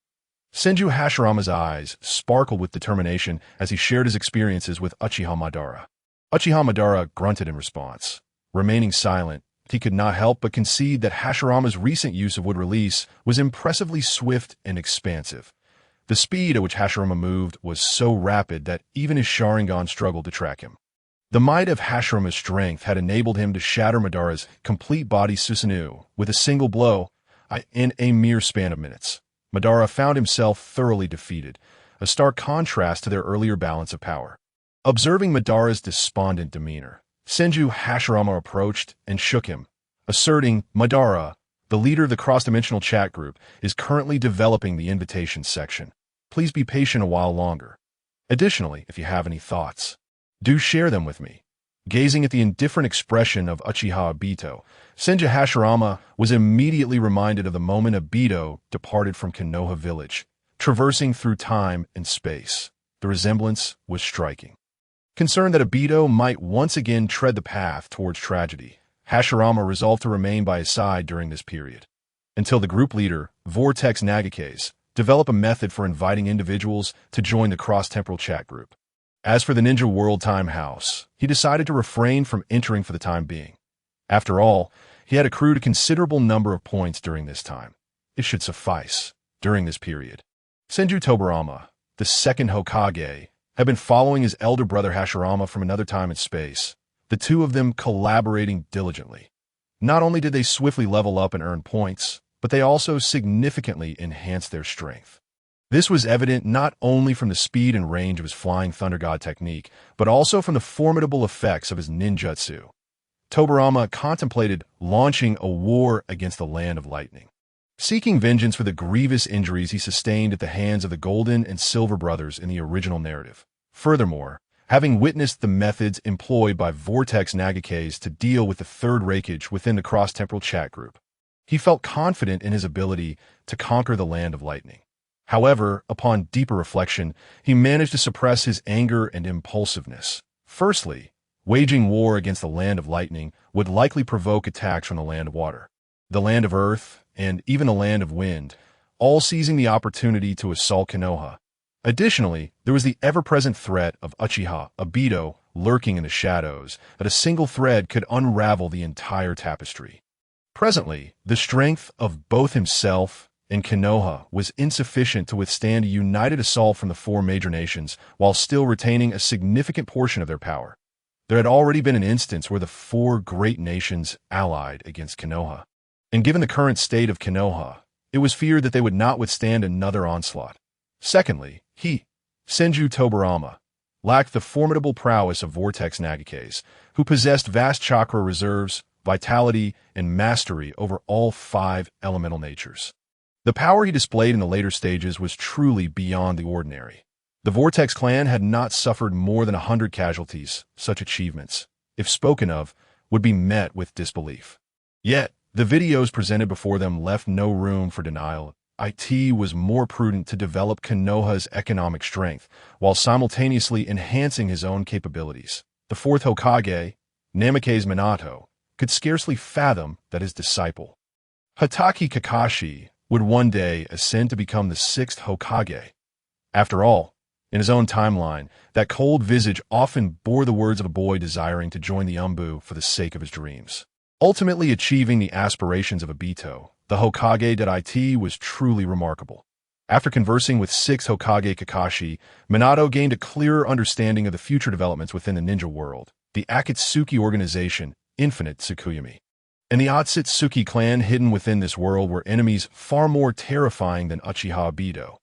Senju Hashirama's eyes sparkled with determination as he shared his experiences with Uchiha Madara. Uchiha Madara grunted in response. Remaining silent, he could not help but concede that Hashirama's recent use of Wood Release was impressively swift and expansive. The speed at which Hashirama moved was so rapid that even his Sharingan struggled to track him. The might of Hashirama's strength had enabled him to shatter Madara's complete body Susanoo with a single blow in a mere span of minutes. Madara found himself thoroughly defeated, a stark contrast to their earlier balance of power. Observing Madara's despondent demeanor, Senju Hashirama approached and shook him, asserting, Madara, the leader of the cross-dimensional chat group, is currently developing the invitations section. Please be patient a while longer. Additionally, if you have any thoughts, do share them with me. Gazing at the indifferent expression of Uchiha Obito, Senju Hashirama was immediately reminded of the moment Obito departed from Konoha village, traversing through time and space. The resemblance was striking. Concerned that Obito might once again tread the path towards tragedy, Hashirama resolved to remain by his side during this period, until the group leader, Vortex Nagakes, develop a method for inviting individuals to join the cross-temporal chat group. As for the Ninja World Time House, he decided to refrain from entering for the time being. After all, he had accrued a considerable number of points during this time. It should suffice during this period. Senju Tobirama, the second Hokage, had been following his elder brother Hashirama from another time and space, the two of them collaborating diligently. Not only did they swiftly level up and earn points, but they also significantly enhanced their strength. This was evident not only from the speed and range of his Flying Thunder God technique, but also from the formidable effects of his ninjutsu. Tobirama contemplated launching a war against the Land of Lightning, seeking vengeance for the grievous injuries he sustained at the hands of the Golden and Silver Brothers in the original narrative. Furthermore, having witnessed the methods employed by Vortex Nagakes to deal with the third Reikage within the cross-temporal chat group, he felt confident in his ability to conquer the Land of Lightning. However, upon deeper reflection, he managed to suppress his anger and impulsiveness. Firstly, waging war against the Land of Lightning would likely provoke attacks from the Land of Water, the Land of Earth, and even the Land of Wind, all seizing the opportunity to assault Konoha. Additionally, there was the ever-present threat of Uchiha Obito lurking in the shadows, that a single thread could unravel the entire tapestry. Presently, the strength of both himself and Konoha was insufficient to withstand a united assault from the four major nations while still retaining a significant portion of their power. There had already been an instance where the four great nations allied against Konoha, and given the current state of Konoha, it was feared that they would not withstand another onslaught. Secondly, he, Senju Tobirama, lacked the formidable prowess of Vortex Nagakes, who possessed vast chakra reserves, vitality, and mastery over all five elemental natures. The power he displayed in the later stages was truly beyond the ordinary. The Vortex Clan had not suffered more than 100 casualties. Such achievements, if spoken of, would be met with disbelief. Yet, the videos presented before them left no room for denial. It was more prudent to develop Konoha's economic strength, while simultaneously enhancing his own capabilities. The fourth Hokage, Namake's Minato, could scarcely fathom that his disciple, Hatake Kakashi, would one day ascend to become the sixth Hokage. After all, in his own timeline, that cold visage often bore the words of a boy desiring to join the Umbu for the sake of his dreams. Ultimately achieving the aspirations of Obito, the Hokage.it was truly remarkable. After conversing with sixth Hokage Kakashi, Minato gained a clearer understanding of the future developments within the ninja world, the Akatsuki organization, Infinite Tsukuyomi, and the Otsutsuki clan hidden within this world were enemies far more terrifying than Uchiha Obito.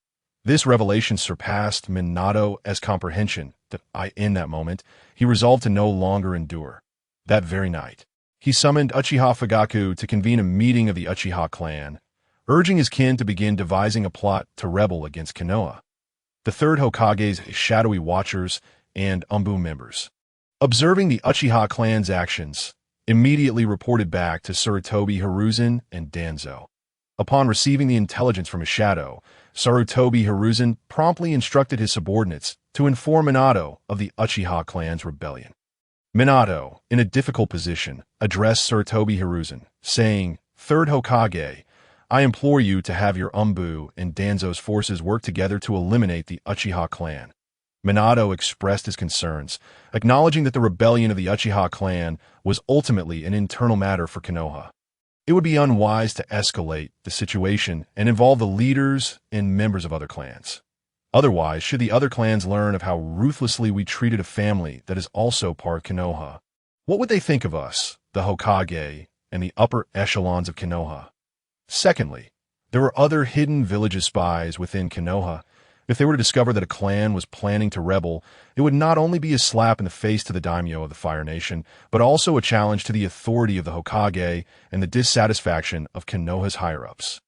This revelation surpassed Minato's comprehension that in that moment, he resolved to no longer endure. That very night, he summoned Uchiha Fugaku to convene a meeting of the Uchiha clan, urging his kin to begin devising a plot to rebel against Konoha, the third Hokage's shadowy watchers and Umbu members. Observing the Uchiha clan's actions, immediately reported back to Sarutobi Hiruzen and Danzo. Upon receiving the intelligence from his shadow, Sarutobi Hiruzen promptly instructed his subordinates to inform Minato of the Uchiha clan's rebellion. Minato, in a difficult position, addressed Sarutobi Hiruzen, saying, "Third Hokage, I implore you to have your Umbu and Danzo's forces work together to eliminate the Uchiha clan." Minato expressed his concerns, acknowledging that the rebellion of the Uchiha clan was ultimately an internal matter for Konoha. It would be unwise to escalate the situation and involve the leaders and members of other clans. Otherwise, should the other clans learn of how ruthlessly we treated a family that is also part Konoha, what would they think of us, the Hokage, and the upper echelons of Konoha? Secondly, there were other hidden village spies within Konoha. If they were to discover that a clan was planning to rebel, it would not only be a slap in the face to the daimyo of the Fire Nation, but also a challenge to the authority of the Hokage and the dissatisfaction of Konoha's higher-ups.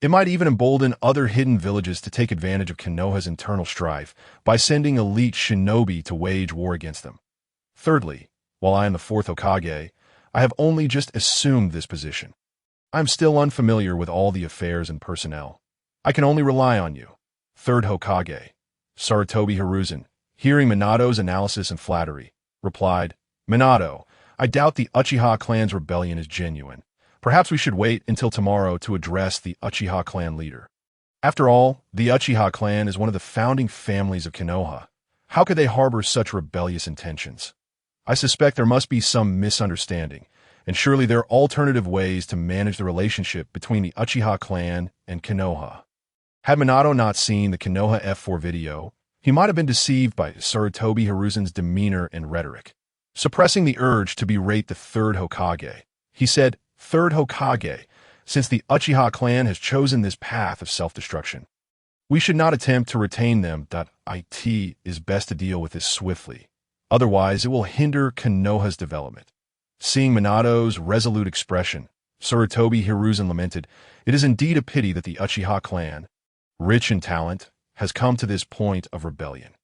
It might even embolden other hidden villages to take advantage of Konoha's internal strife by sending elite shinobi to wage war against them. Thirdly, while I am the fourth Hokage, I have only just assumed this position. I am still unfamiliar with all the affairs and personnel. I can only rely on you. Third Hokage, Sarutobi Hiruzen, hearing Minato's analysis and flattery, replied, "Minato, I doubt the Uchiha clan's rebellion is genuine. Perhaps we should wait until tomorrow to address the Uchiha clan leader. After all, the Uchiha clan is one of the founding families of Konoha. How could they harbor such rebellious intentions? I suspect there must be some misunderstanding, and surely there are alternative ways to manage the relationship between the Uchiha clan and Konoha. Had Minato not seen the Konoha F4 video, he might have been deceived by Sarutobi Hiruzen's demeanor and rhetoric. Suppressing the urge to berate the third Hokage, he said, "Third Hokage, since the Uchiha clan has chosen this path of self-destruction, we should not attempt to retain them. It is best to deal with this swiftly. Otherwise, it will hinder Konoha's development." Seeing Minato's resolute expression, Sarutobi Hiruzen lamented, "It is indeed a pity that the Uchiha clan, rich in talent, has come to this point of rebellion.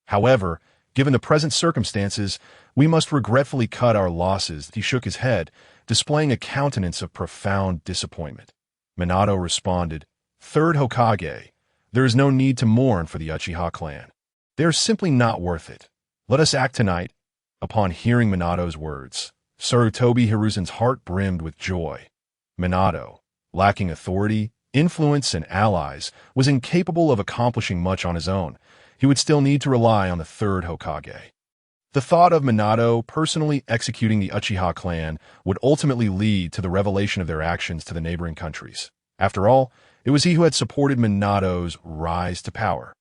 However, given the present circumstances, we must regretfully cut our losses." He shook his head, displaying a countenance of profound disappointment. Minato responded, "Third Hokage, there is no need to mourn for the Uchiha clan. They are simply not worth it. Let us act tonight." Upon hearing Minato's words, Sarutobi Hiruzen's heart brimmed with joy. Minato, lacking authority, influence, and allies, was incapable of accomplishing much on his own. He would still need to rely on the third Hokage. The thought of Minato personally executing the Uchiha clan would ultimately lead to the revelation of their actions to the neighboring countries. After all, it was he who had supported Minato's rise to power.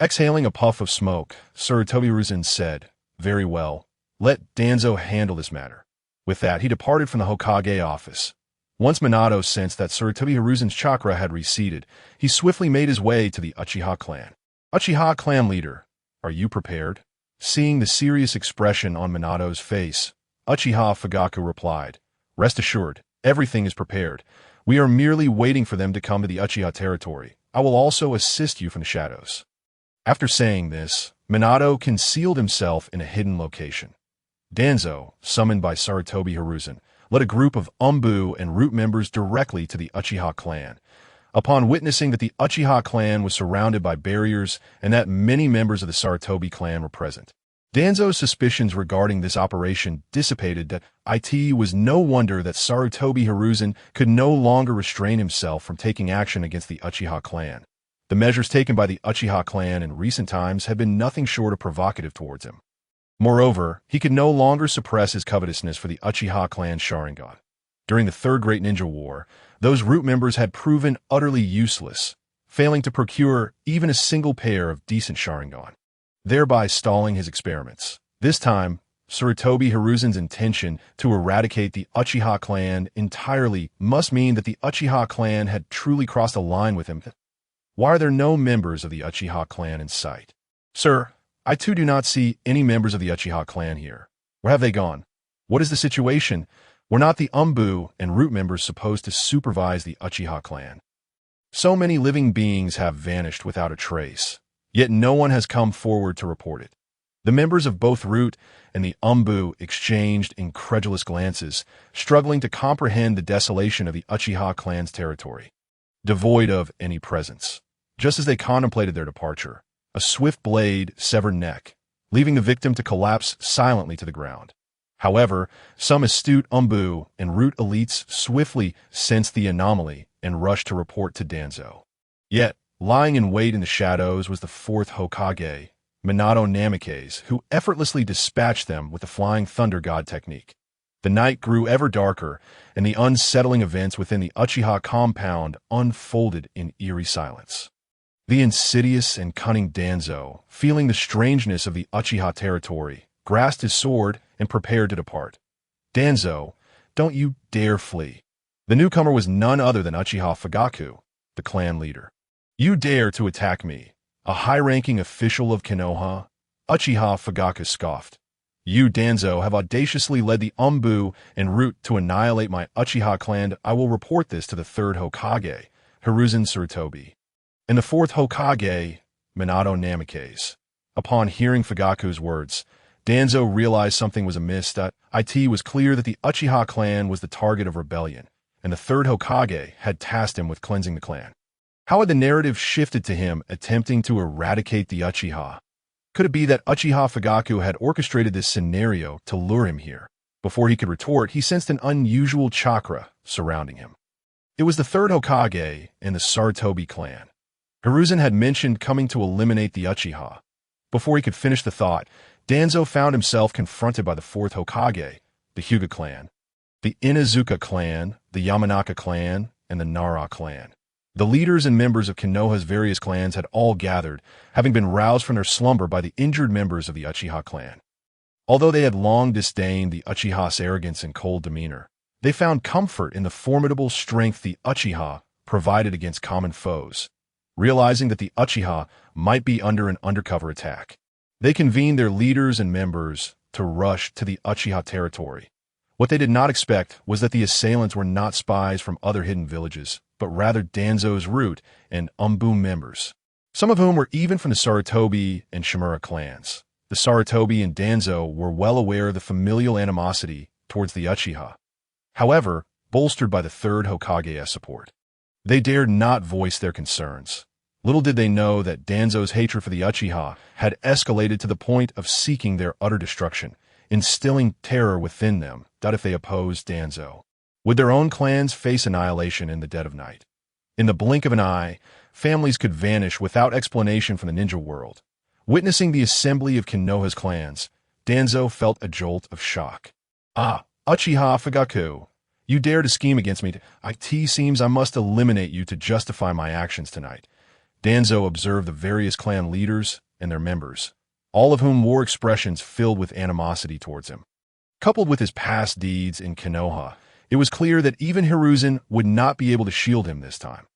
Exhaling a puff of smoke, Sarutobi Hiruzen said, "Very well, let Danzo handle this matter." With that, he departed from the Hokage office. Once Minato sensed that Sarutobi Hiruzen's chakra had receded, he swiftly made his way to the Uchiha clan. "Uchiha clan leader, are you prepared?" Seeing the serious expression on Minato's face, Uchiha Fugaku replied, "Rest assured, everything is prepared. We are merely waiting for them to come to the Uchiha territory. I will also assist you from the shadows." After saying this, Minato concealed himself in a hidden location. Danzo, summoned by Sarutobi Hiruzen, led a group of Umbu and Root members directly to the Uchiha clan. Upon witnessing that the Uchiha clan was surrounded by barriers and that many members of the Sarutobi clan were present, Danzo's suspicions regarding this operation dissipated. That it was no wonder that Sarutobi Hiruzen could no longer restrain himself from taking action against the Uchiha clan. The measures taken by the Uchiha clan in recent times had been nothing short of provocative towards him. Moreover, he could no longer suppress his covetousness for the Uchiha clan Sharingan. During the Third Great Ninja War, those Root members had proven utterly useless, failing to procure even a single pair of decent Sharingan, thereby stalling his experiments. This time, Sarutobi Hiruzen's intention to eradicate the Uchiha clan entirely must mean that the Uchiha clan had truly crossed a line with him. Why are there no members of the Uchiha clan in sight? "Sir, I too do not see any members of the Uchiha clan here. Where have they gone? What is the situation? Were not the Umbu and Root members supposed to supervise the Uchiha clan? So many living beings have vanished without a trace, yet no one has come forward to report it." The members of both Root and the Umbu exchanged incredulous glances, struggling to comprehend the desolation of the Uchiha clan's territory, devoid of any presence. Just as they contemplated their departure, a swift blade severed neck, leaving the victim to collapse silently to the ground. However, some astute Umbu and Root elites swiftly sensed the anomaly and rushed to report to Danzo. Yet, lying in wait in the shadows was the fourth Hokage, Minato Namikaze, who effortlessly dispatched them with the Flying Thunder God technique. The night grew ever darker, and the unsettling events within the Uchiha compound unfolded in eerie silence. The insidious and cunning Danzo, feeling the strangeness of the Uchiha territory, grasped his sword and prepared to depart. "Danzo, don't you dare flee." The newcomer was none other than Uchiha Fugaku, the clan leader. "You dare to attack me, a high-ranking official of Konoha?" Uchiha Fugaku scoffed. "You, Danzo, have audaciously led the Umbu and Root to annihilate my Uchiha clan. I will report this to the third Hokage, Hiruzen Sarutobi, and the fourth Hokage, Minato Namikaze." Upon hearing Fugaku's words, Danzo realized something was amiss. It was clear that the Uchiha clan was the target of rebellion, and the third Hokage had tasked him with cleansing the clan. How had the narrative shifted to him attempting to eradicate the Uchiha? Could it be that Uchiha Fugaku had orchestrated this scenario to lure him here? Before he could retort, he sensed an unusual chakra surrounding him. It was the third Hokage and the Sarutobi clan. Hiruzen had mentioned coming to eliminate the Uchiha. Before he could finish the thought, Danzo found himself confronted by the fourth Hokage, the Hyuga clan, the Inuzuka clan, the Yamanaka clan, and the Nara clan. The leaders and members of Konoha's various clans had all gathered, having been roused from their slumber by the injured members of the Uchiha clan. Although they had long disdained the Uchiha's arrogance and cold demeanor, they found comfort in the formidable strength the Uchiha provided against common foes. Realizing that the Uchiha might be under an undercover attack, they convened their leaders and members to rush to the Uchiha territory. What they did not expect was that the assailants were not spies from other hidden villages, but rather Danzo's Root and Umbu members, some of whom were even from the Sarutobi and Shimura clans. The Sarutobi and Danzo were well aware of the familial animosity towards the Uchiha, however, bolstered by the third Hokage's support. They dared not voice their concerns. Little did they know that Danzo's hatred for the Uchiha had escalated to the point of seeking their utter destruction, instilling terror within them that if they opposed Danzo, would their own clans face annihilation in the dead of night. In the blink of an eye, families could vanish without explanation from the ninja world. Witnessing the assembly of Konoha's clans, Danzo felt a jolt of shock. Ah, Uchiha Fugaku, you dare to scheme against me. It seems I must eliminate you to justify my actions tonight. Danzo observed the various clan leaders and their members, all of whom wore expressions filled with animosity towards him. Coupled with his past deeds in Konoha, it was clear that even Hiruzen would not be able to shield him this time.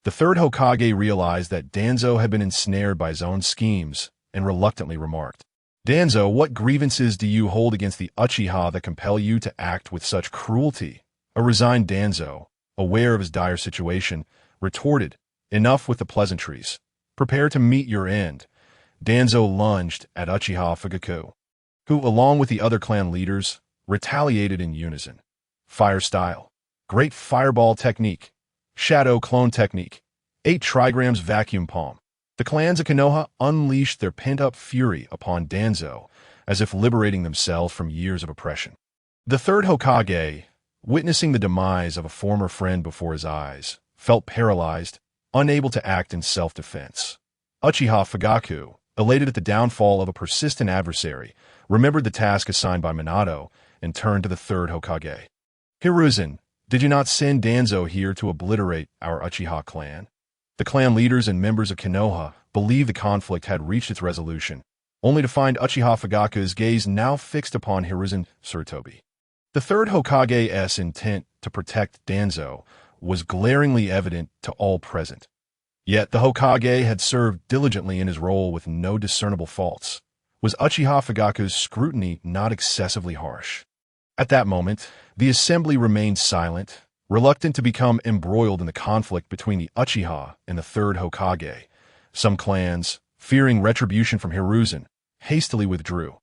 The third Hokage realized that Danzo had been ensnared by his own schemes and reluctantly remarked, "Danzo, what grievances do you hold against the Uchiha that compel you to act with such cruelty?" A resigned Danzo, aware of his dire situation, retorted, "Enough with the pleasantries. Prepare to meet your end." Danzo lunged at Uchiha Fugaku, who, along with the other clan leaders, retaliated in unison. Fire style, great fireball technique, shadow clone technique, 8 trigrams vacuum palm. The clans of Konoha unleashed their pent-up fury upon Danzo, as if liberating themselves from years of oppression. The third Hokage, witnessing the demise of a former friend before his eyes, felt paralyzed, unable to act in self-defense. Uchiha Fugaku, elated at the downfall of a persistent adversary, remembered the task assigned by Minato and turned to the third Hokage. "Hiruzen, did you not send Danzo here to obliterate our Uchiha clan?" The clan leaders and members of Konoha believed the conflict had reached its resolution, only to find Uchiha Fugaku's gaze now fixed upon Hiruzen Sarutobi. The third Hokage's intent to protect Danzo was glaringly evident to all present. Yet the Hokage had served diligently in his role with no discernible faults. Was Uchiha Fugaku's scrutiny not excessively harsh? At that moment, the assembly remained silent, reluctant to become embroiled in the conflict between the Uchiha and the third Hokage. Some clans, fearing retribution from Hiruzen, hastily withdrew.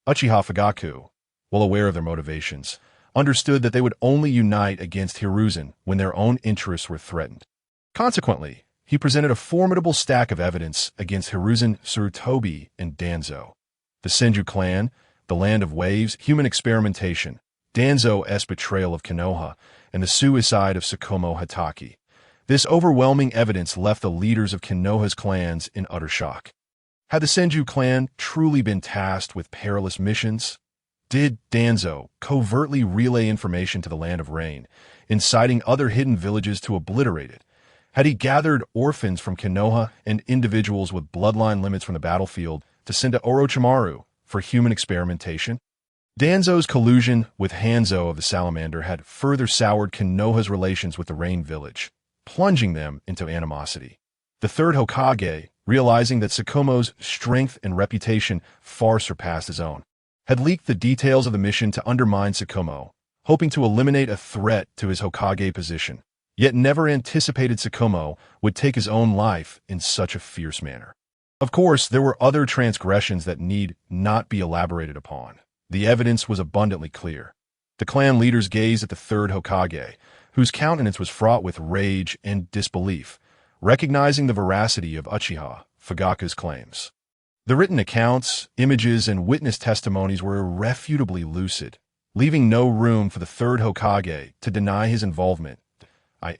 Uchiha Fugaku, well aware of their motivations, understood that they would only unite against Hiruzen when their own interests were threatened. Consequently, he presented a formidable stack of evidence against Hiruzen Sarutobi and Danzo. The Senju clan, the land of waves, human experimentation, Danzo's betrayal of Konoha, and the suicide of Tsukumo Hatake. This overwhelming evidence left the leaders of Konoha's clans in utter shock. Had the Senju clan truly been tasked with perilous missions? Did Danzo covertly relay information to the Land of Rain, inciting other hidden villages to obliterate it? Had he gathered orphans from Konoha and individuals with bloodline limits from the battlefield to send to Orochimaru for human experimentation? Danzo's collusion with Hanzo of the Salamander had further soured Konoha's relations with the Rain Village, plunging them into animosity. The third Hokage, realizing that Tsukumo's strength and reputation far surpassed his own, had leaked the details of the mission to undermine Tsukumo, hoping to eliminate a threat to his Hokage position, yet never anticipated Tsukumo would take his own life in such a fierce manner. Of course, there were other transgressions that need not be elaborated upon. The evidence was abundantly clear. The clan leaders gazed at the third Hokage, whose countenance was fraught with rage and disbelief, recognizing the veracity of Uchiha Fugaku's claims. The written accounts, images, and witness testimonies were irrefutably lucid, leaving no room for the third Hokage to deny his involvement.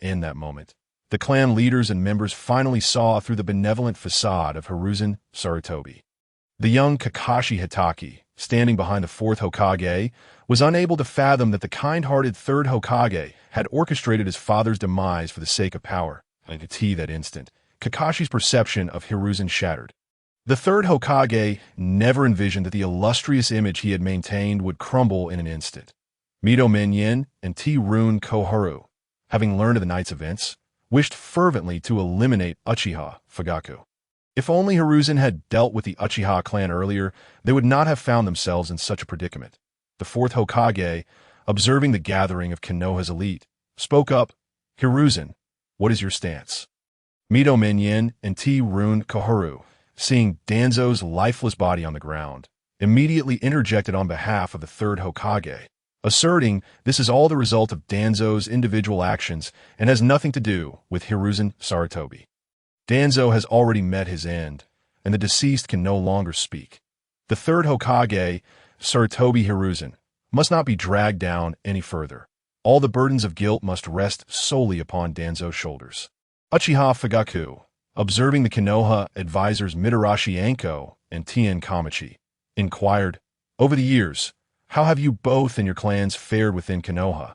In that moment, the clan leaders and members finally saw through the benevolent facade of Hiruzen Sarutobi. The young Kakashi Hitaki, standing behind the fourth Hokage, was unable to fathom that the kind-hearted third Hokage had orchestrated his father's demise for the sake of power. At that instant, Kakashi's perception of Hiruzen shattered. The third Hokage never envisioned that the illustrious image he had maintained would crumble in an instant. Mito Minyin and T-Rune Koharu, having learned of the night's events, wished fervently to eliminate Uchiha Fugaku. If only Hiruzen had dealt with the Uchiha clan earlier, they would not have found themselves in such a predicament. The fourth Hokage, observing the gathering of Konoha's elite, spoke up, "Hiruzen, what is your stance?" Mito Minyin and T-Rune Koharu, seeing Danzo's lifeless body on the ground, immediately interjected on behalf of the third Hokage, asserting this is all the result of Danzo's individual actions and has nothing to do with Hiruzen Sarutobi. Danzo has already met his end, and the deceased can no longer speak. The third Hokage, Sarutobi Hiruzen, must not be dragged down any further. All the burdens of guilt must rest solely upon Danzo's shoulders. Uchiha Fugaku, observing the Konoha advisors Mitarashi Anko and Tien Kamachi, inquired, "Over the years, how have you both and your clans fared within Konoha?"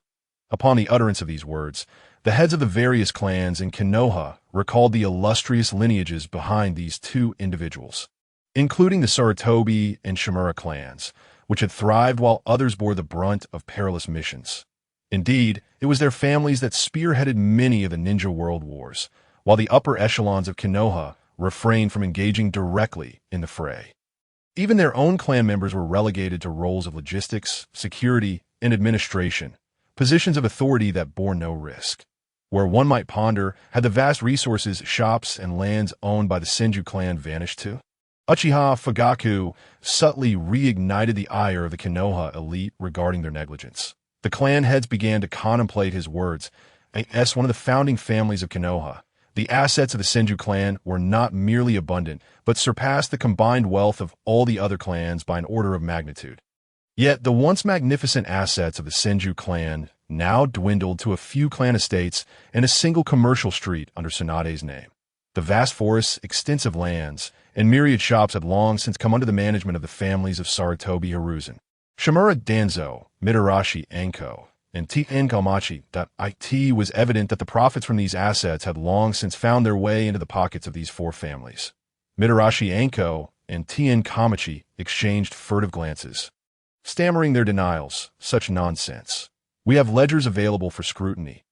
Upon the utterance of these words, the heads of the various clans in Konoha recalled the illustrious lineages behind these two individuals, including the Sarutobi and Shimura clans, which had thrived while others bore the brunt of perilous missions. Indeed, it was their families that spearheaded many of the ninja world wars, while the upper echelons of Konoha refrained from engaging directly in the fray. Even their own clan members were relegated to roles of logistics, security, and administration, positions of authority that bore no risk. Where one might ponder, had the vast resources, shops, and lands owned by the Senju clan vanished to? Uchiha Fugaku subtly reignited the ire of the Konoha elite regarding their negligence. The clan heads began to contemplate his words. As one of the founding families of Konoha, the assets of the Senju clan were not merely abundant, but surpassed the combined wealth of all the other clans by an order of magnitude. Yet the once magnificent assets of the Senju clan now dwindled to a few clan estates and a single commercial street under Tsunade's name. The vast forests, extensive lands, and myriad shops had long since come under the management of the families of Sarutobi Hiruzen. Shimura Danzo, Mitarashi Anko, and Tien Kamachi. It was evident that the profits from these assets had long since found their way into the pockets of these four families. Mitarashi Anko and Tien Kamachi exchanged furtive glances, stammering their denials. Such nonsense. We have ledgers available for scrutiny.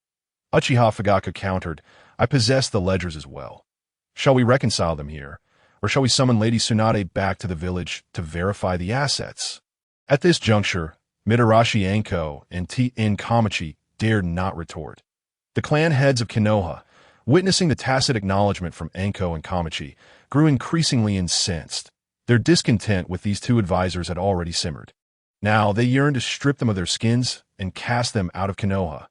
Uchiha Fugaku countered, "I possess the ledgers as well. Shall we reconcile them here, or shall we summon Lady Tsunade back to the village to verify the assets?" At this juncture, Mitarashi Anko and Tien Kamachi dared not retort. The clan heads of Konoha, witnessing the tacit acknowledgement from Anko and Kamachi, grew increasingly incensed. Their discontent with these two advisors had already simmered. Now they yearned to strip them of their skins and cast them out of Konoha.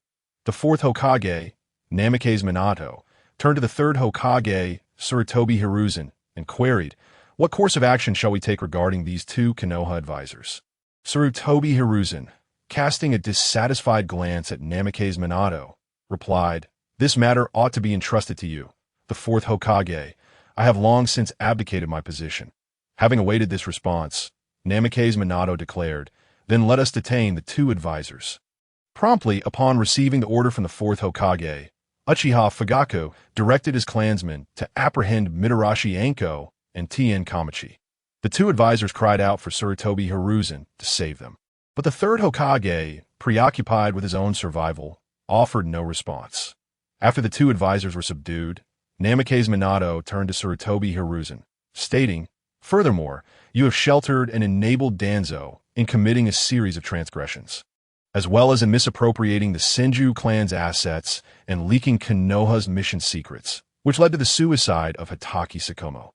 The fourth Hokage, Namikaze Minato, turned to the third Hokage, Sarutobi Hiruzen, and queried, "What course of action shall we take regarding these two Konoha advisors?" Sarutobi Hiruzen, casting a dissatisfied glance at Namikaze Minato, replied, "This matter ought to be entrusted to you, the fourth Hokage. I have long since abdicated my position." Having awaited this response, Namikaze Minato declared, "Then let us detain the two advisors." Promptly, upon receiving the order from the fourth Hokage, Uchiha Fugaku directed his clansmen to apprehend Mitarashi Anko and Tien Kamachi. The two advisors cried out for Sarutobi Hiruzen to save them. But the third Hokage, preoccupied with his own survival, offered no response. After the two advisors were subdued, Namikaze Minato turned to Sarutobi Hiruzen, stating, "Furthermore, you have sheltered and enabled Danzo in committing a series of transgressions, as well as in misappropriating the Senju clan's assets and leaking Konoha's mission secrets, which led to the suicide of Hitaki Sakomo.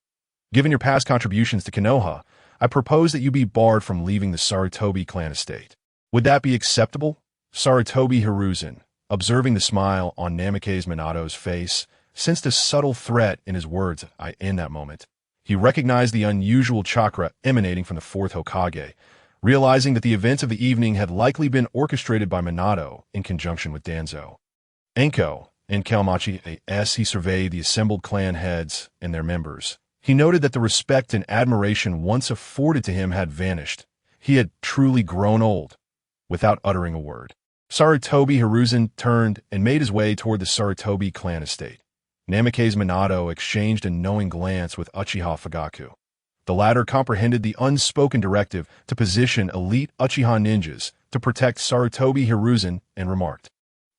Given your past contributions to Konoha, I propose that you be barred from leaving the Sarutobi clan estate. Would that be acceptable?" Sarutobi Hiruzen, observing the smile on Namikaze Minato's face, sensed a subtle threat in his words. In that moment, he recognized the unusual chakra emanating from the fourth Hokage, realizing that the events of the evening had likely been orchestrated by Minato in conjunction with Danzo. Anko and Kamachi, as he surveyed the assembled clan heads and their members, He noted that the respect and admiration once afforded to him had vanished. He had truly grown old, without uttering a word. Sarutobi Hiruzen turned and made his way toward the Sarutobi clan estate. Namikaze Minato exchanged a knowing glance with Uchiha Fugaku. The latter comprehended the unspoken directive to position elite Uchiha ninjas to protect Sarutobi Hiruzen and remarked,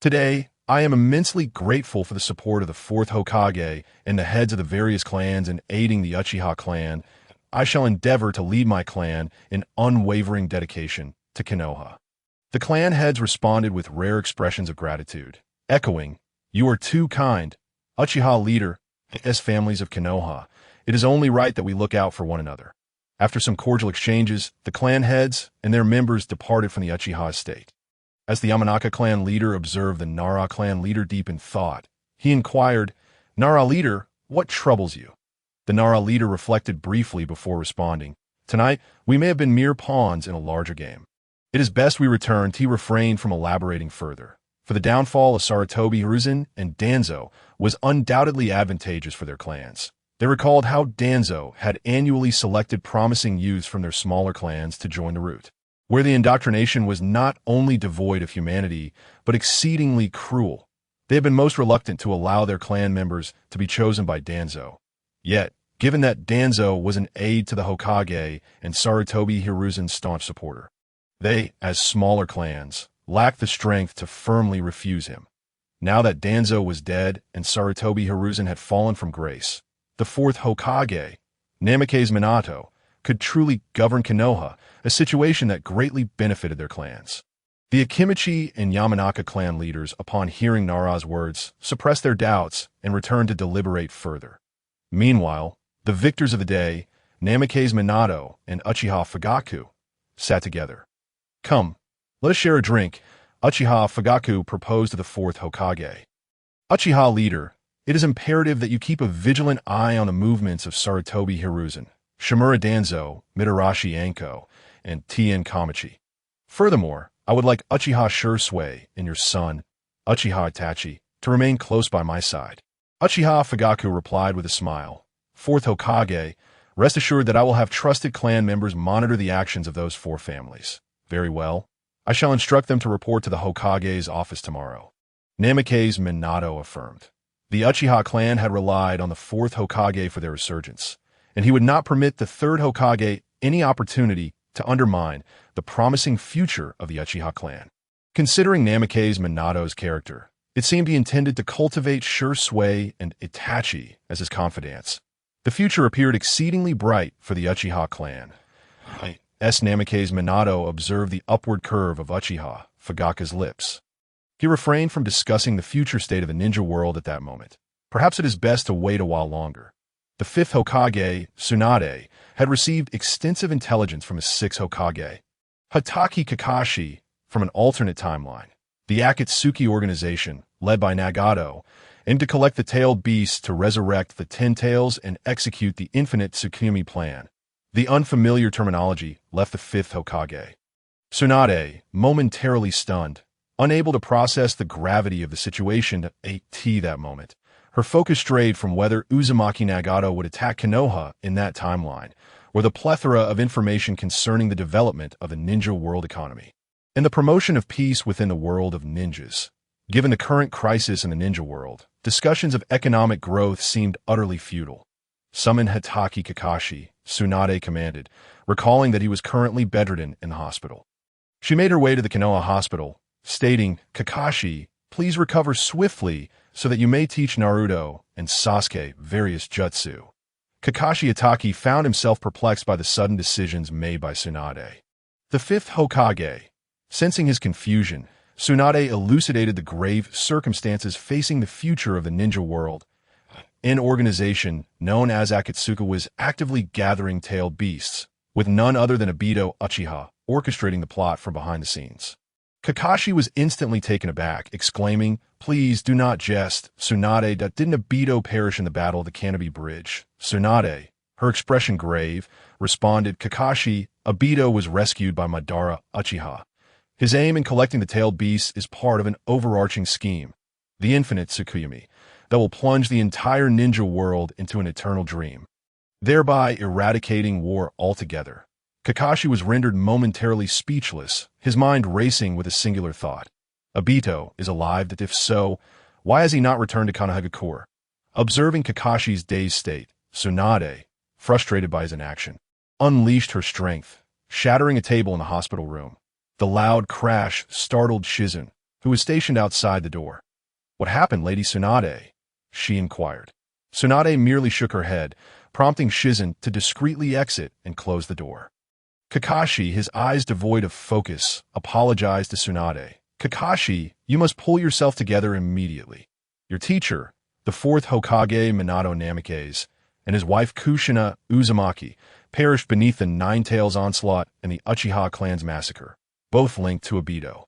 "Today, I am immensely grateful for the support of the 4th Hokage and the heads of the various clans in aiding the Uchiha clan. I shall endeavor to lead my clan in unwavering dedication to Konoha." The clan heads responded with rare expressions of gratitude, echoing, "You are too kind, Uchiha leader, as families of Konoha. It is only right that we look out for one another." After some cordial exchanges, the clan heads and their members departed from the Uchiha estate. As the Yamanaka clan leader observed the Nara clan leader deep in thought, he inquired, "Nara leader, what troubles you?" The Nara leader reflected briefly before responding, "Tonight, we may have been mere pawns in a larger game. It is best we return." He refrained from elaborating further, for the downfall of Sarutobi Hiruzen and Danzo was undoubtedly advantageous for their clans. They recalled how Danzo had annually selected promising youths from their smaller clans to join the route, where the indoctrination was not only devoid of humanity, but exceedingly cruel. They had been most reluctant to allow their clan members to be chosen by Danzo. Yet, given that Danzo was an aide to the Hokage and Sarutobi Hiruzen's staunch supporter, they, as smaller clans, lacked the strength to firmly refuse him. Now that Danzo was dead and Sarutobi Hiruzen had fallen from grace, the 4th Hokage, Namikaze Minato, could truly govern Konoha, a situation that greatly benefited their clans. The Akimichi and Yamanaka clan leaders, upon hearing Nara's words, suppressed their doubts and returned to deliberate further. Meanwhile, the victors of the day, Namikaze Minato and Uchiha Fugaku, sat together. "Come, let us share a drink," Uchiha Fugaku proposed to the 4th Hokage. "Uchiha leader, it is imperative that you keep a vigilant eye on the movements of Sarutobi Hiruzen, Shimura Danzo, Mitarashi Anko, and Tien Kamachi. Furthermore, I would like Uchiha Shursui and your son, Uchiha Itachi, to remain close by my side." Uchiha Fugaku replied with a smile, "4th Hokage, rest assured that I will have trusted clan members monitor the actions of those 4 families. Very well. I shall instruct them to report to the Hokage's office tomorrow." Namikaze Minato affirmed. The Uchiha clan had relied on the 4th Hokage for their resurgence, and he would not permit the 3rd Hokage any opportunity to undermine the promising future of the Uchiha clan. Considering Namikaze Minato's character, it seemed he intended to cultivate Shursui and Itachi as his confidants. The future appeared exceedingly bright for the Uchiha clan. Namikaze Minato observed the upward curve of Uchiha Fugaku's lips. He refrained from discussing the future state of the ninja world at that moment. Perhaps it is best to wait a while longer. The 5th Hokage, Tsunade, had received extensive intelligence from his 6th Hokage, Hatake Kakashi, from an alternate timeline, the Akatsuki organization, led by Nagato, and to collect the tailed beasts to resurrect the 10 tails and execute the infinite Tsukumi plan. The unfamiliar terminology left the 5th Hokage. Tsunade, momentarily stunned, unable to process the gravity of the situation at that moment. Her focus strayed from whether Uzumaki Nagato would attack Konoha in that timeline, or the plethora of information concerning the development of the ninja world economy, and the promotion of peace within the world of ninjas. Given the current crisis in the ninja world, discussions of economic growth seemed utterly futile. "Summon Hatake Kakashi," Tsunade commanded, recalling that he was currently bedridden in the hospital. She made her way to the Konoha hospital, stating, "Kakashi, please recover swiftly so that you may teach Naruto and Sasuke various jutsu." Kakashi Itachi found himself perplexed by the sudden decisions made by Tsunade. The 5th Hokage, sensing his confusion, Tsunade elucidated the grave circumstances facing the future of the ninja world. An organization known as Akatsuki was actively gathering tailed beasts, with none other than Obito Uchiha orchestrating the plot from behind the scenes. Kakashi was instantly taken aback, exclaiming, "Please do not jest, Tsunade. Didn't Obito perish in the Battle of the Canopy Bridge?" Tsunade, her expression grave, responded, "Kakashi, Obito was rescued by Madara Uchiha. His aim in collecting the tailed beasts is part of an overarching scheme, the infinite Tsukumi, that will plunge the entire ninja world into an eternal dream." thereby eradicating war altogether. Kakashi was rendered momentarily speechless, his mind racing with a singular thought. Obito is alive, that if so, why has he not returned to Konoha? Observing Kakashi's dazed state, Tsunade, frustrated by his inaction, unleashed her strength, shattering a table in the hospital room. The loud crash startled Shizen, who was stationed outside the door. "What happened, Lady Tsunade?" she inquired. Tsunade merely shook her head, prompting Shizen to discreetly exit and close the door. Kakashi, his eyes devoid of focus, apologized to Tsunade. "Kakashi, you must pull yourself together immediately. Your teacher, the fourth Hokage Minato Namikaze, and his wife Kushina Uzumaki perished beneath the Nine-Tails onslaught and the Uchiha clan's massacre, both linked to Obito.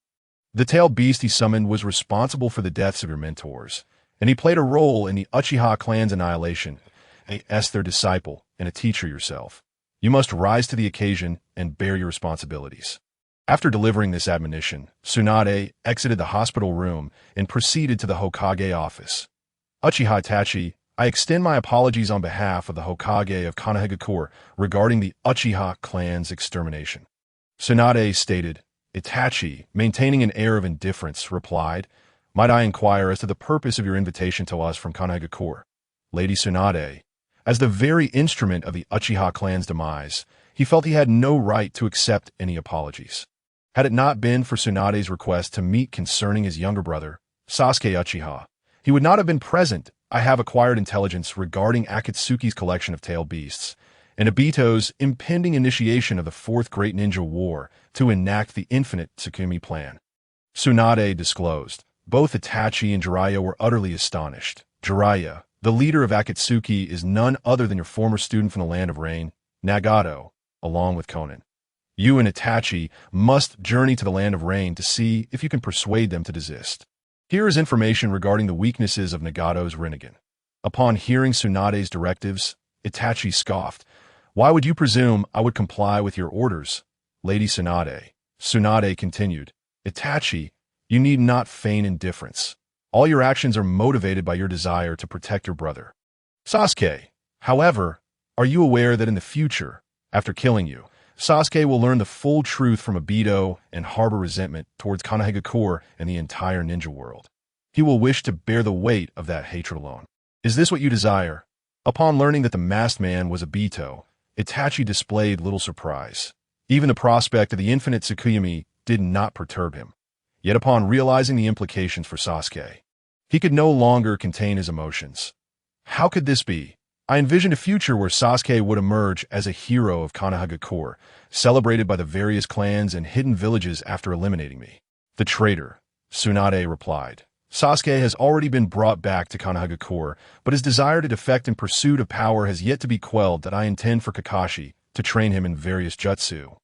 The tailed beast he summoned was responsible for the deaths of your mentors, and he played a role in the Uchiha clan's annihilation, as their disciple and a teacher yourself. You must rise to the occasion and bear your responsibilities." After delivering this admonition, Tsunade exited the hospital room and proceeded to the Hokage office. "Uchiha Itachi, I extend my apologies on behalf of the Hokage of Konoha regarding the Uchiha clan's extermination." Tsunade stated. Itachi, maintaining an air of indifference, replied, "Might I inquire as to the purpose of your invitation to us from Konoha? Lady Tsunade, as the very instrument of the Uchiha clan's demise, he felt he had no right to accept any apologies. Had it not been for Tsunade's request to meet concerning his younger brother, Sasuke Uchiha, he would not have been present. I have acquired intelligence regarding Akatsuki's collection of tailed beasts, and Obito's impending initiation of the Fourth Great Ninja War to enact the infinite Tsukumi plan." Tsunade disclosed. Both Itachi and Jiraiya were utterly astonished. "Jiraiya, the leader of Akatsuki is none other than your former student from the Land of Rain, Nagato, along with Konan. You and Itachi must journey to the Land of Rain to see if you can persuade them to desist. Here is information regarding the weaknesses of Nagato's Rinnegan." Upon hearing Tsunade's directives, Itachi scoffed. "Why would you presume I would comply with your orders, Lady Tsunade?" Tsunade continued. "Itachi, you need not feign indifference. All your actions are motivated by your desire to protect your brother. Sasuke, however, are you aware that in the future, after killing you, Sasuke will learn the full truth from Obito and harbor resentment towards Konoha and the entire ninja world? He will wish to bear the weight of that hatred alone. Is this what you desire?" Upon learning that the masked man was Obito, Itachi displayed little surprise. Even the prospect of the infinite Tsukuyami did not perturb him. Yet upon realizing the implications for Sasuke, he could no longer contain his emotions. "How could this be? I envisioned a future where Sasuke would emerge as a hero of Konoha, celebrated by the various clans and hidden villages after eliminating me." "The traitor," Tsunade replied. "Sasuke has already been brought back to Konoha, but his desire to defect in pursuit of power has yet to be quelled. That I intend for Kakashi to train him in various jutsu.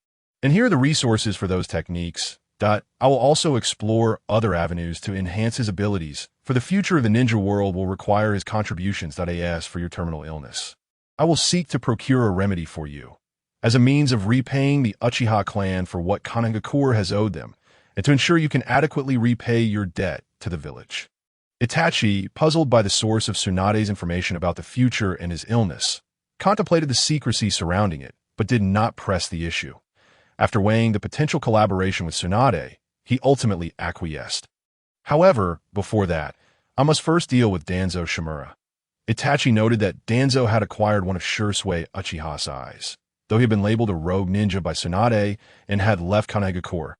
And here are the resources for those techniques. I will also explore other avenues to enhance his abilities, for the future of the ninja world will require his contributions. As for your terminal illness, I will seek to procure a remedy for you, as a means of repaying the Uchiha clan for what Konoha has owed them, and to ensure you can adequately repay your debt to the village." Itachi, puzzled by the source of Tsunade's information about the future and his illness, contemplated the secrecy surrounding it, but did not press the issue. After weighing the potential collaboration with Tsunade, he ultimately acquiesced. "However, before that, I must first deal with Danzo Shimura." Itachi noted that Danzo had acquired one of Shursui Uchiha's eyes, though he had been labeled a rogue ninja by Tsunade and had left Konoha.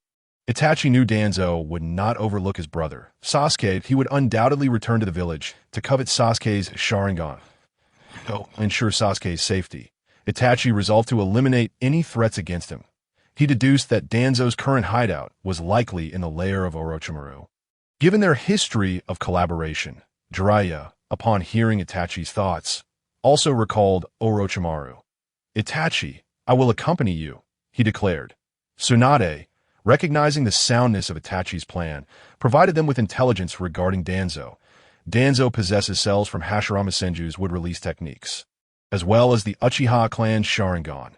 Itachi knew Danzo would not overlook his brother, Sasuke. He would undoubtedly return to the village to covet Sasuke's Sharingan. To ensure Sasuke's safety, Itachi resolved to eliminate any threats against him. He deduced that Danzo's current hideout was likely in the lair of Orochimaru. Given their history of collaboration, Jiraiya, upon hearing Itachi's thoughts, also recalled Orochimaru. "Itachi, I will accompany you," he declared. Tsunade, recognizing the soundness of Itachi's plan, provided them with intelligence regarding Danzo. Danzo possesses cells from Hashirama Senju's wood-release techniques, as well as the Uchiha clan's Sharingan.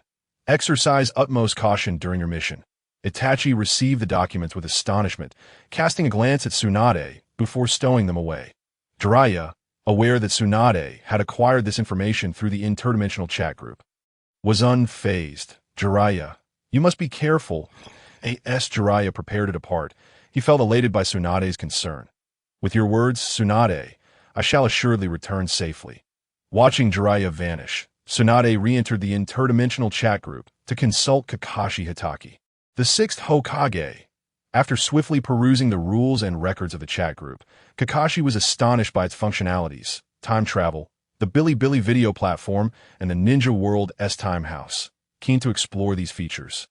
Exercise utmost caution during your mission. Itachi received the documents with astonishment, casting a glance at Tsunade before stowing them away. Jiraiya, aware that Tsunade had acquired this information through the interdimensional chat group, was unfazed. Jiraiya, you must be careful. As Jiraiya prepared to depart, he felt elated by Tsunade's concern. With your words, Tsunade, I shall assuredly return safely. Watching Jiraiya vanish, Tsunade re-entered the interdimensional chat group to consult Kakashi Hatake, the sixth Hokage. After swiftly perusing the rules and records of the chat group, Kakashi was astonished by its functionalities: time travel, the Bilibili video platform, and the Ninja World S-Time House. Keen to explore these features,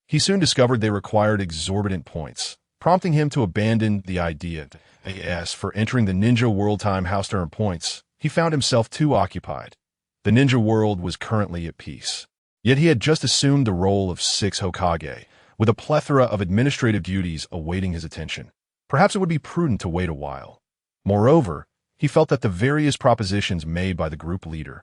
he soon discovered they required exorbitant points, prompting him to abandon the idea. As for entering the Ninja World Time House to earn points, he found himself too occupied. The Ninja World was currently at peace. Yet he had just assumed the role of sixth Hokage, with a plethora of administrative duties awaiting his attention. Perhaps it would be prudent to wait a while. Moreover, he felt that the various propositions made by the group leader,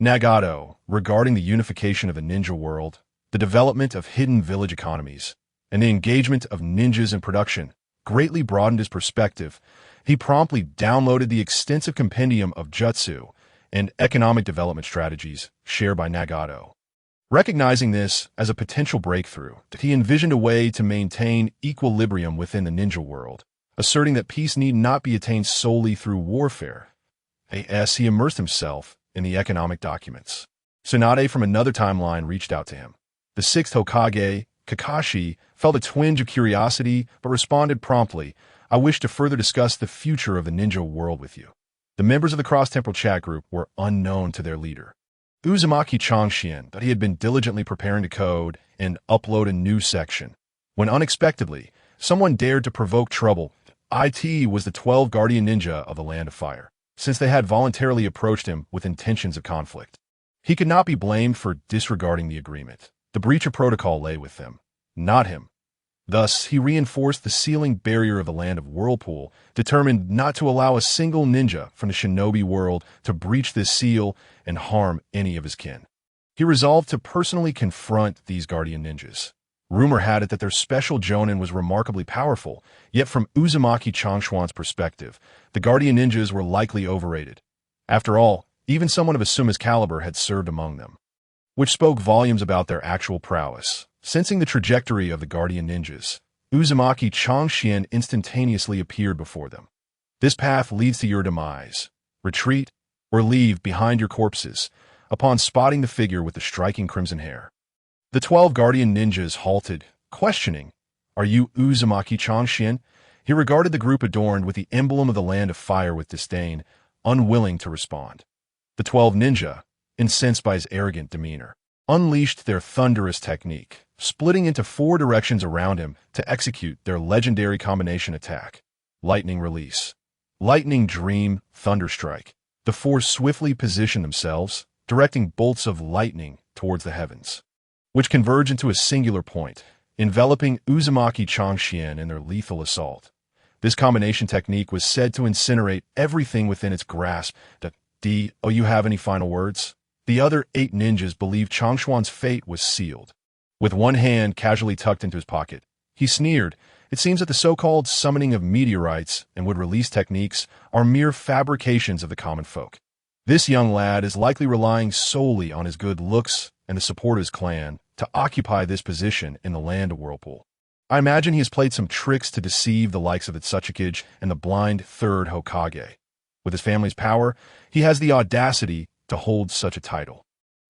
Nagato, regarding the unification of the ninja world, the development of hidden village economies, and the engagement of ninjas in production, greatly broadened his perspective. He promptly downloaded the extensive compendium of jutsu and economic development strategies shared by Nagato. Recognizing this as a potential breakthrough, he envisioned a way to maintain equilibrium within the ninja world, asserting that peace need not be attained solely through warfare. As he immersed himself in the economic documents, Tsunade from another timeline reached out to him. The sixth Hokage, Kakashi, felt a twinge of curiosity but responded promptly, I wish to further discuss the future of the ninja world with you. The members of the cross-temporal chat group were unknown to their leader, Uzumaki Chōgen, that he had been diligently preparing to code and upload a new section, when unexpectedly, someone dared to provoke trouble. It was the 12 guardian ninja of the Land of Fire, since they had voluntarily approached him with intentions of conflict. He could not be blamed for disregarding the agreement. The breach of protocol lay with them, not him. Thus, he reinforced the sealing barrier of the Land of Whirlpool, determined not to allow a single ninja from the shinobi world to breach this seal and harm any of his kin. He resolved to personally confront these guardian ninjas. Rumor had it that their special jonin was remarkably powerful, yet from Uzumaki Chōgen's perspective, the guardian ninjas were likely overrated. After all, even someone of Asuma's caliber had served among them, which spoke volumes about their actual prowess. Sensing the trajectory of the guardian ninjas, Uzumaki Chōgen instantaneously appeared before them. This path leads to your demise. Retreat or leave behind your corpses, upon spotting the figure with the striking crimson hair. The 12 guardian ninjas halted, questioning, Are you Uzumaki Chōgen? He regarded the group adorned with the emblem of the Land of Fire with disdain, unwilling to respond. The 12 ninja, incensed by his arrogant demeanor, unleashed their thunderous technique, splitting into 4 directions around him to execute their legendary combination attack. Lightning Release, Lightning Dream, Thunderstrike. The 4 swiftly positioned themselves, directing bolts of lightning towards the heavens, which converge into a singular point, enveloping Uzumaki Chōgen in their lethal assault. This combination technique was said to incinerate everything within its grasp. Do you have any final words? The other 8 ninjas believed Chōgen's fate was sealed. With one hand casually tucked into his pocket, he sneered. It seems that the so-called summoning of meteorites and would-release techniques are mere fabrications of the common folk. This young lad is likely relying solely on his good looks and the support of his clan to occupy this position in the Land of Whirlpool. I imagine he has played some tricks to deceive the likes of the Tsuchikage and the blind third Hokage. With his family's power, he has the audacity to hold such a title.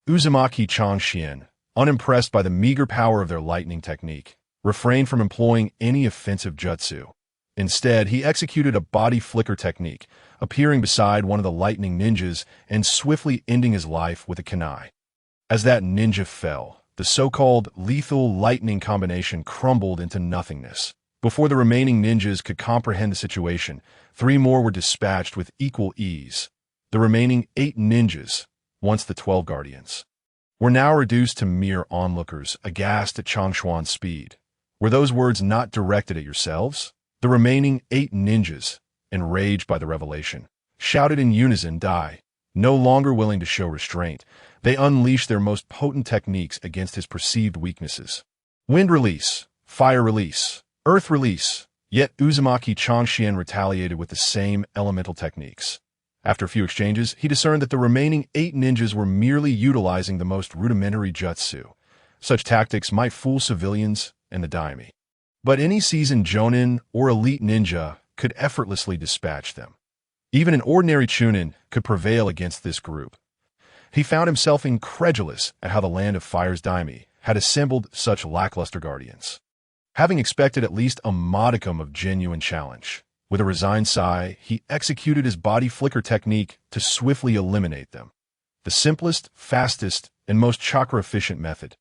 Uzumaki Chōgen, unimpressed by the meager power of their lightning technique, refrained from employing any offensive jutsu. Instead, he executed a body flicker technique, appearing beside one of the lightning ninjas and swiftly ending his life with a kunai. As that ninja fell, the so-called lethal lightning combination crumbled into nothingness. Before the remaining ninjas could comprehend the situation, 3 more were dispatched with equal ease. The remaining 8 ninjas, once the 12 guardians, were now reduced to mere onlookers, aghast at Chōgen's speed. Were those words not directed at yourselves? The remaining 8 ninjas, enraged by the revelation, shouted in unison, Die! No longer willing to show restraint, they unleashed their most potent techniques against his perceived weaknesses. Wind Release, Fire Release, Earth Release. Yet Uzumaki Chōgen retaliated with the same elemental techniques. After a few exchanges, he discerned that the remaining 8 ninjas were merely utilizing the most rudimentary jutsu. Such tactics might fool civilians and the daimyo, but any seasoned jonin or elite ninja could effortlessly dispatch them. Even an ordinary chunin could prevail against this group. He found himself incredulous at how the Land of Fire's daimyo had assembled such lackluster guardians. Having expected at least a modicum of genuine challenge, with a resigned sigh, he executed his body flicker technique to swiftly eliminate them. The simplest, fastest, and most chakra-efficient method.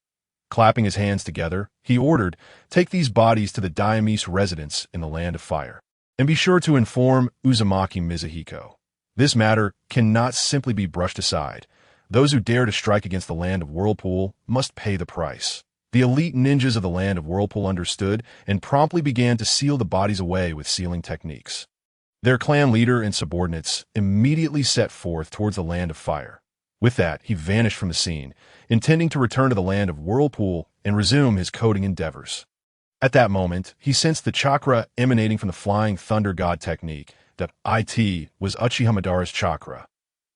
Clapping his hands together, he ordered, "Take these bodies to the daimyo's residence in the Land of Fire. And be sure to inform Uzumaki Mizuhiko. This matter cannot simply be brushed aside. Those who dare to strike against the Land of Whirlpool must pay the price." The elite ninjas of the Land of Whirlpool understood and promptly began to seal the bodies away with sealing techniques. Their clan leader and subordinates immediately set forth towards the Land of Fire. With that, he vanished from the scene, intending to return to the Land of Whirlpool and resume his coding endeavors. At that moment, he sensed the chakra emanating from the Flying Thunder God technique. That it was Uchiha Madara's chakra.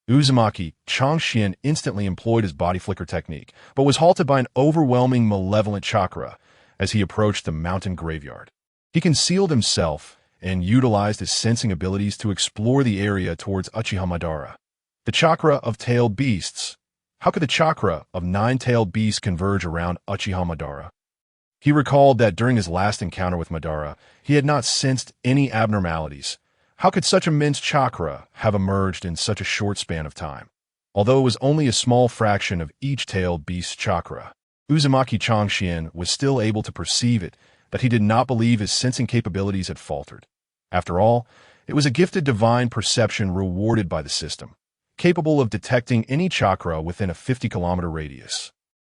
Uzumaki Chōgen instantly employed his body flicker technique, but was halted by an overwhelming malevolent chakra as he approached the mountain graveyard. He concealed himself and utilized his sensing abilities to explore the area towards Uchiha Madara. The chakra of tailed beasts. How could the chakra of 9-tailed beasts converge around Uchiha Madara? He recalled that during his last encounter with Madara, he had not sensed any abnormalities. How could such immense chakra have emerged in such a short span of time? Although it was only a small fraction of each tailed beast's chakra, Uzumaki Chōgen was still able to perceive it, that he did not believe his sensing capabilities had faltered. After all, it was a gifted divine perception rewarded by the system, capable of detecting any chakra within a 50-kilometer radius,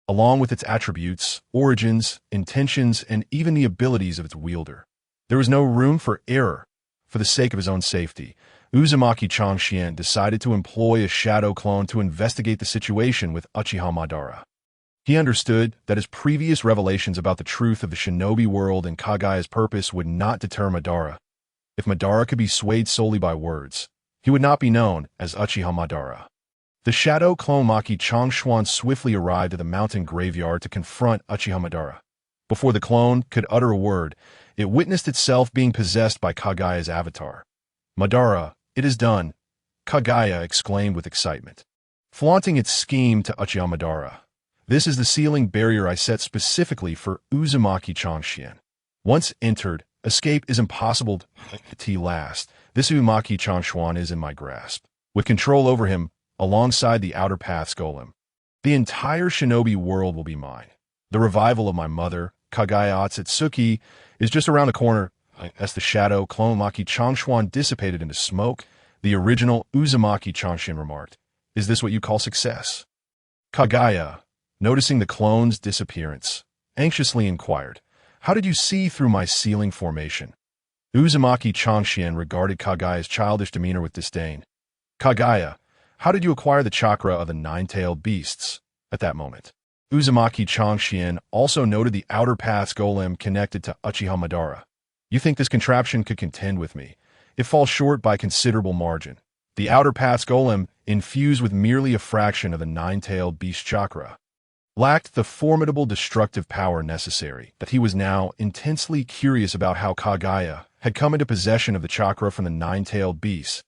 along with its attributes, origins, intentions, and even the abilities of its wielder. There was no room for error. For the sake of his own safety, Uzumaki Chōgen decided to employ a shadow clone to investigate the situation with Uchiha Madara. He understood that his previous revelations about the truth of the shinobi world and Kagaya's purpose would not deter Madara. If Madara could be swayed solely by words, he would not be known as Uchiha Madara. The shadow clone Maki Chōgen swiftly arrived at the mountain graveyard to confront Uchiha Madara. Before the clone could utter a word, it witnessed itself being possessed by Kagaya's avatar. "Madara, it is done," Kagaya exclaimed with excitement, flaunting its scheme to Uchiha Madara. "This is the sealing barrier I set specifically for Uzumaki Chōgen. Once entered, escape is impossible to last. This Uzumaki Chōgen is in my grasp. With control over him, alongside the Outer Path's golem, the entire shinobi world will be mine. The revival of my mother, Kagaya Otsutsuki, is just around the corner." As the shadow clone Maki Chōgen dissipated into smoke, the original Uzumaki Chōgen remarked, "Is this what you call success?" Kagaya, noticing the clone's disappearance, anxiously inquired, "How did you see through my sealing formation?" Uzumaki Chōgen regarded Kagaya's childish demeanor with disdain. "Kagaya, how did you acquire the chakra of the 9-tailed beasts?" At that moment, Uzumaki Chōgen also noted the Outer Path's golem connected to Uchiha Madara. "You think this contraption could contend with me? It falls short by a considerable margin. The Outer Path's golem, infused with merely a fraction of the 9-tailed beast chakra, lacked the formidable destructive power necessary." That he was now intensely curious about how Kagaya had come into possession of the chakra from the 9-tailed beasts.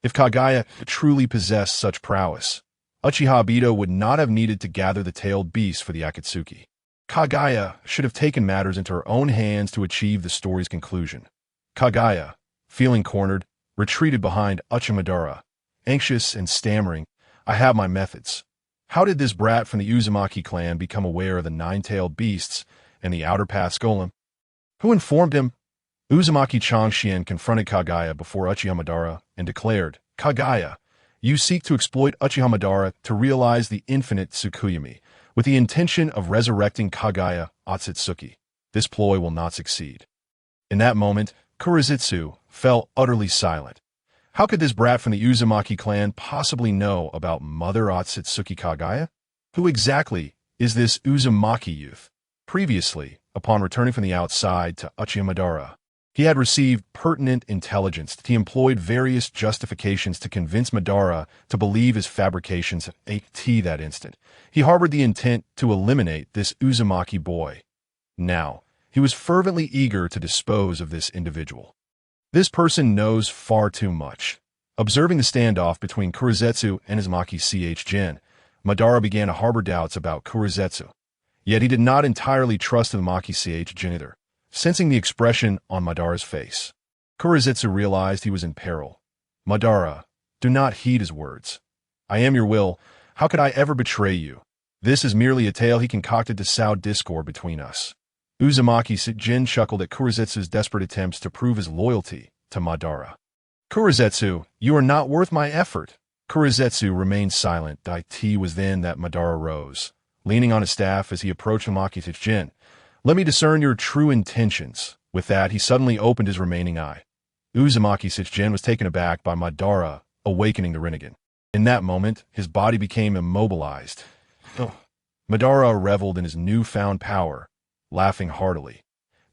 If Kagaya truly possessed such prowess, Uchiha Obito would not have needed to gather the tailed beasts for the Akatsuki. Kagaya should have taken matters into her own hands to achieve the story's conclusion. Kagaya, feeling cornered, retreated behind Uchiha Madara, anxious and stammering, "I have my methods." How did this brat from the Uzumaki clan become aware of the 9-tailed beasts and the Outer Path's golem? Who informed him? Uzumaki Chōgen confronted Kagaya before Uchiha Madara and declared, "Kagaya, you seek to exploit Uchiha Madara to realize the infinite Tsukuyomi, with the intention of resurrecting Kagaya Otsutsuki. This ploy will not succeed." In that moment, Kurosetsu fell utterly silent. How could this brat from the Uzumaki clan possibly know about Mother Otsutsuki Kagaya? Who exactly is this Uzumaki youth? Previously, upon returning from the outside to Uchiha Madara, He had received pertinent intelligence that he employed various justifications to convince Madara to believe his fabrications at that instant. He harbored the intent to eliminate this Uzumaki boy. Now, he was fervently eager to dispose of this individual. This person knows far too much. Observing the standoff between Kurizetsu and Uzumaki Jin, Madara began to harbor doubts about Kurizetsu. Yet he did not entirely trust Uzumaki Jin either. Sensing the expression on Madara's face, Kurizetsu realized he was in peril. Madara, do not heed his words. I am your will. How could I ever betray you? This is merely a tale he concocted to sow discord between us. Uzumaki Jin chuckled at Kurizetsu's desperate attempts to prove his loyalty to Madara. Kurizetsu, you are not worth my effort. Kurizetsu remained silent. It was then that Madara rose, leaning on his staff as he approached Uzumaki Jin. Let me discern your true intentions. With that, he suddenly opened his remaining eye. Uzumaki Jin was taken aback by Madara awakening the Rinnegan. In that moment, his body became immobilized. Madara reveled in his newfound power, laughing heartily.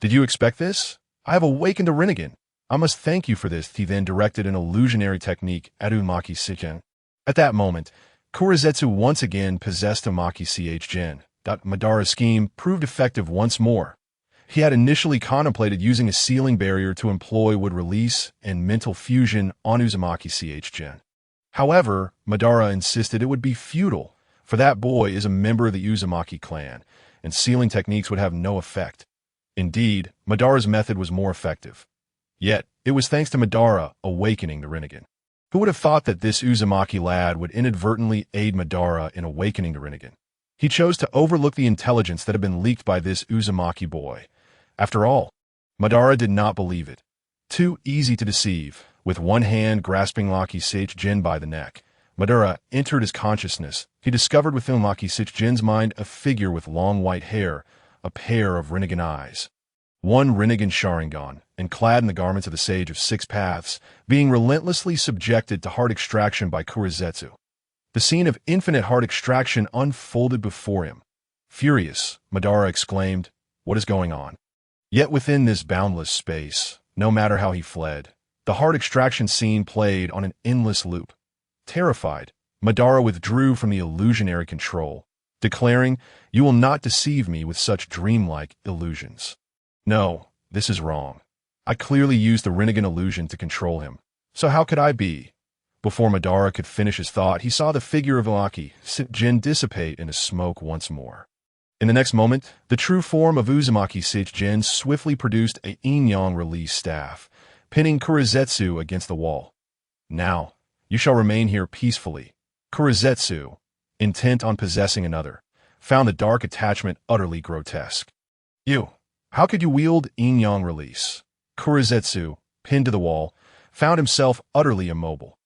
Did you expect this? I have awakened a Rinnegan. I must thank you for this. He then directed an illusionary technique at Uzumaki Jin. At that moment, Kurizetsu once again possessed Uzumaki Jin. Madara's scheme proved effective once more. He had initially contemplated using a sealing barrier to employ wood release and mental fusion on Uzumaki Jin. However, Madara insisted it would be futile, for that boy is a member of the Uzumaki clan, and sealing techniques would have no effect. Indeed, Madara's method was more effective. Yet, it was thanks to Madara awakening the Rinnegan. Who would have thought that this Uzumaki lad would inadvertently aid Madara in awakening the Rinnegan? He chose to overlook the intelligence that had been leaked by this Uzumaki boy. After all, Madara did not believe it. Too easy to deceive. With one hand grasping Uzumaki Jin by the neck, Madara entered his consciousness. He discovered within Uzumaki Jin's mind a figure with long white hair, a pair of Rinnegan eyes. One Rinnegan Sharingan, and clad in the garments of the Sage of Six Paths, being relentlessly subjected to heart extraction by Kurizetsu. The scene of infinite heart extraction unfolded before him. Furious, Madara exclaimed, "What is going on?" Yet within this boundless space, no matter how he fled, the heart extraction scene played on an endless loop. Terrified, Madara withdrew from the illusionary control, declaring, "You will not deceive me with such dreamlike illusions." No, this is wrong. I clearly used the Rinnegan illusion to control him. So how could I be? Before Madara could finish his thought, he saw the figure of Uzumaki Jin dissipate into smoke once more. In the next moment, the true form of Uzumaki Jin swiftly produced a yin-yang release staff, pinning Kurizetsu against the wall. Now, you shall remain here peacefully. Kurizetsu, intent on possessing another, found the dark attachment utterly grotesque. You, how could you wield yin-yang release? Kurizetsu, pinned to the wall, found himself utterly immobile.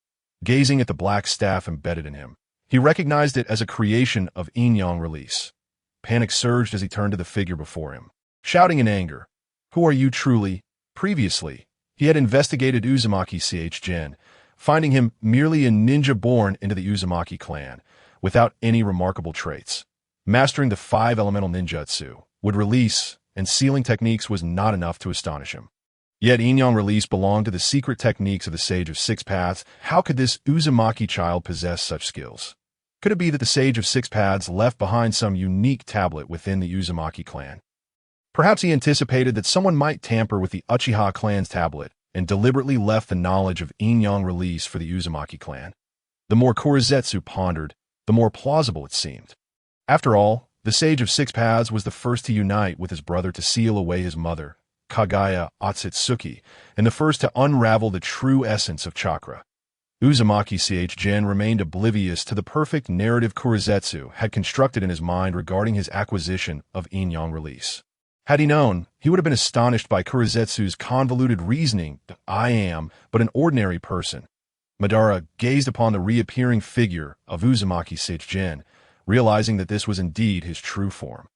Gazing at the black staff embedded in him, he recognized it as a creation of yin-yang release. Panic surged as he turned to the figure before him, shouting in anger, "Who are you truly?" Previously, he had investigated Uzumaki Jin, finding him merely a ninja born into the Uzumaki clan, without any remarkable traits. Mastering the 5 elemental ninjutsu, wood release, and sealing techniques was not enough to astonish him. Yet yin-yang release belonged to the secret techniques of the Sage of Six Paths. How could this Uzumaki child possess such skills? Could it be that the Sage of Six Paths left behind some unique tablet within the Uzumaki clan? Perhaps he anticipated that someone might tamper with the Uchiha clan's tablet and deliberately left the knowledge of yin-yang release for the Uzumaki clan. The more Kurizetsu pondered, the more plausible it seemed. After all, the Sage of Six Paths was the first to unite with his brother to seal away his mother, Kagaya Otsutsuki, and the first to unravel the true essence of chakra. Uzumaki Jin remained oblivious to the perfect narrative Kurizetsu had constructed in his mind regarding his acquisition of yin-yang release. Had he known, he would have been astonished by Kurizetsu's convoluted reasoning that I am but an ordinary person. Madara gazed upon the reappearing figure of Uzumaki Jin, realizing that this was indeed his true form.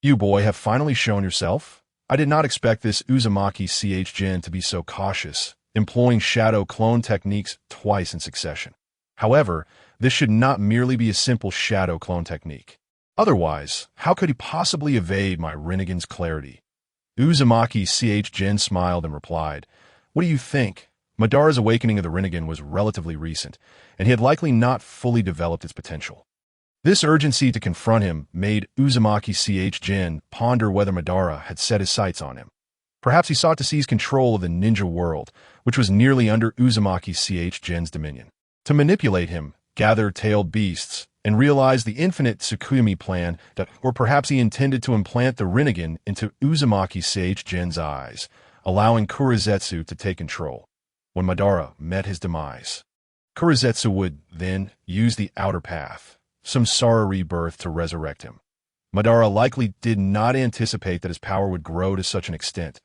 "You, boy, have finally shown yourself. I did not expect this Uzumaki Jin to be so cautious, employing shadow clone techniques twice in succession. However, this should not merely be a simple shadow clone technique. Otherwise, how could he possibly evade my Rinnegan's clarity? Uzumaki Chōgen smiled and replied, "What do you think?" Madara's awakening of the Rinnegan was relatively recent, and he had likely not fully developed its potential. This urgency to confront him made Uzumaki Chōgen ponder whether Madara had set his sights on him. Perhaps he sought to seize control of the ninja world, which was nearly under Uzumaki Chōgen's dominion. To manipulate him, gather tailed beasts, and realize the infinite Tsukuyami plan or perhaps he intended to implant the Rinnegan into Uzumaki Chōgen's eyes, allowing Kurizetsu to take control. When Madara met his demise, Kurizetsu would, then, use the outer path, samsara rebirth, to resurrect him. Madara likely did not anticipate that his power would grow to such an extent.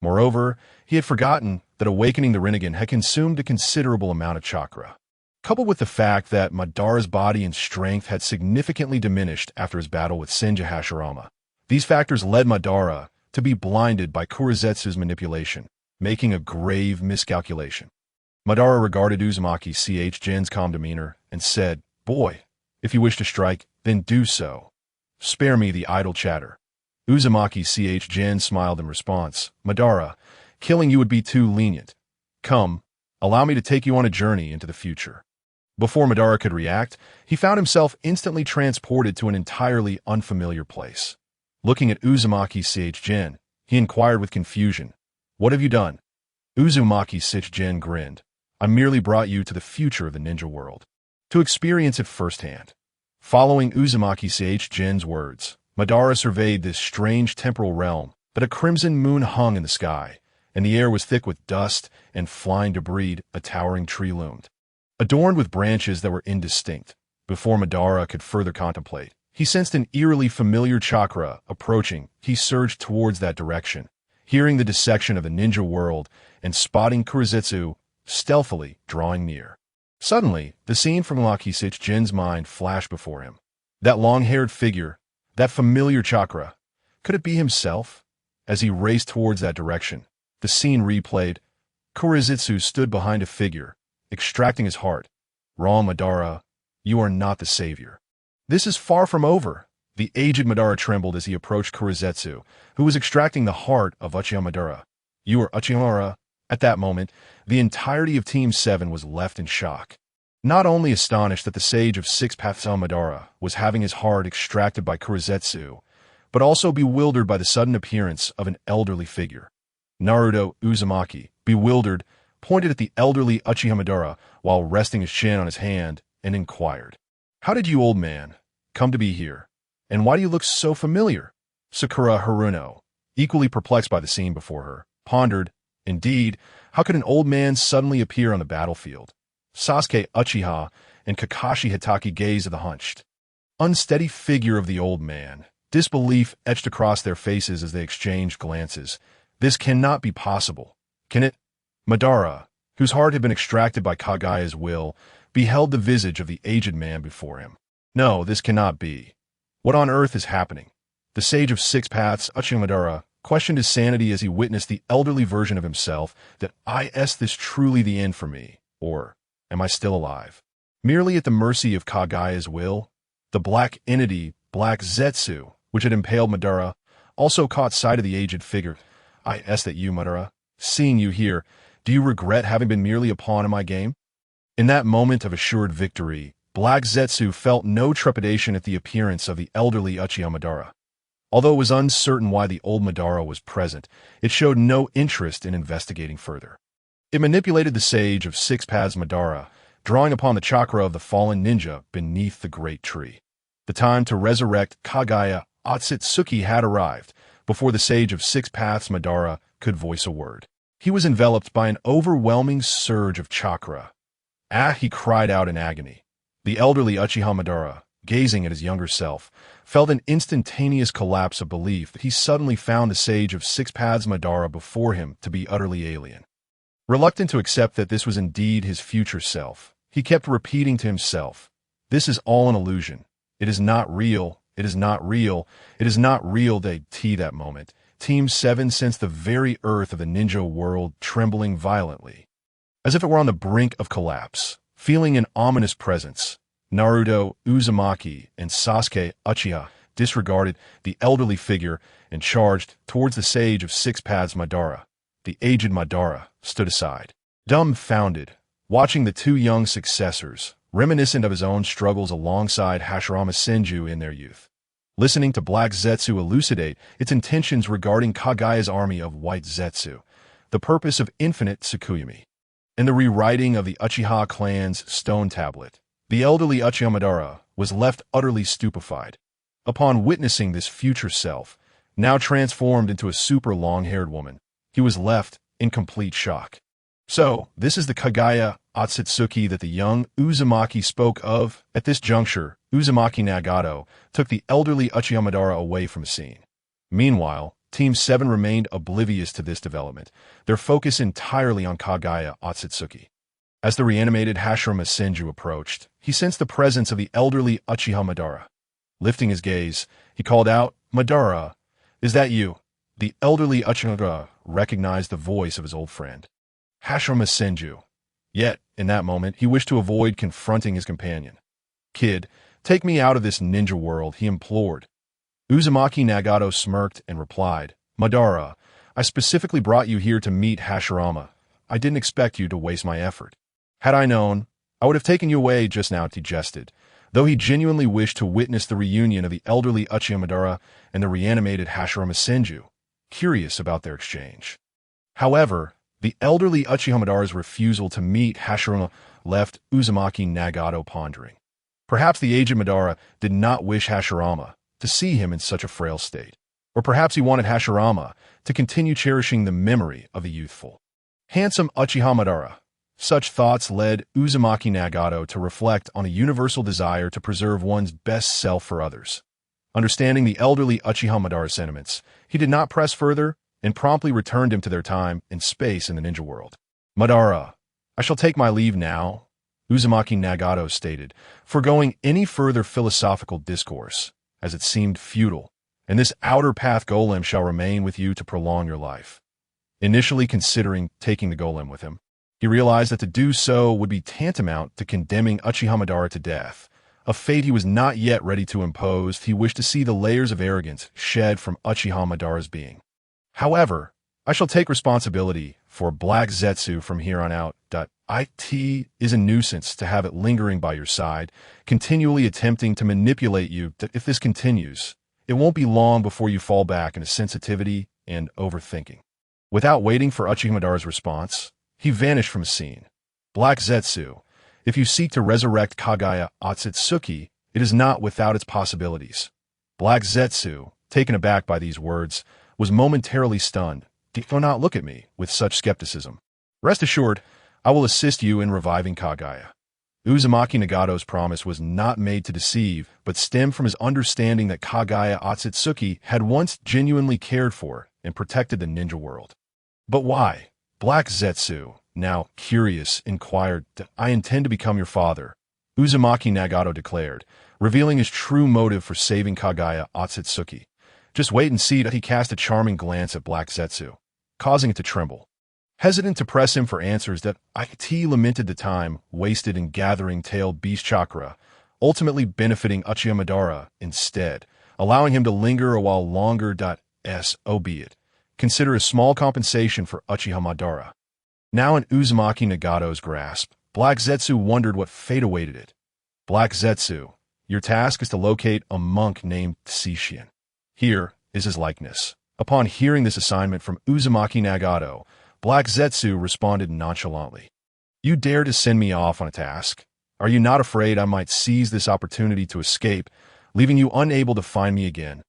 Moreover, he had forgotten that awakening the Rinnegan had consumed a considerable amount of chakra. Coupled with the fact that Madara's body and strength had significantly diminished after his battle with Senju Hashirama, these factors led Madara to be blinded by Kurizetsu's manipulation, making a grave miscalculation. Madara regarded Uzumaki Chōgen's calm demeanor and said, "Boy, if you wish to strike, then do so. Spare me the idle chatter." Uzumaki Chōgen smiled in response. "Madara, killing you would be too lenient. Come, allow me to take you on a journey into the future." Before Madara could react, he found himself instantly transported to an entirely unfamiliar place. Looking at Uzumaki Chōgen, he inquired with confusion, "What have you done?" Uzumaki Chōgen grinned. "I merely brought you to the future of the ninja world, to experience it firsthand." Following Uzumaki Chōgen's words, Madara surveyed this strange temporal realm that a crimson moon hung in the sky, and the air was thick with dust and flying debris. A towering tree loomed, adorned with branches that were indistinct. Before Madara could further contemplate, he sensed an eerily familiar chakra approaching. He surged towards that direction, hearing the dissection of the ninja world and spotting Kurizetsu stealthily drawing near. Suddenly, the scene from Uzumaki Chōgen's mind flashed before him. That long-haired figure, that familiar chakra, could it be himself? As he raced towards that direction, the scene replayed. Kurizetsu stood behind a figure, extracting his heart. "Wrong, Madara. You are not the savior. This is far from over." The aged Madara trembled as he approached Kurizetsu, who was extracting the heart of Uchiha Madara. "You are Uchiha." At that moment, the entirety of Team 7 was left in shock. Not only astonished that the Sage of Six Paths Madara was having his heart extracted by Kurizetsu, but also bewildered by the sudden appearance of an elderly figure. Naruto Uzumaki, bewildered, pointed at the elderly Uchiha Madara while resting his chin on his hand and inquired, "How did you, old man, come to be here? And why do you look so familiar?" Sakura Haruno, equally perplexed by the scene before her, pondered, "Indeed, how could an old man suddenly appear on the battlefield?" Sasuke Uchiha and Kakashi Hitaki gazed at the hunched, unsteady figure of the old man. Disbelief etched across their faces as they exchanged glances. This cannot be possible. Can it? Madara, whose heart had been extracted by Kagaya's will, beheld the visage of the aged man before him. No, this cannot be. What on earth is happening? The Sage of Six Paths, Uchiha Madara, questioned his sanity as he witnessed the elderly version of himself. Is this truly the end for me? Or am I still alive, merely at the mercy of Kagaya's will? The black entity, Black Zetsu, which had impaled Madara, also caught sight of the aged figure. "Is that you, Madara? Seeing you here, do you regret having been merely a pawn in my game?" In that moment of assured victory, Black Zetsu felt no trepidation at the appearance of the elderly Uchiha Madara. Although it was uncertain why the old Madara was present, it showed no interest in investigating further. It manipulated the Sage of Six Paths Madara, drawing upon the chakra of the fallen ninja beneath the great tree. The time to resurrect Kagaya Otsutsuki had arrived, before the Sage of Six Paths Madara could voice a word. He was enveloped by an overwhelming surge of chakra. "Ah!" he cried out in agony. The elderly Uchiha Madara, gazing at his younger self, felt an instantaneous collapse of belief that he suddenly found the Sage of Six Paths Madara before him to be utterly alien. Reluctant to accept that this was indeed his future self, he kept repeating to himself, "This is all an illusion. It is not real. It is not real. It is not real." That moment, Team 7 sensed the very earth of the ninja world trembling violently. As if it were on the brink of collapse, feeling an ominous presence, Naruto, Uzumaki, and Sasuke Uchiha disregarded the elderly figure and charged towards the sage of six paths. Madara, the aged Madara, stood aside, dumbfounded, watching the two young successors, reminiscent of his own struggles alongside Hashirama Senju in their youth. Listening to Black Zetsu elucidate its intentions regarding Kagaya's army of White Zetsu, the purpose of infinite Tsukuyomi, and the rewriting of the Uchiha clan's stone tablet, the elderly Uchiha Madara was left utterly stupefied. Upon witnessing this future self, now transformed into a super long-haired woman, he was left in complete shock. So, this is the Kagaya Otsutsuki that the young Uzumaki spoke of. At this juncture, Uzumaki Nagato took the elderly Uchiha Madara away from the scene. Meanwhile, Team 7 remained oblivious to this development, their focus entirely on Kagaya Otsutsuki. As the reanimated Hashirama Senju approached, he sensed the presence of the elderly Uchiha Madara. Lifting his gaze, he called out, "Madara, is that you?" The elderly Uchiha Madara recognized the voice of his old friend, Hashirama Senju. Yet, in that moment, he wished to avoid confronting his companion. "Kid, take me out of this ninja world," he implored. Uzumaki Nagato smirked and replied, "Madara, I specifically brought you here to meet Hashirama. I didn't expect you to waste my effort. Had I known, I would have taken you away just now," he jested, though he genuinely wished to witness the reunion of the elderly Uchiha Madara and the reanimated Hashirama Senju, curious about their exchange. However, the elderly Uchiha Madara's refusal to meet Hashirama left Uzumaki Nagato pondering. Perhaps the aged Madara did not wish Hashirama to see him in such a frail state, or perhaps he wanted Hashirama to continue cherishing the memory of the youthful, handsome Uchiha Madara. Such thoughts led Uzumaki Nagato to reflect on a universal desire to preserve one's best self for others. Understanding the elderly Uchiha Madara's sentiments, he did not press further and promptly returned him to their time and space in the ninja world. "Madara, I shall take my leave now," Uzumaki Nagato stated, foregoing any further philosophical discourse, as it seemed futile, "and this outer path golem shall remain with you to prolong your life." Initially considering taking the golem with him, he realized that to do so would be tantamount to condemning Uchiha Madara to death, a fate he was not yet ready to impose. He wished to see the layers of arrogance shed from Uchiha Madara's being. "However, I shall take responsibility for Black Zetsu from here on out. It is a nuisance to have it lingering by your side, continually attempting to manipulate you. If this continues, it won't be long before you fall back into sensitivity and overthinking." Without waiting for Uchiha Madara's response, he vanished from the scene. "Black Zetsu, if you seek to resurrect Kagaya Otsutsuki, it is not without its possibilities." Black Zetsu, taken aback by these words, was momentarily stunned. "Do not look at me with such skepticism. Rest assured, I will assist you in reviving Kagaya." Uzumaki Nagato's promise was not made to deceive, but stemmed from his understanding that Kagaya Otsutsuki had once genuinely cared for and protected the ninja world. "But why?" Black Zetsu, now curious, inquired. "I intend to become your father," Uzumaki Nagato declared, revealing his true motive for saving Kagaya Otsutsuki. "Just wait and see." He cast a charming glance at Black Zetsu, causing it to tremble. Hesitant to press him for answers, that it lamented the time wasted in gathering tailed beast chakra, ultimately benefiting Uchiha Madara instead, allowing him to linger a while longer. Albeit, consider a small compensation for Uchiha Madara. Now in Uzumaki Nagato's grasp, Black Zetsu wondered what fate awaited it. "Black Zetsu, your task is to locate a monk named Tsishian. Here is his likeness." Upon hearing this assignment from Uzumaki Nagato, Black Zetsu responded nonchalantly. "You dare to send me off on a task? Are you not afraid I might seize this opportunity to escape, leaving you unable to find me again?"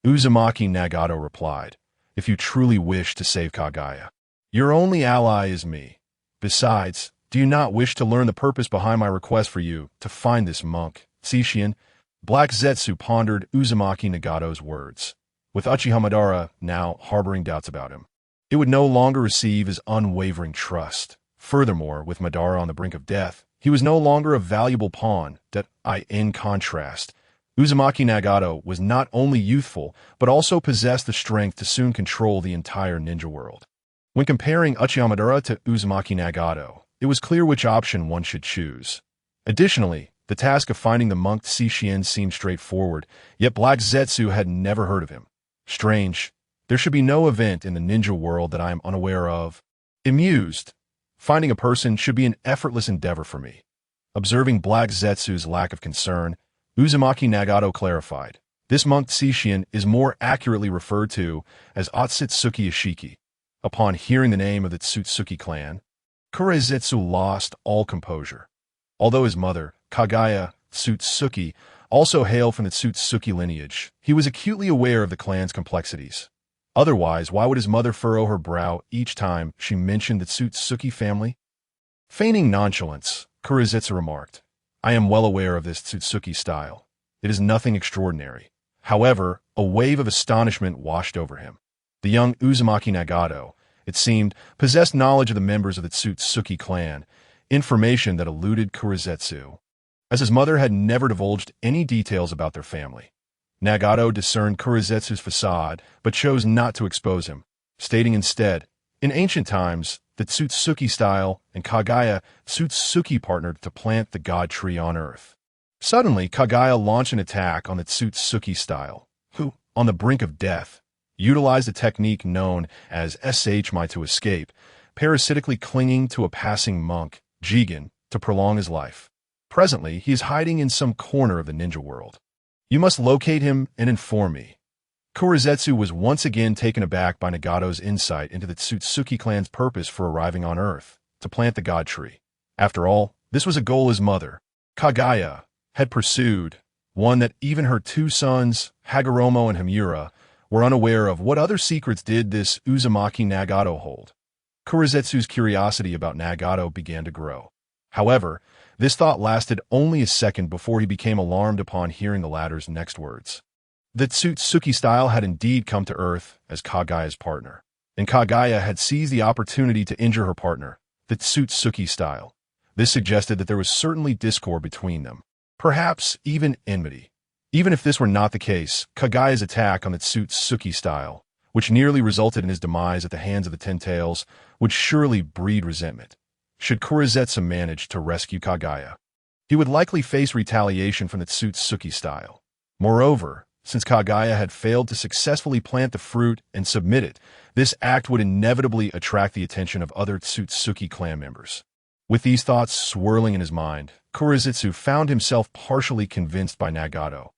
Uzumaki Nagato replied, "If you truly wish to save Kagaya, your only ally is me. Besides, do you not wish to learn the purpose behind my request for you to find this monk, Tsishian?" Black Zetsu pondered Uzumaki Nagato's words. With Uchiha Madara now harboring doubts about him, it would no longer receive his unwavering trust. Furthermore, with Madara on the brink of death, he was no longer a valuable pawn. In contrast, Uzumaki Nagato was not only youthful, but also possessed the strength to soon control the entire ninja world. When comparing Uchiha Madara to Uzumaki Nagato, it was clear which option one should choose. Additionally, The task of finding the monk Cixin seemed straightforward, yet Black Zetsu had never heard of him. Strange. There should be no event in the ninja world that I am unaware of. Amused. Finding a person should be an effortless endeavor for me. Observing Black Zetsu's lack of concern, Uzumaki Nagato clarified. This monk Cixin is more accurately referred to as Otsutsuki Ishiki. Upon hearing the name of the Tsutsuki clan, Kurezetsu lost all composure. Although his mother, Kagaya Tsutsuki, also hailed from the Tsutsuki lineage, he was acutely aware of the clan's complexities. Otherwise, why would his mother furrow her brow each time she mentioned the Tsutsuki family? Feigning nonchalance, Kurezetsu remarked, I am well aware of this Tsutsuki style. It is nothing extraordinary. However, a wave of astonishment washed over him. The young Uzumaki Nagato, it seemed, possessed knowledge of the members of the Tsutsuki clan, information that eluded Kurezetsu, as his mother had never divulged any details about their family. Nagato discerned Kurezetsu's facade, but chose not to expose him, stating instead, in ancient times, the Tsutsuki style and Kagaya Tsutsuki partnered to plant the god tree on earth. Suddenly, Kagaya launched an attack on the Tsutsuki style, who, on the brink of death, utilized a technique known as SHMI to escape, parasitically clinging to a passing monk, Jigen, to prolong his life. Presently, he is hiding in some corner of the ninja world. You must locate him and inform me. Kurezetsu was once again taken aback by Nagato's insight into the Tsutsuki clan's purpose for arriving on Earth, to plant the god tree. After all, this was a goal his mother, Kagaya, had pursued, one that even her two sons, Hagoromo and Himura, were unaware of. What other secrets did this Uzumaki Nagato hold? Kurezetsu's curiosity about Nagato began to grow. However, this thought lasted only a second before he became alarmed upon hearing the latter's next words. The Tsutsuki style had indeed come to Earth as Kagaya's partner, and Kagaya had seized the opportunity to injure her partner, the Tsutsuki style. This suggested that there was certainly discord between them. Perhaps even enmity. Even if this were not the case, Kagaya's attack on the Tsutsuki style, which nearly resulted in his demise at the hands of the Ten Tails, would surely breed resentment. Should Kurezetsu manage to rescue Kagaya, he would likely face retaliation from the Tsutsuki style. Moreover, since Kagaya had failed to successfully plant the fruit and submit it, this act would inevitably attract the attention of other Tsutsuki clan members. With these thoughts swirling in his mind, Kurezetsu found himself partially convinced by Nagato.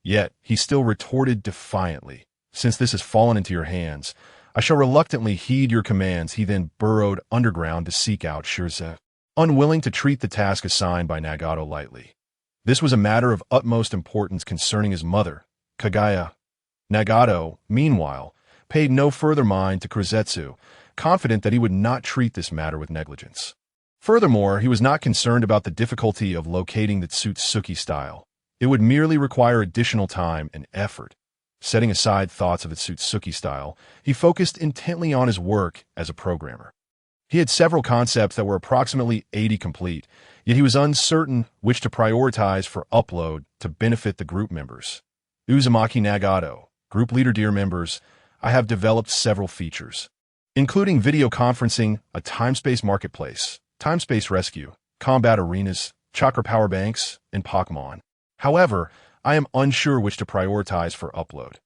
Yet, he still retorted defiantly, since this has fallen into your hands, I shall reluctantly heed your commands. He then burrowed underground to seek out Shirze, unwilling to treat the task assigned by Nagato lightly. This was a matter of utmost importance concerning his mother, Kagaya. Nagato, meanwhile, paid no further mind to Kurezetsu, confident that he would not treat this matter with negligence. Furthermore, he was not concerned about the difficulty of locating the Tsutsuki style. It would merely require additional time and effort. Setting aside thoughts of the Tsutsuki style, he focused intently on his work as a programmer. He had several concepts that were approximately 80 complete, yet he was uncertain which to prioritize for upload to benefit the group members. Uzumaki Nagato, group leader. Dear members, I have developed several features, including video conferencing, a time-space marketplace, time-space rescue, combat arenas, chakra power banks, and Pokemon. However, I am unsure which to prioritize for upload.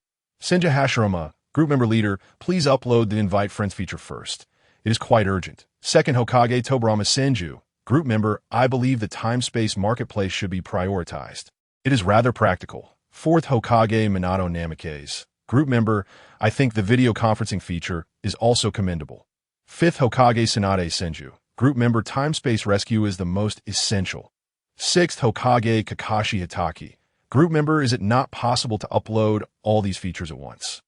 Senju Hashirama, group member leader, please upload the invite friends feature first. It is quite urgent. Second Hokage Tobirama Senju, group member, I believe the time-space marketplace should be prioritized. It is rather practical. Fourth Hokage Minato Namikaze, group member, I think the video conferencing feature is also commendable. Fifth Hokage Tsunade Senju, group member, time-space rescue is the most essential. Sixth Hokage Kakashi Hitaki, group member, is it not possible to upload all these features at once?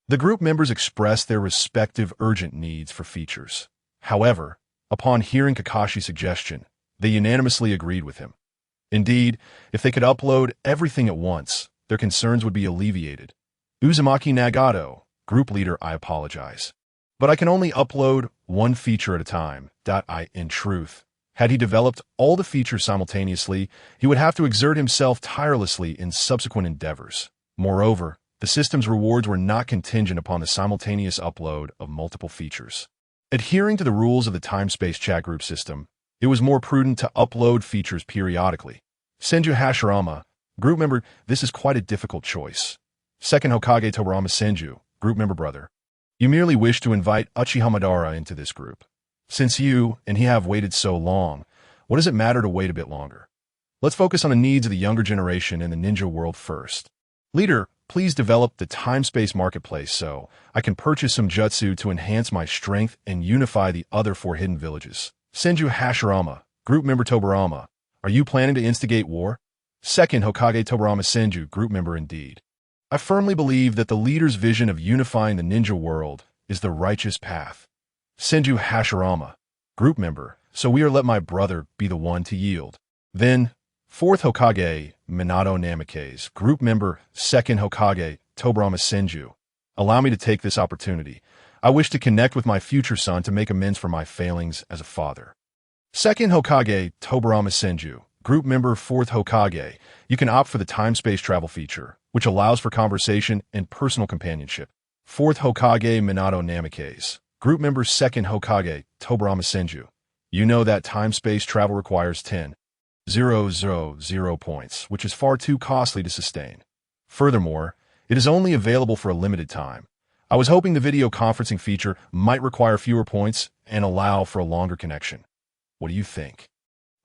The group members expressed their respective urgent needs for features. However, upon hearing Kakashi's suggestion, they unanimously agreed with him. Indeed, if they could upload everything at once, their concerns would be alleviated. Uzumaki Nagato, group leader, I apologize, but I can only upload one feature at a time. In truth, had he developed all the features simultaneously, he would have to exert himself tirelessly in subsequent endeavors. Moreover, the system's rewards were not contingent upon the simultaneous upload of multiple features. Adhering to the rules of the time-space chat group system, it was more prudent to upload features periodically. Senju Hashirama, group member. This is quite a difficult choice. Second Hokage Tobirama Senju, group member brother. You merely wish to invite Uchiha Madara into this group. Since you and he have waited so long, what does it matter to wait a bit longer? Let's focus on the needs of the younger generation in the ninja world first. Leader, please develop the time-space marketplace so I can purchase some jutsu to enhance my strength and unify the other 4 hidden villages. Senju Hashirama, group member Tobirama, are you planning to instigate war? Second Hokage Tobirama Senju, group member indeed. I firmly believe that the leader's vision of unifying the ninja world is the righteous path. Senju Hashirama, group member, so we are let my brother be the one to yield. Then, 4th Hokage, Minato Namikaze, group member, 2nd Hokage, Tobirama Senju. Allow me to take this opportunity. I wish to connect with my future son to make amends for my failings as a father. 2nd Hokage, Tobirama Senju, group member, 4th Hokage. You can opt for the time-space travel feature, which allows for conversation and personal companionship. 4th Hokage, Minato Namikaze, group member, 2nd Hokage, Tobirama Senju. You know that time-space travel requires 10,000 points, which is far too costly to sustain. Furthermore, it is only available for a limited time. I was hoping the video conferencing feature might require fewer points and allow for a longer connection. What do you think?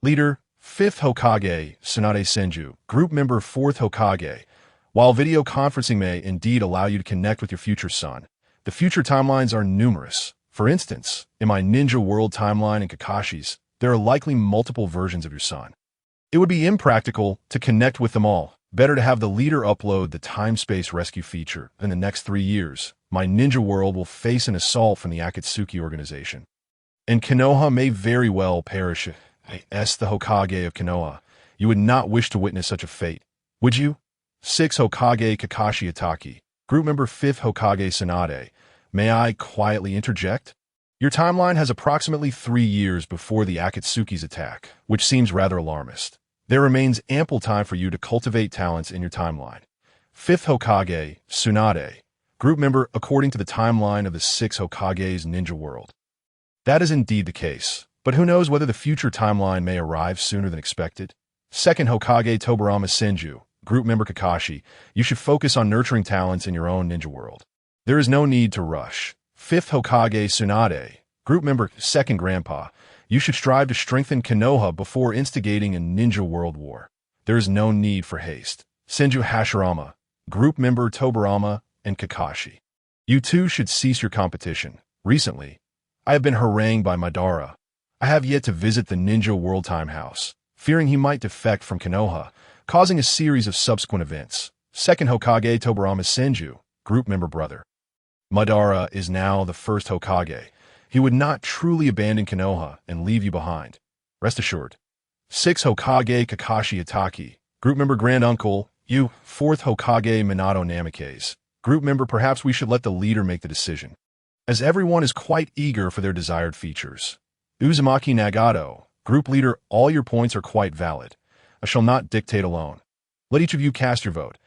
Leader, 5th Hokage, Tsunade Senju, group member, 4th Hokage. While video conferencing may indeed allow you to connect with your future son, the future timelines are numerous. For instance, in my Ninja World timeline and Kakashi's, there are likely multiple versions of your son. It would be impractical to connect with them all. Better to have the leader upload the time-space rescue feature. In the next 3 years, my Ninja World will face an assault from the Akatsuki organization. And Konoha may very well perish. As the Hokage of Konoha, you would not wish to witness such a fate, would you? 6th Hokage Kakashi Itaki, group member 5th Hokage Tsunade. May I quietly interject? Your timeline has approximately 3 years before the Akatsuki's attack, which seems rather alarmist. There remains ample time for you to cultivate talents in your timeline. 5th Hokage, Tsunade, group member according to the timeline of the 6 Hokage's ninja world. That is indeed the case, but who knows whether the future timeline may arrive sooner than expected? 2nd Hokage Tobirama Senju, group member Kakashi, you should focus on nurturing talents in your own ninja world. There is no need to rush. 5th Hokage Tsunade, group member 2nd Grandpa, you should strive to strengthen Konoha before instigating a ninja world war. There is no need for haste. Senju Hashirama, group member Tobirama and Kakashi. You two should cease your competition. Recently, I have been harangued by Madara. I have yet to visit the Ninja World Time House, fearing he might defect from Konoha, causing a series of subsequent events. 2nd Hokage Tobirama Senju, group member brother. Madara is now the 1st Hokage. He would not truly abandon Konoha and leave you behind. Rest assured. 6th Hokage Kakashi Itaki, group member grand uncle, you, 4th Hokage Minato Namikaze. Group member, perhaps we should let the leader make the decision, as everyone is quite eager for their desired features. Uzumaki Nagato, group leader, all your points are quite valid. I shall not dictate alone. Let each of you cast your vote.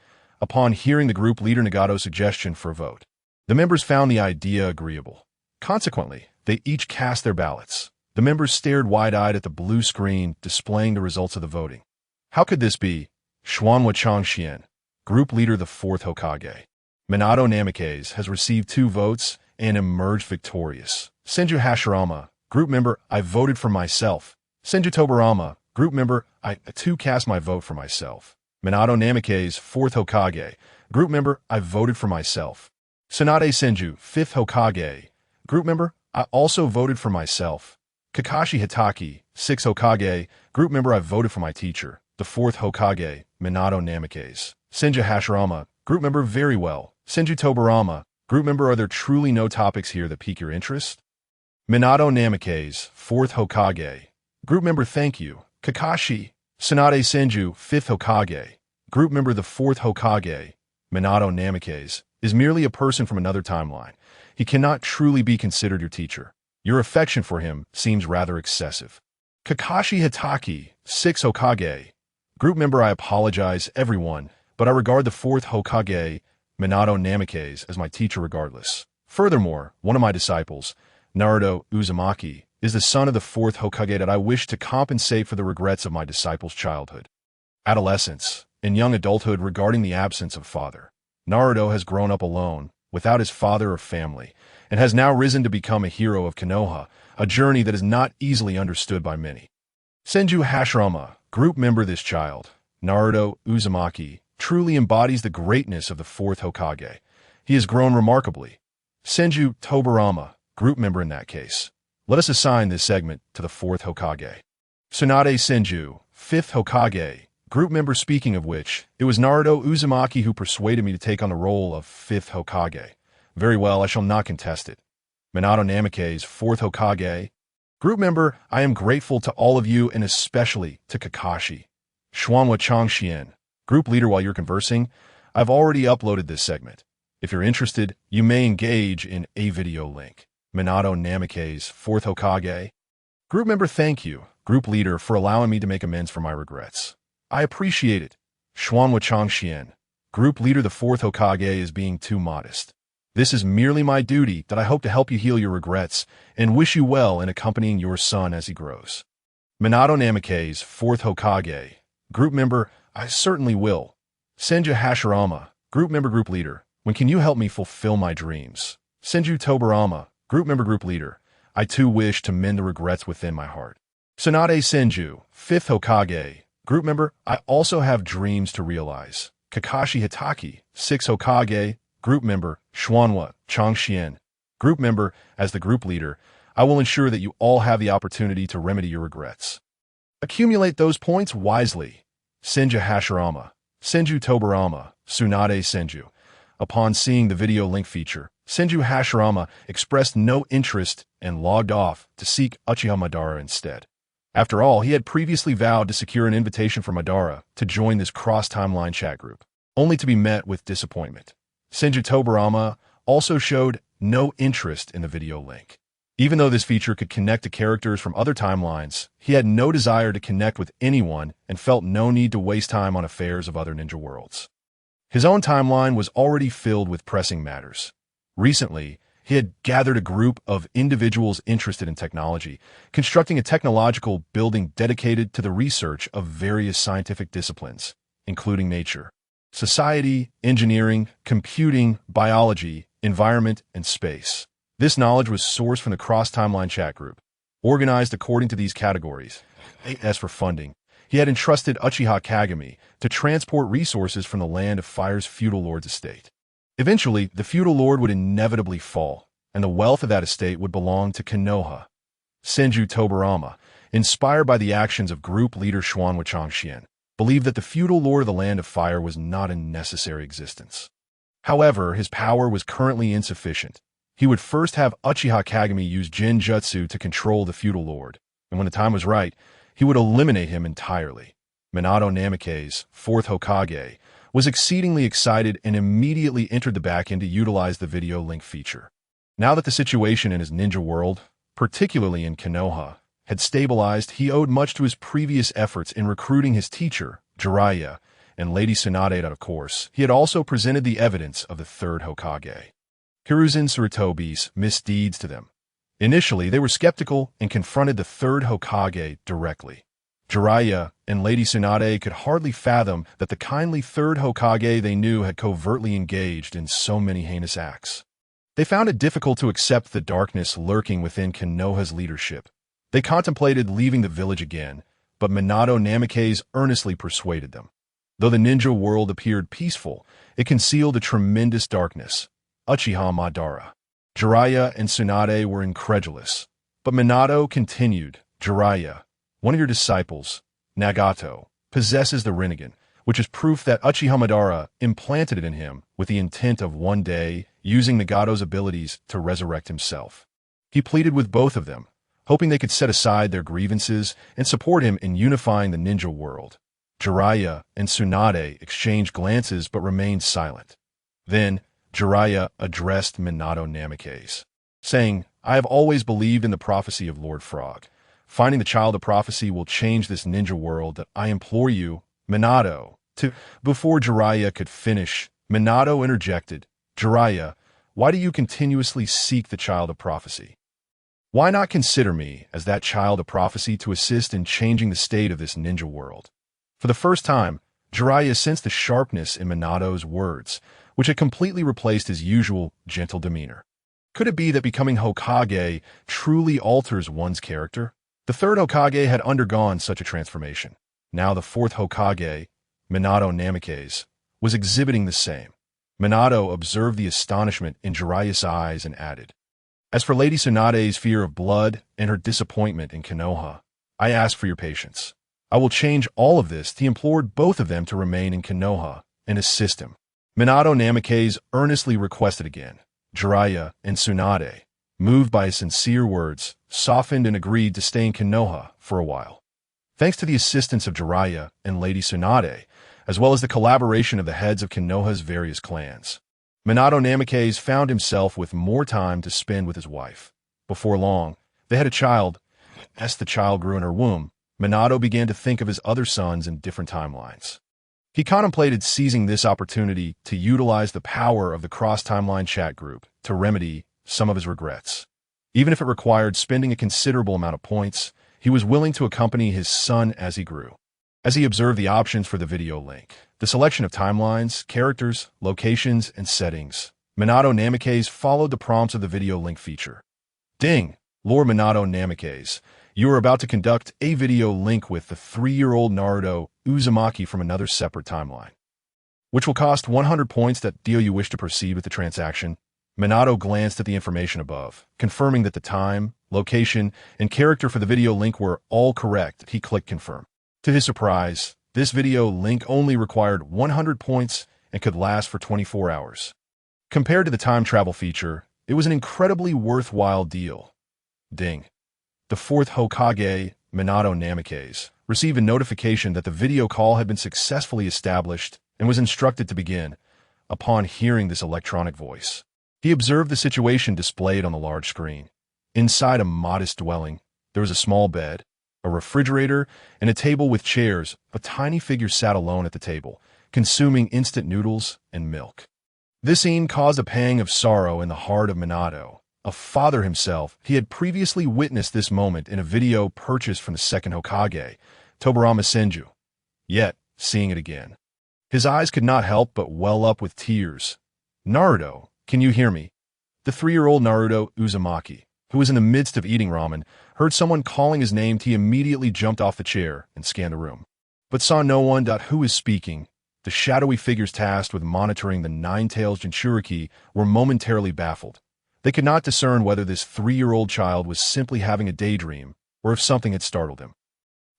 Upon hearing the group leader Nagato's suggestion for a vote, the members found the idea agreeable. Consequently, they each cast their ballots. The members stared wide-eyed at the blue screen displaying the results of the voting. How could this be? Xuanhua Changxian, group leader the 4th Hokage. Minato Namikaze has received 2 votes and emerged victorious. Senju Hashirama, group member, I voted for myself. Senju Tobirama, group member, I too cast my vote for myself. Minato Namikaze, 4th Hokage, group member, I voted for myself. Tsunade Senju, 5th Hokage, group member, I also voted for myself. Kakashi Hitaki, 6th Hokage, group member, I voted for my teacher, the 4th Hokage, Minato Namikaze. Senju Hashirama, group member, very well. Senju Tobirama, group member, are there truly no topics here that pique your interest? Minato Namikaze, 4th Hokage, group member, thank you. Kakashi, Tsunade Senju, 5th Hokage, group member, the 4th Hokage, Minato Namikaze, is merely a person from another timeline. He cannot truly be considered your teacher. Your affection for him seems rather excessive. Kakashi Hitaki, 6th Hokage, group member, I apologize, everyone, but I regard the 4th Hokage, Minato Namikaze, as my teacher regardless. Furthermore, one of my disciples, Naruto Uzumaki, is the son of the 4th Hokage that I wish to compensate for the regrets of my disciple's childhood. Adolescence and young adulthood regarding the absence of father. Naruto has grown up alone, without his father or family, and has now risen to become a hero of Konoha, a journey that is not easily understood by many. Senju Hashirama, group member. This child, Naruto Uzumaki, truly embodies the greatness of the fourth Hokage. He has grown remarkably. Senju Tobirama, group member in that case. Let us assign this segment to the fourth Hokage. Tsunade Senju, fifth Hokage, group member. Speaking of which, it was Naruto Uzumaki who persuaded me to take on the role of fifth Hokage. Very well, I shall not contest it. Minato Namake's fourth Hokage. Group member, I am grateful to all of you and especially to Kakashi. Xuanhua Changxian, group leader. While you're conversing, I've already uploaded this segment. If you're interested, you may engage in a video link. Minato Namake's fourth Hokage. Group member, thank you, group leader, for allowing me to make amends for my regrets. I appreciate it. Xuanhua Changxian, group leader. The fourth Hokage is being too modest. This is merely my duty that I hope to help you heal your regrets and wish you well in accompanying your son as he grows. Minato Namake's fourth Hokage. Group member, I certainly will. Senju Hashirama, group member. Group leader, when can you help me fulfill my dreams? Senju Tobirama, group member. Group leader, I too wish to mend the regrets within my heart. Tsunade Senju, fifth Hokage. Group member, I also have dreams to realize. Kakashi Hitaki, sixth Hokage. Group member. Xuanhua Changxian, group member. As the group leader, I will ensure that you all have the opportunity to remedy your regrets. Accumulate those points wisely. Senju Hashirama, Senju Tobirama, Tsunade Senju. Upon seeing the video link feature, Senju Hashirama expressed no interest and logged off to seek Uchiha Madara instead. After all, he had previously vowed to secure an invitation from Madara to join this cross-timeline chat group, only to be met with disappointment. Senju Tobirama also showed no interest in the video link. Even though this feature could connect to characters from other timelines, he had no desire to connect with anyone and felt no need to waste time on affairs of other ninja worlds. His own timeline was already filled with pressing matters. Recently, he had gathered a group of individuals interested in technology, constructing a technological building dedicated to the research of various scientific disciplines, including nature, society, engineering, computing, biology, environment, and space. This knowledge was sourced from the cross-timeline chat group. Organized according to these categories, as for funding, he had entrusted Uchiha Kagami to transport resources from the Land of Fire's feudal lord's estate. Eventually, the feudal lord would inevitably fall, and the wealth of that estate would belong to Konoha. Senju Tobirama, inspired by the actions of group leader Xuanhua Changxian, believed that the feudal lord of the Land of Fire was not a necessary existence. However, his power was currently insufficient. He would first have Uchiha Kagami use Genjutsu to control the feudal lord, and when the time was right, he would eliminate him entirely. Minato Namake's fourth Hokage was exceedingly excited and immediately entered the backend to utilize the video link feature. Now that the situation in his ninja world, particularly in Konoha, had stabilized, he owed much to his previous efforts in recruiting his teacher, Jiraiya, and Lady Tsunade. Of course, he had also presented the evidence of the third Hokage, Hiruzen Sarutobi's misdeeds to them. Initially, they were skeptical and confronted the third Hokage directly. Jiraiya and Lady Tsunade could hardly fathom that the kindly third Hokage they knew had covertly engaged in so many heinous acts. They found it difficult to accept the darkness lurking within Konoha's leadership. They contemplated leaving the village again, but Minato Namake's earnestly persuaded them. Though the ninja world appeared peaceful, it concealed a tremendous darkness. Uchiha Madara, Jiraiya, and Tsunade were incredulous. But Minato continued, Jiraiya, one of your disciples, Nagato, possesses the Rinnegan, which is proof that Uchiha Madara implanted it in him with the intent of one day using Nagato's abilities to resurrect himself. He pleaded with both of them, hoping they could set aside their grievances and support him in unifying the ninja world. Jiraiya and Tsunade exchanged glances but remained silent. Then, Jiraiya addressed Minato Namake's, saying, I have always believed in the prophecy of Lord Frog. Finding the child of prophecy will change this ninja world that I implore you, Minato, to... Before Jiraiya could finish, Minato interjected, Jiraiya, why do you continuously seek the child of prophecy? Why not consider me as that child of prophecy to assist in changing the state of this ninja world? For the first time, Jiraiya sensed the sharpness in Minato's words, which had completely replaced his usual gentle demeanor. Could it be that becoming Hokage truly alters one's character? The third Hokage had undergone such a transformation. Now the fourth Hokage, Minato Namikaze, was exhibiting the same. Minato observed the astonishment in Jiraiya's eyes and added, "As for Lady Tsunade's fear of blood and her disappointment in Konoha, I ask for your patience. I will change all of this." He implored both of them to remain in Konoha and assist him. Minato Namikaze earnestly requested again. Jiraiya and Tsunade, moved by his sincere words, softened and agreed to stay in Konoha for a while. Thanks to the assistance of Jiraiya and Lady Tsunade, as well as the collaboration of the heads of Konoha's various clans, Minato Namikaze found himself with more time to spend with his wife. Before long, they had a child. As the child grew in her womb, Minato began to think of his other sons in different timelines. He contemplated seizing this opportunity to utilize the power of the cross-timeline chat group to remedy some of his regrets. Even if it required spending a considerable amount of points, he was willing to accompany his son as he grew. As he observed the options for the video link, the selection of timelines, characters, locations, and settings, Minato Namikaze followed the prompts of the video link feature. Ding! Lord Minato Namikaze, you are about to conduct a video link with the 3-year-old Naruto Uzumaki from another separate timeline, which will cost 100 points. Do you wish to proceed with the transaction? Minato glanced at the information above, confirming that the time, location, and character for the video link were all correct. He clicked confirm. To his surprise, this video link only required 100 points and could last for 24 hours. Compared to the time travel feature, it was an incredibly worthwhile deal. Ding. The fourth Hokage, Minato Namikaze, received a notification that the video call had been successfully established and was instructed to begin. Upon hearing this electronic voice, he observed the situation displayed on the large screen. Inside a modest dwelling, there was a small bed, a refrigerator, and a table with chairs. A tiny figure sat alone at the table, consuming instant noodles and milk. This scene caused a pang of sorrow in the heart of Minato. A father himself, he had previously witnessed this moment in a video purchased from the second Hokage, Tobirama Senju. Yet, seeing it again, his eyes could not help but well up with tears. "Naruto, can you hear me?" The 3-year-old Naruto Uzumaki, who was in the midst of eating ramen, heard someone calling his name. He immediately jumped off the chair and scanned the room, but saw no one. Who is speaking? The shadowy figures tasked with monitoring the Nine-Tails Jinchuriki were momentarily baffled. They could not discern whether this 3-year-old child was simply having a daydream or if something had startled him.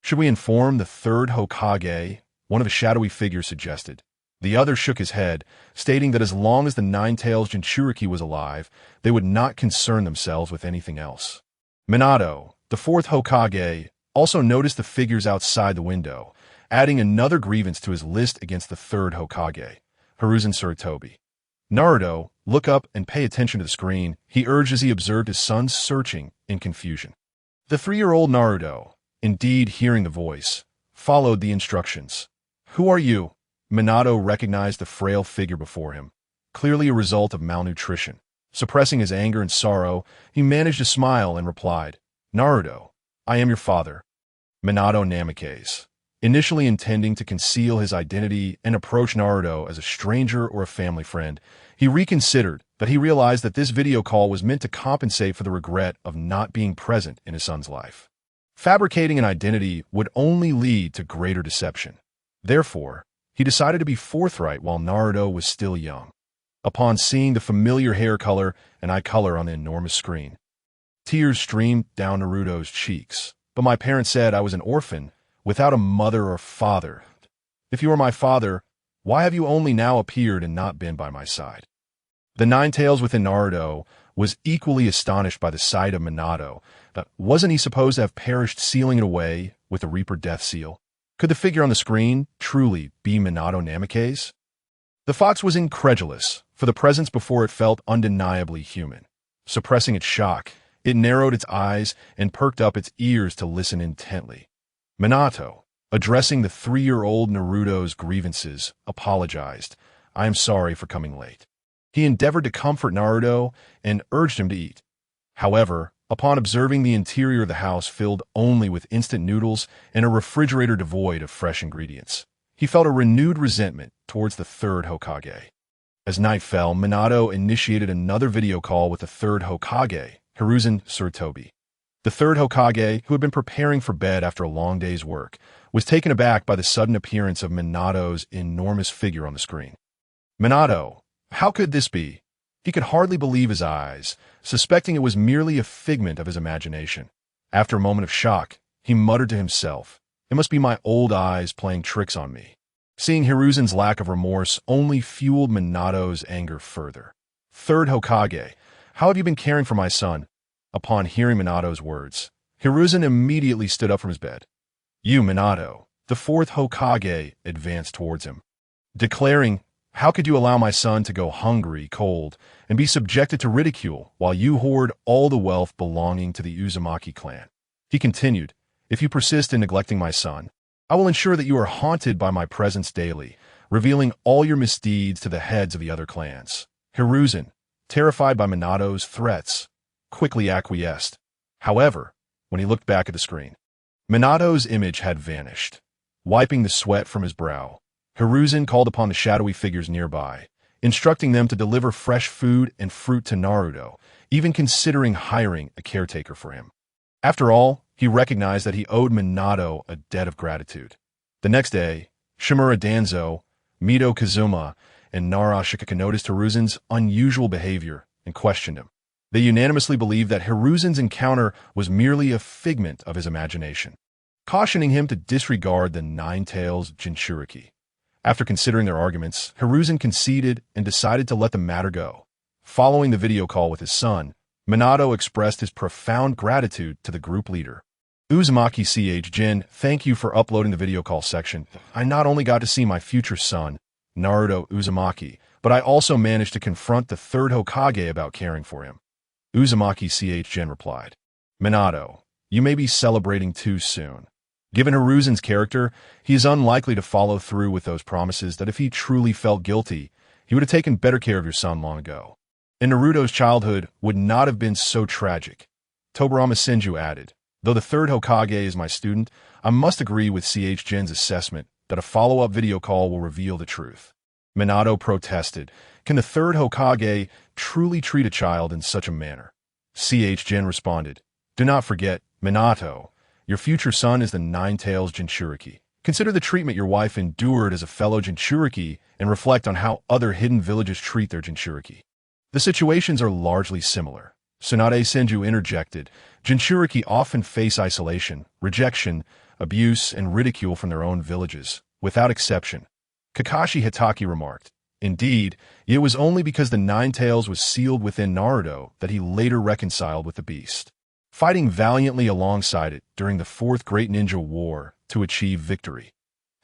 "Should we inform the third Hokage?" one of the shadowy figures suggested. The other shook his head, stating that as long as the Nine-Tails Jinchuriki was alive, they would not concern themselves with anything else. Minato, the fourth Hokage, also noticed the figures outside the window, adding another grievance to his list against the third Hokage, Hiruzen Sarutobi. "Naruto, look up and pay attention to the screen," he urged as he observed his son searching in confusion. The 3-year-old Naruto, indeed hearing the voice, followed the instructions. "Who are you?" Minato recognized the frail figure before him, clearly a result of malnutrition. Suppressing his anger and sorrow, he managed to smile and replied, "Naruto, I am your father, Minato Namikaze." Initially intending to conceal his identity and approach Naruto as a stranger or a family friend, he reconsidered, but he realized that this video call was meant to compensate for the regret of not being present in his son's life. Fabricating an identity would only lead to greater deception. Therefore, he decided to be forthright while Naruto was still young. Upon seeing the familiar hair color and eye color on the enormous screen, tears streamed down Naruto's cheeks. "But my parents said I was an orphan, without a mother or father. If you are my father, why have you only now appeared and not been by my side?" The Nine-Tails within Naruto was equally astonished by the sight of Minato. Wasn't he supposed to have perished sealing it away with the Reaper Death Seal? Could the figure on the screen truly be Minato Namikaze? The fox was incredulous, for the presence before it felt undeniably human. Suppressing its shock, it narrowed its eyes and perked up its ears to listen intently. Minato, addressing the 3-year-old Naruto's grievances, apologized. "I am sorry for coming late." He endeavored to comfort Naruto and urged him to eat. However, Upon observing the interior of the house filled only with instant noodles and a refrigerator devoid of fresh ingredients, he felt a renewed resentment towards the third Hokage. As night fell, Minato initiated another video call with the third Hokage, Hiruzen Tsurutobi. The third Hokage, who had been preparing for bed after a long day's work, was taken aback by the sudden appearance of Minato's enormous figure on the screen. Minato, how could this be? He could hardly believe his eyes, suspecting it was merely a figment of his imagination. After a moment of shock, he muttered to himself, "It must be my old eyes playing tricks on me." Seeing Hiruzen's lack of remorse only fueled Minato's anger further. "Third Hokage, how have you been caring for my son?" Upon hearing Minato's words, Hiruzen immediately stood up from his bed. "You, Minato," the fourth Hokage advanced towards him, declaring, "How could you allow my son to go hungry, cold, and be subjected to ridicule while you hoard all the wealth belonging to the Uzumaki clan?" He continued, "If you persist in neglecting my son, I will ensure that you are haunted by my presence daily, revealing all your misdeeds to the heads of the other clans." Hiruzen, terrified by Minato's threats, quickly acquiesced. However, when he looked back at the screen, Minato's image had vanished. Wiping the sweat from his brow, Hiruzen called upon the shadowy figures nearby, instructing them to deliver fresh food and fruit to Naruto, even considering hiring a caretaker for him. After all, he recognized that he owed Minato a debt of gratitude. The next day, Shimura Danzo, Mito Kazuma, and Nara Shikaka noticed Hiruzen's unusual behavior and questioned him. They unanimously believed that Hiruzen's encounter was merely a figment of his imagination, cautioning him to disregard the Nine Tails Jinchuriki. After considering their arguments, Hiruzen conceded and decided to let the matter go. Following the video call with his son, Minato expressed his profound gratitude to the group leader. "Uzumaki CH Jin, thank you for uploading the video call section. I not only got to see my future son, Naruto Uzumaki, but I also managed to confront the third Hokage about caring for him." Uzumaki CH Jin replied, "Minato, you may be celebrating too soon. Given Hiruzen's character, he is unlikely to follow through with those promises that if he truly felt guilty, he would have taken better care of your son long ago. And Naruto's childhood would not have been so tragic." Tobirama Senju added, "Though the third Hokage is my student, I must agree with CH Jin's assessment that a follow-up video call will reveal the truth." Minato protested, "Can the third Hokage truly treat a child in such a manner?" CH Jin responded, "Do not forget, Minato, your future son is the Nine Tails Jinchuriki. Consider the treatment your wife endured as a fellow Jinchuriki and reflect on how other hidden villages treat their Jinchuriki. The situations are largely similar." Tsunade Senju interjected, "Jinchuriki often face isolation, rejection, abuse, and ridicule from their own villages, without exception." Kakashi Hitaki remarked, "Indeed, it was only because the Nine Tails was sealed within Naruto that he later reconciled with the beast, fighting valiantly alongside it during the Fourth Great Ninja War to achieve victory."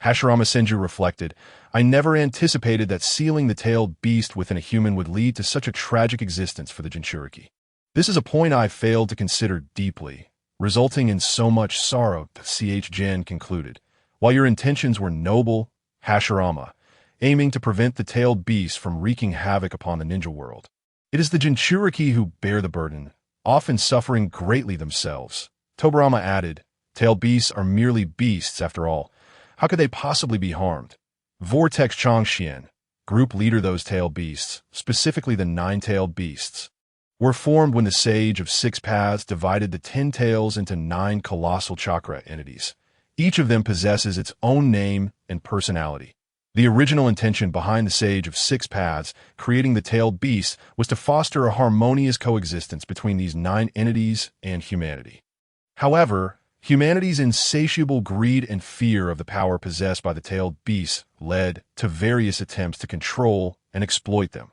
Hashirama Senju reflected, "I never anticipated that sealing the tailed beast within a human would lead to such a tragic existence for the Jinchuriki. This is a point I failed to consider deeply, resulting in so much sorrow," CH Jin concluded. "While your intentions were noble, Hashirama, aiming to prevent the tailed beast from wreaking havoc upon the ninja world, it is the Jinchuriki who bear the burden, often suffering greatly themselves." Tobirama added, "Tailed beasts are merely beasts after all. How could they possibly be harmed?" Vortex Chōgen, group leader, those tailed beasts, specifically the nine-tailed beasts, were formed when the Sage of Six Paths divided the 10 tails into 9 colossal chakra entities. Each of them possesses its own name and personality. The original intention behind the Sage of Six Paths creating the tailed beasts was to foster a harmonious coexistence between these 9 entities and humanity. However, humanity's insatiable greed and fear of the power possessed by the tailed beasts led to various attempts to control and exploit them.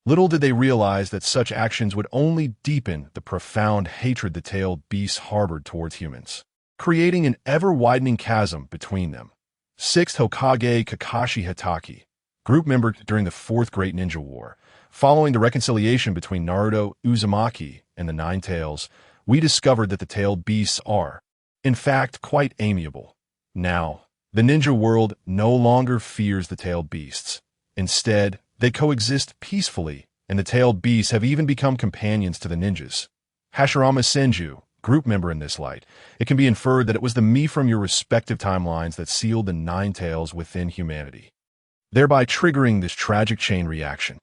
Little did they realize that such actions would only deepen the profound hatred the tailed beasts harbored towards humans, creating an ever-widening chasm between them. 6th Hokage Kakashi Hitaki, group member during the Fourth Great Ninja War. Following the reconciliation between Naruto, Uzumaki, and the Nine Tails, we discovered that the tailed beasts are, in fact, quite amiable. Now, the ninja world no longer fears the tailed beasts. Instead, they coexist peacefully, and the tailed beasts have even become companions to the ninjas. Hashirama's Senju, group member in this light, it can be inferred that it was the me from your respective timelines that sealed the nine tails within humanity, thereby triggering this tragic chain reaction.